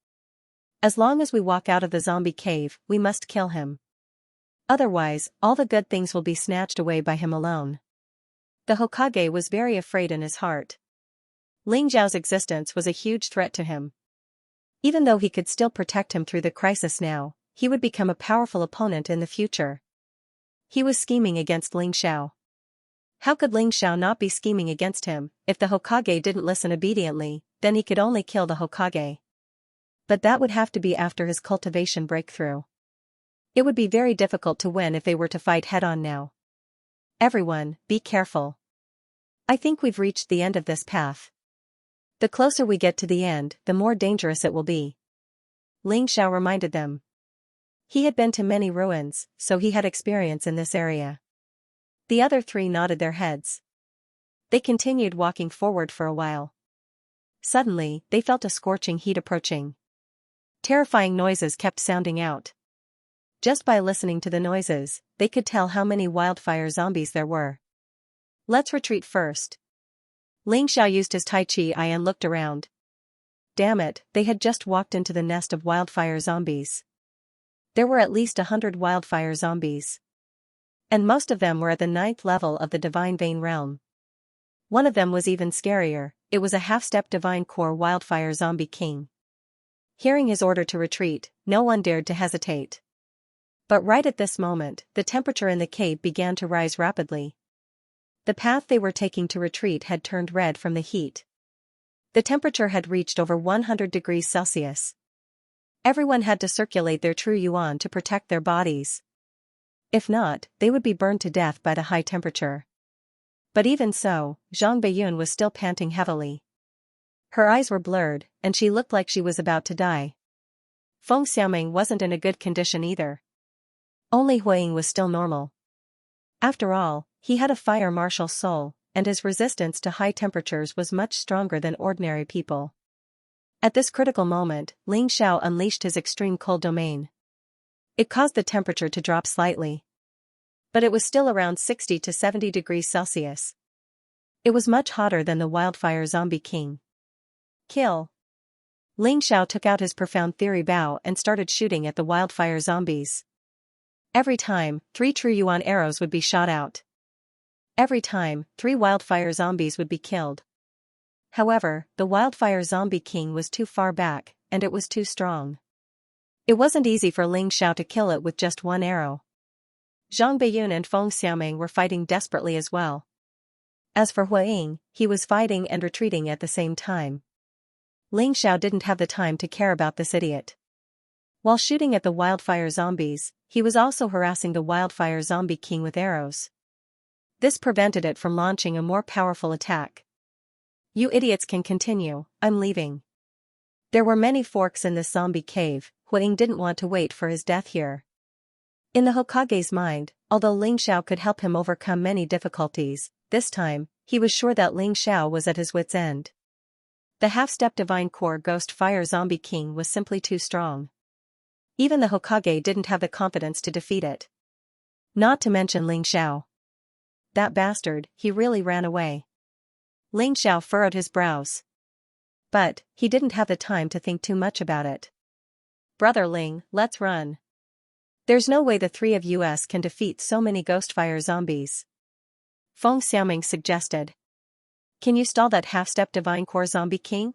As long as we walk out of the zombie cave, we must kill him. Otherwise, all the good things will be snatched away by him alone. The Hokage was very afraid in his heart. Ling Xiao's existence was a huge threat to him. Even though he could still protect him through the crisis now, he would become a powerful opponent in the future. He was scheming against Ling Xiao. How could Ling Xiao not be scheming against him? If the Hokage didn't listen obediently, then he could only kill the Hokage. But that would have to be after his cultivation breakthrough. It would be very difficult to win if they were to fight head-on now. Everyone, be careful. I think we've reached the end of this path. The closer we get to the end, the more dangerous it will be. Ling Xiao reminded them. He had been to many ruins, so he had experience in this area. The other three nodded their heads. They continued walking forward for a while. Suddenly, they felt a scorching heat approaching. Terrifying noises kept sounding out. Just by listening to the noises, they could tell how many wildfire zombies there were. Let's retreat first. Ling Xiao used his Tai Chi eye and looked around. Damn it, they had just walked into the nest of wildfire zombies. There were at least 100 wildfire zombies. And most of them were at the 9th level of the Divine Vein realm. One of them was even scarier, it was a half-step Divine Core wildfire zombie king. Hearing his order to retreat, no one dared to hesitate. But right at this moment, the temperature in the cave began to rise rapidly. The path they were taking to retreat had turned red from the heat. The temperature had reached over 100 degrees Celsius. Everyone had to circulate their true yuan to protect their bodies. If not, they would be burned to death by the high temperature. But even so, Zhang Beiyun was still panting heavily. Her eyes were blurred, and she looked like she was about to die. Feng Xiaoming wasn't in a good condition either. Only Huiying was still normal. After all, he had a fire martial soul, and his resistance to high temperatures was much stronger than ordinary people. At this critical moment, Ling Xiao unleashed his extreme cold domain. It caused the temperature to drop slightly. But it was still around 60 to 70 degrees Celsius. It was much hotter than the wildfire zombie king. Kill. Ling Xiao took out his profound theory bow and started shooting at the wildfire zombies. Every time, 3 true yuan arrows would be shot out. Every time, 3 wildfire zombies would be killed. However, the wildfire zombie king was too far back, and it was too strong. It wasn't easy for Ling Xiao to kill it with just 1 arrow. Zhang Beiyun and Feng Xiaoming were fighting desperately as well. As for Huiying, he was fighting and retreating at the same time. Ling Xiao didn't have the time to care about this idiot. While shooting at the wildfire zombies, he was also harassing the wildfire zombie king with arrows. This prevented it from launching a more powerful attack. You idiots can continue, I'm leaving. There were many forks in this zombie cave, Huiying didn't want to wait for his death here. In the Hokage's mind, although Ling Xiao could help him overcome many difficulties, this time, he was sure that Ling Xiao was at his wit's end. The half-step Divine Core Ghost Fire Zombie King was simply too strong. Even the Hokage didn't have the confidence to defeat it. Not to mention Ling Xiao. That bastard, he really ran away. Ling Xiao furrowed his brows. But, he didn't have the time to think too much about it. Brother Ling, let's run. There's no way the 3 of us can defeat so many ghost fire zombies. Feng Xiaoming suggested. Can you stall that half-step divine core zombie king?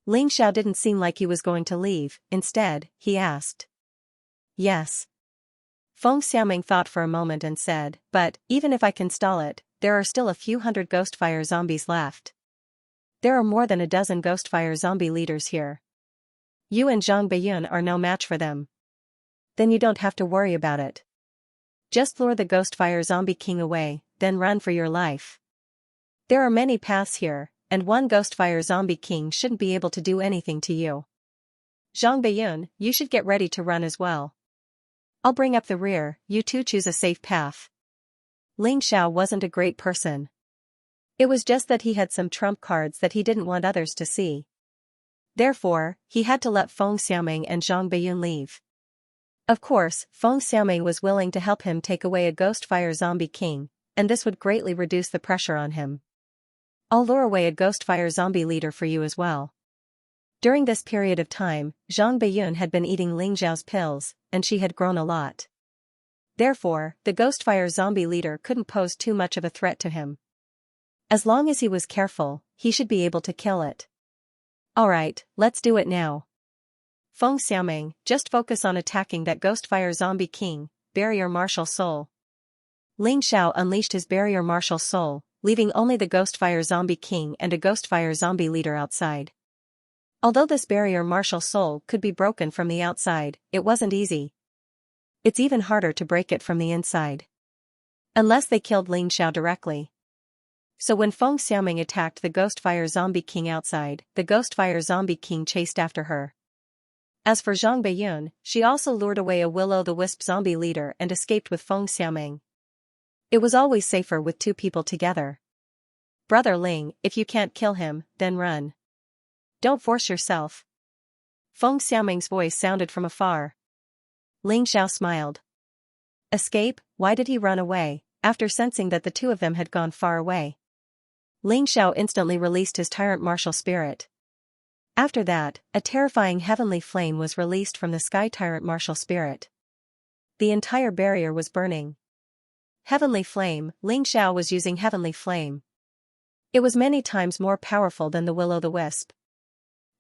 Ling Xiao didn't seem like he was going to leave. Instead, he asked. Yes. Feng Xiaoming thought for a moment and said, but, even if I can stall it, there are still a few hundred Ghostfire zombies left. There are more than a dozen Ghostfire zombie leaders here. You and Zhang Beiyun are no match for them. Then you don't have to worry about it. Just lure the Ghostfire zombie king away, then run for your life. There are many paths here, and one Ghostfire zombie king shouldn't be able to do anything to you. Zhang Beiyun, you should get ready to run as well. I'll bring up the rear, you two choose a safe path. Ling Xiao wasn't a great person. It was just that he had some trump cards that he didn't want others to see. Therefore, he had to let Feng Xiaoming and Zhang Beiyun leave. Of course, Feng Xiaoming was willing to help him take away a Ghostfire zombie king, and this would greatly reduce the pressure on him. I'll lure away a Ghostfire zombie leader for you as well. During this period of time, Zhang Beiyun had been eating Ling Xiao's pills, and she had grown a lot. Therefore, the Ghostfire zombie leader couldn't pose too much of a threat to him. As long as he was careful, he should be able to kill it. Alright, let's do it now. Feng Xiaoming, just focus on attacking that Ghostfire zombie king, Barrier Martial Soul. Ling Xiao unleashed his Barrier Martial Soul, leaving only the Ghostfire zombie king and a Ghostfire zombie leader outside. Although this Barrier Martial Soul could be broken from the outside, it wasn't easy. It's even harder to break it from the inside. Unless they killed Ling Xiao directly. So when Feng Xiaoming attacked the Ghostfire zombie king outside, the Ghostfire zombie king chased after her. As for Zhang Beiyun, she also lured away a Will-o'-the-Wisp zombie leader and escaped with Feng Xiaoming. It was always safer with two people together. Brother Ling, if you can't kill him, then run. Don't force yourself. Feng Xiaoming's voice sounded from afar. Ling Xiao smiled. Escape? Why did he run away, after sensing that the two of them had gone far away? Ling Xiao instantly released his Tyrant martial spirit. After that, a terrifying heavenly flame was released from the Sky Tyrant martial spirit. The entire barrier was burning. Heavenly flame, Ling Xiao was using heavenly flame. It was many times more powerful than the Will-o'-the-Wisp.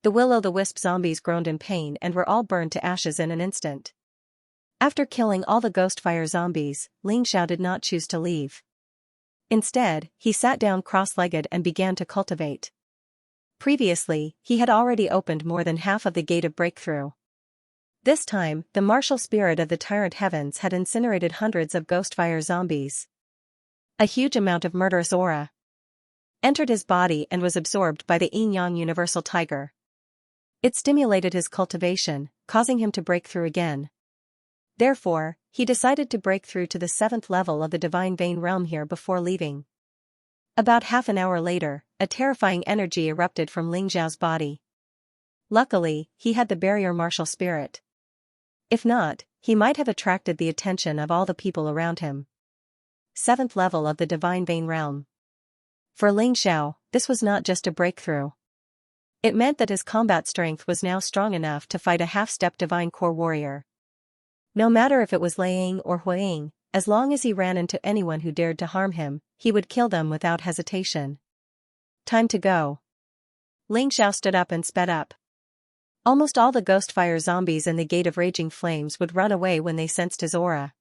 The Will-o'-the-Wisp zombies groaned in pain and were all burned to ashes in an instant. After killing all the Ghostfire zombies, Ling Xiao did not choose to leave. Instead, he sat down cross-legged and began to cultivate. Previously, he had already opened more than half of the Gate of Breakthrough. This time, the martial spirit of the Tyrant Heavens had incinerated hundreds of Ghostfire zombies. A huge amount of murderous aura entered his body and was absorbed by the Yin-Yang Universal Tiger. It stimulated his cultivation, causing him to break through again. Therefore, he decided to break through to the 7th level of the Divine Vein realm here before leaving. About half an hour later, a terrifying energy erupted from Ling Xiao's body. Luckily, he had the Barrier Martial Spirit. If not, he might have attracted the attention of all the people around him. 7th level of the Divine Vein realm. For Ling Xiao, this was not just a breakthrough. It meant that his combat strength was now strong enough to fight a half-step Divine Core warrior. No matter if it was Liang or Huiying, as long as he ran into anyone who dared to harm him, he would kill them without hesitation. Time to go. Ling Xiao stood up and sped up. Almost all the Ghostfire zombies in the Gate of Raging Flames would run away when they sensed his aura.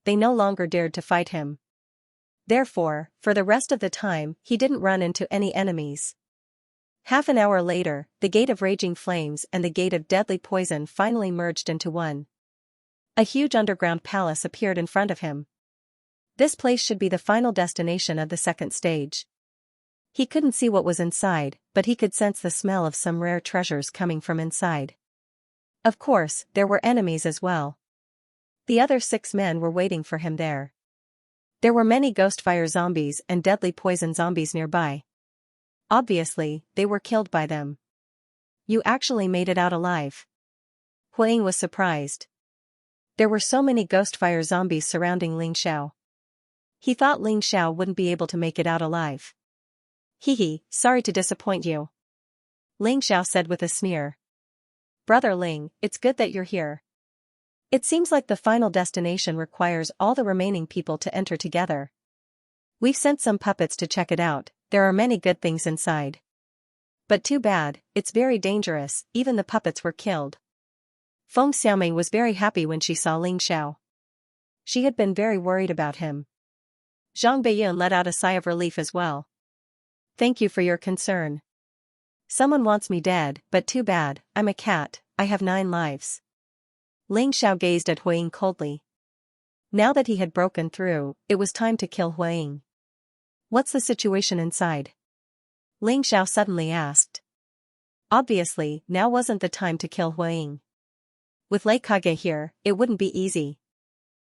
They no longer dared to fight him. Therefore, for the rest of the time, he didn't run into any enemies. Half an hour later, the Gate of Raging Flames and the Gate of Deadly Poison finally merged into one. A huge underground palace appeared in front of him. This place should be the final destination of the second stage. He couldn't see what was inside, but he could sense the smell of some rare treasures coming from inside. Of course, there were enemies as well. The other 6 men were waiting for him there. There were many Ghostfire zombies and Deadly Poison zombies nearby. Obviously, they were killed by them. You actually made it out alive. Huiying was surprised. There were so many Ghostfire zombies surrounding Ling Xiao. He thought Ling Xiao wouldn't be able to make it out alive. Hehe, sorry to disappoint you. Ling Xiao said with a sneer. Brother Ling, it's good that you're here. It seems like the final destination requires all the remaining people to enter together. We've sent some puppets to check it out, there are many good things inside. But too bad, it's very dangerous, even the puppets were killed. Feng Xiaoming was very happy when she saw Ling Xiao. She had been very worried about him. Zhang Beiyun let out a sigh of relief as well. Thank you for your concern. Someone wants me dead, but too bad, I'm a cat, I have 9 lives. Ling Xiao gazed at Huiying coldly. Now that he had broken through, it was time to kill Huiying. What's the situation inside? Ling Xiao suddenly asked. Obviously, now wasn't the time to kill Huiying. With Lei Kage here, it wouldn't be easy.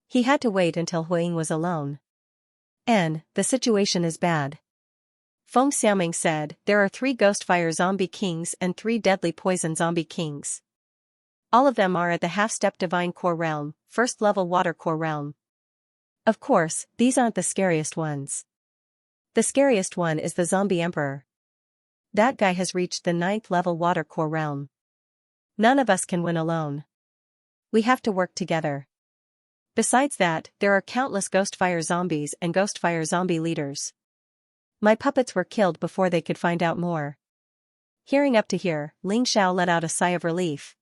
He had to wait until Huiying was alone. The situation is bad. Feng Xiaoming said, there are 3 Ghostfire Zombie Kings and 3 Deadly Poison Zombie Kings. All of them are at the half-step Divine Core Realm, first level Water Core Realm. Of course, these aren't the scariest ones. The scariest one is the Zombie Emperor. That guy has reached the 9th level Water Core Realm. None of us can win alone. We have to work together. Besides that, there are countless Ghostfire Zombies and Ghostfire Zombie leaders. My puppets were killed before they could find out more. Hearing up to here, Ling Xiao let out a sigh of relief.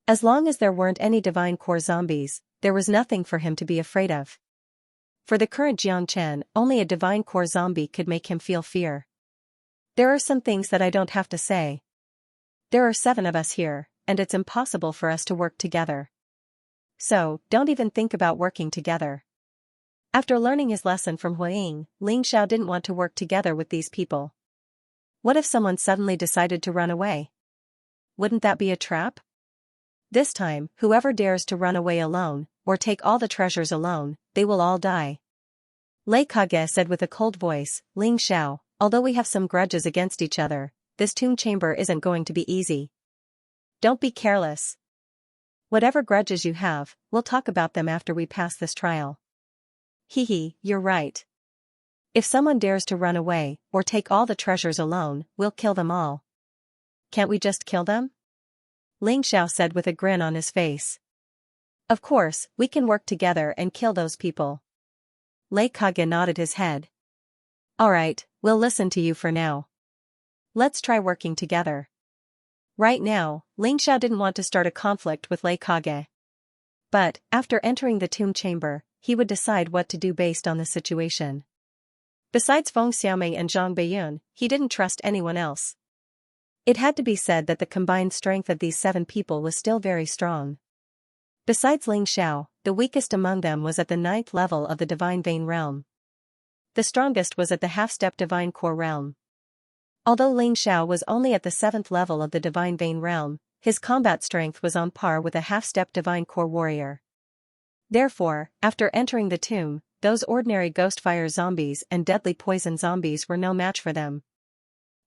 As long as there weren't any Divine Core Zombies, there was nothing for him to be afraid of. For the current Jiangchen, only a Divine Core Zombie could make him feel fear. There are some things that I don't have to say. There are 7 of us here, and it's impossible for us to work together. So, don't even think about working together. After learning his lesson from Huiying, Ling Xiao didn't want to work together with these people. What if someone suddenly decided to run away? Wouldn't that be a trap? This time, whoever dares to run away alone, or take all the treasures alone, they will all die. Lei Kage said with a cold voice, Ling Xiao, although we have some grudges against each other, this tomb chamber isn't going to be easy. Don't be careless. Whatever grudges you have, we'll talk about them after we pass this trial. Hehe, you're right. If someone dares to run away, or take all the treasures alone, we'll kill them all. Can't we just kill them? Ling Xiao said with a grin on his face. Of course, we can work together and kill those people. Lei Kage nodded his head. Alright, we'll listen to you for now. Let's try working together. Right now, Ling Xiao didn't want to start a conflict with Lei Kage. But, after entering the tomb chamber, he would decide what to do based on the situation. Besides Feng Xiaoming and Zhang Beiyun, he didn't trust anyone else. It had to be said that the combined strength of these 7 people was still very strong. Besides Ling Xiao, the weakest among them was at the 9th level of the Divine Vein Realm. The strongest was at the half-step Divine Core Realm. Although Ling Xiao was only at the 7th level of the Divine Vein Realm, his combat strength was on par with a half-step Divine Core Warrior. Therefore, after entering the tomb, those ordinary Ghostfire Zombies and Deadly Poison Zombies were no match for them.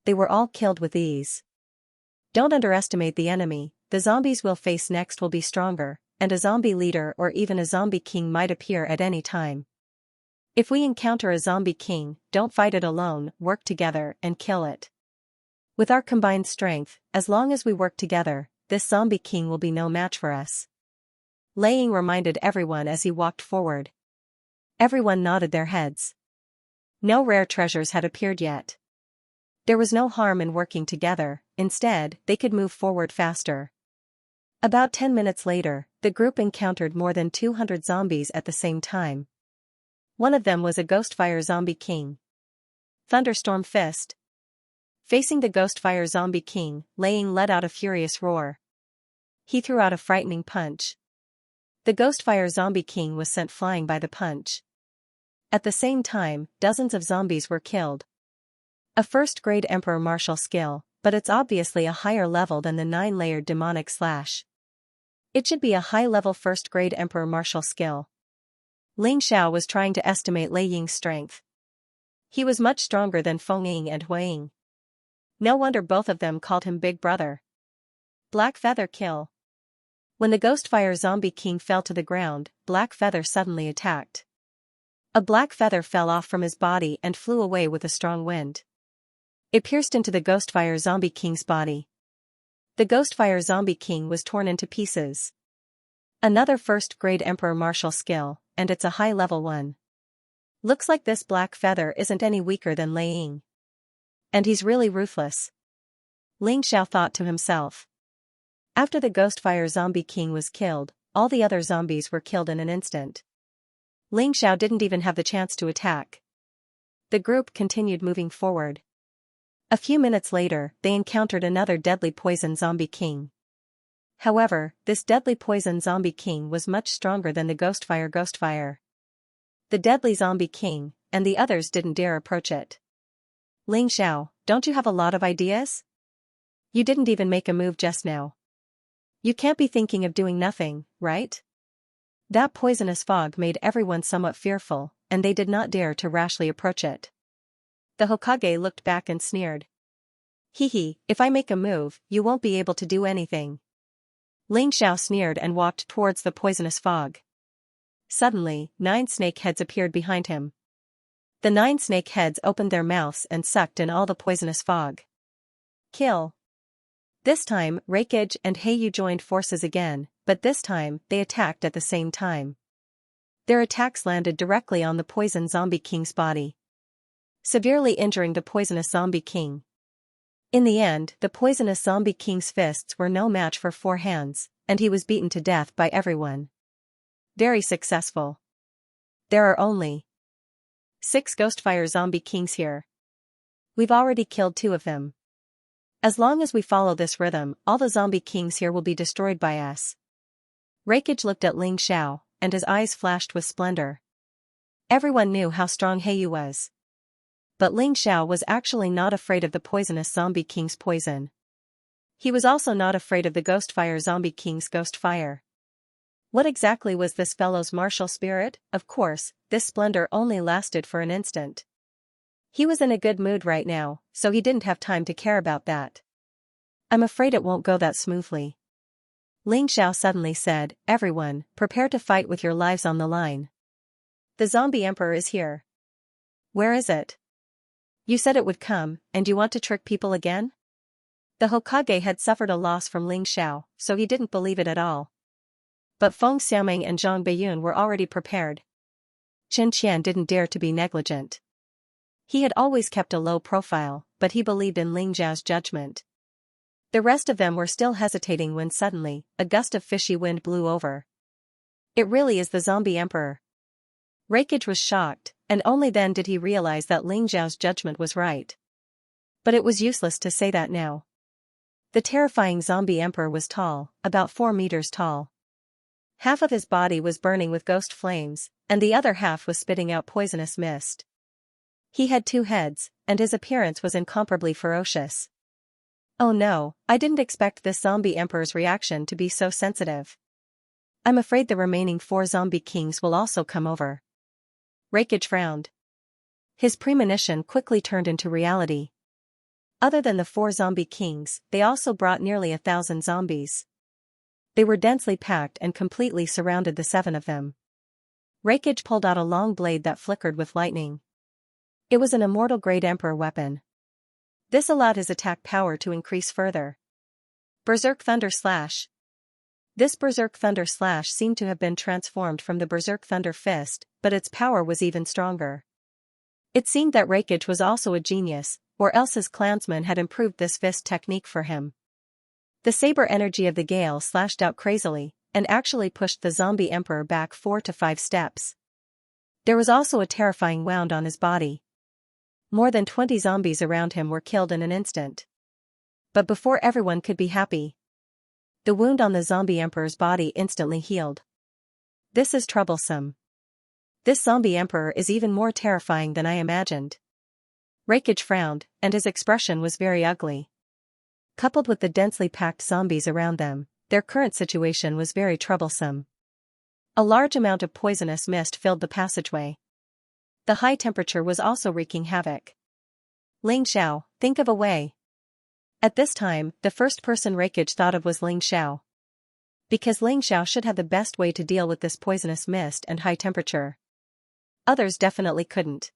They were all killed with ease. Don't underestimate the enemy, the zombies we'll face next will be stronger, and a zombie leader or even a zombie king might appear at any time. If we encounter a zombie king, don't fight it alone, work together and kill it. With our combined strength, as long as we work together, this zombie king will be no match for us. Lei Ying reminded everyone as he walked forward. Everyone nodded their heads. No rare treasures had appeared yet. There was no harm in working together, instead, they could move forward faster. About 10 minutes later, the group encountered more than 200 zombies at the same time. One of them was a Ghostfire Zombie King. Thunderstorm Fist. Facing the Ghostfire Zombie King, Lei Ying let out a furious roar. He threw out a frightening punch. The Ghostfire Zombie King was sent flying by the punch. At the same time, dozens of zombies were killed. A first-grade Emperor martial skill, but it's obviously a higher level than the 9-layered demonic slash. It should be a high-level first-grade Emperor martial skill. Ling Xiao was trying to estimate Lei Ying's strength. He was much stronger than Feng Ying and Huiying. No wonder both of them called him Big Brother. Black Feather kill. When the Ghostfire Zombie King fell to the ground, Black Feather suddenly attacked. A black feather fell off from his body and flew away with a strong wind. It pierced into the Ghostfire Zombie King's body. The Ghostfire Zombie King was torn into pieces. Another first-grade Emperor martial skill, and it's a high-level one. Looks like this black feather isn't any weaker than Lei Ying. And he's really ruthless. Ling Xiao thought to himself. After the Ghostfire Zombie King was killed, all the other zombies were killed in an instant. Ling Xiao didn't even have the chance to attack. The group continued moving forward. A few minutes later, they encountered another deadly poison zombie king. However, this deadly poison zombie king was much stronger than the Ghostfire. The deadly zombie king, and the others didn't dare approach it. Ling Xiao, don't you have a lot of ideas? You didn't even make a move just now. You can't be thinking of doing nothing, right? That poisonous fog made everyone somewhat fearful, and they did not dare to rashly approach it. The Hokage looked back and sneered. Hee, if I make a move, you won't be able to do anything. Ling Xiao sneered and walked towards the poisonous fog. Suddenly, 9 snake heads appeared behind him. The 9 snake heads opened their mouths and sucked in all the poisonous fog. Kill. This time, Raikage and Heiyu joined forces again, but this time, they attacked at the same time. Their attacks landed directly on the poison zombie king's body, severely injuring the poisonous zombie king. In the end, the poisonous zombie king's fists were no match for 4 hands, and he was beaten to death by everyone. Very successful. There are only 6 Ghostfire zombie kings here. We've already killed 2 of them. As long as we follow this rhythm, all the zombie kings here will be destroyed by us. Raikage looked at Ling Xiao, and his eyes flashed with splendor. Everyone knew how strong Heiyu was. But Ling Xiao was actually not afraid of the poisonous zombie king's poison. He was also not afraid of the Ghostfire zombie king's ghost fire. What exactly was this fellow's martial spirit? Of course, this splendor only lasted for an instant. He was in a good mood right now, so he didn't have time to care about that. I'm afraid it won't go that smoothly. Ling Xiao suddenly said, everyone, prepare to fight with your lives on the line. The zombie emperor is here. Where is it? You said it would come, and you want to trick people again? The Hokage had suffered a loss from Ling Xiao, so he didn't believe it at all. But Feng Xiaoming and Zhang Beiyun were already prepared. Chen Qian didn't dare to be negligent. He had always kept a low profile, but he believed in Ling Xiao's judgment. The rest of them were still hesitating when suddenly, a gust of fishy wind blew over. It really is the zombie emperor. Raikage was shocked, and only then did he realize that Ling Xiao's judgment was right. But it was useless to say that now. The terrifying zombie emperor was tall, about 4 meters tall. Half of his body was burning with ghost flames, and the other half was spitting out poisonous mist. He had 2 heads, and his appearance was incomparably ferocious. Oh no, I didn't expect this zombie emperor's reaction to be so sensitive. I'm afraid the remaining 4 zombie kings will also come over. Raikage frowned. His premonition quickly turned into reality. Other than the 4 zombie kings, they also brought nearly 1,000 zombies. They were densely packed and completely surrounded the 7 of them. Raikage pulled out a long blade that flickered with lightning. It was an immortal-grade emperor weapon. This allowed his attack power to increase further. Berserk Thunder Slash. This Berserk Thunder Slash seemed to have been transformed from the Berserk Thunder Fist, but its power was even stronger. It seemed that Raikage was also a genius, or else his clansmen had improved this fist technique for him. The saber energy of the gale slashed out crazily, and actually pushed the zombie emperor back 4 to 5 steps. There was also a terrifying wound on his body. More than 20 zombies around him were killed in an instant. But before everyone could be happy, the wound on the zombie emperor's body instantly healed. This is troublesome. This zombie emperor is even more terrifying than I imagined. Raikage frowned, and his expression was very ugly. Coupled with the densely packed zombies around them, their current situation was very troublesome. A large amount of poisonous mist filled the passageway. The high temperature was also wreaking havoc. Ling Xiao, think of a way. At this time, the first person Raikage thought of was Ling Xiao. Because Ling Xiao should have the best way to deal with this poisonous mist and high temperature. Others definitely couldn't.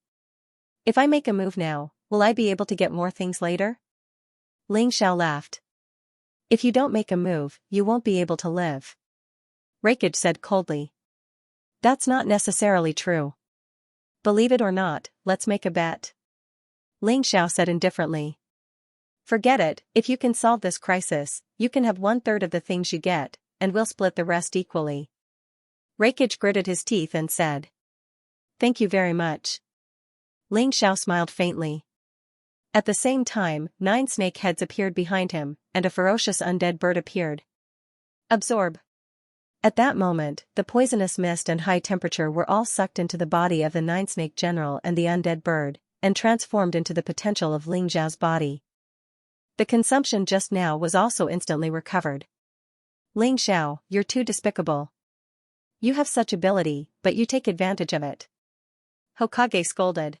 If I make a move now, will I be able to get more things later? Ling Xiao laughed. If you don't make a move, you won't be able to live. Raikage said coldly. That's not necessarily true. Believe it or not, let's make a bet. Ling Xiao said indifferently. Forget it, if you can solve this crisis, you can have 1/3 of the things you get, and we'll split the rest equally. Raikage gritted his teeth and said. Thank you very much. Ling Xiao smiled faintly. At the same time, 9 snake heads appeared behind him, and a ferocious undead bird appeared. Absorb. At that moment, the poisonous mist and high temperature were all sucked into the body of the 9 snake general and the undead bird, and transformed into the potential of Ling Xiao's body. The consumption just now was also instantly recovered. Ling Xiao, you're too despicable. You have such ability, but you take advantage of it. Hokage scolded.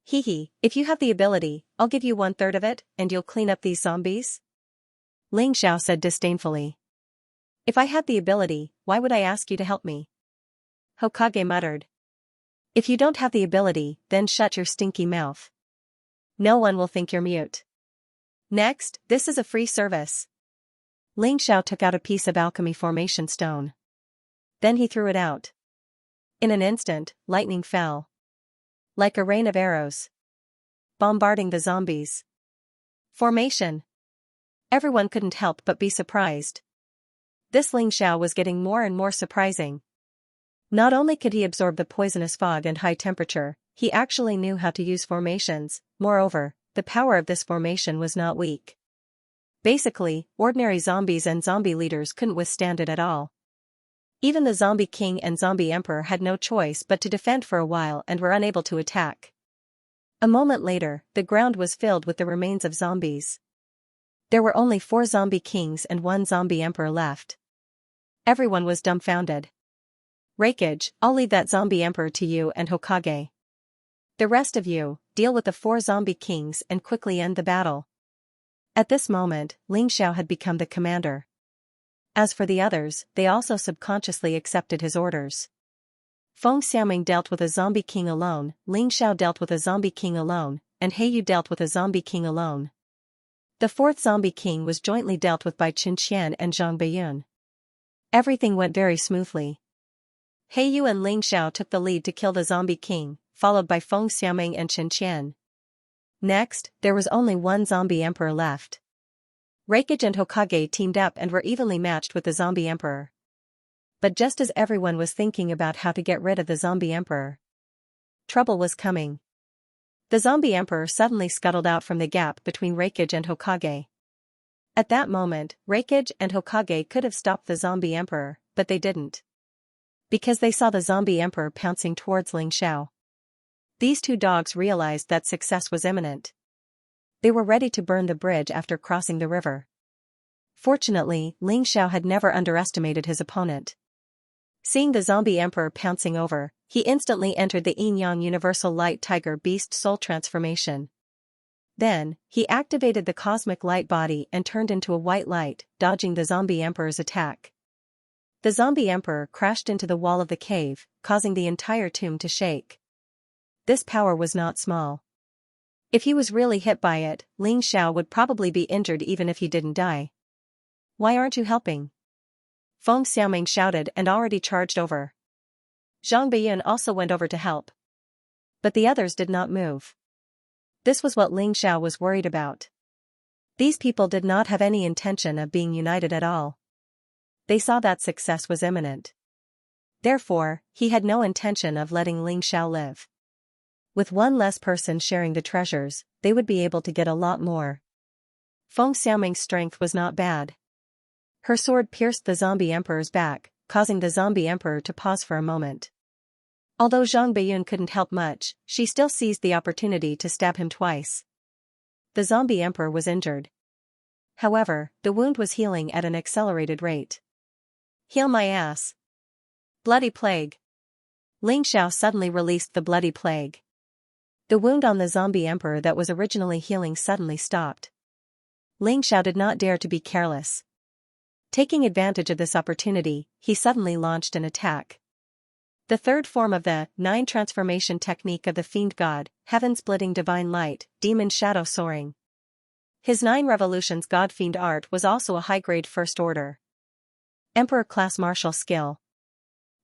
Hee, if you have the ability, I'll give you 1/3 of it, and you'll clean up these zombies? Ling Xiao said disdainfully. If I had the ability, why would I ask you to help me? Hokage muttered. If you don't have the ability, then shut your stinky mouth. No one will think you're mute. Next, this is a free service. Ling Xiao took out a piece of alchemy formation stone. Then he threw it out. In an instant, lightning fell. Like a rain of arrows. Bombarding the zombies. Formation. Everyone couldn't help but be surprised. This Ling Xiao was getting more and more surprising. Not only could he absorb the poisonous fog and high temperature, he actually knew how to use formations. Moreover, the power of this formation was not weak. Basically, ordinary zombies and zombie leaders couldn't withstand it at all. Even the Zombie King and Zombie Emperor had no choice but to defend for a while and were unable to attack. A moment later, the ground was filled with the remains of zombies. There were only 4 Zombie Kings and 1 Zombie Emperor left. Everyone was dumbfounded. Raikage, I'll leave that Zombie Emperor to you and Hokage. The rest of you, deal with the 4 Zombie Kings and quickly end the battle. At this moment, Ling Xiao had become the commander. As for the others, they also subconsciously accepted his orders. Feng Xiaoming dealt with a Zombie King alone, Ling Xiao dealt with a Zombie King alone, and Heiyu dealt with a Zombie King alone. The 4th Zombie King was jointly dealt with by Qianxian and Zhang Beiyun. Everything went very smoothly. Heiyu and Ling Xiao took the lead to kill the Zombie King, followed by Feng Xiaoming and Qianxian. Next, there was only 1 Zombie Emperor left. Raikage and Hokage teamed up and were evenly matched with the Zombie Emperor. But just as everyone was thinking about how to get rid of the Zombie Emperor, trouble was coming. The Zombie Emperor suddenly scuttled out from the gap between Raikage and Hokage. At that moment, Raikage and Hokage could have stopped the Zombie Emperor, but they didn't. Because they saw the Zombie Emperor pouncing towards Ling Xiao. These 2 dogs realized that success was imminent. They were ready to burn the bridge after crossing the river. Fortunately, Ling Xiao had never underestimated his opponent. Seeing the Zombie Emperor pouncing over, he instantly entered the Yin-Yang Universal Light Tiger Beast Soul transformation. Then, he activated the Cosmic Light Body and turned into a white light, dodging the Zombie Emperor's attack. The Zombie Emperor crashed into the wall of the cave, causing the entire tomb to shake. This power was not small. If he was really hit by it, Ling Xiao would probably be injured even if he didn't die. Why aren't you helping? Feng Xiaoming shouted and already charged over. Zhang Beiyun also went over to help. But the others did not move. This was what Ling Xiao was worried about. These people did not have any intention of being united at all. They saw that success was imminent. Therefore, he had no intention of letting Ling Xiao live. With 1 less person sharing the treasures, they would be able to get a lot more. Feng Xiaoming's strength was not bad. Her sword pierced the Zombie Emperor's back, causing the Zombie Emperor to pause for a moment. Although Zhang Beiyun couldn't help much, she still seized the opportunity to stab him twice. The Zombie Emperor was injured. However, the wound was healing at an accelerated rate. Heal my ass. Bloody Plague. Ling Xiao suddenly released the Bloody Plague. The wound on the Zombie Emperor that was originally healing suddenly stopped. Ling Xiao did not dare to be careless. Taking advantage of this opportunity, he suddenly launched an attack. The 3rd form of the 9 transformation technique of the Fiend God, Heaven-Splitting Divine Light, Demon Shadow Soaring. His 9 revolutions God Fiend art was also a high-grade 1st order Emperor-class martial skill.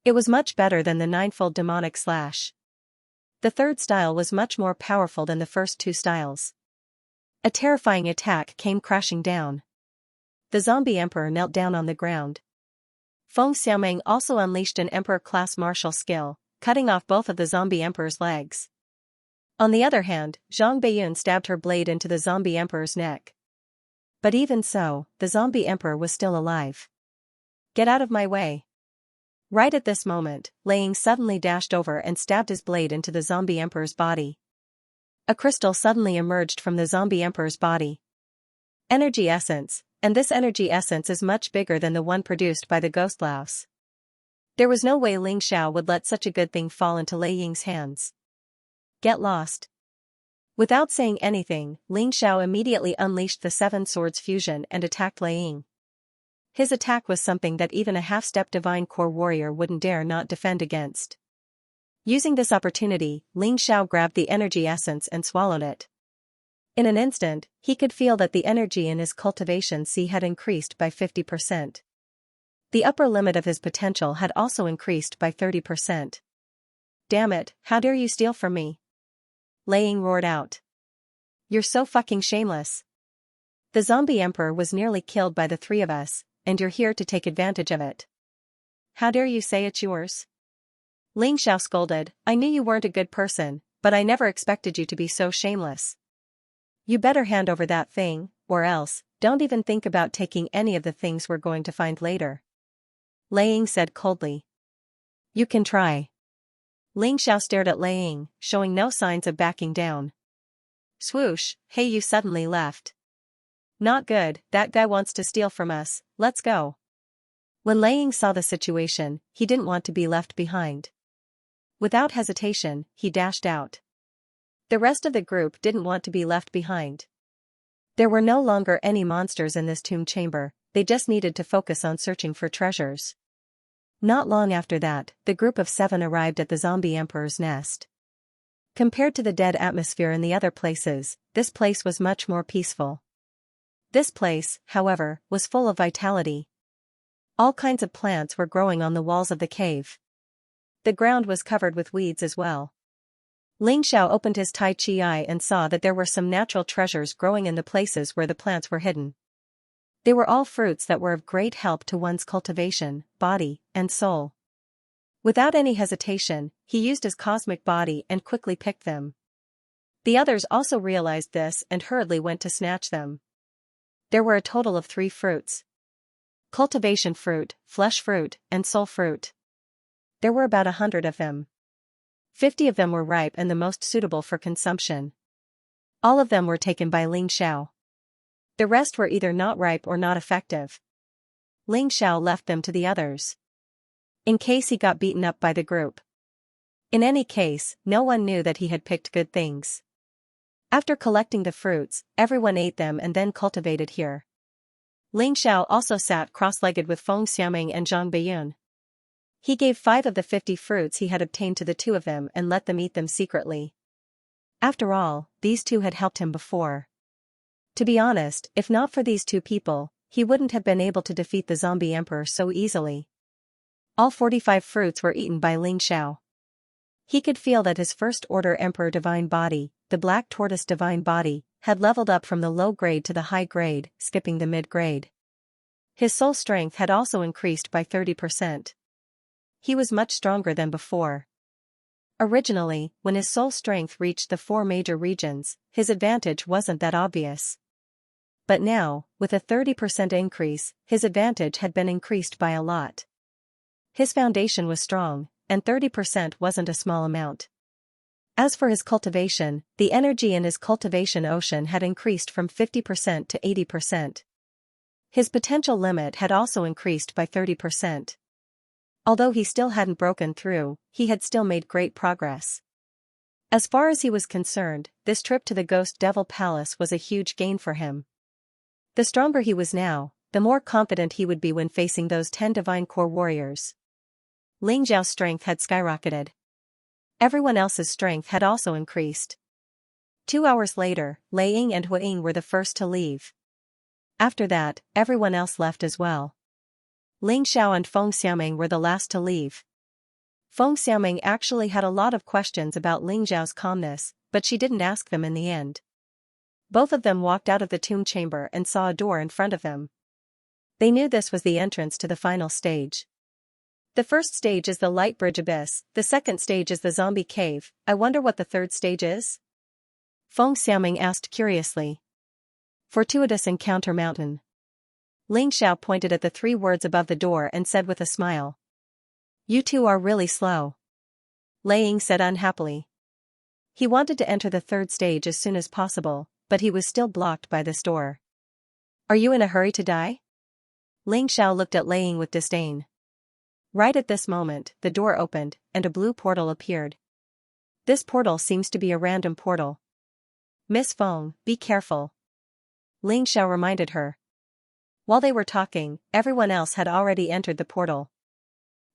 It was much better than the 9-fold demonic slash. The third style was much more powerful than the first two styles. A terrifying attack came crashing down. The zombie emperor knelt down on the ground. Feng Xiaoming also unleashed an emperor-class martial skill, cutting off both of the zombie emperor's legs. On the other hand, Zhang Beiyun stabbed her blade into the zombie emperor's neck. But even so, the zombie emperor was still alive. "Get out of my way." Right at this moment, Lei Ying suddenly dashed over and stabbed his blade into the zombie emperor's body. A crystal suddenly emerged from the zombie emperor's body. Energy essence, and this energy essence is much bigger than the one produced by the ghost louse. There was no way Ling Xiao would let such a good thing fall into Lei Ying's hands. "Get lost." Without saying anything, Ling Xiao immediately unleashed the Seven Swords fusion and attacked Lei Ying. His attack was something that even a half-step divine core warrior wouldn't dare not defend against. Using this opportunity, Ling Xiao grabbed the energy essence and swallowed it. In an instant, he could feel that the energy in his cultivation sea had increased by 50%. The upper limit of his potential had also increased by 30%. "Damn it, how dare you steal from me?" Lei Ying roared out. "You're so fucking shameless. The zombie emperor was nearly killed by the three of us, and you're here to take advantage of it. How dare you say it's yours?" Ling Xiao scolded. "I knew you weren't a good person, but I never expected you to be so shameless. You better hand over that thing, or else, don't even think about taking any of the things we're going to find later." Lei Ying said coldly. "You can try." Ling Xiao stared at Lei Ying, showing no signs of backing down. Swoosh, "Hey, you suddenly left. Not good, that guy wants to steal from us, let's go." When Lei Ying saw the situation, he didn't want to be left behind. Without hesitation, he dashed out. The rest of the group didn't want to be left behind. There were no longer any monsters in this tomb chamber, they just needed to focus on searching for treasures. Not long after that, the group of 7 arrived at the zombie emperor's nest. Compared to the dead atmosphere in the other places, this place was much more peaceful. This place, however, was full of vitality. All kinds of plants were growing on the walls of the cave. The ground was covered with weeds as well. Ling Xiao opened his Tai Chi eye and saw that there were some natural treasures growing in the places where the plants were hidden. They were all fruits that were of great help to one's cultivation, body, and soul. Without any hesitation, he used his cosmic body and quickly picked them. The others also realized this and hurriedly went to snatch them. There were a total of 3 fruits. Cultivation fruit, flesh fruit, and soul fruit. There were about 100 of them. 50 of them were ripe and the most suitable for consumption. All of them were taken by Ling Xiao. The rest were either not ripe or not effective. Ling Xiao left them to the others, in case he got beaten up by the group. In any case, no one knew that he had picked good things. After collecting the fruits, everyone ate them and then cultivated here. Ling Xiao also sat cross-legged with Feng Xiaoming and Zhang Beiyun. He gave 5 of the 50 fruits he had obtained to the 2 of them and let them eat them secretly. After all, these 2 had helped him before. To be honest, if not for these 2 people, he wouldn't have been able to defeat the zombie emperor so easily. All 45 fruits were eaten by Ling Xiao. He could feel that his first-order emperor divine body, the black tortoise divine body, had leveled up from the low grade to the high grade, skipping the mid-grade. His soul strength had also increased by 30%. He was much stronger than before. Originally, when his soul strength reached the 4 major regions, his advantage wasn't that obvious. But now, with a 30% increase, his advantage had been increased by a lot. His foundation was strong, and 30% wasn't a small amount. As for his cultivation, the energy in his cultivation ocean had increased from 50% to 80%. His potential limit had also increased by 30%. Although he still hadn't broken through, he had still made great progress. As far as he was concerned, this trip to the Ghost Devil Palace was a huge gain for him. The stronger he was now, the more confident he would be when facing those 10 divine core warriors. Ling Xiao's strength had skyrocketed. Everyone else's strength had also increased. 2 hours later, Lei Ying and Hui Ying were the first to leave. After that, everyone else left as well. Ling Xiao and Feng Xiaoming were the last to leave. Feng Xiaoming actually had a lot of questions about Ling Zhao's calmness, but she didn't ask them in the end. Both of them walked out of the tomb chamber and saw a door in front of them. They knew this was the entrance to the final stage. The first stage is the Light Bridge Abyss, the second stage is the Zombie Cave. I wonder what the third stage is? Feng Xiaoming asked curiously. Fortuitous Encounter Mountain. Ling Xiao pointed at the 3 words above the door and said with a smile. You two are really slow. Lei Ying said unhappily. He wanted to enter the third stage as soon as possible, but he was still blocked by this door. Are you in a hurry to die? Ling Xiao looked at Lei Ying with disdain. Right at this moment, the door opened, and a blue portal appeared. This portal seems to be a random portal. Miss Feng, be careful. Ling Xiao reminded her. While they were talking, everyone else had already entered the portal.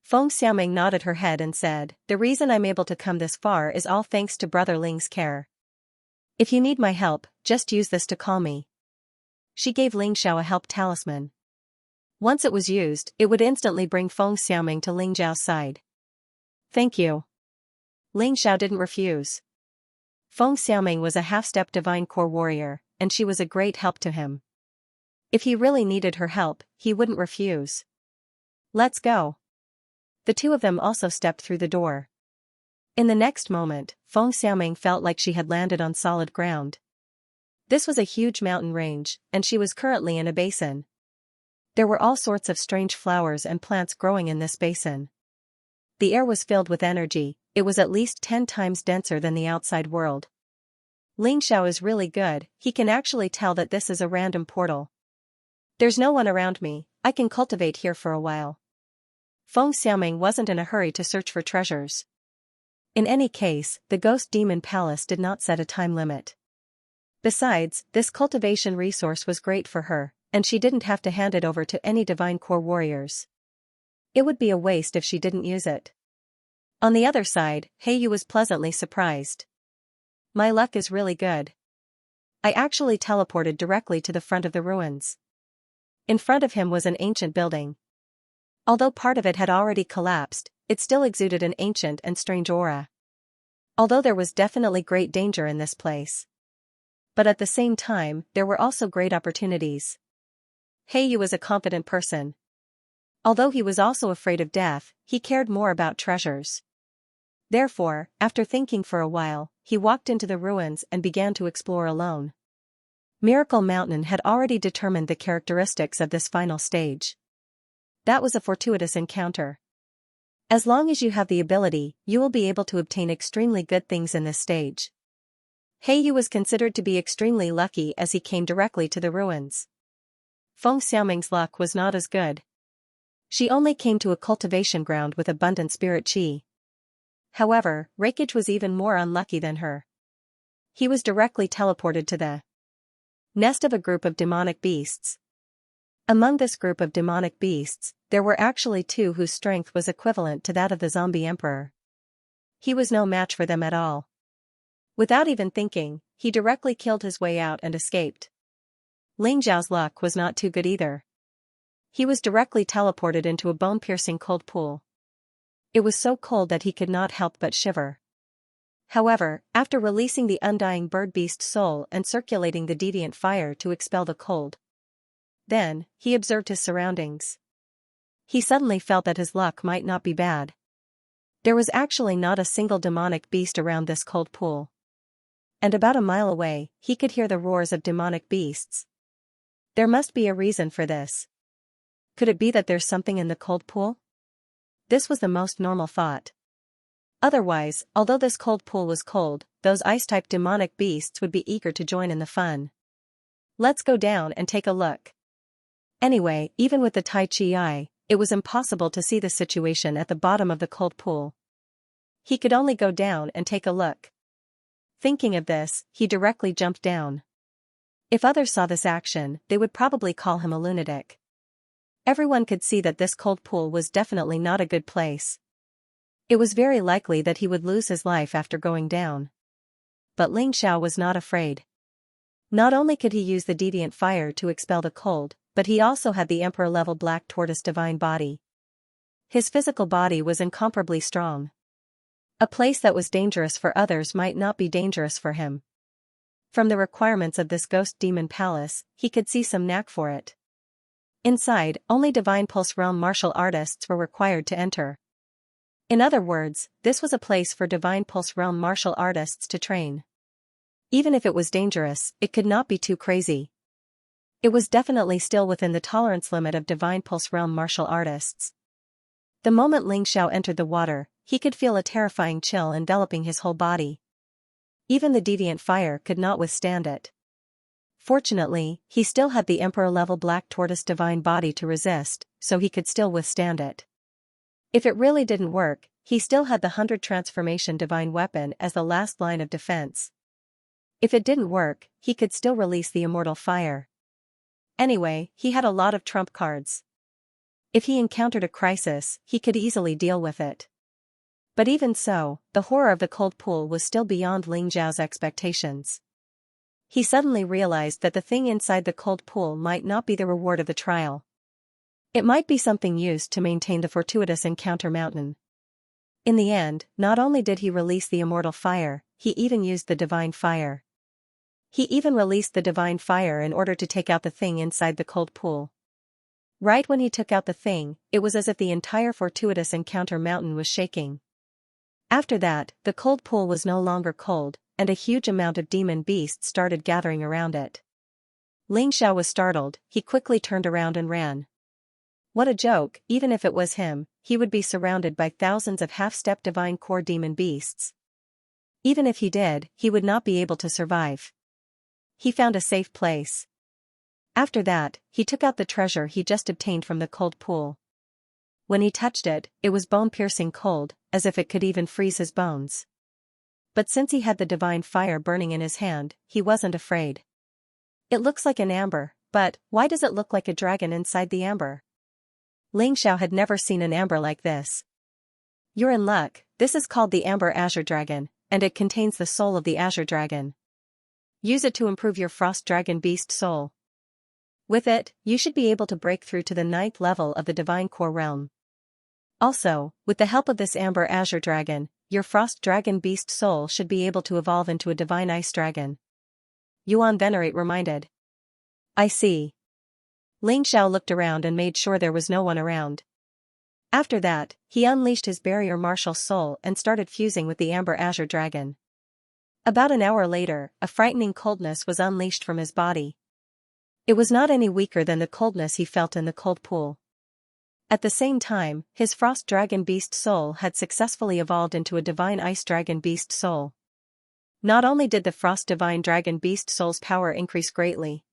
Feng Xiaoming nodded her head and said, the reason I'm able to come this far is all thanks to Brother Ling's care. If you need my help, just use this to call me. She gave Ling Xiao a help talisman. Once it was used, it would instantly bring Feng Xiaoming to Ling Zhao's side. Thank you. Ling Xiao didn't refuse. Feng Xiaoming was a half-step divine core warrior, and she was a great help to him. If he really needed her help, he wouldn't refuse. Let's go. The two of them also stepped through the door. In the next moment, Feng Xiaoming felt like she had landed on solid ground. This was a huge mountain range, and she was currently in a basin. There were all sorts of strange flowers and plants growing in this basin. The air was filled with energy, it was at least 10 times denser than the outside world. Ling Xiao is really good, he can actually tell that this is a random portal. There's no one around me, I can cultivate here for a while. Feng Xiaoming wasn't in a hurry to search for treasures. In any case, the Ghost Demon Palace did not set a time limit. Besides, this cultivation resource was great for her, and she didn't have to hand it over to any divine core warriors. It would be a waste if she didn't use it. On the other side, Heiyu was pleasantly surprised. My luck is really good. I actually teleported directly to the front of the ruins. In front of him was an ancient building. Although part of it had already collapsed, it still exuded an ancient and strange aura. Although there was definitely great danger in this place. But at the same time, there were also great opportunities. Heiyu was a confident person. Although he was also afraid of death, he cared more about treasures. Therefore, after thinking for a while, he walked into the ruins and began to explore alone. Miracle Mountain had already determined the characteristics of this final stage. That was a fortuitous encounter. As long as you have the ability, you will be able to obtain extremely good things in this stage. Heiyu was considered to be extremely lucky as he came directly to the ruins. Feng Xiaoming's luck was not as good. She only came to a cultivation ground with abundant spirit qi. However, Reikage was even more unlucky than her. He was directly teleported to the nest of a group of demonic beasts. Among this group of demonic beasts, there were actually 2 whose strength was equivalent to that of the zombie emperor. He was no match for them at all. Without even thinking, he directly killed his way out and escaped. Ling Zhao's luck was not too good either. He was directly teleported into a bone-piercing cold pool. It was so cold that he could not help but shiver. However, after releasing the undying bird-beast soul and circulating the deviant fire to expel the cold, then, he observed his surroundings. He suddenly felt that his luck might not be bad. There was actually not a single demonic beast around this cold pool. And about a mile away, he could hear the roars of demonic beasts. There must be a reason for this. Could it be that there's something in the cold pool? This was the most normal thought. Otherwise, although this cold pool was cold, those ice-type demonic beasts would be eager to join in the fun. Let's go down and take a look. Anyway, even with the Tai Chi eye, it was impossible to see the situation at the bottom of the cold pool. He could only go down and take a look. Thinking of this, he directly jumped down. If others saw this action, they would probably call him a lunatic. Everyone could see that this cold pool was definitely not a good place. It was very likely that he would lose his life after going down. But Ling Xiao was not afraid. Not only could he use the deviant fire to expel the cold, but he also had the emperor-level black tortoise divine body. His physical body was incomparably strong. A place that was dangerous for others might not be dangerous for him. From the requirements of this ghost demon palace, he could see some knack for it. Inside, only Divine Pulse Realm martial artists were required to enter. In other words, this was a place for Divine Pulse Realm martial artists to train. Even if it was dangerous, it could not be too crazy. It was definitely still within the tolerance limit of Divine Pulse Realm martial artists. The moment Ling Xiao entered the water, he could feel a terrifying chill enveloping his whole body. Even the deviant fire could not withstand it. Fortunately, he still had the Emperor-level Black Tortoise divine body to resist, so he could still withstand it. If it really didn't work, he still had the 100 transformation divine weapon as the last line of defense. If it didn't work, he could still release the immortal fire. Anyway, he had a lot of trump cards. If he encountered a crisis, he could easily deal with it. But even so, the horror of the cold pool was still beyond Ling Xiao's expectations. He suddenly realized that the thing inside the cold pool might not be the reward of the trial. It might be something used to maintain the fortuitous encounter mountain. In the end, not only did he release the immortal fire, he even used the divine fire. He even released the divine fire in order to take out the thing inside the cold pool. Right when he took out the thing, it was as if the entire fortuitous encounter mountain was shaking. After that, the cold pool was no longer cold, and a huge amount of demon beasts started gathering around it. Ling Xiao was startled, he quickly turned around and ran. What a joke, even if it was him, he would be surrounded by thousands of half-step divine core demon beasts. Even if he did, he would not be able to survive. He found a safe place. After that, he took out the treasure he just obtained from the cold pool. When he touched it, it was bone-piercing cold, as if it could even freeze his bones. But since he had the divine fire burning in his hand, he wasn't afraid. It looks like an amber, but why does it look like a dragon inside the amber? Ling Xiao had never seen an amber like this. You're in luck, this is called the Amber Azure Dragon, and it contains the soul of the Azure Dragon. Use it to improve your Frost Dragon Beast soul. With it, you should be able to break through to the 9th level of the Divine Core Realm. Also, with the help of this Amber Azure Dragon, your Frost Dragon Beast soul should be able to evolve into a Divine Ice Dragon. Yuan Venerate reminded. I see. Ling Xiao looked around and made sure there was no one around. After that, he unleashed his barrier martial soul and started fusing with the Amber Azure Dragon. About an hour later, a frightening coldness was unleashed from his body. It was not any weaker than the coldness he felt in the cold pool. At the same time, his Frost Dragon Beast soul had successfully evolved into a Divine Ice Dragon Beast soul. Not only did the Frost Divine Dragon Beast soul's power increase greatly,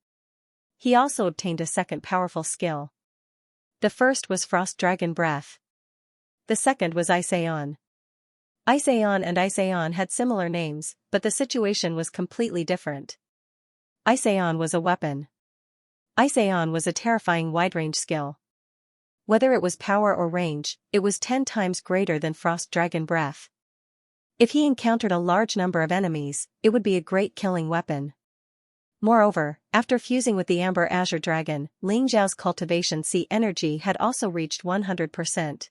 he also obtained a second powerful skill. The first was Frost Dragon Breath. The second was Ice Aeon. Ice Aeon and Ice Aeon had similar names, but the situation was completely different. Ice Aeon was a weapon. Ice Aeon was a terrifying wide-range skill. Whether it was power or range, it was 10 times greater than Frost Dragon Breath. If he encountered a large number of enemies, it would be a great killing weapon. Moreover, after fusing with the Amber Azure Dragon, Ling Xiao's Cultivation C energy had also reached 100%.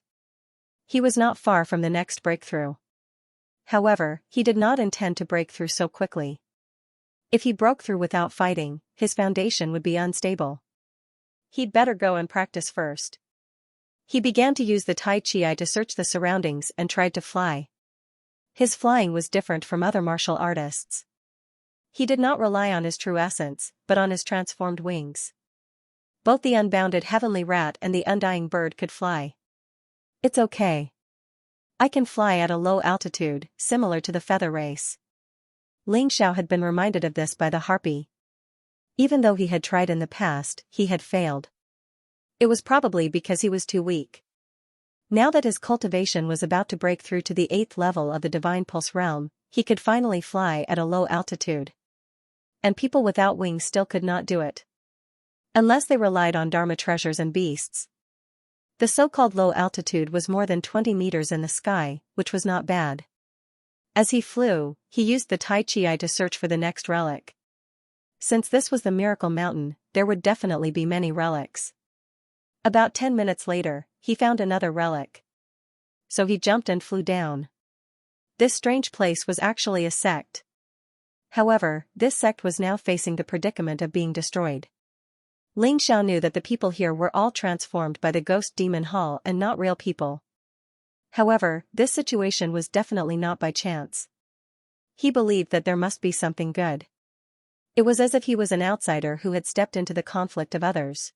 He was not far from the next breakthrough. However, he did not intend to break through so quickly. If he broke through without fighting, his foundation would be unstable. He'd better go and practice first. He began to use the Tai Chi to search the surroundings and tried to fly. His flying was different from other martial artists. He did not rely on his true essence, but on his transformed wings. Both the unbounded heavenly rat and the undying bird could fly. It's okay. I can fly at a low altitude, similar to the feather race. Ling Xiao had been reminded of this by the harpy. Even though he had tried in the past, he had failed. It was probably because he was too weak. Now that his cultivation was about to break through to the 8th level of the Divine Pulse Realm, he could finally fly at a low altitude. And people without wings still could not do it. Unless they relied on Dharma treasures and beasts. The so-called low altitude was more than 20 meters in the sky, which was not bad. As he flew, he used the Tai Chi to search for the next relic. Since this was the Miracle Mountain, there would definitely be many relics. About 10 minutes later, he found another relic. So he jumped and flew down. This strange place was actually a sect. However, this sect was now facing the predicament of being destroyed. Ling Xiao knew that the people here were all transformed by the ghost demon hall and not real people. However, this situation was definitely not by chance. He believed that there must be something good. It was as if he was an outsider who had stepped into the conflict of others.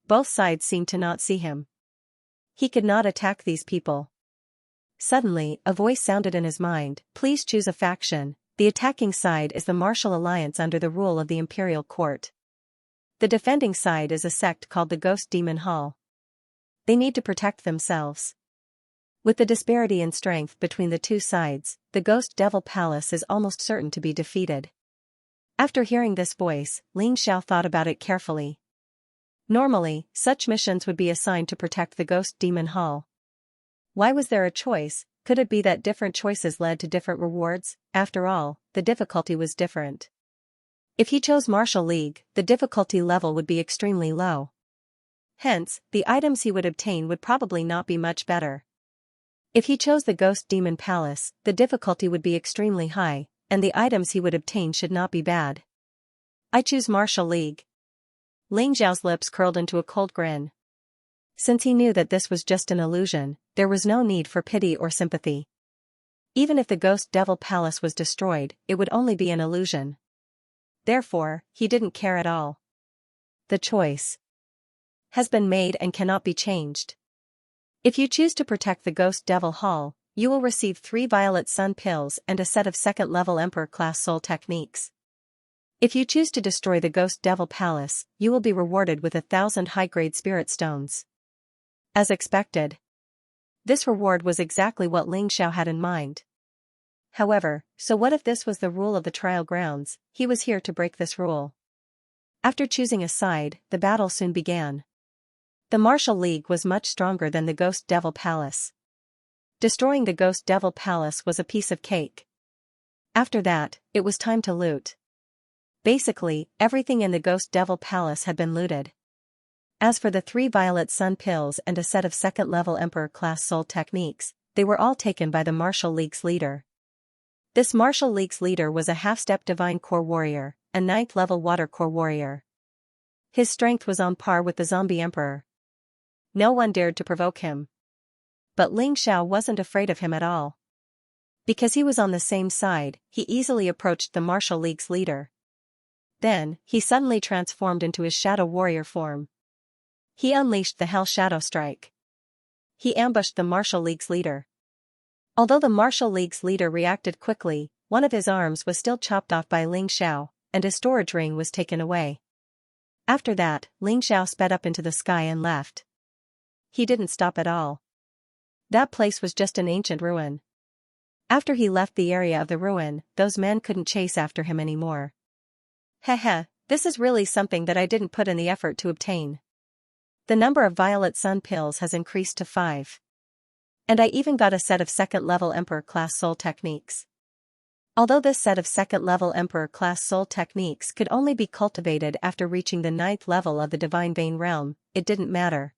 Both sides seemed to not see him. He could not attack these people. Suddenly, a voice sounded in his mind, "Please choose a faction. The attacking side is the martial alliance under the rule of the imperial court. The defending side is a sect called the Ghost Demon Hall. They need to protect themselves. With the disparity in strength between the two sides, the Ghost Devil Palace is almost certain to be defeated." After hearing this voice, Ling Xiao thought about it carefully. Normally, such missions would be assigned to protect the Ghost Demon Hall. Why was there a choice? Could it be that different choices led to different rewards? After all, the difficulty was different. If he chose Martial League, the difficulty level would be extremely low. Hence, the items he would obtain would probably not be much better. If he chose the Ghost Demon Palace, the difficulty would be extremely high, and the items he would obtain should not be bad. I choose Martial League. Ling Xiao's lips curled into a cold grin. Since he knew that this was just an illusion, there was no need for pity or sympathy. Even if the Ghost Devil Palace was destroyed, it would only be an illusion. Therefore, he didn't care at all. The choice has been made and cannot be changed. If you choose to protect the Ghost Devil Hall, you will receive 3 Violet Sun Pills and a set of 2nd level Emperor-class soul techniques. If you choose to destroy the Ghost Devil Palace, you will be rewarded with 1,000 high-grade Spirit Stones. As expected. This reward was exactly what Ling Xiao had in mind. However, so what if this was the rule of the trial grounds? He was here to break this rule. After choosing a side, the battle soon began. The Martial League was much stronger than the Ghost Devil Palace. Destroying the Ghost Devil Palace was a piece of cake. After that, it was time to loot. Basically, everything in the Ghost Devil Palace had been looted. As for the 3 Violet Sun Pills and a set of 2nd level Emperor-class soul techniques, they were all taken by the Martial League's leader. This Martial League's leader was a half-step Divine Core Warrior, a 9th level Water Core Warrior. His strength was on par with the Zombie Emperor. No one dared to provoke him. But Ling Xiao wasn't afraid of him at all. Because he was on the same side, he easily approached the Martial League's leader. Then, he suddenly transformed into his Shadow Warrior form. He unleashed the Hell Shadow Strike. He ambushed the Martial League's leader. Although the Martial League's leader reacted quickly, one of his arms was still chopped off by Ling Xiao, and his storage ring was taken away. After that, Ling Xiao sped up into the sky and left. He didn't stop at all. That place was just an ancient ruin. After he left the area of the ruin, those men couldn't chase after him anymore. Heh, this is really something that I didn't put in the effort to obtain. The number of Violet Sun Pills has increased to 5. And I even got a set of 2nd level Emperor-class soul techniques. Although this set of 2nd level Emperor-class soul techniques could only be cultivated after reaching the 9th level of the Divine Vein Realm, it didn't matter.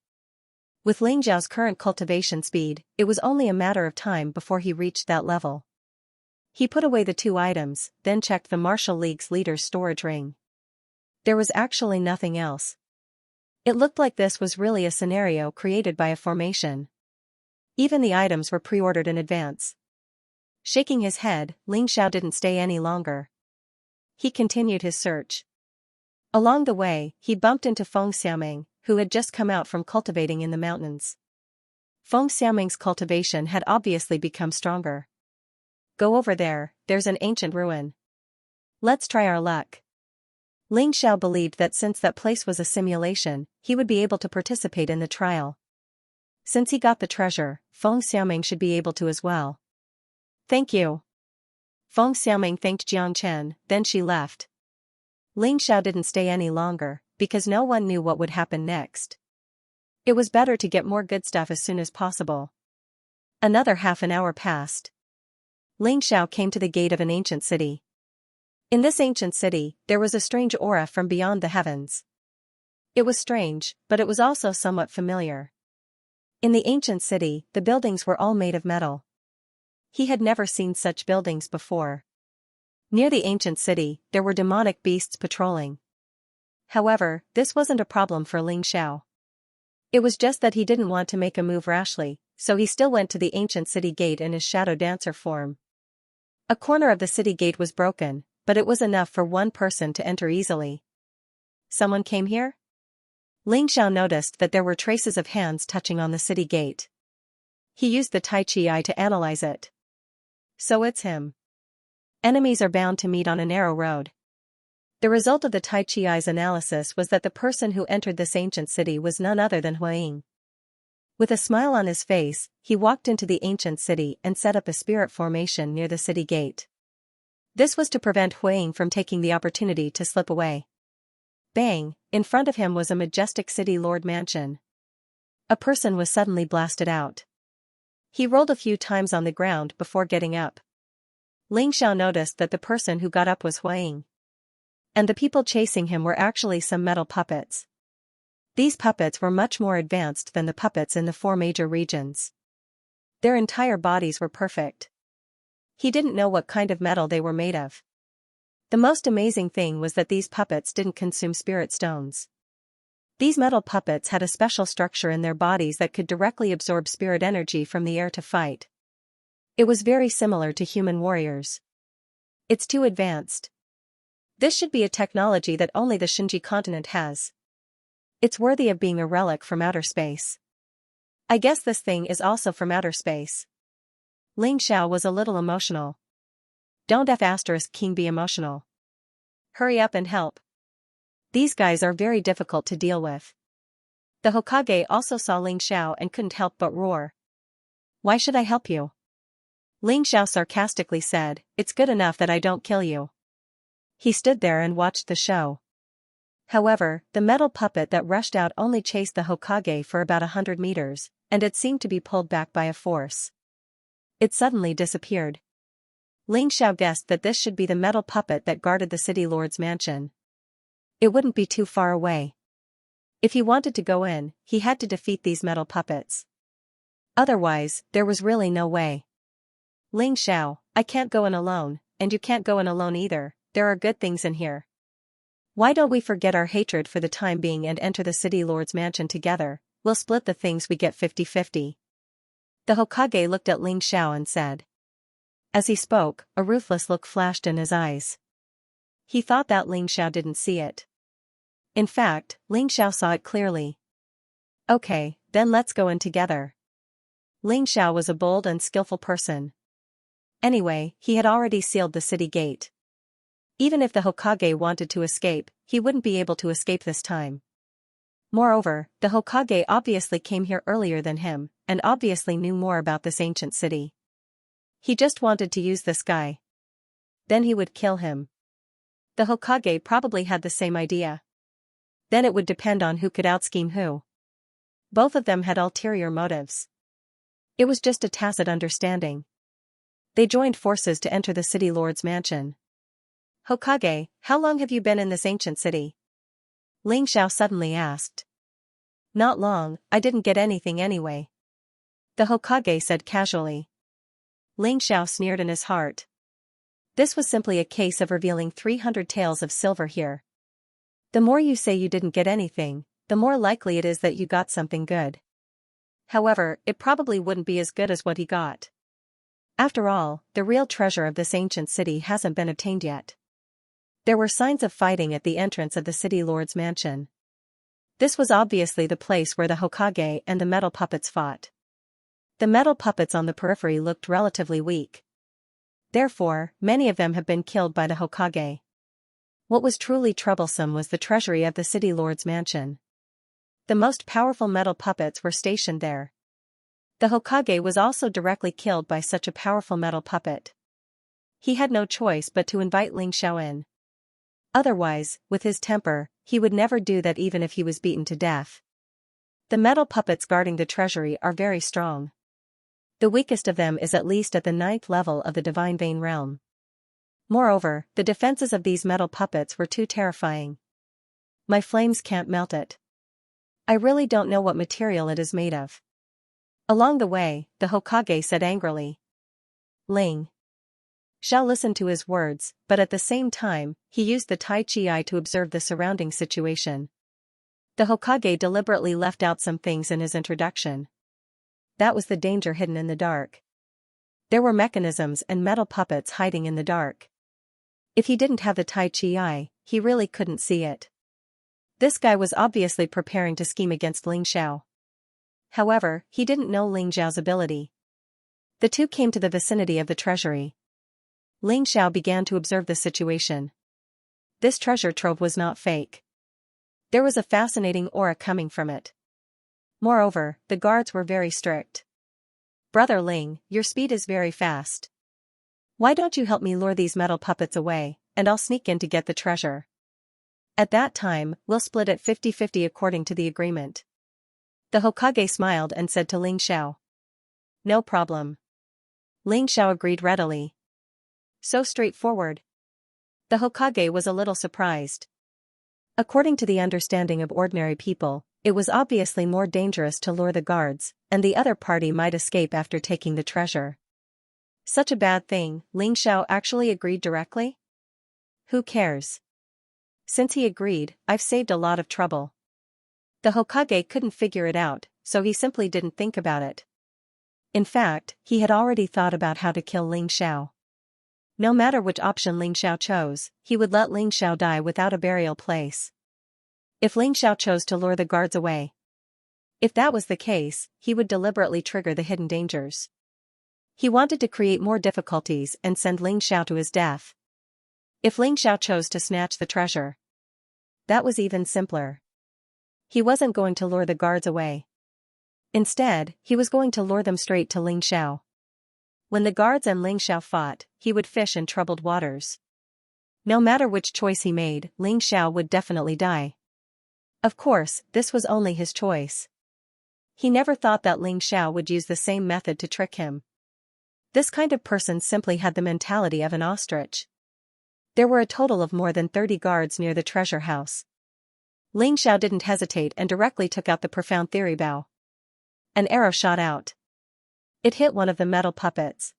With Ling Xiao's current cultivation speed, it was only a matter of time before he reached that level. He put away the 2 items, then checked the Martial League's leader's storage ring. There was actually nothing else. It looked like this was really a scenario created by a formation. Even the items were pre-ordered in advance. Shaking his head, Ling Xiao didn't stay any longer. He continued his search. Along the way, he bumped into Feng Xiaoming, who had just come out from cultivating in the mountains. Feng Xiaoming's cultivation had obviously become stronger. Go over there, there's an ancient ruin. Let's try our luck. Ling Xiao believed that since that place was a simulation, he would be able to participate in the trial. Since he got the treasure, Feng Xiaoming should be able to as well. Thank you. Feng Xiaoming thanked Jiang Chen, then she left. Ling Xiao didn't stay any longer, because no one knew what would happen next. It was better to get more good stuff as soon as possible. Another half an hour passed. Ling Xiao came to the gate of an ancient city. In this ancient city, there was a strange aura from beyond the heavens. It was strange, but it was also somewhat familiar. In the ancient city, the buildings were all made of metal. He had never seen such buildings before. Near the ancient city, there were demonic beasts patrolling. However, this wasn't a problem for Ling Xiao. It was just that he didn't want to make a move rashly, so he still went to the ancient city gate in his shadow dancer form. A corner of the city gate was broken, but it was enough for one person to enter easily. Someone came here? Ling Xiao noticed that there were traces of hands touching on the city gate. He used the Tai Chi eye to analyze it. So it's him. Enemies are bound to meet on a narrow road. The result of the Tai Chi eye's analysis was that the person who entered this ancient city was none other than Huiying. With a smile on his face, he walked into the ancient city and set up a spirit formation near the city gate. This was to prevent Huiying from taking the opportunity to slip away. Bang! In front of him was a majestic city lord mansion. A person was suddenly blasted out. He rolled a few times on the ground before getting up. Ling Xiao noticed that the person who got up was Huiying. And the people chasing him were actually some metal puppets. These puppets were much more advanced than the puppets in the 4 major regions. Their entire bodies were perfect. He didn't know what kind of metal they were made of. The most amazing thing was that these puppets didn't consume spirit stones. These metal puppets had a special structure in their bodies that could directly absorb spirit energy from the air to fight. It was very similar to human warriors. It's too advanced. This should be a technology that only the Xinji continent has. It's worthy of being a relic from outer space. I guess this thing is also from outer space. Ling Xiao was a little emotional. Don't King be emotional. Hurry up and help. These guys are very difficult to deal with. The Hokage also saw Ling Xiao and couldn't help but roar. Why should I help you? Ling Xiao sarcastically said, it's good enough that I don't kill you. He stood there and watched the show. However, the metal puppet that rushed out only chased the Hokage for about 100 meters, and it seemed to be pulled back by a force. It suddenly disappeared. Ling Xiao guessed that this should be the metal puppet that guarded the city lord's mansion. It wouldn't be too far away. If he wanted to go in, he had to defeat these metal puppets. Otherwise, there was really no way. Ling Xiao, I can't go in alone, and you can't go in alone either. There are good things in here. Why don't we forget our hatred for the time being and enter the city lord's mansion together? We'll split the things we get 50-50. The Hokage looked at Ling Xiao and said. As he spoke, a ruthless look flashed in his eyes. He thought that Ling Xiao didn't see it. In fact, Ling Xiao saw it clearly. Okay, then let's go in together. Ling Xiao was a bold and skillful person. Anyway, he had already sealed the city gate. Even if the Hokage wanted to escape, he wouldn't be able to escape this time. Moreover, the Hokage obviously came here earlier than him, and obviously knew more about this ancient city. He just wanted to use this guy. Then he would kill him. The Hokage probably had the same idea. Then it would depend on who could outscheme who. Both of them had ulterior motives. It was just a tacit understanding. They joined forces to enter the city lord's mansion. Hokage, how long have you been in this ancient city? Ling Xiao suddenly asked. Not long, I didn't get anything anyway. The Hokage said casually. Ling Xiao sneered in his heart. This was simply a case of revealing 300 taels of silver here. The more you say you didn't get anything, the more likely it is that you got something good. However, it probably wouldn't be as good as what he got. After all, the real treasure of this ancient city hasn't been obtained yet. There were signs of fighting at the entrance of the city lord's mansion. This was obviously the place where the Hokage and the metal puppets fought. The metal puppets on the periphery looked relatively weak. Therefore, many of them have been killed by the Hokage. What was truly troublesome was the treasury of the city lord's mansion. The most powerful metal puppets were stationed there. The Hokage was also directly killed by such a powerful metal puppet. He had no choice but to invite Ling Xiao in. Otherwise, with his temper, he would never do that even if he was beaten to death. The metal puppets guarding the treasury are very strong. The weakest of them is at least at the 9th level of the Divine Vein realm. Moreover, the defenses of these metal puppets were too terrifying. My flames can't melt it. I really don't know what material it is made of. Along the way, the Hokage said angrily. Ling Xiao listened to his words, but at the same time, he used the Tai Chi eye to observe the surrounding situation. The Hokage deliberately left out some things in his introduction. That was the danger hidden in the dark. There were mechanisms and metal puppets hiding in the dark. If he didn't have the Tai Chi eye, he really couldn't see it. This guy was obviously preparing to scheme against Ling Xiao. However, he didn't know Ling Xiao's ability. The two came to the vicinity of the treasury. Ling Xiao began to observe the situation. This treasure trove was not fake. There was a fascinating aura coming from it. Moreover, the guards were very strict. Brother Ling, your speed is very fast. Why don't you help me lure these metal puppets away, and I'll sneak in to get the treasure. At that time, we'll split it 50-50 according to the agreement. The Hokage smiled and said to Ling Xiao. No problem. Ling Xiao agreed readily. So straightforward. The Hokage was a little surprised. According to the understanding of ordinary people, it was obviously more dangerous to lure the guards, and the other party might escape after taking the treasure. Such a bad thing, Ling Xiao actually agreed directly? Who cares? Since he agreed, I've saved a lot of trouble. The Hokage couldn't figure it out, so he simply didn't think about it. In fact, he had already thought about how to kill Ling Xiao. No matter which option Ling Xiao chose, he would let Ling Xiao die without a burial place. If Ling Xiao chose to lure the guards away. If that was the case, he would deliberately trigger the hidden dangers. He wanted to create more difficulties and send Ling Xiao to his death. If Ling Xiao chose to snatch the treasure, that was even simpler. He wasn't going to lure the guards away. Instead, he was going to lure them straight to Ling Xiao. When the guards and Ling Xiao fought, he would fish in troubled waters. No matter which choice he made, Ling Xiao would definitely die. Of course, this was only his choice. He never thought that Ling Xiao would use the same method to trick him. This kind of person simply had the mentality of an ostrich. There were a total of more than 30 guards near the treasure house. Ling Xiao didn't hesitate and directly took out the profound theory bow. An arrow shot out. It hit one of the metal puppets.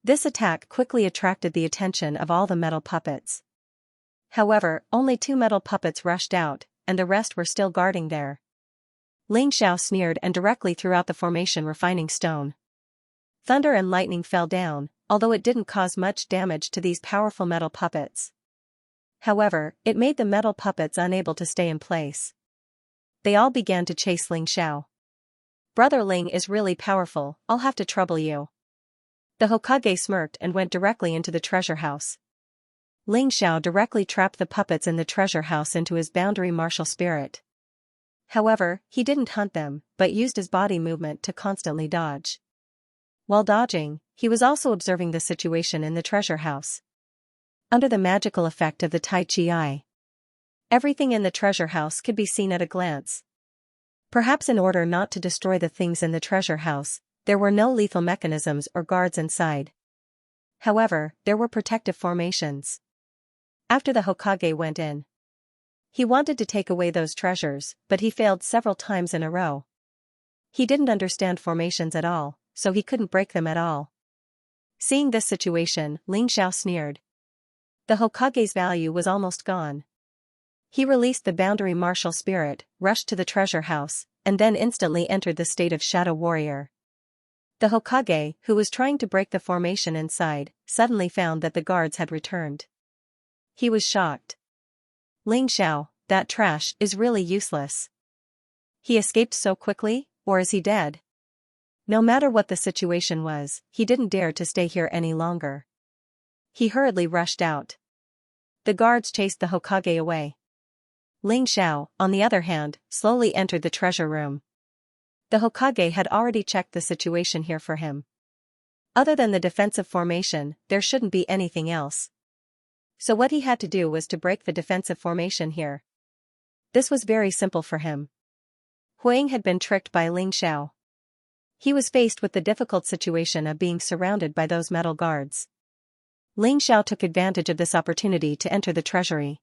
This attack quickly attracted the attention of all the metal puppets. However, only 2 metal puppets rushed out, and the rest were still guarding there. Ling Xiao sneered and directly threw out the formation refining stone. Thunder and lightning fell down, although it didn't cause much damage to these powerful metal puppets. However, it made the metal puppets unable to stay in place. They all began to chase Ling Xiao. Brother Ling is really powerful, I'll have to trouble you. The Hokage smirked and went directly into the treasure house. Ling Xiao directly trapped the puppets in the treasure house into his boundary martial spirit. However, he didn't hunt them, but used his body movement to constantly dodge. While dodging, he was also observing the situation in the treasure house. Under the magical effect of the Tai Chi eye, everything in the treasure house could be seen at a glance. Perhaps in order not to destroy the things in the treasure house, there were no lethal mechanisms or guards inside. However, there were protective formations. After the Hokage went in, he wanted to take away those treasures, but he failed several times in a row. He didn't understand formations at all, so he couldn't break them at all. Seeing this situation, Ling Xiao sneered. The Hokage's value was almost gone. He released the boundary martial spirit, rushed to the treasure house, and then instantly entered the state of Shadow Warrior. The Hokage, who was trying to break the formation inside, suddenly found that the guards had returned. He was shocked. Ling Xiao, that trash is really useless. He escaped so quickly, or is he dead? No matter what the situation was, he didn't dare to stay here any longer. He hurriedly rushed out. The guards chased the Hokage away. Ling Xiao, on the other hand, slowly entered the treasure room. The Hokage had already checked the situation here for him. Other than the defensive formation, there shouldn't be anything else. So what he had to do was to break the defensive formation here. This was very simple for him. Huang had been tricked by Ling Xiao. He was faced with the difficult situation of being surrounded by those metal guards. Ling Xiao took advantage of this opportunity to enter the treasury.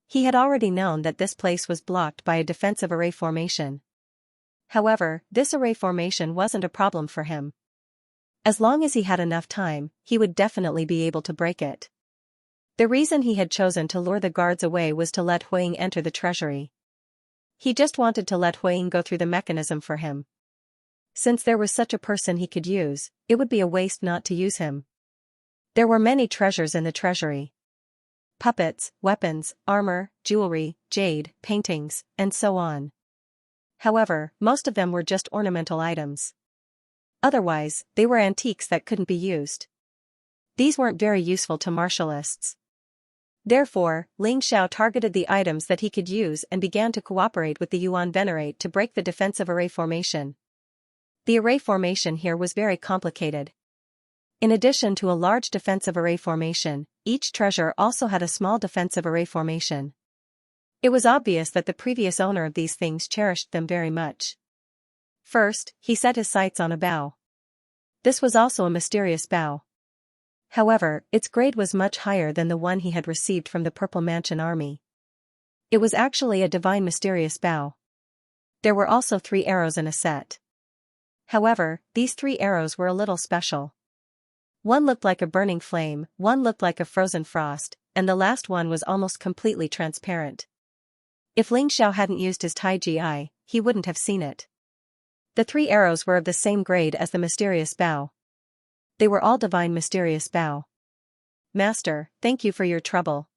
He had already known that this place was blocked by a defensive array formation. However, this array formation wasn't a problem for him. As long as he had enough time, he would definitely be able to break it. The reason he had chosen to lure the guards away was to let Huiying enter the treasury. He just wanted to let Huiying go through the mechanism for him. Since there was such a person he could use, it would be a waste not to use him. There were many treasures in the treasury. Puppets, weapons, armor, jewelry, jade, paintings, and so on. However, most of them were just ornamental items. Otherwise, they were antiques that couldn't be used. These weren't very useful to martialists. Therefore, Ling Xiao targeted the items that he could use and began to cooperate with the Yuan Venerate to break the defensive array formation. The array formation here was very complicated. In addition to a large defensive array formation, each treasure also had a small defensive array formation. It was obvious that the previous owner of these things cherished them very much. First, he set his sights on a bow. This was also a mysterious bow. However, its grade was much higher than the one he had received from the Purple Mansion army. It was actually a divine mysterious bow. There were also 3 arrows in a set. However, these 3 arrows were a little special. One looked like a burning flame, one looked like a frozen frost, and the last one was almost completely transparent. If Ling Xiao hadn't used his Taiji eye, he wouldn't have seen it. The 3 arrows were of the same grade as the mysterious bow. They were all divine mysterious bow. Master, thank you for your trouble.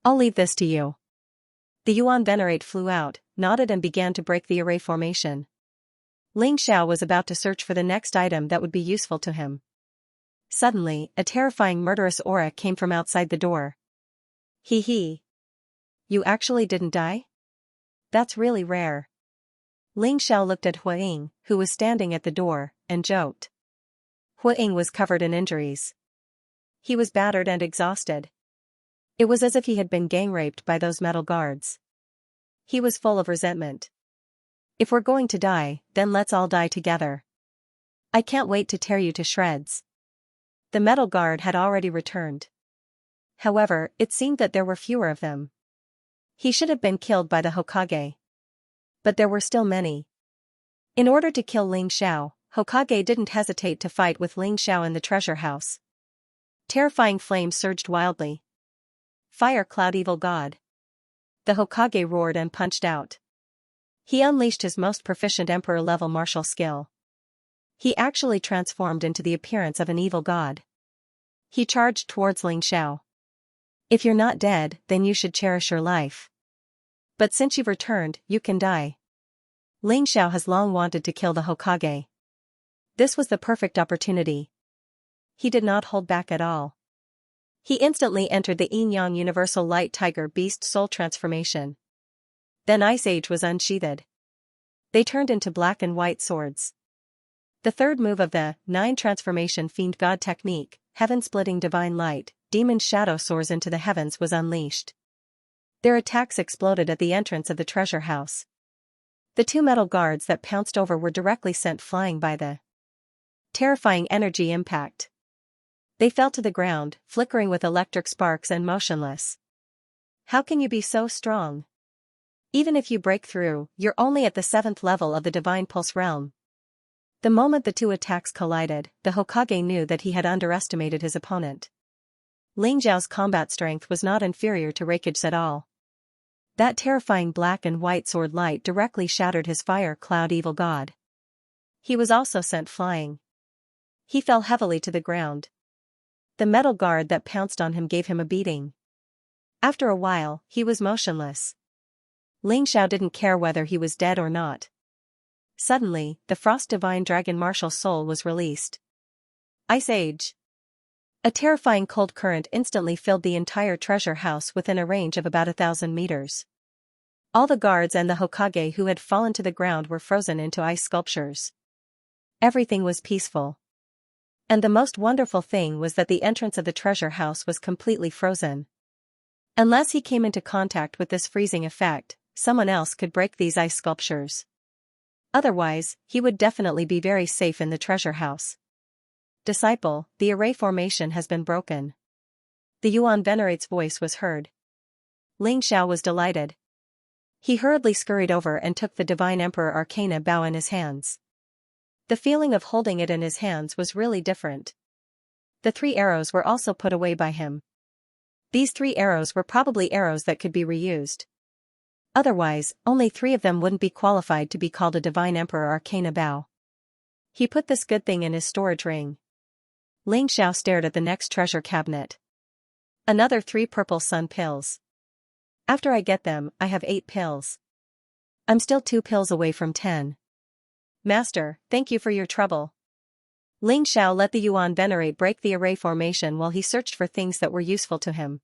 I'll leave this to you. The Yuan Venerate flew out, nodded and began to break the array formation. Ling Xiao was about to search for the next item that would be useful to him. Suddenly, a terrifying murderous aura came from outside the door. Hee hee. You actually didn't die? That's really rare. Ling Xiao looked at Huiying, who was standing at the door, and joked. Huiying was covered in injuries. He was battered and exhausted. It was as if he had been gang-raped by those metal guards. He was full of resentment. If we're going to die, then let's all die together. I can't wait to tear you to shreds. The metal guard had already returned. However, it seemed that there were fewer of them. He should have been killed by the Hokage. But there were still many. In order to kill Ling Xiao, Hokage didn't hesitate to fight with Ling Xiao in the treasure house. Terrifying flames surged wildly. Fire Cloud Evil God. The Hokage roared and punched out. He unleashed his most proficient emperor-level martial skill. He actually transformed into the appearance of an evil god. He charged towards Ling Xiao. If you're not dead, then you should cherish your life. But since you've returned, you can die. Ling Xiao has long wanted to kill the Hokage. This was the perfect opportunity. He did not hold back at all. He instantly entered the Yin-Yang Universal Light Tiger Beast Soul Transformation. Then Ice Age was unsheathed. They turned into black and white swords. The third move of the 9 Transformation Fiend God technique, Heaven-Splitting Divine Light, Demon Shadow Soars into the Heavens was unleashed. Their attacks exploded at the entrance of the treasure house. The 2 metal guards that pounced over were directly sent flying by the terrifying energy impact. They fell to the ground, flickering with electric sparks and motionless. How can you be so strong? Even if you break through, you're only at the 7th level of the Divine Pulse realm. The moment the 2 attacks collided, the Hokage knew that he had underestimated his opponent. Ling Xiao's combat strength was not inferior to Raikage's at all. That terrifying black and white sword light directly shattered his Fire Cloud Evil God. He was also sent flying. He fell heavily to the ground. The metal guard that pounced on him gave him a beating. After a while, he was motionless. Ling Xiao didn't care whether he was dead or not. Suddenly, the Frost Divine Dragon Martial Soul was released. Ice Age. A terrifying cold current instantly filled the entire treasure house within a range of about 1,000 meters. All the guards and the Hokage who had fallen to the ground were frozen into ice sculptures. Everything was peaceful. And the most wonderful thing was that the entrance of the treasure house was completely frozen. Unless he came into contact with this freezing effect, someone else could break these ice sculptures. Otherwise, he would definitely be very safe in the treasure house. Disciple, the array formation has been broken. The Yuan Venerate's voice was heard. Ling Xiao was delighted. He hurriedly scurried over and took the Divine Emperor Arcana bow in his hands. The feeling of holding it in his hands was really different. The 3 arrows were also put away by him. These 3 arrows were probably arrows that could be reused. Otherwise, only 3 of them wouldn't be qualified to be called a Divine Emperor Arcana bow. He put this good thing in his storage ring. Ling Xiao stared at the next treasure cabinet. Another 3 purple sun pills. After I get them, I have 8 pills. I'm still 2 pills away from 10. Master, thank you for your trouble. Ling Xiao let the Yuan Venerate break the array formation while he searched for things that were useful to him.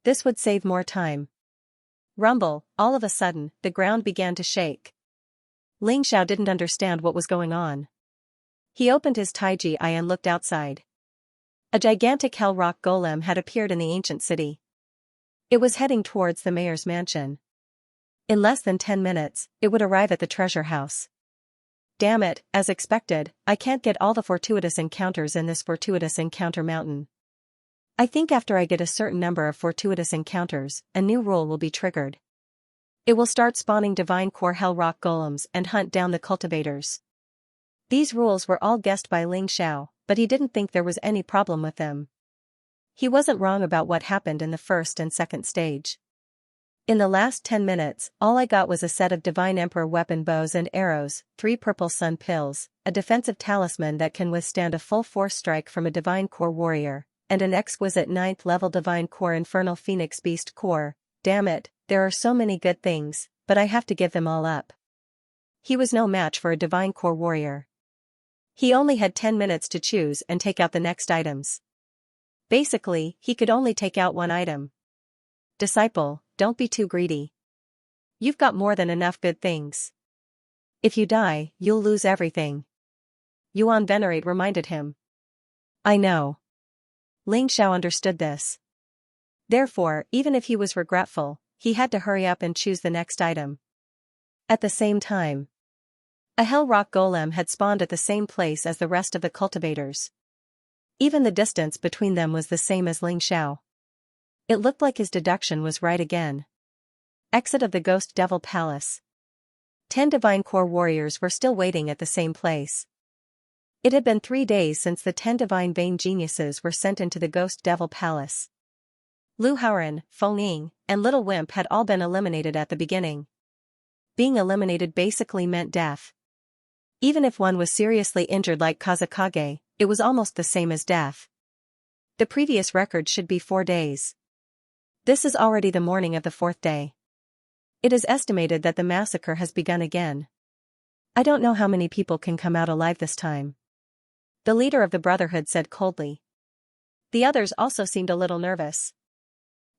This would save more time. Rumble, all of a sudden, the ground began to shake. Ling Xiao didn't understand what was going on. He opened his Taiji eye and looked outside. A gigantic hell rock golem had appeared in the ancient city. It was heading towards the mayor's mansion. In less than 10 minutes, it would arrive at the treasure house. Damn it, as expected, I can't get all the fortuitous encounters in this fortuitous encounter mountain. I think after I get a certain number of fortuitous encounters, a new rule will be triggered. It will start spawning divine core hell rock golems and hunt down the cultivators. These rules were all guessed by Ling Xiao, but he didn't think there was any problem with them. He wasn't wrong about what happened in the first and second stage. In the last 10 minutes, all I got was a set of Divine Emperor weapon bows and arrows, 3 purple sun pills, a defensive talisman that can withstand a full force strike from a Divine Core warrior, and an exquisite 9th level Divine Core Infernal Phoenix Beast Core. Damn it, there are so many good things, but I have to give them all up. He was no match for a Divine Core warrior. He only had 10 minutes to choose and take out the next items. Basically, he could only take out one item. Disciple, don't be too greedy. You've got more than enough good things. If you die, you'll lose everything. Yuan Venerate reminded him. I know. Ling Xiao understood this. Therefore, even if he was regretful, he had to hurry up and choose the next item. At the same time, a hell rock golem had spawned at the same place as the rest of the cultivators. Even the distance between them was the same as Ling Xiao. It looked like his deduction was right again. Exit of the Ghost Devil Palace. 10 Divine Core warriors were still waiting at the same place. It had been 3 days since the 10 Divine Vein Geniuses were sent into the Ghost Devil Palace. Lu Haoran, Feng Ying, and Little Wimp had all been eliminated at the beginning. Being eliminated basically meant death. Even if one was seriously injured like Kazakage, it was almost the same as death. The previous record should be 4 days. This is already the morning of the 4th day. It is estimated that the massacre has begun again. I don't know how many people can come out alive this time. The leader of the Brotherhood said coldly. The others also seemed a little nervous.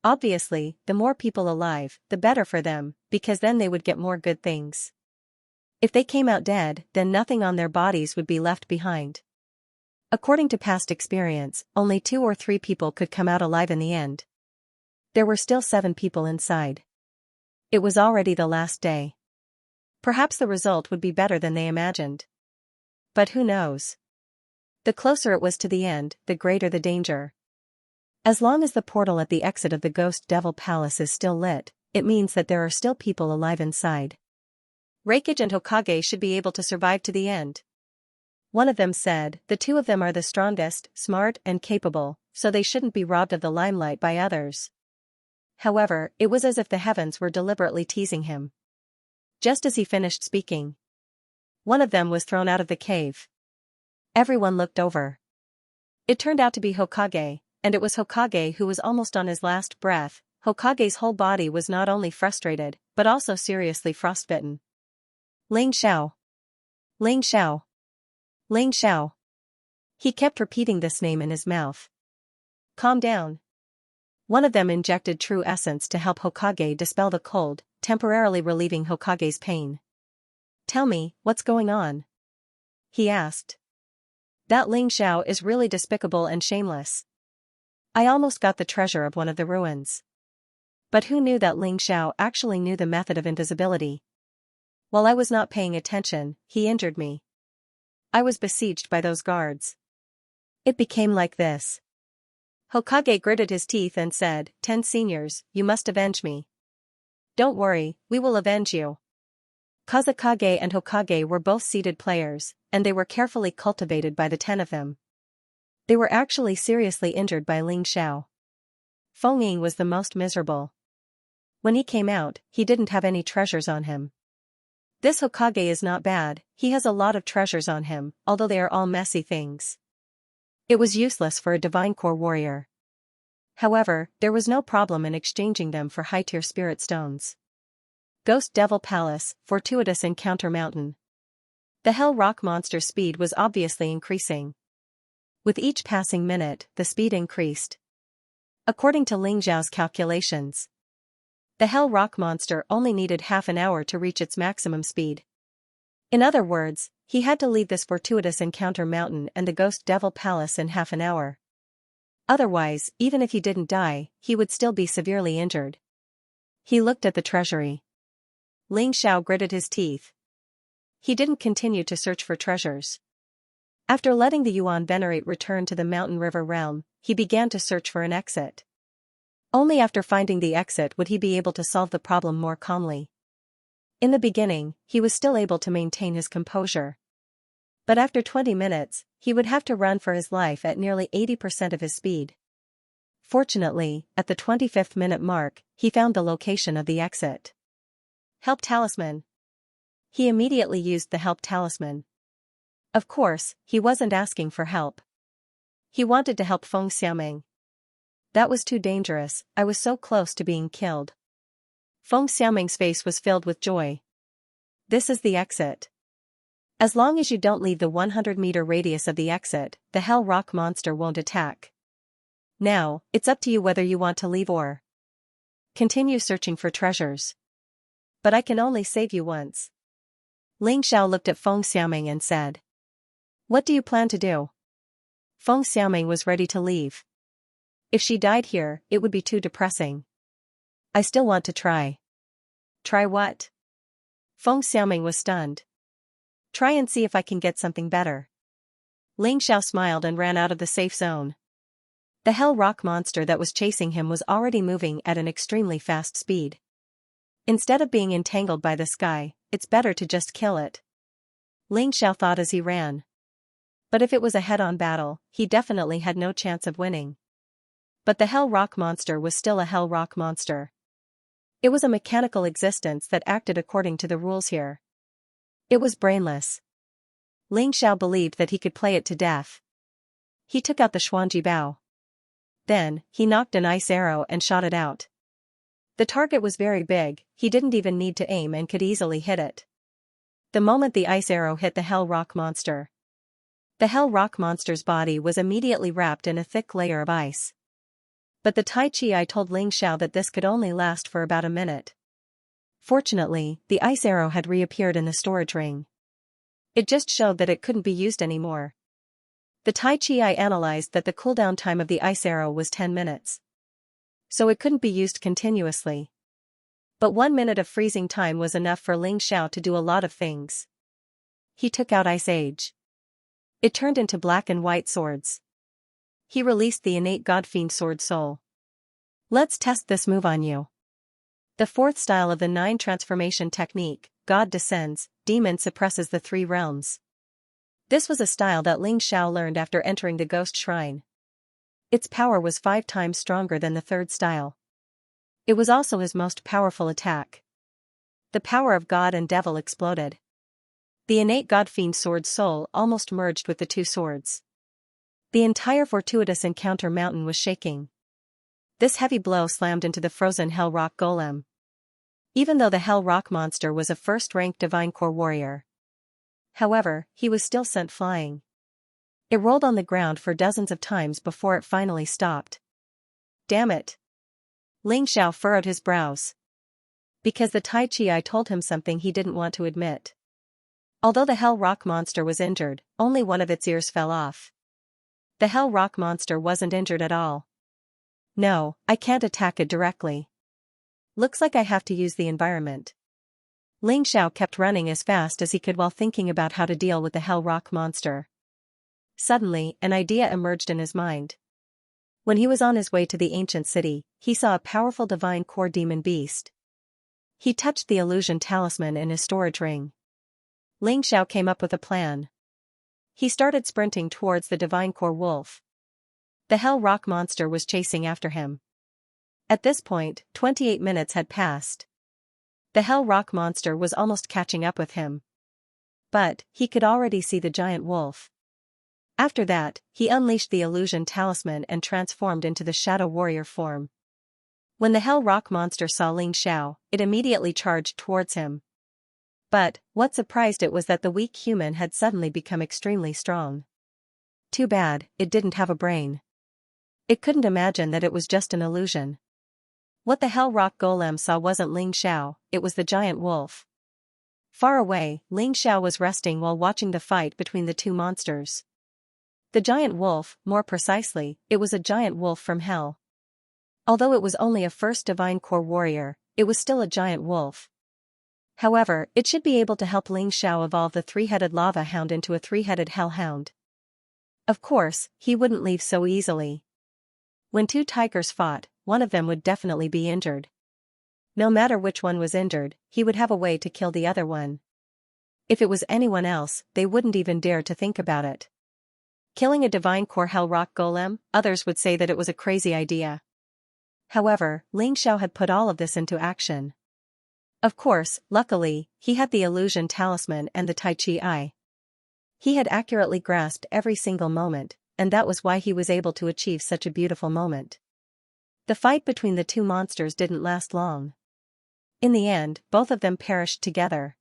Obviously, the more people alive, the better for them, because then they would get more good things. If they came out dead, then nothing on their bodies would be left behind. According to past experience, only 2 or 3 people could come out alive in the end. There were still 7 people inside. It was already the last day. Perhaps the result would be better than they imagined. But who knows? The closer it was to the end, the greater the danger. As long as the portal at the exit of the Ghost Devil Palace is still lit, it means that there are still people alive inside. Reikage and Hokage should be able to survive to the end. One of them said, the 2 of them are the strongest, smart and capable, so they shouldn't be robbed of the limelight by others. However, it was as if the heavens were deliberately teasing him. Just as he finished speaking, one of them was thrown out of the cave. Everyone looked over. It turned out to be Hokage, and it was Hokage who was almost on his last breath. Hokage's whole body was not only frustrated, but also seriously frostbitten. Ling Xiao. Ling Xiao. Ling Xiao. He kept repeating this name in his mouth. Calm down. One of them injected true essence to help Hokage dispel the cold, temporarily relieving Hokage's pain. Tell me, what's going on? He asked. That Ling Xiao is really despicable and shameless. I almost got the treasure of one of the ruins. But who knew that Ling Xiao actually knew the method of invisibility? While I was not paying attention, he injured me. I was besieged by those guards. It became like this. Hokage gritted his teeth and said, 10 seniors, you must avenge me. Don't worry, we will avenge you. Kazekage and Hokage were both seated players, and they were carefully cultivated by the 10 of them. They were actually seriously injured by Ling Xiao. Feng Ying was the most miserable. When he came out, he didn't have any treasures on him. This Hokage is not bad, he has a lot of treasures on him, although they are all messy things. It was useless for a divine core warrior. However, there was no problem in exchanging them for high-tier spirit stones. Ghost Devil Palace, Fortuitous Encounter Mountain. The Hell Rock monster's speed was obviously increasing. With each passing minute, the speed increased. According to Ling Xiao's calculations, the Hell Rock monster only needed half an hour to reach its maximum speed. In other words, he had to leave this Fortuitous Encounter Mountain and the Ghost Devil Palace in half an hour. Otherwise, even if he didn't die, he would still be severely injured. He looked at the treasury. Ling Xiao gritted his teeth. He didn't continue to search for treasures. After letting the Yuan Venerate return to the Mountain River realm, he began to search for an exit. Only after finding the exit would he be able to solve the problem more calmly. In the beginning, he was still able to maintain his composure. But after 20 minutes, he would have to run for his life at nearly 80% of his speed. Fortunately, at the 25th minute mark, he found the location of the exit. Help Talisman. He immediately used the Help Talisman. Of course, he wasn't asking for help. He wanted to help Feng Xiaoming. That was too dangerous, I was so close to being killed. Feng Xiaoming's face was filled with joy. This is the exit. As long as you don't leave the 100-meter radius of the exit, the Hell Rock monster won't attack. Now, it's up to you whether you want to leave or continue searching for treasures. But I can only save you once. Ling Xiao looked at Feng Xiaoming and said, "What do you plan to do?" Feng Xiaoming was ready to leave. If she died here, it would be too depressing. I still want to try. Try what? Feng Xiaoming was stunned. Try and see if I can get something better. Ling Xiao smiled and ran out of the safe zone. The Hell Rock monster that was chasing him was already moving at an extremely fast speed. Instead of being entangled by the sky, it's better to just kill it. Ling Xiao thought as he ran. But if it was a head-on battle, he definitely had no chance of winning. But the Hell Rock monster was still a Hell Rock monster. It was a mechanical existence that acted according to the rules here. It was brainless. Ling Xiao believed that he could play it to death. He took out the Xuanji Bao. Then, he knocked an ice arrow and shot it out. The target was very big, he didn't even need to aim and could easily hit it. The moment the ice arrow hit the Hell Rock monster, the Hell Rock monster's body was immediately wrapped in a thick layer of ice. But the Tai Chi told Ling Xiao that this could only last for about a minute. Fortunately, the ice arrow had reappeared in the storage ring. It just showed that it couldn't be used anymore. The Tai Chi analyzed that the cooldown time of the ice arrow was 10 minutes. So it couldn't be used continuously. But 1 minute of freezing time was enough for Ling Xiao to do a lot of things. He took out Ice Age. It turned into black and white swords. He released the innate God Fiend Sword Soul. Let's test this move on you. The fourth style of the 9 transformation technique, God Descends, Demon suppresses the 3 realms. This was a style that Ling Xiao learned after entering the Ghost Shrine. Its power was 5 times stronger than the third style. It was also his most powerful attack. The power of God and Devil exploded. The innate God Fiend Sword Soul almost merged with the 2 swords. The entire Fortuitous Encounter Mountain was shaking. This heavy blow slammed into the frozen Hell Rock Golem. Even though the Hell Rock monster was a first-ranked Divine Core warrior. However, he was still sent flying. It rolled on the ground for dozens of times before it finally stopped. Damn it! Ling Xiao furrowed his brows. Because the Tai Chi told him something he didn't want to admit. Although the Hell Rock monster was injured, only one of its ears fell off. The Hell Rock monster wasn't injured at all. No, I can't attack it directly. Looks like I have to use the environment. Ling Xiao kept running as fast as he could while thinking about how to deal with the Hell Rock monster. Suddenly, an idea emerged in his mind. When he was on his way to the ancient city, he saw a powerful divine core demon beast. He touched the illusion talisman in his storage ring. Ling Xiao came up with a plan. He started sprinting towards the divine core wolf. The hell rock monster was chasing after him. At this point, 28 minutes had passed. The hell rock monster was almost catching up with him. But, he could already see the giant wolf. After that, he unleashed the illusion talisman and transformed into the shadow warrior form. When the hell rock monster saw Ling Xiao, it immediately charged towards him. But, what surprised it was that the weak human had suddenly become extremely strong. Too bad, it didn't have a brain. It couldn't imagine that it was just an illusion. What the hell rock golem saw wasn't Ling Xiao, it was the giant wolf. Far away, Ling Xiao was resting while watching the fight between the two monsters. The giant wolf, more precisely, it was a giant wolf from hell. Although it was only a first divine core warrior, it was still a giant wolf. However, it should be able to help Ling Xiao evolve the three-headed lava hound into a three-headed hellhound. Of course, he wouldn't leave so easily. When two tigers fought, one of them would definitely be injured. No matter which one was injured, he would have a way to kill the other one. If it was anyone else, they wouldn't even dare to think about it. Killing a divine core hell rock golem, others would say that it was a crazy idea. However, Ling Xiao had put all of this into action. Of course, luckily, he had the illusion talisman and the Tai Chi eye. He had accurately grasped every single moment, and that was why he was able to achieve such a beautiful moment. The fight between the two monsters didn't last long. In the end, both of them perished together.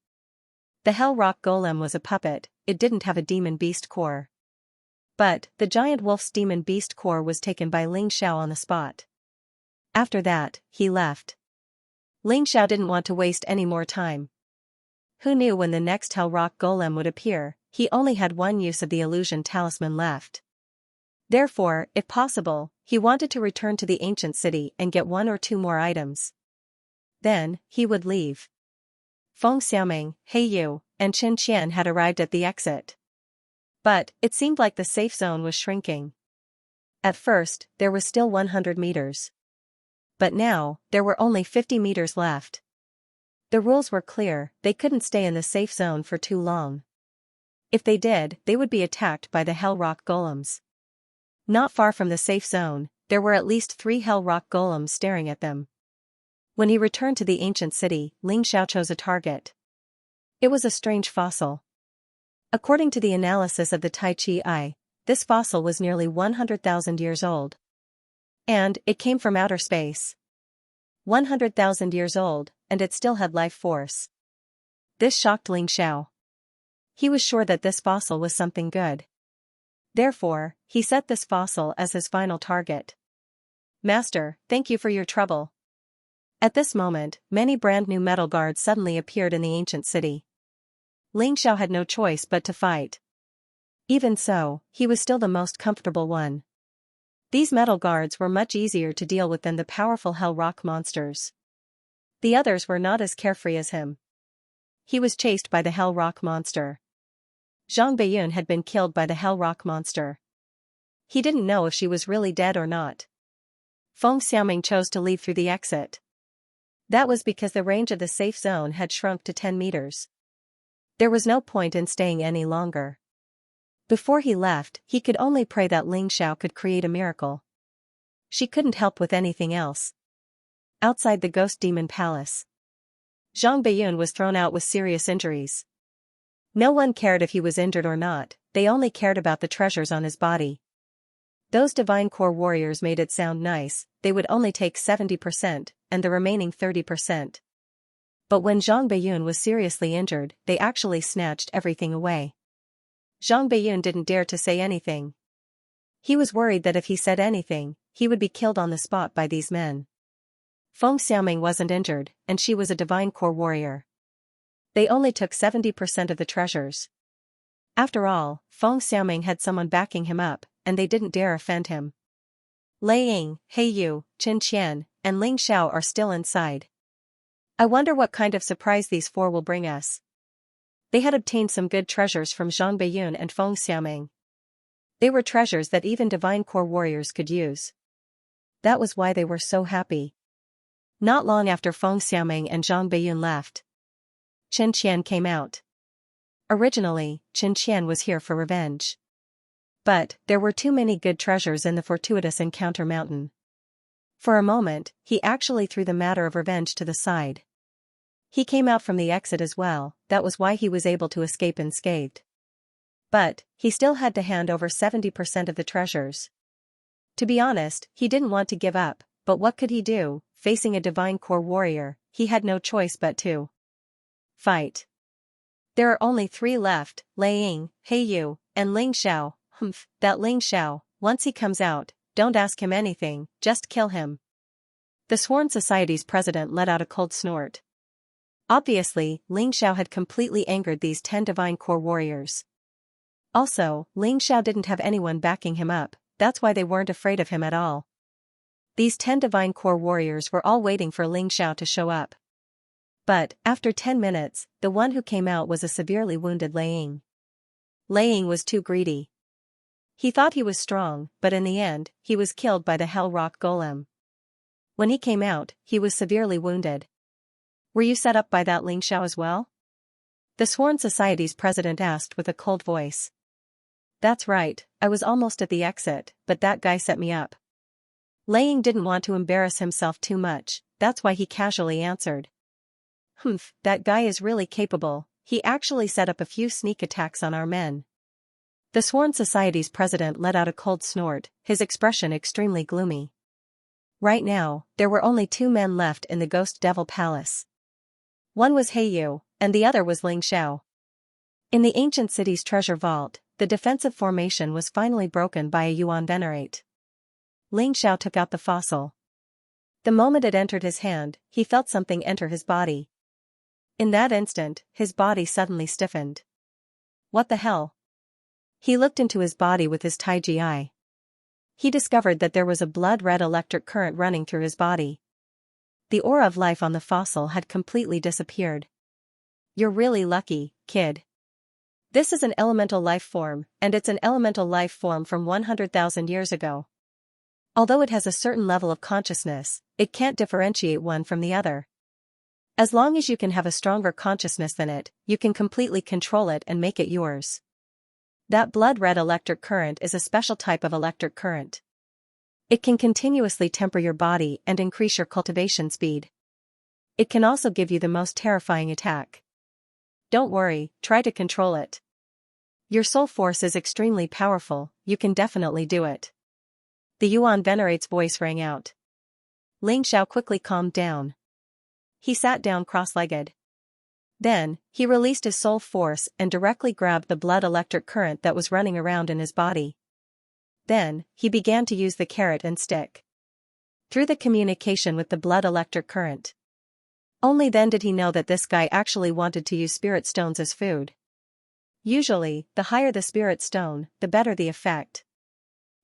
The hell rock golem was a puppet, it didn't have a demon beast core. But, the giant wolf's demon beast core was taken by Ling Xiao on the spot. After that, he left. Ling Xiao didn't want to waste any more time. Who knew when the next hell rock golem would appear? He only had one use of the illusion talisman left. Therefore, if possible, he wanted to return to the ancient city and get one or two more items. Then, he would leave. Feng Xiaoming, He Yu, and Qin Qian had arrived at the exit. But, it seemed like the safe zone was shrinking. At first, there was still 100 meters. But now, there were only 50 meters left. The rules were clear, they couldn't stay in the safe zone for too long. If they did, they would be attacked by the hell rock golems. Not far from the safe zone, there were at least 3 hell rock golems staring at them. When he returned to the ancient city, Ling Xiao chose a target. It was a strange fossil. According to the analysis of the Tai Chi eye, this fossil was nearly 100,000 years old. And, it came from outer space. 100,000 years old, and it still had life force. This shocked Ling Xiao. He was sure that this fossil was something good. Therefore, he set this fossil as his final target. Master, thank you for your trouble. At this moment, many brand new metal guards suddenly appeared in the ancient city. Ling Xiao had no choice but to fight. Even so, he was still the most comfortable one. These metal guards were much easier to deal with than the powerful hell rock monsters. The others were not as carefree as him. He was chased by the hell rock monster. Zhang Beiyun had been killed by the hell rock monster. He didn't know if she was really dead or not. Feng Xiaoming chose to leave through the exit. That was because the range of the safe zone had shrunk to 10 meters. There was no point in staying any longer. Before he left, he could only pray that Ling Xiao could create a miracle. She couldn't help with anything else. Outside the ghost demon palace, Zhang Beiyun was thrown out with serious injuries. No one cared if he was injured or not, they only cared about the treasures on his body. Those divine core warriors made it sound nice, they would only take 70%, and the remaining 30%. But when Zhang Beiyun was seriously injured, they actually snatched everything away. Zhang Beiyun didn't dare to say anything. He was worried that if he said anything, he would be killed on the spot by these men. Feng Xiaoming wasn't injured, and she was a divine core warrior. They only took 70% of the treasures. After all, Feng Xiaoming had someone backing him up, and they didn't dare offend him. Lei Ying, He Yu, Qin Qian, and Ling Xiao are still inside. I wonder what kind of surprise these 4 will bring us. They had obtained some good treasures from Zhang Beiyun and Feng Xiaoming. They were treasures that even divine core warriors could use. That was why they were so happy. Not long after Feng Xiaoming and Zhang Beiyun left, Chen Qian came out. Originally, Chen Qian was here for revenge. But there were too many good treasures in the fortuitous encounter mountain. For a moment, he actually threw the matter of revenge to the side. He came out from the exit as well, that was why he was able to escape unscathed. But he still had to hand over 70% of the treasures. To be honest, he didn't want to give up, but what could he do? Facing a divine core warrior, he had no choice but to fight. There are only 3 left, Lei Ying, He Yu, and Ling Xiao. That Ling Xiao, once he comes out, don't ask him anything, just kill him. The Sworn Society's president let out a cold snort. Obviously, Ling Xiao had completely angered these 10 divine core warriors. Also, Ling Xiao didn't have anyone backing him up, that's why they weren't afraid of him at all. These 10 divine core warriors were all waiting for Ling Xiao to show up. But, after 10 minutes, the one who came out was a severely wounded Lei Ying. Lei Ying was too greedy. He thought he was strong, but in the end, he was killed by the Hell Rock Golem. When he came out, he was severely wounded. Were you set up by that Ling Xiao as well? The Sworn Society's president asked with a cold voice. That's right, I was almost at the exit, but that guy set me up. Lei Ying didn't want to embarrass himself too much, that's why he casually answered. That guy is really capable, he actually set up a few sneak attacks on our men. The Sworn Society's president let out a cold snort, his expression extremely gloomy. Right now, there were only 2 men left in the Ghost Devil Palace. One was He Yu, and the other was Ling Xiao. In the ancient city's treasure vault, the defensive formation was finally broken by a Yuan Venerate. Ling Xiao took out the fossil. The moment it entered his hand, he felt something enter his body. In that instant, his body suddenly stiffened. What the hell? He looked into his body with his Taiji eye. He discovered that there was a blood-red electric current running through his body. The aura of life on the fossil had completely disappeared. You're really lucky, kid. This is an elemental life form, and it's an elemental life form from 100,000 years ago. Although it has a certain level of consciousness, it can't differentiate one from the other. As long as you can have a stronger consciousness than it, you can completely control it and make it yours. That blood-red electric current is a special type of electric current. It can continuously temper your body and increase your cultivation speed. It can also give you the most terrifying attack. Don't worry, try to control it. Your soul force is extremely powerful, you can definitely do it. The Yuan Venerate's voice rang out. Ling Xiao quickly calmed down. He sat down cross-legged. Then, he released his soul force and directly grabbed the blood electric current that was running around in his body. Then, he began to use the carrot and stick. Through the communication with the blood electric current. Only then did he know that this guy actually wanted to use spirit stones as food. Usually, the higher the spirit stone, the better the effect.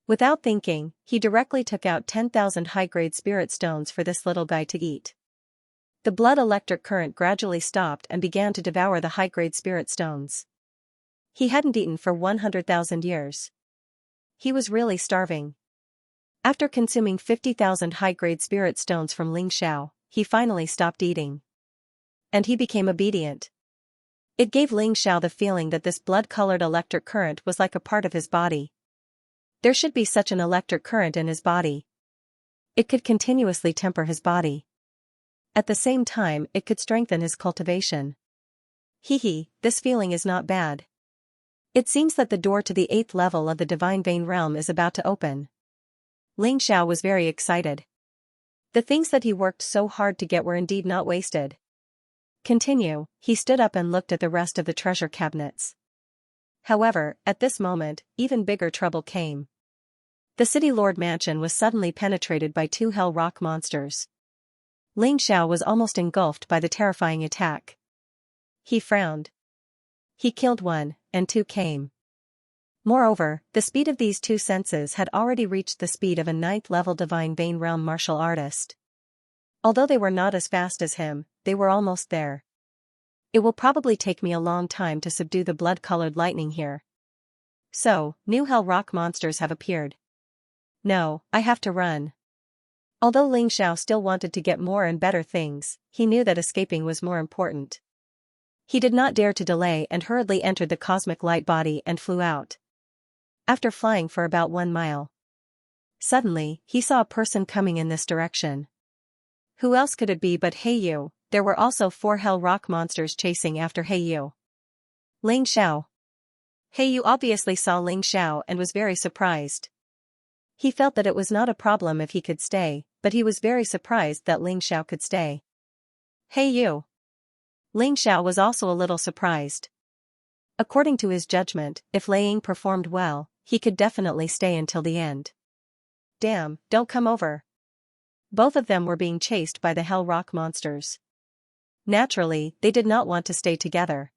Without thinking, he directly took out 10,000 high-grade spirit stones for this little guy to eat. The blood electric current gradually stopped and began to devour the high-grade spirit stones. He hadn't eaten for 100,000 years. He was really starving. After consuming 50,000 high-grade spirit stones from Ling Xiao, he finally stopped eating. And he became obedient. It gave Ling Xiao the feeling that this blood-colored electric current was like a part of his body. There should be such an electric current in his body. It could continuously temper his body. At the same time, it could strengthen his cultivation. This feeling is not bad. It seems that the door to the 8th level of the Divine Vein Realm is about to open. Ling Xiao was very excited. The things that he worked so hard to get were indeed not wasted. Continue, he stood up and looked at the rest of the treasure cabinets. However, at this moment, even bigger trouble came. The City Lord Mansion was suddenly penetrated by 2 Hell Rock monsters. Ling Xiao was almost engulfed by the terrifying attack. He frowned. He killed one, and 2 came. Moreover, the speed of these 2 senses had already reached the speed of a 9th-level Divine Vein Realm martial artist. Although they were not as fast as him, they were almost there. It will probably take me a long time to subdue the blood-colored lightning here. So, new Hell Rock monsters have appeared. No, I have to run. Although Ling Xiao still wanted to get more and better things, he knew that escaping was more important. He did not dare to delay and hurriedly entered the cosmic light body and flew out. After flying for about 1 mile, suddenly, he saw a person coming in this direction. Who else could it be but Heiyu? There were also 4 hell rock monsters chasing after Heiyu. Ling Xiao. Heiyu obviously saw Ling Xiao and was very surprised. He felt that it was not a problem if he could stay, but he was very surprised that Ling Xiao could stay. Heiyu. Ling Xiao was also a little surprised. According to his judgment, if Lei Ying performed well, he could definitely stay until the end. Damn, don't come over. Both of them were being chased by the hell rock monsters. Naturally, they did not want to stay together.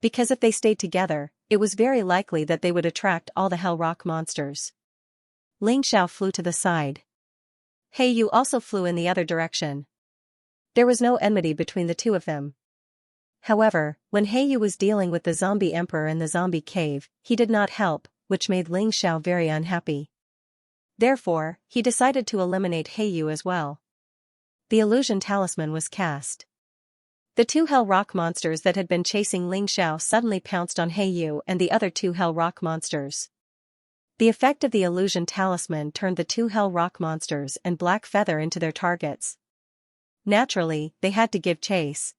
Because if they stayed together, it was very likely that they would attract all the hell rock monsters. Ling Xiao flew to the side. Heiyu also flew in the other direction. There was no enmity between the two of them. However, when Heiyu was dealing with the zombie emperor in the zombie cave, he did not help, which made Ling Xiao very unhappy. Therefore, he decided to eliminate Heiyu as well. The illusion talisman was cast. The 2 hell rock monsters that had been chasing Ling Xiao suddenly pounced on Heiyu and the other 2 hell rock monsters. The effect of the illusion talisman turned the 2 hell rock monsters and Black Feather into their targets. Naturally, they had to give chase.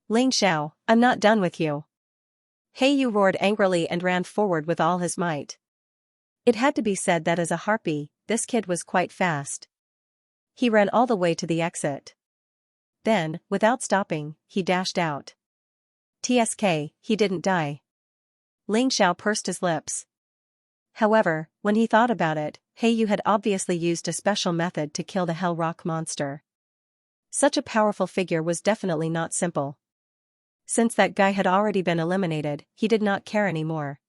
Ling Xiao, I'm not done with you. Heiyu roared angrily and ran forward with all his might. It had to be said that as a harpy, this kid was quite fast. He ran all the way to the exit. Then, without stopping, he dashed out. TSK, he didn't die. Ling Xiao pursed his lips. However, when he thought about it, Heiyu had obviously used a special method to kill the hell rock monster. Such a powerful figure was definitely not simple. Since that guy had already been eliminated, he did not care anymore.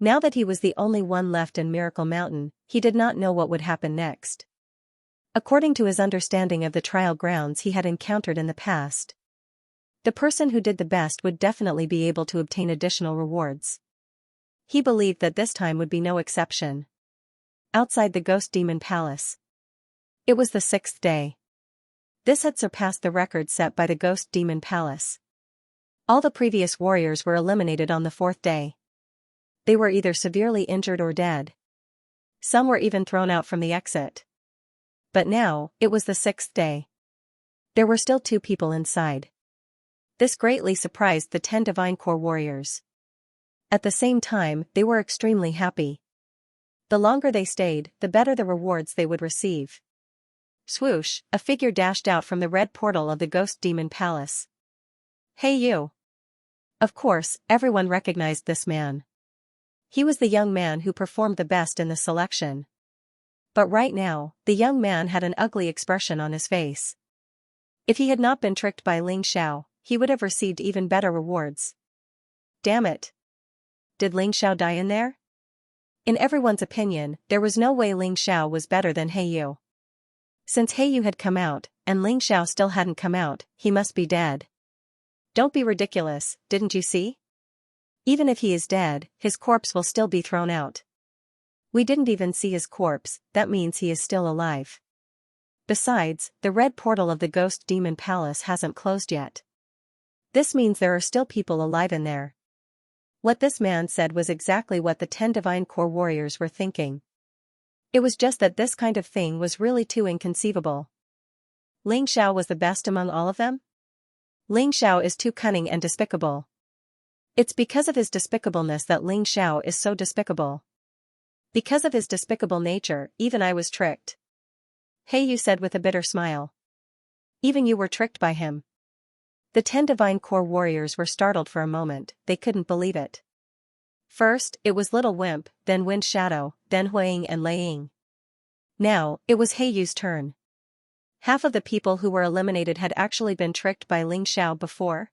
Now that he was the only one left in Miracle Mountain, he did not know what would happen next. According to his understanding of the trial grounds he had encountered in the past, the person who did the best would definitely be able to obtain additional rewards. He believed that this time would be no exception. Outside the Ghost Demon Palace. It was the 6th day. This had surpassed the record set by the Ghost Demon Palace. All the previous warriors were eliminated on the 4th day. They were either severely injured or dead. Some were even thrown out from the exit. But now, it was the 6th day. There were still 2 people inside. This greatly surprised the 10 Divine Core warriors. At the same time, they were extremely happy. The longer they stayed, the better the rewards they would receive. Swoosh, a figure dashed out from the red portal of the Ghost Demon Palace. Hey you! Of course, everyone recognized this man. He was the young man who performed the best in the selection. But right now, the young man had an ugly expression on his face. If he had not been tricked by Ling Xiao, he would have received even better rewards. Damn it! Did Ling Xiao die in there? In everyone's opinion, there was no way Ling Xiao was better than Heiyu. Since Heiyu had come out, and Ling Xiao still hadn't come out, he must be dead. Don't be ridiculous, didn't you see? Even if he is dead, his corpse will still be thrown out. We didn't even see his corpse, that means he is still alive. Besides, the red portal of the Ghost Demon Palace hasn't closed yet. This means there are still people alive in there. What this man said was exactly what the 10 Divine Core warriors were thinking. It was just that this kind of thing was really too inconceivable. Ling Xiao was the best among all of them? Ling Xiao is too cunning and despicable. It's because of his despicableness that Ling Xiao is so despicable. Because of his despicable nature, even I was tricked. Heiyu said with a bitter smile. Even you were tricked by him. The 10 Divine Core warriors were startled for a moment, they couldn't believe it. First, it was Little Wimp, then Wind Shadow, then Huiying and Lei Ying. Now, it was Heiyu's turn. Half of the people who were eliminated had actually been tricked by Ling Xiao before.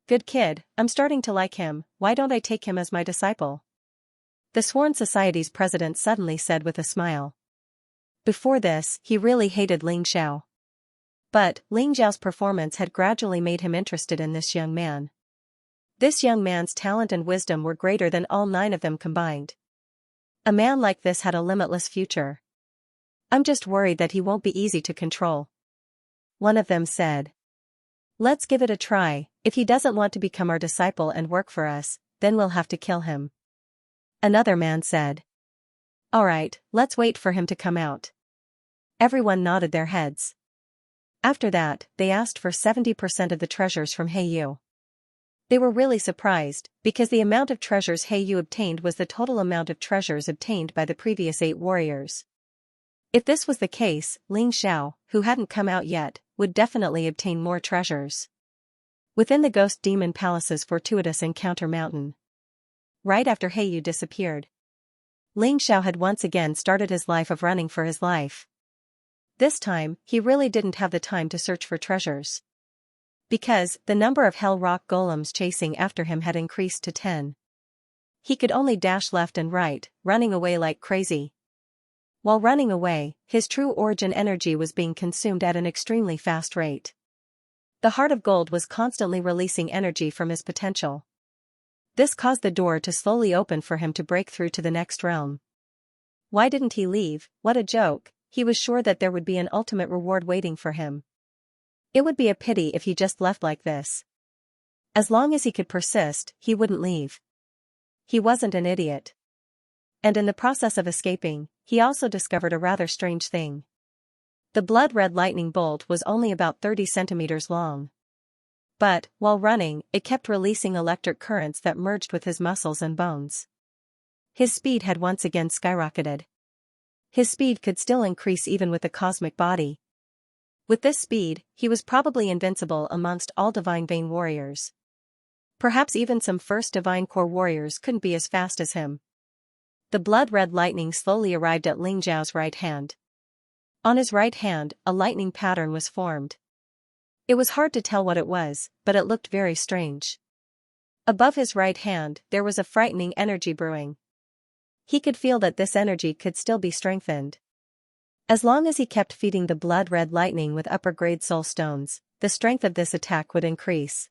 Good kid, I'm starting to like him, why don't I take him as my disciple? The Sworn Society's president suddenly said with a smile. Before this, he really hated Ling Xiao. But, Ling Xiao's performance had gradually made him interested in this young man. This young man's talent and wisdom were greater than all 9 of them combined. A man like this had a limitless future. I'm just worried that he won't be easy to control. One of them said. Let's give it a try. If he doesn't want to become our disciple and work for us, then we'll have to kill him. Another man said. Alright, let's wait for him to come out. Everyone nodded their heads. After that, they asked for 70% of the treasures from Heiyu. They were really surprised, because the amount of treasures Heiyu obtained was the total amount of treasures obtained by the previous 8 warriors. If this was the case, Ling Xiao, who hadn't come out yet, would definitely obtain more treasures. Within the Ghost Demon Palace's fortuitous encounter mountain. Right after Heiyu disappeared, Ling Xiao had once again started his life of running for his life. This time, he really didn't have the time to search for treasures. Because the number of Hell Rock golems chasing after him had increased to 10. He could only dash left and right, running away like crazy. While running away, his true origin energy was being consumed at an extremely fast rate. The Heart of Gold was constantly releasing energy from his potential. This caused the door to slowly open for him to break through to the next realm. Why didn't he leave? What a joke. He was sure that there would be an ultimate reward waiting for him. It would be a pity if he just left like this. As long as he could persist, he wouldn't leave. He wasn't an idiot. And in the process of escaping, he also discovered a rather strange thing. The blood-red lightning bolt was only about 30 centimeters long. But, while running, it kept releasing electric currents that merged with his muscles and bones. His speed had once again skyrocketed. His speed could still increase even with a cosmic body. With this speed, he was probably invincible amongst all Divine Vein warriors. Perhaps even some first Divine Core warriors couldn't be as fast as him. The blood-red lightning slowly arrived at Ling Zhao's right hand. On his right hand, a lightning pattern was formed. It was hard to tell what it was, but it looked very strange. Above his right hand, there was a frightening energy brewing. He could feel that this energy could still be strengthened. As long as he kept feeding the blood-red lightning with upper-grade soul stones, the strength of this attack would increase.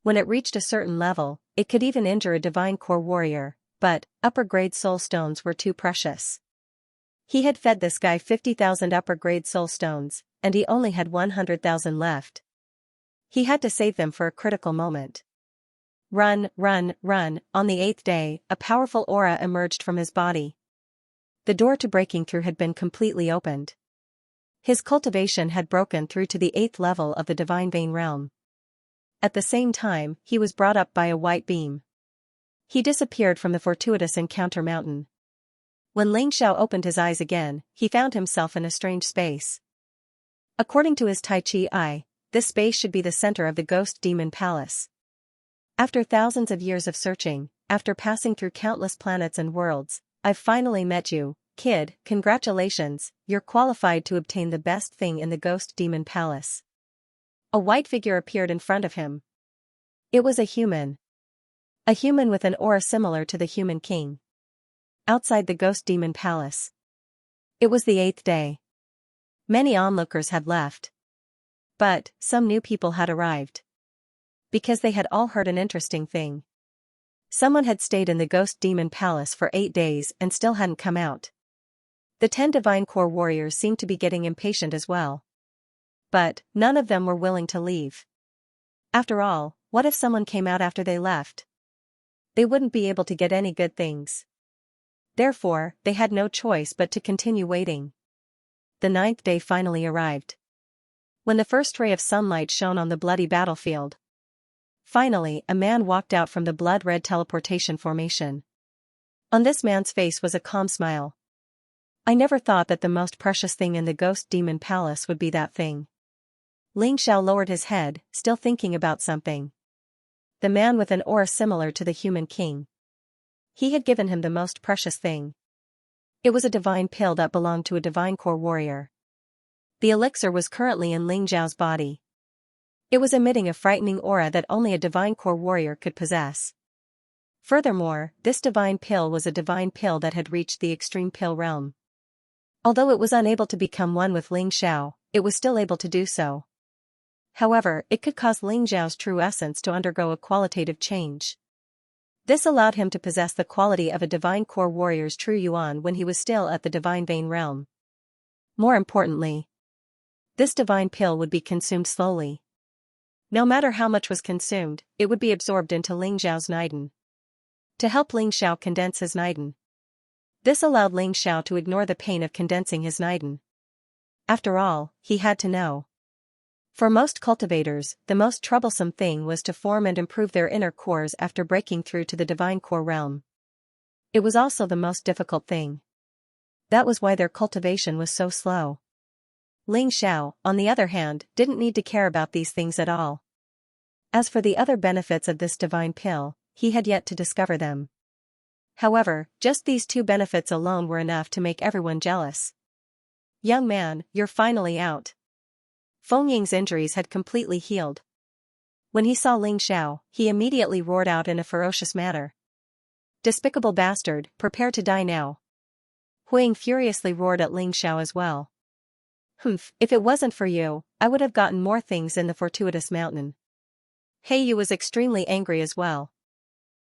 When it reached a certain level, it could even injure a Divine Core warrior, but upper-grade soul stones were too precious. He had fed this guy 50,000 upper-grade soul stones, and he only had 100,000 left. He had to save them for a critical moment. Run, run, run. On the 8th day, a powerful aura emerged from his body. The door to breaking through had been completely opened. His cultivation had broken through to the 8th level of the Divine Vein realm. At the same time, he was brought up by a white beam. He disappeared from the fortuitous encounter mountain. When Ling Xiao opened his eyes again, he found himself in a strange space. According to his Tai Chi eye, this space should be the center of the Ghost Demon Palace. After thousands of years of searching, after passing through countless planets and worlds, I've finally met you, kid. Congratulations, you're qualified to obtain the best thing in the Ghost Demon Palace. A white figure appeared in front of him. It was a human. A human with an aura similar to the Human King. Outside the Ghost Demon Palace. It was the 8th day. Many onlookers had left. But, some new people had arrived. Because they had all heard an interesting thing. Someone had stayed in the Ghost Demon Palace for 8 days and still hadn't come out. The 10 Divine Core warriors seemed to be getting impatient as well. But, none of them were willing to leave. After all, what if someone came out after they left? They wouldn't be able to get any good things. Therefore, they had no choice but to continue waiting. The 9th day finally arrived. When the first ray of sunlight shone on the bloody battlefield. Finally, a man walked out from the blood-red teleportation formation. On this man's face was a calm smile. I never thought that the most precious thing in the Ghost Demon Palace would be that thing. Ling Xiao lowered his head, still thinking about something. The man with an aura similar to the Human King. He had given him the most precious thing. It was a divine pill that belonged to a Divine Core warrior. The elixir was currently in Ling Xiao's body. It was emitting a frightening aura that only a Divine Core warrior could possess. Furthermore, this divine pill was a divine pill that had reached the extreme pill realm. Although it was unable to become one with Ling Xiao, it was still able to do so. However, it could cause Ling Xiao's true essence to undergo a qualitative change. This allowed him to possess the quality of a Divine Core warrior's true yuan when he was still at the Divine Vein realm. More importantly, this divine pill would be consumed slowly. No matter how much was consumed, it would be absorbed into Ling Xiao's Niden. To help Ling Xiao condense his Niden. This allowed Ling Xiao to ignore the pain of condensing his Niden. After all, he had to know. For most cultivators, the most troublesome thing was to form and improve their inner cores after breaking through to the divine core realm. It was also the most difficult thing. That was why their cultivation was so slow. Ling Xiao, on the other hand, didn't need to care about these things at all. As for the other benefits of this divine pill, he had yet to discover them. However, just these two benefits alone were enough to make everyone jealous. Young man, you're finally out. Feng Ying's injuries had completely healed. When he saw Ling Xiao, he immediately roared out in a ferocious manner. Despicable bastard, prepare to die now. Huang furiously roared at Ling Xiao as well. Humph, if it wasn't for you, I would have gotten more things in the fortuitous mountain. Yu was extremely angry as well.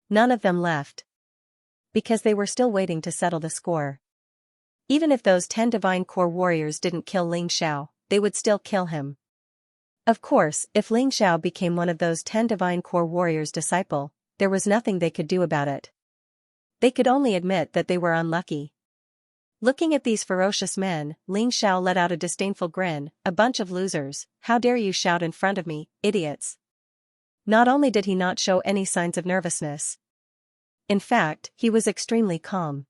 None of them left. Because they were still waiting to settle the score. Even if those 10 divine core warriors didn't kill Ling Xiao, they would still kill him. Of course, if Ling Xiao became one of those 10 divine core warriors' disciple, there was nothing they could do about it. They could only admit that they were unlucky. Looking at these ferocious men, Ling Xiao let out a disdainful grin. A bunch of losers, how dare you shout in front of me, idiots. Not only did he not show any signs of nervousness. In fact, he was extremely calm.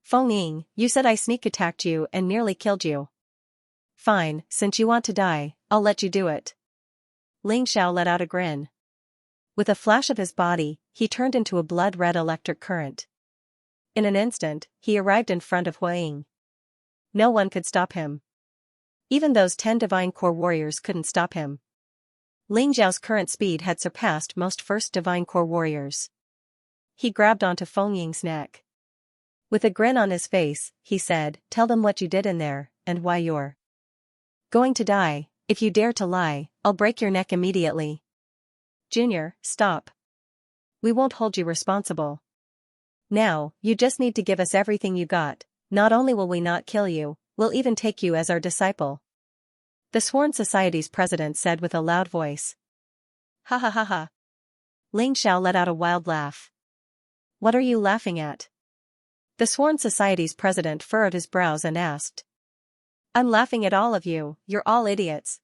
Feng Ying, you said I sneak attacked you and nearly killed you. Fine, since you want to die, I'll let you do it. Ling Xiao let out a grin. With a flash of his body, he turned into a blood-red electric current. In an instant, he arrived in front of Huang. No one could stop him. Even those 10 divine core warriors couldn't stop him. Ling Xiao's current speed had surpassed most first divine core warriors. He grabbed onto Feng Ying's neck. With a grin on his face, he said, tell them what you did in there, and why you're going to die. If you dare to lie, I'll break your neck immediately. Junior, stop. We won't hold you responsible. Now, you just need to give us everything you got. Not only will we not kill you, we'll even take you as our disciple. The Sworn Society's president said with a loud voice. Ha ha ha ha. Ling Xiao let out a wild laugh. What are you laughing at? The Sworn Society's president furrowed his brows and asked. I'm laughing at all of you, you're all idiots.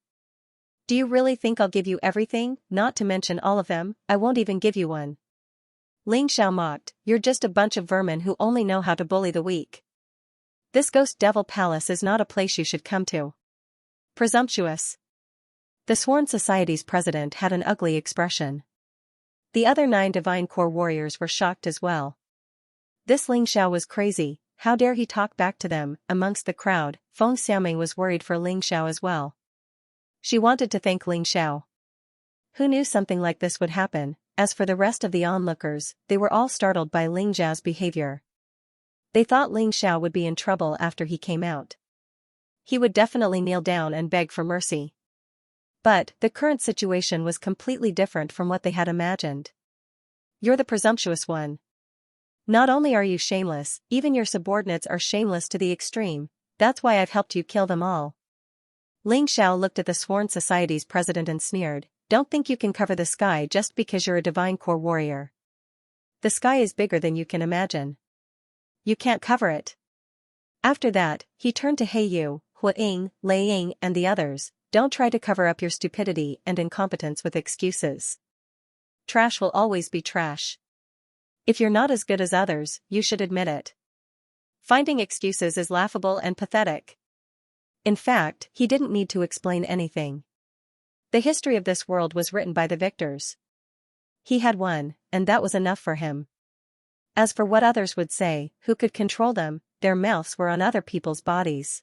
Do you really think I'll give you everything? Not to mention all of them, I won't even give you one. Ling Xiao mocked, you're just a bunch of vermin who only know how to bully the weak. This ghost devil palace is not a place you should come to. Presumptuous. The Sworn Society's president had an ugly expression. The other 9 divine core warriors were shocked as well. This Ling Xiao was crazy, how dare he talk back to them? Amongst the crowd, Feng Xiaoming was worried for Ling Xiao as well. She wanted to thank Ling Xiao. Who knew something like this would happen? As for the rest of the onlookers, they were all startled by Ling Xiao's behavior. They thought Ling Xiao would be in trouble after he came out. He would definitely kneel down and beg for mercy. But, the current situation was completely different from what they had imagined. You're the presumptuous one. Not only are you shameless, even your subordinates are shameless to the extreme, that's why I've helped you kill them all. Ling Xiao looked at the Sworn Society's president and sneered, don't think you can cover the sky just because you're a divine core warrior. The sky is bigger than you can imagine. You can't cover it. After that, he turned to Yu, Huang, Lei Ying and the others, don't try to cover up your stupidity and incompetence with excuses. Trash will always be trash. If you're not as good as others, you should admit it. Finding excuses is laughable and pathetic. In fact, he didn't need to explain anything. The history of this world was written by the victors. He had won, and that was enough for him. As for what others would say, who could control them, their mouths were on other people's bodies.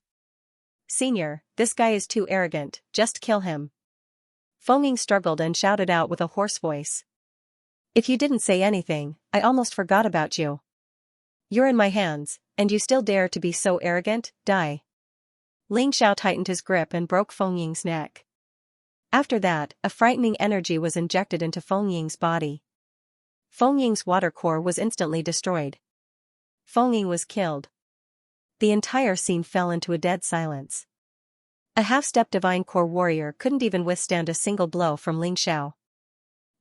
Senior, this guy is too arrogant, just kill him. Feng Ying struggled and shouted out with a hoarse voice. If you didn't say anything, I almost forgot about you. You're in my hands, and you still dare to be so arrogant, die. Ling Xiao tightened his grip and broke Feng Ying's neck. After that, a frightening energy was injected into Feng Ying's body. Feng Ying's water core was instantly destroyed. Feng Ying was killed. The entire scene fell into a dead silence. A half-step divine core warrior couldn't even withstand a single blow from Ling Xiao.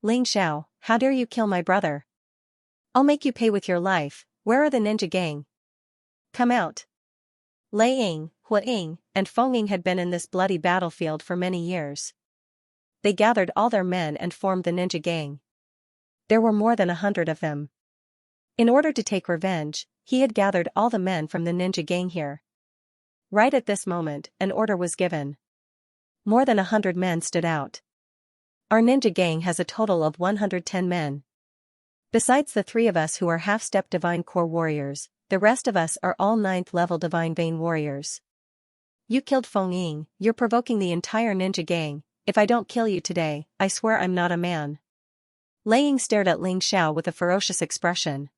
Ling Xiao, how dare you kill my brother? I'll make you pay with your life. Where are the ninja gang? Come out. Lei Ying, Hua Ying, and Feng Ying had been in this bloody battlefield for many years. They gathered all their men and formed the ninja gang. There were more than 100 of them. In order to take revenge, he had gathered all the men from the ninja gang here. Right at this moment, an order was given. More than 100 men stood out. Our ninja gang has a total of 110 men. Besides the 3 of us who are half-step divine core warriors, the rest of us are all 9th level divine vein warriors. You killed Feng Ying, you're provoking the entire ninja gang. If I don't kill you today, I swear I'm not a man. Lei Ying stared at Ling Xiao with a ferocious expression.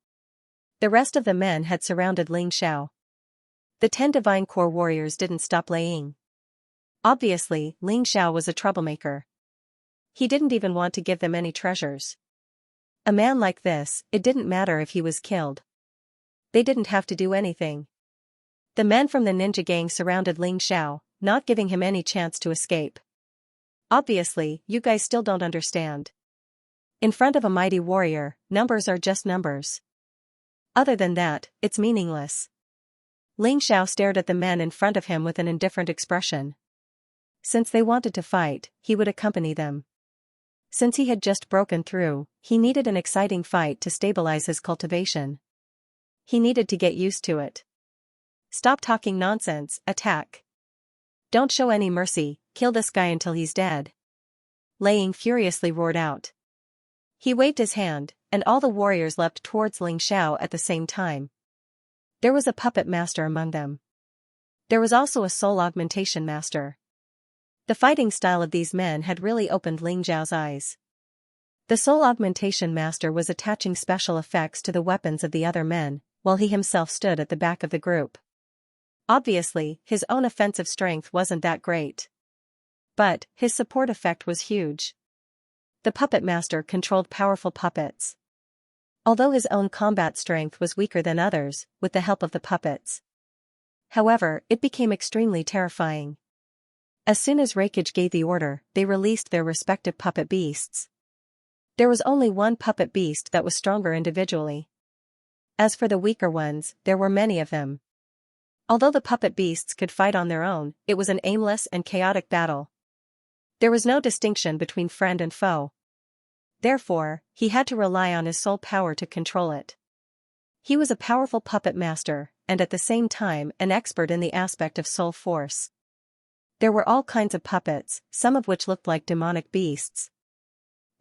The rest of the men had surrounded Ling Xiao. The 10 divine core warriors didn't stop Lei Ying. Obviously, Ling Xiao was a troublemaker. He didn't even want to give them any treasures. A man like this, it didn't matter if he was killed. They didn't have to do anything. The men from the ninja gang surrounded Ling Xiao, not giving him any chance to escape. Obviously, you guys still don't understand. In front of a mighty warrior, numbers are just numbers. Other than that, it's meaningless. Ling Xiao stared at the men in front of him with an indifferent expression. Since they wanted to fight, he would accompany them. Since he had just broken through, he needed an exciting fight to stabilize his cultivation. He needed to get used to it. Stop talking nonsense, attack. Don't show any mercy, kill this guy until he's dead. Lei Ying furiously roared out. He waved his hand, and all the warriors leapt towards Ling Xiao at the same time. There was a puppet master among them. There was also a soul augmentation master. The fighting style of these men had really opened Ling Xiao's eyes. The soul augmentation master was attaching special effects to the weapons of the other men, while he himself stood at the back of the group. Obviously, his own offensive strength wasn't that great. But, his support effect was huge. The puppet master controlled powerful puppets. Although his own combat strength was weaker than others, with the help of the puppets. However, it became extremely terrifying. As soon as Raikage gave the order, they released their respective puppet beasts. There was only one puppet beast that was stronger individually. As for the weaker ones, there were many of them. Although the puppet beasts could fight on their own, it was an aimless and chaotic battle. There was no distinction between friend and foe. Therefore, he had to rely on his soul power to control it. He was a powerful puppet master, and at the same time an expert in the aspect of soul force. There were all kinds of puppets, some of which looked like demonic beasts.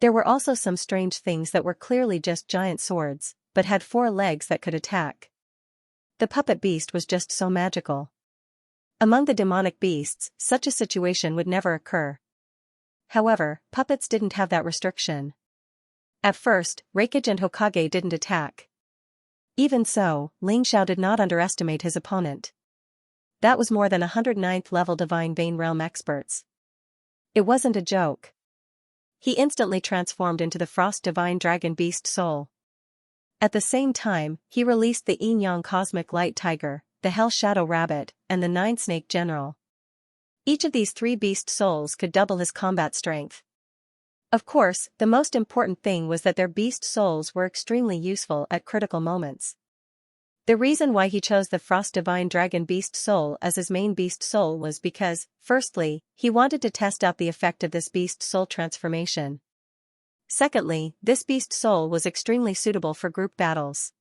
There were also some strange things that were clearly just giant swords, but had 4 legs that could attack. The puppet beast was just so magical. Among the demonic beasts, such a situation would never occur. However, puppets didn't have that restriction. At first, Raikage and Hokage didn't attack. Even so, Ling Xiao did not underestimate his opponent. That was more than 109th level Divine Vein Realm experts. It wasn't a joke. He instantly transformed into the Frost Divine Dragon Beast Soul. At the same time, he released the Yin Yang Cosmic Light Tiger, the Hell Shadow Rabbit, and the Nine Snake General. Each of these 3 beast souls could double his combat strength. Of course, the most important thing was that their beast souls were extremely useful at critical moments. The reason why he chose the Frost Divine Dragon Beast Soul as his main beast soul was because, firstly, he wanted to test out the effect of this beast soul transformation. Secondly, this beast soul was extremely suitable for group battles.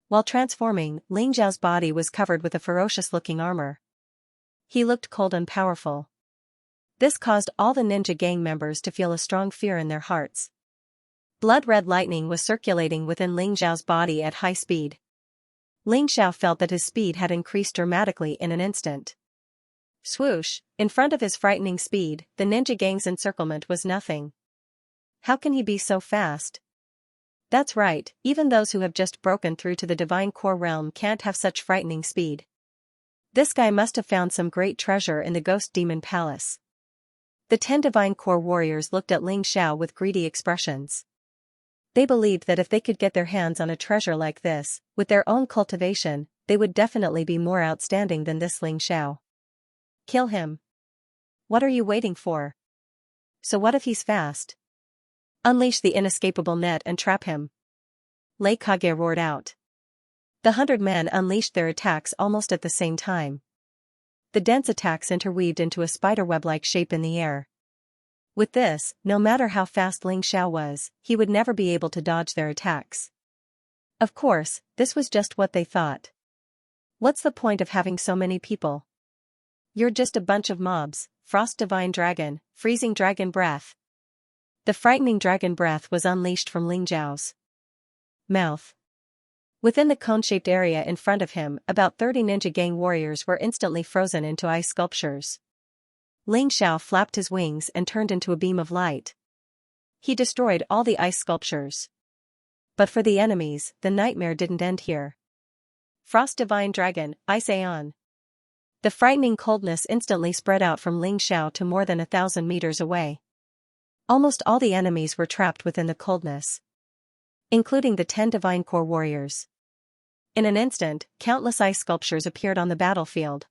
While transforming, Ling Xiao's body was covered with a ferocious-looking armor. He looked cold and powerful. This caused all the ninja gang members to feel a strong fear in their hearts. Blood-red lightning was circulating within Ling Xiao's body at high speed. Ling Xiao felt that his speed had increased dramatically in an instant. Swoosh, in front of his frightening speed, the ninja gang's encirclement was nothing. How can he be so fast? That's right, even those who have just broken through to the Divine Core Realm can't have such frightening speed. This guy must have found some great treasure in the Ghost Demon Palace. The 10 Divine Core warriors looked at Ling Xiao with greedy expressions. They believed that if they could get their hands on a treasure like this, with their own cultivation, they would definitely be more outstanding than this Ling Xiao. Kill him. What are you waiting for? So what if he's fast? Unleash the inescapable net and trap him. Lei Kage roared out. The 100 men unleashed their attacks almost at the same time. The dense attacks interweaved into a spiderweb-like shape in the air. With this, no matter how fast Ling Xiao was, he would never be able to dodge their attacks. Of course, this was just what they thought. What's the point of having so many people? You're just a bunch of mobs. Frost Divine Dragon, Freezing Dragon Breath. The frightening dragon breath was unleashed from Ling Xiao's mouth. Within the cone-shaped area in front of him, about 30 ninja gang warriors were instantly frozen into ice sculptures. Ling Xiao flapped his wings and turned into a beam of light. He destroyed all the ice sculptures. But for the enemies, the nightmare didn't end here. Frost Divine Dragon, Ice Aeon. The frightening coldness instantly spread out from Ling Xiao to more than 1,000 meters away. Almost all the enemies were trapped within the coldness, including the 10 Divine Core warriors. In an instant, countless ice sculptures appeared on the battlefield.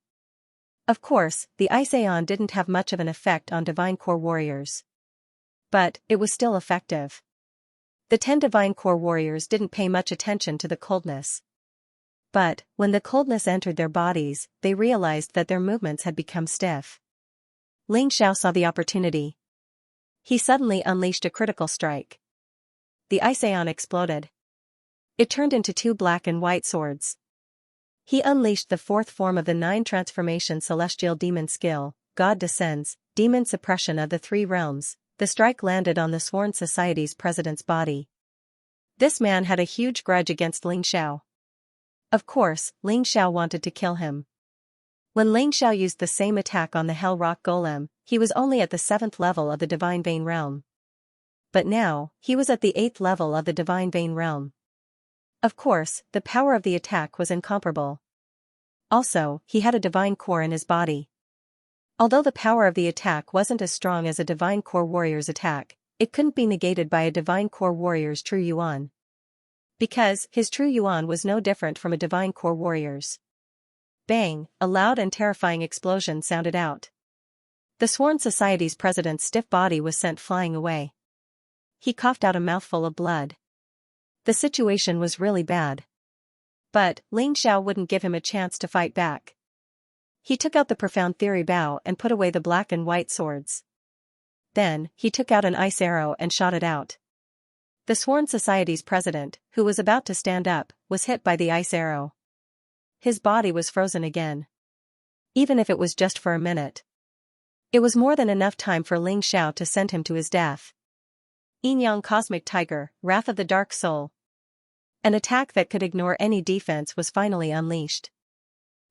Of course, the Ice Aeon didn't have much of an effect on Divine Core warriors. But, it was still effective. The 10 Divine Core warriors didn't pay much attention to the coldness. But, when the coldness entered their bodies, they realized that their movements had become stiff. Ling Xiao saw the opportunity. He suddenly unleashed a critical strike. The Ice Aeon exploded. It turned into 2 black and white swords. He unleashed the 4th form of the 9 transformation celestial demon skill, God Descends, Demon Suppression of the 3 realms. The strike landed on the Sworn Society's president's body. This man had a huge grudge against Ling Xiao. Of course, Ling Xiao wanted to kill him. When Ling Xiao used the same attack on the Hell Rock Golem, he was only at the 7th level of the Divine Vein Realm. But now, he was at the 8th level of the Divine Vein Realm. Of course, the power of the attack was incomparable. Also, he had a Divine Core in his body. Although the power of the attack wasn't as strong as a Divine Core warrior's attack, it couldn't be negated by a Divine Core warrior's true yuan. Because, his true yuan was no different from a Divine Core warrior's. Bang, a loud and terrifying explosion sounded out. The Sworn Society's president's stiff body was sent flying away. He coughed out a mouthful of blood. The situation was really bad. But, Ling Xiao wouldn't give him a chance to fight back. He took out the Profound Theory bow and put away the black and white swords. Then, he took out an ice arrow and shot it out. The Sworn Society's president, who was about to stand up, was hit by the ice arrow. His body was frozen again. Even if it was just for a minute. It was more than enough time for Ling Xiao to send him to his death. Yin Yang Cosmic Tiger, Wrath of the Dark Soul. An attack that could ignore any defense was finally unleashed.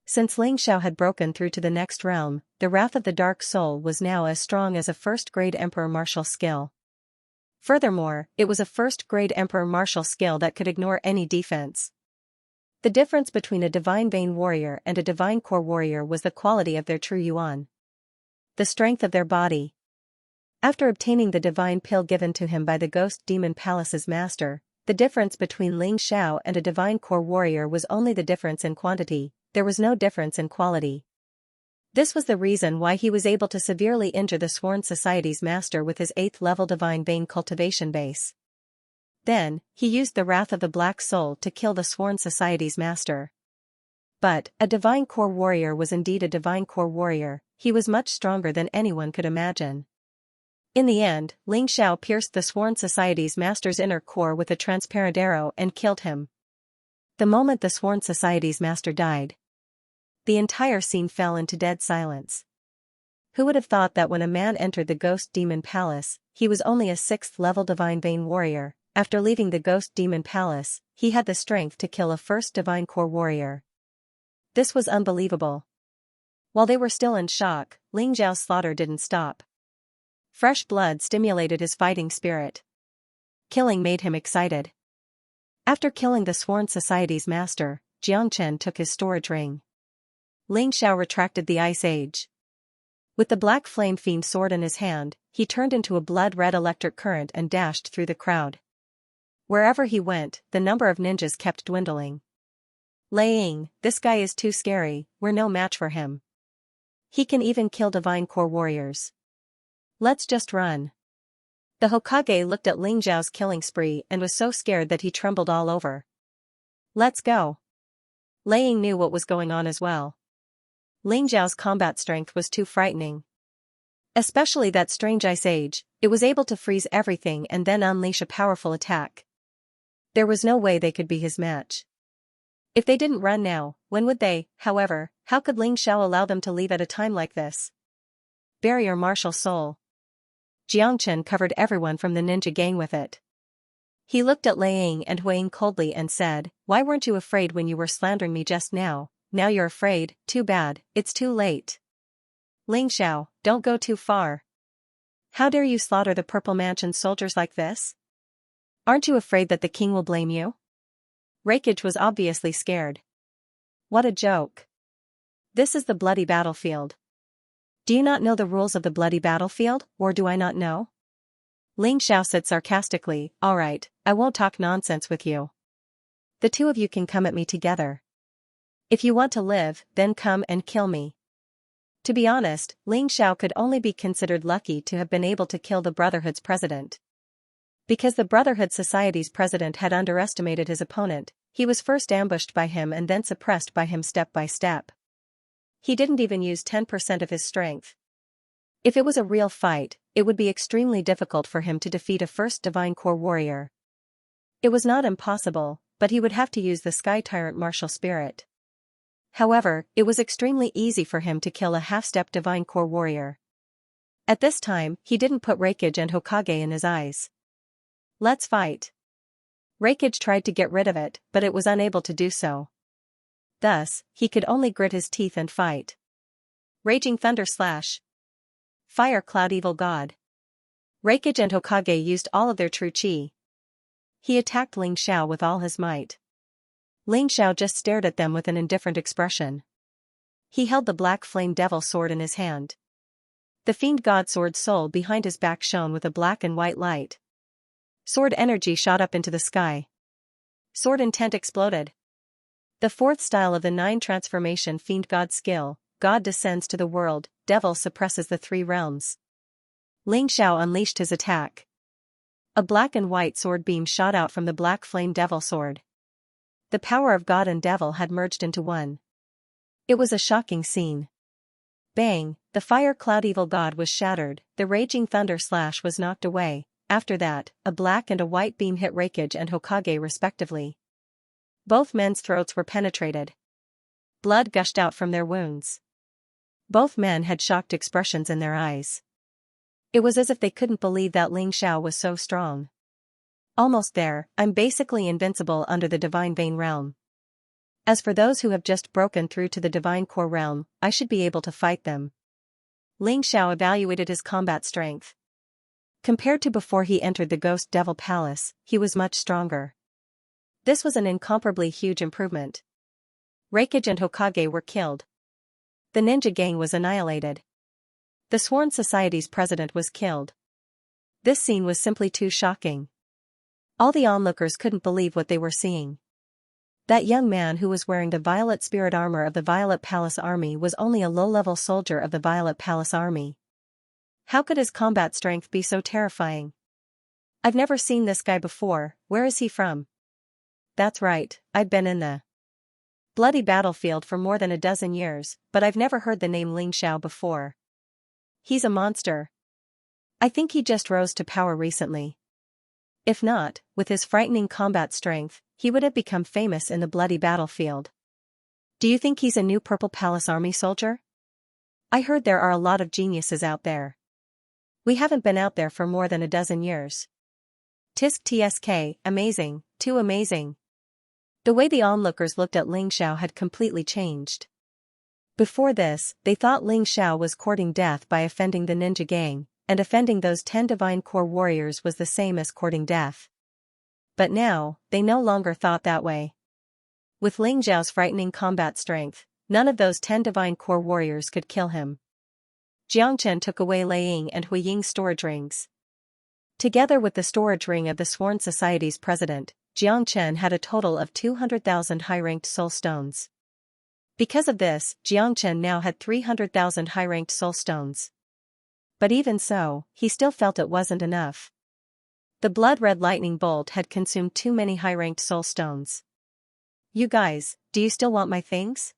Since Ling Xiao had broken through to the next realm, the Wrath of the Dark Soul was now as strong as a first-grade Emperor martial skill. Furthermore, it was a first-grade Emperor martial skill that could ignore any defense. The difference between a Divine Vein warrior and a Divine Core warrior was the quality of their true yuan. The strength of their body. After obtaining the divine pill given to him by the Ghost Demon Palace's master, the difference between Ling Xiao and a Divine Core warrior was only the difference in quantity, there was no difference in quality. This was the reason why he was able to severely injure the Sworn Society's master with his 8th level Divine Vein cultivation base. Then, he used the Wrath of the Black Soul to kill the Sworn Society's master. But, a Divine Core warrior was indeed a Divine Core warrior, he was much stronger than anyone could imagine. In the end, Ling Xiao pierced the Sworn Society's master's inner core with a transparent arrow and killed him. The moment the Sworn Society's master died, the entire scene fell into dead silence. Who would have thought that when a man entered the Ghost Demon Palace, he was only a 6th level Divine Vein warrior? After leaving the Ghost Demon Palace, he had the strength to kill a first Divine Core warrior. This was unbelievable. While they were still in shock, Ling Xiao's slaughter didn't stop. Fresh blood stimulated his fighting spirit. Killing made him excited. After killing the Sworn Society's master, Jiangchen took his storage ring. Ling Xiao retracted the Ice Age. With the Black Flame Fiend sword in his hand, he turned into a blood-red electric current and dashed through the crowd. Wherever he went, the number of ninjas kept dwindling. Lei Ying, this guy is too scary, we're no match for him. He can even kill divine core warriors. Let's just run. The Hokage looked at Ling Xiao's killing spree and was so scared that he trembled all over. Let's go. Lei Ying knew what was going on as well. Ling Xiao's combat strength was too frightening. Especially that strange ice age, it was able to freeze everything and then unleash a powerful attack. There was no way they could be his match. If they didn't run now, when would they? However, how could Ling Xiao allow them to leave at a time like this? Barrier martial soul. Xianxia covered everyone from the ninja gang with it. He looked at Lei Ying and Hui Ying coldly and said, "Why weren't you afraid when you were slandering me just now? Now you're afraid, too bad, it's too late. Ling Xiao, don't go too far. How dare you slaughter the Purple Mansion soldiers like this? Aren't you afraid that the king will blame you?" Raikage was obviously scared. What a joke. This is the bloody battlefield. Do you not know the rules of the bloody battlefield, or do I not know? Ling Xiao said sarcastically, "Alright, I won't talk nonsense with you. The two of you can come at me together. If you want to live, then come and kill me." To be honest, Ling Xiao could only be considered lucky to have been able to kill the Brotherhood's president. Because the Brotherhood Society's president had underestimated his opponent, he was first ambushed by him and then suppressed by him step by step. He didn't even use 10% of his strength. If it was a real fight, it would be extremely difficult for him to defeat a first Divine Core warrior. It was not impossible, but he would have to use the Sky Tyrant martial spirit. However, it was extremely easy for him to kill a half-step Divine Core warrior. At this time, he didn't put Raikage and Hokage in his eyes. Let's fight. Raikage tried to get rid of it, but it was unable to do so. Thus, he could only grit his teeth and fight. Raging Thunder Slash. Fire Cloud Evil God. Raikage and Hokage used all of their true chi. He attacked Ling Xiao with all his might. Ling Xiao just stared at them with an indifferent expression. He held the Black Flame Devil sword in his hand. The Fiend God sword soul behind his back shone with a black and white light. Sword energy shot up into the sky. Sword intent exploded. The fourth style of the 9 transformation Fiend God skill, God descends to the world, Devil suppresses the 3 realms. Ling Xiao unleashed his attack. A black and white sword beam shot out from the Black Flame Devil sword. The power of God and Devil had merged into one. It was a shocking scene. Bang, the Fire Cloud Evil God was shattered, the Raging Thunder Slash was knocked away. After that, a black and a white beam hit Raikage and Hokage respectively. Both men's throats were penetrated. Blood gushed out from their wounds. Both men had shocked expressions in their eyes. It was as if they couldn't believe that Ling Xiao was so strong. Almost there, I'm basically invincible under the Divine Vein realm. As for those who have just broken through to the Divine Core realm, I should be able to fight them. Ling Xiao evaluated his combat strength. Compared to before he entered the Ghost Devil Palace, he was much stronger. This was an incomparably huge improvement. Raikage and Hokage were killed. The ninja gang was annihilated. The Sworn Society's president was killed. This scene was simply too shocking. All the onlookers couldn't believe what they were seeing. That young man who was wearing the Violet Spirit armor of the Violet Palace Army was only a low-level soldier of the Violet Palace Army. How could his combat strength be so terrifying? I've never seen this guy before, where is he from? That's right, I've been in the bloody battlefield for more than a dozen years, but I've never heard the name Ling Xiao before. He's a monster. I think he just rose to power recently. If not, with his frightening combat strength, he would have become famous in the bloody battlefield. Do you think he's a new Purple Palace Army soldier? I heard there are a lot of geniuses out there. We haven't been out there for more than a dozen years. Tisk tsk, amazing, too amazing. The way the onlookers looked at Ling Xiao had completely changed. Before this, they thought Ling Xiao was courting death by offending the ninja gang, and offending those 10 Divine Core warriors was the same as courting death. But now, they no longer thought that way. With Ling Xiao's frightening combat strength, none of those 10 Divine Core warriors could kill him. Xianxia took away Lei Ying and Hui Ying's storage rings. Together with the storage ring of the Sworn Society's president, Jiang Chen had a total of 200,000 high-ranked soul stones. Because of this, Jiang Chen now had 300,000 high-ranked soul stones. But even so, he still felt it wasn't enough. The blood-red lightning bolt had consumed too many high-ranked soul stones. You guys, do you still want my things?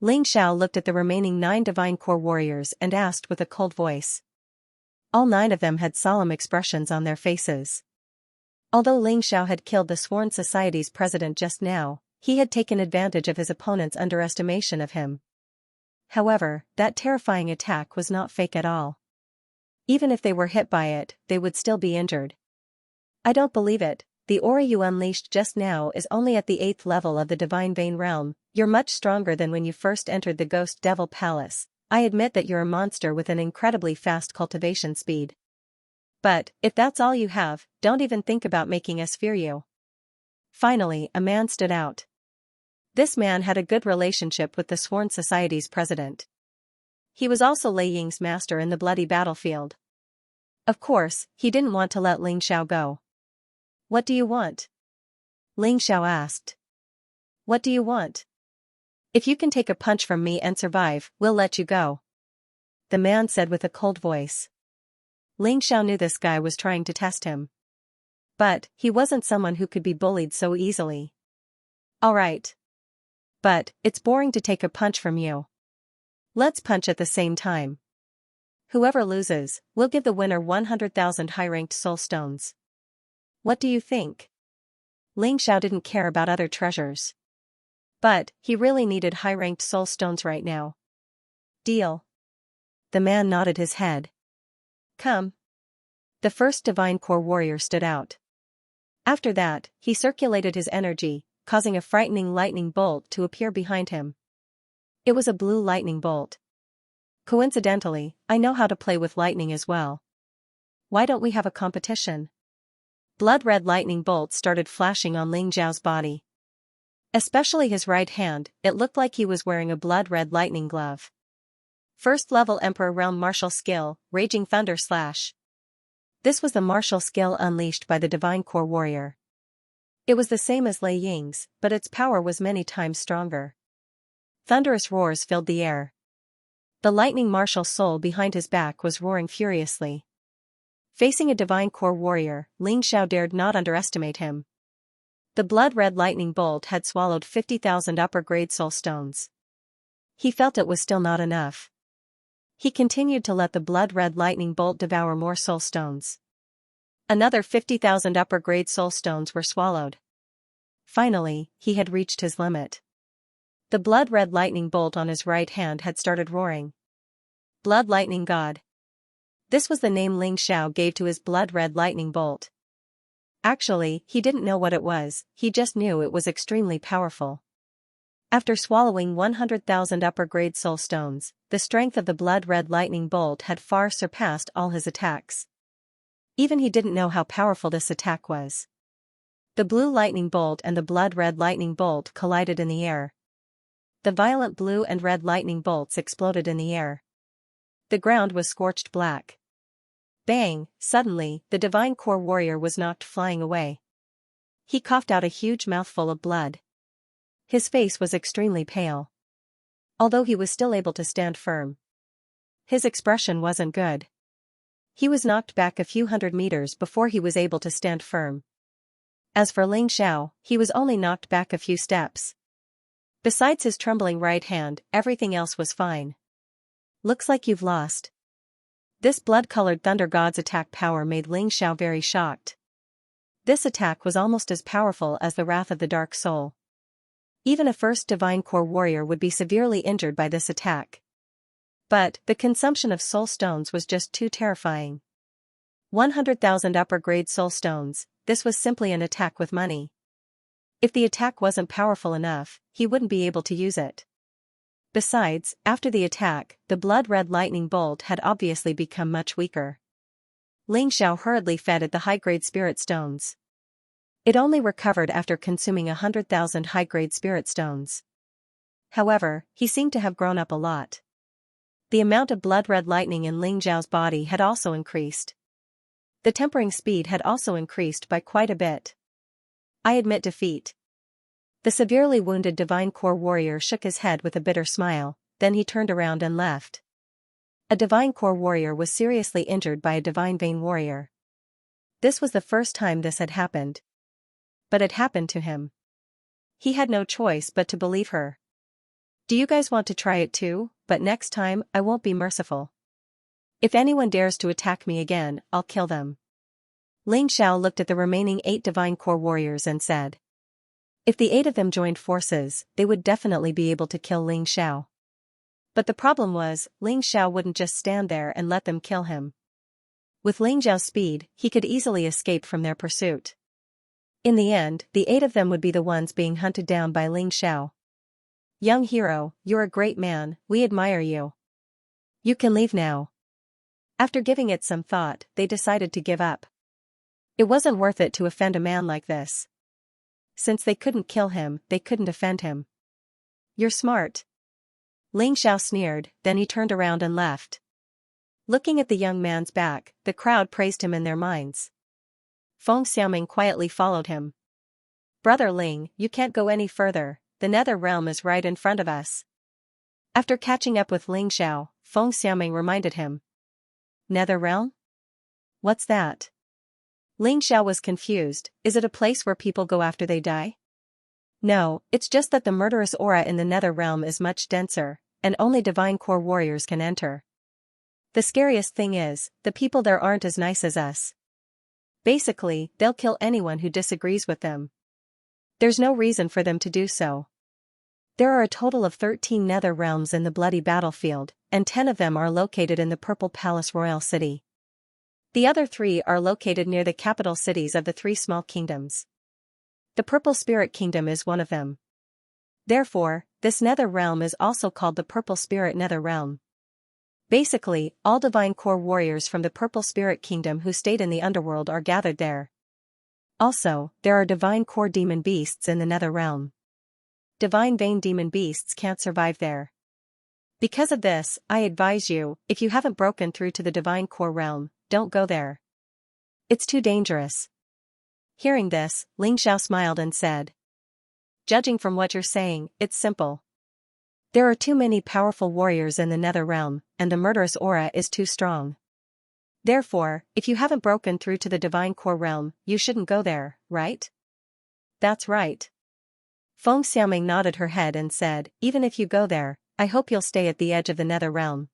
Ling Xiao looked at the remaining 9 divine core warriors and asked with a cold voice. All 9 of them had solemn expressions on their faces. Although Ling Xiao had killed the Sworn Society's president just now, he had taken advantage of his opponent's underestimation of him. However, that terrifying attack was not fake at all. Even if they were hit by it, they would still be injured. I don't believe it. The aura you unleashed just now is only at the 8th level of the Divine Vein Realm. You're much stronger than when you first entered the Ghost Devil Palace. I admit that you're a monster with an incredibly fast cultivation speed. But, if that's all you have, don't even think about making us fear you. Finally, a man stood out. This man had a good relationship with the Sworn Society's president. He was also Lei Ying's master in the bloody battlefield. Of course, he didn't want to let Ling Xiao go. What do you want? Ling Xiao asked. What do you want? If you can take a punch from me and survive, we'll let you go. The man said with a cold voice. Ling Xiao knew this guy was trying to test him. But, he wasn't someone who could be bullied so easily. Alright. But, it's boring to take a punch from you. Let's punch at the same time. Whoever loses, we'll give the winner 100,000 high-ranked soul stones. What do you think? Ling Xiao didn't care about other treasures. But, he really needed high-ranked soul stones right now. Deal. The man nodded his head. Come. The first divine core warrior stood out. After that, he circulated his energy, causing a frightening lightning bolt to appear behind him. It was a blue lightning bolt. Coincidentally, I know how to play with lightning as well. Why don't we have a competition? Blood-red lightning bolts started flashing on Ling Xiao's body. Especially his right hand, it looked like he was wearing a blood-red lightning glove. First level Emperor Realm martial skill, Raging Thunder Slash. This was the martial skill unleashed by the Divine Core Warrior. It was the same as Lei Ying's, but its power was many times stronger. Thunderous roars filled the air. The lightning martial soul behind his back was roaring furiously. Facing a Divine Core Warrior, Ling Xiao dared not underestimate him. The blood-red lightning bolt had swallowed 50,000 upper-grade soul stones. He felt it was still not enough. He continued to let the blood-red lightning bolt devour more soul stones. Another 50,000 upper-grade soul stones were swallowed. Finally, he had reached his limit. The blood-red lightning bolt on his right hand had started roaring. Blood Lightning God. This was the name Ling Xiao gave to his blood-red lightning bolt. Actually, he didn't know what it was, he just knew it was extremely powerful. After swallowing 100,000 upper-grade soul stones, the strength of the blood-red lightning bolt had far surpassed all his attacks. Even he didn't know how powerful this attack was. The blue lightning bolt and the blood-red lightning bolt collided in the air. The violent blue and red lightning bolts exploded in the air. The ground was scorched black. Bang! Suddenly, the Divine Core Warrior was knocked flying away. He coughed out a huge mouthful of blood. His face was extremely pale. Although he was still able to stand firm, his expression wasn't good. He was knocked back a few hundred meters before he was able to stand firm. As for Ling Xiao, he was only knocked back a few steps. Besides his trembling right hand, everything else was fine. Looks like you've lost. This blood-colored thunder god's attack power made Ling Xiao very shocked. This attack was almost as powerful as the Wrath of the Dark Soul. Even a first Divine Core Warrior would be severely injured by this attack. But, the consumption of soul stones was just too terrifying. 100,000 upper-grade soul stones, this was simply an attack with money. If the attack wasn't powerful enough, he wouldn't be able to use it. Besides, after the attack, the blood-red lightning bolt had obviously become much weaker. Ling Xiao hurriedly fed it the high-grade spirit stones. It only recovered after consuming 100,000 high-grade spirit stones. However, he seemed to have grown up a lot. The amount of blood-red lightning in Ling Xiao's body had also increased. The tempering speed had also increased by quite a bit. I admit defeat. The severely wounded Divine Core warrior shook his head with a bitter smile, then he turned around and left. A Divine Core warrior was seriously injured by a Divine Vein warrior. This was the first time this had happened. But it happened to him. He had no choice but to believe her. Do you guys want to try it too? But next time, I won't be merciful. If anyone dares to attack me again, I'll kill them. Ling Xiao looked at the remaining 8 Divine Core warriors and said. If the 8 of them joined forces, they would definitely be able to kill Ling Xiao. But the problem was, Ling Xiao wouldn't just stand there and let them kill him. With Ling Xiao's speed, he could easily escape from their pursuit. In the end, the 8 of them would be the ones being hunted down by Ling Xiao. Young hero, you're a great man, we admire you. You can leave now. After giving it some thought, they decided to give up. It wasn't worth it to offend a man like this. Since they couldn't kill him, they couldn't offend him. You're smart. Ling Xiao sneered, then he turned around and left. Looking at the young man's back, the crowd praised him in their minds. Feng Xiaoming quietly followed him. Brother Ling, you can't go any further, the Nether Realm is right in front of us. After catching up with Ling Xiao, Feng Xiaoming reminded him. Nether Realm? What's that? Ling Xiao was confused, is it a place where people go after they die? No, it's just that the murderous aura in the Nether Realm is much denser, and only Divine Core warriors can enter. The scariest thing is, the people there aren't as nice as us. Basically, they'll kill anyone who disagrees with them. There's no reason for them to do so. There are a total of 13 Nether Realms in the bloody battlefield, and 10 of them are located in the Purple Palace Royal City. The other 3 are located near the capital cities of the 3 small kingdoms. The Purple Spirit Kingdom is one of them. Therefore, this Nether Realm is also called the Purple Spirit Nether Realm. Basically, all Divine Core warriors from the Purple Spirit Kingdom who stayed in the underworld are gathered there. Also, there are Divine Core demon beasts in the Nether Realm. Divine Vein demon beasts can't survive there. Because of this, I advise you, if you haven't broken through to the Divine Core realm, don't go there. It's too dangerous. Hearing this, Ling Xiao smiled and said. Judging from what you're saying, it's simple. There are too many powerful warriors in the Nether Realm, and the murderous aura is too strong. Therefore, if you haven't broken through to the Divine Core realm, you shouldn't go there, right? That's right. Feng Xiaoming nodded her head and said, even if you go there, I hope you'll stay at the edge of the Nether Realm.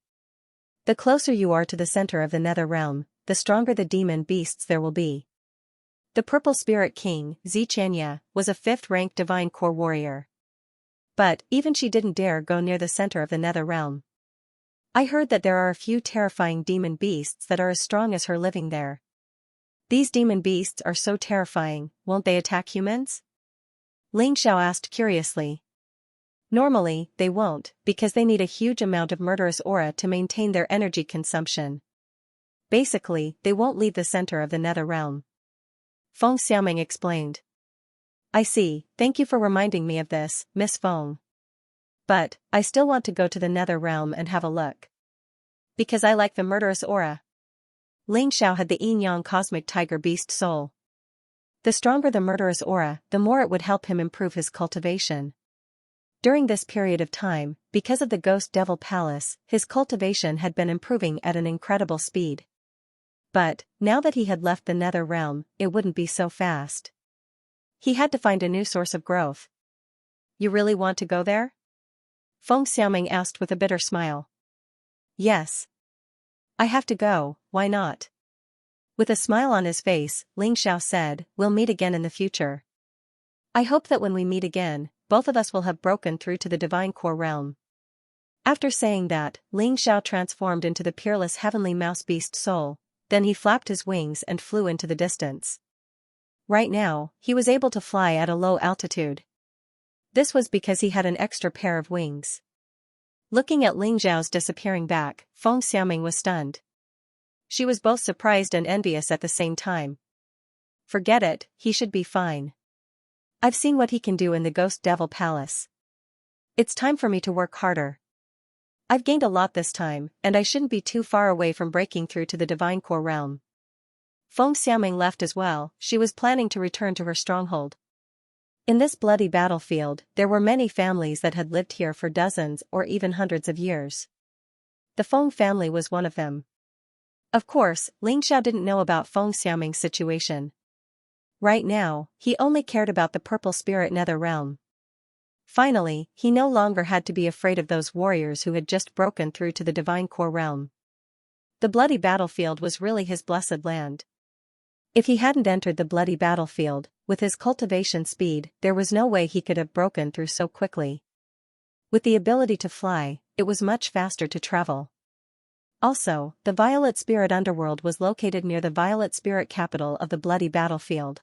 The closer you are to the center of the Nether Realm, the stronger the demon beasts there will be. The Purple Spirit King, Xianxia, was a 5th-ranked Divine Core warrior. But, even she didn't dare go near the center of the Nether Realm. I heard that there are a few terrifying demon beasts that are as strong as her living there. These demon beasts are so terrifying, won't they attack humans? Ling Xiao asked curiously. Normally, they won't, because they need a huge amount of murderous aura to maintain their energy consumption. Basically, they won't leave the center of the Nether Realm. Feng Xiaoming explained. I see, thank you for reminding me of this, Miss Feng. But, I still want to go to the Nether Realm and have a look. Because I like the murderous aura. Ling Xiao had the yin-yang cosmic tiger beast soul. The stronger the murderous aura, the more it would help him improve his cultivation. During this period of time, because of the Ghost Devil Palace, his cultivation had been improving at an incredible speed. But, now that he had left the Nether Realm, it wouldn't be so fast. He had to find a new source of growth. You really want to go there? Feng Xiaoming asked with a bitter smile. Yes. I have to go, why not? With a smile on his face, Ling Xiao said, we'll meet again in the future. I hope that when we meet again, both of us will have broken through to the Divine Core realm. After saying that, Ling Xiao transformed into the peerless heavenly mouse beast soul, then he flapped his wings and flew into the distance. Right now, he was able to fly at a low altitude. This was because he had an extra pair of wings. Looking at Ling Xiao's disappearing back, Feng Xiaoming was stunned. She was both surprised and envious at the same time. Forget it, he should be fine. I've seen what he can do in the Ghost Devil Palace. It's time for me to work harder. I've gained a lot this time, and I shouldn't be too far away from breaking through to the Divine Core realm. Feng Xiaoming left as well, she was planning to return to her stronghold. In this bloody battlefield, there were many families that had lived here for dozens or even hundreds of years. The Feng family was one of them. Of course, Xiao didn't know about Feng Xiaoming's situation. Right now, he only cared about the purple spirit nether realm. Finally, he no longer had to be afraid of those warriors who had just broken through to the divine core realm. The bloody battlefield was really his blessed land. If he hadn't entered the bloody battlefield, with his cultivation speed, there was no way he could have broken through so quickly. With the ability to fly, it was much faster to travel. Also, the Violet Spirit Underworld was located near the Violet Spirit capital of the bloody battlefield.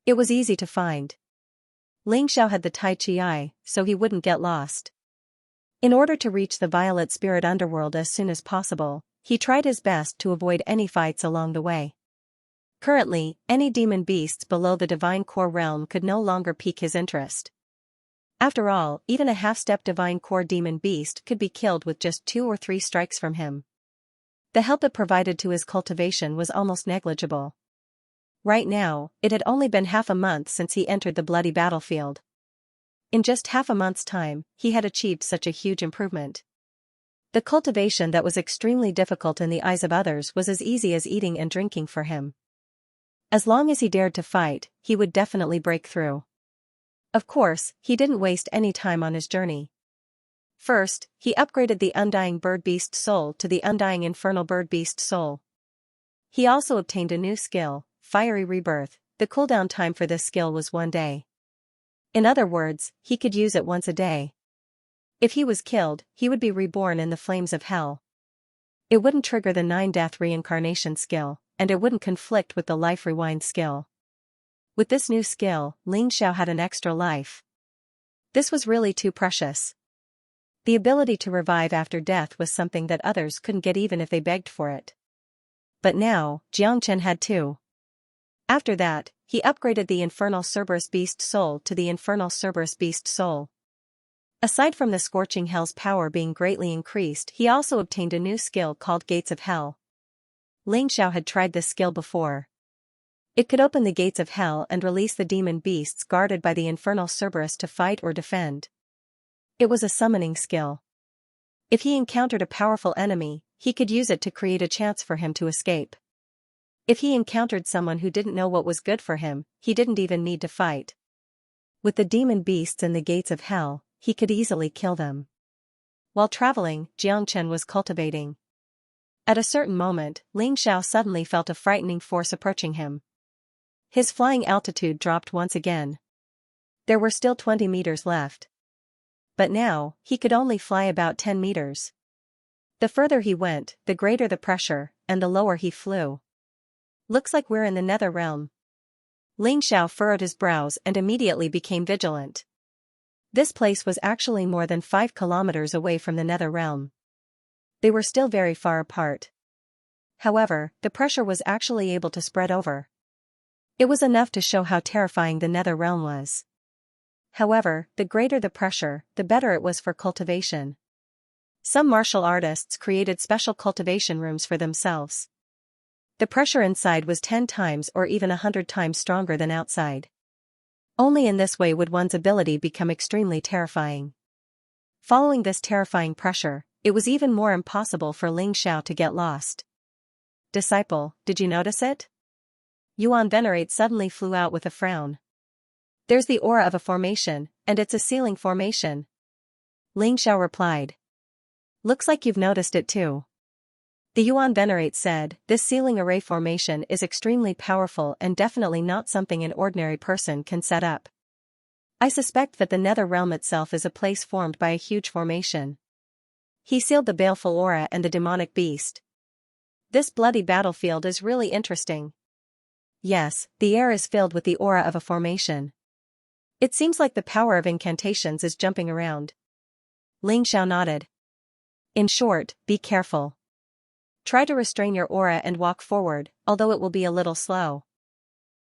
It was easy to find. Xiao had the Tai Chi Eye, so he wouldn't get lost. In order to reach the Violet Spirit Underworld as soon as possible, he tried his best to avoid any fights along the way. Currently, any demon beasts below the divine core realm could no longer pique his interest. After all, even a half-step divine core demon beast could be killed with just 2 or 3 strikes from him. The help it provided to his cultivation was almost negligible. Right now, it had only been half a month since he entered the bloody battlefield. In just half a month's time, he had achieved such a huge improvement. The cultivation that was extremely difficult in the eyes of others was as easy as eating and drinking for him. As long as he dared to fight, he would definitely break through. Of course, he didn't waste any time on his journey. First, he upgraded the Undying Bird Beast Soul to the Undying Infernal Bird Beast Soul. He also obtained a new skill, Fiery Rebirth. The cooldown time for this skill was 1 day. In other words, he could use it once a day. If he was killed, he would be reborn in the flames of hell. It wouldn't trigger the 9-death reincarnation skill, and it wouldn't conflict with the Life Rewind skill. With this new skill, Xiao had an extra life. This was really too precious. The ability to revive after death was something that others couldn't get even if they begged for it. But now, Xianxia had too. After that, he upgraded the Infernal Cerberus Beast Soul to the Infernal Cerberus Beast Soul. Aside from the Scorching Hell's power being greatly increased, he also obtained a new skill called Gates of Hell. Xiao had tried this skill before. It could open the gates of hell and release the demon beasts guarded by the Infernal Cerberus to fight or defend. It was a summoning skill. If he encountered a powerful enemy, he could use it to create a chance for him to escape. If he encountered someone who didn't know what was good for him, he didn't even need to fight. With the demon beasts in the gates of hell, he could easily kill them. While traveling, Xianxia was cultivating. At a certain moment, Xiao suddenly felt a frightening force approaching him. His flying altitude dropped once again. There were still 20 meters left. But now, he could only fly about 10 meters. The further he went, the greater the pressure, and the lower he flew. Looks like we're in the nether realm. Xiao furrowed his brows and immediately became vigilant. This place was actually more than 5 kilometers away from the nether realm. They were still very far apart. However, the pressure was actually able to spread over. It was enough to show how terrifying the nether realm was. However, the greater the pressure, the better it was for cultivation. Some martial artists created special cultivation rooms for themselves. The pressure inside was 10 times or even 100 times stronger than outside. Only in this way would one's ability become extremely terrifying. Following this terrifying pressure, it was even more impossible for Xiao to get lost. Disciple, did you notice it? Yuan Venerate suddenly flew out with a frown. There's the aura of a formation, and it's a ceiling formation. Xiao replied. Looks like you've noticed it too. The Yuan Venerate said, this ceiling array formation is extremely powerful and definitely not something an ordinary person can set up. I suspect that the nether realm itself is a place formed by a huge formation. He sealed the baleful aura and the demonic beast. This bloody battlefield is really interesting. Yes, the air is filled with the aura of a formation. It seems like the power of incantations is jumping around. Xiao nodded. In short, be careful. Try to restrain your aura and walk forward, although it will be a little slow.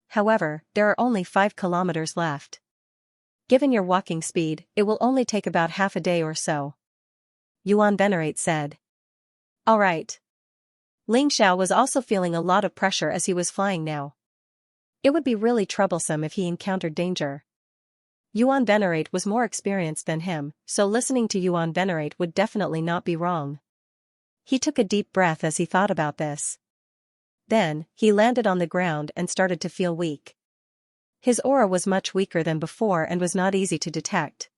However, there are only 5 kilometers left. Given your walking speed, it will only take about half a day or so. Yuan Venerate said. Alright. Xiao was also feeling a lot of pressure as he was flying now. It would be really troublesome if he encountered danger. Yuan Venerate was more experienced than him, so listening to Yuan Venerate would definitely not be wrong. He took a deep breath as he thought about this. Then, he landed on the ground and started to feel weak. His aura was much weaker than before and was not easy to detect.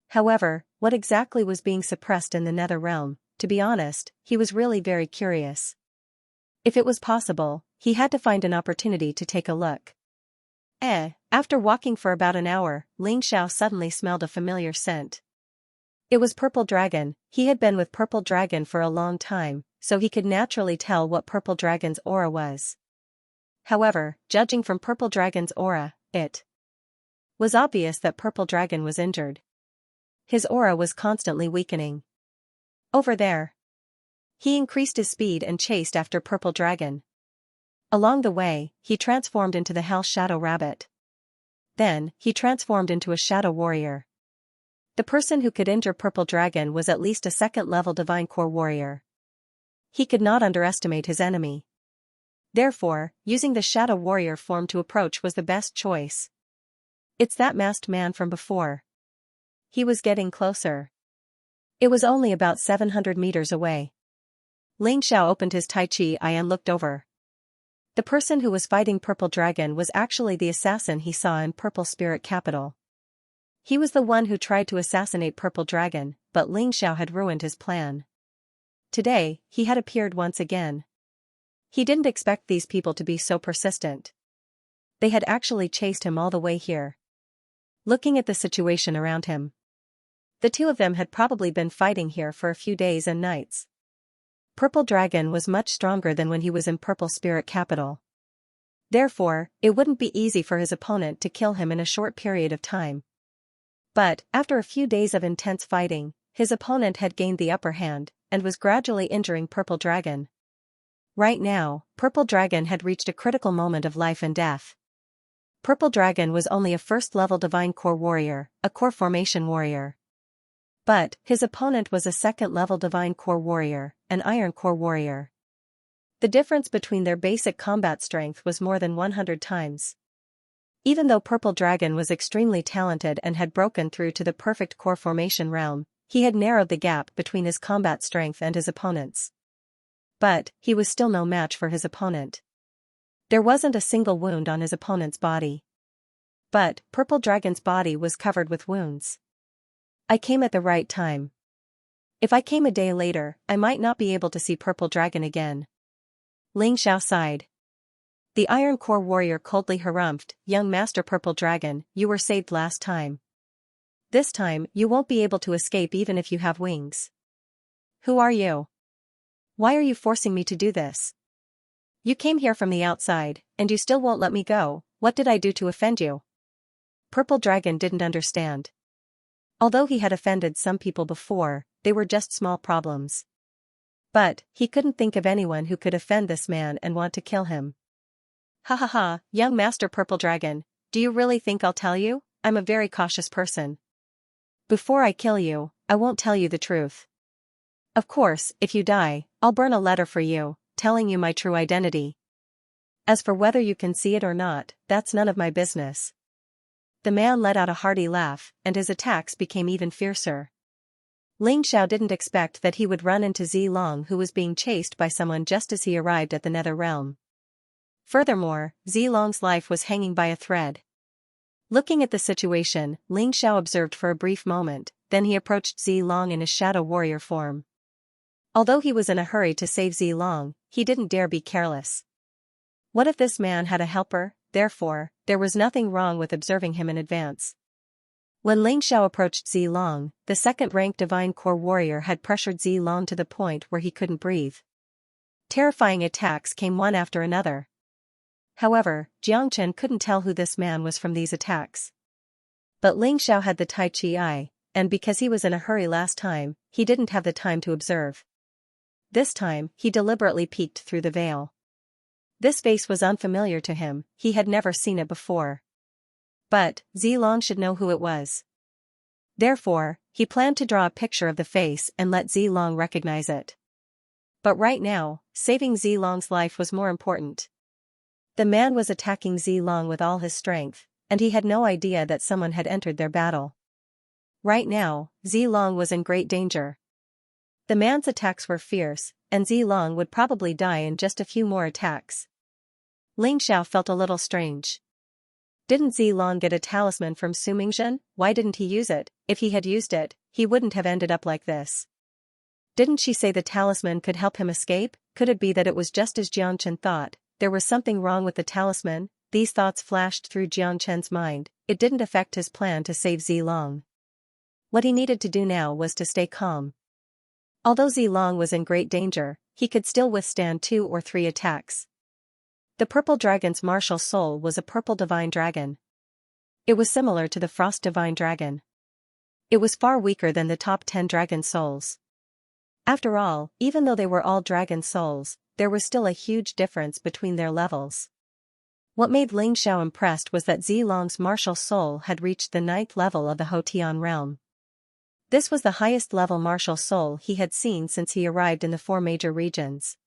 However, what exactly was being suppressed in the nether realm? To be honest, he was really very curious. If it was possible, he had to find an opportunity to take a look. After walking for about an hour, Ling Xiao suddenly smelled a familiar scent. It was Purple Dragon. He had been with Purple Dragon for a long time, so he could naturally tell what Purple Dragon's aura was. However, judging from Purple Dragon's aura, it was obvious that Purple Dragon was injured. His aura was constantly weakening. Over there. He increased his speed and chased after Purple Dragon. Along the way, he transformed into the Hell Shadow Rabbit. Then, he transformed into a Shadow Warrior. The person who could injure Purple Dragon was at least a second-level Divine Core Warrior. He could not underestimate his enemy. Therefore, using the Shadow Warrior form to approach was the best choice. It's that masked man from before. He was getting closer. It was only about 700 meters away. Ling Xiao opened his Tai Chi eye and looked over. The person who was fighting Purple Dragon was actually the assassin he saw in Purple Spirit Capital. He was the one who tried to assassinate Purple Dragon, but Ling Xiao had ruined his plan. Today, he had appeared once again. He didn't expect these people to be so persistent. They had actually chased him all the way here. Looking at the situation around him, the two of them had probably been fighting here for a few days and nights. Purple Dragon was much stronger than when he was in Purple Spirit Capital. Therefore, it wouldn't be easy for his opponent to kill him in a short period of time. But, after a few days of intense fighting, his opponent had gained the upper hand, and was gradually injuring Purple Dragon. Right now, Purple Dragon had reached a critical moment of life and death. Purple Dragon was only a first-level Divine Core Warrior, a Core Formation Warrior. But, his opponent was a second-level Divine Core Warrior, an Iron Core Warrior. The difference between their basic combat strength was more than 100 times. Even though Purple Dragon was extremely talented and had broken through to the perfect core formation realm, he had narrowed the gap between his combat strength and his opponent's. But, he was still no match for his opponent. There wasn't a single wound on his opponent's body. But, Purple Dragon's body was covered with wounds. I came at the right time. If I came a day later, I might not be able to see Purple Dragon again. Ling Xiao sighed. The Iron Core Warrior coldly harumphed, "Young Master Purple Dragon, you were saved last time. This time, you won't be able to escape even if you have wings. Who are you? Why are you forcing me to do this? You came here from the outside, and you still won't let me go. What did I do to offend you?" Purple Dragon didn't understand. Although he had offended some people before, they were just small problems. But, he couldn't think of anyone who could offend this man and want to kill him. "Ha ha ha, young Master Purple Dragon, do you really think I'll tell you? I'm a very cautious person. Before I kill you, I won't tell you the truth. Of course, if you die, I'll burn a letter for you, telling you my true identity. As for whether you can see it or not, that's none of my business." The man let out a hearty laugh, and his attacks became even fiercer. Ling Xiao didn't expect that he would run into Zilong, who was being chased by someone just as he arrived at the Nether Realm. Furthermore, Zilong's life was hanging by a thread. Looking at the situation, Ling Xiao observed for a brief moment, then he approached Zilong in his Shadow Warrior form. Although he was in a hurry to save Zilong, he didn't dare be careless. What if this man had a helper? Therefore, there was nothing wrong with observing him in advance. When Ling Xiao approached Zilong, the second-ranked Divine Core Warrior had pressured Zilong to the point where he couldn't breathe. Terrifying attacks came one after another. However, Jiangchen couldn't tell who this man was from these attacks. But Ling Xiao had the Tai Chi eye, and because he was in a hurry last time, he didn't have the time to observe. This time, he deliberately peeked through the veil. This face was unfamiliar to him, he had never seen it before. But, Zilong should know who it was. Therefore, he planned to draw a picture of the face and let Zilong recognize it. But right now, saving Zilong's life was more important. The man was attacking Zilong with all his strength, and he had no idea that someone had entered their battle. Right now, Zilong was in great danger. The man's attacks were fierce, and Zilong would probably die in just a few more attacks. Ling Xiao felt a little strange. Didn't Zilong get a talisman from Sumingzhen? Why didn't he use it? If he had used it, he wouldn't have ended up like this. Didn't she say the talisman could help him escape? Could it be that it was just as Jiangchen thought? There was something wrong with the talisman. These thoughts flashed through Jiangchen's mind. It didn't affect his plan to save Zilong. What he needed to do now was to stay calm. Although Zilong was in great danger, he could still withstand 2 or 3 attacks. The purple dragon's martial soul was a purple divine dragon. It was similar to the frost divine dragon. It was far weaker than the top 10 dragon souls. After all, even though they were all dragon souls, there was still a huge difference between their levels. What made Ling Xiao impressed was that Zilong's martial soul had reached the 9th level of the Hotian realm. This was the highest level martial soul he had seen since he arrived in the 4 major regions.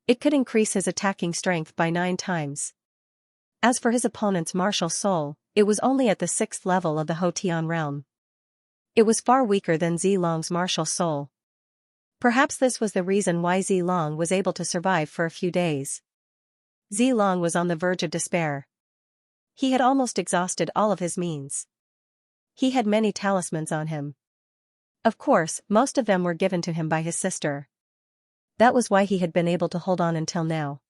It could increase his attacking strength by 9 times. As for his opponent's martial soul, it was only at the 6th level of the Hotian realm. It was far weaker than Zilong's martial soul. Perhaps this was the reason why Zilong was able to survive for a few days. Zilong was on the verge of despair. He had almost exhausted all of his means. He had many talismans on him. Of course, most of them were given to him by his sister. That was why he had been able to hold on until now.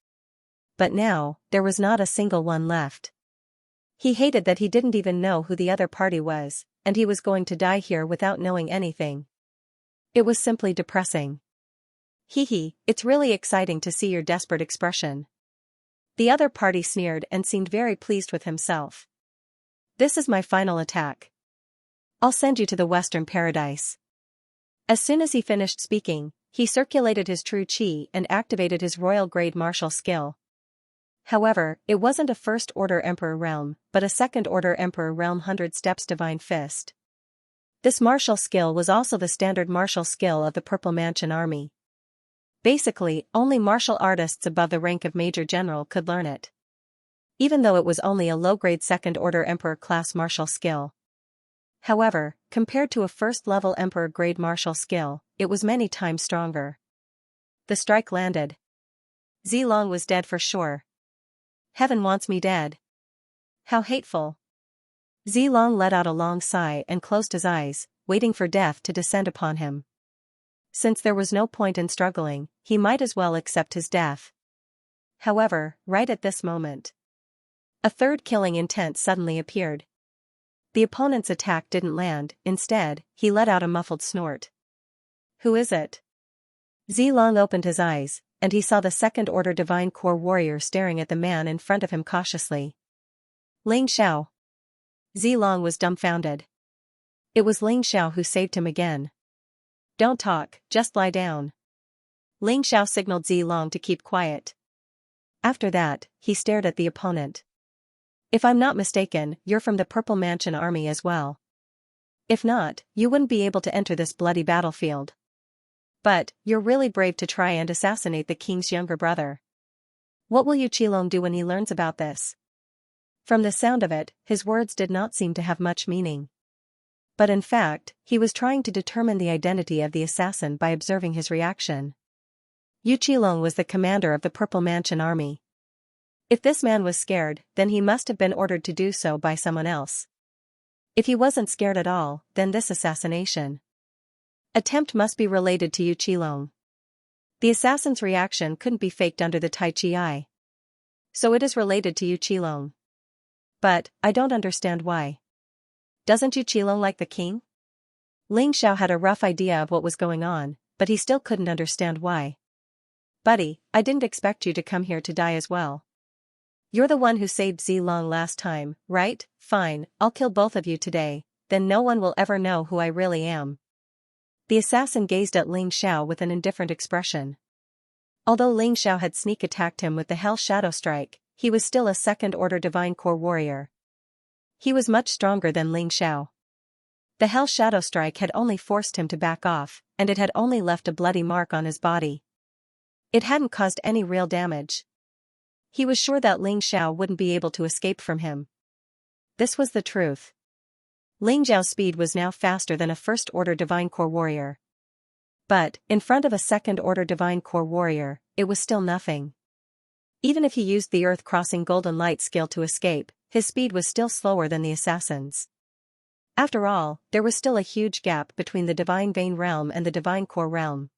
But now, there was not a single one left. He hated that he didn't even know who the other party was, and he was going to die here without knowing anything. It was simply depressing. Hee, it's really exciting to see your desperate expression. The other party sneered and seemed very pleased with himself. This is my final attack. I'll send you to the Western Paradise. As soon as he finished speaking, he circulated his true qi and activated his royal-grade martial skill. However, it wasn't a first-order Emperor realm, but a second-order Emperor realm 100 steps divine fist. This martial skill was also the standard martial skill of the Purple Mansion army. Basically, only martial artists above the rank of Major General could learn it. Even though it was only a low-grade second-order Emperor-class martial skill. However, compared to a first-level Emperor-grade martial skill, it was many times stronger. The strike landed. Zilong was dead for sure. Heaven wants me dead. How hateful. Zilong let out a long sigh and closed his eyes, waiting for death to descend upon him. Since there was no point in struggling, he might as well accept his death. However, right at this moment, a third killing intent suddenly appeared. The opponent's attack didn't land. Instead, he let out a muffled snort. Who is it? Zilong opened his eyes, and he saw the second-order Divine Core warrior staring at the man in front of him cautiously. Ling Xiao. Zilong was dumbfounded. It was Ling Xiao who saved him again. Don't talk, just lie down. Ling Xiao signaled Zilong to keep quiet. After that, he stared at the opponent. If I'm not mistaken, you're from the Purple Mansion army as well. If not, you wouldn't be able to enter this bloody battlefield. But, you're really brave to try and assassinate the king's younger brother. What will Yu Qilong do when he learns about this? From the sound of it, his words did not seem to have much meaning. But in fact, he was trying to determine the identity of the assassin by observing his reaction. Yu Qilong was the commander of the Purple Mansion army. If this man was scared, then he must have been ordered to do so by someone else. If he wasn't scared at all, then this assassination attempt must be related to Yu Qilong. The assassin's reaction couldn't be faked under the Tai Chi eye. So it is related to Yu Qilong. But, I don't understand why. Doesn't Yu Qilong like the king? Ling Xiao had a rough idea of what was going on, but he still couldn't understand why. Buddy, I didn't expect you to come here to die as well. You're the one who saved Zilong last time, right? Fine, I'll kill both of you today, then no one will ever know who I really am. The assassin gazed at Ling Xiao with an indifferent expression. Although Ling Xiao had sneak attacked him with the Hell Shadow Strike, he was still a second-order Divine Core warrior. He was much stronger than Ling Xiao. The Hell Shadow Strike had only forced him to back off, and it had only left a bloody mark on his body. It hadn't caused any real damage. He was sure that Ling Xiao wouldn't be able to escape from him. This was the truth. Ling Xiao's speed was now faster than a first-order Divine Core warrior. But, in front of a second-order Divine Core warrior, it was still nothing. Even if he used the Earth-crossing Golden Light skill to escape, his speed was still slower than the assassin's. After all, there was still a huge gap between the Divine Vein realm and the Divine Core realm.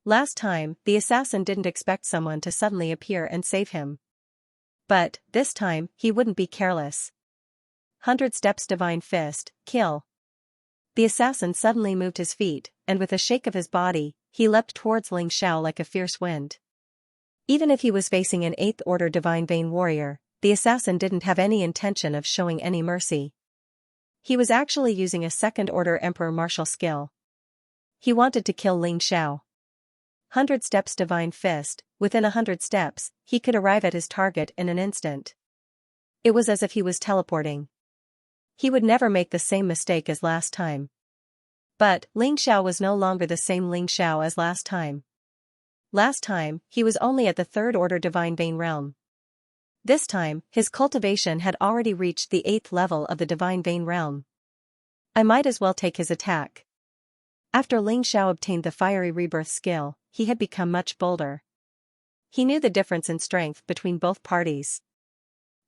Last time, the assassin didn't expect someone to suddenly appear and save him. But, this time, he wouldn't be careless. 100 steps Divine Fist, kill. The assassin suddenly moved his feet, and with a shake of his body, he leapt towards Ling Xiao like a fierce wind. Even if he was facing an 8th order Divine Vein warrior, the assassin didn't have any intention of showing any mercy. He was actually using a 2nd order Emperor martial skill. He wanted to kill Ling Xiao. 100 steps Divine Fist, within 100 steps, he could arrive at his target in an instant. It was as if he was teleporting. He would never make the same mistake as last time. But, Ling Xiao was no longer the same Ling Xiao as last time. Last time, he was only at the 3rd order Divine Vein realm. This time, his cultivation had already reached the 8th level of the Divine Vein realm. I might as well take his attack. After Ling Xiao obtained the Fiery Rebirth skill, he had become much bolder. He knew the difference in strength between both parties.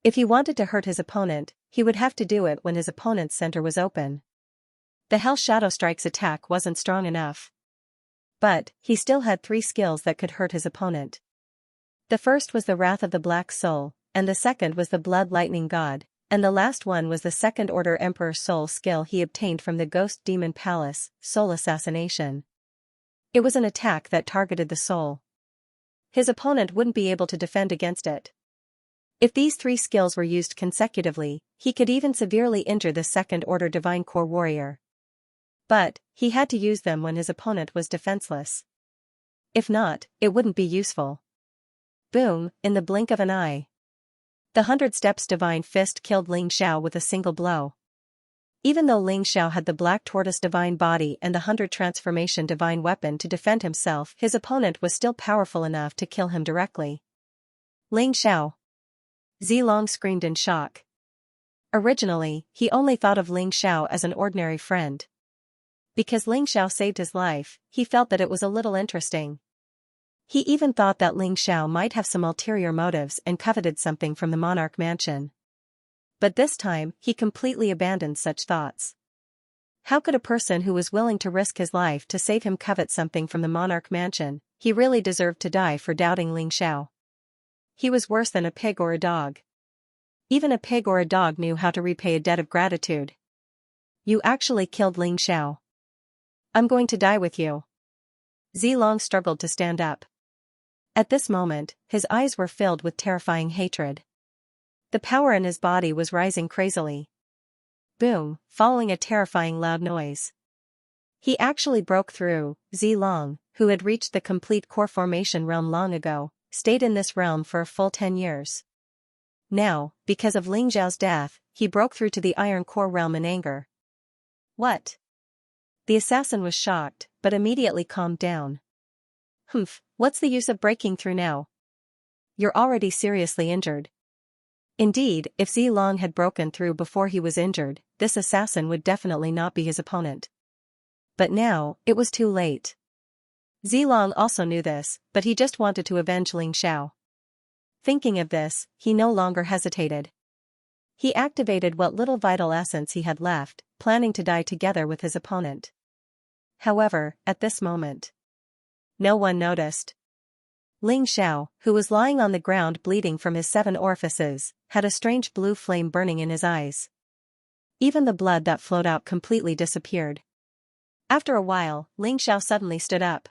If he wanted to hurt his opponent, he would have to do it when his opponent's center was open. The Hell Shadow Strike's attack wasn't strong enough. But, he still had 3 skills that could hurt his opponent. The first was the Wrath of the Black Soul, and the second was the Blood Lightning God, and the last one was the 2nd order Emperor Soul skill he obtained from the Ghost Demon Palace, Soul Assassination. It was an attack that targeted the soul. His opponent wouldn't be able to defend against it. If these 3 skills were used consecutively, he could even severely injure the 2nd order Divine Core warrior. But, he had to use them when his opponent was defenseless. If not, it wouldn't be useful. Boom, in the blink of an eye. The 100 steps Divine Fist killed Ling Xiao with a single blow. Even though Ling Xiao had the Black Tortoise Divine Body and the 100 Transformation Divine Weapon to defend himself, his opponent was still powerful enough to kill him directly. Ling Xiao. Zilong screamed in shock. Originally, he only thought of Ling Xiao as an ordinary friend. Because Ling Xiao saved his life, he felt that it was a little interesting. He even thought that Ling Xiao might have some ulterior motives and coveted something from the Monarch Mansion. But this time, he completely abandoned such thoughts. How could a person who was willing to risk his life to save him covet something from the Monarch Mansion? He really deserved to die for doubting Ling Xiao. He was worse than a pig or a dog. Even a pig or a dog knew how to repay a debt of gratitude. You actually killed Ling Xiao. I'm going to die with you. Zilong struggled to stand up. At this moment, his eyes were filled with terrifying hatred. The power in his body was rising crazily. Boom, following a terrifying loud noise. He actually broke through. Zilong, who had reached the complete core formation realm long ago, stayed in this realm for a full 10 years. Now, because of Ling Xiao's death, he broke through to the Iron Core realm in anger. What? The assassin was shocked, but immediately calmed down. Humph, what's the use of breaking through now? You're already seriously injured. Indeed, if Zilong had broken through before he was injured, this assassin would definitely not be his opponent. But now, it was too late. Zilong also knew this, but he just wanted to avenge Ling Xiao. Thinking of this, he no longer hesitated. He activated what little vital essence he had left, planning to die together with his opponent. However, at this moment, no one noticed. Ling Xiao, who was lying on the ground bleeding from his 7 orifices, had a strange blue flame burning in his eyes. Even the blood that flowed out completely disappeared. After a while, Ling Xiao suddenly stood up.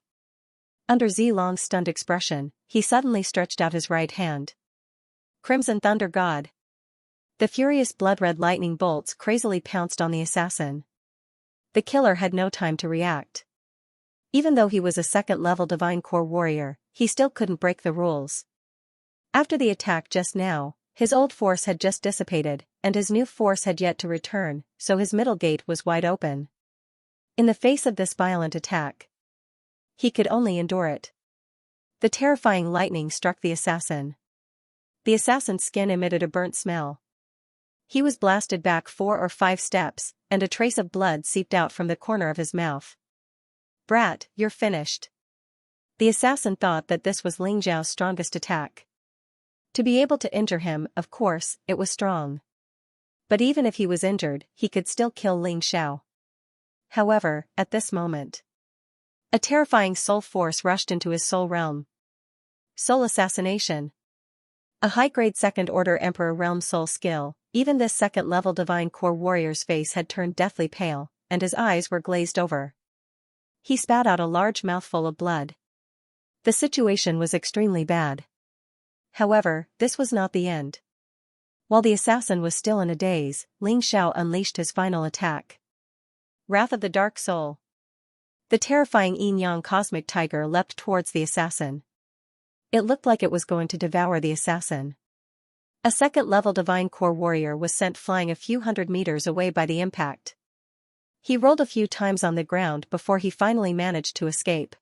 Under Zilong's stunned expression, he suddenly stretched out his right hand. Crimson Thunder God. The furious blood-red lightning bolts crazily pounced on the assassin. The killer had no time to react. Even though he was a 2nd-level Divine Core warrior, he still couldn't break the rules. After the attack just now, his old force had just dissipated, and his new force had yet to return, so his middle gate was wide open. In the face of this violent attack, he could only endure it. The terrifying lightning struck the assassin. The assassin's skin emitted a burnt smell. He was blasted back 4 or 5 steps, and a trace of blood seeped out from the corner of his mouth. "Brat, you're finished." The assassin thought that this was Ling Xiao's strongest attack. To be able to injure him, of course, it was strong. But even if he was injured, he could still kill Ling Xiao. However, at this moment, a terrifying soul force rushed into his soul realm. Soul assassination. A high-grade second-order Emperor realm soul skill. Even this second-level divine core warrior's face had turned deathly pale, and his eyes were glazed over. He spat out a large mouthful of blood. The situation was extremely bad. However, this was not the end. While the assassin was still in a daze, Ling Xiao unleashed his final attack. Wrath of the Dark Soul. The terrifying yin-yang cosmic tiger leapt towards the assassin. It looked like it was going to devour the assassin. A second-level divine core warrior was sent flying a few hundred meters away by the impact. He rolled a few times on the ground before he finally managed to escape.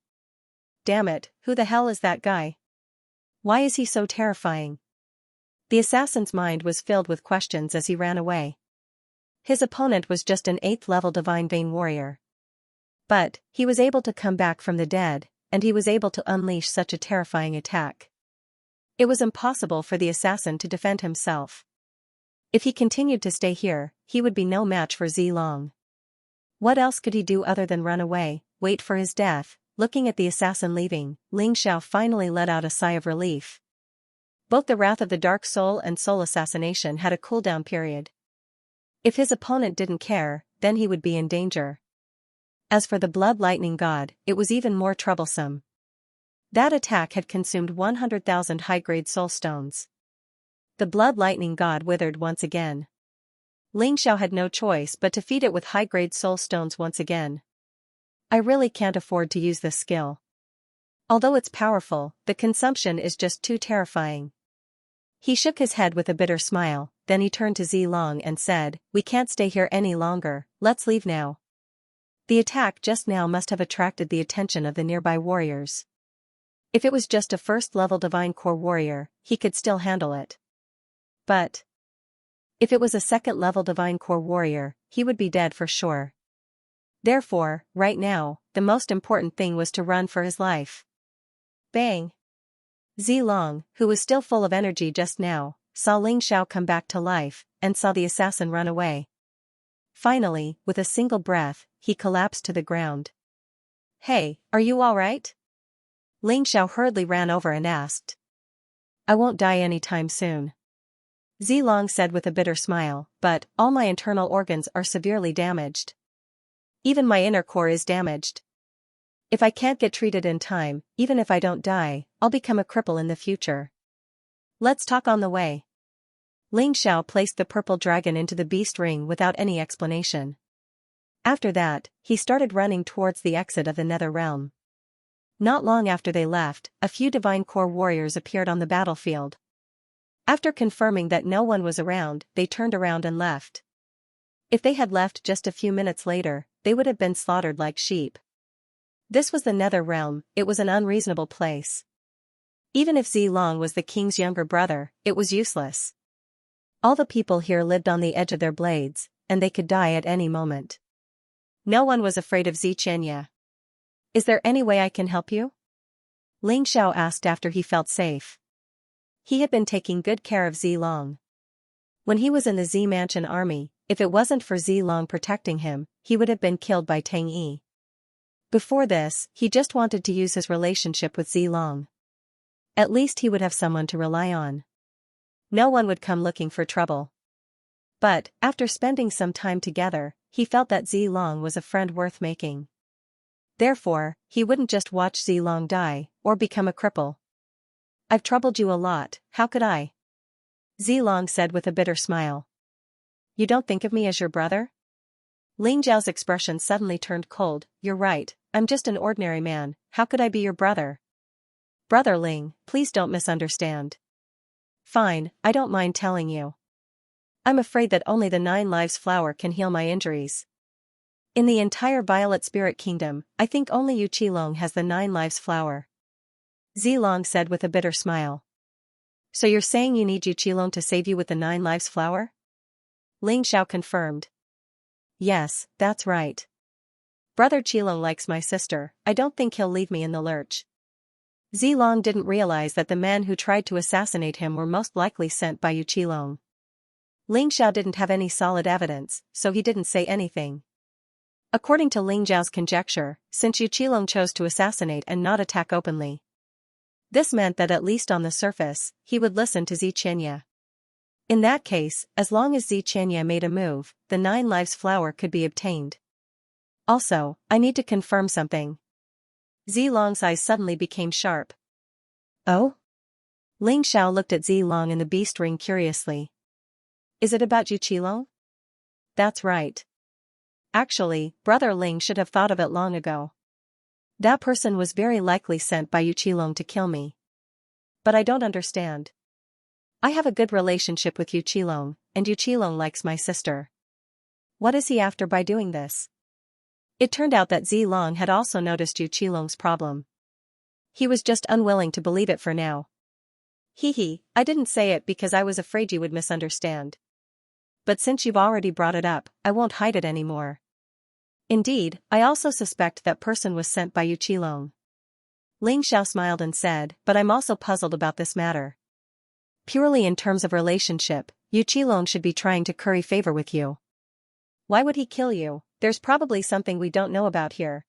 Damn it, who the hell is that guy? Why is he so terrifying? The assassin's mind was filled with questions as he ran away. His opponent was just an 8th-level divine vein warrior. But, he was able to come back from the dead, and he was able to unleash such a terrifying attack. It was impossible for the assassin to defend himself. If he continued to stay here, he would be no match for Zilong. What else could he do other than run away, wait for his death? Looking at the assassin leaving, Ling Xiao finally let out a sigh of relief. Both the Wrath of the Dark Soul and Soul Assassination had a cooldown period. If his opponent didn't care, then he would be in danger. As for the Blood Lightning God, it was even more troublesome. That attack had consumed 100,000 high-grade soul stones. The Blood Lightning God withered once again. Ling Xiao had no choice but to feed it with high-grade soul stones once again. I really can't afford to use this skill. Although it's powerful, the consumption is just too terrifying. He shook his head with a bitter smile, then he turned to Zilong and said, "We can't stay here any longer, let's leave now." The attack just now must have attracted the attention of the nearby warriors. If it was just a first-level divine core warrior, he could still handle it. But if it was a second-level divine core warrior, he would be dead for sure. Therefore, right now, the most important thing was to run for his life. Bang! Zilong, who was still full of energy just now, saw Ling Xiao come back to life, and saw the assassin run away. Finally, with a single breath, he collapsed to the ground. "Hey, are you all right?" Ling Xiao hurriedly ran over and asked. "I won't die anytime soon," Zilong said with a bitter smile, "but all my internal organs are severely damaged. Even my inner core is damaged. If I can't get treated in time, even if I don't die, I'll become a cripple in the future. Let's talk on the way." Ling Xiao placed the purple dragon into the beast ring without any explanation. After that, he started running towards the exit of the Nether Realm. Not long after they left, a few divine core warriors appeared on the battlefield. After confirming that no one was around, they turned around and left. If they had left just a few minutes later, they would have been slaughtered like sheep. This was the Nether Realm, it was an unreasonable place. Even if Zilong was the king's younger brother, it was useless. All the people here lived on the edge of their blades, and they could die at any moment. No one was afraid of Xianxia. "Is there any way I can help you?" Ling Xiao asked after he felt safe. He had been taking good care of Zilong. When he was in the Z Mansion army, if it wasn't for Zilong protecting him, he would have been killed by Tang Yi. Before this, he just wanted to use his relationship with Zilong. At least he would have someone to rely on. No one would come looking for trouble. But, after spending some time together, he felt that Zilong was a friend worth making. Therefore, he wouldn't just watch Zilong die, or become a cripple. "I've troubled you a lot, how could I?" Zilong said with a bitter smile. "You don't think of me as your brother?" Ling Zhao's expression suddenly turned cold. "You're right, I'm just an ordinary man, how could I be your brother?" "Brother Ling, please don't misunderstand." "Fine, I don't mind telling you. I'm afraid that only the 9 Lives flower can heal my injuries. In the entire Violet Spirit Kingdom, I think only Yu Qilong has the 9 Lives flower." Zilong said with a bitter smile. "So you're saying you need Yu Qilong to save you with the 9 Lives flower?" Ling Xiao confirmed. Yes, that's right. Brother Qilong likes my sister, I don't think he'll leave me in the lurch. Zilong didn't realize that the men who tried to assassinate him were most likely sent by Yu Qilong. Ling Xiao didn't have any solid evidence, so he didn't say anything. According to Ling Xiao's conjecture, since Yu Qilong chose to assassinate and not attack openly, this meant that at least on the surface, he would listen to Xianxia. In that case, as long as Xianxia made a move, the 9 lives flower could be obtained. Also, I need to confirm something. Zilong's eyes suddenly became sharp. Oh? Ling Xiao looked at Zilong and the beast ring curiously. Is it about Yu Qilong? That's right. Actually, Brother Ling should have thought of it long ago. That person was very likely sent by Yu Qilong to kill me. But I don't understand. I have a good relationship with Yu Qilong, and Yu Qilong likes my sister. What is he after by doing this? It turned out that Zilong had also noticed Yu Qilong's problem. He was just unwilling to believe it for now. Hee, I didn't say it because I was afraid you would misunderstand. But since you've already brought it up, I won't hide it anymore. Indeed, I also suspect that person was sent by Yu Qilong. Ling Xiao smiled and said, but I'm also puzzled about this matter. Purely in terms of relationship, Yu Qilong should be trying to curry favor with you. Why would he kill you? There's probably something we don't know about here.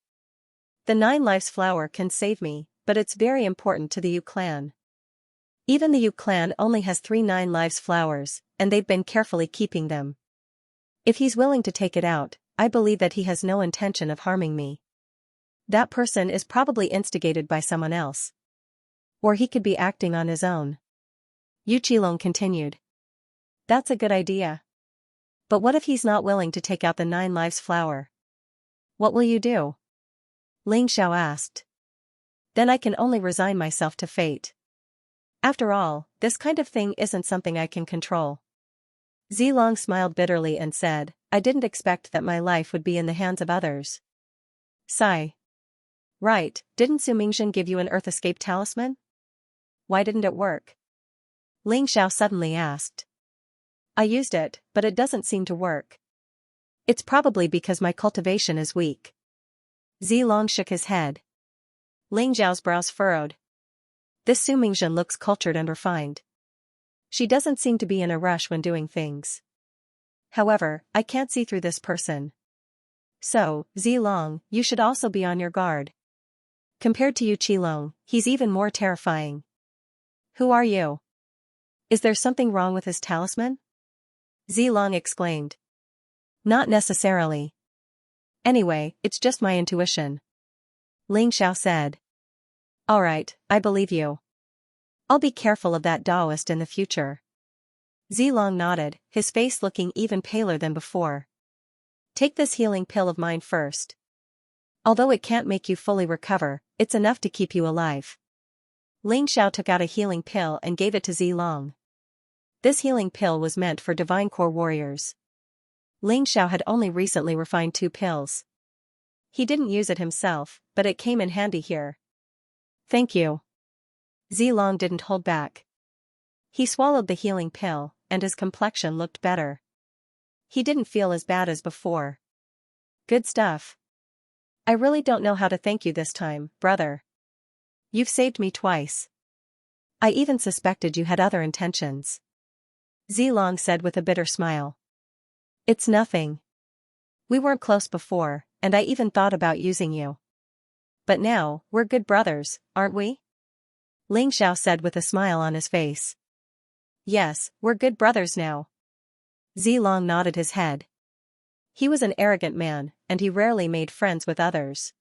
The 9 lives flower can save me, but it's very important to the Yu clan. Even the Yu clan only has 3 9 lives flowers, and they've been carefully keeping them. If he's willing to take it out, I believe that he has no intention of harming me. That person is probably instigated by someone else. Or he could be acting on his own. Yu Qilong continued. That's a good idea. But what if he's not willing to take out the 9 lives flower? What will you do? Ling Xiao asked. Then I can only resign myself to fate. After all, this kind of thing isn't something I can control. Zilong smiled bitterly and said, I didn't expect that my life would be in the hands of others. Sigh. Right, didn't Su Mingzhen give you an Earth Escape talisman? Why didn't it work? Ling Xiao suddenly asked. I used it, but it doesn't seem to work. It's probably because my cultivation is weak. Zilong shook his head. Ling Xiao's brows furrowed. This Su Mingzhen looks cultured and refined. She doesn't seem to be in a rush when doing things. However, I can't see through this person. So, Zilong, you should also be on your guard. Compared to Yu Qilong, he's even more terrifying. Who are you? Is there something wrong with his talisman? Zilong exclaimed. Not necessarily. Anyway, it's just my intuition. Ling Xiao said. Alright, I believe you. I'll be careful of that Taoist in the future. Zilong nodded, his face looking even paler than before. Take this healing pill of mine first. Although it can't make you fully recover, it's enough to keep you alive. Ling Xiao took out a healing pill and gave it to Zilong. This healing pill was meant for Divine Core warriors. Ling Xiao had only recently refined 2 pills. He didn't use it himself, but it came in handy here. Thank you. Zilong didn't hold back. He swallowed the healing pill, and his complexion looked better. He didn't feel as bad as before. Good stuff. I really don't know how to thank you this time, brother. You've saved me twice. I even suspected you had other intentions. Zilong said with a bitter smile. It's nothing. We weren't close before, and I even thought about using you. But now, we're good brothers, aren't we? Ling Xiao said with a smile on his face. Yes, we're good brothers now. Zilong nodded his head. He was an arrogant man, and he rarely made friends with others.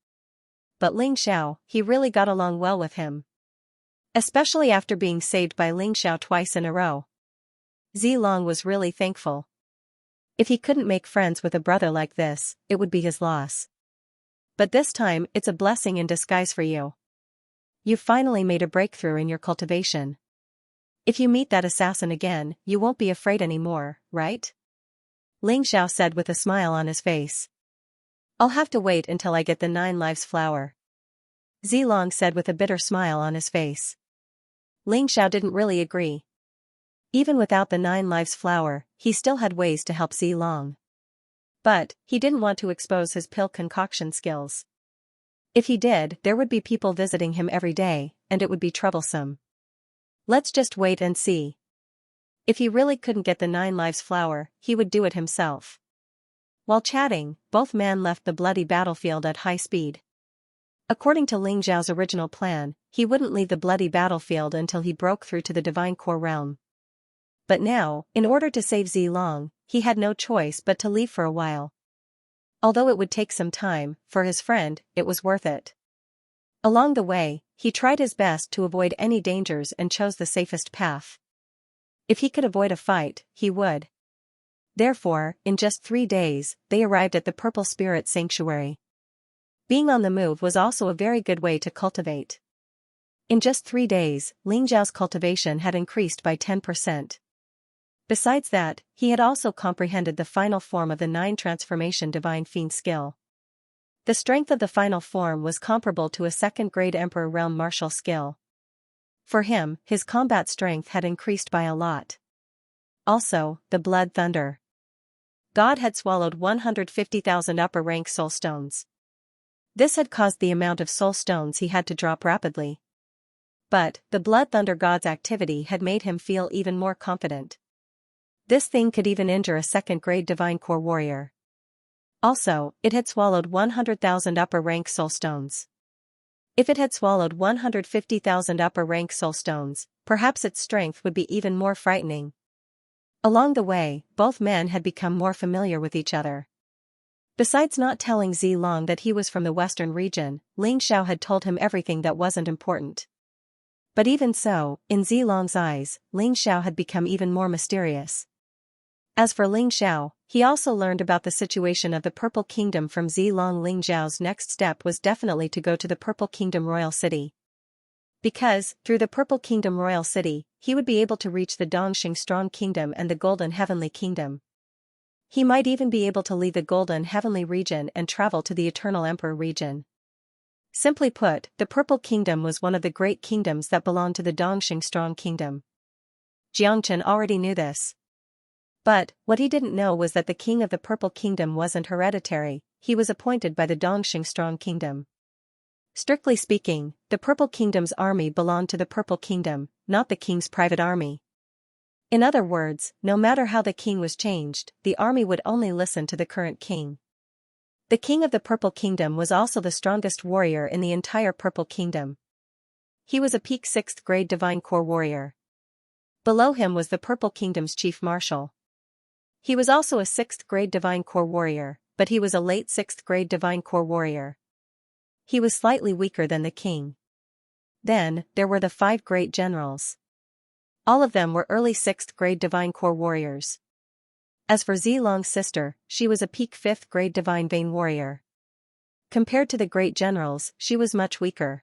But Ling Xiao, he really got along well with him. Especially after being saved by Ling Xiao twice in a row. Zilong was really thankful. If he couldn't make friends with a brother like this, it would be his loss. But this time, it's a blessing in disguise for you. You finally made a breakthrough in your cultivation. If you meet that assassin again, you won't be afraid anymore, right? Ling Xiao said with a smile on his face. I'll have to wait until I get the 9 lives flower. Zilong said with a bitter smile on his face. Ling Xiao didn't really agree. Even without the 9 lives flower, he still had ways to help Zilong. But, he didn't want to expose his pill concoction skills. If he did, there would be people visiting him every day, and it would be troublesome. Let's just wait and see. If he really couldn't get the 9 lives flower, he would do it himself. While chatting, both men left the bloody battlefield at high speed. According to Ling Xiao's original plan, he wouldn't leave the bloody battlefield until he broke through to the Divine Core realm. But now, in order to save Zilong, he had no choice but to leave for a while. Although it would take some time, for his friend, it was worth it. Along the way, he tried his best to avoid any dangers and chose the safest path. If he could avoid a fight, he would. Therefore, in just 3 days, they arrived at the Purple Spirit Sanctuary. Being on the move was also a very good way to cultivate. In just 3 days, Ling Xiao's cultivation had increased by 10%. Besides that, he had also comprehended the final form of the 9 transformation divine fiend skill. The strength of the final form was comparable to a 2nd grade Emperor realm martial skill. For him, his combat strength had increased by a lot. Also, the blood thunder. God had swallowed 150,000 upper rank soul stones. This had caused the amount of soul stones he had to drop rapidly. But, the blood thunder god's activity had made him feel even more confident. This thing could even injure a 2nd grade divine core warrior. Also, it had swallowed 100,000 upper rank soul stones. If it had swallowed 150,000 upper rank soul stones, perhaps its strength would be even more frightening. Along the way, both men had become more familiar with each other. Besides not telling Zilong that he was from the western region, Ling Xiao had told him everything that wasn't important. But even so, in Zilong's eyes, Ling Xiao had become even more mysterious. As for Ling Xiao, he also learned about the situation of the Purple Kingdom from Zilong. Ling Xiao's next step was definitely to go to the Purple Kingdom Royal City. Because, through the Purple Kingdom Royal City, he would be able to reach the Dongxing Strong Kingdom and the Golden Heavenly Kingdom. He might even be able to leave the Golden Heavenly region and travel to the Eternal Emperor region. Simply put, the Purple Kingdom was one of the great kingdoms that belonged to the Dongxing Strong Kingdom. Xianxia already knew this. But, what he didn't know was that the king of the Purple Kingdom wasn't hereditary, he was appointed by the Dongxing Strong Kingdom. Strictly speaking, the Purple Kingdom's army belonged to the Purple Kingdom, not the king's private army. In other words, no matter how the king was changed, the army would only listen to the current king. The king of the Purple Kingdom was also the strongest warrior in the entire Purple Kingdom. He was a peak 6th grade divine core warrior. Below him was the Purple Kingdom's chief marshal. He was also a 6th grade divine core warrior, but he was a late 6th grade divine core warrior. He was slightly weaker than the king. Then, there were the 5 great generals. All of them were early 6th grade divine core warriors. As for Zilong's sister, she was a peak 5th grade divine vein warrior. Compared to the great generals, she was much weaker.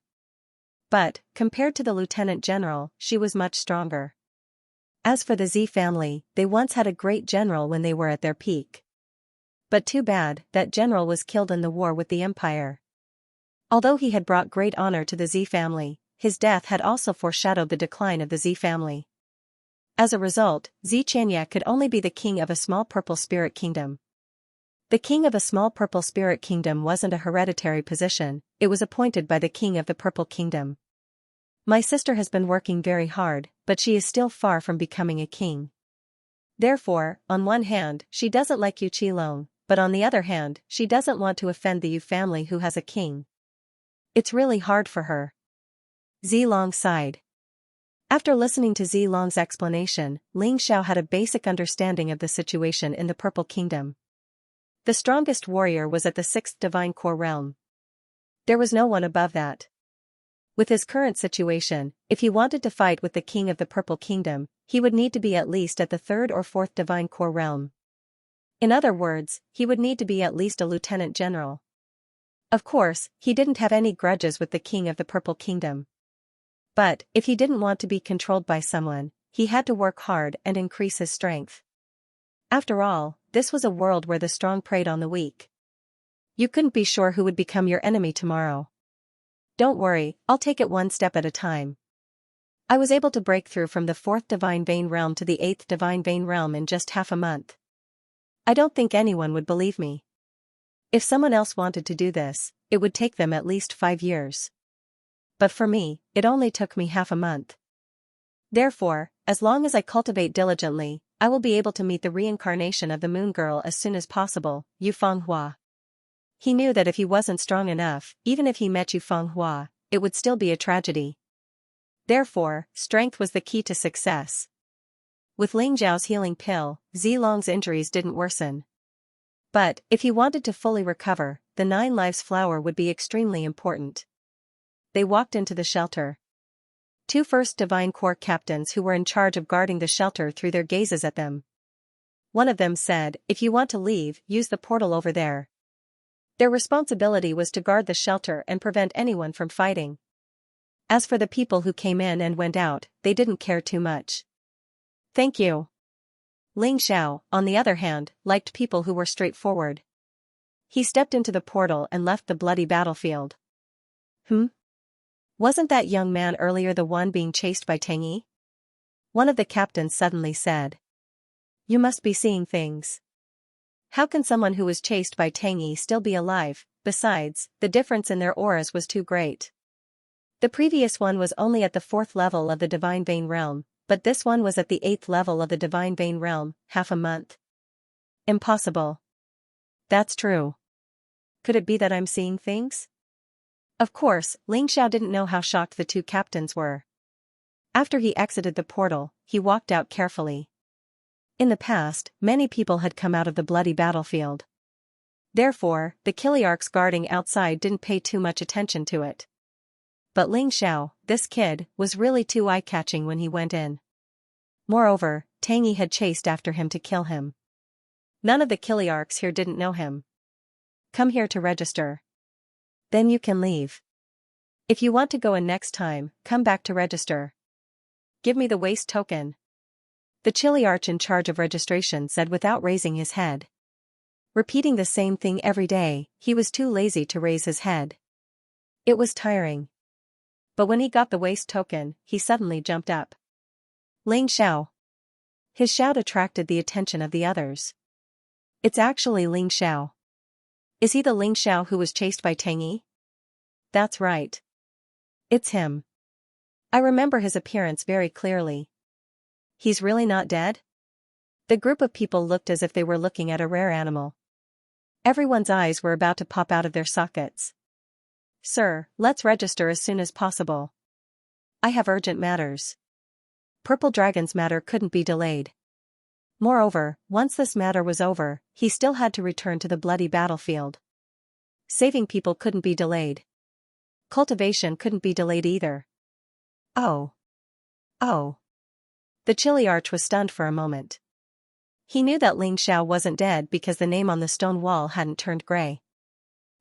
But, compared to the lieutenant general, she was much stronger. As for the Z family, they once had a great general when they were at their peak. But too bad, that general was killed in the war with the empire. Although he had brought great honor to the Z family, his death had also foreshadowed the decline of the Z family. As a result, Xianxia could only be the king of a small purple spirit kingdom. The king of a small purple spirit kingdom wasn't a hereditary position, it was appointed by the king of the Purple Kingdom. My sister has been working very hard, but she is still far from becoming a king. Therefore, on one hand, she doesn't like Yu Qilong, but on the other hand, she doesn't want to offend the Yu family who has a king. It's really hard for her. Zilong sighed. After listening to Zilong's explanation, Ling Xiao had a basic understanding of the situation in the Purple Kingdom. The strongest warrior was at the 6th divine core realm. There was no one above that. With his current situation, if he wanted to fight with the king of the Purple Kingdom, he would need to be at least at the 3rd or 4th divine core realm. In other words, he would need to be at least a lieutenant general. Of course, he didn't have any grudges with the king of the Purple Kingdom. But, if he didn't want to be controlled by someone, he had to work hard and increase his strength. After all, this was a world where the strong preyed on the weak. You couldn't be sure who would become your enemy tomorrow. Don't worry, I'll take it one step at a time. I was able to break through from the 4th Divine Vein Realm to the 8th Divine Vein Realm in just half a month. I don't think anyone would believe me. If someone else wanted to do this, it would take them at least 5 years. But for me, it only took me half a month. Therefore, as long as I cultivate diligently, I will be able to meet the reincarnation of the Moon Girl as soon as possible, Yu Fenghua. He knew that if he wasn't strong enough, even if he met Yu Fenghua, it would still be a tragedy. Therefore, strength was the key to success. With Ling Zhao's healing pill, Zilong's injuries didn't worsen. But, if he wanted to fully recover, the 9 Lives flower would be extremely important. They walked into the shelter. 2 First Divine Corps captains who were in charge of guarding the shelter threw their gazes at them. One of them said, "If you want to leave, use the portal over there." Their responsibility was to guard the shelter and prevent anyone from fighting. As for the people who came in and went out, they didn't care too much. Thank you. Ling Xiao, on the other hand, liked people who were straightforward. He stepped into the portal and left the bloody battlefield. Wasn't that young man earlier the one being chased by Tang Yi? One of the captains suddenly said. You must be seeing things. How can someone who was chased by Tang Yi still be alive? Besides, the difference in their auras was too great. The previous one was only at the 4th level of the Divine Vein Realm, but this one was at the 8th level of the Divine Vein Realm, half a month. Impossible. That's true. Could it be that I'm seeing things? Of course, Ling Xiao didn't know how shocked the 2 captains were. After he exited the portal, he walked out carefully. In the past, many people had come out of the bloody battlefield. Therefore, the Kiliarchs guarding outside didn't pay too much attention to it. But Ling Xiao, this kid, was really too eye-catching when he went in. Moreover, Tang Yi had chased after him to kill him. None of the Kiliarchs here didn't know him. Come here to register. Then you can leave. If you want to go in next time, come back to register. Give me the waste token. The Kiliarch in charge of registration said without raising his head. Repeating the same thing every day, he was too lazy to raise his head. It was tiring. But when he got the waste token, he suddenly jumped up. Ling Xiao. His shout attracted the attention of the others. It's actually Ling Xiao. Is he the Ling Xiao who was chased by Tang Yi? That's right. It's him. I remember his appearance very clearly. He's really not dead? The group of people looked as if they were looking at a rare animal. Everyone's eyes were about to pop out of their sockets. Sir, let's register as soon as possible. I have urgent matters. Purple Dragon's matter couldn't be delayed. Moreover, once this matter was over, he still had to return to the bloody battlefield. Saving people couldn't be delayed. Cultivation couldn't be delayed either. Oh. The Kiliarch was stunned for a moment. He knew that Ling Xiao wasn't dead because the name on the stone wall hadn't turned gray.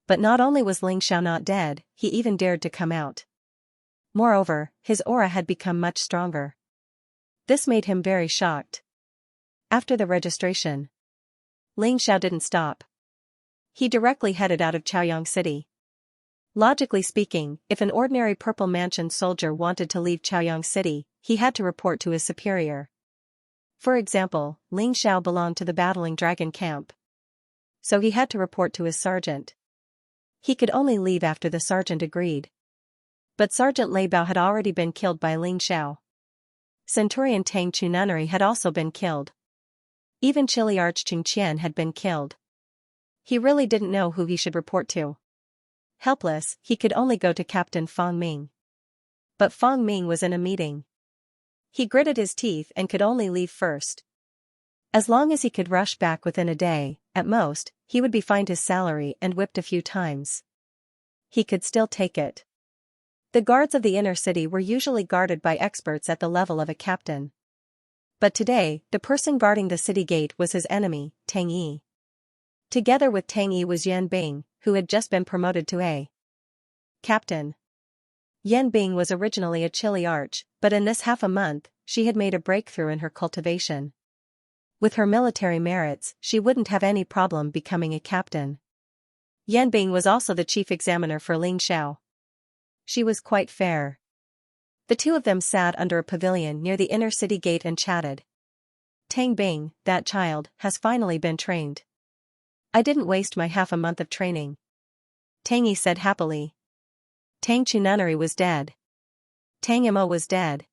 But not only was Ling Xiao not dead, he even dared to come out. Moreover, his aura had become much stronger. This made him very shocked. After the registration, Ling Xiao didn't stop. He directly headed out of Chaoyang City. Logically speaking, if an ordinary Purple Mansion soldier wanted to leave Chaoyang City, he had to report to his superior. For example, Ling Xiao belonged to the Battling Dragon camp. So he had to report to his sergeant. He could only leave after the sergeant agreed. But Sergeant Lei Bao had already been killed by Ling Xiao. Centurion Tang Chununri had also been killed. Even Kiliarch Qing Qian had been killed. He really didn't know who he should report to. Helpless, he could only go to Captain Fang Ming. But Fang Ming was in a meeting. He gritted his teeth and could only leave first. As long as he could rush back within a day, at most, he would be fined his salary and whipped a few times. He could still take it. The guards of the inner city were usually guarded by experts at the level of a captain. But today, the person guarding the city gate was his enemy, Tang Yi. Together with Tang Yi was Yan Bing, who had just been promoted to a captain. Yan Bing was originally a Kiliarch, but in this half a month, she had made a breakthrough in her cultivation. With her military merits, she wouldn't have any problem becoming a captain. Yan Bing was also the chief examiner for Ling Xiao. She was quite fair. The two of them sat under a pavilion near the inner city gate and chatted. Tang Bing, that child, has finally been trained. I didn't waste my half a month of training. Tang Yi said happily. Tang Chununnery was dead. Tang Mo was dead.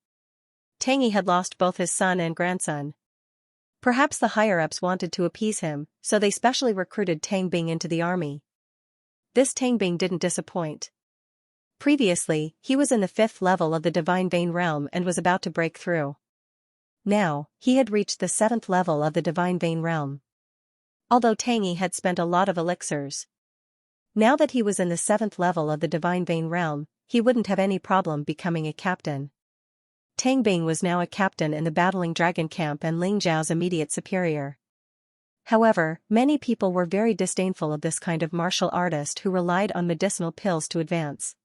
Tang Yi had lost both his son and grandson. Perhaps the higher-ups wanted to appease him, so they specially recruited Tang Bing into the army. This Tang Bing didn't disappoint. Previously, he was in the 5th level of the Divine Vein realm and was about to break through. Now, he had reached the 7th level of the Divine Vein realm. Although Tang Yi had spent a lot of elixirs. Now that he was in the 7th level of the Divine Vein realm, he wouldn't have any problem becoming a captain. Tang Bing was now a captain in the Battling Dragon camp and Ling Zhao's immediate superior. However, many people were very disdainful of this kind of martial artist who relied on medicinal pills to advance.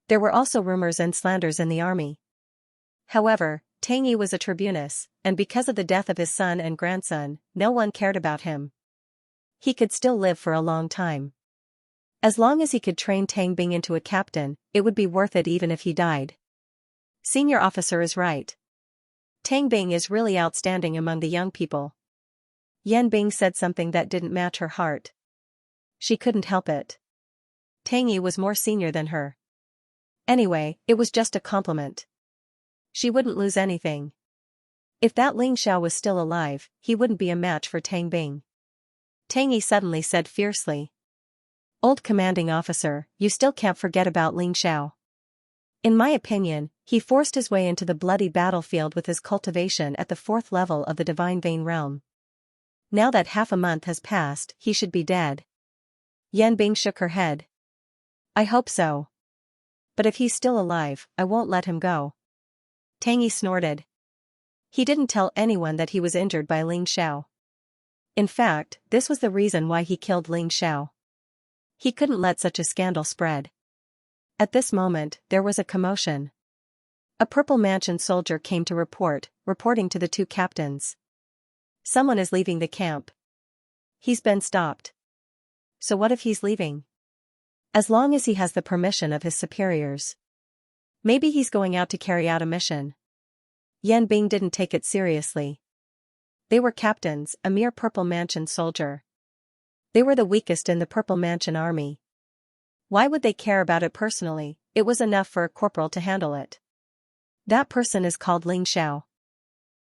There were also rumors and slanders in the army. However, Tang Yi was a tribunus, and because of the death of his son and grandson, no one cared about him. He could still live for a long time. As long as he could train Tang Bing into a captain, it would be worth it even if he died. Senior officer is right. Tang Bing is really outstanding among the young people. Yan Bing said something that didn't match her heart. She couldn't help it. Tang Yi was more senior than her. Anyway, it was just a compliment. She wouldn't lose anything. If that Ling Xiao was still alive, he wouldn't be a match for Tang Bing. Tang Yi suddenly said fiercely. Old commanding officer, you still can't forget about Ling Xiao. In my opinion, he forced his way into the bloody battlefield with his cultivation at the 4th level of the Divine Vein realm. Now that half a month has passed, he should be dead. Yan Bing shook her head. I hope so. But if he's still alive, I won't let him go. Tang Yi snorted. He didn't tell anyone that he was injured by Ling Xiao. In fact, this was the reason why he killed Ling Xiao. He couldn't let such a scandal spread. At this moment, there was a commotion. A Purple Mansion soldier came to reporting to the two captains. Someone is leaving the camp. He's been stopped. So what if he's leaving? As long as he has the permission of his superiors. Maybe he's going out to carry out a mission. Yan Bing didn't take it seriously. They were captains, a mere Purple Mansion soldier. They were the weakest in the Purple Mansion army. Why would they care about it personally? It was enough for a corporal to handle it. That person is called Ling Xiao.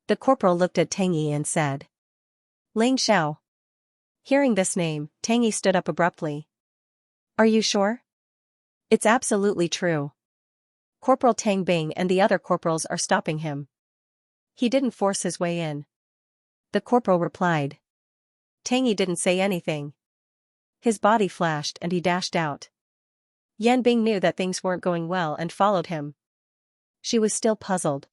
The corporal looked at Tang Yi and said. Ling Xiao. Hearing this name, Tang Yi stood up abruptly. Are you sure? It's absolutely true. Corporal Tang Bing and the other corporals are stopping him. He didn't force his way in. The corporal replied. Tang Yi didn't say anything. His body flashed and he dashed out. Yan Bing knew that things weren't going well and followed him. She was still puzzled.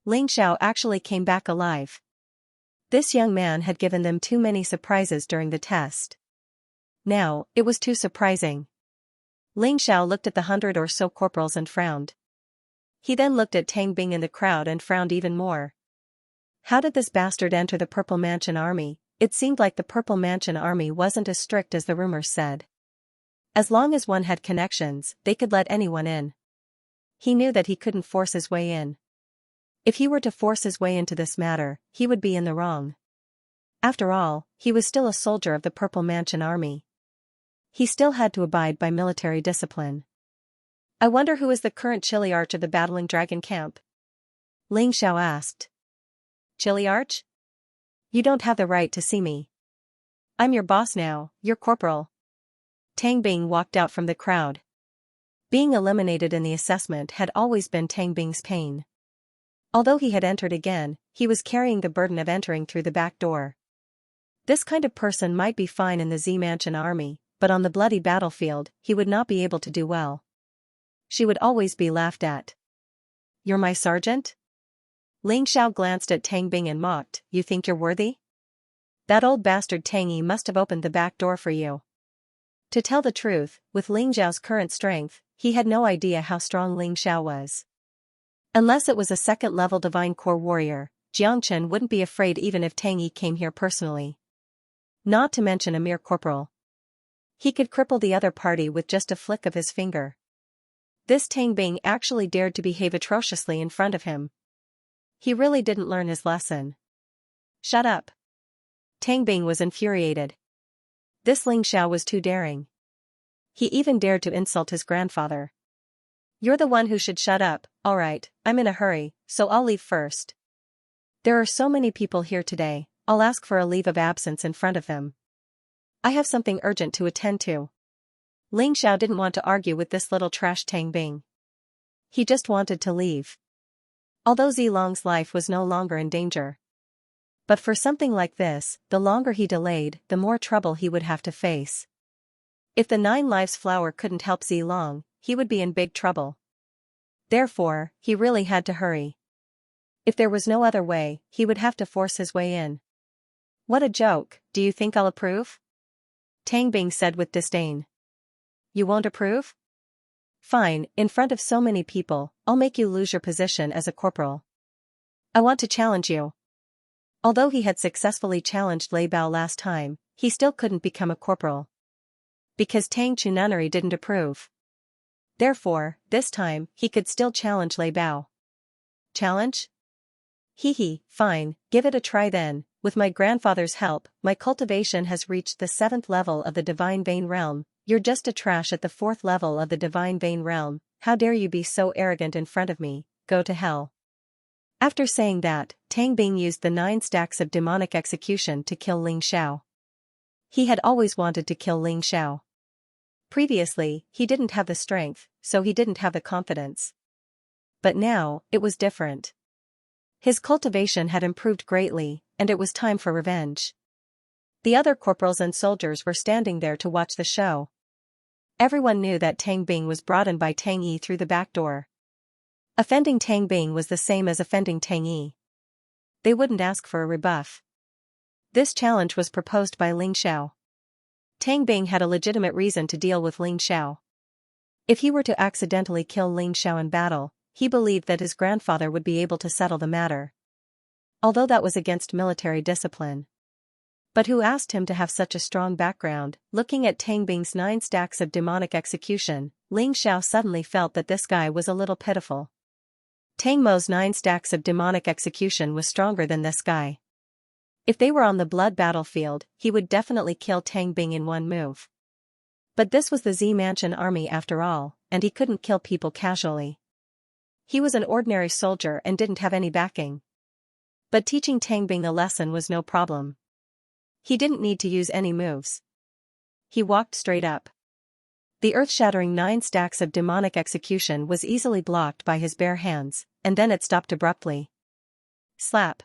Ling Xiao actually came back alive. This young man had given them too many surprises during the test. Now, it was too surprising. Ling Xiao looked at the 100 or so corporals and frowned. He then looked at Tang Bing in the crowd and frowned even more. How did this bastard enter the Purple Mansion army? It seemed like the Purple Mansion army wasn't as strict as the rumors said. As long as one had connections, they could let anyone in. He knew that he couldn't force his way in. If he were to force his way into this matter, he would be in the wrong. After all, he was still a soldier of the Purple Mansion army. He still had to abide by military discipline. I wonder who is the current Chiliarch of the Battling Dragon camp? Ling Xiao asked. Chiliarch? You don't have the right to see me. I'm your boss now, your corporal. Tang Bing walked out from the crowd. Being eliminated in the assessment had always been Tang Bing's pain. Although he had entered again, he was carrying the burden of entering through the back door. This kind of person might be fine in the Z Mansion army, but on the bloody battlefield, he would not be able to do well. She would always be laughed at. You're my sergeant? Ling Xiao glanced at Tang Bing and mocked, you think you're worthy? That old bastard Tang Yi must have opened the back door for you. To tell the truth, with Ling Xiao's current strength, he had no idea how strong Ling Xiao was. Unless it was a second-level Divine Core warrior, Xianxia wouldn't be afraid even if Tang Yi came here personally. Not to mention a mere corporal. He could cripple the other party with just a flick of his finger. This Tang Bing actually dared to behave atrociously in front of him. He really didn't learn his lesson. Shut up. Tang Bing was infuriated. This Ling Xiao was too daring. He even dared to insult his grandfather. You're the one who should shut up. Alright, I'm in a hurry, so I'll leave first. There are so many people here today, I'll ask for a leave of absence in front of them. I have something urgent to attend to. Ling Xiao didn't want to argue with this little trash Tang Bing. He just wanted to leave. Although Zilong's life was no longer in danger. But for something like this, the longer he delayed, the more trouble he would have to face. If the 9 Lives flower couldn't help Zilong, he would be in big trouble. Therefore, he really had to hurry. If there was no other way, he would have to force his way in. What a joke, do you think I'll approve? Tang Bing said with disdain. You won't approve? Fine, in front of so many people, I'll make you lose your position as a corporal. I want to challenge you. Although he had successfully challenged Lei Bao last time, he still couldn't become a corporal. Because Tang Chununnery didn't approve. Therefore, this time, he could still challenge Lei Bao. Challenge? Hee, fine, give it a try then. With my grandfather's help, my cultivation has reached the 7th level of the Divine Vein Realm. You're just a trash at the 4th level of the Divine Vein Realm. How dare you be so arrogant in front of me, go to hell. After saying that, Tang Bing used the 9 stacks of demonic execution to kill Ling Xiao. He had always wanted to kill Ling Xiao. Previously, he didn't have the strength, so he didn't have the confidence. But now, it was different. His cultivation had improved greatly, and it was time for revenge. The other corporals and soldiers were standing there to watch the show. Everyone knew that Tang Bing was brought in by Tang Yi through the back door. Offending Tang Bing was the same as offending Tang Yi. They wouldn't ask for a rebuff. This challenge was proposed by Ling Xiao. Tang Bing had a legitimate reason to deal with Ling Xiao. If he were to accidentally kill Ling Xiao in battle, he believed that his grandfather would be able to settle the matter. Although that was against military discipline. But who asked him to have such a strong background? Looking at Tang Bing's 9 stacks of demonic execution, Ling Xiao suddenly felt that this guy was a little pitiful. Tang Mo's 9 stacks of demonic execution was stronger than this guy. If they were on the blood battlefield, he would definitely kill Tang Bing in one move. But this was the Z Mansion army after all, and he couldn't kill people casually. He was an ordinary soldier and didn't have any backing. But teaching Tang Bing a lesson was no problem. He didn't need to use any moves. He walked straight up. The earth-shattering 9 stacks of demonic execution was easily blocked by his bare hands, and then it stopped abruptly. Slap.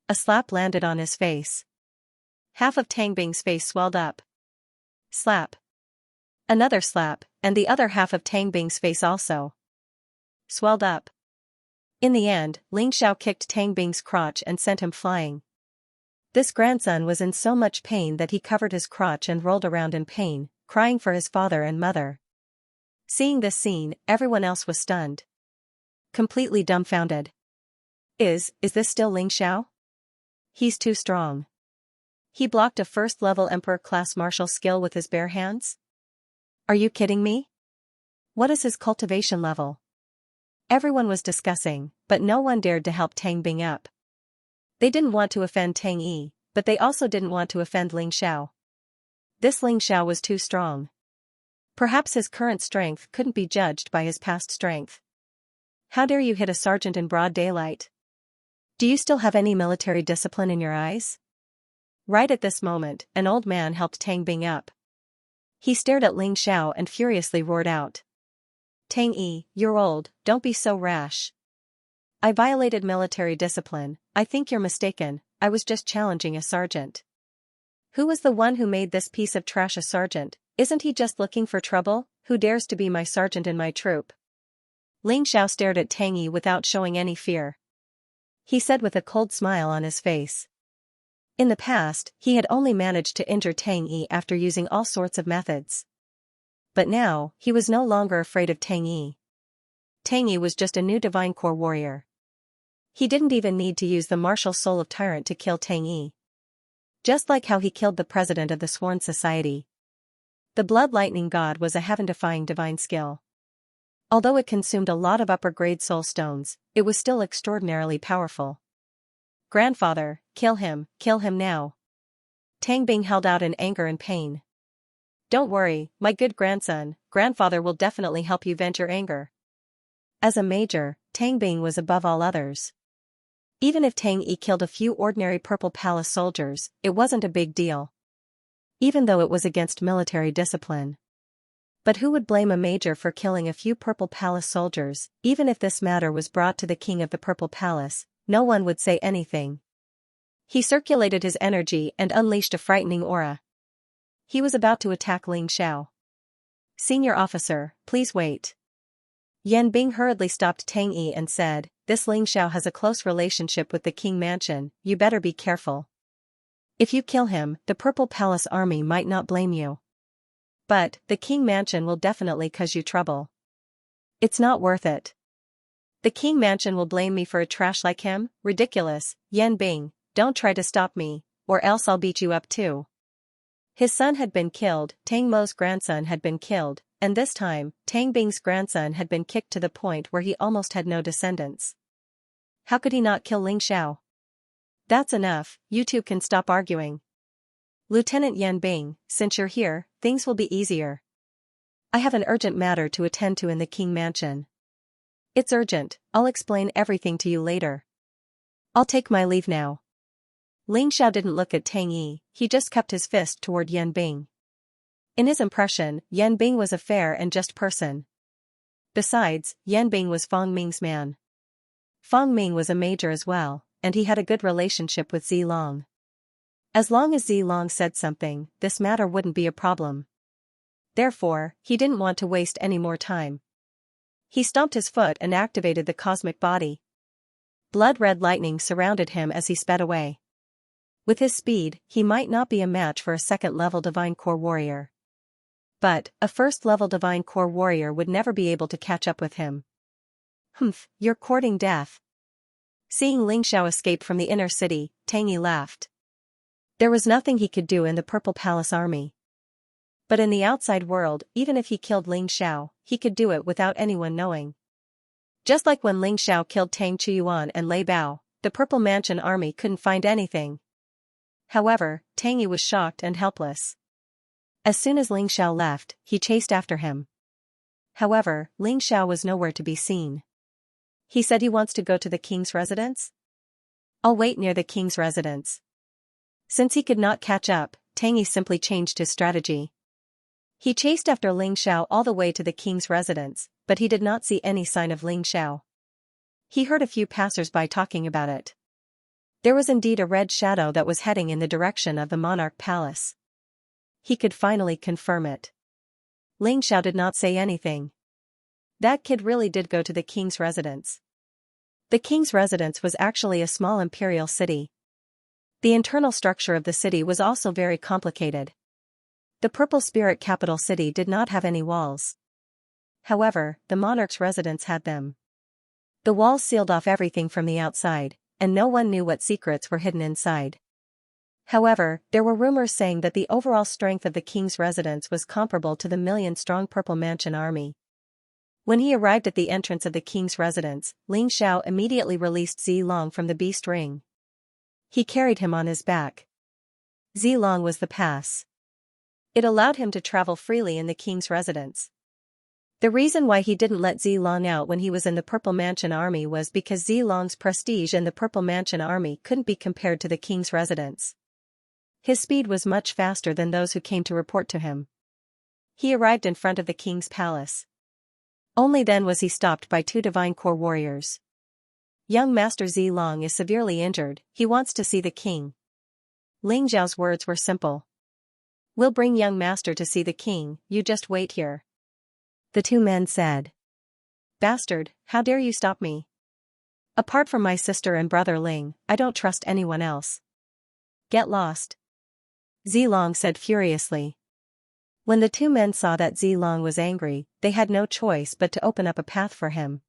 A slap landed on his face. Half of Tang Bing's face swelled up. Slap. Another slap, and the other half of Tang Bing's face also swelled up. In the end, Ling Xiao kicked Tang Bing's crotch and sent him flying. This grandson was in so much pain that he covered his crotch and rolled around in pain, crying for his father and mother. Seeing this scene, everyone else was stunned. Completely dumbfounded. Is this still Ling Xiao? He's too strong. He blocked a first-level Emperor-class martial skill with his bare hands? Are you kidding me? What is his cultivation level? Everyone was discussing, but no one dared to help Tang Bing up. They didn't want to offend Tang Yi, but they also didn't want to offend Ling Xiao. This Ling Xiao was too strong. Perhaps his current strength couldn't be judged by his past strength. How dare you hit a sergeant in broad daylight? Do you still have any military discipline in your eyes? Right at this moment, an old man helped Tang Bing up. He stared at Ling Xiao and furiously roared out. Tang Yi, you're old, don't be so rash. I violated military discipline. I think you're mistaken, I was just challenging a sergeant. Who was the one who made this piece of trash a sergeant? Isn't he just looking for trouble? Who dares to be my sergeant in my troop? Ling Xiao stared at Tang Yi without showing any fear. He said with a cold smile on his face. In the past, he had only managed to injure Tang Yi after using all sorts of methods. But now, he was no longer afraid of Tang Yi. Tang Yi was just a new Divine Core warrior. He didn't even need to use the martial soul of Tyrant to kill Tang Yi. Just like how he killed the president of the Sworn Society. The Blood Lightning God was a heaven-defying divine skill. Although it consumed a lot of upper-grade soul stones, it was still extraordinarily powerful. "Grandfather, kill him now." Tang Bing held out in anger and pain. "Don't worry, my good grandson, grandfather will definitely help you vent your anger." As a major, Tang Bing was above all others. Even if Tang Yi killed a few ordinary Purple Palace soldiers, it wasn't a big deal. Even though it was against military discipline. But who would blame a major for killing a few Purple Palace soldiers? Even if this matter was brought to the king of the Purple Palace, no one would say anything. He circulated his energy and unleashed a frightening aura. He was about to attack Ling Xiao. "Senior officer, please wait." Yan Bing hurriedly stopped Tang Yi and said, "This Ling Xiao has a close relationship with the King Mansion, you better be careful. If you kill him, the Purple Palace army might not blame you. But, the King Mansion will definitely cause you trouble. It's not worth it." "The King Mansion will blame me for a trash like him? Ridiculous, Yan Bing, don't try to stop me, or else I'll beat you up too." His son had been killed, Tang Mo's grandson had been killed, and this time, Tang Bing's grandson had been kicked to the point where he almost had no descendants. How could he not kill Ling Xiao? "That's enough, you two can stop arguing. Lieutenant Yan Bing, since you're here, things will be easier. I have an urgent matter to attend to in the King Mansion." "It's urgent, I'll explain everything to you later. I'll take my leave now." Ling Xiao didn't look at Tang Yi, he just kept his fist toward Yan Bing. In his impression, Yan Bing was a fair and just person. Besides, Yan Bing was Fong Ming's man. Fong Ming was a major as well, and he had a good relationship with Zi Long. As long as Zi Long said something, this matter wouldn't be a problem. Therefore, he didn't want to waste any more time. He stomped his foot and activated the cosmic body. Blood-red lightning surrounded him as he sped away. With his speed, he might not be a match for a second-level Divine Core warrior. But, a first-level Divine Core warrior would never be able to catch up with him. "Humph, you're courting death." Seeing Ling Xiao escape from the inner city, Tang Yi laughed. There was nothing he could do in the Purple Palace army. But in the outside world, even if he killed Ling Xiao, he could do it without anyone knowing. Just like when Ling Xiao killed Tang Chuyuan and Lei Bao, the Purple Mansion army couldn't find anything. However, Tang Yi was shocked and helpless. As soon as Ling Xiao left, he chased after him. However, Ling Xiao was nowhere to be seen. He said he wants to go to the king's residence? "I'll wait near the king's residence." Since he could not catch up, Tang Yi simply changed his strategy. He chased after Ling Xiao all the way to the king's residence, but he did not see any sign of Ling Xiao. He heard a few passers-by talking about it. There was indeed a red shadow that was heading in the direction of the monarch palace. He could finally confirm it. Ling Xiao did not say anything. That kid really did go to the king's residence. The king's residence was actually a small imperial city. The internal structure of the city was also very complicated. The Purple Spirit capital city did not have any walls. However, the monarch's residence had them. The walls sealed off everything from the outside, and no one knew what secrets were hidden inside. However, there were rumors saying that the overall strength of the king's residence was comparable to the million-strong Purple Mansion army. When he arrived at the entrance of the king's residence, Ling Xiao immediately released Zi Long from the beast ring. He carried him on his back. Zi Long was the pass. It allowed him to travel freely in the king's residence. The reason why he didn't let Zi Long out when he was in the Purple Mansion army was because Zi Long's prestige in the Purple Mansion army couldn't be compared to the king's residence. His speed was much faster than those who came to report to him. He arrived in front of the king's palace. Only then was he stopped by two Divine Core warriors. "Young Master Zi Long is severely injured, he wants to see the king." Ling Zhao's words were simple. "We'll bring young master to see the king, you just wait here." The two men said. "Bastard, how dare you stop me? Apart from my sister and brother Ling, I don't trust anyone else. Get lost." Zi Long said furiously. When the two men saw that Zi Long was angry, they had no choice but to open up a path for him.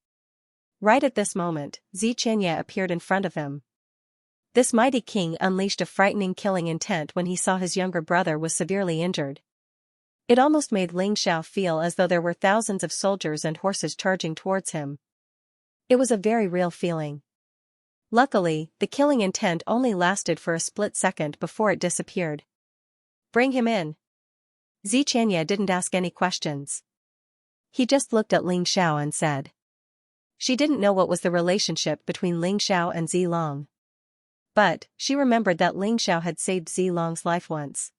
Right at this moment, Xianxia appeared in front of him. This mighty king unleashed a frightening killing intent when he saw his younger brother was severely injured. It almost made Ling Xiao feel as though there were thousands of soldiers and horses charging towards him. It was a very real feeling. Luckily, the killing intent only lasted for a split second before it disappeared. Bring him in. Xianxia didn't ask any questions. He just looked at Ling Xiao and said. She didn't know what was the relationship between Ling Xiao and Zilong. But, she remembered that Ling Xiao had saved Zilong's life once.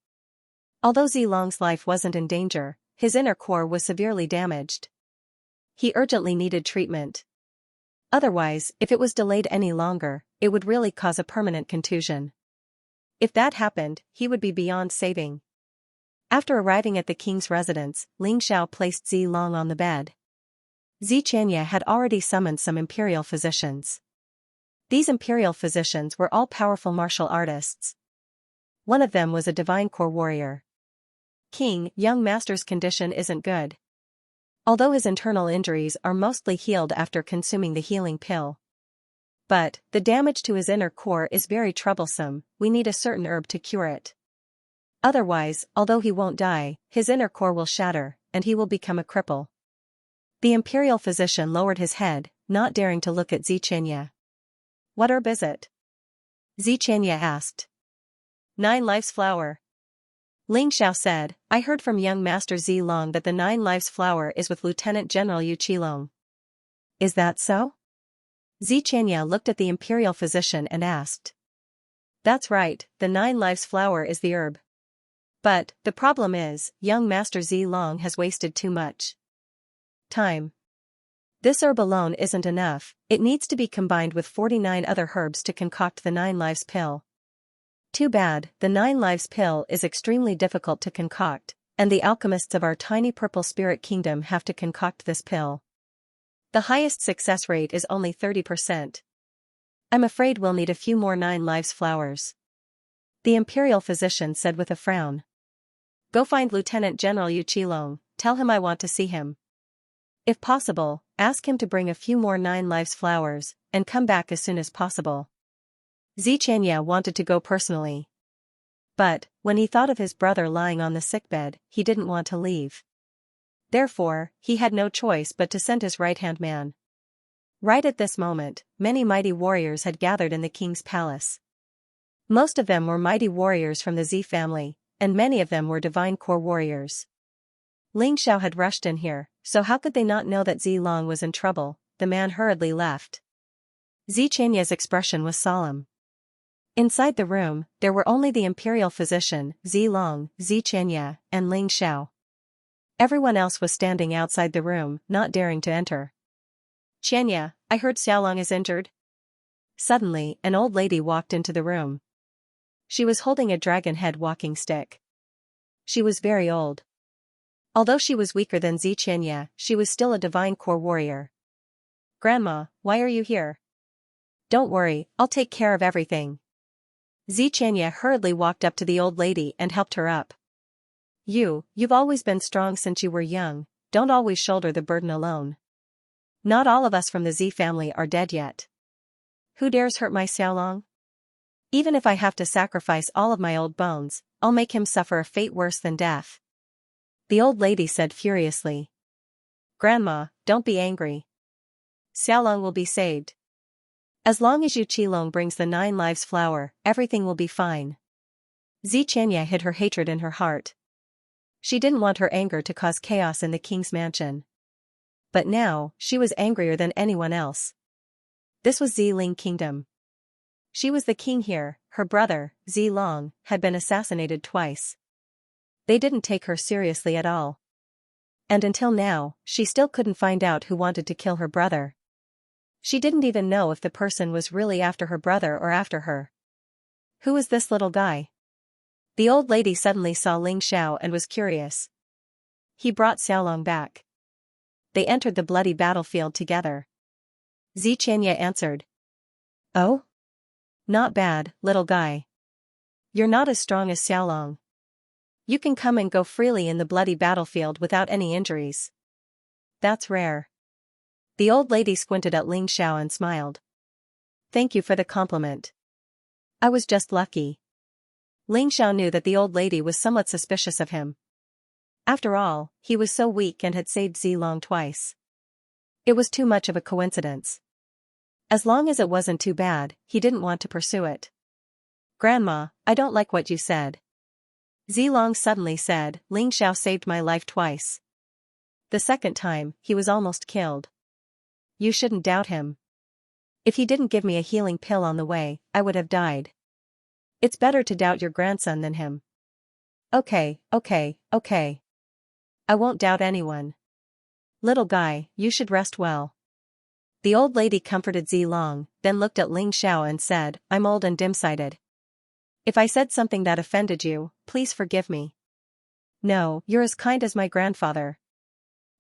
Although Zilong's life wasn't in danger, his inner core was severely damaged. He urgently needed treatment. Otherwise, if it was delayed any longer, it would really cause a permanent contusion. If that happened, he would be beyond saving. After arriving at the king's residence, Ling Xiao placed Zilong on the bed. Xianxia had already summoned some imperial physicians. These imperial physicians were all powerful martial artists. One of them was a divine core warrior. King, young master's condition isn't good. Although his internal injuries are mostly healed after consuming the healing pill. But, the damage to his inner core is very troublesome, we need a certain herb to cure it. Otherwise, although he won't die, his inner core will shatter, and he will become a cripple. The imperial physician lowered his head, not daring to look at Xianxia. What herb is it? Xianxia asked. 9 Lives Flower. Ling Xiao said, I heard from young Master Zilong that the 9 Lives Flower is with Lieutenant General Yu Qilong. Is that so? Xianxia looked at the imperial physician and asked. That's right, the 9 Lives Flower is the herb. But, the problem is, young Master Zilong has wasted too much time. This herb alone isn't enough, it needs to be combined with 49 other herbs to concoct the 9 Lives pill. Too bad, the 9 Lives pill is extremely difficult to concoct, and the alchemists of our tiny purple spirit kingdom have to concoct this pill. The highest success rate is only 30%. I'm afraid we'll need a few more 9 Lives flowers. The imperial physician said with a frown. Go find Lieutenant General Yu Qilong, tell him I want to see him. If possible, ask him to bring a few more 9 Lives flowers, and come back as soon as possible. Xianxia wanted to go personally. But, when he thought of his brother lying on the sickbed, he didn't want to leave. Therefore, he had no choice but to send his right-hand man. Right at this moment, many mighty warriors had gathered in the king's palace. Most of them were mighty warriors from the Zi family, and many of them were divine core warriors. Ling Xiao had rushed in here, so how could they not know that Zilong was in trouble? The man hurriedly left. Xianxia's expression was solemn. Inside the room, there were only the imperial physician, Zilong, Xianxia, and Ling Xiao. Everyone else was standing outside the room, not daring to enter. Xianxia, I heard Xiaolong is injured. Suddenly, an old lady walked into the room. She was holding a dragon head walking stick. She was very old. Although she was weaker than Xianxia, she was still a divine core warrior. Grandma, why are you here? Don't worry, I'll take care of everything. Xianxia hurriedly walked up to the old lady and helped her up. You've always been strong since you were young, don't always shoulder the burden alone. Not all of us from the Zi family are dead yet. Who dares hurt my Xiaolong? Even if I have to sacrifice all of my old bones, I'll make him suffer a fate worse than death. The old lady said furiously. Grandma, don't be angry. Xiaolong will be saved. As long as Yu Qilong brings the 9 Lives flower, everything will be fine. Xianxia hid her hatred in her heart. She didn't want her anger to cause chaos in the king's mansion. But now, she was angrier than anyone else. This was Ziling Kingdom. She was the king here, her brother, Zilong, had been assassinated twice. They didn't take her seriously at all. And until now, she still couldn't find out who wanted to kill her brother. She didn't even know if the person was really after her brother or after her. Who was this little guy? The old lady suddenly saw Ling Xiao and was curious. He brought Xiaolong back. They entered the bloody battlefield together. Xianxia answered. Oh? Not bad, little guy. You're not as strong as Xiaolong. You can come and go freely in the bloody battlefield without any injuries. That's rare. The old lady squinted at Ling Xiao and smiled. Thank you for the compliment. I was just lucky. Ling Xiao knew that the old lady was somewhat suspicious of him. After all, he was so weak and had saved Zilong twice. It was too much of a coincidence. As long as it wasn't too bad, he didn't want to pursue it. "Grandma, I don't like what you said," Zilong suddenly said. "Ling Xiao saved my life twice. The second time, he was almost killed. You shouldn't doubt him. If he didn't give me a healing pill on the way, I would have died. It's better to doubt your grandson than him." Okay. I won't doubt anyone. Little guy, you should rest well." The old lady comforted Zilong, then looked at Ling Xiao and said, "I'm old and dim-sighted. If I said something that offended you, please forgive me." "No, you're as kind as my grandfather.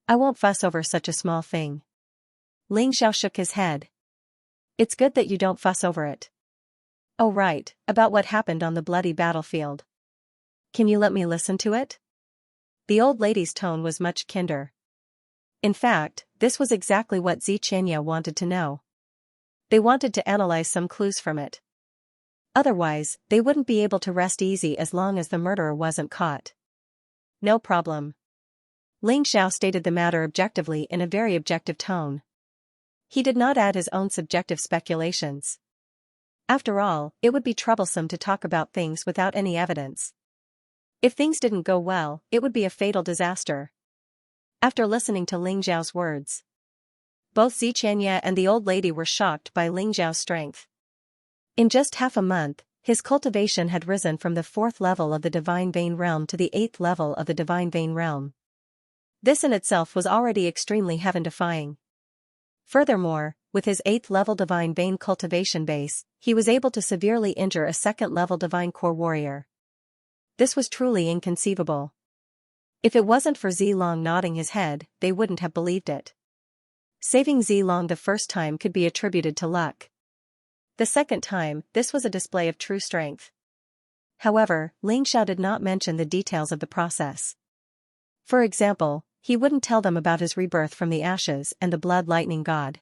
I won't fuss over such a small thing." Ling Xiao shook his head. "It's good that you don't fuss over it." "Oh right, about what happened on the bloody battlefield. Can you let me listen to it?" The old lady's tone was much kinder. In fact, this was exactly what Xianxia wanted to know. They wanted to analyze some clues from it. Otherwise, they wouldn't be able to rest easy as long as the murderer wasn't caught. "No problem." Ling Xiao stated the matter objectively in a very objective tone. He did not add his own subjective speculations. After all, it would be troublesome to talk about things without any evidence. If things didn't go well, it would be a fatal disaster. After listening to Ling Xiao's words, both Xianxia and the old lady were shocked by Ling Xiao's strength. In just half a month, his cultivation had risen from the 4th level of the Divine Vein Realm to the 8th level of the Divine Vein Realm. This in itself was already extremely heaven-defying. Furthermore, with his 8th level Divine Vein cultivation base, he was able to severely injure a 2nd level Divine Core warrior. This was truly inconceivable. If it wasn't for Zilong nodding his head, they wouldn't have believed it. Saving Zilong the first time could be attributed to luck. The second time, this was a display of true strength. However, Ling Xiao did not mention the details of the process. For example, he wouldn't tell them about his rebirth from the ashes and the blood lightning god.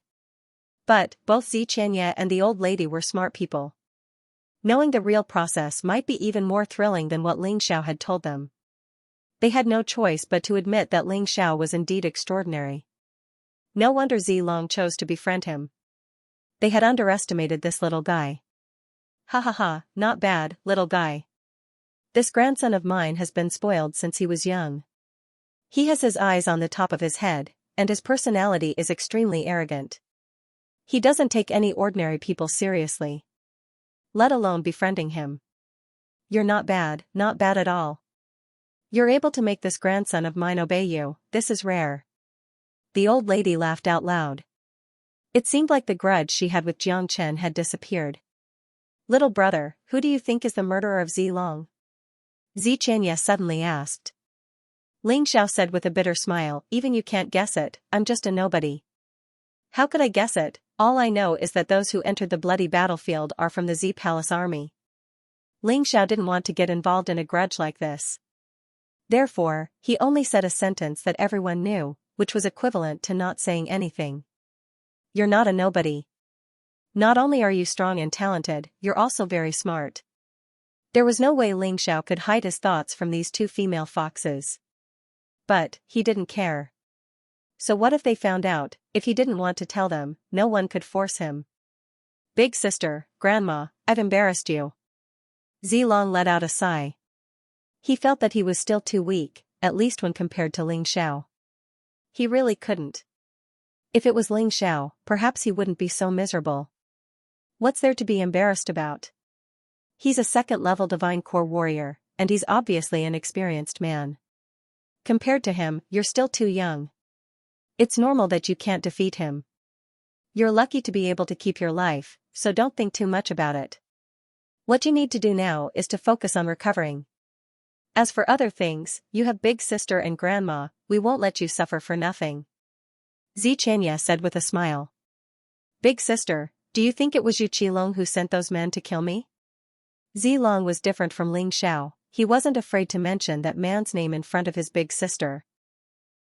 But, both Xianxia and the old lady were smart people. Knowing the real process might be even more thrilling than what Ling Xiao had told them. They had no choice but to admit that Ling Xiao was indeed extraordinary. No wonder Zilong chose to befriend him. They had underestimated this little guy. "Ha ha ha, not bad, little guy. This grandson of mine has been spoiled since he was young. He has his eyes on the top of his head, and his personality is extremely arrogant. He doesn't take any ordinary people seriously, let alone befriending him. You're not bad at all. You're able to make this grandson of mine obey you, this is rare." The old lady laughed out loud. It seemed like the grudge she had with Jiang Chen had disappeared. "Little brother, who do you think is the murderer of Zilong?" Xianxia suddenly asked. Ling Xiao said with a bitter smile, "Even you can't guess it, I'm just a nobody." "How could I guess it? All I know is that those who entered the bloody battlefield are from the Z Palace army." Ling Xiao didn't want to get involved in a grudge like this. Therefore, he only said a sentence that everyone knew, which was equivalent to not saying anything. "You're not a nobody. Not only are you strong and talented, you're also very smart." There was no way Ling Xiao could hide his thoughts from these two female foxes. But, he didn't care. So what if they found out? If he didn't want to tell them, no one could force him. "Big sister, grandma, I've embarrassed you." Zilong let out a sigh. He felt that he was still too weak, at least when compared to Ling Xiao. He really couldn't. If it was Ling Xiao, perhaps he wouldn't be so miserable. What's there to be embarrassed about? He's a 2nd level Divine Core warrior, and he's obviously an experienced man. Compared to him, you're still too young. It's normal that you can't defeat him. You're lucky to be able to keep your life, so don't think too much about it. What you need to do now is to focus on recovering. As for other things, you have big sister and grandma, we won't let you suffer for nothing." Xianxia said with a smile. "Big sister, do you think it was you Qilong who sent those men to kill me?" Zilong was different from Ling Xiao, he wasn't afraid to mention that man's name in front of his big sister.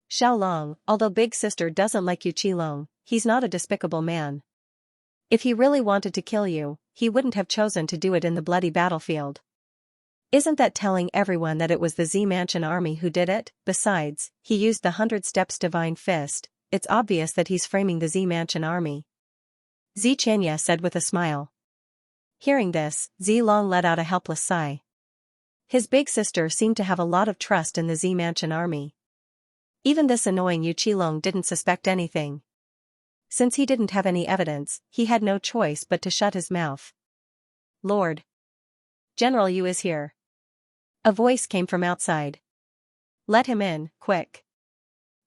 "Xiaolong, although big sister doesn't like you Qilong, he's not a despicable man. If he really wanted to kill you, he wouldn't have chosen to do it in the bloody battlefield. Isn't that telling everyone that it was the Z Mansion army who did it? Besides, he used the 100 Steps Divine Fist. It's obvious that he's framing the Z Mansion army. Xianxia said with a smile. Hearing this, Zilong let out a helpless sigh. His big sister seemed to have a lot of trust in the Z Mansion army. Even this annoying Yu Qilong didn't suspect anything. Since he didn't have any evidence, he had no choice but to shut his mouth. Lord General Yu is here. A voice came from outside. Let him in, quick.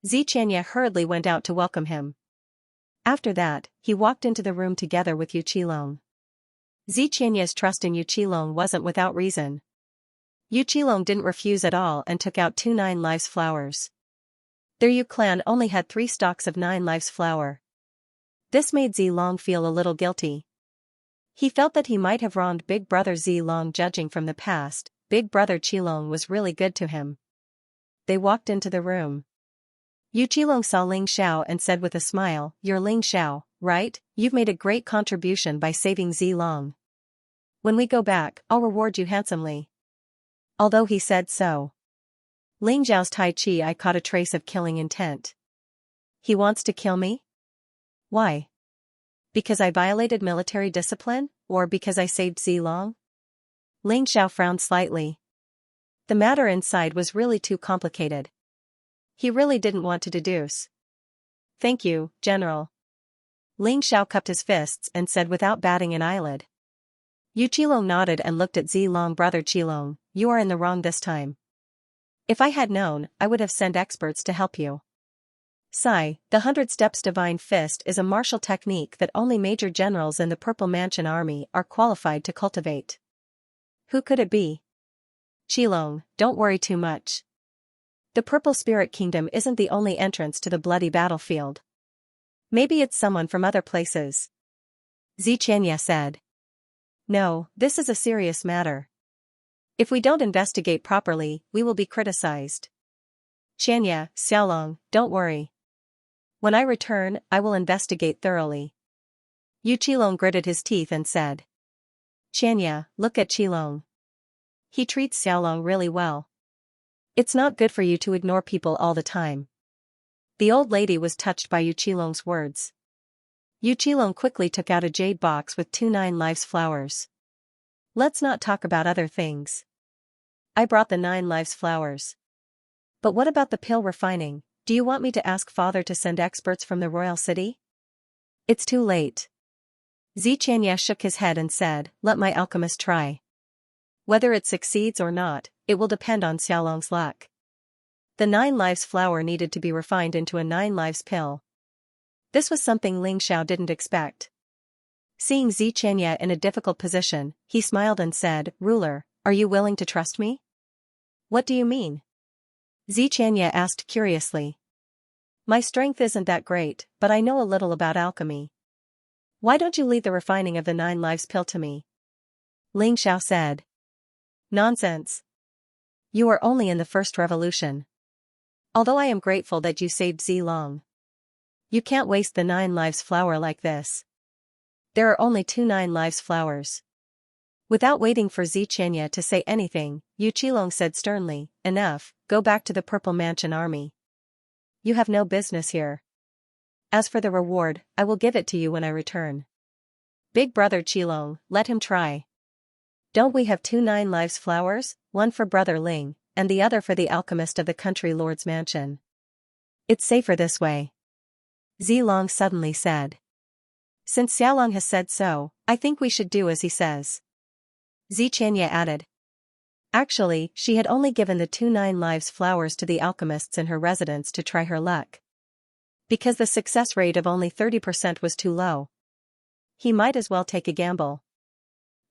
Xianxia hurriedly went out to welcome him. After that, he walked into the room together with Yu Qilong. Xianxia's trust in Yu Qilong wasn't without reason. Yu Qilong didn't refuse at all and took out 2 9 lives flowers. Their Yu clan only had 3 stalks of 9 lives flower. This made Zilong feel a little guilty. He felt that he might have wronged Big Brother Zilong. Judging from the past, Big Brother Qilong was really good to him. They walked into the room. Yu Qilong saw Ling Xiao and said with a smile, "You're Ling Xiao, right? You've made a great contribution by saving Zilong. When we go back, I'll reward you handsomely." Although he said so, Ling Xiao's Tai Chi eye caught a trace of killing intent. He wants to kill me? Why? Because I violated military discipline, or because I saved Zilong? Ling Xiao frowned slightly. The matter inside was really too complicated. He really didn't want to deduce. Thank you, General. Ling Xiao cupped his fists and said without batting an eyelid. Yu Qilong nodded and looked at Zilong. Brother Qilong, you are in the wrong this time. If I had known, I would have sent experts to help you. Sigh, the 100 Steps Divine Fist is a martial technique that only major generals in the Purple Mansion army are qualified to cultivate. Who could it be? Qilong, don't worry too much. The Purple Spirit Kingdom isn't the only entrance to the bloody battlefield. Maybe it's someone from other places. Xianxia said. No, this is a serious matter. If we don't investigate properly, we will be criticized. Xianxia, Xiaolong, don't worry. When I return, I will investigate thoroughly. Yu Qilong gritted his teeth and said. Xianxia, look at Qilong. He treats Xiaolong really well. It's not good for you to ignore people all the time. The old lady was touched by Yu Qilong's words. Yu Qilong quickly took out a jade box with 2 9 lives flowers. Let's not talk about other things. I brought the 9 lives flowers. But what about the pill refining? Do you want me to ask Father to send experts from the royal city? It's too late. Xianxia shook his head and said, let my alchemist try. Whether it succeeds or not, it will depend on Xiaolong's luck. The 9 lives flower needed to be refined into a 9 lives pill. This was something Ling Xiao didn't expect. Seeing Xianxia in a difficult position, he smiled and said, Ruler, are you willing to trust me? What do you mean? Xianxia asked curiously. My strength isn't that great, but I know a little about alchemy. Why don't you leave the refining of the 9 lives pill to me? Ling Xiao said. Nonsense. You are only in the first revolution. Although I am grateful that you saved Zilong. You can't waste the 9 lives flower like this. There are only 2 9 lives flowers. Without waiting for Xianxia to say anything, Yu Qilong said sternly, enough, go back to the Purple Mansion army. You have no business here. As for the reward, I will give it to you when I return. Big Brother Qilong, let him try. Don't we have 2 9 lives flowers, one for Brother Ling, and the other for the alchemist of the country lord's mansion? It's safer this way. Zilong suddenly said. Since Xiaolong has said so, I think we should do as he says. Xianxia added. Actually, she had only given the 2 9 lives flowers to the alchemists in her residence to try her luck. Because the success rate of only 30% was too low. He might as well take a gamble.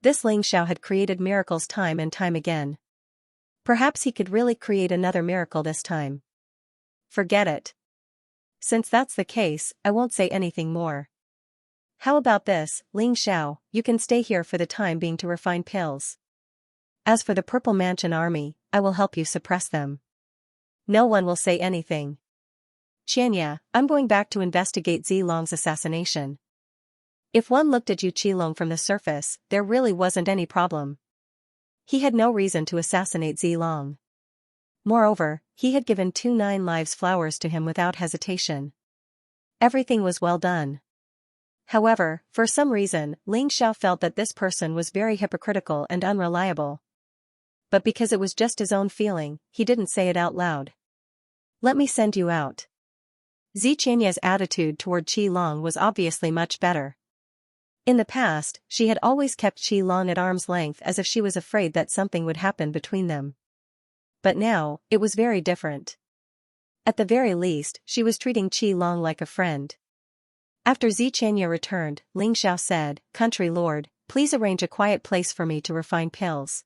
This Ling Xiao had created miracles time and time again. Perhaps he could really create another miracle this time. Forget it. Since that's the case, I won't say anything more. How about this, Ling Xiao, you can stay here for the time being to refine pills. As for the Purple Mansion army, I will help you suppress them. No one will say anything. Xianxia, I'm going back to investigate Zilong's assassination. If one looked at Yu Qilong from the surface, there really wasn't any problem. He had no reason to assassinate Zilong. Moreover, he had given 2 9 lives flowers to him without hesitation. Everything was well done. However, for some reason, Ling Xiao felt that this person was very hypocritical and unreliable. But because it was just his own feeling, he didn't say it out loud. Let me send you out. Xianxia's attitude toward Qi Long was obviously much better. In the past, she had always kept Qi Long at arm's length as if she was afraid that something would happen between them. But now, it was very different. At the very least, she was treating Qi Long like a friend. After Xianxia returned, Ling Xiao said, "Country lord, please arrange a quiet place for me to refine pills.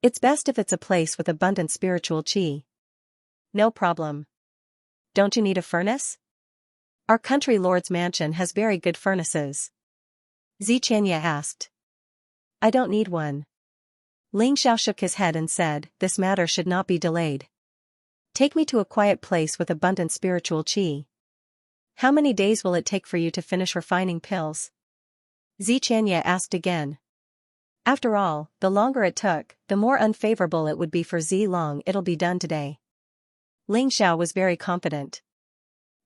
It's best if it's a place with abundant spiritual qi." "No problem. Don't you need a furnace? Our country lord's mansion has very good furnaces." Xianxia asked. "I don't need one." Ling Xiao shook his head and said, "This matter should not be delayed. Take me to a quiet place with abundant spiritual qi." "How many days will it take for you to finish refining pills?" Xianxia asked again. After all, the longer it took, the more unfavorable it would be for Zilong. "It'll be done today." Ling Xiao was very confident.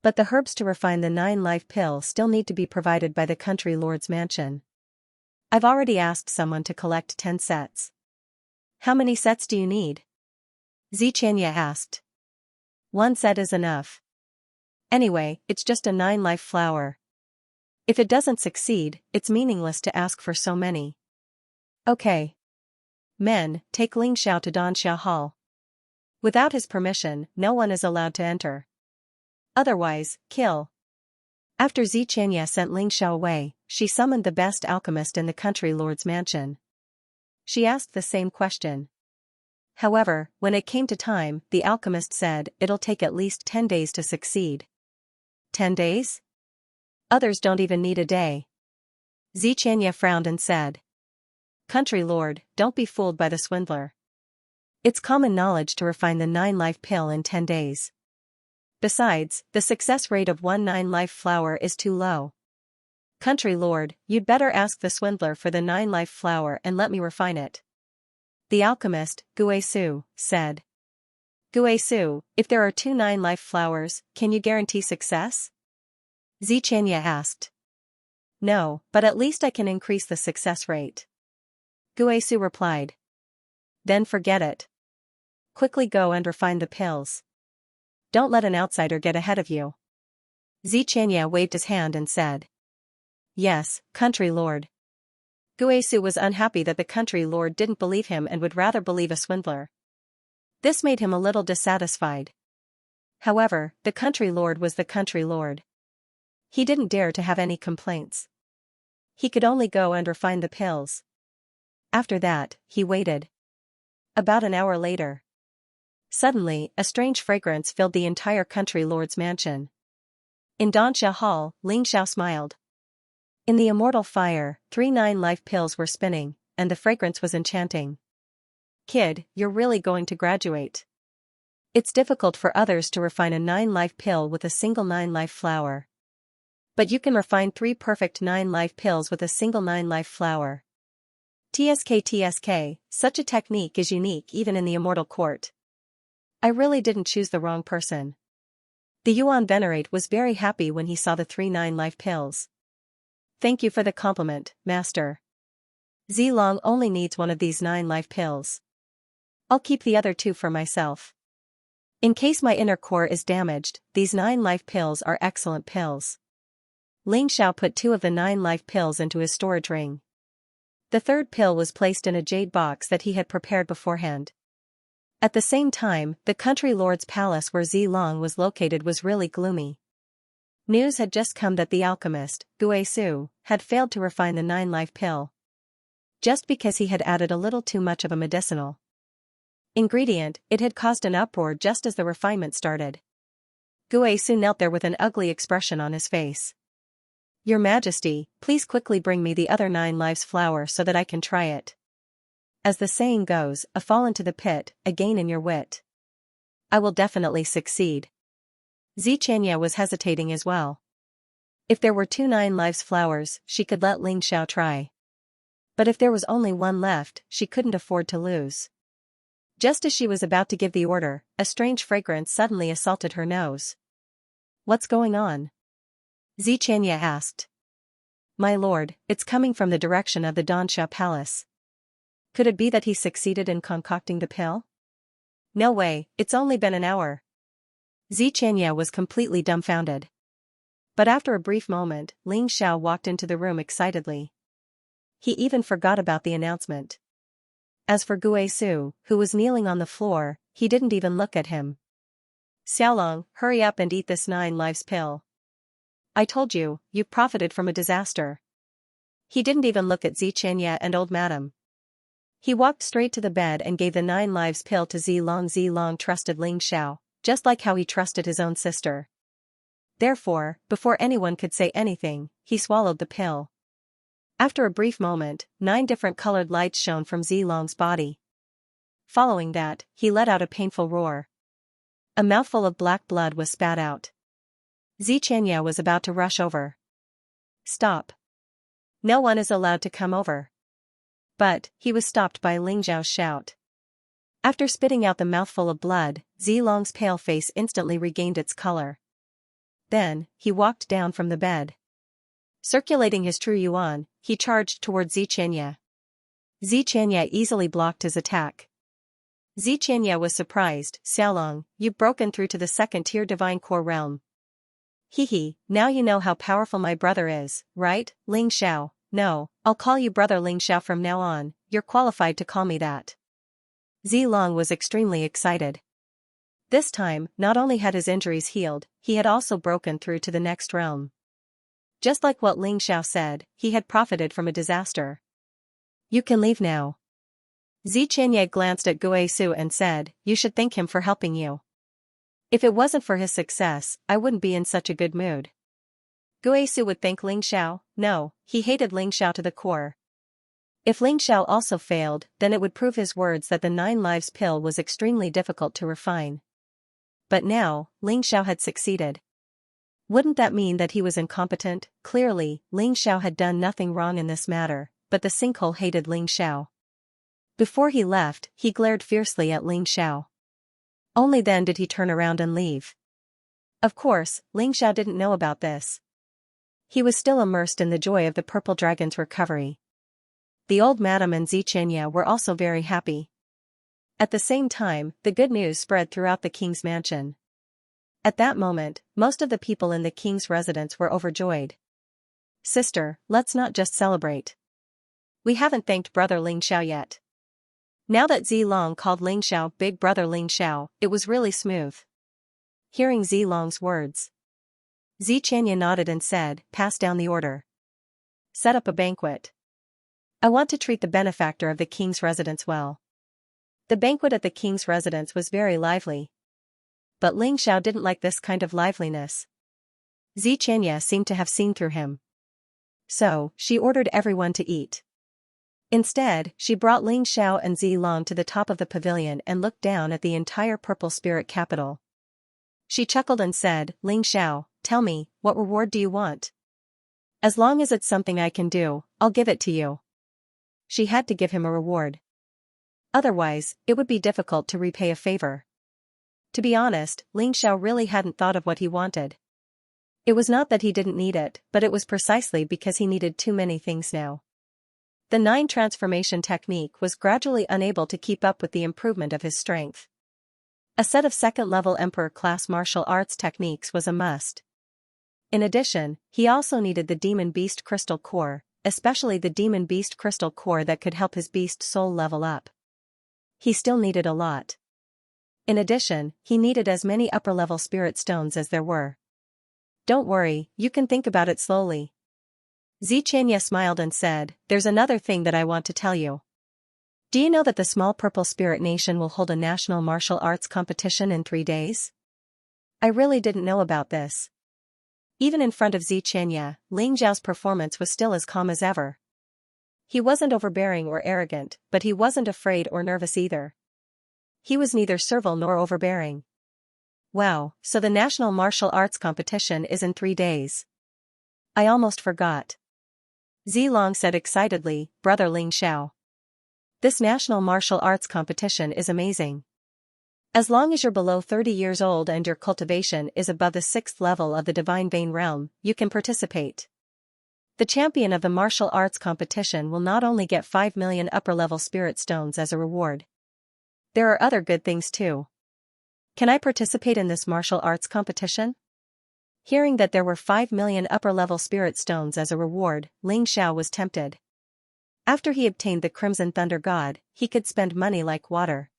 But the herbs to refine the 9 life pill still need to be provided by the country lord's mansion. "I've already asked someone to collect 10 sets. How many sets do you need?" Xianxia asked. "1 set is enough. Anyway, it's just a 9 life flower. If it doesn't succeed, it's meaningless to ask for so many." "Okay. Men, take Ling Xiao to Danxia Hall. Without his permission, no one is allowed to enter. Otherwise, kill." After Xianxia sent Ling Xiao away, she summoned the best alchemist in the country lord's mansion. She asked the same question. However, when it came to time, the alchemist said, "It'll take at least 10 days to succeed." 10 days? Others don't even need a day. Xianxia frowned and said, "Country lord, don't be fooled by the swindler. It's common knowledge to refine the 9 life pill in 10 days. Besides, the success rate of 1 9 life flower is too low. Country lord, you'd better ask the swindler for the 9 life flower and let me refine it." The alchemist, Guisu, said. "Guisu, if there are 2 9 life flowers, can you guarantee success?" Xianxia asked. "No, but at least I can increase the success rate." Guisu replied. "Then forget it. Quickly go and refine the pills. Don't let an outsider get ahead of you." Xianxia waved his hand and said, "Yes, country lord." Guisu was unhappy that the country lord didn't believe him and would rather believe a swindler. This made him a little dissatisfied. However, the country lord was the country lord. He didn't dare to have any complaints. He could only go and refine the pills. After that, he waited. About an hour later. Suddenly, a strange fragrance filled the entire country lord's mansion. In Danxia Hall, Ling Xiao smiled. In the immortal fire, 3 9 life pills were spinning, and the fragrance was enchanting. "Kid, you're really going to graduate. It's difficult for others to refine a 9 life pill with a single 9 life flower. But you can refine 3 perfect 9 life pills with a single 9 life flower. TSK, such a technique is unique even in the immortal court. I really didn't choose the wrong person." The Yuan Venerate was very happy when he saw the 3 9 life pills. "Thank you for the compliment, master. Zilong only needs 1 of these 9 life pills. I'll keep the other 2 for myself. In case my inner core is damaged, these 9 life pills are excellent pills." Ling Xiao put 2 of the 9 life pills into his storage ring. The 3rd pill was placed in a jade box that he had prepared beforehand. At the same time, the country lord's palace where Zilong was located was really gloomy. News had just come that the alchemist, Guisu, had failed to refine the 9 life pill. Just because he had added a little too much of a medicinal ingredient, it had caused an uproar just as the refinement started. Guisu knelt there with an ugly expression on his face. "Your Majesty, please quickly bring me the other 9 lives flower so that I can try it. As the saying goes, a fall into the pit, a gain in your wit. I will definitely succeed." Xianxia was hesitating as well. If there were 2 9 lives flowers, she could let Ling Xiao try. But if there was only one left, she couldn't afford to lose. Just as she was about to give the order, a strange fragrance suddenly assaulted her nose. "What's going on?" Xianxia asked. "My lord, it's coming from the direction of the Dansha palace." Could it be that he succeeded in concocting the pill? No way, it's only been an hour. Xianxia was completely dumbfounded. But after a brief moment, Ling Xiao walked into the room excitedly. He even forgot about the announcement. As for Guisu, who was kneeling on the floor, he didn't even look at him. "Xiaolong, hurry up and eat this 9 lives pill. I told you, you've profited from a disaster." He didn't even look at Xianxia and old madam. He walked straight to the bed and gave the 9 lives pill to Zilong. Zilong trusted Ling Xiao, just like how he trusted his own sister. Therefore, before anyone could say anything, he swallowed the pill. After a brief moment, 9 different colored lights shone from Zilong's body. Following that, he let out a painful roar. A mouthful of black blood was spat out. Xianxia was about to rush over. "Stop. No one is allowed to come over." But, he was stopped by Ling Xiao's shout. After spitting out the mouthful of blood, Zilong's pale face instantly regained its color. Then, he walked down from the bed. Circulating his true yuan, he charged towards Xianxia. Xianxia easily blocked his attack. Xianxia was surprised. "Xiaolong, you've broken through to the 2nd-tier divine core realm. Hehe, now you know how powerful my brother is, right, Ling Xiao?" "No, I'll call you brother Ling Xiao from now on, you're qualified to call me that." Zilong was extremely excited. This time, not only had his injuries healed, he had also broken through to the next realm. Just like what Ling Xiao said, he had profited from a disaster. "You can leave now." Xianxia glanced at Guisu and said, "You should thank him for helping you. If it wasn't for his success, I wouldn't be in such a good mood." Guisu would thank Ling Xiao? No, he hated Ling Xiao to the core. If Ling Xiao also failed, then it would prove his words that the 9 lives pill was extremely difficult to refine. But now, Ling Xiao had succeeded. Wouldn't that mean that he was incompetent? Clearly, Ling Xiao had done nothing wrong in this matter, but the sinkhole hated Ling Xiao. Before he left, he glared fiercely at Ling Xiao. Only then did he turn around and leave. Of course, Ling Xiao didn't know about this. He was still immersed in the joy of the purple dragon's recovery. The old madam and Xianxia were also very happy. At the same time, the good news spread throughout the king's mansion. At that moment, most of the people in the king's residence were overjoyed. "Sister, let's not just celebrate. We haven't thanked brother Ling Xiao yet." Now that Zilong called Ling Xiao Big Brother Ling Xiao, it was really smooth. Hearing Zilong's words, Xianxia nodded and said, "Pass down the order. Set up a banquet. I want to treat the benefactor of the king's residence well." The banquet at the king's residence was very lively. But Ling Xiao didn't like this kind of liveliness. Xianxia seemed to have seen through him. So, she ordered everyone to eat. Instead, she brought Ling Xiao and Zilong to the top of the pavilion and looked down at the entire purple spirit capital. She chuckled and said, "Ling Xiao, tell me, what reward do you want? As long as it's something I can do, I'll give it to you." She had to give him a reward. Otherwise, it would be difficult to repay a favor. To be honest, Ling Xiao really hadn't thought of what he wanted. It was not that he didn't need it, but it was precisely because he needed too many things now. The 9 transformation technique was gradually unable to keep up with the improvement of his strength. A set of 2nd-level Emperor-class martial arts techniques was a must. In addition, he also needed the Demon Beast Crystal Core, especially the Demon Beast Crystal Core that could help his beast soul level up. He still needed a lot. In addition, he needed as many upper-level spirit stones as there were. "Don't worry, you can think about it slowly." Xianxia smiled and said, "There's another thing that I want to tell you. Do you know that the small purple spirit nation will hold a national martial arts competition in 3 days? I really didn't know about this." Even in front of Xianxia, Ling Xiao's performance was still as calm as ever. He wasn't overbearing or arrogant, but he wasn't afraid or nervous either. He was neither servile nor overbearing. "Wow, so the national martial arts competition is in 3 days. I almost forgot." Zilong said excitedly, Brother Ling Xiao. This national martial arts competition is amazing. As long as you're below 30 years old and your cultivation is above the 6th level of the Divine Vein realm, you can participate. The champion of the martial arts competition will not only get 5 million upper-level spirit stones as a reward. There are other good things too. Can I participate in this martial arts competition? Hearing that there were 5 million upper-level spirit stones as a reward, Ling Xiao was tempted. After he obtained the Crimson Thunder God, he could spend money like water.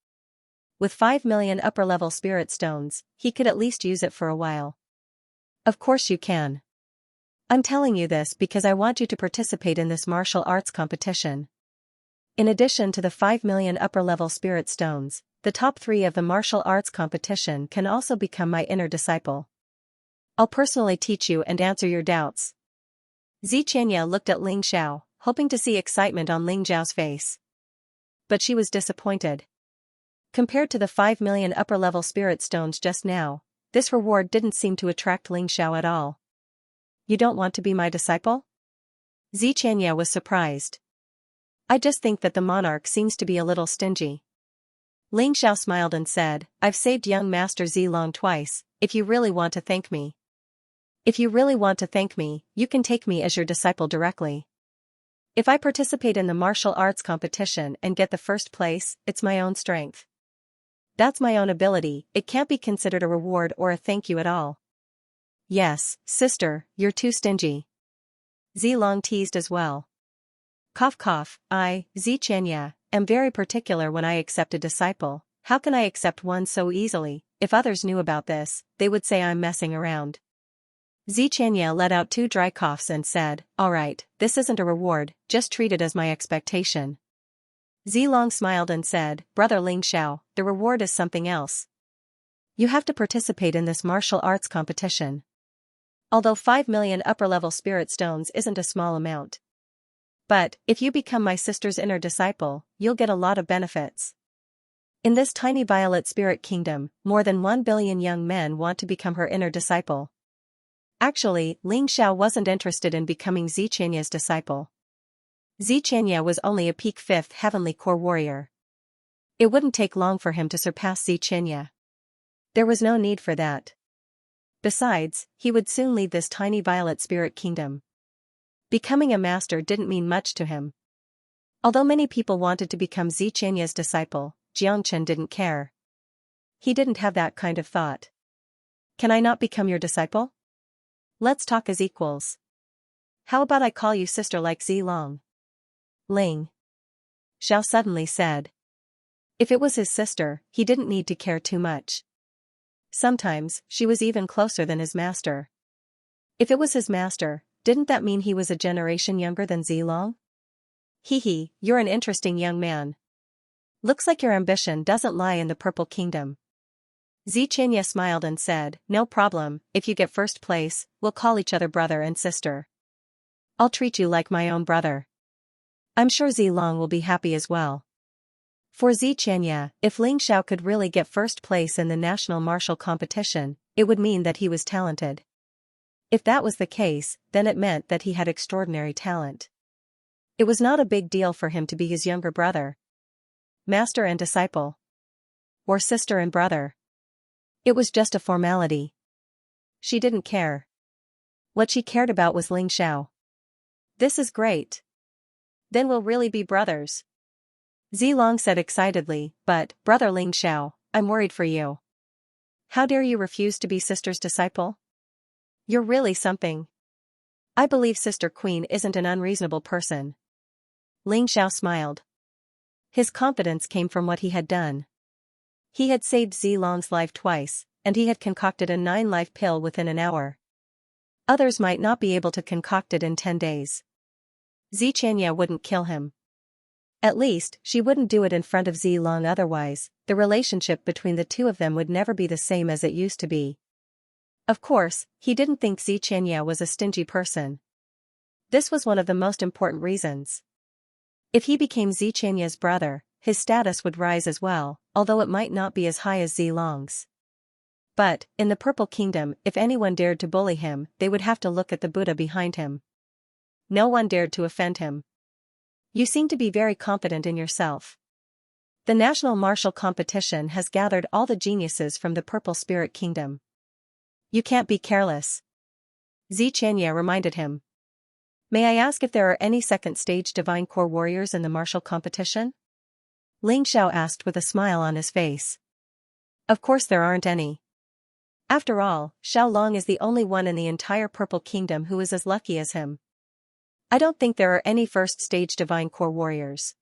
With 5 million upper-level spirit stones, he could at least use it for a while. Of course you can. I'm telling you this because I want you to participate in this martial arts competition. In addition to the 5 million upper-level spirit stones, the top 3 of the martial arts competition can also become my inner disciple. I'll personally teach you and answer your doubts. Xianxia looked at Ling Xiao, hoping to see excitement on Ling Zhao's face. But she was disappointed. Compared to the 5 million upper-level spirit stones just now, this reward didn't seem to attract Ling Xiao at all. You don't want to be my disciple? Xianxia was surprised. I just think that the monarch seems to be a little stingy. Ling Xiao smiled and said, I've saved young Master Zilong twice, if you really want to thank me. If you really want to thank me, you can take me as your disciple directly. If I participate in the martial arts competition and get the first place, it's my own strength. That's my own ability, it can't be considered a reward or a thank you at all. Yes, sister, you're too stingy. Zilong teased as well. Cough cough, Xianxia, am very particular when I accept a disciple. How can I accept one so easily? If others knew about this, they would say I'm messing around. Xianxia let out 2 dry coughs and said, Alright, this isn't a reward, just treat it as my expectation. Zilong smiled and said, Brother Ling Xiao, the reward is something else. You have to participate in this martial arts competition. Although 5 million upper-level spirit stones isn't a small amount. But, if you become my sister's inner disciple, you'll get a lot of benefits. In this tiny violet spirit kingdom, more than 1 billion young men want to become her inner disciple. Actually, Ling Xiao wasn't interested in becoming Xianxia's disciple. Xianxia was only a peak 5th heavenly core warrior. It wouldn't take long for him to surpass Xianxia. There was no need for that. Besides, he would soon leave this tiny violet spirit kingdom. Becoming a master didn't mean much to him. Although many people wanted to become Xianxia's disciple, Jiangchen didn't care. He didn't have that kind of thought. Can I not become your disciple? Let's talk as equals. How about I call you sister like Zilong? Ling Xiao suddenly said. If it was his sister, he didn't need to care too much. Sometimes, she was even closer than his master. If it was his master, didn't that mean he was a generation younger than Zilong? Hee, you're an interesting young man. Looks like your ambition doesn't lie in the Purple Kingdom. Xianxia smiled and said, No problem, if you get first place, we'll call each other brother and sister. I'll treat you like my own brother. I'm sure Zilong will be happy as well. For Xianxia, if Ling Xiao could really get first place in the national martial competition, it would mean that he was talented. If that was the case, then it meant that he had extraordinary talent. It was not a big deal for him to be his younger brother. Master and disciple. Or sister and brother. It was just a formality. She didn't care. What she cared about was Ling Xiao. This is great. Then we'll really be brothers. Zilong said excitedly, but, Brother Ling Xiao, I'm worried for you. How dare you refuse to be sister's disciple? You're really something. I believe Sister Queen isn't an unreasonable person. Ling Xiao smiled. His confidence came from what he had done. He had saved Zilong's life twice, and he had concocted a 9-life pill within an hour. Others might not be able to concoct it in 10 days. Xianxia wouldn't kill him. At least, she wouldn't do it in front of Zilong, otherwise, the relationship between the two of them would never be the same as it used to be. Of course, he didn't think Xianxia was a stingy person. This was one of the most important reasons. If he became Xianxia's brother, his status would rise as well, although it might not be as high as Zilong's. But, in the Purple Kingdom, if anyone dared to bully him, they would have to look at the Buddha behind him. no one dared to offend him. You seem to be very confident in yourself. The national martial competition has gathered all the geniuses from the Purple Spirit Kingdom. You can't be careless. Xianxia reminded him. May I ask if there are any second-stage Divine Core warriors in the martial competition? Ling Xiao asked with a smile on his face. Of course there aren't any. After all, Xiao Long is the only one in the entire Purple Kingdom who is as lucky as him. I don't think there are any first-stage Divine Core warriors.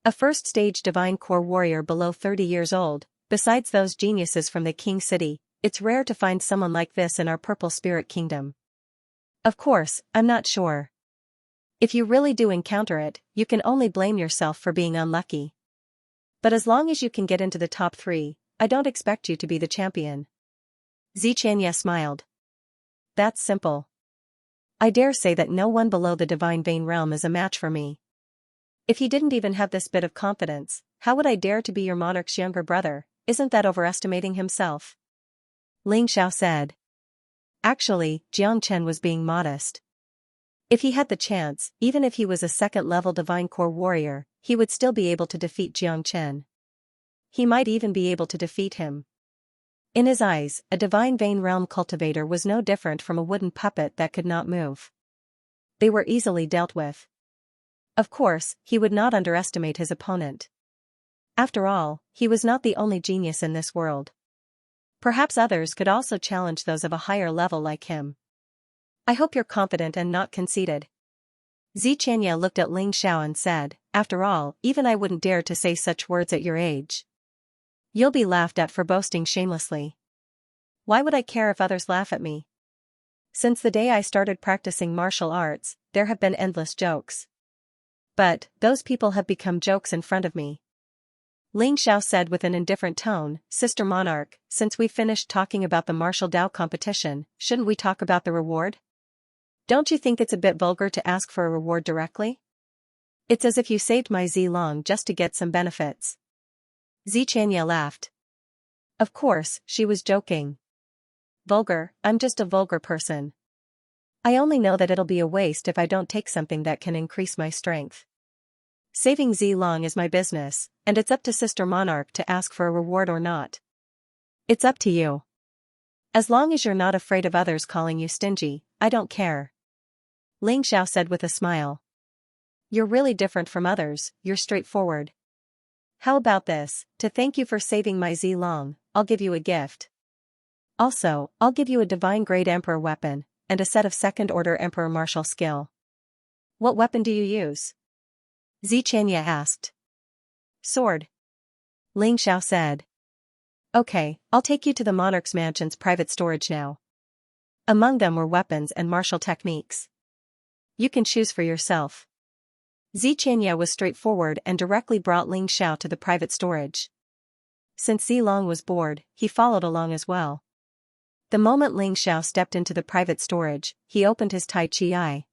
A first-stage Divine Core warrior below 30 years old, besides those geniuses from the King City, it's rare to find someone like this in our Purple Spirit Kingdom. Of course, I'm not sure. If you really do encounter it, you can only blame yourself for being unlucky. But as long as you can get into the top 3, I don't expect you to be the champion. Xianxia smiled. That's simple. I dare say that no one below the Divine Vein Realm is a match for me. If he didn't even have this bit of confidence, how would I dare to be your monarch's younger brother? Isn't that overestimating himself? Ling Xiao said. Actually, Jiang Chen was being modest. If he had the chance, even if he was a second-level Divine Core warrior, he would still be able to defeat Jiang Chen. He might even be able to defeat him. In his eyes, a Divine Vein Realm cultivator was no different from a wooden puppet that could not move. They were easily dealt with. Of course, he would not underestimate his opponent. After all, he was not the only genius in this world. Perhaps others could also challenge those of a higher level like him. I hope you're confident and not conceited. Xianxia looked at Ling Xiao and said, after all, even I wouldn't dare to say such words at your age. You'll be laughed at for boasting shamelessly. Why would I care if others laugh at me? Since the day I started practicing martial arts, there have been endless jokes. But, those people have become jokes in front of me. Ling Xiao said with an indifferent tone, Sister Monarch, since we finished talking about the martial Dao competition, shouldn't we talk about the reward? Don't you think it's a bit vulgar to ask for a reward directly? It's as if you saved my Long just to get some benefits. Xianxia laughed. Of course, she was joking. Vulgar, I'm just a vulgar person. I only know that it'll be a waste if I don't take something that can increase my strength. Saving Long is my business, and it's up to Sister Monarch to ask for a reward or not. It's up to you. As long as you're not afraid of others calling you stingy, I don't care. Ling Xiao said with a smile. You're really different from others, you're straightforward. How about this, to thank you for saving my Long, I'll give you a gift. Also, I'll give you a Divine Grade Emperor weapon, and a set of second-order Emperor martial skill. What weapon do you use? Xianxia asked. Sword. Ling Xiao said. Okay, I'll take you to the Monarch's mansion's private storage now. Among them were weapons and martial techniques. You can choose for yourself. Xianxia was straightforward and directly brought Ling Xiao to the private storage. Since Long was bored, he followed along as well. The moment Ling Xiao stepped into the private storage, he opened his Tai Chi eye.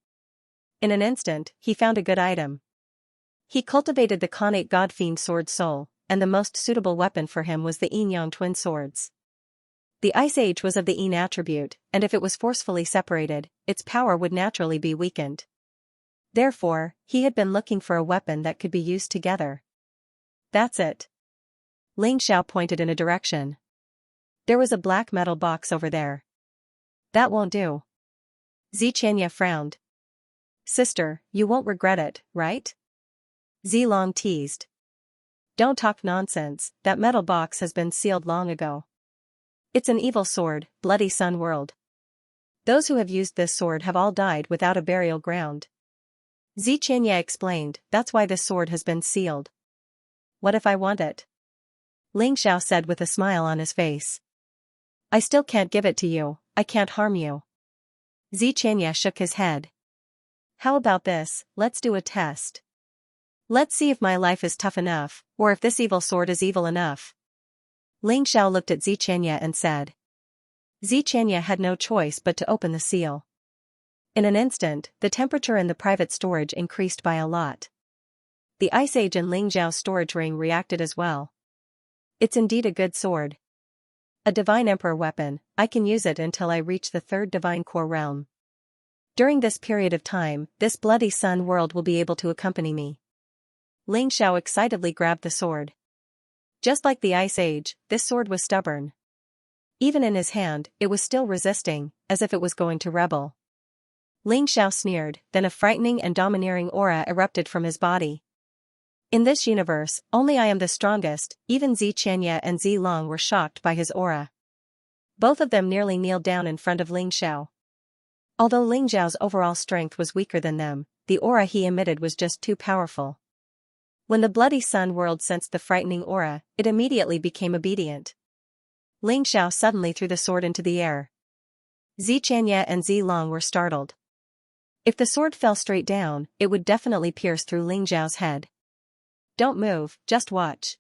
In an instant, he found a good item. He cultivated the Khanate God Fiend Sword Soul, and the most suitable weapon for him was the Yin-Yang Twin Swords. The Ice Age was of the Yin attribute, and if it was forcefully separated, its power would naturally be weakened. Therefore, he had been looking for a weapon that could be used together. That's it. Ling Xiao pointed in a direction. There was a black metal box over there. That won't do. Xianxia frowned. Sister, you won't regret it, right? Long teased. Don't talk nonsense, that metal box has been sealed long ago. It's an evil sword, Bloody Sun World. Those who have used this sword have all died without a burial ground. Xianxia explained, that's why this sword has been sealed. What if I want it? Ling Xiao said with a smile on his face. I still can't give it to you, I can't harm you. Xianxia shook his head. How about this, let's do a test. Let's see if my life is tough enough, or if this evil sword is evil enough. Ling Xiao looked at Xianxia and said. Xianxia had no choice but to open the seal. In an instant, the temperature in the private storage increased by a lot. The Ice Age in Ling Xiao's storage ring reacted as well. It's indeed a good sword. A Divine Emperor weapon, I can use it until I reach the third Divine Core realm. During this period of time, this bloody sun world will be able to accompany me. Ling Xiao excitedly grabbed the sword. Just like the Ice Age, this sword was stubborn. Even in his hand, it was still resisting, as if it was going to rebel. Ling Xiao sneered, then a frightening and domineering aura erupted from his body. In this universe, only I am the strongest. Even Xianxia and Long were shocked by his aura. Both of them nearly kneeled down in front of Ling Xiao. Although Ling Xiao's overall strength was weaker than them, the aura he emitted was just too powerful. When the bloody sun world sensed the frightening aura, it immediately became obedient. Ling Xiao suddenly threw the sword into the air. Xianxia and Long were startled. If the sword fell straight down, it would definitely pierce through Ling Xiao's head. Don't move, just watch.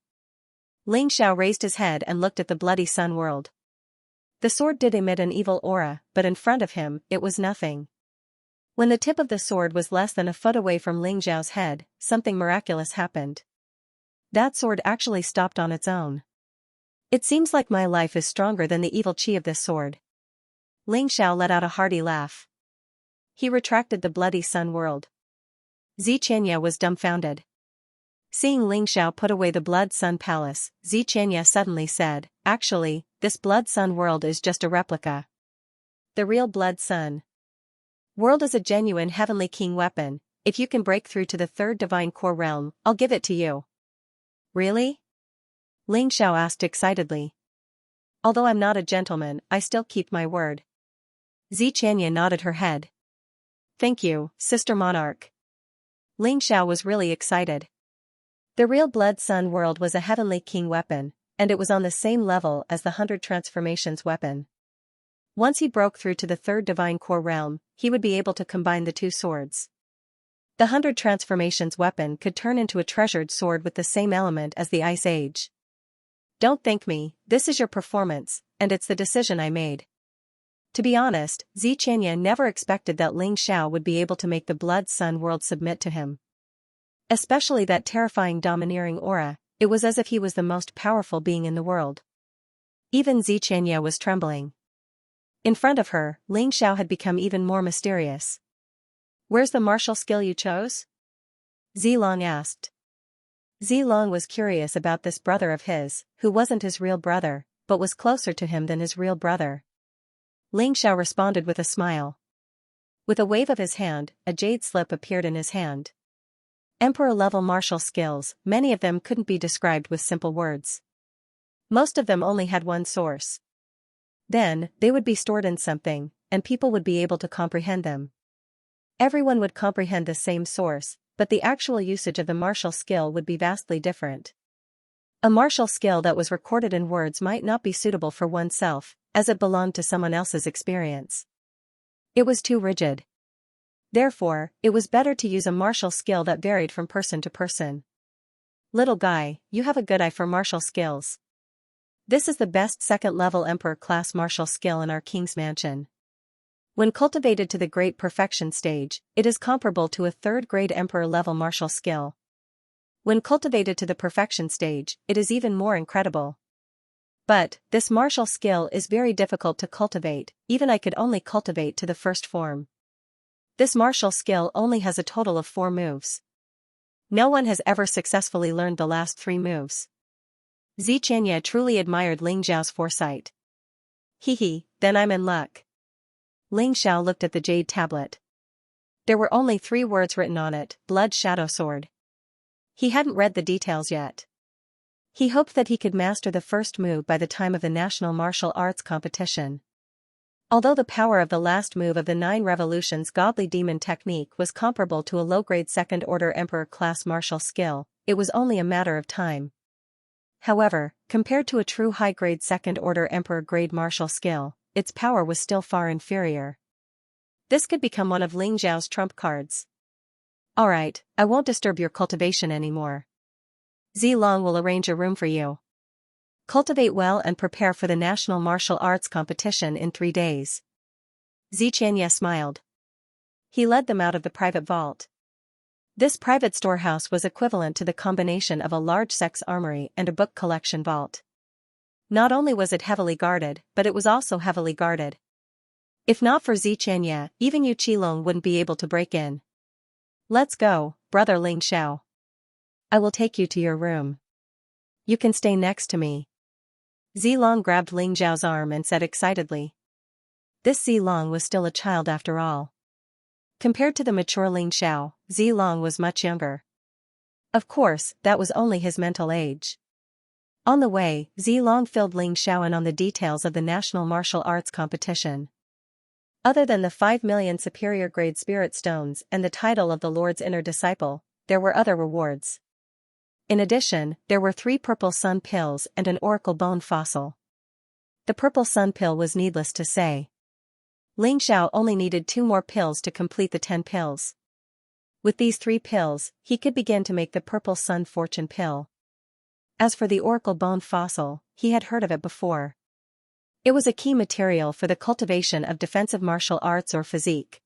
Ling Xiao raised his head and looked at the bloody sun world. The sword did emit an evil aura, but in front of him, it was nothing. When the tip of the sword was less than a foot away from Ling Xiao's head, something miraculous happened. That sword actually stopped on its own. It seems like my life is stronger than the evil chi of this sword. Ling Xiao let out a hearty laugh. He retracted the bloody sun world. Xianxia was dumbfounded. Seeing Ling Xiao put away the blood sun palace, Xianxia suddenly said, "Actually, this blood sun world is just a replica. The real blood sun world is a genuine heavenly king weapon. If you can break through to the third divine core realm, I'll give it to you." Really? Ling Xiao asked excitedly. Although I'm not a gentleman, I still keep my word. Xianxia nodded her head. Thank you, Sister Monarch. Ling Xiao was really excited. The real blood sun world was a heavenly king weapon, and it was on the same level as the 100 transformations weapon. Once he broke through to the third divine core realm, he would be able to combine the two swords. The 100 transformations weapon could turn into a treasured sword with the same element as the Ice Age. Don't thank me, this is your performance, and it's the decision I made. To be honest, Xianxia never expected that Ling Xiao would be able to make the blood sun world submit to him. Especially that terrifying domineering aura, it was as if he was the most powerful being in the world. Even Xianxia was trembling. In front of her, Ling Xiao had become even more mysterious. Where's the martial skill you chose? Long asked. Long was curious about this brother of his, who wasn't his real brother, but was closer to him than his real brother. Ling Xiao responded with a smile. With a wave of his hand, a jade slip appeared in his hand. Emperor-level martial skills, many of them couldn't be described with simple words. Most of them only had one source. Then, they would be stored in something, and people would be able to comprehend them. Everyone would comprehend the same source, but the actual usage of the martial skill would be vastly different. A martial skill that was recorded in words might not be suitable for oneself, as it belonged to someone else's experience. It was too rigid. Therefore, it was better to use a martial skill that varied from person to person. Little guy, you have a good eye for martial skills. This is the best second-level Emperor-class martial skill in our King's Mansion. When cultivated to the Great Perfection stage, it is comparable to a third-grade Emperor-level martial skill. When cultivated to the Perfection stage, it is even more incredible. But, this martial skill is very difficult to cultivate, even I could only cultivate to the first form. This martial skill only has a total of 4 moves. No one has ever successfully learned the last 3 moves. Xianxia truly admired Ling Xiao's foresight. Hee, then I'm in luck. Ling Xiao looked at the jade tablet. There were only 3 words written on it, Blood Shadow Sword. He hadn't read the details yet. He hoped that he could master the first move by the time of the National Martial Arts Competition. Although the power of the last move of the 9 Revolutions Godly Demon technique was comparable to a low-grade second-order Emperor-class martial skill, it was only a matter of time. However, compared to a true high-grade second-order Emperor-grade martial skill, its power was still far inferior. This could become one of Ling Xiao's trump cards. Alright, I won't disturb your cultivation anymore. Long will arrange a room for you. Cultivate well and prepare for the National Martial Arts Competition in 3 days. Xianxia smiled. He led them out of the private vault. This private storehouse was equivalent to the combination of a large sex armory and a book collection vault. Not only was it heavily guarded, but it was also heavily guarded. If not for Xianxia, even Yu Qilong wouldn't be able to break in. Let's go, brother Ling Xiao. I will take you to your room. You can stay next to me. Zilong grabbed Ling Xiao's arm and said excitedly. This Zilong was still a child after all. Compared to the mature Ling Xiao, Zilong was much younger. Of course, that was only his mental age. On the way, Zilong filled Ling Xiao in on the details of the National Martial Arts Competition. Other than the 5 million superior grade spirit stones and the title of the Lord's inner disciple, there were other rewards. In addition, there were 3 purple sun pills and an oracle bone fossil. The purple sun pill was needless to say. Ling Xiao only needed 2 more pills to complete the 10 pills. With these 3 pills, he could begin to make the purple sun fortune pill. As for the oracle bone fossil, he had heard of it before. It was a key material for the cultivation of defensive martial arts or physique.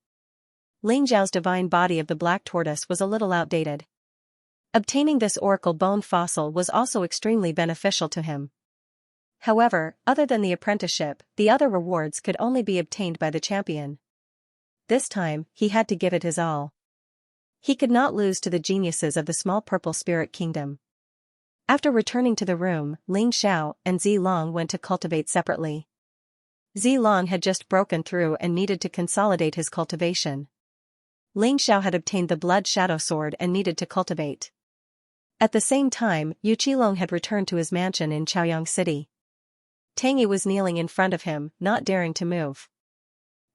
Ling Xiao's divine body of the black tortoise was a little outdated. Obtaining this oracle bone fossil was also extremely beneficial to him. However, other than the apprenticeship, the other rewards could only be obtained by the champion. This time, he had to give it his all. He could not lose to the geniuses of the small purple spirit kingdom. After returning to the room, Ling Xiao and Zilong went to cultivate separately. Zilong had just broken through and needed to consolidate his cultivation. Ling Xiao had obtained the blood shadow sword and needed to cultivate. At the same time, Yu Qilong had returned to his mansion in Chaoyang City. Tang Yi was kneeling in front of him, not daring to move.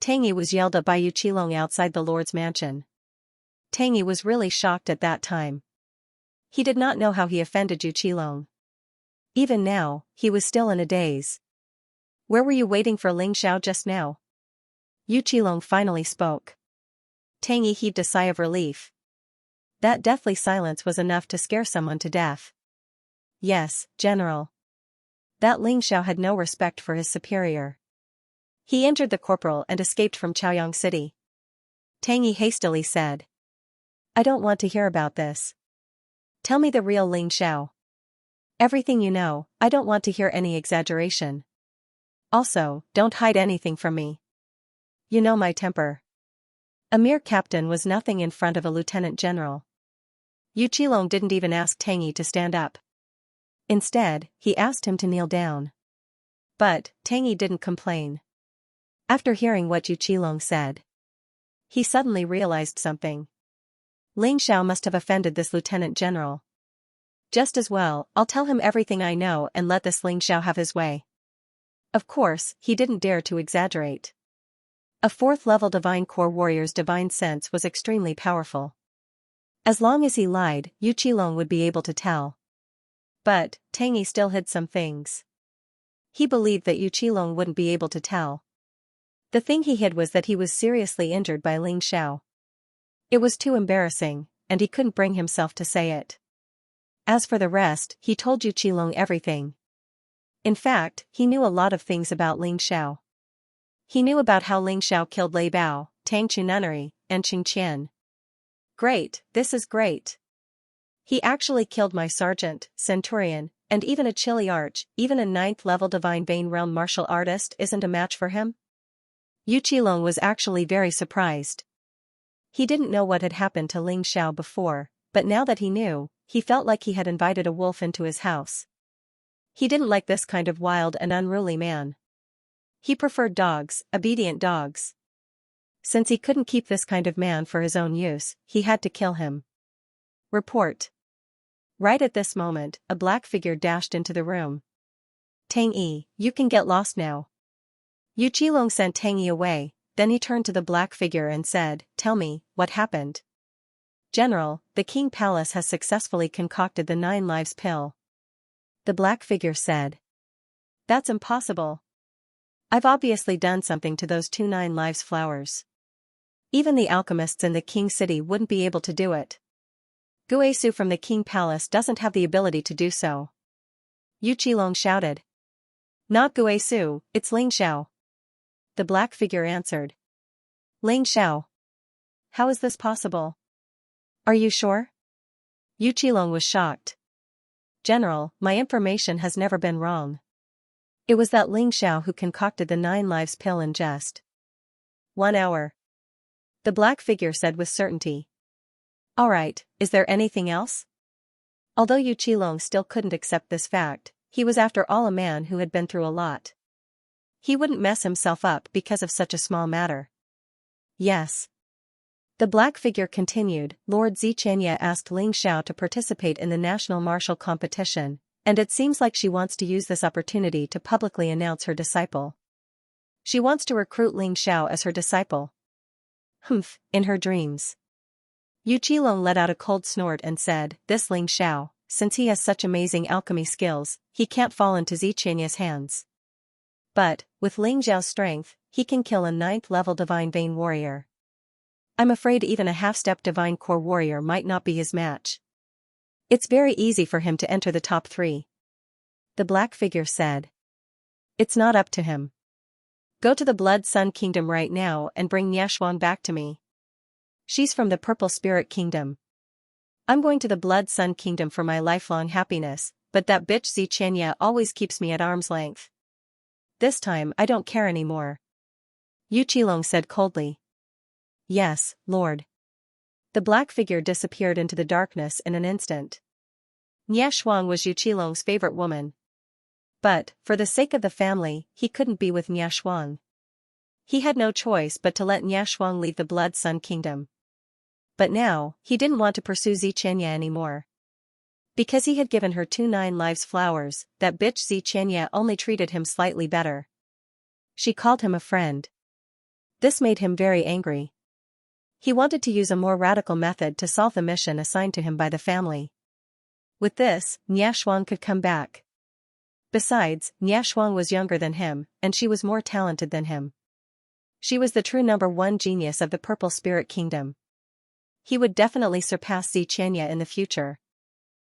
Tang Yi was yelled at by Yu Qilong outside the Lord's mansion. Tang Yi was really shocked at that time. He did not know how he offended Yu Qilong. Even now, he was still in a daze. Where were you waiting for Ling Xiao just now? Yu Qilong finally spoke. Tang Yi heaved a sigh of relief. That deathly silence was enough to scare someone to death. Yes, General. That Ling Xiao had no respect for his superior. He entered the corporal and escaped from Chaoyang City. Tang Yi hastily said. I don't want to hear about this. Tell me the real Ling Xiao. Everything you know, I don't want to hear any exaggeration. Also, don't hide anything from me. You know my temper. A mere captain was nothing in front of a lieutenant general. Yu Qilong didn't even ask Tang Yi to stand up. Instead, he asked him to kneel down. But, Tang Yi didn't complain. After hearing what Yu Qilong said, he suddenly realized something. Ling Xiao must have offended this lieutenant general. Just as well, I'll tell him everything I know and let this Ling Xiao have his way. Of course, he didn't dare to exaggerate. A 4th-level Divine Core warrior's divine sense was extremely powerful. As long as he lied, Yu Qilong would be able to tell. But, Tang Yi still hid some things. He believed that Yu Qilong wouldn't be able to tell. The thing he hid was that he was seriously injured by Ling Xiao. It was too embarrassing, and he couldn't bring himself to say it. As for the rest, he told Yu Qilong everything. In fact, he knew a lot of things about Ling Xiao. He knew about how Ling Xiao killed Lei Bao, Tang Chununnery, and Qing Qian. Great, this is great. He actually killed my sergeant, centurion, and even a chili arch, even a 9th-level Divine Bane Realm martial artist isn't a match for him? Yu Qilong was actually very surprised. He didn't know what had happened to Ling Xiao before, but now that he knew, he felt like he had invited a wolf into his house. He didn't like this kind of wild and unruly man. He preferred dogs, obedient dogs. Since he couldn't keep this kind of man for his own use, he had to kill him. Report. Right at this moment, a black figure dashed into the room. Tang Yi, you can get lost now. Yu Qilong sent Tang Yi away, then he turned to the black figure and said, Tell me, what happened? General, the King Palace has successfully concocted the 9 lives pill. The black figure said. That's impossible. I've obviously done something to those 2 9 lives flowers. Even the alchemists in the King City wouldn't be able to do it. Guisu from the King Palace doesn't have the ability to do so. Yu Qilong shouted. Not Guisu, it's Ling Xiao. The black figure answered. Ling Xiao. How is this possible? Are you sure? Yu Qilong was shocked. General, my information has never been wrong. It was that Ling Xiao who concocted the 9 lives pill in jest. 1 hour. The black figure said with certainty. Alright, is there anything else? Although Yu Qilong still couldn't accept this fact, he was after all a man who had been through a lot. He wouldn't mess himself up because of such a small matter. Yes. The black figure continued. Lord Xianxia asked Ling Xiao to participate in the national martial competition, and it seems like she wants to use this opportunity to publicly announce her disciple. She wants to recruit Ling Xiao as her disciple. Humph, in her dreams. Yu Qilong let out a cold snort and said, this Ling Xiao, since he has such amazing alchemy skills, he can't fall into Xianxia's hands. But, with Ling Xiao's strength, he can kill a 9th level Divine Vein warrior. I'm afraid even a half-step Divine Core warrior might not be his match. It's very easy for him to enter the top 3. The black figure said. It's not up to him. Go to the Blood Sun Kingdom right now and bring Niashuang back to me. She's from the Purple Spirit Kingdom. I'm going to the Blood Sun Kingdom for my lifelong happiness, but that bitch Xianxia always keeps me at arm's length. This time I don't care anymore. Yu Qilong said coldly. Yes, Lord. The black figure disappeared into the darkness in an instant. Niashuang was Yu Qilong's favorite woman. But, for the sake of the family, he couldn't be with Niashuang. He had no choice but to let Niashuang leave the Blood Sun Kingdom. But now, he didn't want to pursue Xianxia anymore. Because he had given her 2 9 lives flowers, that bitch Xianxia only treated him slightly better. She called him a friend. This made him very angry. He wanted to use a more radical method to solve the mission assigned to him by the family. With this, Niashuang could come back. Besides, Niashuang was younger than him, and she was more talented than him. She was the true number 1 genius of the Purple Spirit Kingdom. He would definitely surpass Xianxia in the future.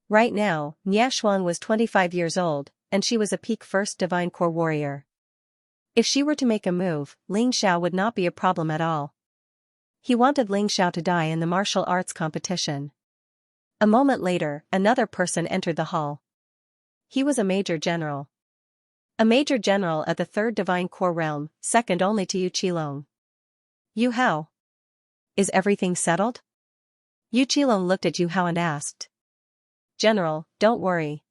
Right now, Niashuang was 25 years old, and she was a peak first Divine Core warrior. If she were to make a move, Ling Xiao would not be a problem at all. He wanted Ling Xiao to die in the martial arts competition. A moment later, another person entered the hall. He was a major general. A major general at the 3rd Divine Core realm, second only to Yu Qilong. Yu Hao. Is everything settled? Yu Qilong looked at Yu Hao and asked. General, don't worry.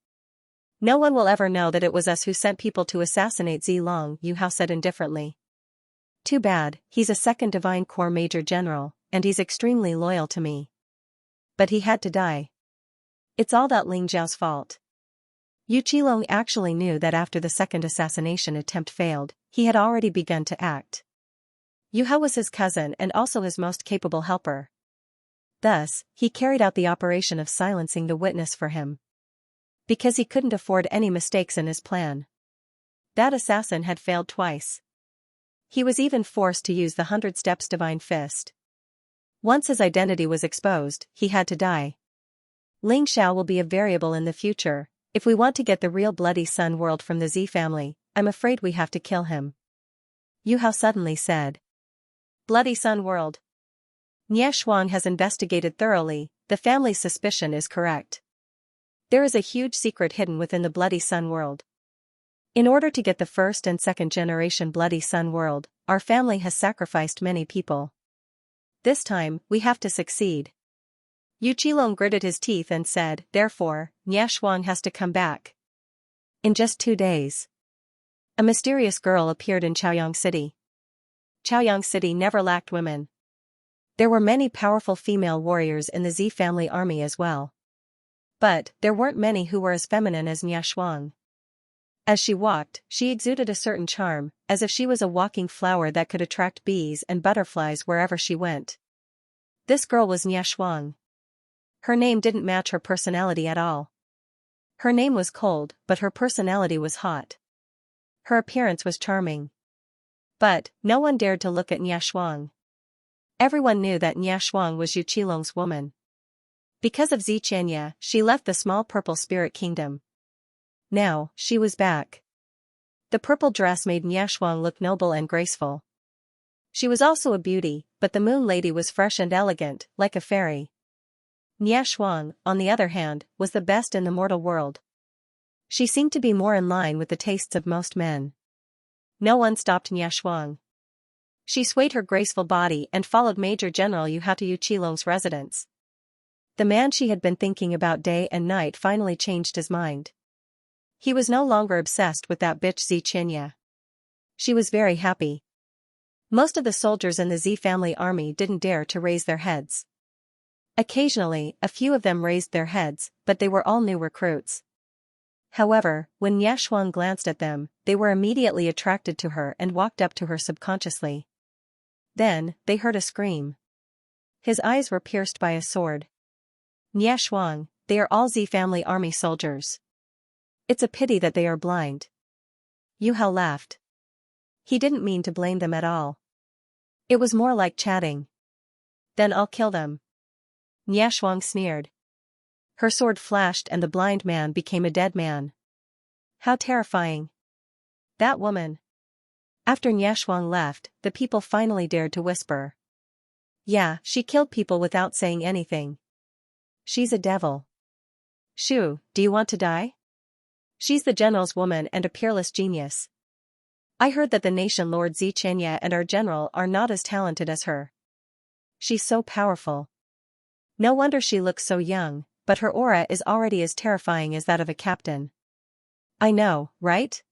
No one will ever know that it was us who sent people to assassinate Zilong, Yu Hao said indifferently. Too bad, he's a 2nd Divine Core Major General, and he's extremely loyal to me. But he had to die. It's all that Ling Zhao's fault. Yu Qilong actually knew that after the 2nd assassination attempt failed, he had already begun to act. Yu Hao was his cousin and also his most capable helper. Thus, he carried out the operation of silencing the witness for him. Because he couldn't afford any mistakes in his plan. That assassin had failed twice. He was even forced to use the 100 Steps Divine Fist. Once his identity was exposed, he had to die. Ling Xiao will be a variable in the future. If we want to get the real Bloody Sun world from the Z family, I'm afraid we have to kill him. Yu Hao suddenly said. Bloody Sun world. Niashuang has investigated thoroughly, the family's suspicion is correct. There is a huge secret hidden within the Bloody Sun world. In order to get the 1st and 2nd generation Bloody Sun world, our family has sacrificed many people. This time, we have to succeed. Yu Qilong gritted his teeth and said, therefore, Niashuang has to come back. In just 2 days. A mysterious girl appeared in Chaoyang City. Chaoyang City never lacked women. There were many powerful female warriors in the Z family army as well. But, there weren't many who were as feminine as Niashuang. As she walked, she exuded a certain charm, as if she was a walking flower that could attract bees and butterflies wherever she went. This girl was Niashuang. Her name didn't match her personality at all. Her name was cold, but her personality was hot. Her appearance was charming. But, no one dared to look at Niashuang. Everyone knew that Niashuang was Yu Qilong's woman. Because of Xianxia, she left the small Purple Spirit Kingdom. Now, she was back. The purple dress made Niashuang look noble and graceful. She was also a beauty, but the Moon Lady was fresh and elegant, like a fairy. Niashuang, on the other hand, was the best in the mortal world. She seemed to be more in line with the tastes of most men. No one stopped Niashuang. She swayed her graceful body and followed Major General Yu Hao to Yu Qilong's residence. The man she had been thinking about day and night finally changed his mind. He was no longer obsessed with that bitch Xianxia. She was very happy. Most of the soldiers in the Z family army didn't dare to raise their heads. Occasionally, a few of them raised their heads, but they were all new recruits. However, when Yaxuan glanced at them, they were immediately attracted to her and walked up to her subconsciously. Then, they heard a scream. His eyes were pierced by a sword. Yaxuan, they are all Z family army soldiers. It's a pity that they are blind. Yu Hao laughed. He didn't mean to blame them at all. It was more like chatting. Then I'll kill them. Yaxuan sneered. Her sword flashed and the blind man became a dead man. How terrifying. That woman. After Yaxuan left, the people finally dared to whisper. Yeah, she killed people without saying anything. She's a devil. Shu, do you want to die? She's the general's woman and a peerless genius. I heard that the nation Lord Xianxia and our general are not as talented as her. She's so powerful. No wonder she looks so young, but her aura is already as terrifying as that of a captain. I know, right?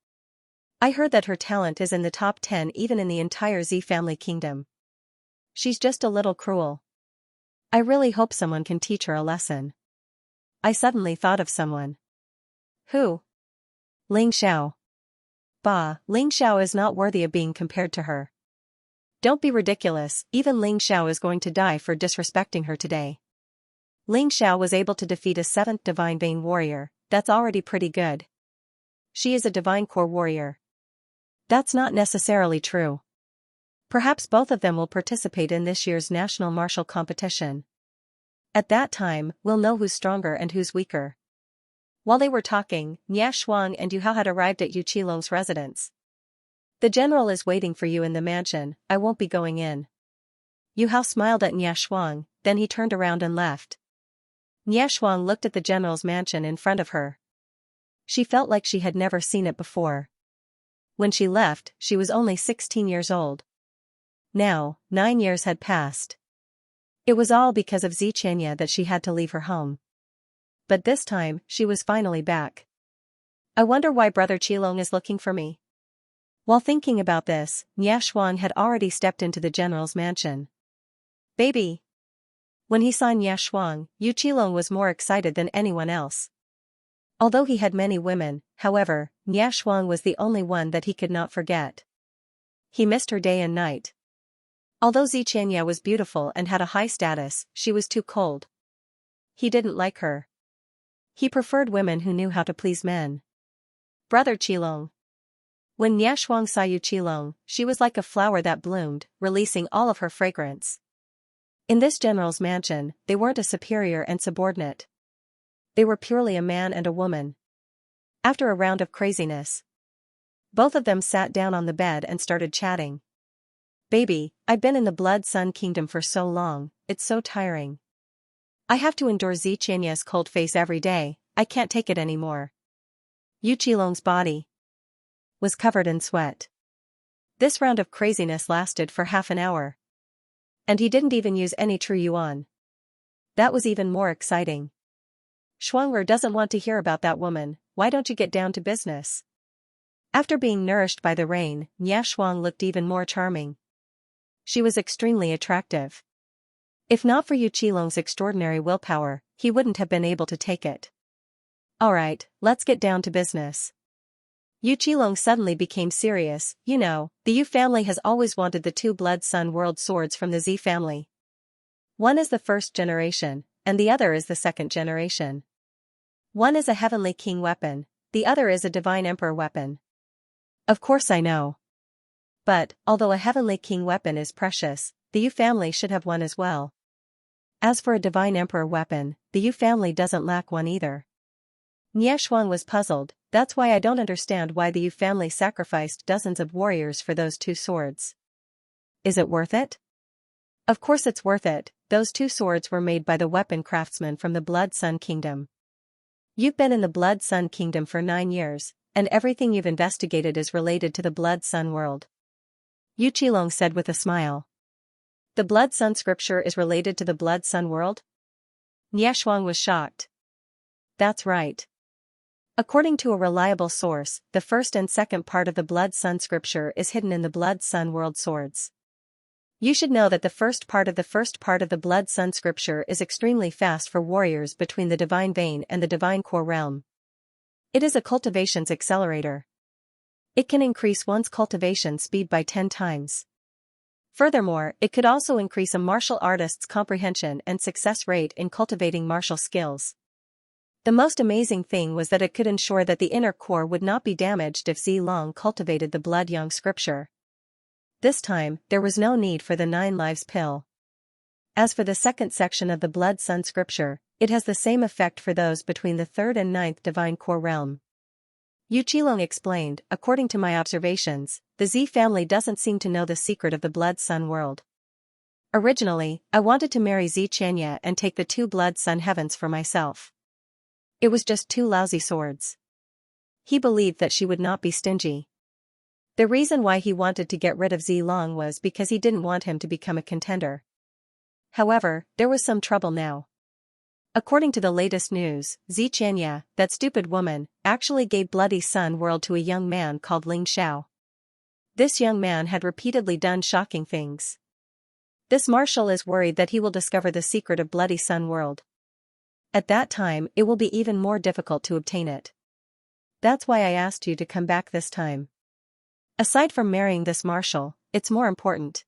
I heard that her talent is in the top 10 even in the entire Z family kingdom. She's just a little cruel. I really hope someone can teach her a lesson. I suddenly thought of someone. Who? Ling Xiao. Bah, Ling Xiao is not worthy of being compared to her. Don't be ridiculous, even Ling Xiao is going to die for disrespecting her today. Ling Xiao was able to defeat a 7th Divine Vein warrior, that's already pretty good. She is a Divine Core warrior. That's not necessarily true. Perhaps both of them will participate in this year's national martial competition. At that time, we'll know who's stronger and who's weaker. While they were talking, Yaxuan and Yu Hao had arrived at Yu Qilong's residence. The general is waiting for you in the mansion, I won't be going in. Yu Hao smiled at Yaxuan, then he turned around and left. Yaxuan looked at the general's mansion in front of her. She felt like she had never seen it before. When she left, she was only 16 years old. Now, 9 years had passed. It was all because of Xianxia that she had to leave her home. But this time, she was finally back. I wonder why Brother Qilong is looking for me. While thinking about this, Yaxuan had already stepped into the general's mansion. Baby! When he saw Yaxuan, Yu Qilong was more excited than anyone else. Although he had many women, however, Yaxuan was the only one that he could not forget. He missed her day and night. Although Xianxia was beautiful and had a high status, she was too cold. He didn't like her. He preferred women who knew how to please men. Brother Qilong. When Yaxuan saw Yu Qilong, she was like a flower that bloomed, releasing all of her fragrance. In this general's mansion, they weren't a superior and subordinate. They were purely a man and a woman. After a round of craziness, both of them sat down on the bed and started chatting. Baby, I've been in the Blood Sun Kingdom for so long, it's so tiring. I have to endure Xianxia's cold face every day, I can't take it anymore. Yu Qilong's body was covered in sweat. This round of craziness lasted for half an hour. And he didn't even use any true yuan. That was even more exciting. Shuang'er doesn't want to hear about that woman, why don't you get down to business? After being nourished by the rain, Yaxuan looked even more charming. She was extremely attractive. If not for Yu Qilong's extraordinary willpower, he wouldn't have been able to take it. Alright, let's get down to business. Yu Qilong suddenly became serious. You know, the Yu family has always wanted the 2 Blood Sun World Swords from the Z family. One is the 1st generation, and the other is the 2nd generation. One is a Heavenly King weapon, the other is a Divine Emperor weapon. Of course I know. But, although a Heavenly King weapon is precious, the Yu family should have one as well. As for a Divine Emperor weapon, the Yu family doesn't lack one either. Yaxuan was puzzled, that's why I don't understand why the Yu family sacrificed dozens of warriors for those 2 swords. Is it worth it? Of course it's worth it, those 2 swords were made by the weapon craftsmen from the Blood Sun Kingdom. You've been in the Blood Sun Kingdom for 9 years, and everything you've investigated is related to the Blood Sun world. Yu Qilong said with a smile. The Blood Sun scripture is related to the Blood Sun world? Nie Shuang was shocked. That's right. According to a reliable source, the first and second part of the Blood Sun scripture is hidden in the Blood Sun world swords. You should know that the first part of the Blood Sun scripture is extremely fast for warriors between the Divine Vein and the Divine Core realm. It is a cultivation's accelerator. It can increase one's cultivation speed by 10 times. Furthermore, it could also increase a martial artist's comprehension and success rate in cultivating martial skills. The most amazing thing was that it could ensure that the inner core would not be damaged if Zilong cultivated the Blood Yang scripture. This time, there was no need for the 9 lives pill. As for the second section of the Blood Sun scripture, it has the same effect for those between the 3rd and 9th Divine Core realm. Yu Qilong explained, according to my observations, the Z family doesn't seem to know the secret of the Blood Sun world. Originally, I wanted to marry Xianxia and take the 2 Blood Sun heavens for myself. It was just 2 lousy swords. He believed that she would not be stingy. The reason why he wanted to get rid of Zilong was because he didn't want him to become a contender. However, there was some trouble now. According to the latest news, Xianxia, that stupid woman, actually gave Bloody Sun world to a young man called Ling Xiao. This young man had repeatedly done shocking things. This marshal is worried that he will discover the secret of Bloody Sun world. At that time, it will be even more difficult to obtain it. That's why I asked you to come back this time. Aside from marrying this marshal, it's more important.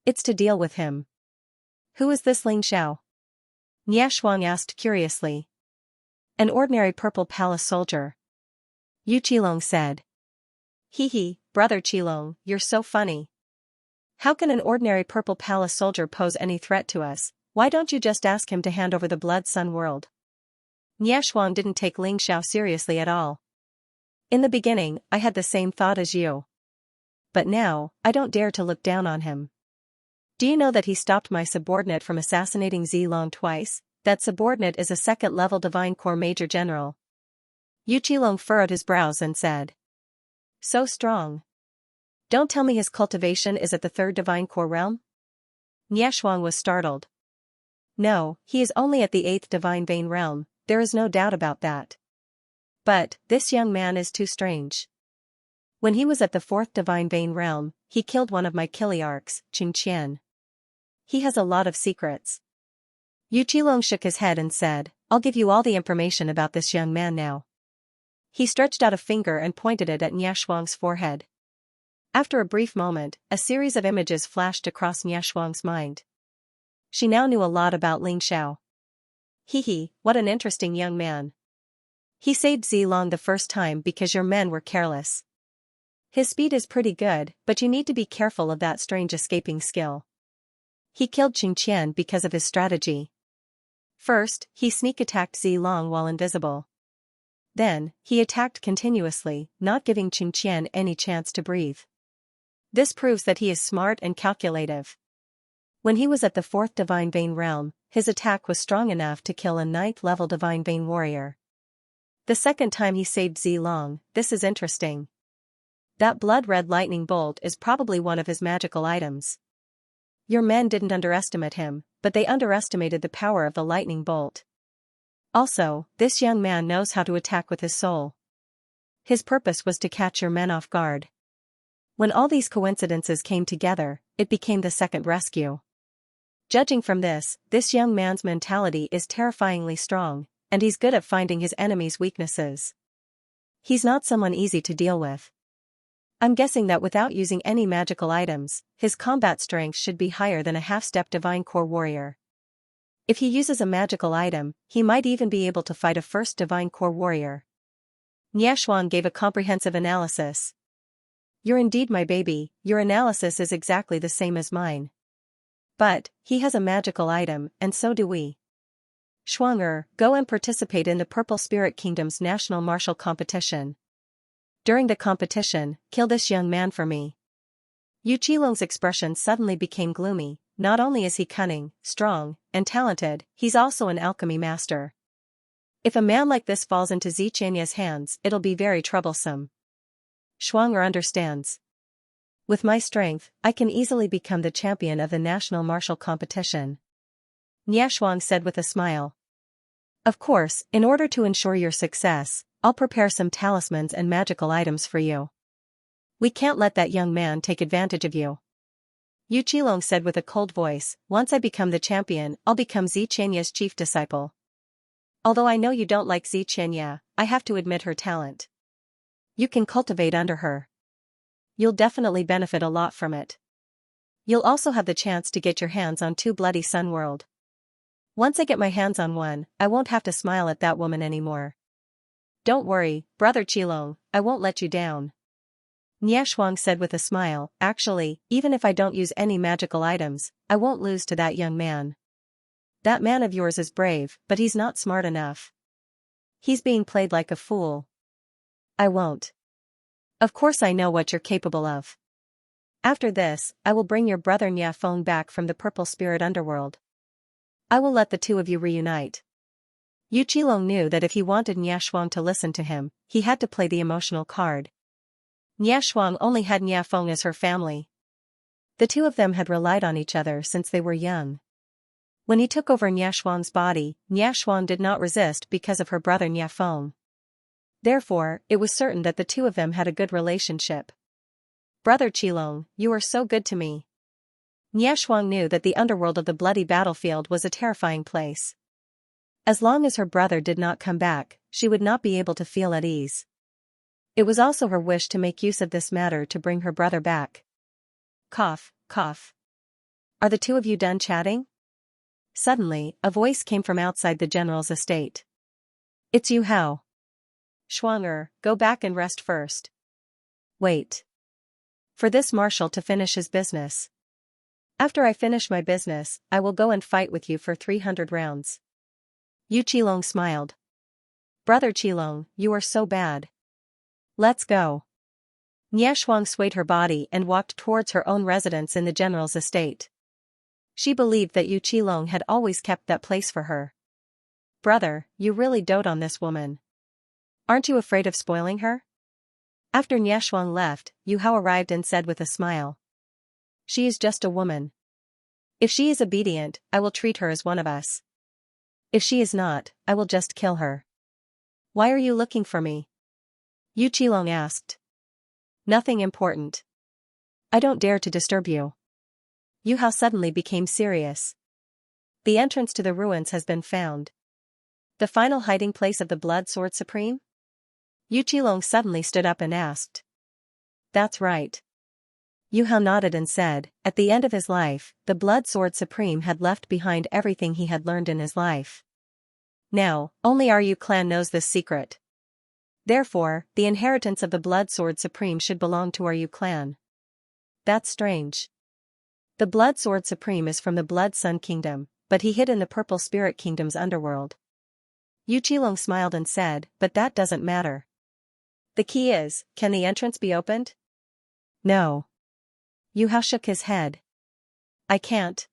It's to deal with him. Who is this Ling Xiao? Nie Shuang asked curiously. An ordinary purple palace soldier. Yu Qilong said. Hee, brother Qilong, you're so funny. How can an ordinary purple palace soldier pose any threat to us? Why don't you just ask him to hand over the Blood Sun world? Nie Shuang didn't take Ling Xiao seriously at all. In the beginning, I had the same thought as you. But now, I don't dare to look down on him. Do you know that he stopped my subordinate from assassinating Zilong twice? That subordinate is a 2nd-level Divine Core Major General. Yu Qilong furrowed his brows and said. So strong. Don't tell me his cultivation is at the 3rd Divine Core realm? Nie Shuang was startled. No, he is only at the 8th Divine Vein realm, there is no doubt about that. But, this young man is too strange. When he was at the 4th Divine Vein realm, he killed one of my Kiliarchs, Xianxia. He has a lot of secrets. Yu Qilong shook his head and said, I'll give you all the information about this young man now. He stretched out a finger and pointed it at Nie Shuang's forehead. After a brief moment, a series of images flashed across Nie Shuang's mind. She now knew a lot about Ling Xiao. What an interesting young man. He saved Zilong the first time because your men were careless. His speed is pretty good, but you need to be careful of that strange escaping skill. He killed Xianxia because of his strategy. First, he sneak attacked Zilong while invisible. Then, he attacked continuously, not giving Xianxia any chance to breathe. This proves that he is smart and calculative. When he was at the 4th Divine Vein realm, his attack was strong enough to kill a 9th-level Divine Vein warrior. The second time he saved Zilong, this is interesting. That blood-red lightning bolt is probably one of his magical items. Your men didn't underestimate him, but they underestimated the power of the lightning bolt. Also, this young man knows how to attack with his soul. His purpose was to catch your men off guard. When all these coincidences came together, it became the second rescue. Judging from this young man's mentality is terrifyingly strong, and he's good at finding his enemy's weaknesses. He's not someone easy to deal with. I'm guessing that without using any magical items, his combat strength should be higher than a half-step Divine Core warrior. If he uses a magical item, he might even be able to fight a first Divine Core warrior. Nie Shuang gave a comprehensive analysis. You're indeed my baby, your analysis is exactly the same as mine. But, he has a magical item, and so do we. Shuang, go and participate in the Purple Spirit Kingdom's national martial competition. During the competition, kill this young man for me. Yu Qilong's expression suddenly became gloomy. Not only is he cunning, strong, and talented, he's also an alchemy master. If a man like this falls into Xianxia's hands, it'll be very troublesome. Shuang understands. With my strength, I can easily become the champion of the national martial competition. Niashuang said with a smile. Of course, in order to ensure your success, I'll prepare some talismans and magical items for you. We can't let that young man take advantage of you. Yu Qilong said with a cold voice, once I become the champion, I'll become Xianxia's chief disciple. Although I know you don't like Xianxia, I have to admit her talent. You can cultivate under her. You'll definitely benefit a lot from it. You'll also have the chance to get your hands on 2 Bloody Sun World. Once I get my hands on one, I won't have to smile at that woman anymore. Don't worry, brother Qilong, I won't let you down. Niashuang said with a smile, actually, even if I don't use any magical items, I won't lose to that young man. That man of yours is brave, but he's not smart enough. He's being played like a fool. I won't. Of course I know what you're capable of. After this, I will bring your brother Niafeng back from the Purple Spirit Underworld. I will let the 2 of you reunite. Yu Qilong knew that if he wanted Niashuang to listen to him, he had to play the emotional card. Niashuang only had Niafeng as her family. The 2 of them had relied on each other since they were young. When he took over Niashuang's body, Niashuang did not resist because of her brother Niafeng. Therefore, it was certain that the 2 of them had a good relationship. Brother Qilong, you are so good to me. Niashuang knew that the underworld of the bloody battlefield was a terrifying place. As long as her brother did not come back, she would not be able to feel at ease. It was also her wish to make use of this matter to bring her brother back. Cough, cough. Are the 2 of you done chatting? Suddenly, a voice came from outside the general's estate. It's Yu Hao. Shuang, go back and rest first. Wait. For this marshal to finish his business. After I finish my business, I will go and fight with you for 300 rounds. Yu Qilong smiled. Brother Qilong, you are so bad. Let's go. Niashuang swayed her body and walked towards her own residence in the general's estate. She believed that Yu Qilong had always kept that place for her. Brother, you really dote on this woman. Aren't you afraid of spoiling her? After Niashuang left, Yu Hao arrived and said with a smile. She is just a woman. If she is obedient, I will treat her as one of us. If she is not, I will just kill her. Why are you looking for me? Yu Qilong asked. Nothing important. I don't dare to disturb you. Yu Hao suddenly became serious. The entrance to the ruins has been found. The final hiding place of the Blood Sword Supreme? Yu Qilong suddenly stood up and asked. That's right. Yu Hao nodded and said, at the end of his life, the Blood Sword Supreme had left behind everything he had learned in his life. Now, only our Yu clan knows this secret. Therefore, the inheritance of the Blood Sword Supreme should belong to our Yu clan. That's strange. The Blood Sword Supreme is from the Blood Sun Kingdom, but he hid in the Purple Spirit Kingdom's underworld. Yu Qilong smiled and said, but that doesn't matter. The key is, can the entrance be opened? No. Yu Hao shook his head. I can't.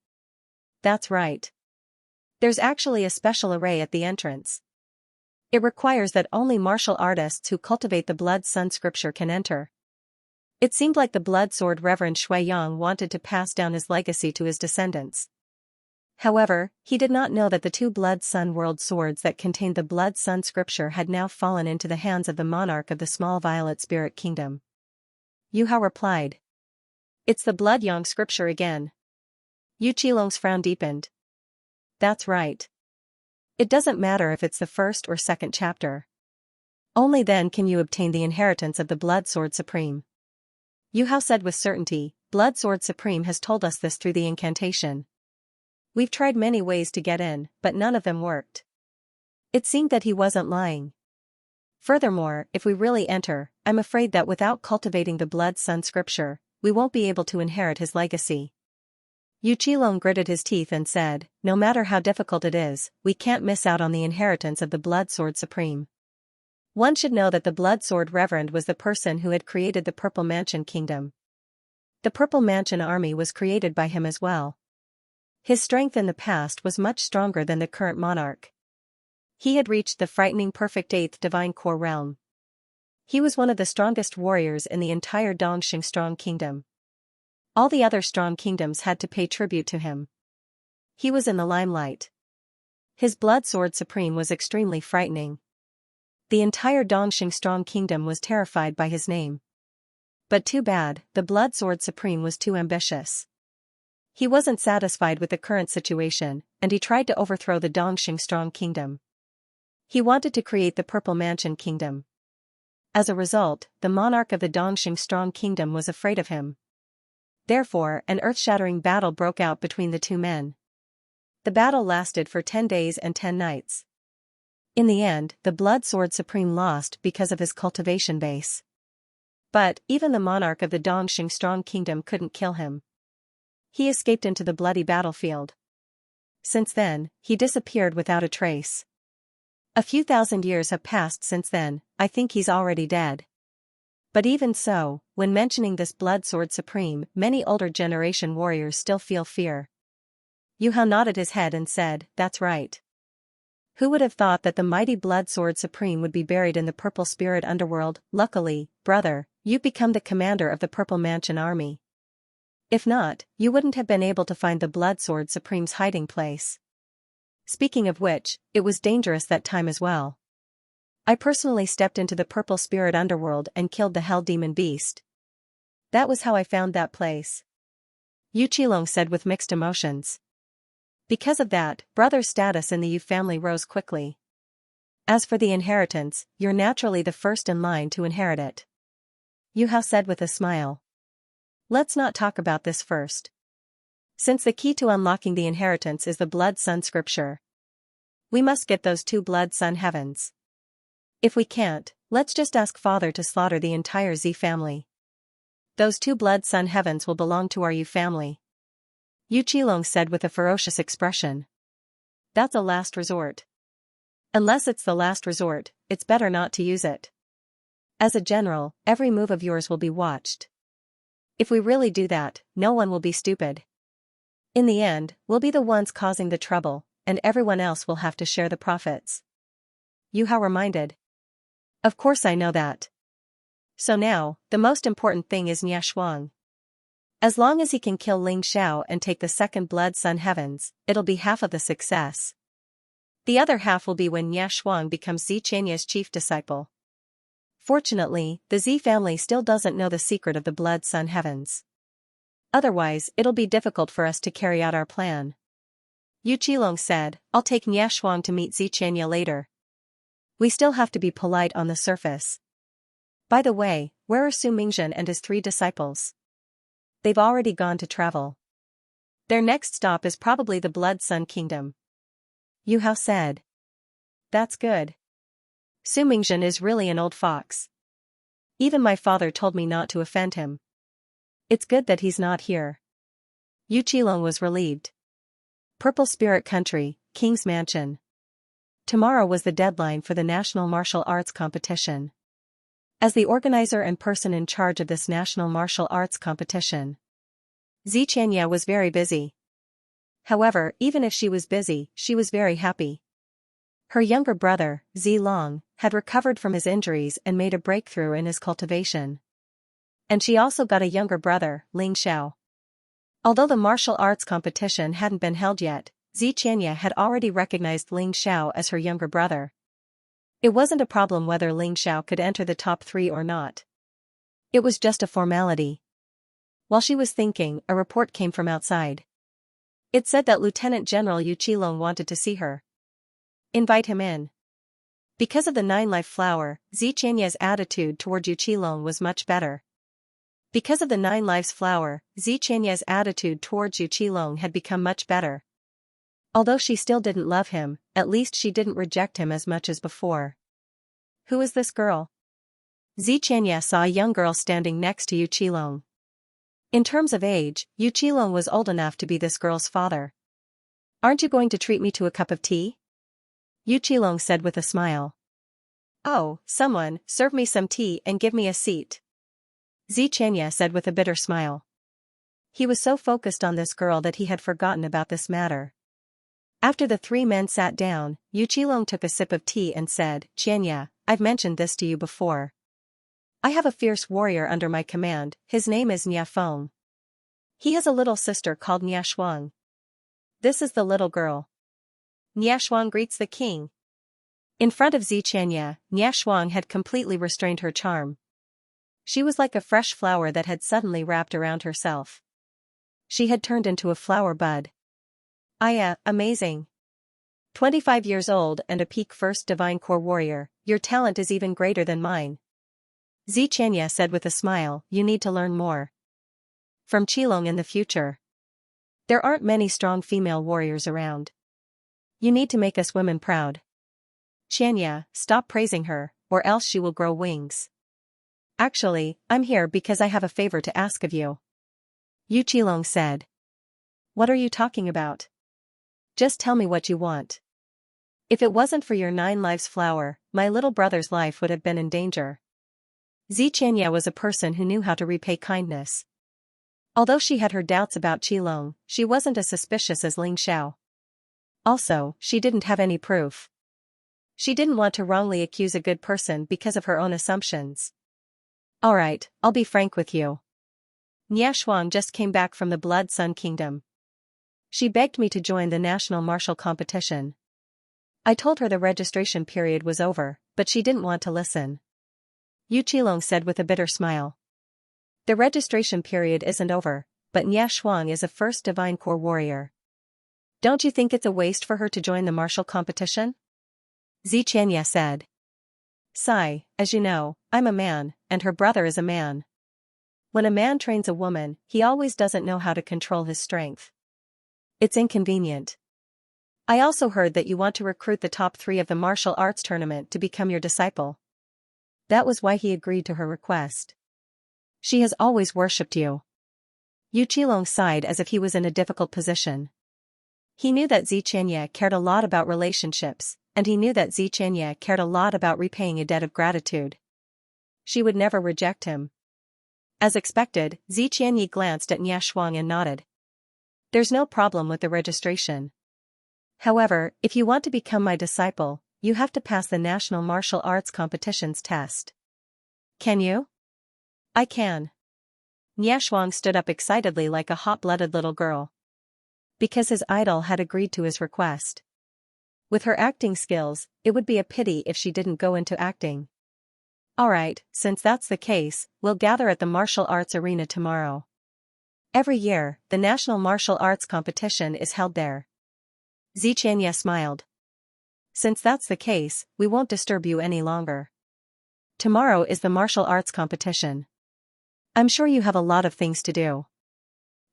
That's right. There's actually a special array at the entrance. It requires that only martial artists who cultivate the Blood Sun scripture can enter. It seemed like the Blood Sword Reverend Shui Yang wanted to pass down his legacy to his descendants. However, he did not know that the 2 Blood Sun World swords that contained the Blood Sun scripture had now fallen into the hands of the monarch of the Small Violet Spirit Kingdom. Yu Hao replied. It's the Blood Yang scripture again. Yu Qilong's frown deepened. That's right. It doesn't matter if it's the first or second chapter. Only then can you obtain the inheritance of the Blood Sword Supreme. Yu Hao said with certainty, Blood Sword Supreme has told us this through the incantation. We've tried many ways to get in, but none of them worked. It seemed that he wasn't lying. Furthermore, if we really enter, I'm afraid that without cultivating the Blood Sun scripture, we won't be able to inherit his legacy. Yu Qilong gritted his teeth and said, no matter how difficult it is, we can't miss out on the inheritance of the Blood Sword Supreme. One should know that the Blood Sword Reverend was the person who had created the Purple Mansion Kingdom. The Purple Mansion army was created by him as well. His strength in the past was much stronger than the current monarch. He had reached the frightening perfect 8th Divine Core realm. He was one of the strongest warriors in the entire Dongxing Strong Kingdom. All the other strong kingdoms had to pay tribute to him. He was in the limelight. His blood sword supreme was extremely frightening. The entire Dongxing strong kingdom was terrified by his name. But too bad, the blood sword supreme was too ambitious. He wasn't satisfied with the current situation, and he tried to overthrow the Dongxing strong kingdom. He wanted to create the Purple Mansion Kingdom. As a result, the monarch of the Dongxing strong kingdom was afraid of him. Therefore, an earth-shattering battle broke out between the two men. The battle lasted for 10 days and 10 nights. In the end, the Blood Sword Supreme lost because of his cultivation base. But, even the monarch of the Dongxing strong kingdom couldn't kill him. He escaped into the bloody battlefield. Since then, he disappeared without a trace. A few thousand years have passed since then. I think he's already dead. But even so, when mentioning this Blood Sword Supreme, many older generation warriors still feel fear. Yu Hao nodded his head and said, "That's right. Who would have thought that the mighty Blood Sword Supreme would be buried in the Purple Spirit Underworld? Luckily, brother, you've become the commander of the Purple Mansion Army. If not, you wouldn't have been able to find the Blood Sword Supreme's hiding place. Speaking of which, it was dangerous that time as well. I personally stepped into the Purple Spirit Underworld and killed the Hell Demon Beast. That was how I found that place." Yu Qilong said with mixed emotions. Because of that, brother's status in the Yu family rose quickly. As for the inheritance, you're naturally the first in line to inherit it. Yu Hao said with a smile. Let's not talk about this first. Since the key to unlocking the inheritance is the Blood Sun scripture, we must get those 2 Blood Sun heavens. If we can't, let's just ask Father to slaughter the entire Z family. Those 2 Blood Sun heavens will belong to our Yu family. Yu Qilong said with a ferocious expression. That's a last resort. Unless it's the last resort, it's better not to use it. As a general, every move of yours will be watched. If we really do that, no one will be stupid. In the end, we'll be the ones causing the trouble, and everyone else will have to share the profits. Yu Hao reminded. Of course I know that. So now, the most important thing is Nia Shuang. As long as he can kill Ling Xiao and take the 2nd Blood Sun Heavens, it'll be half of the success. The other half will be when Nia Shuang becomes Xianxia's chief disciple. Fortunately, the Z family still doesn't know the secret of the Blood Sun Heavens. Otherwise, it'll be difficult for us to carry out our plan. Yu Qilong said, I'll take Nia Shuang to meet Xianxia later. We still have to be polite on the surface. By the way, where are Su Mingzhen and his 3 disciples? They've already gone to travel. Their next stop is probably the Blood Sun Kingdom. Yu Hao said. That's good. Su Mingzhen is really an old fox. Even my father told me not to offend him. It's good that he's not here. Yu Qilong was relieved. Purple Spirit Country, King's Mansion. Tomorrow was the deadline for the National Martial Arts Competition. As the organizer and person in charge of this National Martial Arts Competition, Xianxia was very busy. However, even if she was busy, she was very happy. Her younger brother, Long, had recovered from his injuries and made a breakthrough in his cultivation. And she also got a younger brother, Ling Xiao. Although the martial arts competition hadn't been held yet, Xianxia had already recognized Ling Xiao as her younger brother. It wasn't a problem whether Ling Xiao could enter the top 3 or not. It was just a formality. While she was thinking, a report came from outside. It said that Lieutenant General Yu Qilong wanted to see her. Invite him in. Because of the 9-life flower, Xianxia's attitude toward Yu Qilong was much better. Because of the 9 lives flower, Xianxia's attitude towards Yu Qilong had become much better. Although she still didn't love him, at least she didn't reject him as much as before. Who is this girl? Xianxia saw a young girl standing next to Yu Qilong. In terms of age, Yu Qilong was old enough to be this girl's father. Aren't you going to treat me to a cup of tea? Yu Qilong said with a smile. Oh, someone, serve me some tea and give me a seat. Xianxia said with a bitter smile. He was so focused on this girl that he had forgotten about this matter. After the 3 men sat down, Yu Qilong took a sip of tea and said, Xianxia, I've mentioned this to you before. I have a fierce warrior under my command, his name is Nia Feng. He has a little sister called Xianxia. This is the little girl. Xianxia greets the king. In front of Xianxia, Xianxia had completely restrained her charm. She was like a fresh flower that had suddenly wrapped around herself. She had turned into a flower bud. Amazing. 25 years old and a peak first divine core warrior, your talent is even greater than mine. Xianxia said with a smile, you need to learn more. From Qilong in the future. There aren't many strong female warriors around. You need to make us women proud. Xianxia, stop praising her, or else she will grow wings. Actually, I'm here because I have a favor to ask of you. Yu Qilong said. What are you talking about? Just tell me what you want. If it wasn't for your 9 lives flower, my little brother's life would have been in danger. Xianxia was a person who knew how to repay kindness. Although she had her doubts about Qilong, she wasn't as suspicious as Ling Xiao. Also, she didn't have any proof. She didn't want to wrongly accuse a good person because of her own assumptions. Alright, I'll be frank with you. Xianxia just came back from the Blood Sun Kingdom. She begged me to join the national martial competition. I told her the registration period was over, but she didn't want to listen. Yu Qilong said with a bitter smile. The registration period isn't over, but Xianxia is a first divine core warrior. Don't you think it's a waste for her to join the martial competition? Xianxia said. Sigh, as you know, I'm a man, and her brother is a man. When a man trains a woman, he always doesn't know how to control his strength. It's inconvenient. I also heard that you want to recruit the top 3 of the martial arts tournament to become your disciple. That was why he agreed to her request. She has always worshipped you. Yu Qilong sighed as if he was in a difficult position. He knew that Xianxia cared a lot about relationships, and he knew that Xianxia cared a lot about repaying a debt of gratitude. She would never reject him. As expected, Xianxia glanced at Xianxia and nodded. There's no problem with the registration. However, if you want to become my disciple, you have to pass the National Martial Arts Competition's test. Can you? I can. Xianxia stood up excitedly like a hot-blooded little girl. Because his idol had agreed to his request. With her acting skills, it would be a pity if she didn't go into acting. Alright, since that's the case, we'll gather at the martial arts arena tomorrow. Every year, the National Martial Arts Competition is held there. Xianxia smiled. Since that's the case, we won't disturb you any longer. Tomorrow is the martial arts competition. I'm sure you have a lot of things to do.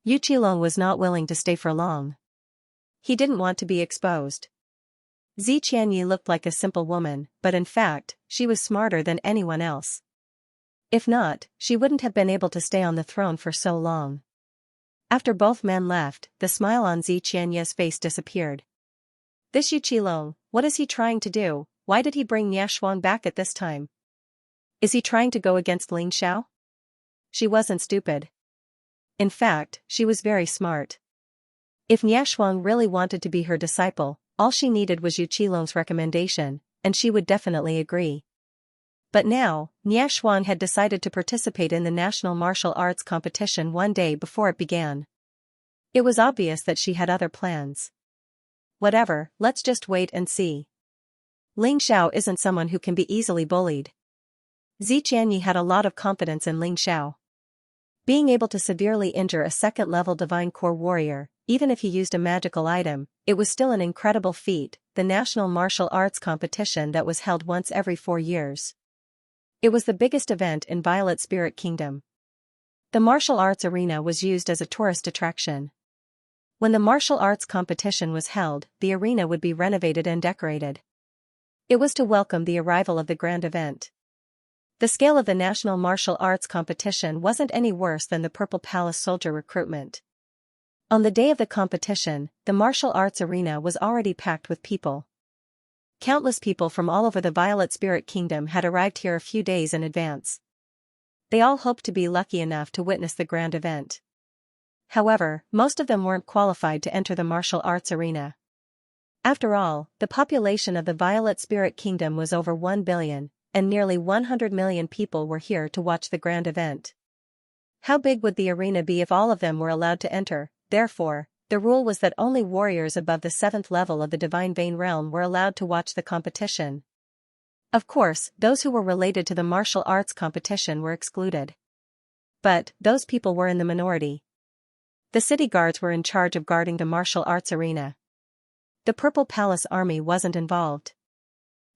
Yu Qilong was not willing to stay for long. He didn't want to be exposed. Xianxia looked like a simple woman, but in fact, she was smarter than anyone else. If not, she wouldn't have been able to stay on the throne for so long. After both men left, the smile on Xianxia's face disappeared. This Yu Qilong, what is he trying to do? Why did he bring Xianxia back at this time? Is he trying to go against Ling Xiao? She wasn't stupid. In fact, she was very smart. If Xianxia really wanted to be her disciple, all she needed was Yu Qilong's recommendation, and she would definitely agree. But now, Xianxia had decided to participate in the National Martial Arts Competition one day before it began. It was obvious that she had other plans. Whatever, let's just wait and see. Ling Xiao isn't someone who can be easily bullied. Xianxia had a lot of confidence in Ling Xiao. Being able to severely injure a second-level divine core warrior, even if he used a magical item, it was still an incredible feat, the National Martial Arts Competition that was held once every 4 years. It was the biggest event in Violet Spirit Kingdom. The martial arts arena was used as a tourist attraction. When the martial arts competition was held, the arena would be renovated and decorated. It was to welcome the arrival of the grand event. The scale of the National Martial Arts Competition wasn't any worse than the Purple Palace soldier recruitment. On the day of the competition, the martial arts arena was already packed with people. Countless people from all over the Violet Spirit Kingdom had arrived here a few days in advance. They all hoped to be lucky enough to witness the grand event. However, most of them weren't qualified to enter the martial arts arena. After all, the population of the Violet Spirit Kingdom was over 1 billion, and nearly 100 million people were here to watch the grand event. How big would the arena be if all of them were allowed to enter? Therefore, the rule was that only warriors above the 7th level of the Divine Vein realm were allowed to watch the competition. Of course, those who were related to the martial arts competition were excluded. But, those people were in the minority. The city guards were in charge of guarding the martial arts arena. The Purple Palace Army wasn't involved.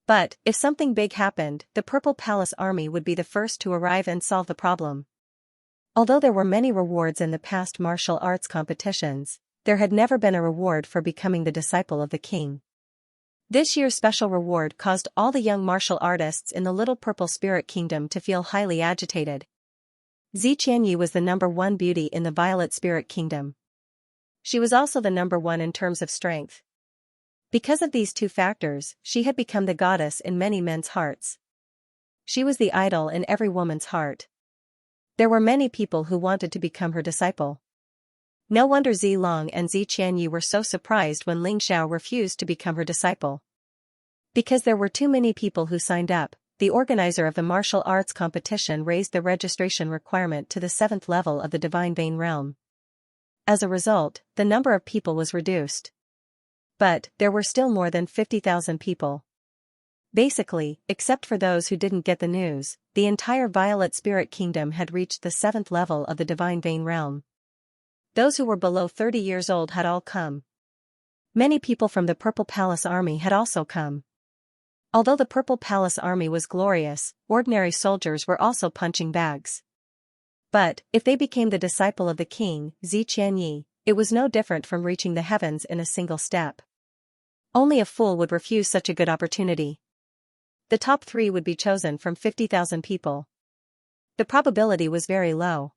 But, if something big happened, the Purple Palace Army would be the first to arrive and solve the problem. Although there were many rewards in the past martial arts competitions, there had never been a reward for becoming the disciple of the king. This year's special reward caused all the young martial artists in the Little Purple Spirit Kingdom to feel highly agitated. Xianxia was the #1 beauty in the Violet Spirit Kingdom. She was also the #1 in terms of strength. Because of these two factors, she had become the goddess in many men's hearts. She was the idol in every woman's heart. There were many people who wanted to become her disciple. No wonder Zilong and Xianxia were so surprised when Ling Xiao refused to become her disciple. Because there were too many people who signed up, the organizer of the martial arts competition raised the registration requirement to the 7th level of the Divine Vein realm. As a result, the number of people was reduced. But, there were still more than 50,000 people. Basically, except for those who didn't get the news, the entire Violet Spirit Kingdom had reached the 7th level of the Divine Vein realm. Those who were below 30 years old had all come. Many people from the Purple Palace Army had also come. Although the Purple Palace Army was glorious, ordinary soldiers were also punching bags. But, if they became the disciple of the king, Xianxia, it was no different from reaching the heavens in a single step. Only a fool would refuse such a good opportunity. The top 3 would be chosen from 50,000 people. The probability was very low.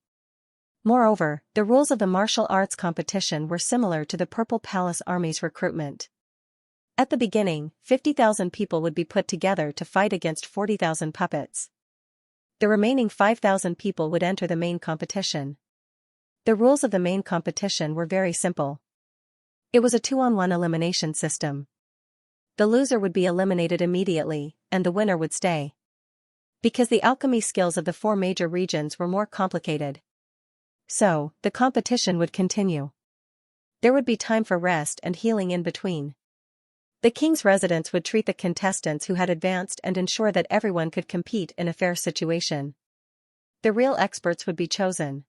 Moreover, the rules of the martial arts competition were similar to the Purple Palace Army's recruitment. At the beginning, 50,000 people would be put together to fight against 40,000 puppets. The remaining 5,000 people would enter the main competition. The rules of the main competition were very simple. It was a 2-on-1 elimination system. The loser would be eliminated immediately, and the winner would stay. Because the alchemy skills of the 4 major regions were more complicated. So, the competition would continue. There would be time for rest and healing in between. The king's residents would treat the contestants who had advanced and ensure that everyone could compete in a fair situation. The real experts would be chosen.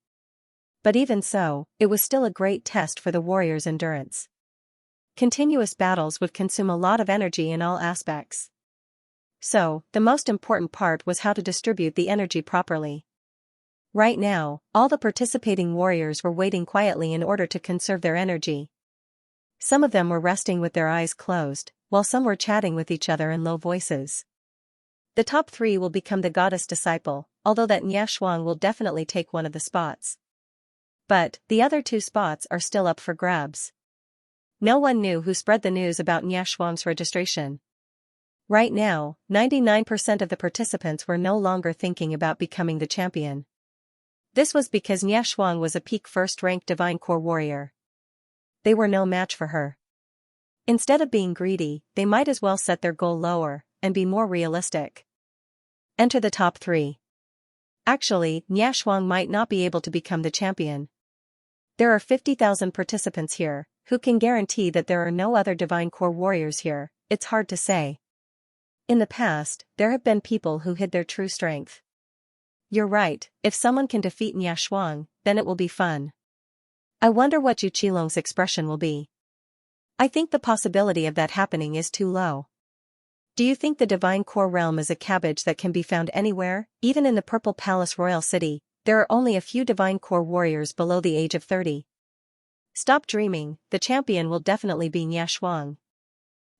But even so, it was still a great test for the warriors' endurance. Continuous battles would consume a lot of energy in all aspects. So, the most important part was how to distribute the energy properly. Right now, all the participating warriors were waiting quietly in order to conserve their energy. Some of them were resting with their eyes closed, while some were chatting with each other in low voices. The top 3 will become the goddess disciple, although that Niashuang will definitely take one of the spots. But, the other 2 spots are still up for grabs. No one knew who spread the news about Niashuang's registration. Right now, 99% of the participants were no longer thinking about becoming the champion. This was because Niashuang was a peak first-ranked Divine Core warrior. They were no match for her. Instead of being greedy, they might as well set their goal lower, and be more realistic. Enter the top 3. Actually, Niashuang might not be able to become the champion. There are 50,000 participants here, who can guarantee that there are no other Divine Core warriors here? It's hard to say. In the past, there have been people who hid their true strength. You're right, if someone can defeat Niashuang, then it will be fun. I wonder what Yu Qilong's expression will be. I think the possibility of that happening is too low. Do you think the Divine Core realm is a cabbage that can be found anywhere? Even in the Purple Palace Royal City, there are only a few Divine Core warriors below the age of 30. Stop dreaming, the champion will definitely be Niashuang.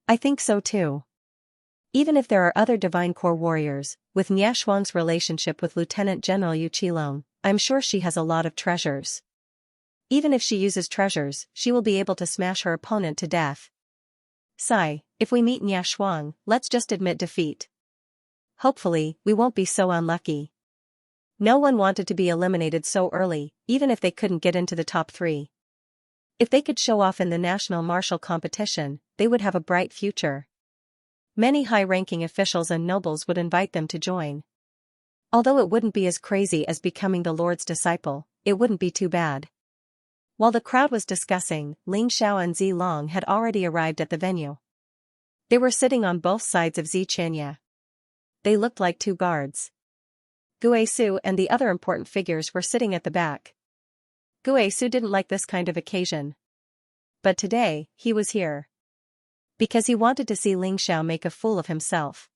I think so too. Even if there are other Divine Core warriors, with Niashuang's relationship with Lieutenant General Yu Qilong, I'm sure she has a lot of treasures. Even if she uses treasures, she will be able to smash her opponent to death. Sigh, if we meet Niashuang, let's just admit defeat. Hopefully, we won't be so unlucky. No one wanted to be eliminated so early, even if they couldn't get into the top 3. If they could show off in the national martial competition, they would have a bright future. Many high-ranking officials and nobles would invite them to join. Although it wouldn't be as crazy as becoming the Lord's disciple, it wouldn't be too bad. While the crowd was discussing, Ling Xiao and Zi Long had already arrived at the venue. They were sitting on both sides of Xianxia. They looked like two guards. Guisu and the other important figures were sitting at the back. Guisu didn't like this kind of occasion. But today, he was here. Because he wanted to see Ling Xiao make a fool of himself.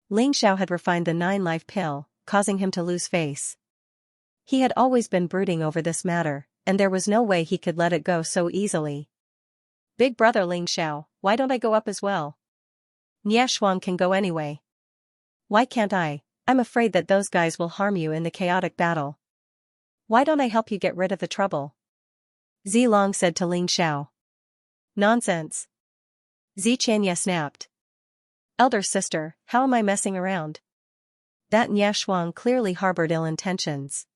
Ling Xiao had refined the 9-life pill, causing him to lose face. He had always been brooding over this matter, and there was no way he could let it go so easily. Big brother Ling Xiao, why don't I go up as well? Nie Shuang can go anyway. Why can't I? I'm afraid that those guys will harm you in the chaotic battle. Why don't I help you get rid of the trouble? Zi Long said to Ling Xiao. Nonsense. Xianxia snapped. Elder sister, how am I messing around? That Nie Shuang clearly harbored ill intentions.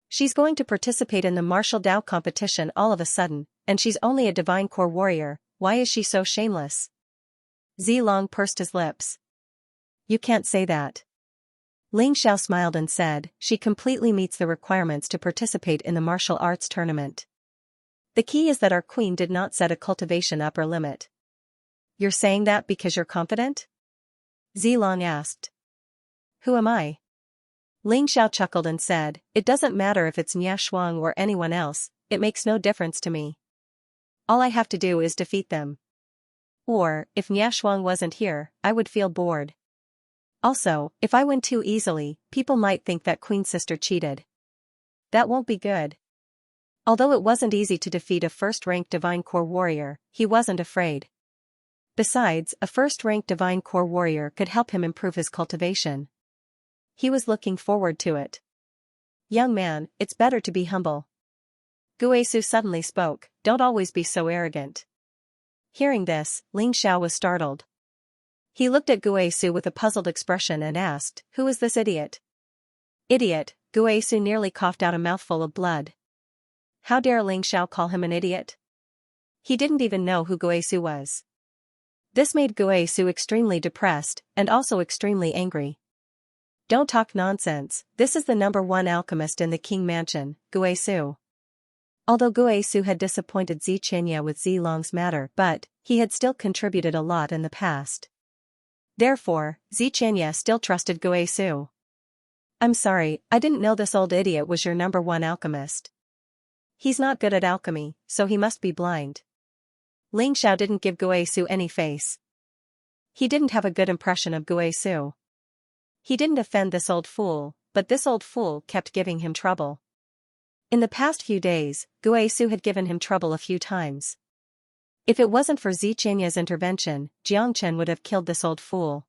She's going to participate in the martial Dao competition all of a sudden, and she's only a divine core warrior. Why is she so shameless? Zi Long pursed his lips. You can't say that. Ling Xiao smiled and said, she completely meets the requirements to participate in the martial arts tournament. The key is that our queen did not set a cultivation upper limit. You're saying that because you're confident? Zi Long asked. Who am I? Ling Xiao chuckled and said, it doesn't matter if it's Nie Shuang or anyone else, it makes no difference to me. All I have to do is defeat them. Or, if Nie Shuang wasn't here, I would feel bored. Also, if I win too easily, people might think that Queen Sister cheated. That won't be good. Although it wasn't easy to defeat a first-ranked Divine Core warrior, he wasn't afraid. Besides, a first-ranked Divine Core warrior could help him improve his cultivation. He was looking forward to it. Young man, it's better to be humble. Guisu suddenly spoke, don't always be so arrogant. Hearing this, Ling Xiao was startled. He looked at Guisu with a puzzled expression and asked, who is this idiot? Idiot, Guisu nearly coughed out a mouthful of blood. How dare Ling Xiao call him an idiot? He didn't even know who Guisu was. This made Guisu extremely depressed, and also extremely angry. Don't talk nonsense, this is the #1 alchemist in the King Mansion, Guisu. Although Guisu had disappointed Xianxia with Zi Long's matter, but he had still contributed a lot in the past. Therefore, Xianxia still trusted Guisu. I'm sorry, I didn't know this old idiot was your #1 alchemist. He's not good at alchemy, so he must be blind. Ling Xiao didn't give Guisu any face. He didn't have a good impression of Guisu. He didn't offend this old fool, but this old fool kept giving him trouble. In the past few days, Guisu had given him trouble a few times. If it wasn't for Xianxia's intervention, Jiangchen would have killed this old fool.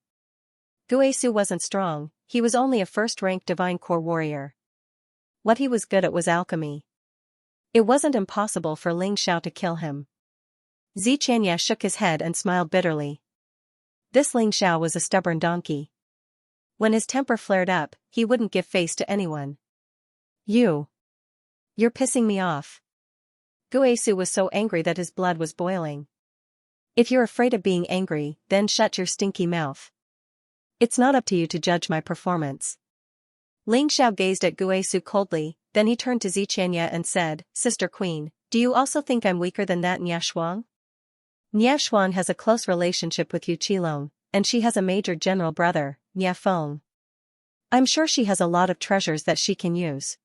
Guisu wasn't strong, he was only a first-ranked Divine Core warrior. What he was good at was alchemy. It wasn't impossible for Ling Xiao to kill him. Xianxia shook his head and smiled bitterly. This Ling Xiao was a stubborn donkey. When his temper flared up, he wouldn't give face to anyone. You're pissing me off. Guisu was so angry that his blood was boiling. If you're afraid of being angry, then shut your stinky mouth. It's not up to you to judge my performance. Ling Xiao gazed at Guisu coldly, then he turned to Xianxia and said, Sister Queen, do you also think I'm weaker than that Nie Shuang? Nie Shuang has a close relationship with Yu Qilong, and she has a major general brother, Nie Feng. I'm sure she has a lot of treasures that she can use.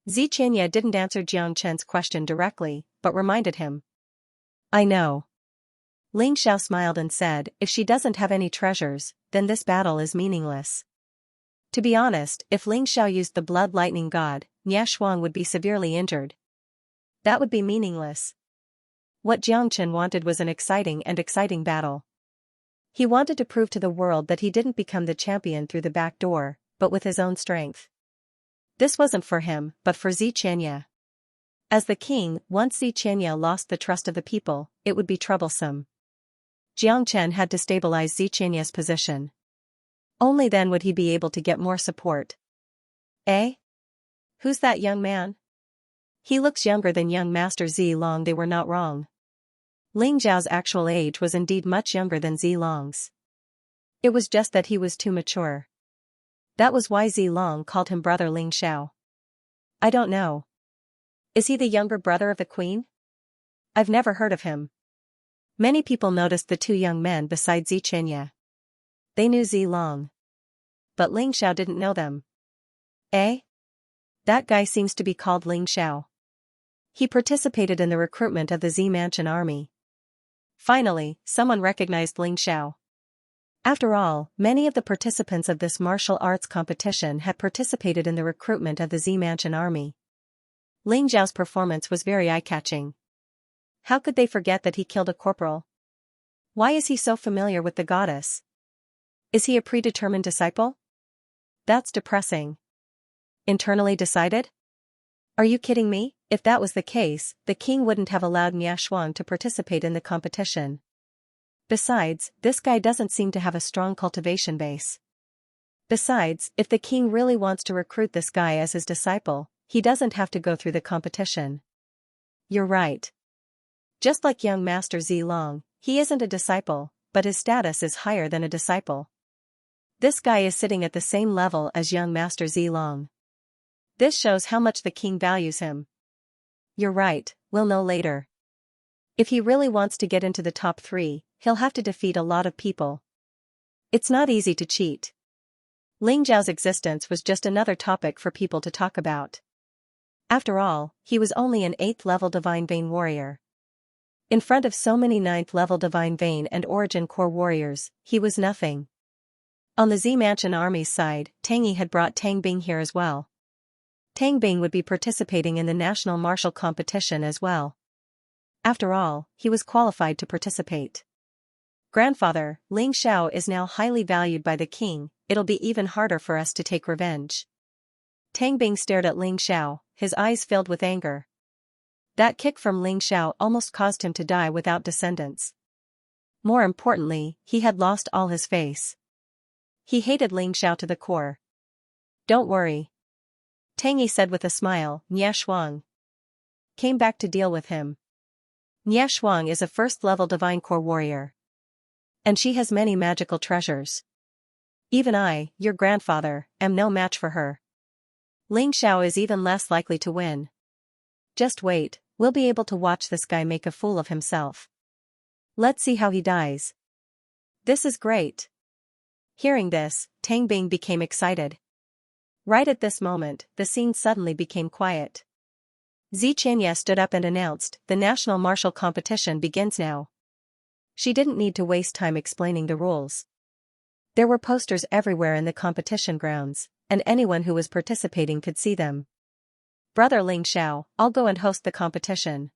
Xianxia didn't answer Jiang Chen's question directly, but reminded him. I know. Ling Xiao smiled and said, if she doesn't have any treasures, then this battle is meaningless. To be honest, if Ling Xiao used the Blood Lightning God, Nie Shuang would be severely injured. That would be meaningless. What Jiang Chen wanted was an exciting battle. He wanted to prove to the world that he didn't become the champion through the back door, but with his own strength. This wasn't for him, but for Xianxia. As the king, once Xianxia lost the trust of the people, it would be troublesome. Jiang Chen had to stabilize Xianxia's position. Only then would he be able to get more support. Eh? Who's that young man? He looks younger than young Master Zi Long. They were not wrong. Ling Zhao's actual age was indeed much younger than Zi Long's. It was just that he was too mature. That was why Zilong called him brother Ling Xiao. I don't know. Is he the younger brother of the queen? I've never heard of him. Many people noticed the two young men beside Xianxia. They knew Zilong. But Ling Xiao didn't know them. Eh? That guy seems to be called Ling Xiao. He participated in the recruitment of the Xianxia army. Finally, someone recognized Ling Xiao. After all, many of the participants of this martial arts competition had participated in the recruitment of the Xianxia army. Ling Xiao's performance was very eye-catching. How could they forget that he killed a corporal? Why is he so familiar with the goddess? Is he a predetermined disciple? That's depressing. Internally decided? Are you kidding me? If that was the case, the king wouldn't have allowed Niashuang to participate in the competition. Besides, this guy doesn't seem to have a strong cultivation base. Besides, if the king really wants to recruit this guy as his disciple, he doesn't have to go through the competition. You're right. Just like young Master Zilong, he isn't a disciple, but his status is higher than a disciple. This guy is sitting at the same level as young Master Zilong. This shows how much the king values him. You're right, we'll know later. If he really wants to get into the top 3, he'll have to defeat a lot of people. It's not easy to cheat. Ling Zhao's existence was just another topic for people to talk about. After all, he was only an 8th level Divine Vein warrior. In front of so many 9th level Divine Vein and Origin Core warriors, he was nothing. On the Xianxia army's side, Tang Yi had brought Tang Bing here as well. Tang Bing would be participating in the national martial competition as well. After all, he was qualified to participate. Grandfather, Ling Xiao is now highly valued by the king, it'll be even harder for us to take revenge. Tang Bing stared at Ling Xiao, his eyes filled with anger. That kick from Ling Xiao almost caused him to die without descendants. More importantly, he had lost all his face. He hated Ling Xiao to the core. Don't worry. Tang Yi said with a smile, Niashuang came back to deal with him. Niashuang is a 1st level Divine Core warrior. And she has many magical treasures. Even I, your grandfather, am no match for her. Ling Xiao is even less likely to win. Just wait, we'll be able to watch this guy make a fool of himself. Let's see how he dies. This is great. Hearing this, Tang Bing became excited. Right at this moment, the scene suddenly became quiet. Xianxia stood up and announced, the national martial competition begins now. She didn't need to waste time explaining the rules. There were posters everywhere in the competition grounds, and anyone who was participating could see them. Brother Ling Xiao, I'll go and host the competition.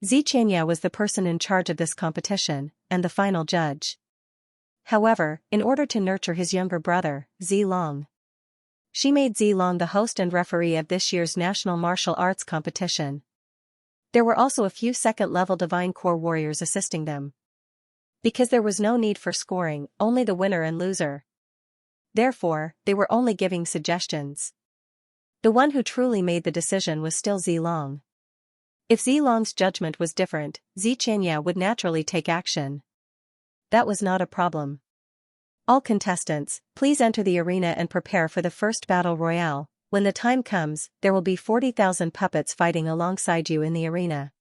Xianxia was the person in charge of this competition, and the final judge. However, in order to nurture his younger brother, Zilong, she made Zilong the host and referee of this year's national martial arts competition. There were also a few 2nd level Divine Core warriors assisting them. Because there was no need for scoring, only the winner and loser. Therefore, they were only giving suggestions. The one who truly made the decision was still Zilong. If Zilong's judgment was different, Xianxia would naturally take action. That was not a problem. All contestants, please enter the arena and prepare for the first battle royale. When the time comes, there will be 40,000 puppets fighting alongside you in the arena.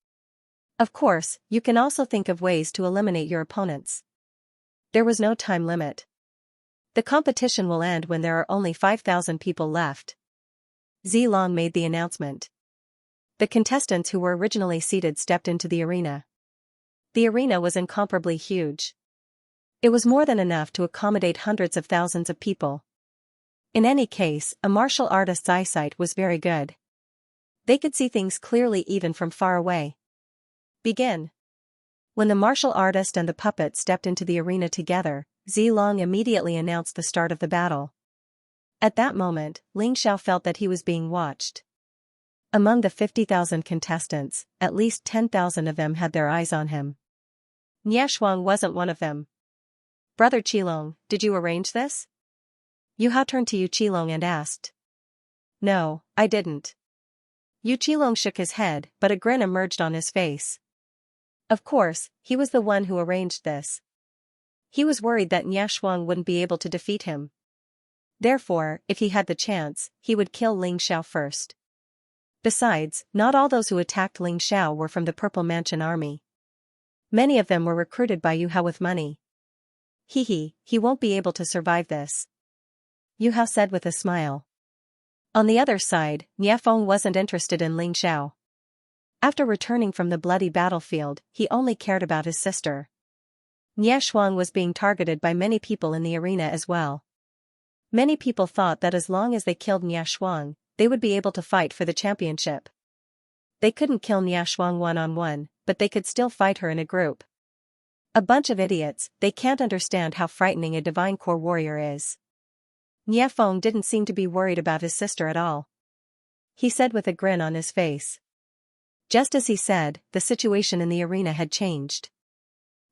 Of course, you can also think of ways to eliminate your opponents. There was no time limit. The competition will end when there are only 5,000 people left. Zilong made the announcement. The contestants who were originally seated stepped into the arena. The arena was incomparably huge. It was more than enough to accommodate hundreds of thousands of people. In any case, a martial artist's eyesight was very good. They could see things clearly even from far away. Begin. When the martial artist and the puppet stepped into the arena together, Zilong immediately announced the start of the battle. At that moment, Ling Xiao felt that he was being watched. Among the 50,000 contestants, at least 10,000 of them had their eyes on him. Niashuang wasn't one of them. Brother Qilong, did you arrange this? Yu Hao turned to Yu Qilong and asked. No, I didn't. Yu Qilong shook his head, but a grin emerged on his face. Of course, he was the one who arranged this. He was worried that Niashuang wouldn't be able to defeat him. Therefore, if he had the chance, he would kill Ling Xiao first. Besides, not all those who attacked Ling Xiao were from the Purple Mansion army. Many of them were recruited by Yu Hao with money. He won't be able to survive this, Yu Hao said with a smile. On the other side, Niafeng wasn't interested in Ling Xiao. After returning from the bloody battlefield, he only cared about his sister. Nie Shuang was being targeted by many people in the arena as well. Many people thought that as long as they killed Nie Shuang, they would be able to fight for the championship. They couldn't kill Nie Shuang one-on-one, but they could still fight her in a group. A bunch of idiots, they can't understand how frightening a divine core warrior is. Nie Feng didn't seem to be worried about his sister at all. He said with a grin on his face. Just as he said, the situation in the arena had changed.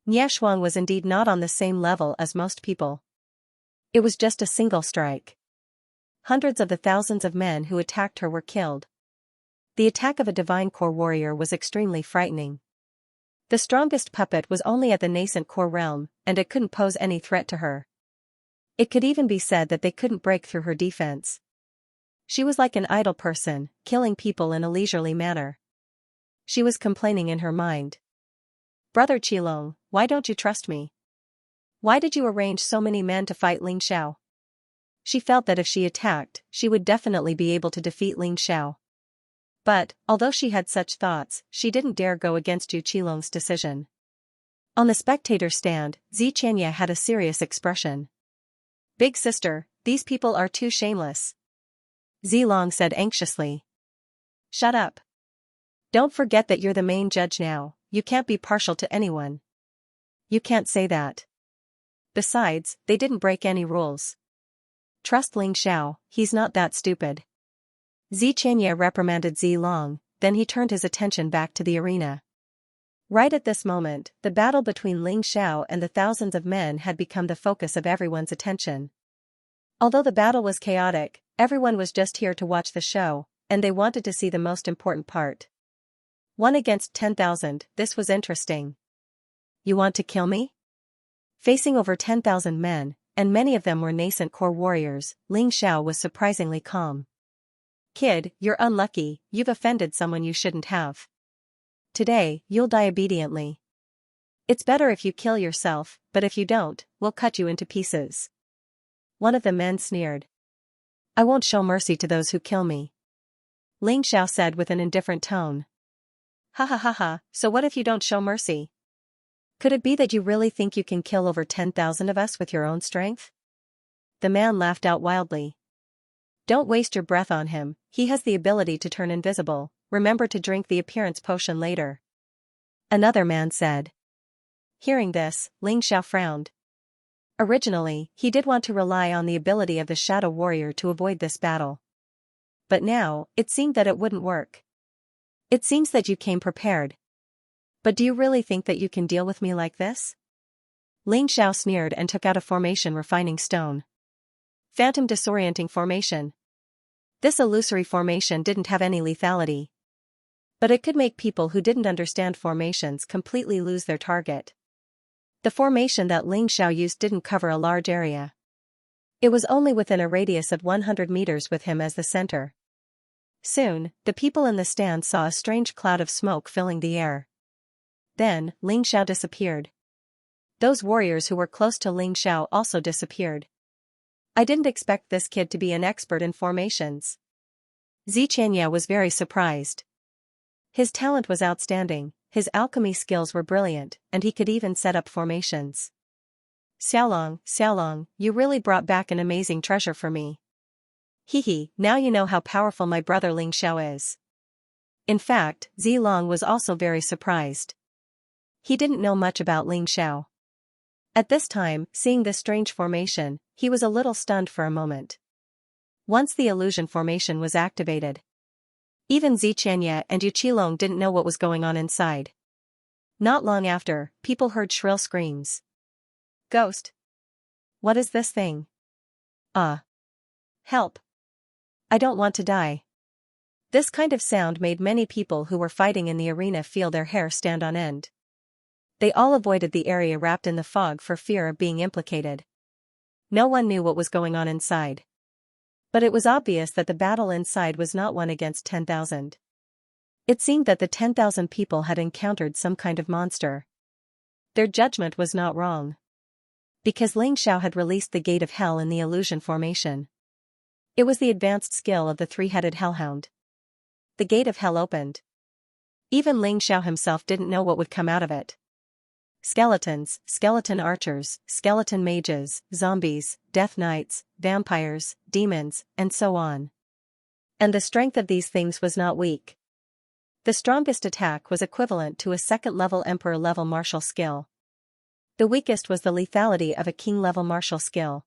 Nie Shuang was indeed not on the same level as most people. It was just a single strike. Hundreds of the thousands of men who attacked her were killed. The attack of a divine core warrior was extremely frightening. The strongest puppet was only at the nascent core realm, and it couldn't pose any threat to her. It could even be said that they couldn't break through her defense. She was like an idle person, killing people in a leisurely manner. She was complaining in her mind. Brother Qilong, why don't you trust me? Why did you arrange so many men to fight Ling Xiao? She felt that if she attacked, she would definitely be able to defeat Ling Xiao. But, although she had such thoughts, she didn't dare go against Yu Qilong's decision. On the spectator stand, Xianxia had a serious expression. Big sister, these people are too shameless. Zilong said anxiously. Shut up. Don't forget that you're the main judge now, you can't be partial to anyone. You can't say that. Besides, they didn't break any rules. Trust Ling Xiao, he's not that stupid. Xianxia reprimanded Zilong, then he turned his attention back to the arena. Right at this moment, the battle between Ling Xiao and the thousands of men had become the focus of everyone's attention. Although the battle was chaotic, everyone was just here to watch the show, and they wanted to see the most important part. 1 against 10,000, this was interesting. You want to kill me? Facing over 10,000 men, and many of them were nascent core warriors, Ling Xiao was surprisingly calm. Kid, you're unlucky, you've offended someone you shouldn't have. Today, you'll die obediently. It's better if you kill yourself, but if you don't, we'll cut you into pieces. One of the men sneered. I won't show mercy to those who kill me. Ling Xiao said with an indifferent tone. Ha ha ha ha, so what if you don't show mercy? Could it be that you really think you can kill over 10,000 of us with your own strength? The man laughed out wildly. Don't waste your breath on him, he has the ability to turn invisible, remember to drink the appearance potion later. Another man said. Hearing this, Ling Xiao frowned. Originally, he did want to rely on the ability of the Shadow Warrior to avoid this battle. But now, it seemed that it wouldn't work. It seems that you came prepared. But do you really think that you can deal with me like this? Ling Xiao sneered and took out a formation refining stone. Phantom disorienting formation. This illusory formation didn't have any lethality. But it could make people who didn't understand formations completely lose their target. The formation that Ling Xiao used didn't cover a large area. It was only within a radius of 100 meters with him as the center. Soon, the people in the stand saw a strange cloud of smoke filling the air. Then, Ling Xiao disappeared. Those warriors who were close to Ling Xiao also disappeared. I didn't expect this kid to be an expert in formations. Xianxia was very surprised. His talent was outstanding, his alchemy skills were brilliant, and he could even set up formations. Xiaolong, you really brought back an amazing treasure for me. Now you know how powerful my brother Ling Xiao is. In fact, Zilong was also very surprised. He didn't know much about Ling Xiao. At this time, seeing this strange formation, he was a little stunned for a moment. Once the illusion formation was activated, even Xianxia and Yu Qilong didn't know what was going on inside. Not long after, people heard shrill screams. Ghost! What is this thing? Help! I don't want to die. This kind of sound made many people who were fighting in the arena feel their hair stand on end. They all avoided the area wrapped in the fog for fear of being implicated. No one knew what was going on inside. But it was obvious that the battle inside was not 1 against 10,000. It seemed that the 10,000 people had encountered some kind of monster. Their judgment was not wrong. Because Xianxia had released the Gate of Hell in the illusion formation. It was the advanced skill of the three-headed hellhound. The Gate of Hell opened. Even Xianxia himself didn't know what would come out of it. Skeletons, skeleton archers, skeleton mages, zombies, death knights, vampires, demons, and so on. And the strength of these things was not weak. The strongest attack was equivalent to a second-level emperor-level martial skill. The weakest was the lethality of a king-level martial skill.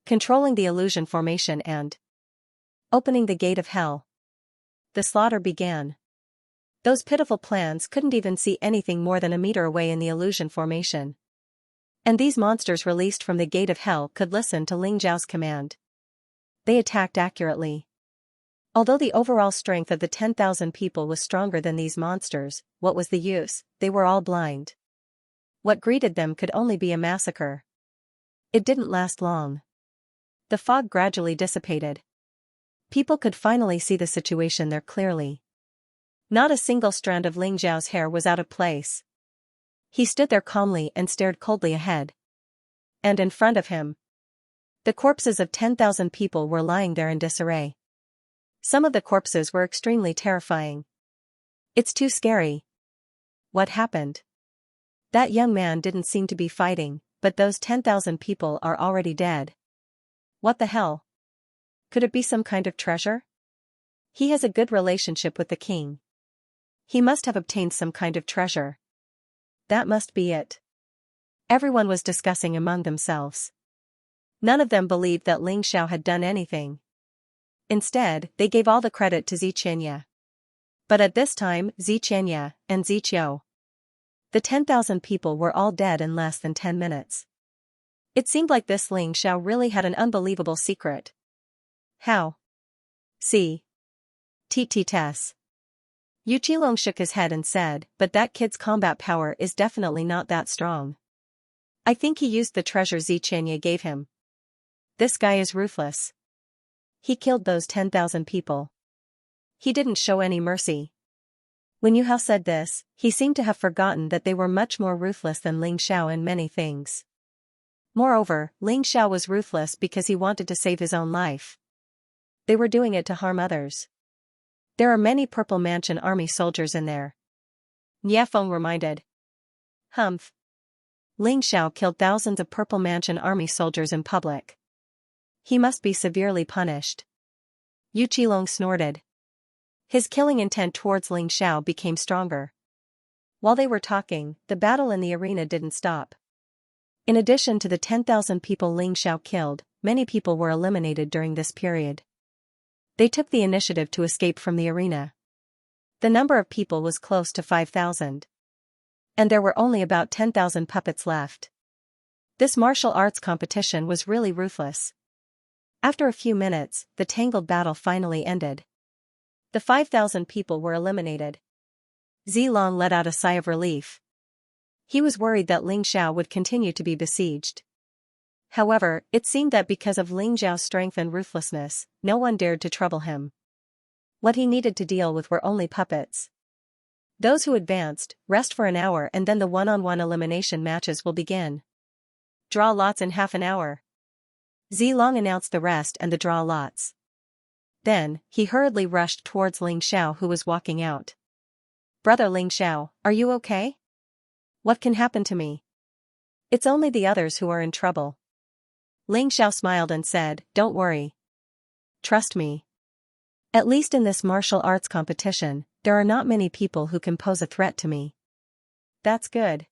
Controlling the illusion formation and opening the Gate of Hell. The slaughter began. Those pitiful plans couldn't even see anything more than a meter away in the illusion formation. And these monsters released from the Gate of Hell could listen to Xiao's command. They attacked accurately. Although the overall strength of the 10,000 people was stronger than these monsters, what was the use? They were all blind. What greeted them could only be a massacre. It didn't last long. The fog gradually dissipated. People could finally see the situation there clearly. Not a single strand of Xiao's hair was out of place. He stood there calmly and stared coldly ahead. And in front of him, the corpses of 10,000 people were lying there in disarray. Some of the corpses were extremely terrifying. It's too scary. What happened? That young man didn't seem to be fighting, but those 10,000 people are already dead. What the hell? Could it be some kind of treasure? He has a good relationship with the king. He must have obtained some kind of treasure. That must be it. Everyone was discussing among themselves. None of them believed that Xianxia had done anything. Instead, they gave all the credit to Xianxia. But at this time, Xianxia and Xiqiu. The 10,000 people were all dead in less than 10 minutes. It seemed like this Xianxia really had an unbelievable secret. How? See. Tess. Yu Qilong shook his head and said, but that kid's combat power is definitely not that strong. I think he used the treasure Xianxia gave him. This guy is ruthless. He killed those 10,000 people. He didn't show any mercy. When Yu Hao said this, he seemed to have forgotten that they were much more ruthless than Xianxia in many things. Moreover, Xianxia was ruthless because he wanted to save his own life. They were doing it to harm others. There are many Purple Mansion army soldiers in there. Niafeng reminded. Humph. Xianxia killed thousands of Purple Mansion army soldiers in public. He must be severely punished. Yu Qilong snorted. His killing intent towards Xianxia became stronger. While they were talking, the battle in the arena didn't stop. In addition to the 10,000 people Xianxia killed, many people were eliminated during this period. They took the initiative to escape from the arena. The number of people was close to 5,000. And there were only about 10,000 puppets left. This martial arts competition was really ruthless. After a few minutes, the tangled battle finally ended. The 5,000 people were eliminated. Zilong let out a sigh of relief. He was worried that Xianxia would continue to be besieged. However, it seemed that because of Xiao's strength and ruthlessness, no one dared to trouble him. What he needed to deal with were only puppets. Those who advanced, rest for an hour and then the one-on-one elimination matches will begin. Draw lots in half an hour. Zilong announced the rest and the draw lots. Then, he hurriedly rushed towards Xianxia who was walking out. Brother Xianxia, are you okay? What can happen to me? It's only the others who are in trouble. Xianxia smiled and said, don't worry. Trust me. At least in this martial arts competition, there are not many people who can pose a threat to me. That's good.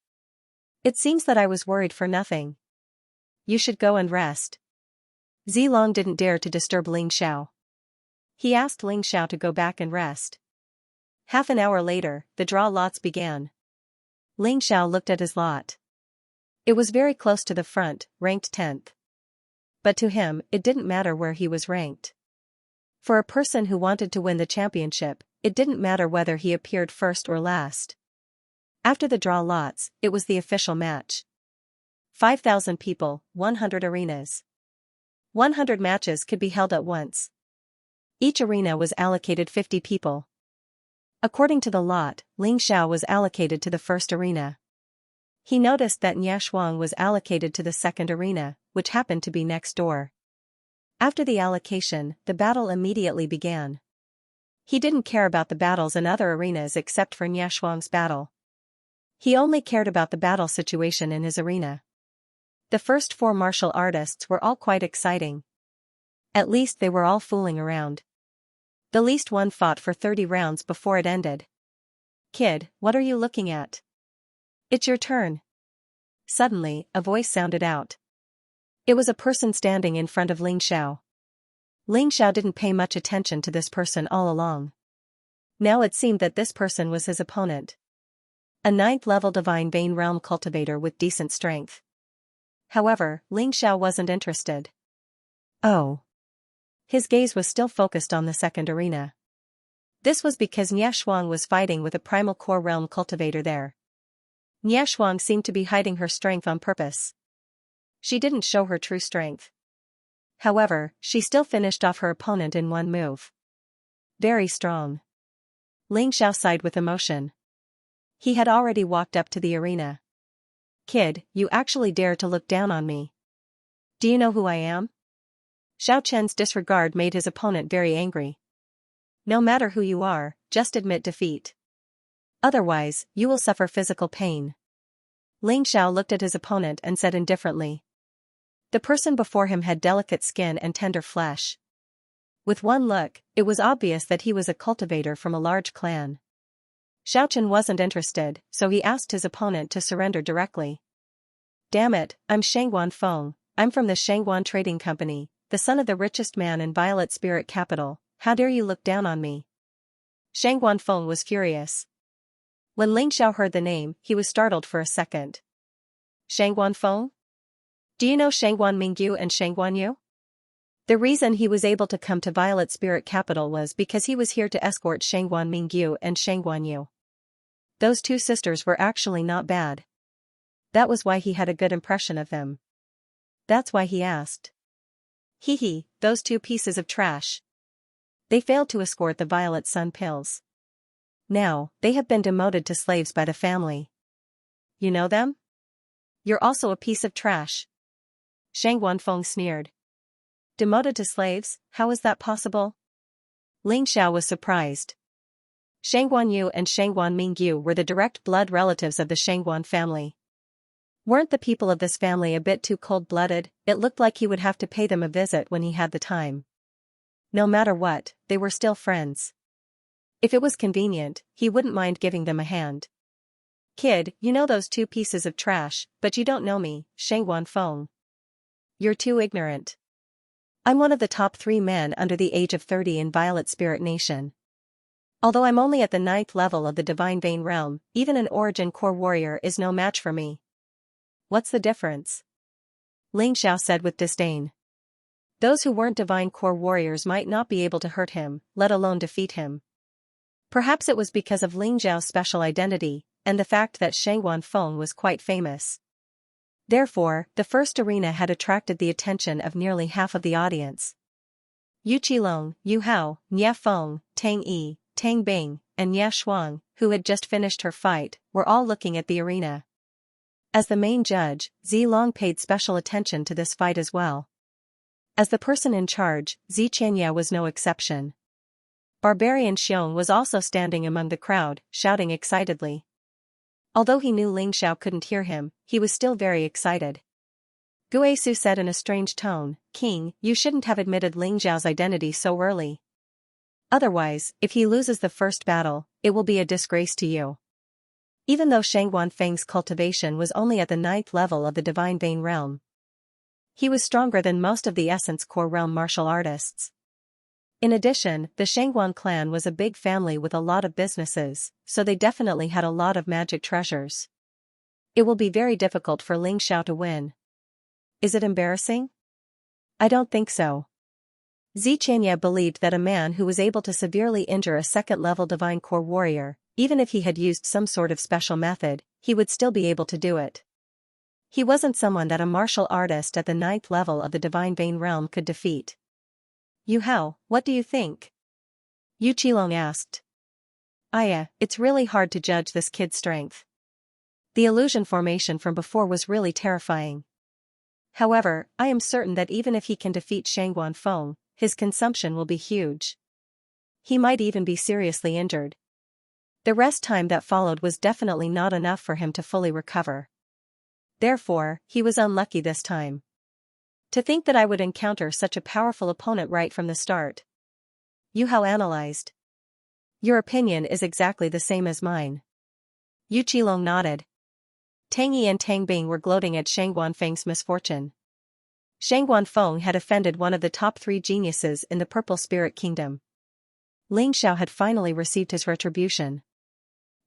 It seems that I was worried for nothing. You should go and rest. Zilong didn't dare to disturb Xianxia. He asked Xianxia to go back and rest. Half an hour later, the draw lots began. Xianxia looked at his lot. It was very close to the front, ranked 10th. But to him, it didn't matter where he was ranked. For a person who wanted to win the championship, it didn't matter whether he appeared first or last. After the draw lots, it was the official match. 5,000 people, 100 arenas. 100 matches could be held at once. Each arena was allocated 50 people. According to the lot, Ling Xiao was allocated to the first arena. He noticed that Nia Shuang was allocated to the second arena, which happened to be next door. After the allocation, the battle immediately began. He didn't care about the battles in other arenas except for Nia Shuang's battle. He only cared about the battle situation in his arena. The first 4 martial artists were all quite exciting. At least they were all fooling around. The least one fought for 30 rounds before it ended. "Kid, what are you looking at? It's your turn." Suddenly, a voice sounded out. It was a person standing in front of Ling Xiao. Ling Xiao didn't pay much attention to this person all along. Now it seemed that this person was his opponent. A 9th-level Divine Vein Realm cultivator with decent strength. However, Ling Xiao wasn't interested. Oh. His gaze was still focused on the second arena. This was because Nia Shuang was fighting with a Primal Core Realm cultivator there. Nia Shuang seemed to be hiding her strength on purpose. She didn't show her true strength. However, she still finished off her opponent in one move. Very strong. Ling Xiao sighed with emotion. He had already walked up to the arena. "Kid, you actually dare to look down on me. Do you know who I am?" Xiao Chen's disregard made his opponent very angry. "No matter who you are, just admit defeat. Otherwise, you will suffer physical pain." Ling Xiao looked at his opponent and said indifferently. The person before him had delicate skin and tender flesh. With one look, it was obvious that he was a cultivator from a large clan. Xiao Chen wasn't interested, so he asked his opponent to surrender directly. "Damn it, I'm Shangguan Feng, I'm from the Shangguan Trading Company, the son of the richest man in Violet Spirit Capital, how dare you look down on me?" Shangguan Feng was furious. When Ling Xiao heard the name, he was startled for a second. "Shangguan Feng? Do you know Shangguan Mingyu and Shangguan Yu?" The reason he was able to come to Violet Spirit Capital was because he was here to escort Shangguan Mingyu and Shangguan Yu. Those 2 sisters were actually not bad. That was why he had a good impression of them. That's why he asked. "Hee, those 2 pieces of trash. They failed to escort the Violet Sun pills. Now, they have been demoted to slaves by the family. You know them? You're also a piece of trash." Shangguan Feng sneered. "Demoted to slaves, how is that possible?" Ling Xiao was surprised. Shangguan Yu and Shangguan Mingyu were the direct blood relatives of the Shangguan family. Weren't the people of this family a bit too cold-blooded? It looked like he would have to pay them a visit when he had the time. No matter what, they were still friends. If it was convenient, he wouldn't mind giving them a hand. "Kid, you know those 2 pieces of trash, but you don't know me, Shangguan Feng. You're too ignorant. I'm one of the top 3 men under the age of 30 in Violet Spirit Nation. Although I'm only at the 9th level of the Divine Vein Realm, even an Origin Core Warrior is no match for me." "What's the difference?" Ling Xiao said with disdain. Those who weren't Divine Core Warriors might not be able to hurt him, let alone defeat him. Perhaps it was because of Ling Xiao's special identity, and the fact that Shangguan Feng was quite famous. Therefore, the first arena had attracted the attention of nearly half of the audience. Yu Qilong, Yu Hao, Nia Feng, Tang Yi, Tang Bing, and Nia Shuang, who had just finished her fight, were all looking at the arena. As the main judge, Zi Long paid special attention to this fight as well. As the person in charge, Xianxia was no exception. Barbarian Xiong was also standing among the crowd, shouting excitedly. Although he knew Ling Xiao couldn't hear him, he was still very excited. Guisu said in a strange tone, "King, you shouldn't have admitted Ling Xiao's identity so early. Otherwise, if he loses the first battle, it will be a disgrace to you." Even though Shangguan Feng's cultivation was only at the 9th level of the Divine Vein Realm, he was stronger than most of the Essence Core Realm martial artists. In addition, the Shangguan clan was a big family with a lot of businesses, so they definitely had a lot of magic treasures. It will be very difficult for Ling Xiao to win. Is it embarrassing? I don't think so. Xianxia believed that a man who was able to severely injure a 2nd-level Divine Core Warrior, even if he had used some sort of special method, he would still be able to do it. He wasn't someone that a martial artist at the 9th level of the Divine Vein realm could defeat. Yu Hao, what do you think? Yu Qilong asked. Aya, it's really hard to judge this kid's strength. The illusion formation from before was really terrifying. However, I am certain that even if he can defeat Shangguan Feng, his consumption will be huge. He might even be seriously injured. The rest time that followed was definitely not enough for him to fully recover. Therefore, he was unlucky this time. To think that I would encounter such a powerful opponent right from the start. Yu Hao analyzed. Your opinion is exactly the same as mine. Yu Qilong nodded. Tang Yi and Tang Bing were gloating at Shangguan Feng's misfortune. Shangguan Feng had offended one of the top 3 geniuses in the Purple Spirit Kingdom. Ling Xiao had finally received his retribution.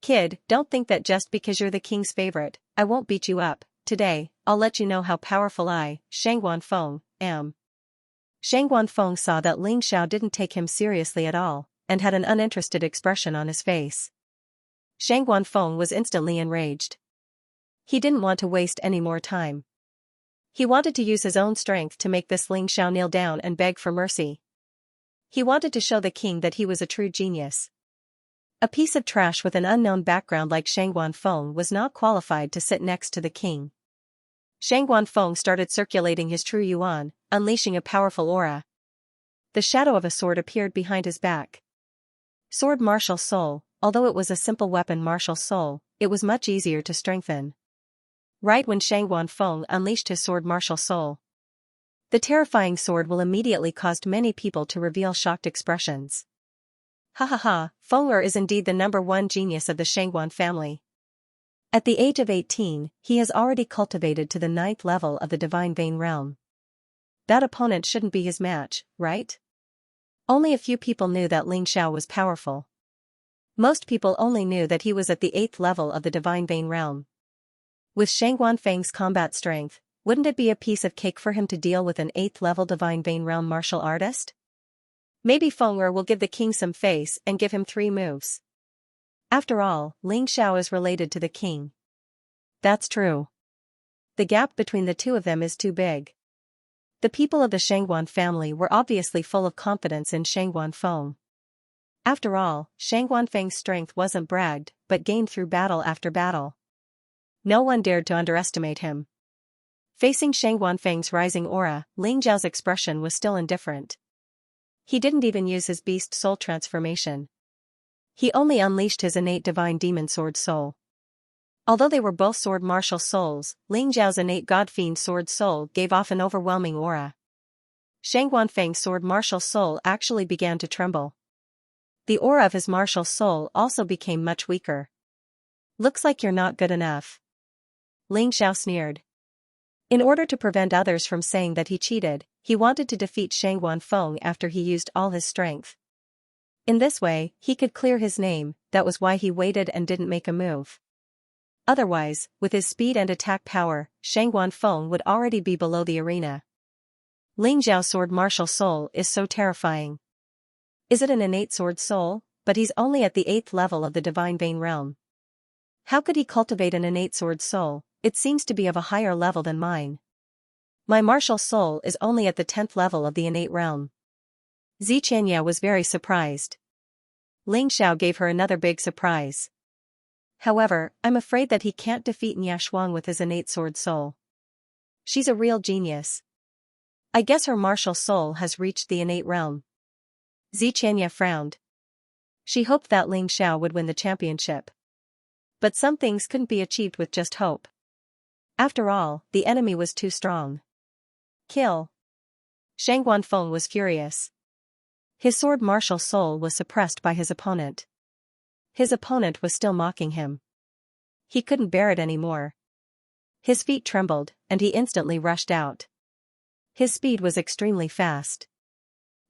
Kid, don't think that just because you're the king's favorite, I won't beat you up. Today, I'll let you know how powerful I, Shangguan Feng, am. Shangguan Feng saw that Ling Xiao didn't take him seriously at all, and had an uninterested expression on his face. Shangguan Feng was instantly enraged. He didn't want to waste any more time. He wanted to use his own strength to make this Ling Xiao kneel down and beg for mercy. He wanted to show the king that he was a true genius. A piece of trash with an unknown background like Shangguan Feng was not qualified to sit next to the king. Shangguan Feng started circulating his true yuan, unleashing a powerful aura. The shadow of a sword appeared behind his back. Sword Martial Soul, although it was a simple weapon Martial Soul, it was much easier to strengthen. Right when Shangguan Feng unleashed his sword Martial Soul, the terrifying sword will immediately caused many people to reveal shocked expressions. Ha ha ha, Feng Er is indeed the #1 genius of the Shangguan family. At the age of 18, he has already cultivated to the 9th level of the Divine Vein realm. That opponent shouldn't be his match, right? Only a few people knew that Ling Xiao was powerful. Most people only knew that he was at the 8th level of the Divine Vein realm. With Shangguan Feng's combat strength, wouldn't it be a piece of cake for him to deal with an 8th level Divine Vein realm martial artist? Maybe Feng Er will give the king some face and give him 3 moves. After all, Ling Xiao is related to the king. That's true. The gap between the two of them is too big. The people of the Shangguan family were obviously full of confidence in Shangguan Feng. After all, Shangguan Feng's strength wasn't bragged, but gained through battle after battle. No one dared to underestimate him. Facing Shangguan Feng's rising aura, Ling Zhao's expression was still indifferent. He didn't even use his beast soul transformation. He only unleashed his innate divine demon sword soul. Although they were both sword martial souls, Ling Zhao's innate god fiend sword soul gave off an overwhelming aura. Shangguan Feng's sword martial soul actually began to tremble. The aura of his martial soul also became much weaker. Looks like you're not good enough. Ling Xiao sneered. In order to prevent others from saying that he cheated, he wanted to defeat Shangguan Feng after he used all his strength. In this way, he could clear his name. That was why he waited and didn't make a move. Otherwise, with his speed and attack power, Shangguan Feng would already be below the arena. Ling Zhao's sword martial soul is so terrifying. Is it an innate sword soul? But he's only at the 8th level of the Divine Vein realm. How could he cultivate an innate sword soul? It seems to be of a higher level than mine. My martial soul is only at the 10th level of the innate realm. Xianxia was very surprised. Ling Xiao gave her another big surprise. However, I'm afraid that he can't defeat Nia Shuang with his innate sword soul. She's a real genius. I guess her martial soul has reached the innate realm. Xianxia frowned. She hoped that Ling Xiao would win the championship. But some things couldn't be achieved with just hope. After all, the enemy was too strong. Kill. Shangguan Feng was furious. His sword martial soul was suppressed by his opponent. His opponent was still mocking him. He couldn't bear it anymore. His feet trembled, and he instantly rushed out. His speed was extremely fast.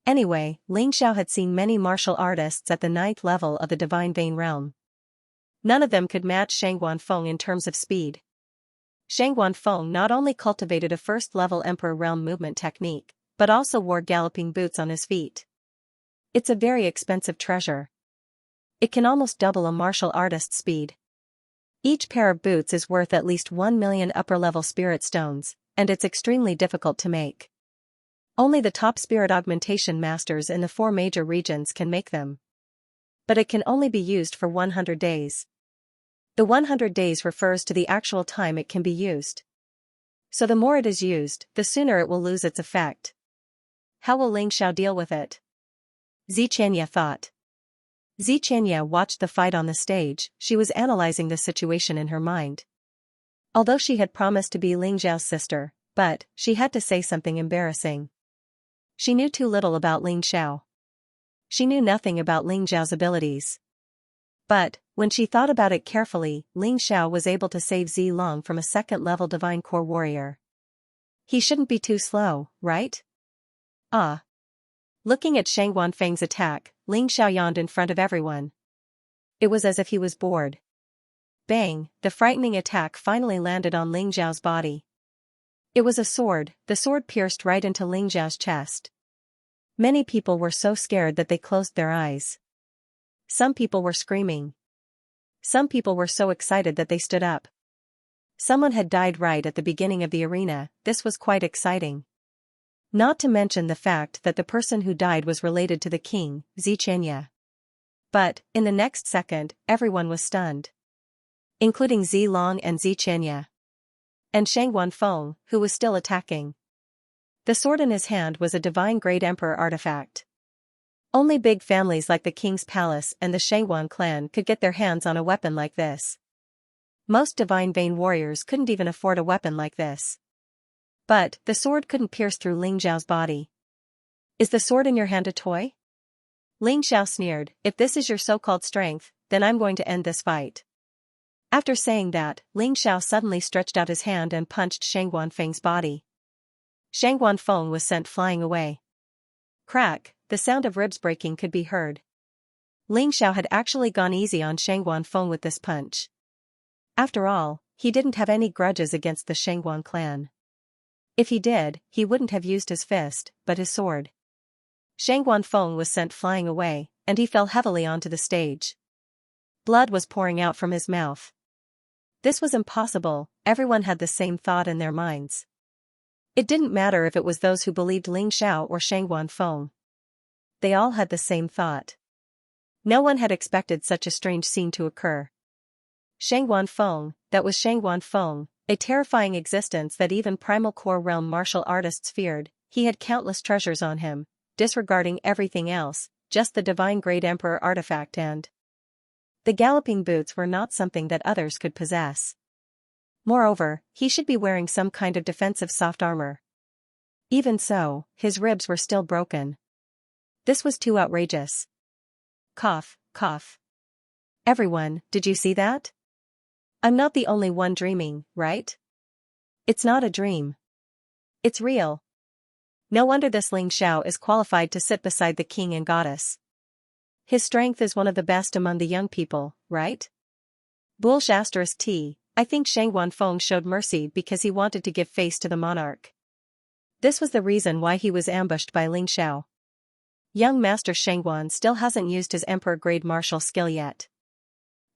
Anyway, Ling Xiao had seen many martial artists at the 9th level of the Divine Vein realm. None of them could match Shangguan Feng in terms of speed. Shangguan Feng not only cultivated a first-level Emperor realm movement technique, but also wore galloping boots on his feet. It's a very expensive treasure. It can almost double a martial artist's speed. Each pair of boots is worth at least 1 million upper-level spirit stones, and it's extremely difficult to make. Only the top spirit augmentation masters in the 4 major regions can make them. But it can only be used for 100 days. The 100 days refers to the actual time it can be used. So the more it is used, the sooner it will lose its effect. How will Xiao deal with it? Xianxia thought. Xianxia watched the fight on the stage. She was analyzing the situation in her mind. Although she had promised to be Xiao's sister, but she had to say something embarrassing. She knew too little about Xiao. She knew nothing about Xiao's abilities. But, when she thought about it carefully, Xiao was able to save Zilong from a second-level divine core warrior. He shouldn't be too slow, right? Ah. Looking at Shang Wanfeng's attack, Xiao yawned in front of everyone. It was as if he was bored. Bang, the frightening attack finally landed on Xiao's body. It was a sword. The sword pierced right into Xiao's chest. Many people were so scared that they closed their eyes. Some people were screaming. Some people were so excited that they stood up. Someone had died right at the beginning of the arena. This was quite exciting. Not to mention the fact that the person who died was related to the king, Xianxia. But, in the next second, everyone was stunned. Including Zilong and Xianxia. And Shang Wanfeng, who was still attacking. The sword in his hand was a divine Great Emperor artifact. Only big families like the King's Palace and the Shangwan clan could get their hands on a weapon like this. Most divine Vane warriors couldn't even afford a weapon like this. But, the sword couldn't pierce through Xiao's body. Is the sword in your hand a toy? Xiao sneered, if this is your so-called strength, then I'm going to end this fight. After saying that, Xiao suddenly stretched out his hand and punched Shang Wanfeng's body. Shang Wanfeng was sent flying away. Crack, the sound of ribs breaking could be heard. Xiao had actually gone easy on Shang Wanfeng with this punch. After all, he didn't have any grudges against the Shangwan clan. If he did, he wouldn't have used his fist, but his sword. Shang Wanfeng was sent flying away, and he fell heavily onto the stage. Blood was pouring out from his mouth. This was impossible. Everyone had the same thought in their minds. It didn't matter if it was those who believed Xiao or Shang Wanfeng. They all had the same thought. No one had expected such a strange scene to occur. Shang Wanfeng, that was Shang Wanfeng, a terrifying existence that even Primal Core realm martial artists feared. He had countless treasures on him, disregarding everything else, just the divine Great Emperor artifact and the galloping boots were not something that others could possess. Moreover, he should be wearing some kind of defensive soft armor. Even so, his ribs were still broken. This was too outrageous. Cough, cough. Everyone, did you see that? I'm not the only one dreaming, right? It's not a dream. It's real. No wonder this Xiao is qualified to sit beside the king and goddess. His strength is one of the best among the young people, right? Bullsh *T, I think Shang Wanfeng showed mercy because he wanted to give face to the monarch. This was the reason why he was ambushed by Xiao. Young Master Shangwan still hasn't used his emperor-grade martial skill yet.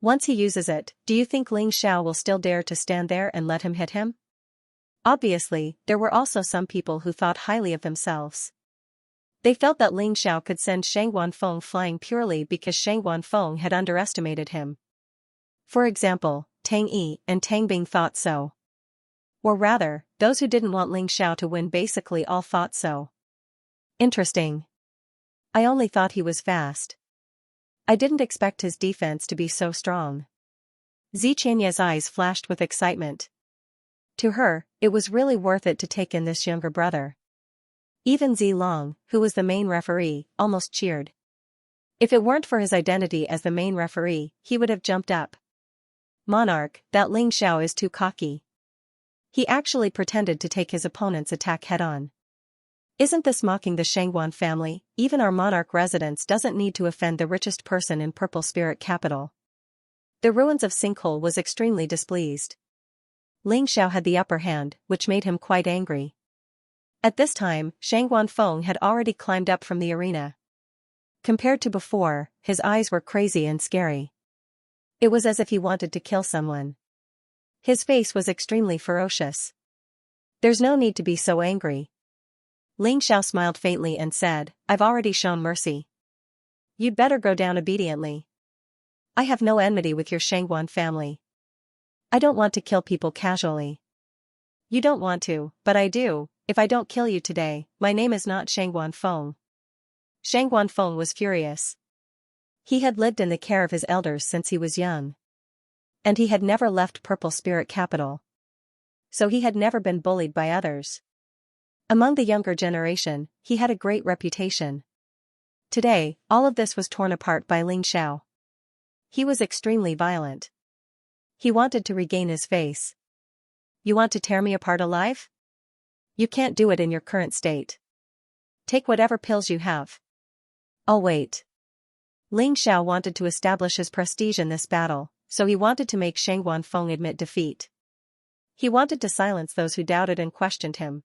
Once he uses it, do you think Xiao will still dare to stand there and let him hit him? Obviously, there were also some people who thought highly of themselves. They felt that Xiao could send Shang Wanfeng flying purely because Shang Wanfeng had underestimated him. For example, Tang Yi and Tang Bing thought so. Or rather, those who didn't want Xiao to win basically all thought so. Interesting. I only thought he was fast. I didn't expect his defense to be so strong. Xianxia's eyes flashed with excitement. To her, it was really worth it to take in this younger brother. Even Zilong, who was the main referee, almost cheered. If it weren't for his identity as the main referee, he would have jumped up. Monarch, that Xiao is too cocky. He actually pretended to take his opponent's attack head-on. Isn't this mocking the Shangwan family? Even our monarch residence doesn't need to offend the richest person in Purple Spirit Capital. The ruins of Sinkhole was extremely displeased. Xiao had the upper hand, which made him quite angry. At this time, Shang Wanfeng had already climbed up from the arena. Compared to before, his eyes were crazy and scary. It was as if he wanted to kill someone. His face was extremely ferocious. There's no need to be so angry. Ling Xiao smiled faintly and said, I've already shown mercy. You'd better go down obediently. I have no enmity with your Shangguan family. I don't want to kill people casually. You don't want to, but I do. If I don't kill you today, my name is not Shangguan Feng. Shangguan Feng was furious. He had lived in the care of his elders since he was young. And he had never left Purple Spirit Capital. So he had never been bullied by others. Among the younger generation, he had a great reputation. Today, all of this was torn apart by Ling Xiao. He was extremely violent. He wanted to regain his face. You want to tear me apart alive? You can't do it in your current state. Take whatever pills you have. I'll wait. Ling Xiao wanted to establish his prestige in this battle, so he wanted to make Shangguan Feng admit defeat. He wanted to silence those who doubted and questioned him.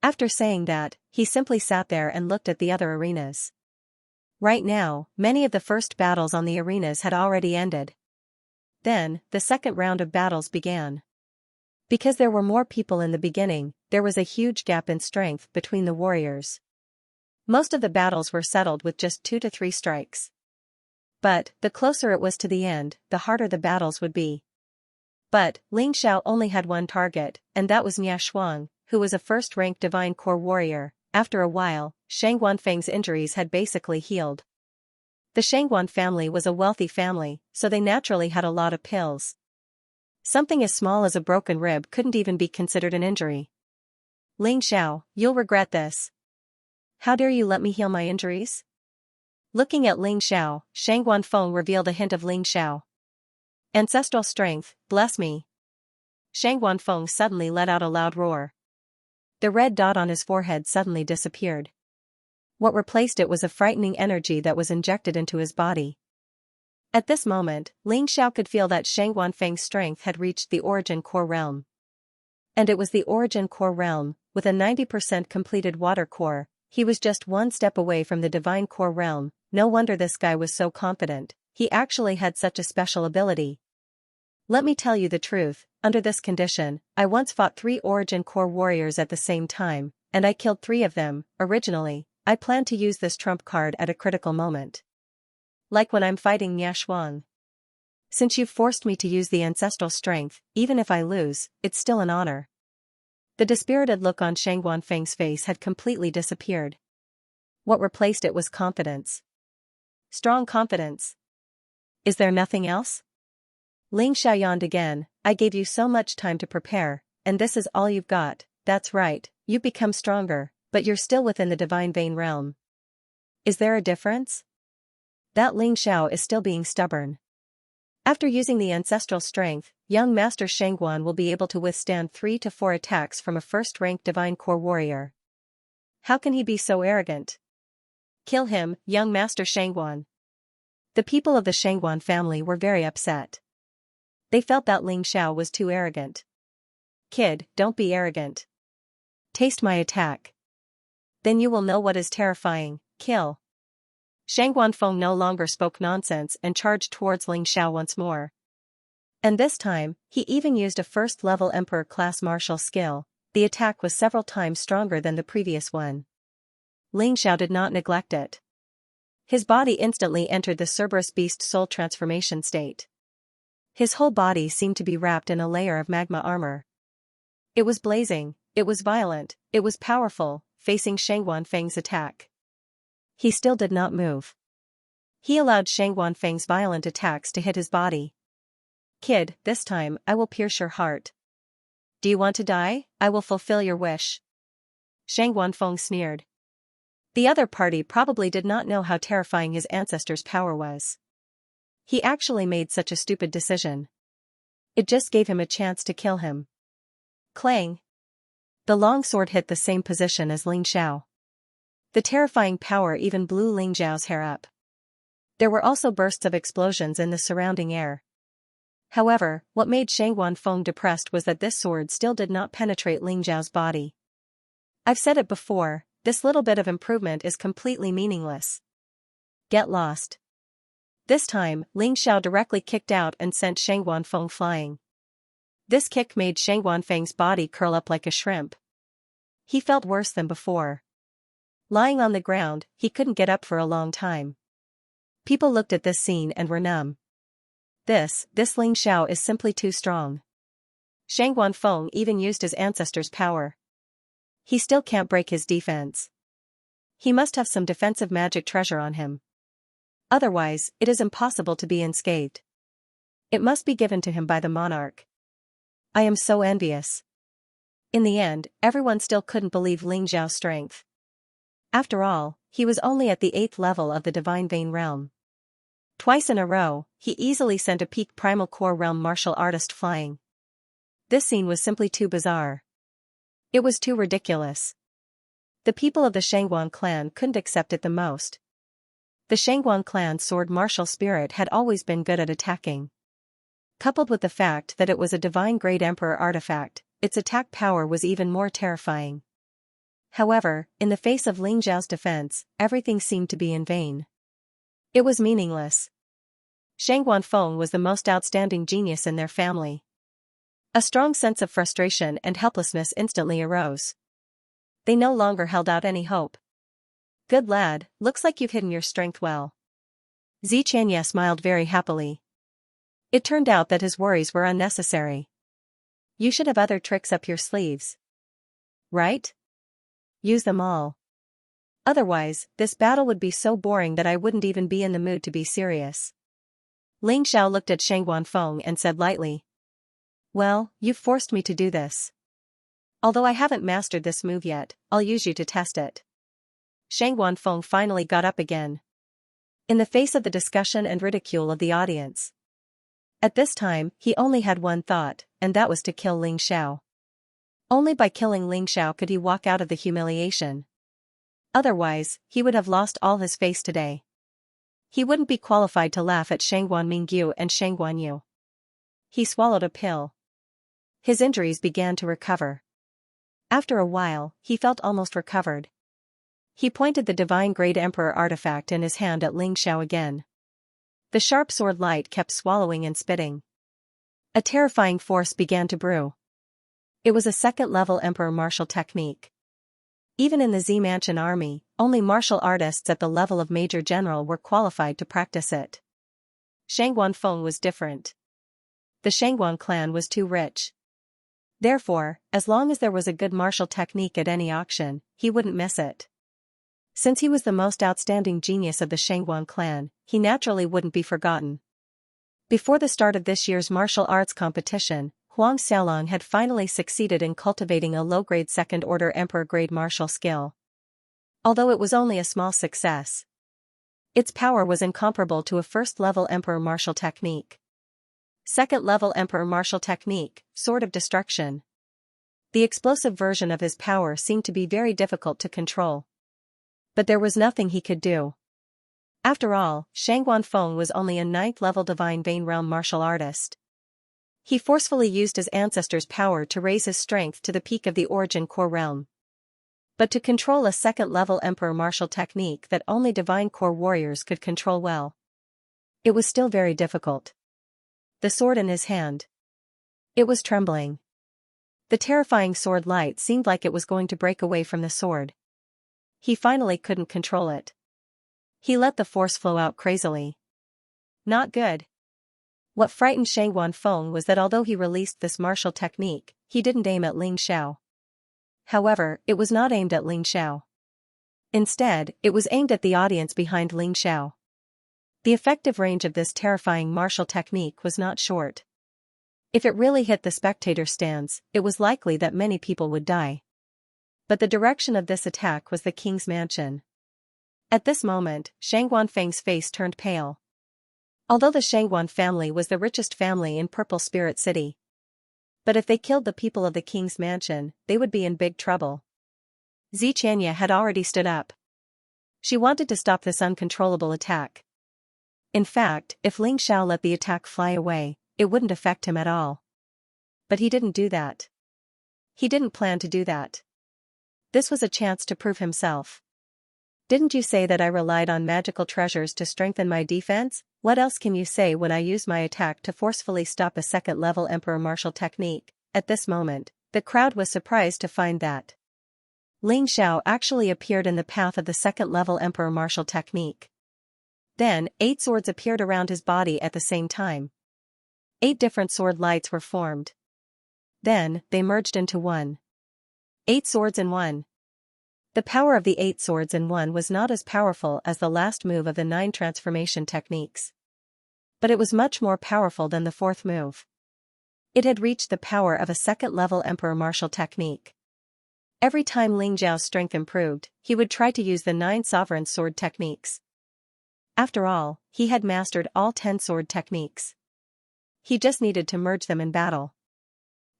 After saying that, he simply sat there and looked at the other arenas. Right now, many of the first battles on the arenas had already ended. Then, the second round of battles began. Because there were more people in the beginning, there was a huge gap in strength between the warriors. Most of the battles were settled with just 2 to 3 strikes. But, the closer it was to the end, the harder the battles would be. But, Ling Xiao only had one target, and that was Nia Shuang, who was a first-ranked Divine Core warrior. After a while, Shangguan Feng's injuries had basically healed. The Shangguan family was a wealthy family, so they naturally had a lot of pills. Something as small as a broken rib couldn't even be considered an injury. Ling Xiao, you'll regret this. How dare you let me heal my injuries? Looking at Ling Xiao, Shangguan Feng revealed a hint of Ling Xiao. Ancestral strength, bless me. Shangguan Feng suddenly let out a loud roar. The red dot on his forehead suddenly disappeared. What replaced it was a frightening energy that was injected into his body. At this moment, Ling Xiao could feel that Shangguan Feng's strength had reached the Origin Core realm. And it was the Origin Core realm, with a 90% completed Water Core. He was just one step away from the Divine Core realm. No wonder this guy was so confident. He actually had such a special ability. Let me tell you the truth, under this condition, I once fought 3 Origin Core warriors at the same time, and I killed 3 of them. Originally, I planned to use this trump card at a critical moment. Like when I'm fighting Nia Shuang. Since you've forced me to use the ancestral strength, even if I lose, it's still an honor. The dispirited look on Shangguan Feng's face had completely disappeared. What replaced it was confidence. Strong confidence. Is there nothing else? Ling Xiao yawned again. I gave you so much time to prepare, and this is all you've got. That's right, you've become stronger, but you're still within the Divine Vein realm. Is there a difference? That Ling Xiao is still being stubborn. After using the ancestral strength, young Master Shangguan will be able to withstand 3 to 4 attacks from a first-ranked Divine Core warrior. How can he be so arrogant? Kill him, young Master Shangguan. The people of the Shangguan family were very upset. They felt that Ling Xiao was too arrogant. Kid, don't be arrogant. Taste my attack. Then you will know what is terrifying. Kill. Shangguan Feng no longer spoke nonsense and charged towards Ling Xiao once more. And this time, he even used a first-level Emperor-class martial skill. The attack was several times stronger than the previous one. Ling Xiao did not neglect it. His body instantly entered the Cerberus Beast Soul transformation state. His whole body seemed to be wrapped in a layer of magma armor. It was blazing, it was violent, it was powerful, facing Shangguan Feng's attack. He still did not move. He allowed Shangguan Feng's violent attacks to hit his body. Kid, this time, I will pierce your heart. Do you want to die? I will fulfill your wish. Shangguan Feng sneered. The other party probably did not know how terrifying his ancestor's power was. He actually made such a stupid decision. It just gave him a chance to kill him. Clang. The long sword hit the same position as Ling Xiao. The terrifying power even blew Ling Xiao's hair up. There were also bursts of explosions in the surrounding air. However, what made Shangguan Feng depressed was that this sword still did not penetrate Ling Xiao's body. I've said it before, this little bit of improvement is completely meaningless. Get lost. This time, Ling Xiao directly kicked out and sent Shang Guanfeng flying. This kick made Shang Guanfeng's body curl up like a shrimp. He felt worse than before. Lying on the ground, he couldn't get up for a long time. People looked at this scene and were numb. This Ling Xiao is simply too strong. Shang Guanfeng even used his ancestors' power. He still can't break his defense. He must have some defensive magic treasure on him. Otherwise, it is impossible to be unscathed. It must be given to him by the monarch. I am so envious. In the end, everyone still couldn't believe Ling Xiao's strength. After all, he was only at the 8th level of the Divine Vein realm. Twice in a row, he easily sent a peak Primal Core realm martial artist flying. This scene was simply too bizarre. It was too ridiculous. The people of the Shangguan clan couldn't accept it the most. The Shangguan clan's sword martial spirit had always been good at attacking. Coupled with the fact that it was a divine grade emperor artifact, its attack power was even more terrifying. However, in the face of Ling Xiao's defense, everything seemed to be in vain. It was meaningless. Shang Guanfeng was the most outstanding genius in their family. A strong sense of frustration and helplessness instantly arose. They no longer held out any hope. Good lad, looks like you've hidden your strength well. Xianxia smiled very happily. It turned out that his worries were unnecessary. You should have other tricks up your sleeves. Right? Use them all. Otherwise, this battle would be so boring that I wouldn't even be in the mood to be serious. Ling Xiao looked at Shang Guanfeng and said lightly. Well, you've forced me to do this. Although I haven't mastered this move yet, I'll use you to test it. Shang Guanfeng finally got up again. In the face of the discussion and ridicule of the audience. At this time, he only had one thought, and that was to kill Ling Xiao. Only by killing Ling Xiao could he walk out of the humiliation. Otherwise, he would have lost all his face today. He wouldn't be qualified to laugh at Shangguan Mingyu and Shangguan Yu. He swallowed a pill. His injuries began to recover. After a while, he felt almost recovered. He pointed the divine grade emperor artifact in his hand at Ling Xiao again. The sharp sword light kept swallowing and spitting. A terrifying force began to brew. It was a second-level emperor martial technique. Even in the Z Mansion army, only martial artists at the level of major general were qualified to practice it. Shang Guanfeng was different. The Shangguan clan was too rich. Therefore, as long as there was a good martial technique at any auction, he wouldn't miss it. Since he was the most outstanding genius of the Shangguan clan, he naturally wouldn't be forgotten. Before the start of this year's martial arts competition, Huang Xiaolong had finally succeeded in cultivating a low-grade second-order emperor-grade martial skill. Although it was only a small success, its power was incomparable to a first-level emperor martial technique. Second-level emperor martial technique, Sword of Destruction. The explosive version of his power seemed to be very difficult to control. But there was nothing he could do. After all, Shang Guanfeng was only a 9th-level Divine Vein Realm martial artist. He forcefully used his ancestors' power to raise his strength to the peak of the Origin Core realm. But to control a second-level Emperor martial technique that only Divine Core warriors could control well, it was still very difficult. The sword in his hand. It was trembling. The terrifying sword light seemed like it was going to break away from the sword. He finally couldn't control it. He let the force flow out crazily. Not good. What frightened Shang Guanfeng was that although he released this martial technique, he didn't aim at Ling Xiao. However, it was not aimed at Ling Xiao. Instead, it was aimed at the audience behind Ling Xiao. The effective range of this terrifying martial technique was not short. If it really hit the spectator stands, it was likely that many people would die. But the direction of this attack was the king's mansion. At this moment, Shang Guanfeng's face turned pale. Although the Shangguan family was the richest family in Purple Spirit City. But if they killed the people of the king's mansion, they would be in big trouble. Xianxia had already stood up. She wanted to stop this uncontrollable attack. In fact, if Ling Xiao let the attack fly away, it wouldn't affect him at all. But he didn't do that. He didn't plan to do that. This was a chance to prove himself. Didn't you say that I relied on magical treasures to strengthen my defense? What else can you say when I use my attack to forcefully stop a second-level Emperor Martial technique? At this moment, the crowd was surprised to find that Ling Xiao actually appeared in the path of the second-level Emperor Martial technique. Then, 8 swords appeared around his body at the same time. 8 different sword lights were formed. Then, they merged into one. 8 swords in one. The power of the 8 swords in one was not as powerful as the last move of the 9 transformation techniques. But it was much more powerful than the 4th move. It had reached the power of a second-level Emperor Martial technique. Every time Ling Xiao's strength improved, he would try to use the 9 sovereign sword techniques. After all, he had mastered all 10 sword techniques. He just needed to merge them in battle.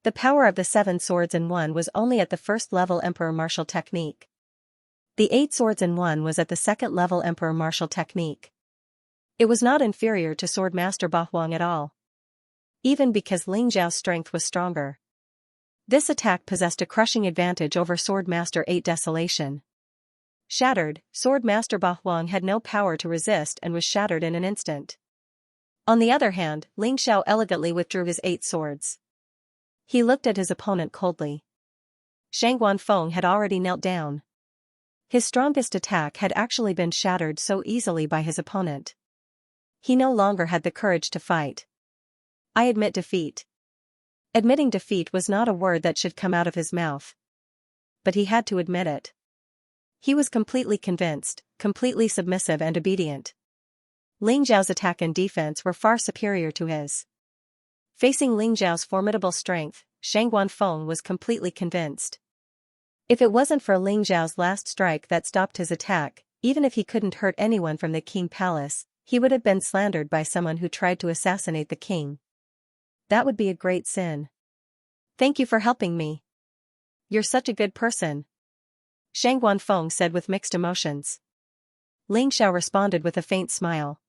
The power of the 7 swords in one was only at the first-level Emperor Martial technique. The 8 swords in one was at the second-level Emperor Martial technique. It was not inferior to Sword Master Ba Huang at all. Even because Ling Xiao's strength was stronger. This attack possessed a crushing advantage over Sword Master 8 Desolation. Shattered, Sword Master Ba Huang had no power to resist and was shattered in an instant. On the other hand, Ling Xiao elegantly withdrew his 8 swords. He looked at his opponent coldly. Shang Guanfeng had already knelt down. His strongest attack had actually been shattered so easily by his opponent. He no longer had the courage to fight. I admit defeat. Admitting defeat was not a word that should come out of his mouth. But he had to admit it. He was completely convinced, completely submissive and obedient. Ling Xiao's attack and defense were far superior to his. Facing Ling Xiao's formidable strength, Shang Guanfeng was completely convinced. If it wasn't for Ling Xiao's last strike that stopped his attack, even if he couldn't hurt anyone from the King Palace, he would have been slandered by someone who tried to assassinate the king. That would be a great sin. Thank you for helping me. You're such a good person. Shang Guanfeng said with mixed emotions. Ling Xiao responded with a faint smile.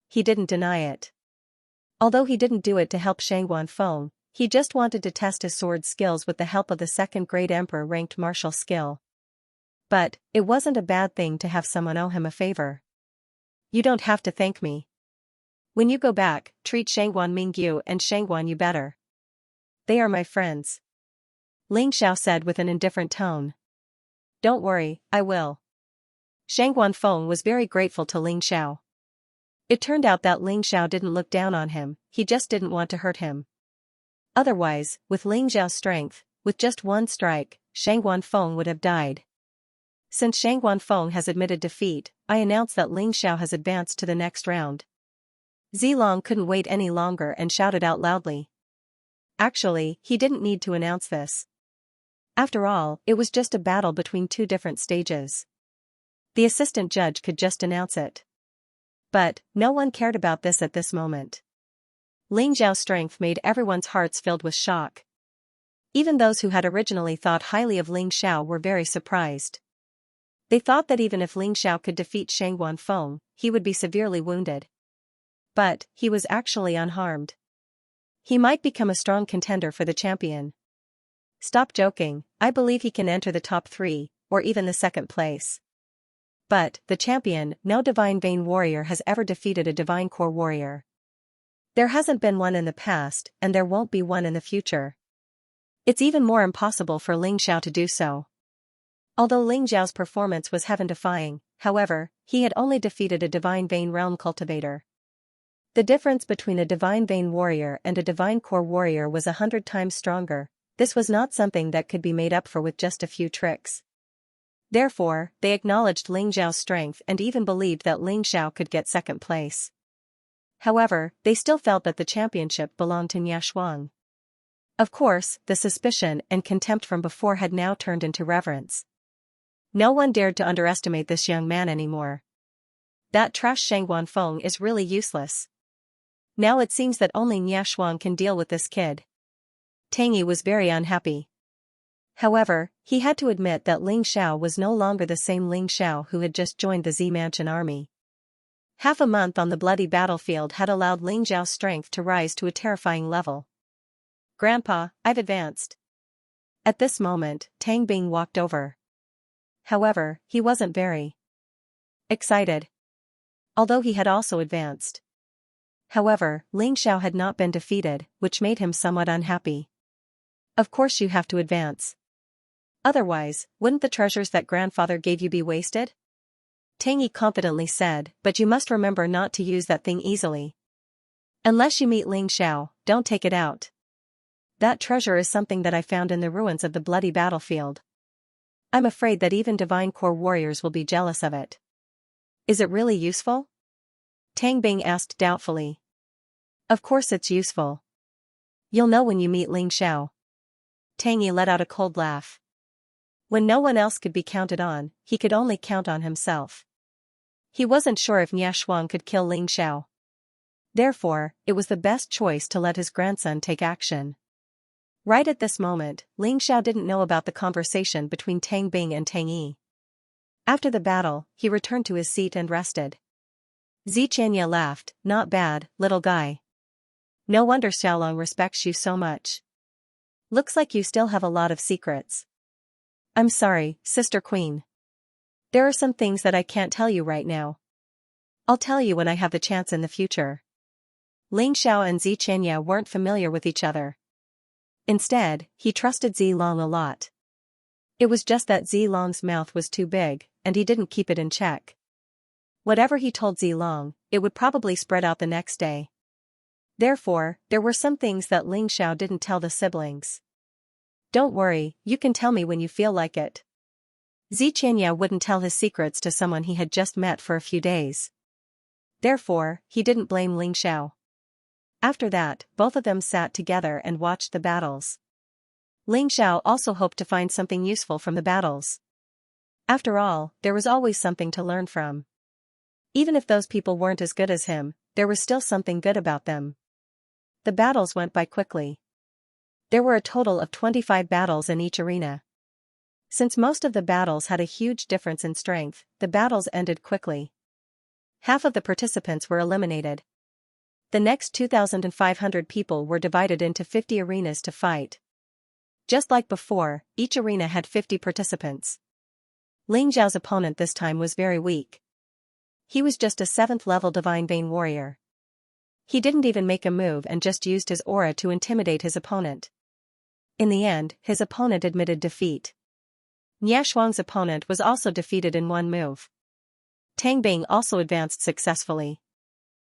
He didn't deny it. Although he didn't do it to help Shang Guanfeng, he just wanted to test his sword skills with the help of the second-grade emperor-ranked martial skill. But, it wasn't a bad thing to have someone owe him a favor. You don't have to thank me. When you go back, treat Shangguan Mingyu and Shangguan Yu better. They are my friends. Ling Xiao said with an indifferent tone. Don't worry, I will. Shang Guanfeng was very grateful to Ling Xiao. It turned out that Ling Xiao didn't look down on him, he just didn't want to hurt him. Otherwise, with Ling Xiao's strength, with just one strike, Shang Guanfeng would have died. Since Shang Guanfeng has admitted defeat, I announce that Ling Xiao has advanced to the next round. Zilong couldn't wait any longer and shouted out loudly. Actually, he didn't need to announce this. After all, it was just a battle between 2 different stages. The assistant judge could just announce it. But, no one cared about this at this moment. Ling Xiao's strength made everyone's hearts filled with shock. Even those who had originally thought highly of Ling Xiao were very surprised. They thought that even if Ling Xiao could defeat Shang Guanfeng, he would be severely wounded. But, he was actually unharmed. He might become a strong contender for the champion. Stop joking, I believe he can enter the top 3, or even the second place. But, the champion, no Divine Vein warrior has ever defeated a Divine Core warrior. There hasn't been one in the past, and there won't be one in the future. It's even more impossible for Ling Xiao to do so. Although Ling Xiao's performance was heaven-defying, however, he had only defeated a Divine Vein realm cultivator. The difference between a Divine Vein warrior and a Divine Core warrior was 100 times stronger. This was not something that could be made up for with just a few tricks. Therefore, they acknowledged Ling Xiao's strength and even believed that Ling Xiao could get second place. However, they still felt that the championship belonged to Nia Shuang. Of course, the suspicion and contempt from before had now turned into reverence. No one dared to underestimate this young man anymore. That trash Shang Guanfeng is really useless. Now it seems that only Nia Shuang can deal with this kid. Tang Yi was very unhappy. However, he had to admit that Ling Xiao was no longer the same Ling Xiao who had just joined the Z Mansion army. Half a month on the bloody battlefield had allowed Ling Xiao's strength to rise to a terrifying level. Grandpa, I've advanced. At this moment, Tang Bing walked over. However, he wasn't very excited. Although he had also advanced. However, Ling Xiao had not been defeated, which made him somewhat unhappy. Of course you have to advance. Otherwise, wouldn't the treasures that grandfather gave you be wasted? Tang Yi confidently said, but you must remember not to use that thing easily. Unless you meet Ling Xiao, don't take it out. That treasure is something that I found in the ruins of the bloody battlefield. I'm afraid that even divine core warriors will be jealous of it. Is it really useful? Tang Bing asked doubtfully. Of course it's useful. You'll know when you meet Ling Xiao. Tang Yi let out a cold laugh. When no one else could be counted on, he could only count on himself. He wasn't sure if Nia Shuang could kill Ling Xiao. Therefore, it was the best choice to let his grandson take action. Right at this moment, Ling Xiao didn't know about the conversation between Tang Bing and Tang Yi. After the battle, he returned to his seat and rested. Xianxia laughed, not bad, little guy. No wonder Xiaolong respects you so much. Looks like you still have a lot of secrets. I'm sorry, Sister Queen. There are some things that I can't tell you right now. I'll tell you when I have the chance in the future. Ling Xiao and Xianxia weren't familiar with each other. Instead, he trusted Zilong a lot. It was just that Zilong's mouth was too big, and he didn't keep it in check. Whatever he told Zilong, it would probably spread out the next day. Therefore, there were some things that Ling Xiao didn't tell the siblings. Don't worry, you can tell me when you feel like it. Xianxia wouldn't tell his secrets to someone he had just met for a few days. Therefore, he didn't blame Ling Xiao. After that, both of them sat together and watched the battles. Ling Xiao also hoped to find something useful from the battles. After all, there was always something to learn from. Even if those people weren't as good as him, there was still something good about them. The battles went by quickly. There were a total of 25 battles in each arena. Since most of the battles had a huge difference in strength, the battles ended quickly. Half of the participants were eliminated. The next 2,500 people were divided into 50 arenas to fight. Just like before, each arena had 50 participants. Ling Xiao's opponent this time was very weak. He was just a 7th level Divine Vein warrior. He didn't even make a move and just used his aura to intimidate his opponent. In the end, his opponent admitted defeat. Nia Shuang's opponent was also defeated in one move. Tang Bing also advanced successfully.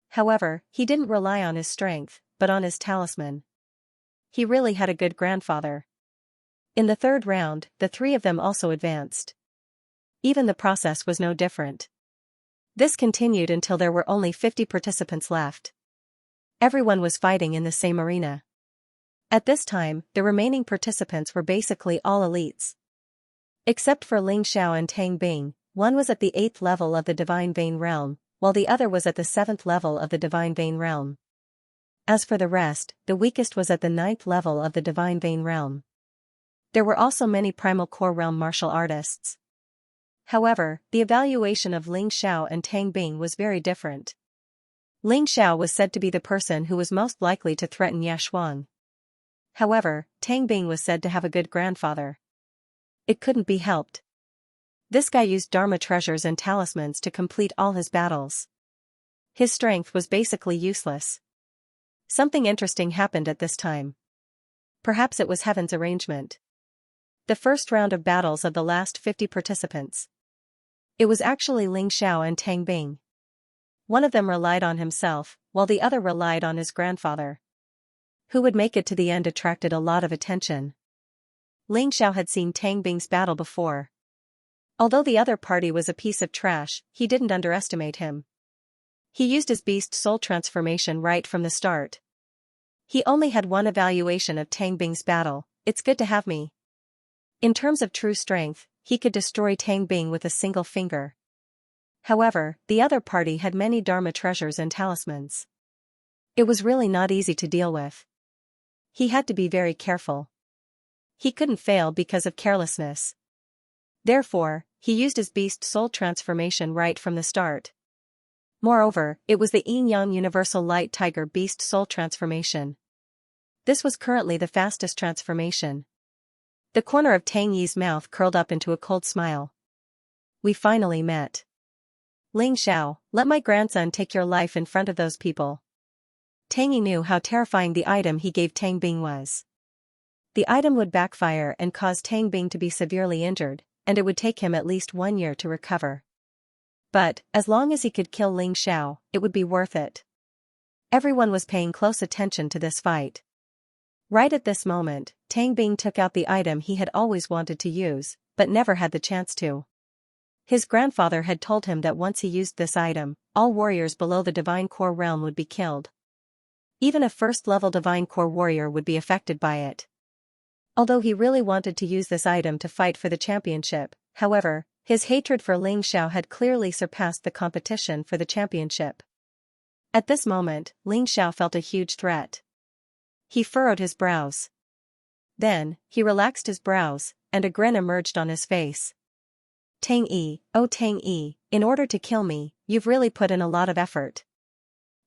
However, he didn't rely on his strength, but on his talisman. He really had a good grandfather. In the third round, the three of them also advanced. Even the process was no different. This continued until there were only 50 participants left. Everyone was fighting in the same arena. At this time, the remaining participants were basically all elites. Except for Ling Xiao and Tang Bing, one was at the 8th level of the Divine Vein realm, while the other was at the 7th level of the Divine Vein realm. As for the rest, the weakest was at the 9th level of the Divine Vein realm. There were also many Primal Core realm martial artists. However, the evaluation of Ling Xiao and Tang Bing was very different. Ling Xiao was said to be the person who was most likely to threaten Nia Shuang. However, Tang Bing was said to have a good grandfather. It couldn't be helped. This guy used Dharma treasures and talismans to complete all his battles. His strength was basically useless. Something interesting happened at this time. Perhaps it was heaven's arrangement. The first round of battles of the last 50 participants. It was actually Ling Xiao and Tang Bing. One of them relied on himself, while the other relied on his grandfather. Who would make it to the end attracted a lot of attention. Ling Xiao had seen Tang Bing's battle before. Although the other party was a piece of trash, he didn't underestimate him. He used his beast soul transformation right from the start. He only had one evaluation of Tang Bing's battle: it's good to have me. In terms of true strength, he could destroy Tang Bing with a single finger. However, the other party had many Dharma treasures and talismans. It was really not easy to deal with. He had to be very careful. He couldn't fail because of carelessness. Therefore, he used his beast soul transformation right from the start. Moreover, it was the Yin-Yang Universal Light Tiger Beast Soul Transformation. This was currently the fastest transformation. The corner of Tang Yi's mouth curled up into a cold smile. We finally met. Ling Xiao, let my grandson take your life in front of those people. Tang Yi knew how terrifying the item he gave Tang Bing was. The item would backfire and cause Tang Bing to be severely injured, and it would take him at least 1 year to recover. But, as long as he could kill Ling Xiao, it would be worth it. Everyone was paying close attention to this fight. Right at this moment, Tang Bing took out the item he had always wanted to use, but never had the chance to. His grandfather had told him that once he used this item, all warriors below the Divine Core realm would be killed. Even a first-level Divine Core warrior would be affected by it. Although he really wanted to use this item to fight for the championship, however, his hatred for Ling Xiao had clearly surpassed the competition for the championship. At this moment, Ling Xiao felt a huge threat. He furrowed his brows. Then, he relaxed his brows, and a grin emerged on his face. Tang Yi, oh Tang Yi, in order to kill me, you've really put in a lot of effort.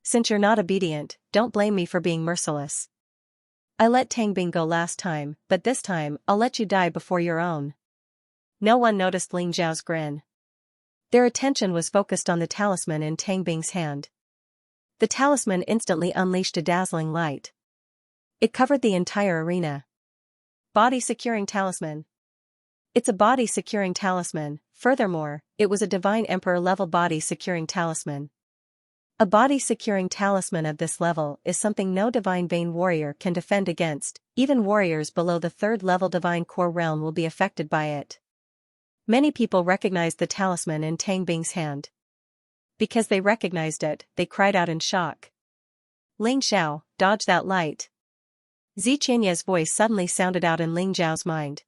Since you're not obedient, don't blame me for being merciless. I let Tang Bing go last time, but this time, I'll let you die before your own. No one noticed Ling Xiao's grin. Their attention was focused on the talisman in Tang Bing's hand. The talisman instantly unleashed a dazzling light. It covered the entire arena. Body-securing talisman. It's a body-securing talisman. Furthermore, it was a Divine Emperor-level body-securing talisman. A body-securing talisman of this level is something no Divine Vein warrior can defend against. Even warriors below the 3rd level Divine Core realm will be affected by it. Many people recognized the talisman in Tang Bing's hand. Because they recognized it, they cried out in shock. Ling Xiao, dodge that light. Xianxia's voice suddenly sounded out in Ling Xiao's mind.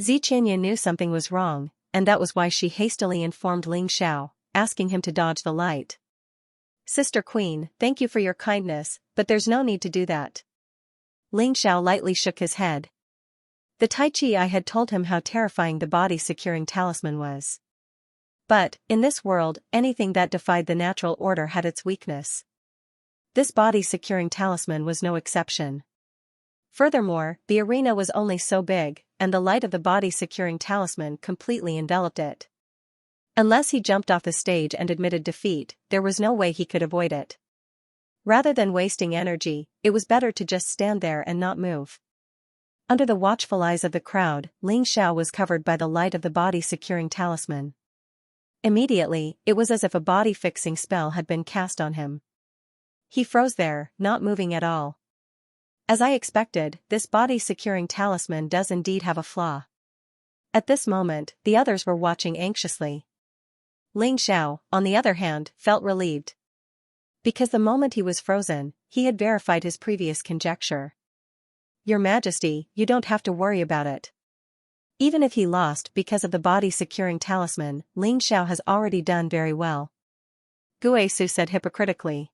Xianxia knew something was wrong, and that was why she hastily informed Ling Xiao, asking him to dodge the light. Sister Queen, thank you for your kindness, but there's no need to do that. Ling Xiao lightly shook his head. The Tai Chi I had told him how terrifying the body-securing talisman was. But, in this world, anything that defied the natural order had its weakness. This body-securing talisman was no exception. Furthermore, the arena was only so big, and the light of the body-securing talisman completely enveloped it. Unless he jumped off the stage and admitted defeat, there was no way he could avoid it. Rather than wasting energy, it was better to just stand there and not move. Under the watchful eyes of the crowd, Ling Xiao was covered by the light of the body-securing talisman. Immediately, it was as if a body-fixing spell had been cast on him. He froze there, not moving at all. As I expected, this body-securing talisman does indeed have a flaw. At this moment, the others were watching anxiously. Ling Xiao, on the other hand, felt relieved. Because the moment he was frozen, he had verified his previous conjecture. Your Majesty, you don't have to worry about it. Even if he lost because of the body-securing talisman, Ling Xiao has already done very well. Gue Su said hypocritically.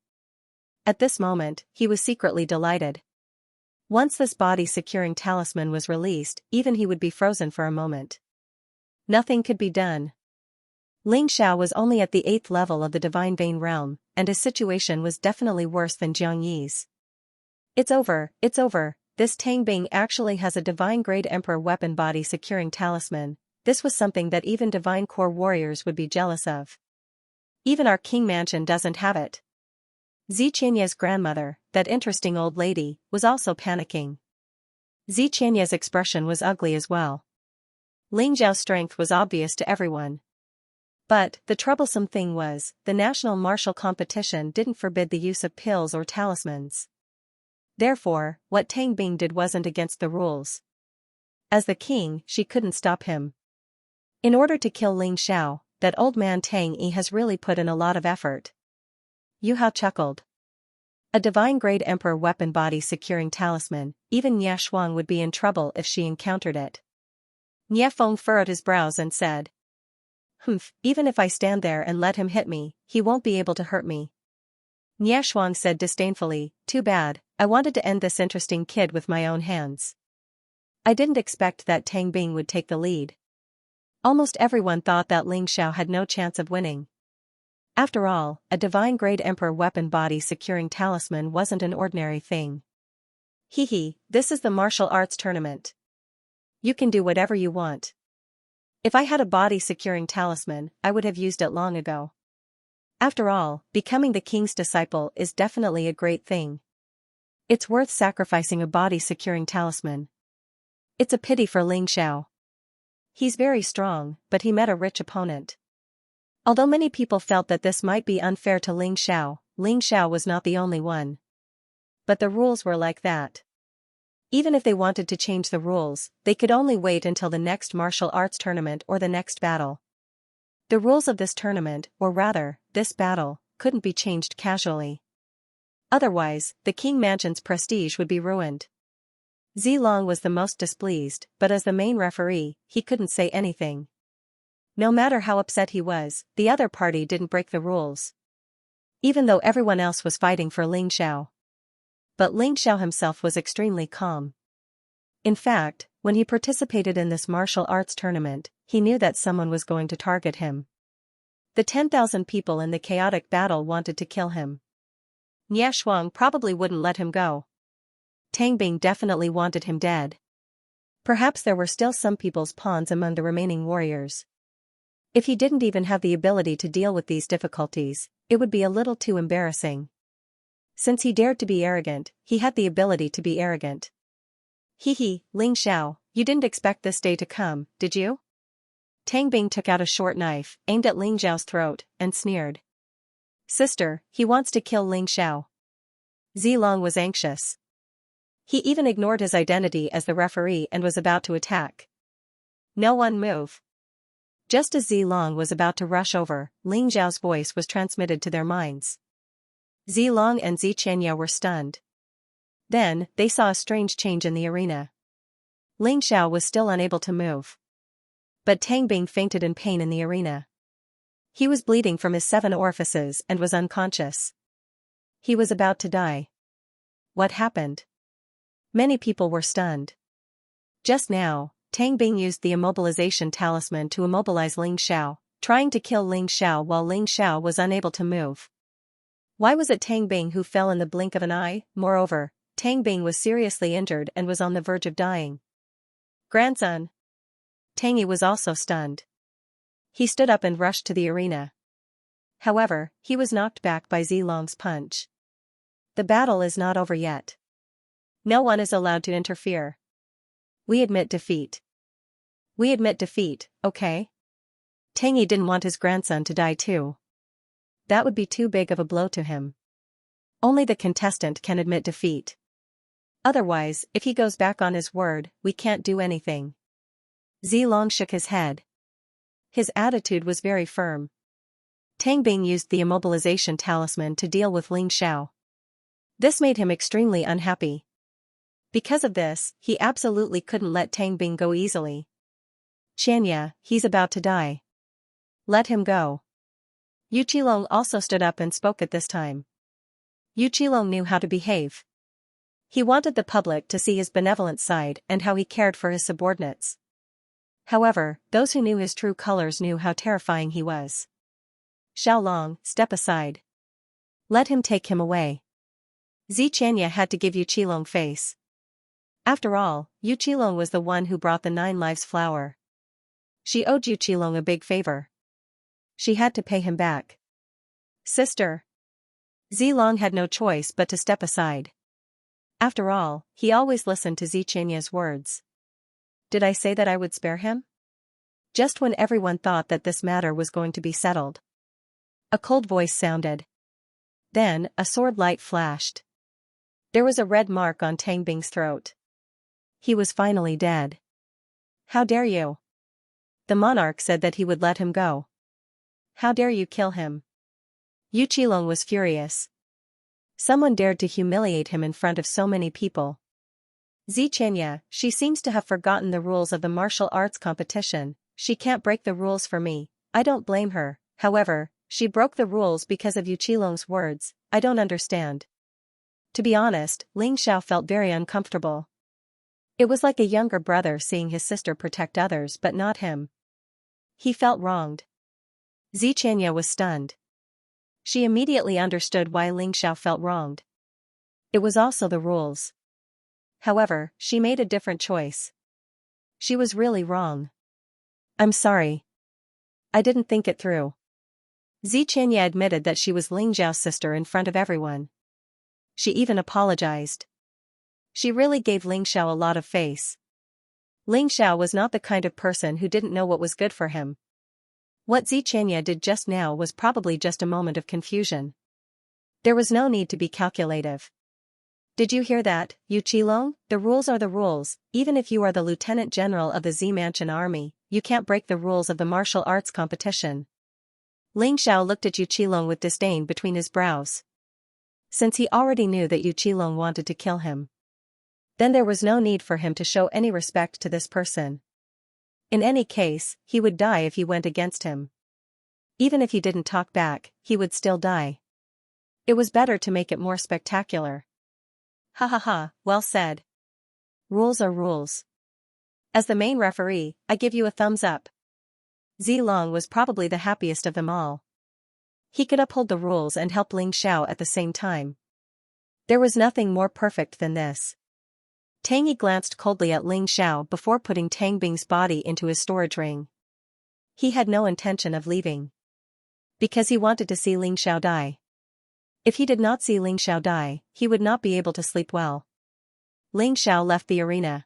At this moment, he was secretly delighted. Once this body-securing talisman was released, even he would be frozen for a moment. Nothing could be done. Ling Xiao was only at the 8th level of the Divine Vein realm, and his situation was definitely worse than Jiang Yi's. It's over, it's over. This Tang Bing actually has a divine-grade Emperor weapon body-securing talisman. This was something that even Divine Core warriors would be jealous of. Even our King Mansion doesn't have it. Xianxia's grandmother, that interesting old lady, was also panicking. Xianxia's expression was ugly as well. Ling Xiao's strength was obvious to everyone. But, the troublesome thing was, the national martial competition didn't forbid the use of pills or talismans. Therefore, what Tang Bing did wasn't against the rules. As the king, she couldn't stop him. In order to kill Ling Xiao, that old man Tang Yi has really put in a lot of effort. Yu Hao chuckled. A divine-grade Emperor weapon body-securing talisman, even Nie Shuang would be in trouble if she encountered it. Nie Feng furrowed his brows and said. Humph, even if I stand there and let him hit me, he won't be able to hurt me. Nie Shuang said disdainfully, too bad, I wanted to end this interesting kid with my own hands. I didn't expect that Tang Bing would take the lead. Almost everyone thought that Ling Xiao had no chance of winning. After all, a divine-grade Emperor weapon body-securing talisman wasn't an ordinary thing. Hee, this is the martial arts tournament. You can do whatever you want. If I had a body-securing talisman, I would have used it long ago. After all, becoming the king's disciple is definitely a great thing. It's worth sacrificing a body-securing talisman. It's a pity for Ling Xiao. He's very strong, but he met a rich opponent. Although many people felt that this might be unfair to Ling Xiao was not the only one. But the rules were like that. Even if they wanted to change the rules, they could only wait until the next martial arts tournament or the next battle. The rules of this tournament, or rather, this battle, couldn't be changed casually. Otherwise, the King Mansion's prestige would be ruined. Zilong was the most displeased, but as the main referee, he couldn't say anything. No matter how upset he was, the other party didn't break the rules. Even though everyone else was fighting for Ling Xiao. But Ling Xiao himself was extremely calm. In fact, when he participated in this martial arts tournament, he knew that someone was going to target him. The 10,000 people in the chaotic battle wanted to kill him. Nie Shuang probably wouldn't let him go. Tang Bing definitely wanted him dead. Perhaps there were still some people's pawns among the remaining warriors. If he didn't even have the ability to deal with these difficulties, it would be a little too embarrassing. Since he dared to be arrogant, he had the ability to be arrogant. Hee, Ling Xiao, you didn't expect this day to come, did you? Tang Bing took out a short knife, aimed at Ling Xiao's throat, and sneered. Sister, he wants to kill Ling Xiao. Zilong was anxious. He even ignored his identity as the referee and was about to attack. No one move. Just as Zilong was about to rush over, Ling Xiao's voice was transmitted to their minds. Zilong and Xianxia were stunned. Then, they saw a strange change in the arena. Ling Xiao was still unable to move. But Tang Bing fainted in pain in the arena. He was bleeding from his 7 orifices and was unconscious. He was about to die. What happened? Many people were stunned. Just now, Tang Bing used the immobilization talisman to immobilize Ling Xiao, trying to kill Ling Xiao while Ling Xiao was unable to move. Why was it Tang Bing who fell in the blink of an eye? Moreover, Tang Bing was seriously injured and was on the verge of dying. Grandson. Tang Yi was also stunned. He stood up and rushed to the arena. However, he was knocked back by Zilong's punch. The battle is not over yet. No one is allowed to interfere. We admit defeat. We admit defeat, okay? Tang Yi didn't want his grandson to die too. That would be too big of a blow to him. Only the contestant can admit defeat. Otherwise, if he goes back on his word, we can't do anything. Zilong shook his head. His attitude was very firm. Tang Bing used the immobilization talisman to deal with Ling Xiao. This made him extremely unhappy. Because of this, he absolutely couldn't let Tang Bing go easily. Xianxia, he's about to die. Let him go. Yu Qilong also stood up and spoke at this time. Yu Qilong knew how to behave. He wanted the public to see his benevolent side and how he cared for his subordinates. However, those who knew his true colors knew how terrifying he was. Xiaolong, step aside. Let him take him away. Xianxia had to give Yu Qilong face. After all, Yu Qilong was the one who brought the 9 lives flower. She owed Yu Qilong a big favor. She had to pay him back. Sister. Zilong had no choice but to step aside. After all, he always listened to Xianxia's words. Did I say that I would spare him? Just when everyone thought that this matter was going to be settled. A cold voice sounded. Then, a sword light flashed. There was a red mark on Tang Bing's throat. He was finally dead. How dare you? The monarch said that he would let him go. How dare you kill him? Yu Qilong was furious. Someone dared to humiliate him in front of so many people. Xianxia, she seems to have forgotten the rules of the martial arts competition. She can't break the rules for me. I don't blame her. However, she broke the rules because of Yu Qilong's words. I don't understand. To be honest, Ling Xiao felt very uncomfortable. It was like a younger brother seeing his sister protect others but not him. He felt wronged. Xianxia was stunned. She immediately understood why Ling Xiao felt wronged. It was also the rules. However, she made a different choice. She was really wrong. I'm sorry. I didn't think it through. Xianxia admitted that she was Ling Xiao's sister in front of everyone. She even apologized. She really gave Ling Xiao a lot of face. Ling Xiao was not the kind of person who didn't know what was good for him. What Xianxia did just now was probably just a moment of confusion. There was no need to be calculative. Did you hear that, Yu Qilong? The rules are the rules. Even if you are the lieutenant general of the Z Mansion army, you can't break the rules of the martial arts competition. Ling Xiao looked at Yu Qilong with disdain between his brows. Since he already knew that Yu Qilong wanted to kill him, then there was no need for him to show any respect to this person. In any case, he would die if he went against him. Even if he didn't talk back, he would still die. It was better to make it more spectacular. Ha ha ha, well said. Rules are rules. As the main referee, I give you a thumbs up. Zilong was probably the happiest of them all. He could uphold the rules and help Ling Xiao at the same time. There was nothing more perfect than this. Tang Yi glanced coldly at Ling Xiao before putting Tang Bing's body into his storage ring. He had no intention of leaving, because he wanted to see Ling Xiao die. If he did not see Ling Xiao die, he would not be able to sleep well. Ling Xiao left the arena.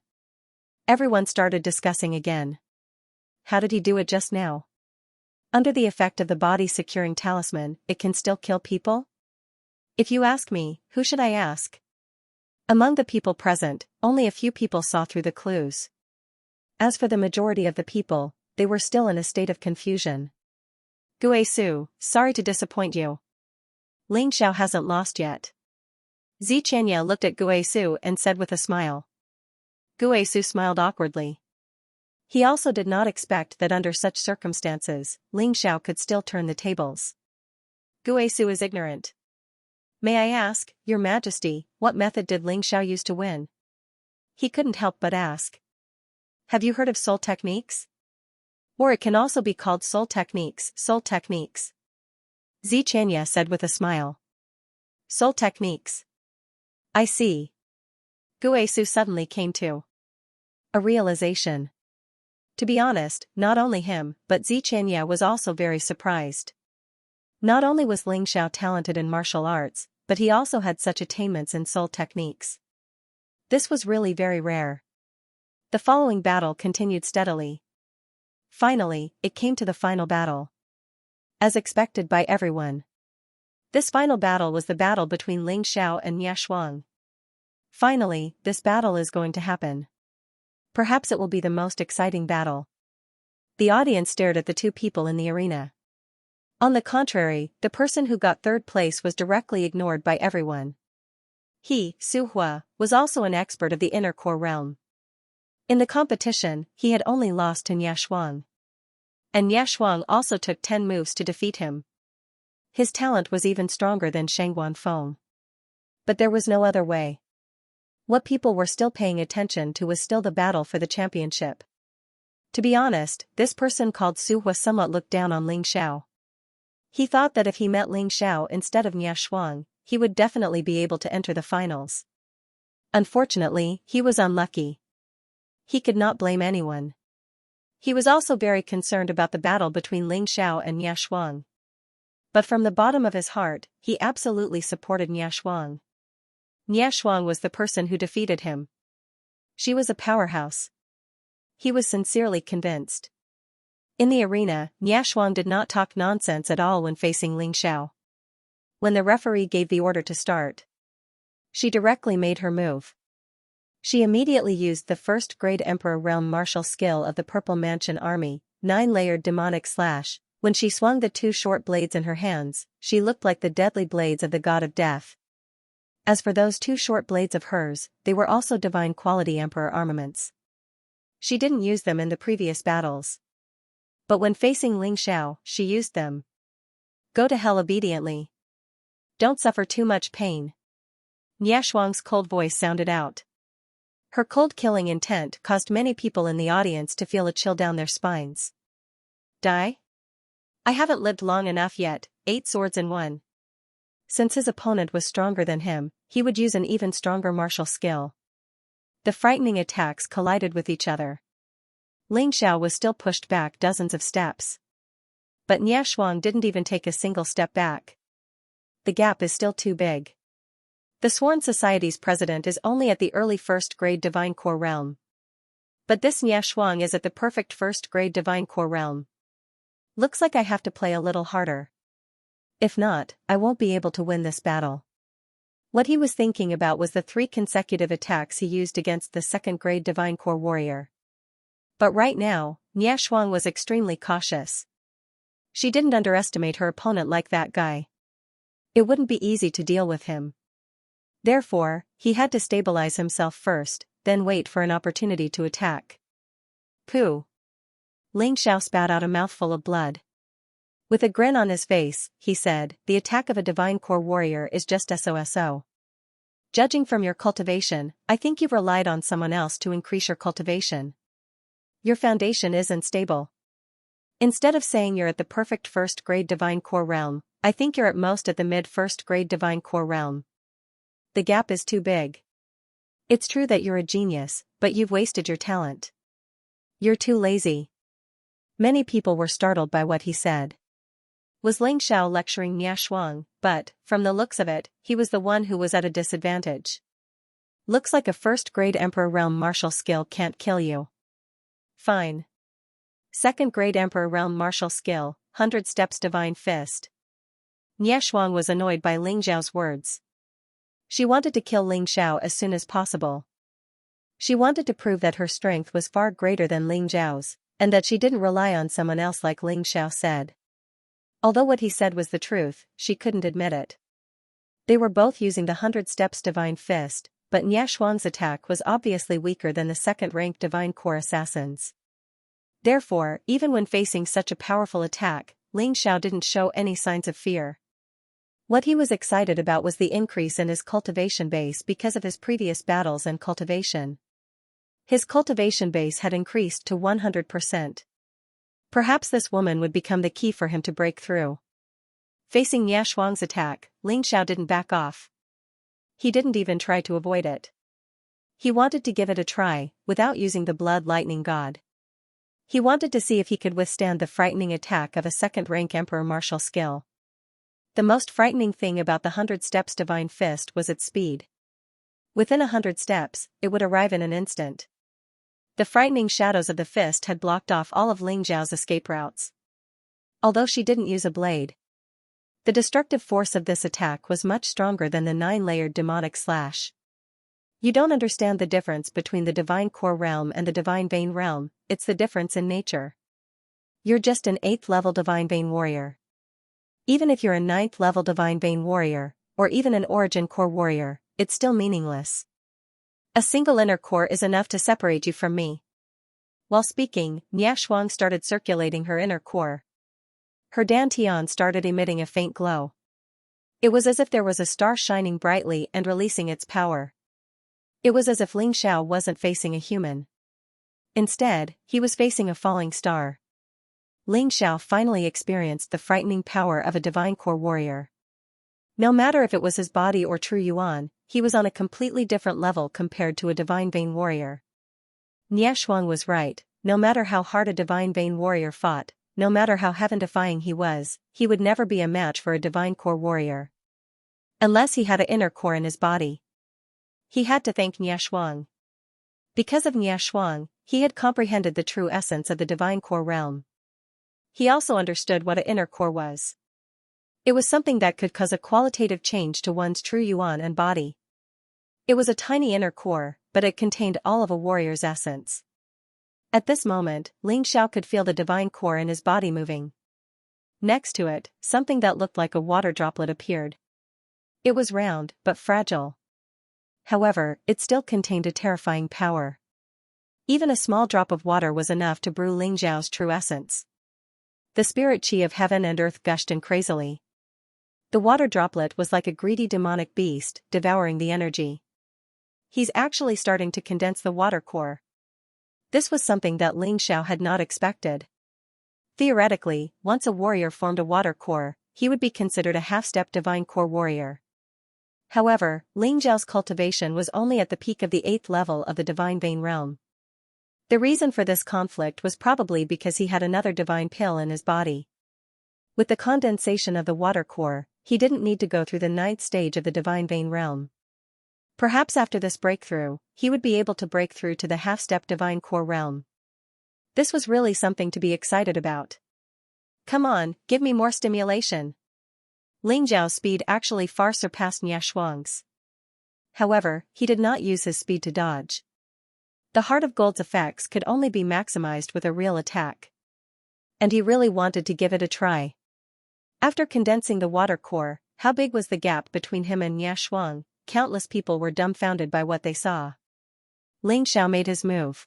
Everyone started discussing again. How did he do it just now? Under the effect of the body-securing talisman, it can still kill people? If you ask me, who should I ask? Among the people present, only a few people saw through the clues. As for the majority of the people, they were still in a state of confusion. Guisu, sorry to disappoint you. Ling Xiao hasn't lost yet. Xianxia looked at Guisu and said with a smile. Guisu smiled awkwardly. He also did not expect that under such circumstances, Ling Xiao could still turn the tables. Guisu is ignorant. May I ask, Your Majesty, what method did Ling Xiao use to win? He couldn't help but ask. Have you heard of soul techniques? Or it can also be called soul techniques, soul techniques. Xianxia said with a smile. Soul techniques. I see. Guisu suddenly came to a realization. To be honest, not only him, but Xianxia was also very surprised. Not only was Ling Xiao talented in martial arts, but he also had such attainments in soul techniques. This was really very rare. The following battle continued steadily. Finally, it came to the final battle. As expected by everyone. This final battle was the battle between Ling Xiao and Xuang. Finally, this battle is going to happen. Perhaps it will be the most exciting battle. The audience stared at the two people in the arena. On the contrary, the person who got third place was directly ignored by everyone. He, Su Hua, was also an expert of the inner core realm. In the competition, he had only lost to Xuang. And Xuang also took 10 moves to defeat him. His talent was even stronger than Shangguan Feng. But there was no other way. What people were still paying attention to was still the battle for the championship. To be honest, this person called Su Hua somewhat looked down on Ling Xiao. He thought that if he met Ling Xiao instead of Xuang, he would definitely be able to enter the finals. Unfortunately, he was unlucky. He could not blame anyone. He was also very concerned about the battle between Ling Xiao and Xuang. But from the bottom of his heart, he absolutely supported Xuang. Xuang was the person who defeated him. She was a powerhouse. He was sincerely convinced. In the arena, Xuang did not talk nonsense at all when facing Ling Xiao. When the referee gave the order to start, she directly made her move. She immediately used the first-grade Emperor Realm martial skill of the Purple Mansion Army, 9-layered demonic slash. When she swung the two short blades in her hands, she looked like the deadly blades of the god of death. As for those two short blades of hers, they were also divine quality Emperor armaments. She didn't use them in the previous battles. But when facing Ling Xiao, she used them. Go to hell obediently. Don't suffer too much pain. Xuang's cold voice sounded out. Her cold-killing intent caused many people in the audience to feel a chill down their spines. Die? I haven't lived long enough yet, 8 swords in one. Since his opponent was stronger than him, he would use an even stronger martial skill. The frightening attacks collided with each other. Ling Xiao was still pushed back dozens of steps. But Niashuang didn't even take a single step back. The gap is still too big. The Sworn Society's president is only at the early first-grade Divine Core realm. But this Niashuang is at the perfect first-grade Divine Core realm. Looks like I have to play a little harder. If not, I won't be able to win this battle. What he was thinking about was the 3 consecutive attacks he used against the second-grade Divine Core warrior. But right now, Niashuang was extremely cautious. She didn't underestimate her opponent like that guy. It wouldn't be easy to deal with him. Therefore, he had to stabilize himself first, then wait for an opportunity to attack. Pooh! Ling Xiao spat out a mouthful of blood. With a grin on his face, he said, "The attack of a Divine Core warrior is just SOSO. Judging from your cultivation, I think you've relied on someone else to increase your cultivation. Your foundation isn't stable. Instead of saying you're at the perfect first-grade Divine Core realm, I think you're at most at the mid-first-grade Divine Core realm. The gap is too big. It's true that you're a genius, but you've wasted your talent. You're too lazy." Many people were startled by what he said. Was Ling Xiao lecturing Niashuang? But, from the looks of it, he was the one who was at a disadvantage. Looks like a first-grade Emperor Realm martial skill can't kill you. Fine. Second-grade Emperor Realm martial skill, 100 Steps Divine Fist. Niashuang was annoyed by Ling Xiao's words. She wanted to kill Ling Xiao as soon as possible. She wanted to prove that her strength was far greater than Ling Xiao's, and that she didn't rely on someone else like Ling Xiao said. Although what he said was the truth, she couldn't admit it. They were both using the 100 Steps Divine Fist, but Niashuang's attack was obviously weaker than the second-ranked Divine Core assassins. Therefore, even when facing such a powerful attack, Ling Xiao didn't show any signs of fear. What he was excited about was the increase in his cultivation base because of his previous battles and cultivation. His cultivation base had increased to 100%. Perhaps this woman would become the key for him to break through. Facing Niashuang's attack, Ling Xiao didn't back off. He didn't even try to avoid it. He wanted to give it a try, without using the Blood Lightning God. He wanted to see if he could withstand the frightening attack of a second-rank Emperor martial skill. The most frightening thing about the 100 Steps Divine Fist was its speed. Within 100 steps, it would arrive in an instant. The frightening shadows of the fist had blocked off all of Ling Xiao's escape routes. Although she didn't use a blade, the destructive force of this attack was much stronger than the 9-layered demonic slash. You don't understand the difference between the Divine Core realm and the Divine Vein realm, it's the difference in nature. You're just an 8th-level Divine Vein warrior. Even if you're a 9th-level Divine Vein warrior, or even an Origin Core warrior, it's still meaningless. A single inner core is enough to separate you from me. While speaking, Niashuang started circulating her inner core. Her dantian started emitting a faint glow. It was as if there was a star shining brightly and releasing its power. It was as if Ling Xiao wasn't facing a human. Instead, he was facing a falling star. Ling Xiao finally experienced the frightening power of a Divine Core warrior. No matter if it was his body or true yuan, he was on a completely different level compared to a Divine Vein warrior. Niashuang was right, no matter how hard a Divine Vein warrior fought, no matter how heaven-defying he would never be a match for a Divine Core warrior. Unless he had an inner core in his body. He had to thank Niashuang. Because of Niashuang, he had comprehended the true essence of the Divine Core realm. He also understood what an inner core was. It was something that could cause a qualitative change to one's true yuan and body. It was a tiny inner core, but it contained all of a warrior's essence. At this moment, Ling Xiao could feel the Divine Core in his body moving. Next to it, something that looked like a water droplet appeared. It was round, but fragile. However, it still contained a terrifying power. Even a small drop of water was enough to brew Ling Xiao's true essence. The spirit chi of heaven and earth gushed in crazily. The water droplet was like a greedy demonic beast, devouring the energy. He's actually starting to condense the water core. This was something that Ling Xiao had not expected. Theoretically, once a warrior formed a water core, he would be considered a half-step Divine Core warrior. However, Ling Xiao's cultivation was only at the peak of the 8th level of the Divine Vein realm. The reason for this conflict was probably because he had another divine pill in his body. With the condensation of the water core, he didn't need to go through the 9th stage of the divine vein realm. Perhaps after this breakthrough, he would be able to break through to the half-step divine core realm. This was really something to be excited about. Come on, give me more stimulation. Ling Zhao's speed actually far surpassed Nie Shuang's. However, he did not use his speed to dodge. The Heart of Gold's effects could only be maximized with a real attack. And he really wanted to give it a try. After condensing the water core, how big was the gap between him and Nie Shuang? Countless people were dumbfounded by what they saw. Ling Xiao made his move.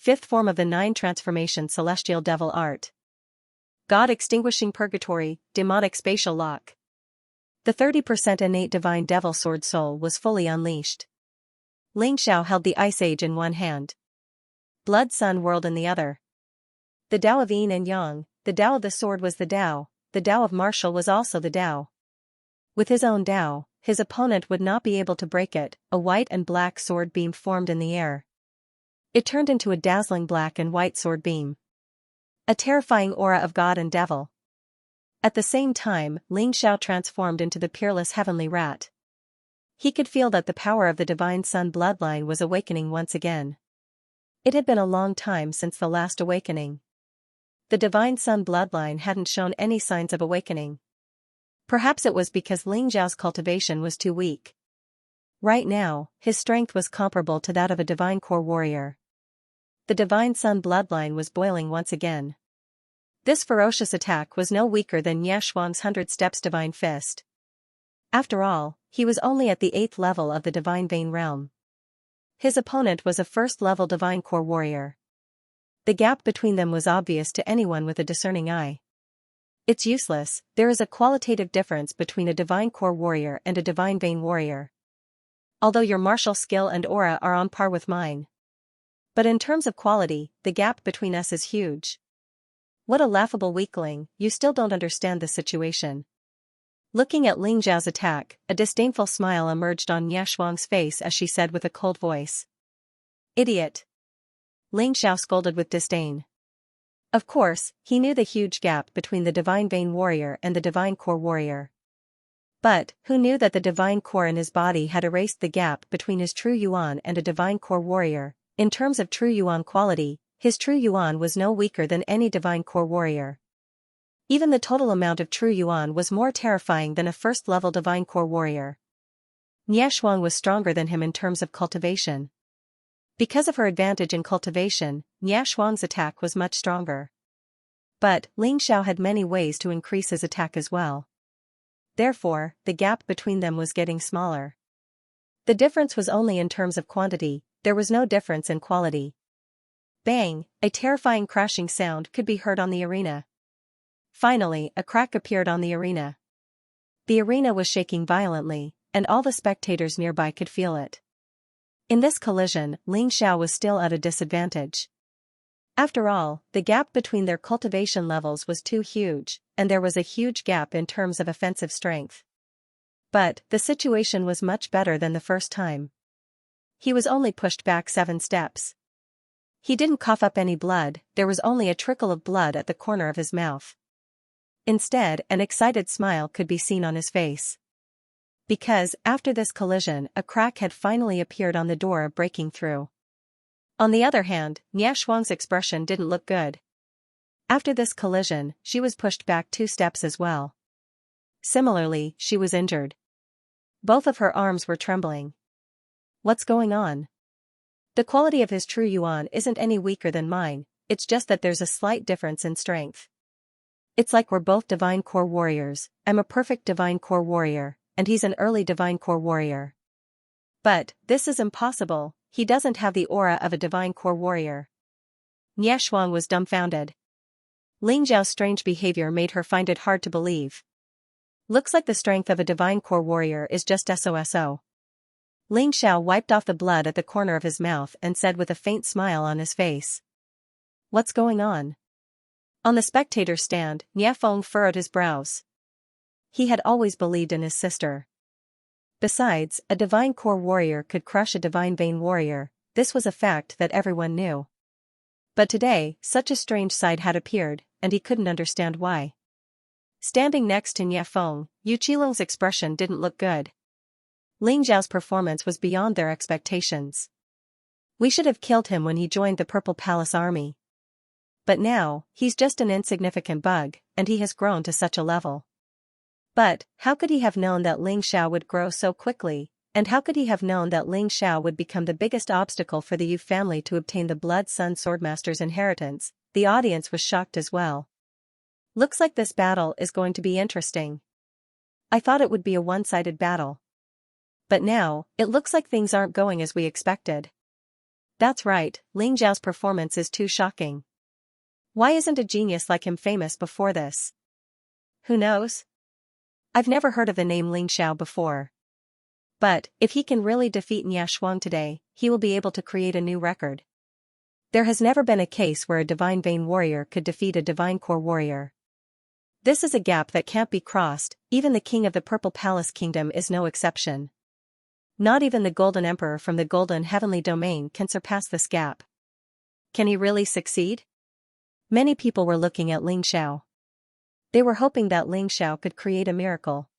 5th form of the 9 transformation celestial devil art. God extinguishing purgatory, demonic spatial lock. The 30% innate divine devil sword soul was fully unleashed. Ling Xiao held the Ice Age in one hand. Blood Sun World in the other. The Tao of Yin and Yang, the Tao of the sword was the Tao of martial was also the Tao. With his own Tao, his opponent would not be able to break it. A white and black sword beam formed in the air. It turned into a dazzling black and white sword beam. A terrifying aura of God and devil. At the same time, Ling Xiao transformed into the peerless heavenly rat. He could feel that the power of the divine sun bloodline was awakening once again. It had been a long time since the last awakening. The divine sun bloodline hadn't shown any signs of awakening. Perhaps it was because Ling Zhao's cultivation was too weak. Right now, his strength was comparable to that of a divine core warrior. The divine sun bloodline was boiling once again. This ferocious attack was no weaker than Nie Shuang's 100 steps divine fist. After all, he was only at the 8th level of the divine vein realm. His opponent was a 1st level divine core warrior. The gap between them was obvious to anyone with a discerning eye. It's useless, there is a qualitative difference between a divine core warrior and a divine vein warrior. Although your martial skill and aura are on par with mine. But in terms of quality, the gap between us is huge. What a laughable weakling, you still don't understand the situation. Looking at Ling Zhao's attack, a disdainful smile emerged on Nie Shuang's face as she said with a cold voice. Idiot. Ling Xiao scolded with disdain. Of course, he knew the huge gap between the divine vein warrior and the divine core warrior. But, who knew that the divine core in his body had erased the gap between his true yuan and a divine core warrior? In terms of true yuan quality, his true yuan was no weaker than any divine core warrior. Even the total amount of true yuan was more terrifying than a 1st level divine core warrior. Nie Shuang was stronger than him in terms of cultivation. Because of her advantage in cultivation, Nie Shuang's attack was much stronger. But, Ling Xiao had many ways to increase his attack as well. Therefore, the gap between them was getting smaller. The difference was only in terms of quantity, there was no difference in quality. Bang, a terrifying crashing sound could be heard on the arena. Finally, a crack appeared on the arena. The arena was shaking violently, and all the spectators nearby could feel it. In this collision, Ling Xiao was still at a disadvantage. After all, the gap between their cultivation levels was too huge, and there was a huge gap in terms of offensive strength. But, the situation was much better than the first time. He was only pushed back 7 steps. He didn't cough up any blood, there was only a trickle of blood at the corner of his mouth. Instead, an excited smile could be seen on his face. Because, after this collision, a crack had finally appeared on the door breaking through. On the other hand, Nie Shuang's expression didn't look good. After this collision, she was pushed back 2 steps as well. Similarly, she was injured. Both of her arms were trembling. What's going on? The quality of his true yuan isn't any weaker than mine, it's just that there's a slight difference in strength. It's like we're both divine core warriors, I'm a perfect divine core warrior, and he's an early divine core warrior. But, this is impossible, he doesn't have the aura of a divine core warrior. Nie Shuang was dumbfounded. Ling Zhao's strange behavior made her find it hard to believe. Looks like the strength of a divine core warrior is just SOSO. Ling Xiao wiped off the blood at the corner of his mouth and said with a faint smile on his face. What's going on? On the spectator stand, Nie Feng furrowed his brows. He had always believed in his sister. Besides, a divine core warrior could crush a divine vein warrior, this was a fact that everyone knew. But today, such a strange sight had appeared, and he couldn't understand why. Standing next to Nie Feng, Yu Qilong's expression didn't look good. Ling Zhao's performance was beyond their expectations. We should have killed him when he joined the Purple Palace army. But now, he's just an insignificant bug, and he has grown to such a level. But, how could he have known that Ling Xiao would grow so quickly, and how could he have known that Ling Xiao would become the biggest obstacle for the Yu family to obtain the Blood Sun Swordmaster's inheritance? The audience was shocked as well. Looks like this battle is going to be interesting. I thought it would be a one-sided battle. But now, it looks like things aren't going as we expected. That's right, Ling Zhao's performance is too shocking. Why isn't a genius like him famous before this? Who knows? I've never heard of the name Ling Xiao before. But, if he can really defeat Nie Shuang today, he will be able to create a new record. There has never been a case where a Divine Vein warrior could defeat a Divine Core warrior. This is a gap that can't be crossed, even the king of the Purple Palace Kingdom is no exception. Not even the Golden Emperor from the Golden Heavenly Domain can surpass this gap. Can he really succeed? Many people were looking at Ling Xiao. They were hoping that Ling Xiao could create a miracle.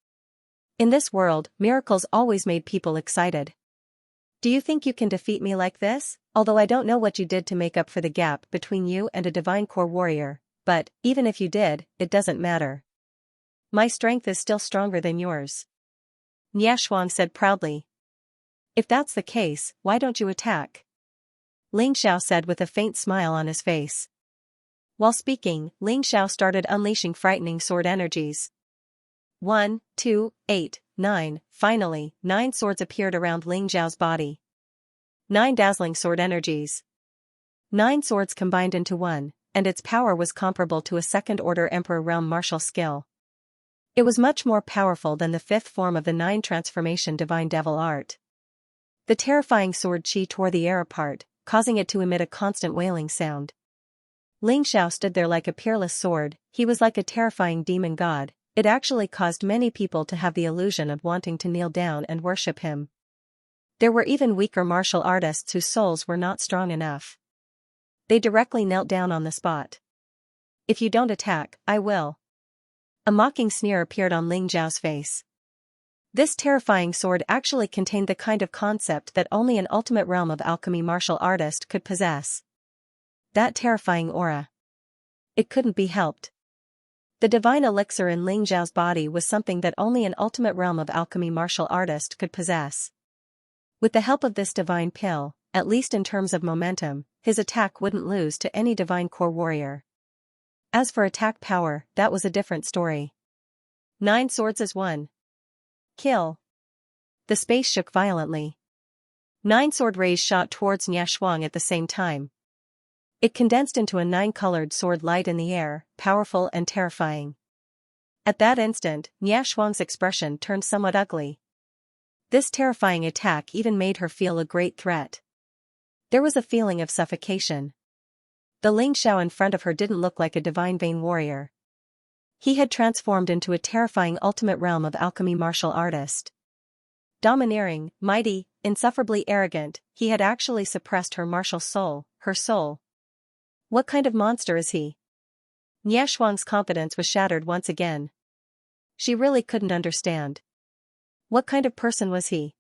In this world, miracles always made people excited. Do you think you can defeat me like this? Although I don't know what you did to make up for the gap between you and a Divine Core warrior, but, even if you did, it doesn't matter. My strength is still stronger than yours. Nie Shuang said proudly. If that's the case, why don't you attack? Ling Xiao said with a faint smile on his face. While speaking, Ling Xiao started unleashing frightening sword energies. 1, 2, 8, 9, finally, 9 swords appeared around Ling Xiao's body. 9 dazzling sword energies. 9 swords combined into one, and its power was comparable to a second-order Emperor realm martial skill. It was much more powerful than the 5th form of the 9 transformation Divine Devil art. The terrifying sword chi tore the air apart, causing it to emit a constant wailing sound. Ling Xiao stood there like a peerless sword, he was like a terrifying demon god. It actually caused many people to have the illusion of wanting to kneel down and worship him. There were even weaker martial artists whose souls were not strong enough. They directly knelt down on the spot. If you don't attack, I will. A mocking sneer appeared on Ling Zhao's face. This terrifying sword actually contained the kind of concept that only an ultimate realm of alchemy martial artist could possess. That terrifying aura. It couldn't be helped. The divine elixir in Ling Zhao's body was something that only an ultimate realm of alchemy martial artist could possess. With the help of this divine pill, at least in terms of momentum, his attack wouldn't lose to any Divine Core warrior. As for attack power, that was a different story. 9 swords as one. Kill. The space shook violently. 9 sword rays shot towards Nie Shuang at the same time. It condensed into a 9-colored sword light in the air, powerful and terrifying. At that instant, Nie Shuang's expression turned somewhat ugly. This terrifying attack even made her feel a great threat. There was a feeling of suffocation. The Ling Xiao in front of her didn't look like a Divine Vein warrior. He had transformed into a terrifying ultimate realm of alchemy martial artist. Domineering, mighty, insufferably arrogant, he had actually suppressed her martial soul, her soul. What kind of monster is he? Nie Shuang's confidence was shattered once again. She really couldn't understand. What kind of person was he?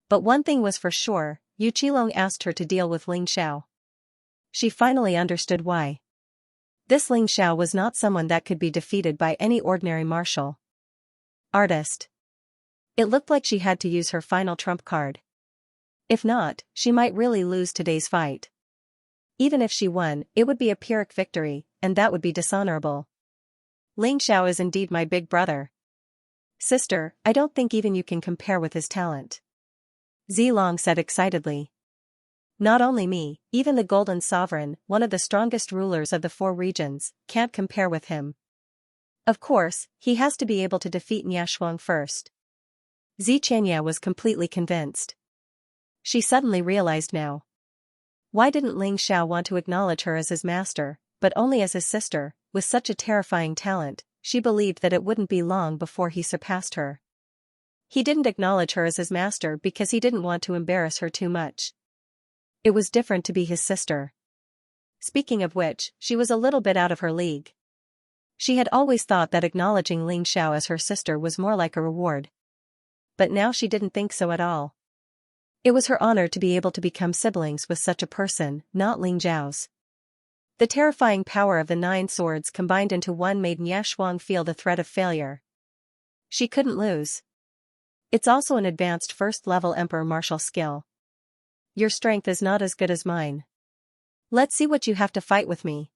But one thing was for sure, Yu Qilong asked her to deal with Ling Xiao. She finally understood why. This Ling Xiao was not someone that could be defeated by any ordinary martial artist. It looked like she had to use her final trump card. If not, she might really lose today's fight. Even if she won, it would be a Pyrrhic victory, and that would be dishonorable. Ling Xiao is indeed my big brother. Sister, I don't think even you can compare with his talent. Zilong said excitedly. Not only me, even the Golden Sovereign, one of the strongest rulers of the 4 regions, can't compare with him. Of course, he has to be able to defeat Nie Shuang first. Xianxia was completely convinced. She suddenly realized now. Why didn't Ling Xiao want to acknowledge her as his master, but only as his sister? With such a terrifying talent, she believed that it wouldn't be long before he surpassed her. He didn't acknowledge her as his master because he didn't want to embarrass her too much. It was different to be his sister. Speaking of which, she was a little bit out of her league. She had always thought that acknowledging Ling Xiao as her sister was more like a reward. But now she didn't think so at all. It was her honor to be able to become siblings with such a person, not Ling Xiao's. The terrifying power of the 9 swords combined into one made Nye Shuang feel the threat of failure. She couldn't lose. It's also an advanced first-level emperor martial skill. Your strength is not as good as mine. Let's see what you have to fight with me.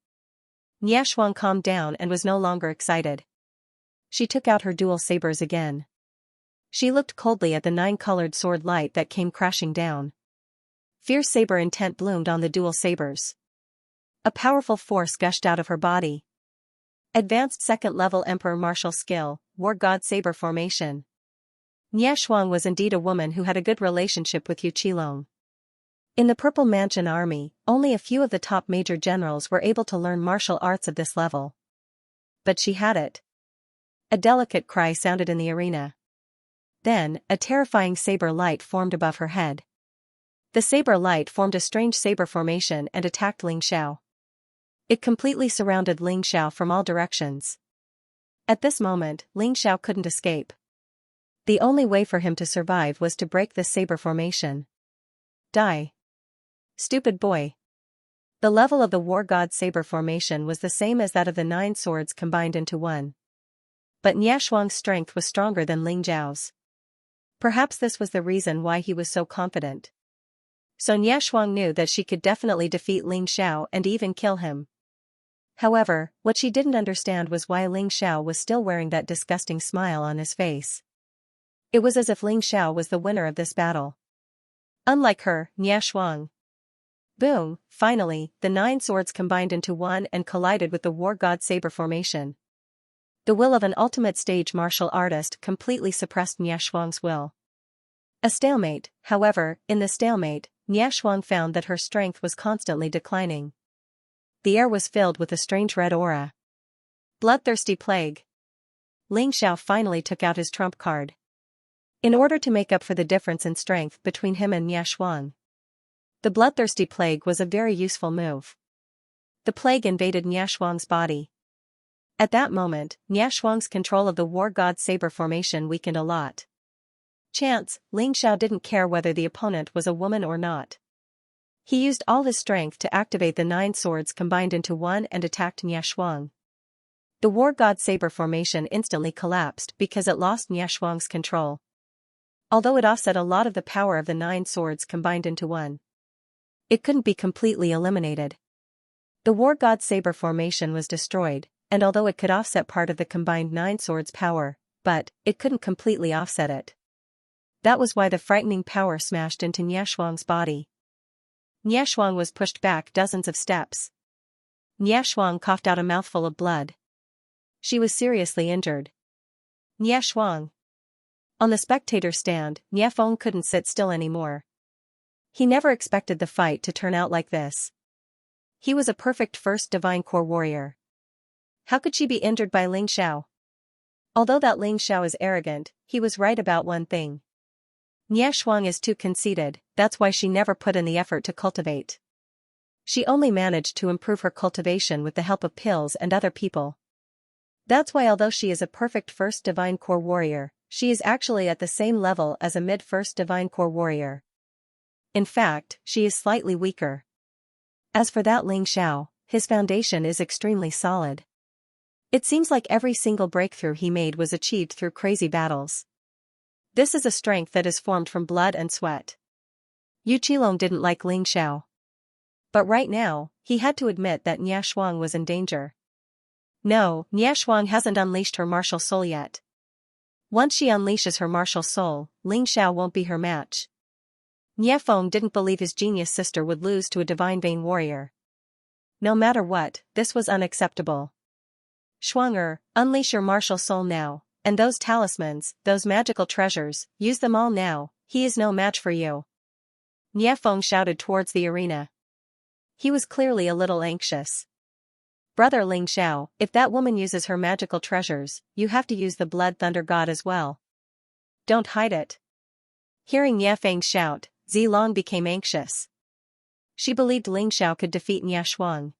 Nye Shuang calmed down and was no longer excited. She took out her dual sabers again. She looked coldly at the 9-colored sword light that came crashing down. Fierce saber intent bloomed on the dual sabers. A powerful force gushed out of her body. Advanced second-level emperor martial skill, war god saber formation. Nye Shuang was indeed a woman who had a good relationship with Yu Qilong. In the Purple Mansion army, only a few of the top major generals were able to learn martial arts of this level. But she had it. A delicate cry sounded in the arena. Then, a terrifying saber light formed above her head. The saber light formed a strange saber formation and attacked Ling Xiao. It completely surrounded Ling Xiao from all directions. At this moment, Ling Xiao couldn't escape. The only way for him to survive was to break this saber formation. Die. Stupid boy. The level of the war god saber formation was the same as that of the 9 swords combined into one. But Nye Shuang's strength was stronger than Ling Xiao's. Perhaps this was the reason why he was so confident. So Nye Shuang knew that she could definitely defeat Ling Xiao and even kill him. However, what she didn't understand was why Ling Xiao was still wearing that disgusting smile on his face. It was as if Ling Xiao was the winner of this battle. Unlike her, Nye Shuang. Boom, finally, the 9 swords combined into one and collided with the war god saber formation. The will of an ultimate stage martial artist completely suppressed Nye Shuang's will. A stalemate, however, in the stalemate, Nye Shuang found that her strength was constantly declining. The air was filled with a strange red aura. Bloodthirsty plague. Ling Xiao finally took out his trump card. In order to make up for the difference in strength between him and Nye Shuang. The bloodthirsty plague was a very useful move. The plague invaded Nye Shuang's body. At that moment, Nye Shuang's control of the war god saber formation weakened a lot. Chance, Ling Xiao didn't care whether the opponent was a woman or not. He used all his strength to activate the 9 swords combined into one and attacked Nye Shuang. The war god saber formation instantly collapsed because it lost Nye Shuang's control. Although it offset a lot of the power of the 9 swords combined into one. It couldn't be completely eliminated. The war god saber formation was destroyed, and although it could offset part of the combined 9 swords power, but it couldn't completely offset it. That was why the frightening power smashed into Nye Shuang's body. Nye Shuang was pushed back dozens of steps. Nye Shuang coughed out a mouthful of blood. She was seriously injured. Nye Shuang. On the spectator stand, Nye Feng couldn't sit still anymore. He never expected the fight to turn out like this. He was a perfect first divine core warrior. How could she be injured by Ling Xiao? Although that Ling Xiao is arrogant, he was right about one thing. Nye Shuang is too conceited, that's why she never put in the effort to cultivate. She only managed to improve her cultivation with the help of pills and other people. That's why although she is a perfect first divine core warrior, she is actually at the same level as a mid-first divine core warrior. In fact, she is slightly weaker. As for that Ling Xiao, his foundation is extremely solid. It seems like every single breakthrough he made was achieved through crazy battles. This is a strength that is formed from blood and sweat. Yu Qilong didn't like Ling Xiao. But right now, he had to admit that Nye Shuang was in danger. No, Nye Shuang hasn't unleashed her martial soul yet. Once she unleashes her martial soul, Ling Xiao won't be her match. Nye Feng didn't believe his genius sister would lose to a divine vein warrior. No matter what, this was unacceptable. Shuang, unleash your martial soul now, and those talismans, those magical treasures, use them all now, he is no match for you. Nye Feng shouted towards the arena. He was clearly a little anxious. Brother Ling Xiao, if that woman uses her magical treasures, you have to use the blood thunder god as well. Don't hide it. Hearing Nye Feng shout, Zilong became anxious. She believed Ling Xiao could defeat Nye Shuang.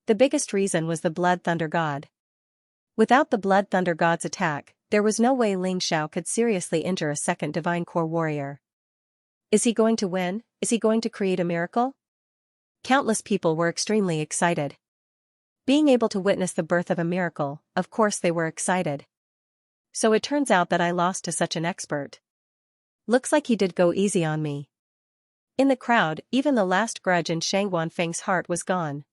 The biggest reason was the blood thunder god. Without the Blood Thunder God's attack, there was no way Ling Xiao could seriously injure a second Divine Core warrior. Is he going to win? Is he going to create a miracle? Countless people were extremely excited. Being able to witness the birth of a miracle, of course they were excited. So it turns out that I lost to such an expert. Looks like he did go easy on me. In the crowd, even the last grudge in Shang Wanfeng's heart was gone.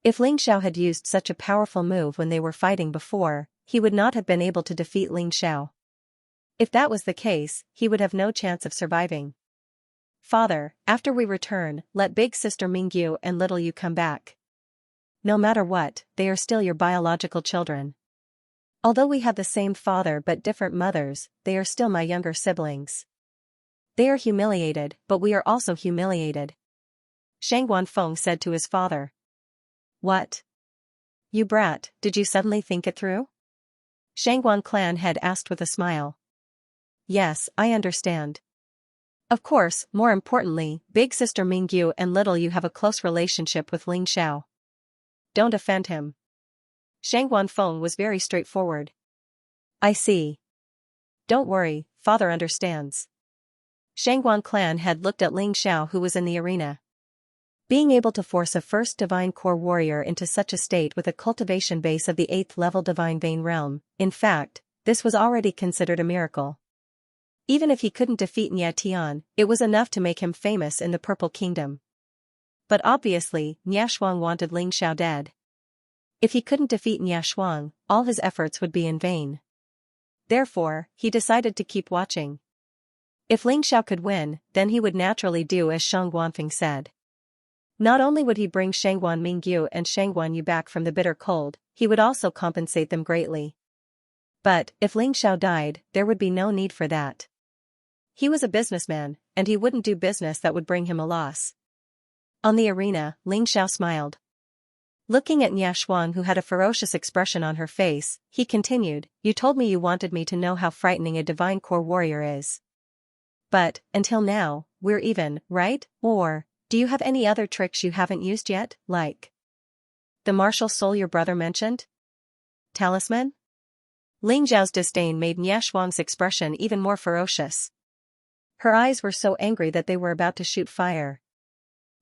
If Ling Xiao had used such a powerful move when they were fighting before, he would not have been able to defeat Ling Xiao. If that was the case, he would have no chance of surviving. Father, after we return, let big sister Mingyu and little you come back. No matter what, they are still your biological children. Although we have the same father but different mothers, they are still my younger siblings. They are humiliated, but we are also humiliated. Shang Wanfeng said to his father. What? You brat, did you suddenly think it through? Shangguan clan head asked with a smile. Yes, I understand. Of course, more importantly, big sister Mingyu and little you have a close relationship with Ling Xiao. Don't offend him. Shang Wanfeng was very straightforward. I see. Don't worry, father understands. Shangguan clan had looked at Ling Xiao who was in the arena. Being able to force a first Divine Core warrior into such a state with a cultivation base of the 8th level Divine Vein realm, in fact, this was already considered a miracle. Even if he couldn't defeat Nye Tian, it was enough to make him famous in the Purple Kingdom. But obviously, Nye Shuang wanted Ling Xiao dead. If he couldn't defeat Nye Shuang, all his efforts would be in vain. Therefore, he decided to keep watching. If Ling Xiao could win, then he would naturally do as Shang Wanfeng said. Not only would he bring Shangguan Mingyu and Shangguan Yu back from the bitter cold, he would also compensate them greatly. But, if Ling Xiao died, there would be no need for that. He was a businessman, and he wouldn't do business that would bring him a loss. On the arena, Ling Xiao smiled. Looking at Nye Shuang who had a ferocious expression on her face, he continued, You told me you wanted me to know how frightening a Divine Core warrior is. But, until now, we're even, right? Or, do you have any other tricks you haven't used yet, like the martial soul your brother mentioned? Talisman? Ling Zhao's disdain made Nye Shuang's expression even more ferocious. Her eyes were so angry that they were about to shoot fire.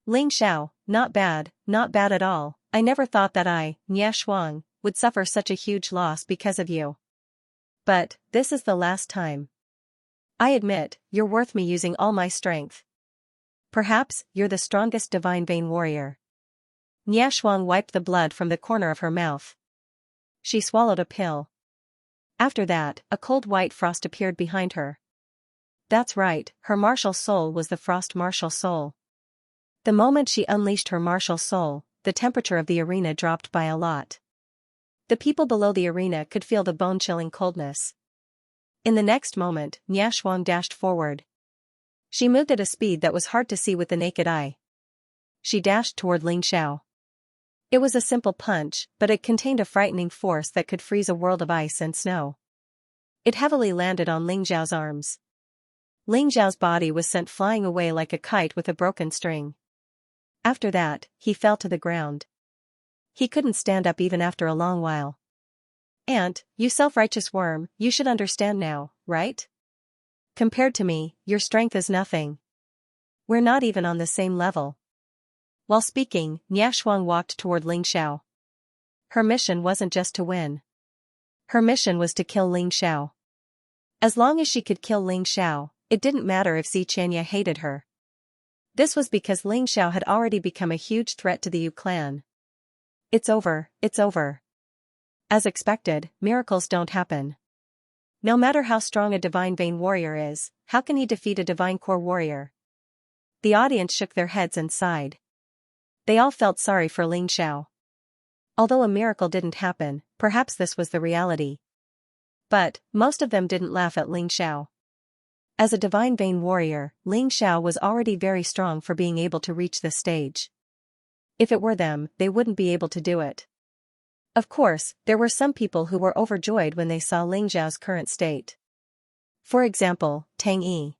Ling Xiao, not bad at all. I never thought that I, Nye Shuang, would suffer such a huge loss because of you. But, this is the last time. I admit, you're worth me using all my strength. Perhaps, you're the strongest Divine Vein warrior. Nye Shuang wiped the blood from the corner of her mouth. She swallowed a pill. After that, a cold white frost appeared behind her. That's right, her martial soul was the frost martial soul. The moment she unleashed her martial soul, the temperature of the arena dropped by a lot. The people below the arena could feel the bone-chilling coldness. In the next moment, Nye Shuang dashed forward. She moved at a speed that was hard to see with the naked eye. She dashed toward Ling Xiao. It was a simple punch, but it contained a frightening force that could freeze a world of ice and snow. It heavily landed on Ling Zhao's arms. Ling Zhao's body was sent flying away like a kite with a broken string. After that, he fell to the ground. He couldn't stand up even after a long while. Ant, you self-righteous worm, you should understand now, right? Compared to me, your strength is nothing. We're not even on the same level. While speaking, Nye Shuang walked toward Ling Xiao. Her mission wasn't just to win. Her mission was to kill Ling Xiao. As long as she could kill Ling Xiao, it didn't matter if Xianxia hated her. This was because Ling Xiao had already become a huge threat to the Yu clan. It's over, it's over. As expected, miracles don't happen. No matter how strong a Divine Vein warrior is, how can he defeat a Divine Core warrior? The audience shook their heads and sighed. They all felt sorry for Ling Xiao. Although a miracle didn't happen, perhaps this was the reality. But, most of them didn't laugh at Ling Xiao. As a Divine Vein warrior, Ling Xiao was already very strong for being able to reach this stage. If it were them, they wouldn't be able to do it. Of course, there were some people who were overjoyed when they saw Ling Zhao's current state. For example, Tang Yi.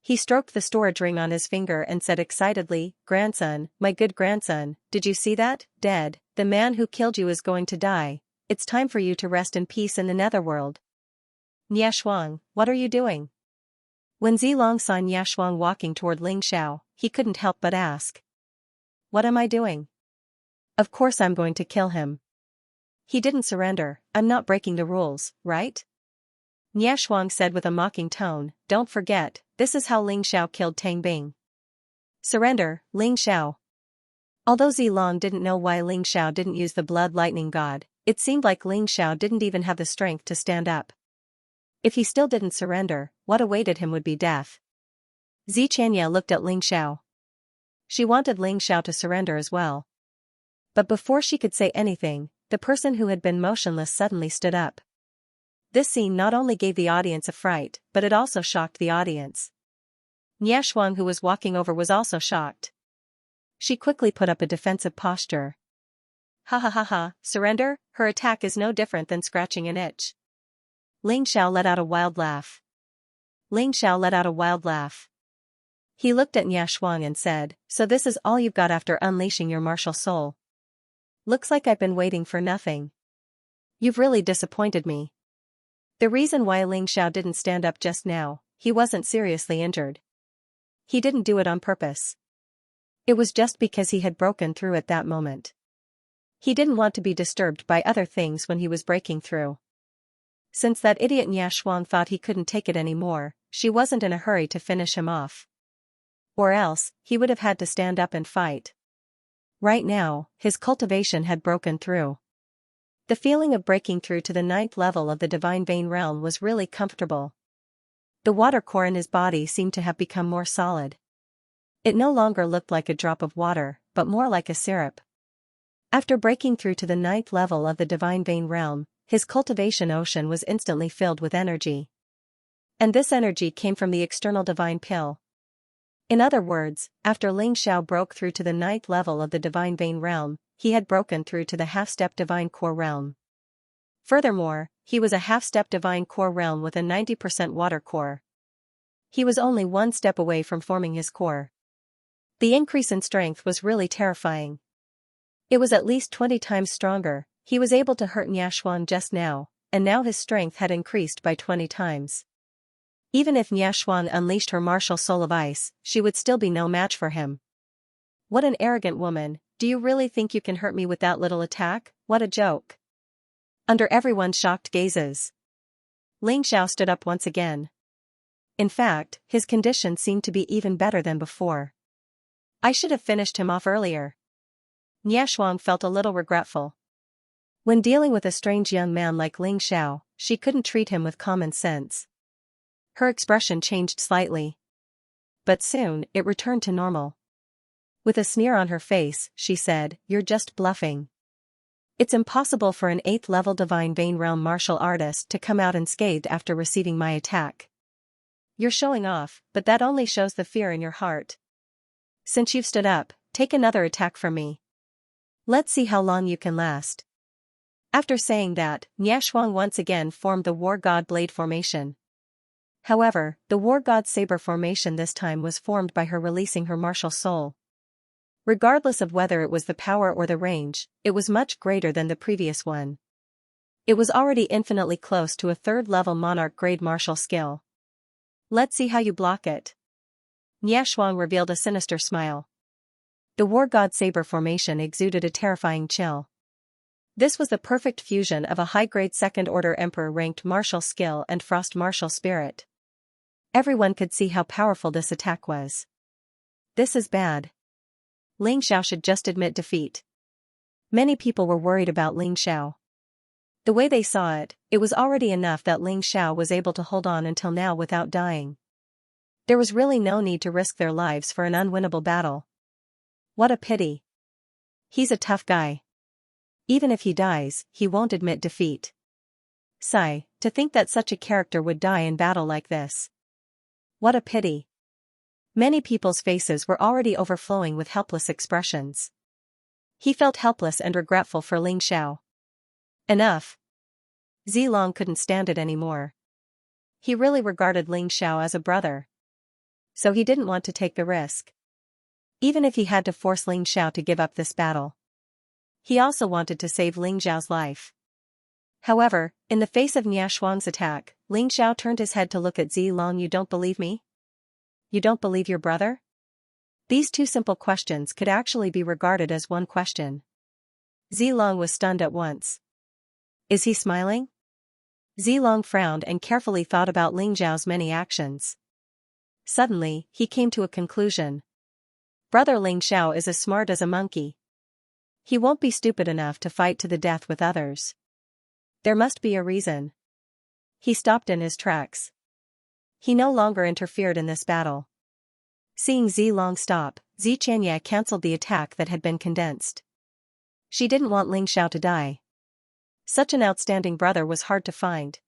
He stroked the storage ring on his finger and said excitedly, Grandson, my good grandson, did you see that? Dead, the man who killed you is going to die. it's time for you to rest in peace in the netherworld. Niashuang, what are you doing? When Zilong saw Niashuang walking toward Ling Xiao, he couldn't help but ask. What am I doing? Of course I'm going to kill him. He didn't surrender, I'm not breaking the rules, right? Niashuang said with a mocking tone, don't forget, this is how Ling Xiao killed Tang Bing. Surrender, Ling Xiao. Although Zilong didn't know why Ling Xiao didn't use the blood lightning god, it seemed like Ling Xiao didn't even have the strength to stand up. If he still didn't surrender, what awaited him would be death. Xianxia looked at Ling Xiao. She wanted Ling Xiao to surrender as well. But before she could say anything, the person who had been motionless suddenly stood up. This scene not only gave the audience a fright, but it also shocked the audience. Niashuang, who was walking over, was also shocked. She quickly put up a defensive posture. Ha ha ha ha, surrender? Her attack is no different than scratching an itch. Ling Xiao let out a wild laugh. Ling Xiao let out a wild laugh. He looked at Niashuang and said, so this is all you've got after unleashing your martial soul. Looks like I've been waiting for nothing. You've really disappointed me. The reason why Ling Xiao didn't stand up just now, he wasn't seriously injured. He didn't do it on purpose. It was just because he had broken through at that moment. He didn't want to be disturbed by other things when he was breaking through. Since that idiot Niashuang thought he couldn't take it anymore, she wasn't in a hurry to finish him off. Or else, he would have had to stand up and fight. Right now, his cultivation had broken through. The feeling of breaking through to the 9th level of the divine vein realm was really comfortable. The water core in his body seemed to have become more solid. It no longer looked like a drop of water, but more like a syrup. After breaking through to the 9th level of the divine vein realm, his cultivation ocean was instantly filled with energy. And this energy came from the external divine pill. In other words, after Ling Xiao broke through to the 9th level of the divine vein realm, he had broken through to the half-step divine core realm. Furthermore, he was a half-step divine core realm with a 90% water core. He was only one step away from forming his core. The increase in strength was really terrifying. It was at least 20 times stronger. He was able to hurt Niashuang just now, and now his strength had increased by 20 times. Even if Niashuang unleashed her martial soul of ice, she would still be no match for him. What an arrogant woman, do you really think you can hurt me with that little attack? What a joke. Under everyone's shocked gazes, Ling Xiao stood up once again. In fact, his condition seemed to be even better than before. I should have finished him off earlier. Niashuang felt a little regretful. When dealing with a strange young man like Ling Xiao, she couldn't treat him with common sense. Her expression changed slightly. But soon, it returned to normal. With a sneer on her face, she said, you're just bluffing. It's impossible for an 8th-level divine vein realm martial artist to come out unscathed after receiving my attack. You're showing off, but that only shows the fear in your heart. Since you've stood up, take another attack from me. Let's see how long you can last. After saying that, Niashuang once again formed the War God Blade formation. However, the War God Saber formation this time was formed by her releasing her martial soul. Regardless of whether it was the power or the range, it was much greater than the previous one. It was already infinitely close to a 3rd-level monarch-grade martial skill. Let's see how you block it. Niashuang revealed a sinister smile. The War God Saber formation exuded a terrifying chill. This was the perfect fusion of a high-grade 2nd-order emperor-ranked martial skill and frost martial spirit. Everyone could see how powerful this attack was. This is bad. Ling Xiao should just admit defeat. Many people were worried about Ling Xiao. The way they saw it, it was already enough that Ling Xiao was able to hold on until now without dying. There was really no need to risk their lives for an unwinnable battle. What a pity. He's a tough guy. Even if he dies, he won't admit defeat. Sigh, to think that such a character would die in battle like this. What a pity. Many people's faces were already overflowing with helpless expressions. He felt helpless and regretful for Ling Xiao. Enough. Zilong couldn't stand it anymore. He really regarded Ling Xiao as a brother. So he didn't want to take the risk. Even if he had to force Ling Xiao to give up this battle. He also wanted to save Ling Xiao's life. However, in the face of Nia Shuang's attack, Ling Xiao turned his head to look at Zilong. You don't believe me? You don't believe your brother? These two simple questions could actually be regarded as one question. Zilong was stunned at once. Is he smiling? Zilong frowned and carefully thought about Ling Xiao's many actions. Suddenly, he came to a conclusion. Brother Ling Xiao is as smart as a monkey. He won't be stupid enough to fight to the death with others. There must be a reason. He stopped in his tracks. He no longer interfered in this battle. Seeing Zilong stop, Xianxia cancelled the attack that had been condensed. She didn't want Ling Xiao to die. Such an outstanding brother was hard to find.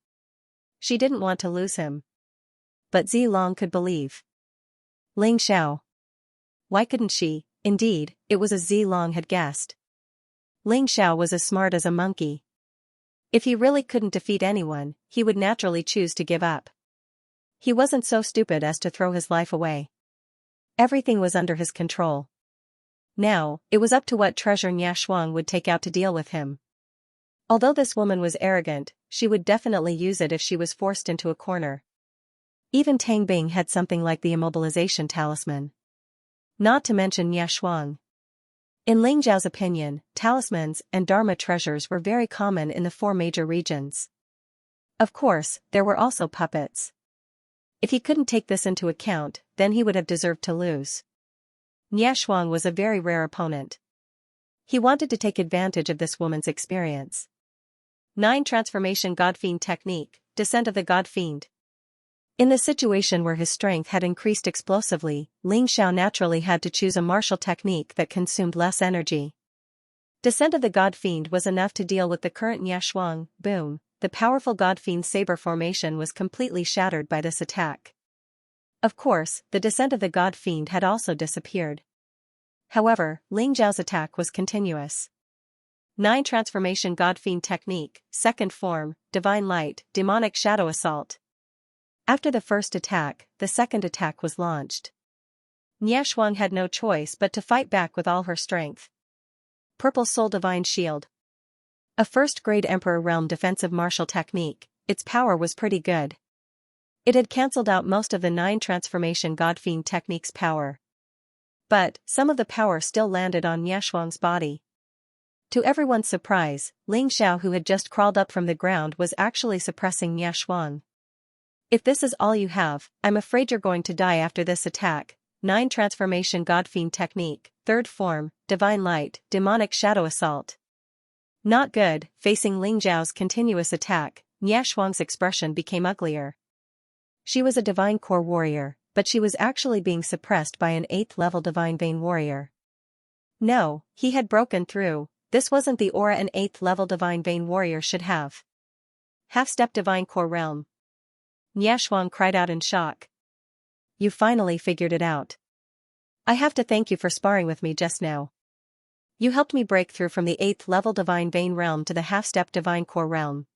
She didn't want to lose him. But Zilong could believe. Ling Xiao. Why couldn't she? Indeed, it was as Zilong had guessed. Ling Xiao was as smart as a monkey. If he really couldn't defeat anyone, he would naturally choose to give up. He wasn't so stupid as to throw his life away. Everything was under his control. Now, it was up to what treasure Nia Shuang would take out to deal with him. Although this woman was arrogant, she would definitely use it if she was forced into a corner. Even Tang Bing had something like the immobilization talisman. Not to mention Nia Shuang. In Ling Zhao's opinion, talismans and dharma treasures were very common in the 4 major regions. Of course, there were also puppets. If he couldn't take this into account, then he would have deserved to lose. Nia Shuang was a very rare opponent. He wanted to take advantage of this woman's experience. 9 Transformation God Fiend Technique, Descent of the God Fiend. In the situation where his strength had increased explosively, Ling Xiao naturally had to choose a martial technique that consumed less energy. Descent of the God Fiend was enough to deal with the current Nia Shuang. Boom, the powerful God Fiend saber formation was completely shattered by this attack. Of course, the Descent of the God Fiend had also disappeared. However, Ling Zhao's attack was continuous. 9 Transformation God Fiend Technique, Second Form, Divine Light, Demonic Shadow Assault. After the first attack, the second attack was launched. Nia Shuang had no choice but to fight back with all her strength. Purple Soul Divine Shield. A first-grade Emperor Realm defensive martial technique, its power was pretty good. It had cancelled out most of the 9 Transformation God Fiend technique's power. But, some of the power still landed on Nia Shuang's body. To everyone's surprise, Ling Xiao, who had just crawled up from the ground, was actually suppressing Nia Shuang. If this is all you have, I'm afraid you're going to die after this attack. 9 Transformation God Fiend Technique, Third Form, Divine Light, Demonic Shadow Assault. Not good. Facing Ling Zhao's continuous attack, Nia Shuang's expression became uglier. She was a Divine Core warrior, but she was actually being suppressed by an 8th level Divine Vein warrior. No, he had broken through. This wasn't the aura an 8th level Divine Vein warrior should have. Half-step Divine Core Realm. Nia Shuang cried out in shock. You finally figured it out. I have to thank you for sparring with me just now. You helped me break through from the 8th level Divine Vein realm to the half-step Divine Core realm.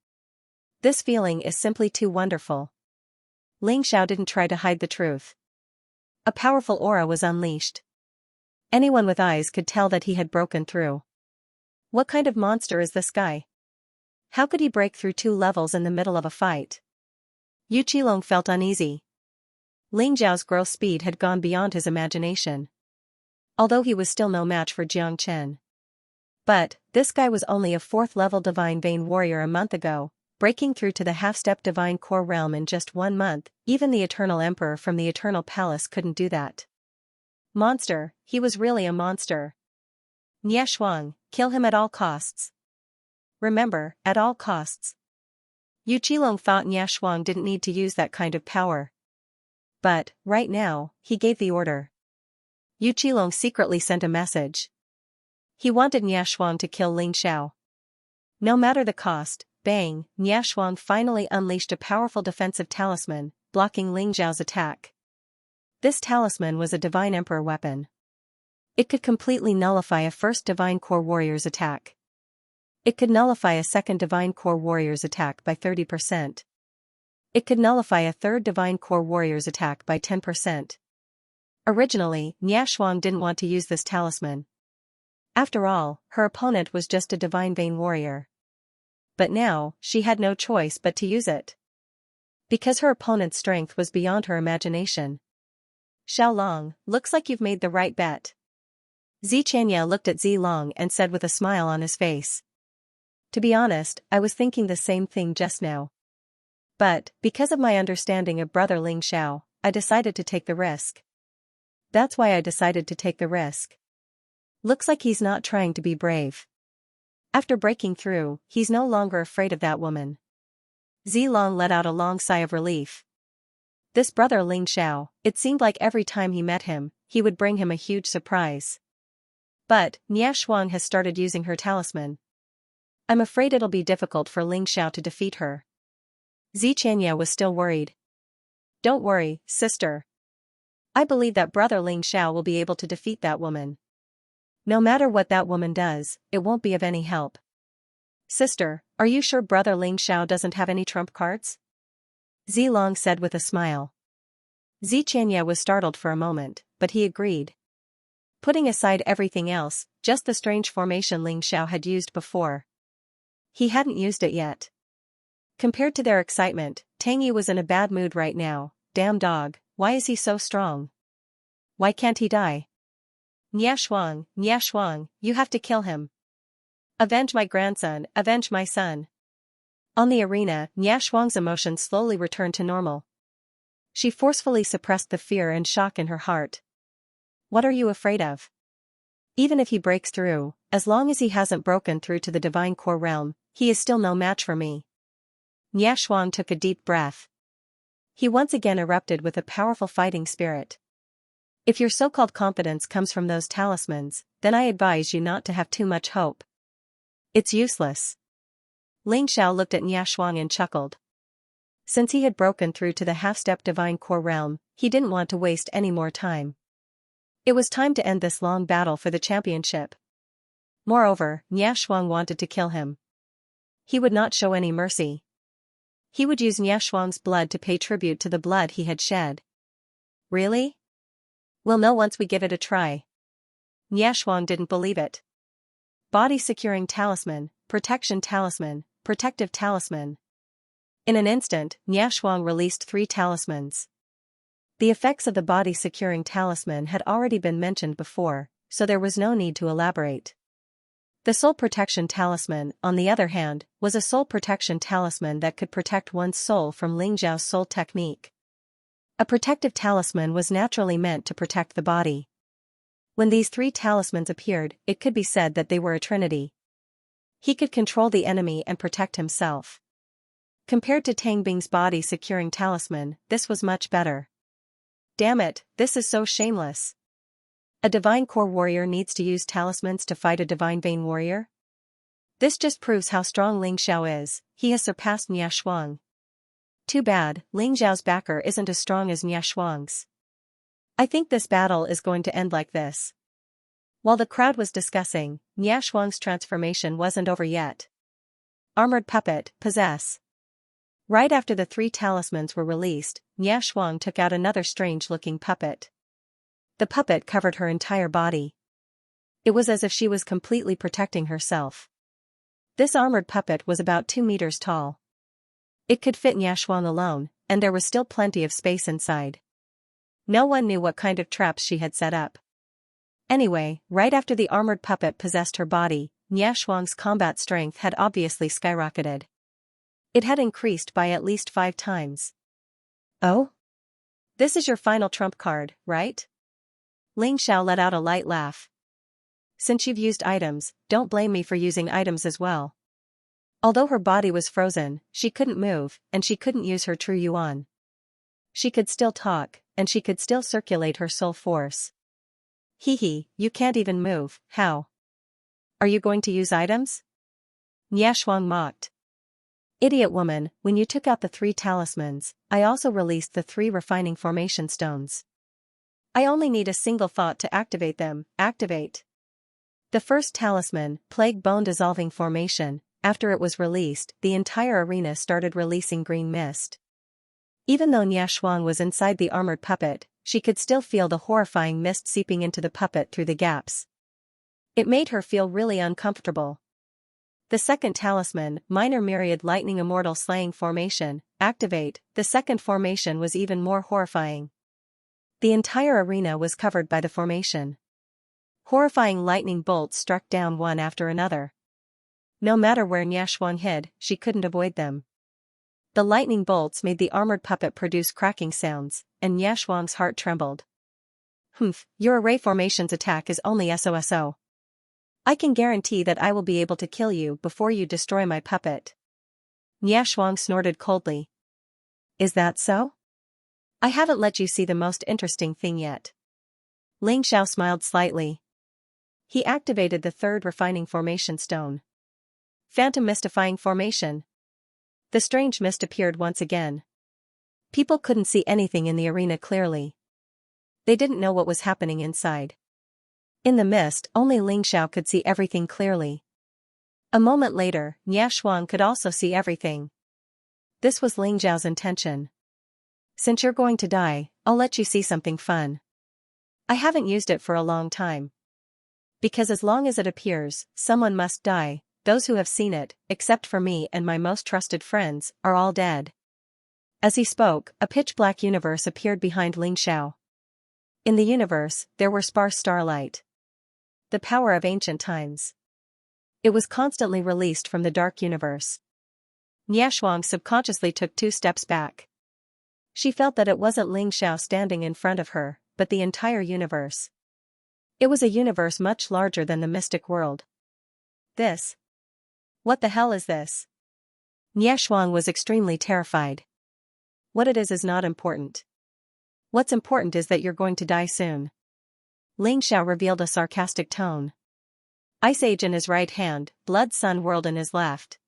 This feeling is simply too wonderful. Ling Xiao didn't try to hide the truth. A powerful aura was unleashed. Anyone with eyes could tell that he had broken through. What kind of monster is this guy? How could he break through 2 levels in the middle of a fight? Yu Qilong felt uneasy. Ling Zhao's growth speed had gone beyond his imagination. Although he was still no match for Jiang Chen. But, this guy was only a 4th level Divine Vein warrior a month ago, breaking through to the half-step Divine Core realm in just 1 month. Even the Eternal Emperor from the Eternal Palace couldn't do that. Monster, he was really a monster. Nia Shuang, kill him at all costs. Remember, at all costs. Yu Qilong thought Nia Shuang didn't need to use that kind of power. But, right now, he gave the order. Yu Qilong secretly sent a message. He wanted Nia Shuang to kill Ling Xiao. No matter the cost, bang, Nia Shuang finally unleashed a powerful defensive talisman, blocking Ling Xiao's attack. This talisman was a Divine Emperor weapon. It could completely nullify a first Divine Core warrior's attack. It could nullify a second Divine Core warrior's attack by 30%. It could nullify a third Divine Core warrior's attack by 10%. Originally, Nia Shuang didn't want to use this talisman. After all, her opponent was just a Divine Vein warrior. but now, she had no choice but to use it. Because her opponent's strength was beyond her imagination. Xiaolong, looks like you've made the right bet. Xianxia looked at Zilong and said with a smile on his face. To be honest, I was thinking the same thing just now. But, because of my understanding of Brother Ling Xiao, I decided to take the risk. That's why I decided to take the risk. Looks like he's not trying to be brave. After breaking through, he's no longer afraid of that woman. Zilong let out a long sigh of relief. This Brother Ling Xiao, it seemed like every time he met him, he would bring him a huge surprise. But, Nia Shuang has started using her talisman. I'm afraid it'll be difficult for Ling Xiao to defeat her. Xianxia was still worried. Don't worry, sister. I believe that Brother Ling Xiao will be able to defeat that woman. No matter what that woman does, it won't be of any help. Sister, are you sure Brother Ling Xiao doesn't have any trump cards? Zilong said with a smile. Xianxia was startled for a moment, but he agreed. Putting aside everything else, just the strange formation Ling Xiao had used before. He hadn't used it yet. Compared to their excitement, Tang Yi was in a bad mood right now. Damn dog, why is he so strong? Why can't he die? Nia Shuang, you have to kill him. Avenge my grandson, avenge my son. On the arena, Nia Shuang's emotions slowly returned to normal. She forcefully suppressed the fear and shock in her heart. What are you afraid of? Even if he breaks through, as long as he hasn't broken through to the divine core realm, he is still no match for me. Nia Shuang took a deep breath. He once again erupted with a powerful fighting spirit. If your so-called confidence comes from those talismans, then I advise you not to have too much hope. It's useless. Ling Xiao looked at Nia Shuang and chuckled. Since he had broken through to the half-step divine core realm, he didn't want to waste any more time. It was time to end this long battle for the championship. Moreover, Nia Shuang wanted to kill him. He would not show any mercy. He would use Nia Shuang's blood to pay tribute to the blood he had shed. Really? We'll know once we give it a try. Nia Shuang didn't believe it. Body-securing talisman, protection talisman, protective talisman. In an instant, Nia Shuang released 3 talismans. The effects of the body-securing talisman had already been mentioned before, so there was no need to elaborate. The soul protection talisman, on the other hand, was a soul protection talisman that could protect one's soul from Ling Zhao's soul technique. A protective talisman was naturally meant to protect the body. When these 3 talismans appeared, it could be said that they were a trinity. He could control the enemy and protect himself. Compared to Tang Bing's body-securing talisman, this was much better. Damn it, this is so shameless. A divine core warrior needs to use talismans to fight a divine vein warrior? This just proves how strong Ling Xiao is. He has surpassed Nia Shuang. Too bad, Ling Zhao's backer isn't as strong as Nia Shuang's. I think this battle is going to end like this. While the crowd was discussing, Nia Shuang's transformation wasn't over yet. Armored puppet, possess. Right after the 3 talismans were released, Nia Shuang took out another strange-looking puppet. The puppet covered her entire body. It was as if she was completely protecting herself. This armored puppet was about 2 meters tall. It could fit Nia Shuang alone, and there was still plenty of space inside. No one knew what kind of traps she had set up. Anyway, right after the armored puppet possessed her body, Nia Shuang's combat strength had obviously skyrocketed. It had increased by at least 5 times. Oh? This is your final trump card, right? Ling Xiao let out a light laugh. Since you've used items, don't blame me for using items as well. Although her body was frozen, she couldn't move, and she couldn't use her true yuan. She could still talk, and she could still circulate her soul force. Hee, you can't even move, how? Are you going to use items? Nia Shuang mocked. Idiot woman, when you took out the 3 talismans, I also released the 3 refining formation stones. I only need a single thought to activate them. Activate. The first talisman, Plague Bone Dissolving Formation, after it was released, the entire arena started releasing green mist. Even though Nia Shuang was inside the armored puppet, she could still feel the horrifying mist seeping into the puppet through the gaps. It made her feel really uncomfortable. The second talisman, Minor Myriad Lightning Immortal Slaying Formation, activate. The second formation was even more horrifying. The entire arena was covered by the formation. Horrifying lightning bolts struck down one after another. No matter where Xianxia hid, she couldn't avoid them. The lightning bolts made the armored puppet produce cracking sounds, and Xianxia's heart trembled. Humph, your array formation's attack is only SOSO. I can guarantee that I will be able to kill you before you destroy my puppet. Xianxia snorted coldly. Is that so? I haven't let you see the most interesting thing yet. Ling Xiao smiled slightly. He activated the third refining formation stone. Phantom Mystifying Formation. The strange mist appeared once again. People couldn't see anything in the arena clearly. They didn't know what was happening inside. In the mist, only Ling Xiao could see everything clearly. A moment later, Xianxia could also see everything. This was Ling Xiao's intention. Since you're going to die, I'll let you see something fun. I haven't used it for a long time. Because as long as it appears, someone must die. Those who have seen it, except for me and my most trusted friends, are all dead. As he spoke, a pitch-black universe appeared behind Ling Xiao. In the universe, there were sparse starlight. The power of ancient times. It was constantly released from the dark universe. Xianxia subconsciously took 2 steps back. She felt that it wasn't Ling Xiao standing in front of her, but the entire universe. It was a universe much larger than the mystic world. This. What the hell is this? Xianxia was extremely terrified. What it is not important. What's important is that you're going to die soon. Ling Xiao revealed a sarcastic tone. Ice Age in his right hand, Blood Sun World in his left.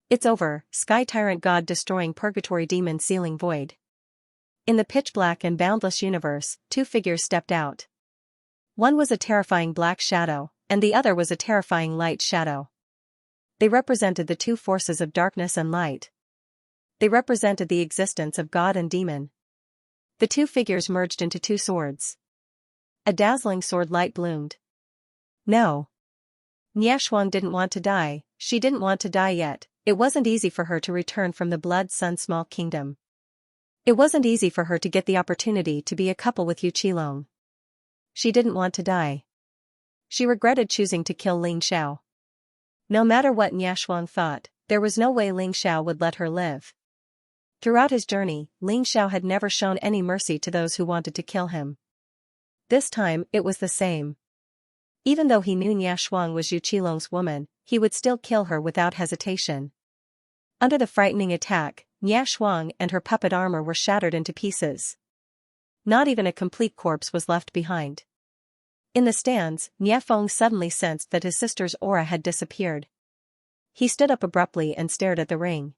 It's over, Sky Tyrant God destroying Purgatory Demon sealing void. In the pitch-black and boundless universe, 2 figures stepped out. One was a terrifying black shadow, and the other was a terrifying light shadow. They represented the 2 forces of darkness and light. They represented the existence of God and demon. The 2 figures merged into 2 swords. A dazzling sword light bloomed. No. Xianxia didn't want to die, she didn't want to die yet. It wasn't easy for her to return from the Blood Sun Small Kingdom. It wasn't easy for her to get the opportunity to be a couple with Yu Qilong. She didn't want to die. She regretted choosing to kill Ling Xiao. No matter what Xianxia thought, there was no way Ling Xiao would let her live. Throughout his journey, Ling Xiao had never shown any mercy to those who wanted to kill him. This time, it was the same. Even though he knew Xianxia was Yu Qilong's woman, he would still kill her without hesitation. Under the frightening attack, Xianxia and her puppet armor were shattered into pieces. Not even a complete corpse was left behind. In the stands, Xianxia suddenly sensed that his sister's aura had disappeared. He stood up abruptly and stared at the ring.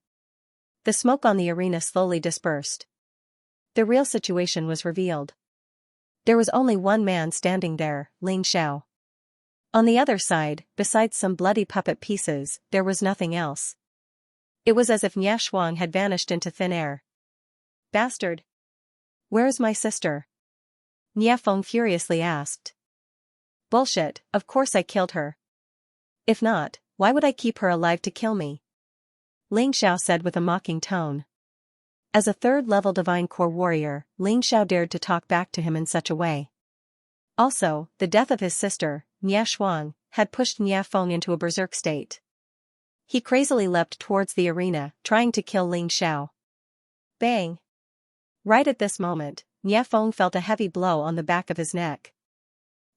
The smoke on the arena slowly dispersed. The real situation was revealed. There was only one man standing there, Ling Xiao. On the other side, besides some bloody puppet pieces, there was nothing else. It was as if Xianxia had vanished into thin air. Bastard! Where is my sister? Xianxia furiously asked. Bullshit, of course I killed her. If not, why would I keep her alive to kill me? Ling Xiao said with a mocking tone. As a 3rd-level Divine Core warrior, Ling Xiao dared to talk back to him in such a way. Also, the death of his sister, Xianxia, had pushed Xianxia into a berserk state. He crazily leapt towards the arena, trying to kill Ling Xiao. Bang! Right at this moment, Xianxia felt a heavy blow on the back of his neck.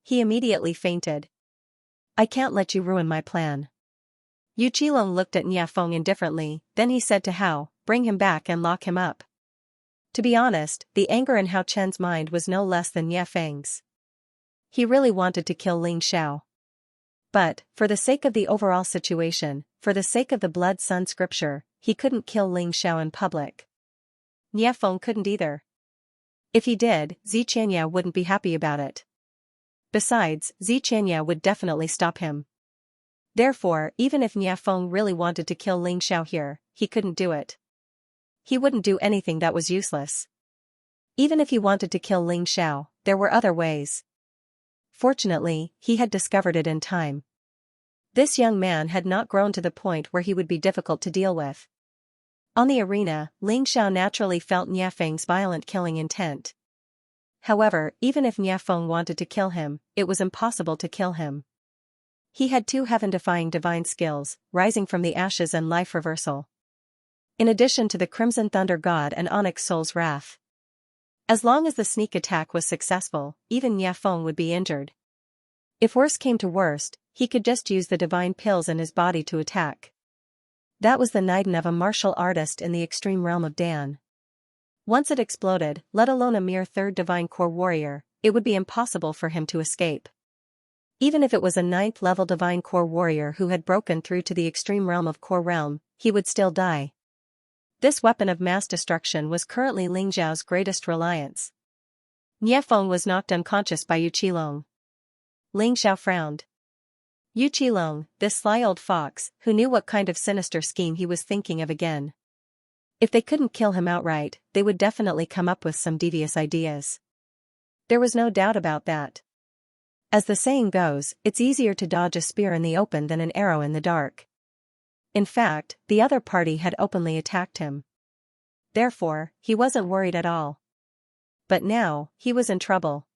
He immediately fainted. I can't let you ruin my plan. Yu Qilong looked at Xianxia indifferently, then he said to Hao, bring him back and lock him up. To be honest, the anger in Hao Chen's mind was no less than Xianfeng's. He really wanted to kill Ling Xiao. But, for the sake of the overall situation, for the sake of the Blood Sun scripture, he couldn't kill Ling Xiao in public. Xianfeng couldn't either. If he did, Xianxia wouldn't be happy about it. Besides, Xianxia would definitely stop him. Therefore, even if Xianfeng really wanted to kill Ling Xiao here, he couldn't do it. He wouldn't do anything that was useless. Even if he wanted to kill Ling Xiao, there were other ways. Fortunately, he had discovered it in time. This young man had not grown to the point where he would be difficult to deal with. On the arena, Ling Xiao naturally felt Niafeng's violent killing intent. However, even if Niafeng wanted to kill him, it was impossible to kill him. He had two heaven-defying divine skills, rising from the ashes and life reversal. In addition to the Crimson Thunder God and Onyx Soul's wrath. As long as the sneak attack was successful, even Niafeng would be injured. If worst came to worst, he could just use the divine pills in his body to attack. That was the Niden of a martial artist in the extreme realm of Dan. Once it exploded, let alone a mere third divine core warrior, it would be impossible for him to escape. Even if it was a 9th level divine core warrior who had broken through to the extreme realm of core realm, he would still die. This weapon of mass destruction was currently Ling Xiao's greatest reliance. Niafeng was knocked unconscious by Yu Qilong. Ling Xiao frowned. Yu Qilong, this sly old fox, who knew what kind of sinister scheme he was thinking of again. If they couldn't kill him outright, they would definitely come up with some devious ideas. There was no doubt about that. As the saying goes, it's easier to dodge a spear in the open than an arrow in the dark. In fact, the other party had openly attacked him. Therefore, he wasn't worried at all. But now, he was in trouble.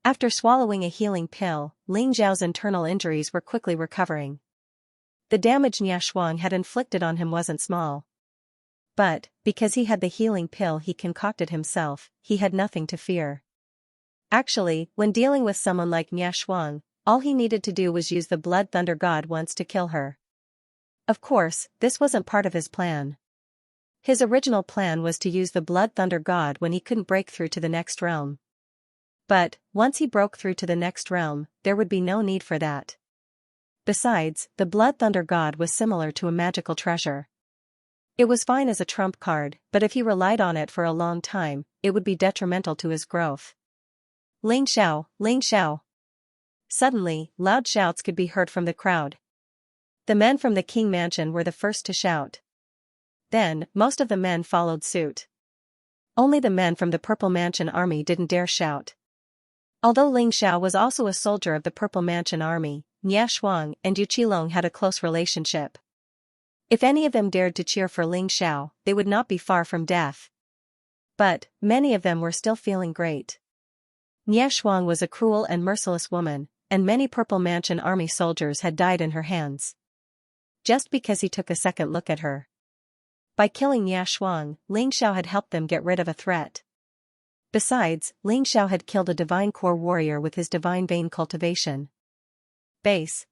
After swallowing a healing pill, Ling Xiao's internal injuries were quickly recovering. The damage Niashuang had inflicted on him wasn't small. But, because he had the healing pill he concocted himself, he had nothing to fear. Actually, when dealing with someone like Niashuang, all he needed to do was use the Blood Thunder God once to kill her. Of course, this wasn't part of his plan. His original plan was to use the Blood Thunder God when he couldn't break through to the next realm. But, once he broke through to the next realm, there would be no need for that. Besides, the Blood Thunder God was similar to a magical treasure. It was fine as a trump card, but if he relied on it for a long time, it would be detrimental to his growth. Ling Xiao, Ling Xiao. Suddenly, loud shouts could be heard from the crowd. The men from the King Mansion were the first to shout. Then, most of the men followed suit. Only the men from the Purple Mansion army didn't dare shout. Although Ling Xiao was also a soldier of the Purple Mansion army, Niashuang and Yu Qilong had a close relationship. If any of them dared to cheer for Ling Xiao, they would not be far from death. But, many of them were still feeling great. Niashuang was a cruel and merciless woman, and many Purple Mansion army soldiers had died in her hands. Just because he took a second look at her. By killing Niashuang, Ling Xiao had helped them get rid of a threat. Besides, Ling Xiao had killed a divine core warrior with his divine vein cultivation. Base.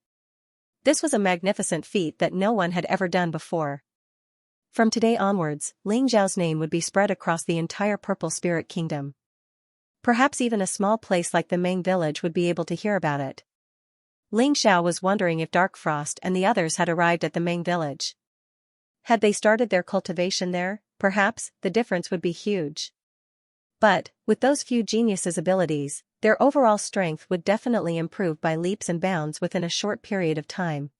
This was a magnificent feat that no one had ever done before. From today onwards, Ling Xiao's name would be spread across the entire Purple Spirit Kingdom. Perhaps even a small place like the Meng village would be able to hear about it. Ling Xiao was wondering if Dark Frost and the others had arrived at the Meng village. Had they started their cultivation there, perhaps, the difference would be huge. But, with those few geniuses' abilities, their overall strength would definitely improve by leaps and bounds within a short period of time.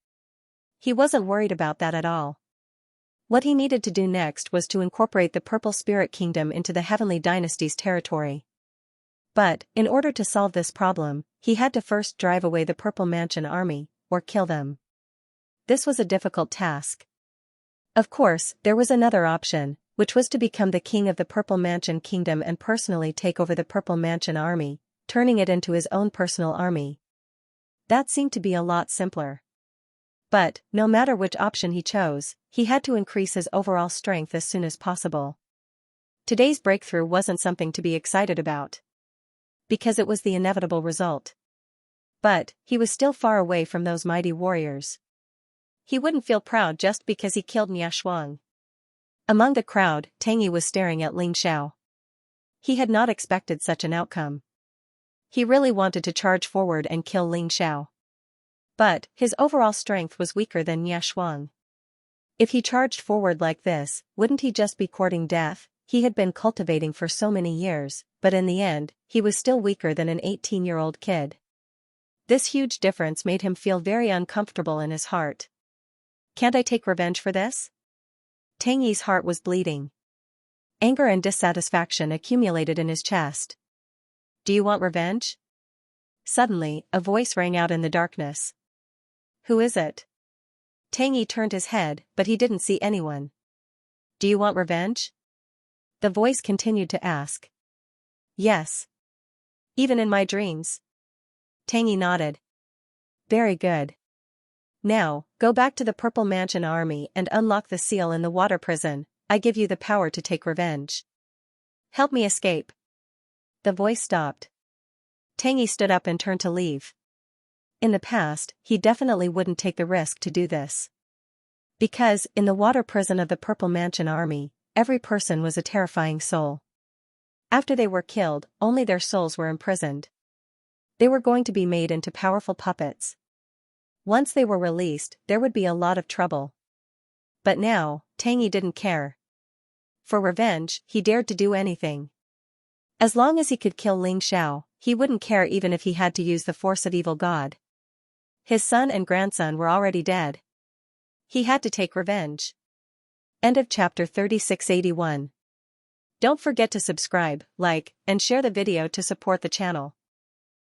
He wasn't worried about that at all. What he needed to do next was to incorporate the Purple Spirit Kingdom into the Heavenly Dynasty's territory. But, in order to solve this problem, he had to first drive away the Purple Mansion army, or kill them. This was a difficult task. Of course, there was another option, which was to become the king of the Purple Mansion Kingdom and personally take over the Purple Mansion army, turning it into his own personal army. That seemed to be a lot simpler. But, no matter which option he chose, he had to increase his overall strength as soon as possible. Today's breakthrough wasn't something to be excited about. Because it was the inevitable result. But, he was still far away from those mighty warriors. He wouldn't feel proud just because he killed Niashuang. Among the crowd, Tang Yi was staring at Ling Xiao. He had not expected such an outcome. He really wanted to charge forward and kill Ling Xiao. But, his overall strength was weaker than Niashuang. If he charged forward like this, wouldn't he just be courting death? He had been cultivating for so many years, but in the end, he was still weaker than an 18-year-old kid. This huge difference made him feel very uncomfortable in his heart. Can't I take revenge for this? Tang Yi's heart was bleeding. Anger and dissatisfaction accumulated in his chest. Do you want revenge? Suddenly, a voice rang out in the darkness. Who is it? Tang Yi turned his head, but he didn't see anyone. Do you want revenge? The voice continued to ask. Yes. Even in my dreams? Tang Yi nodded. Very good. Now, go back to the Purple Mansion army and unlock the seal in the water prison. I give you the power to take revenge. Help me escape. The voice stopped. Tang Yi stood up and turned to leave. In the past, he definitely wouldn't take the risk to do this. Because, in the water prison of the Purple Mansion army, every person was a terrifying soul. After they were killed, only their souls were imprisoned. They were going to be made into powerful puppets. Once they were released, there would be a lot of trouble. But now, Tang Yi didn't care. For revenge, he dared to do anything. As long as he could kill Ling Xiao, he wouldn't care even if he had to use the force of evil god. His son and grandson were already dead. He had to take revenge. End of chapter 3681. Don't forget to subscribe, like, and share the video to support the channel.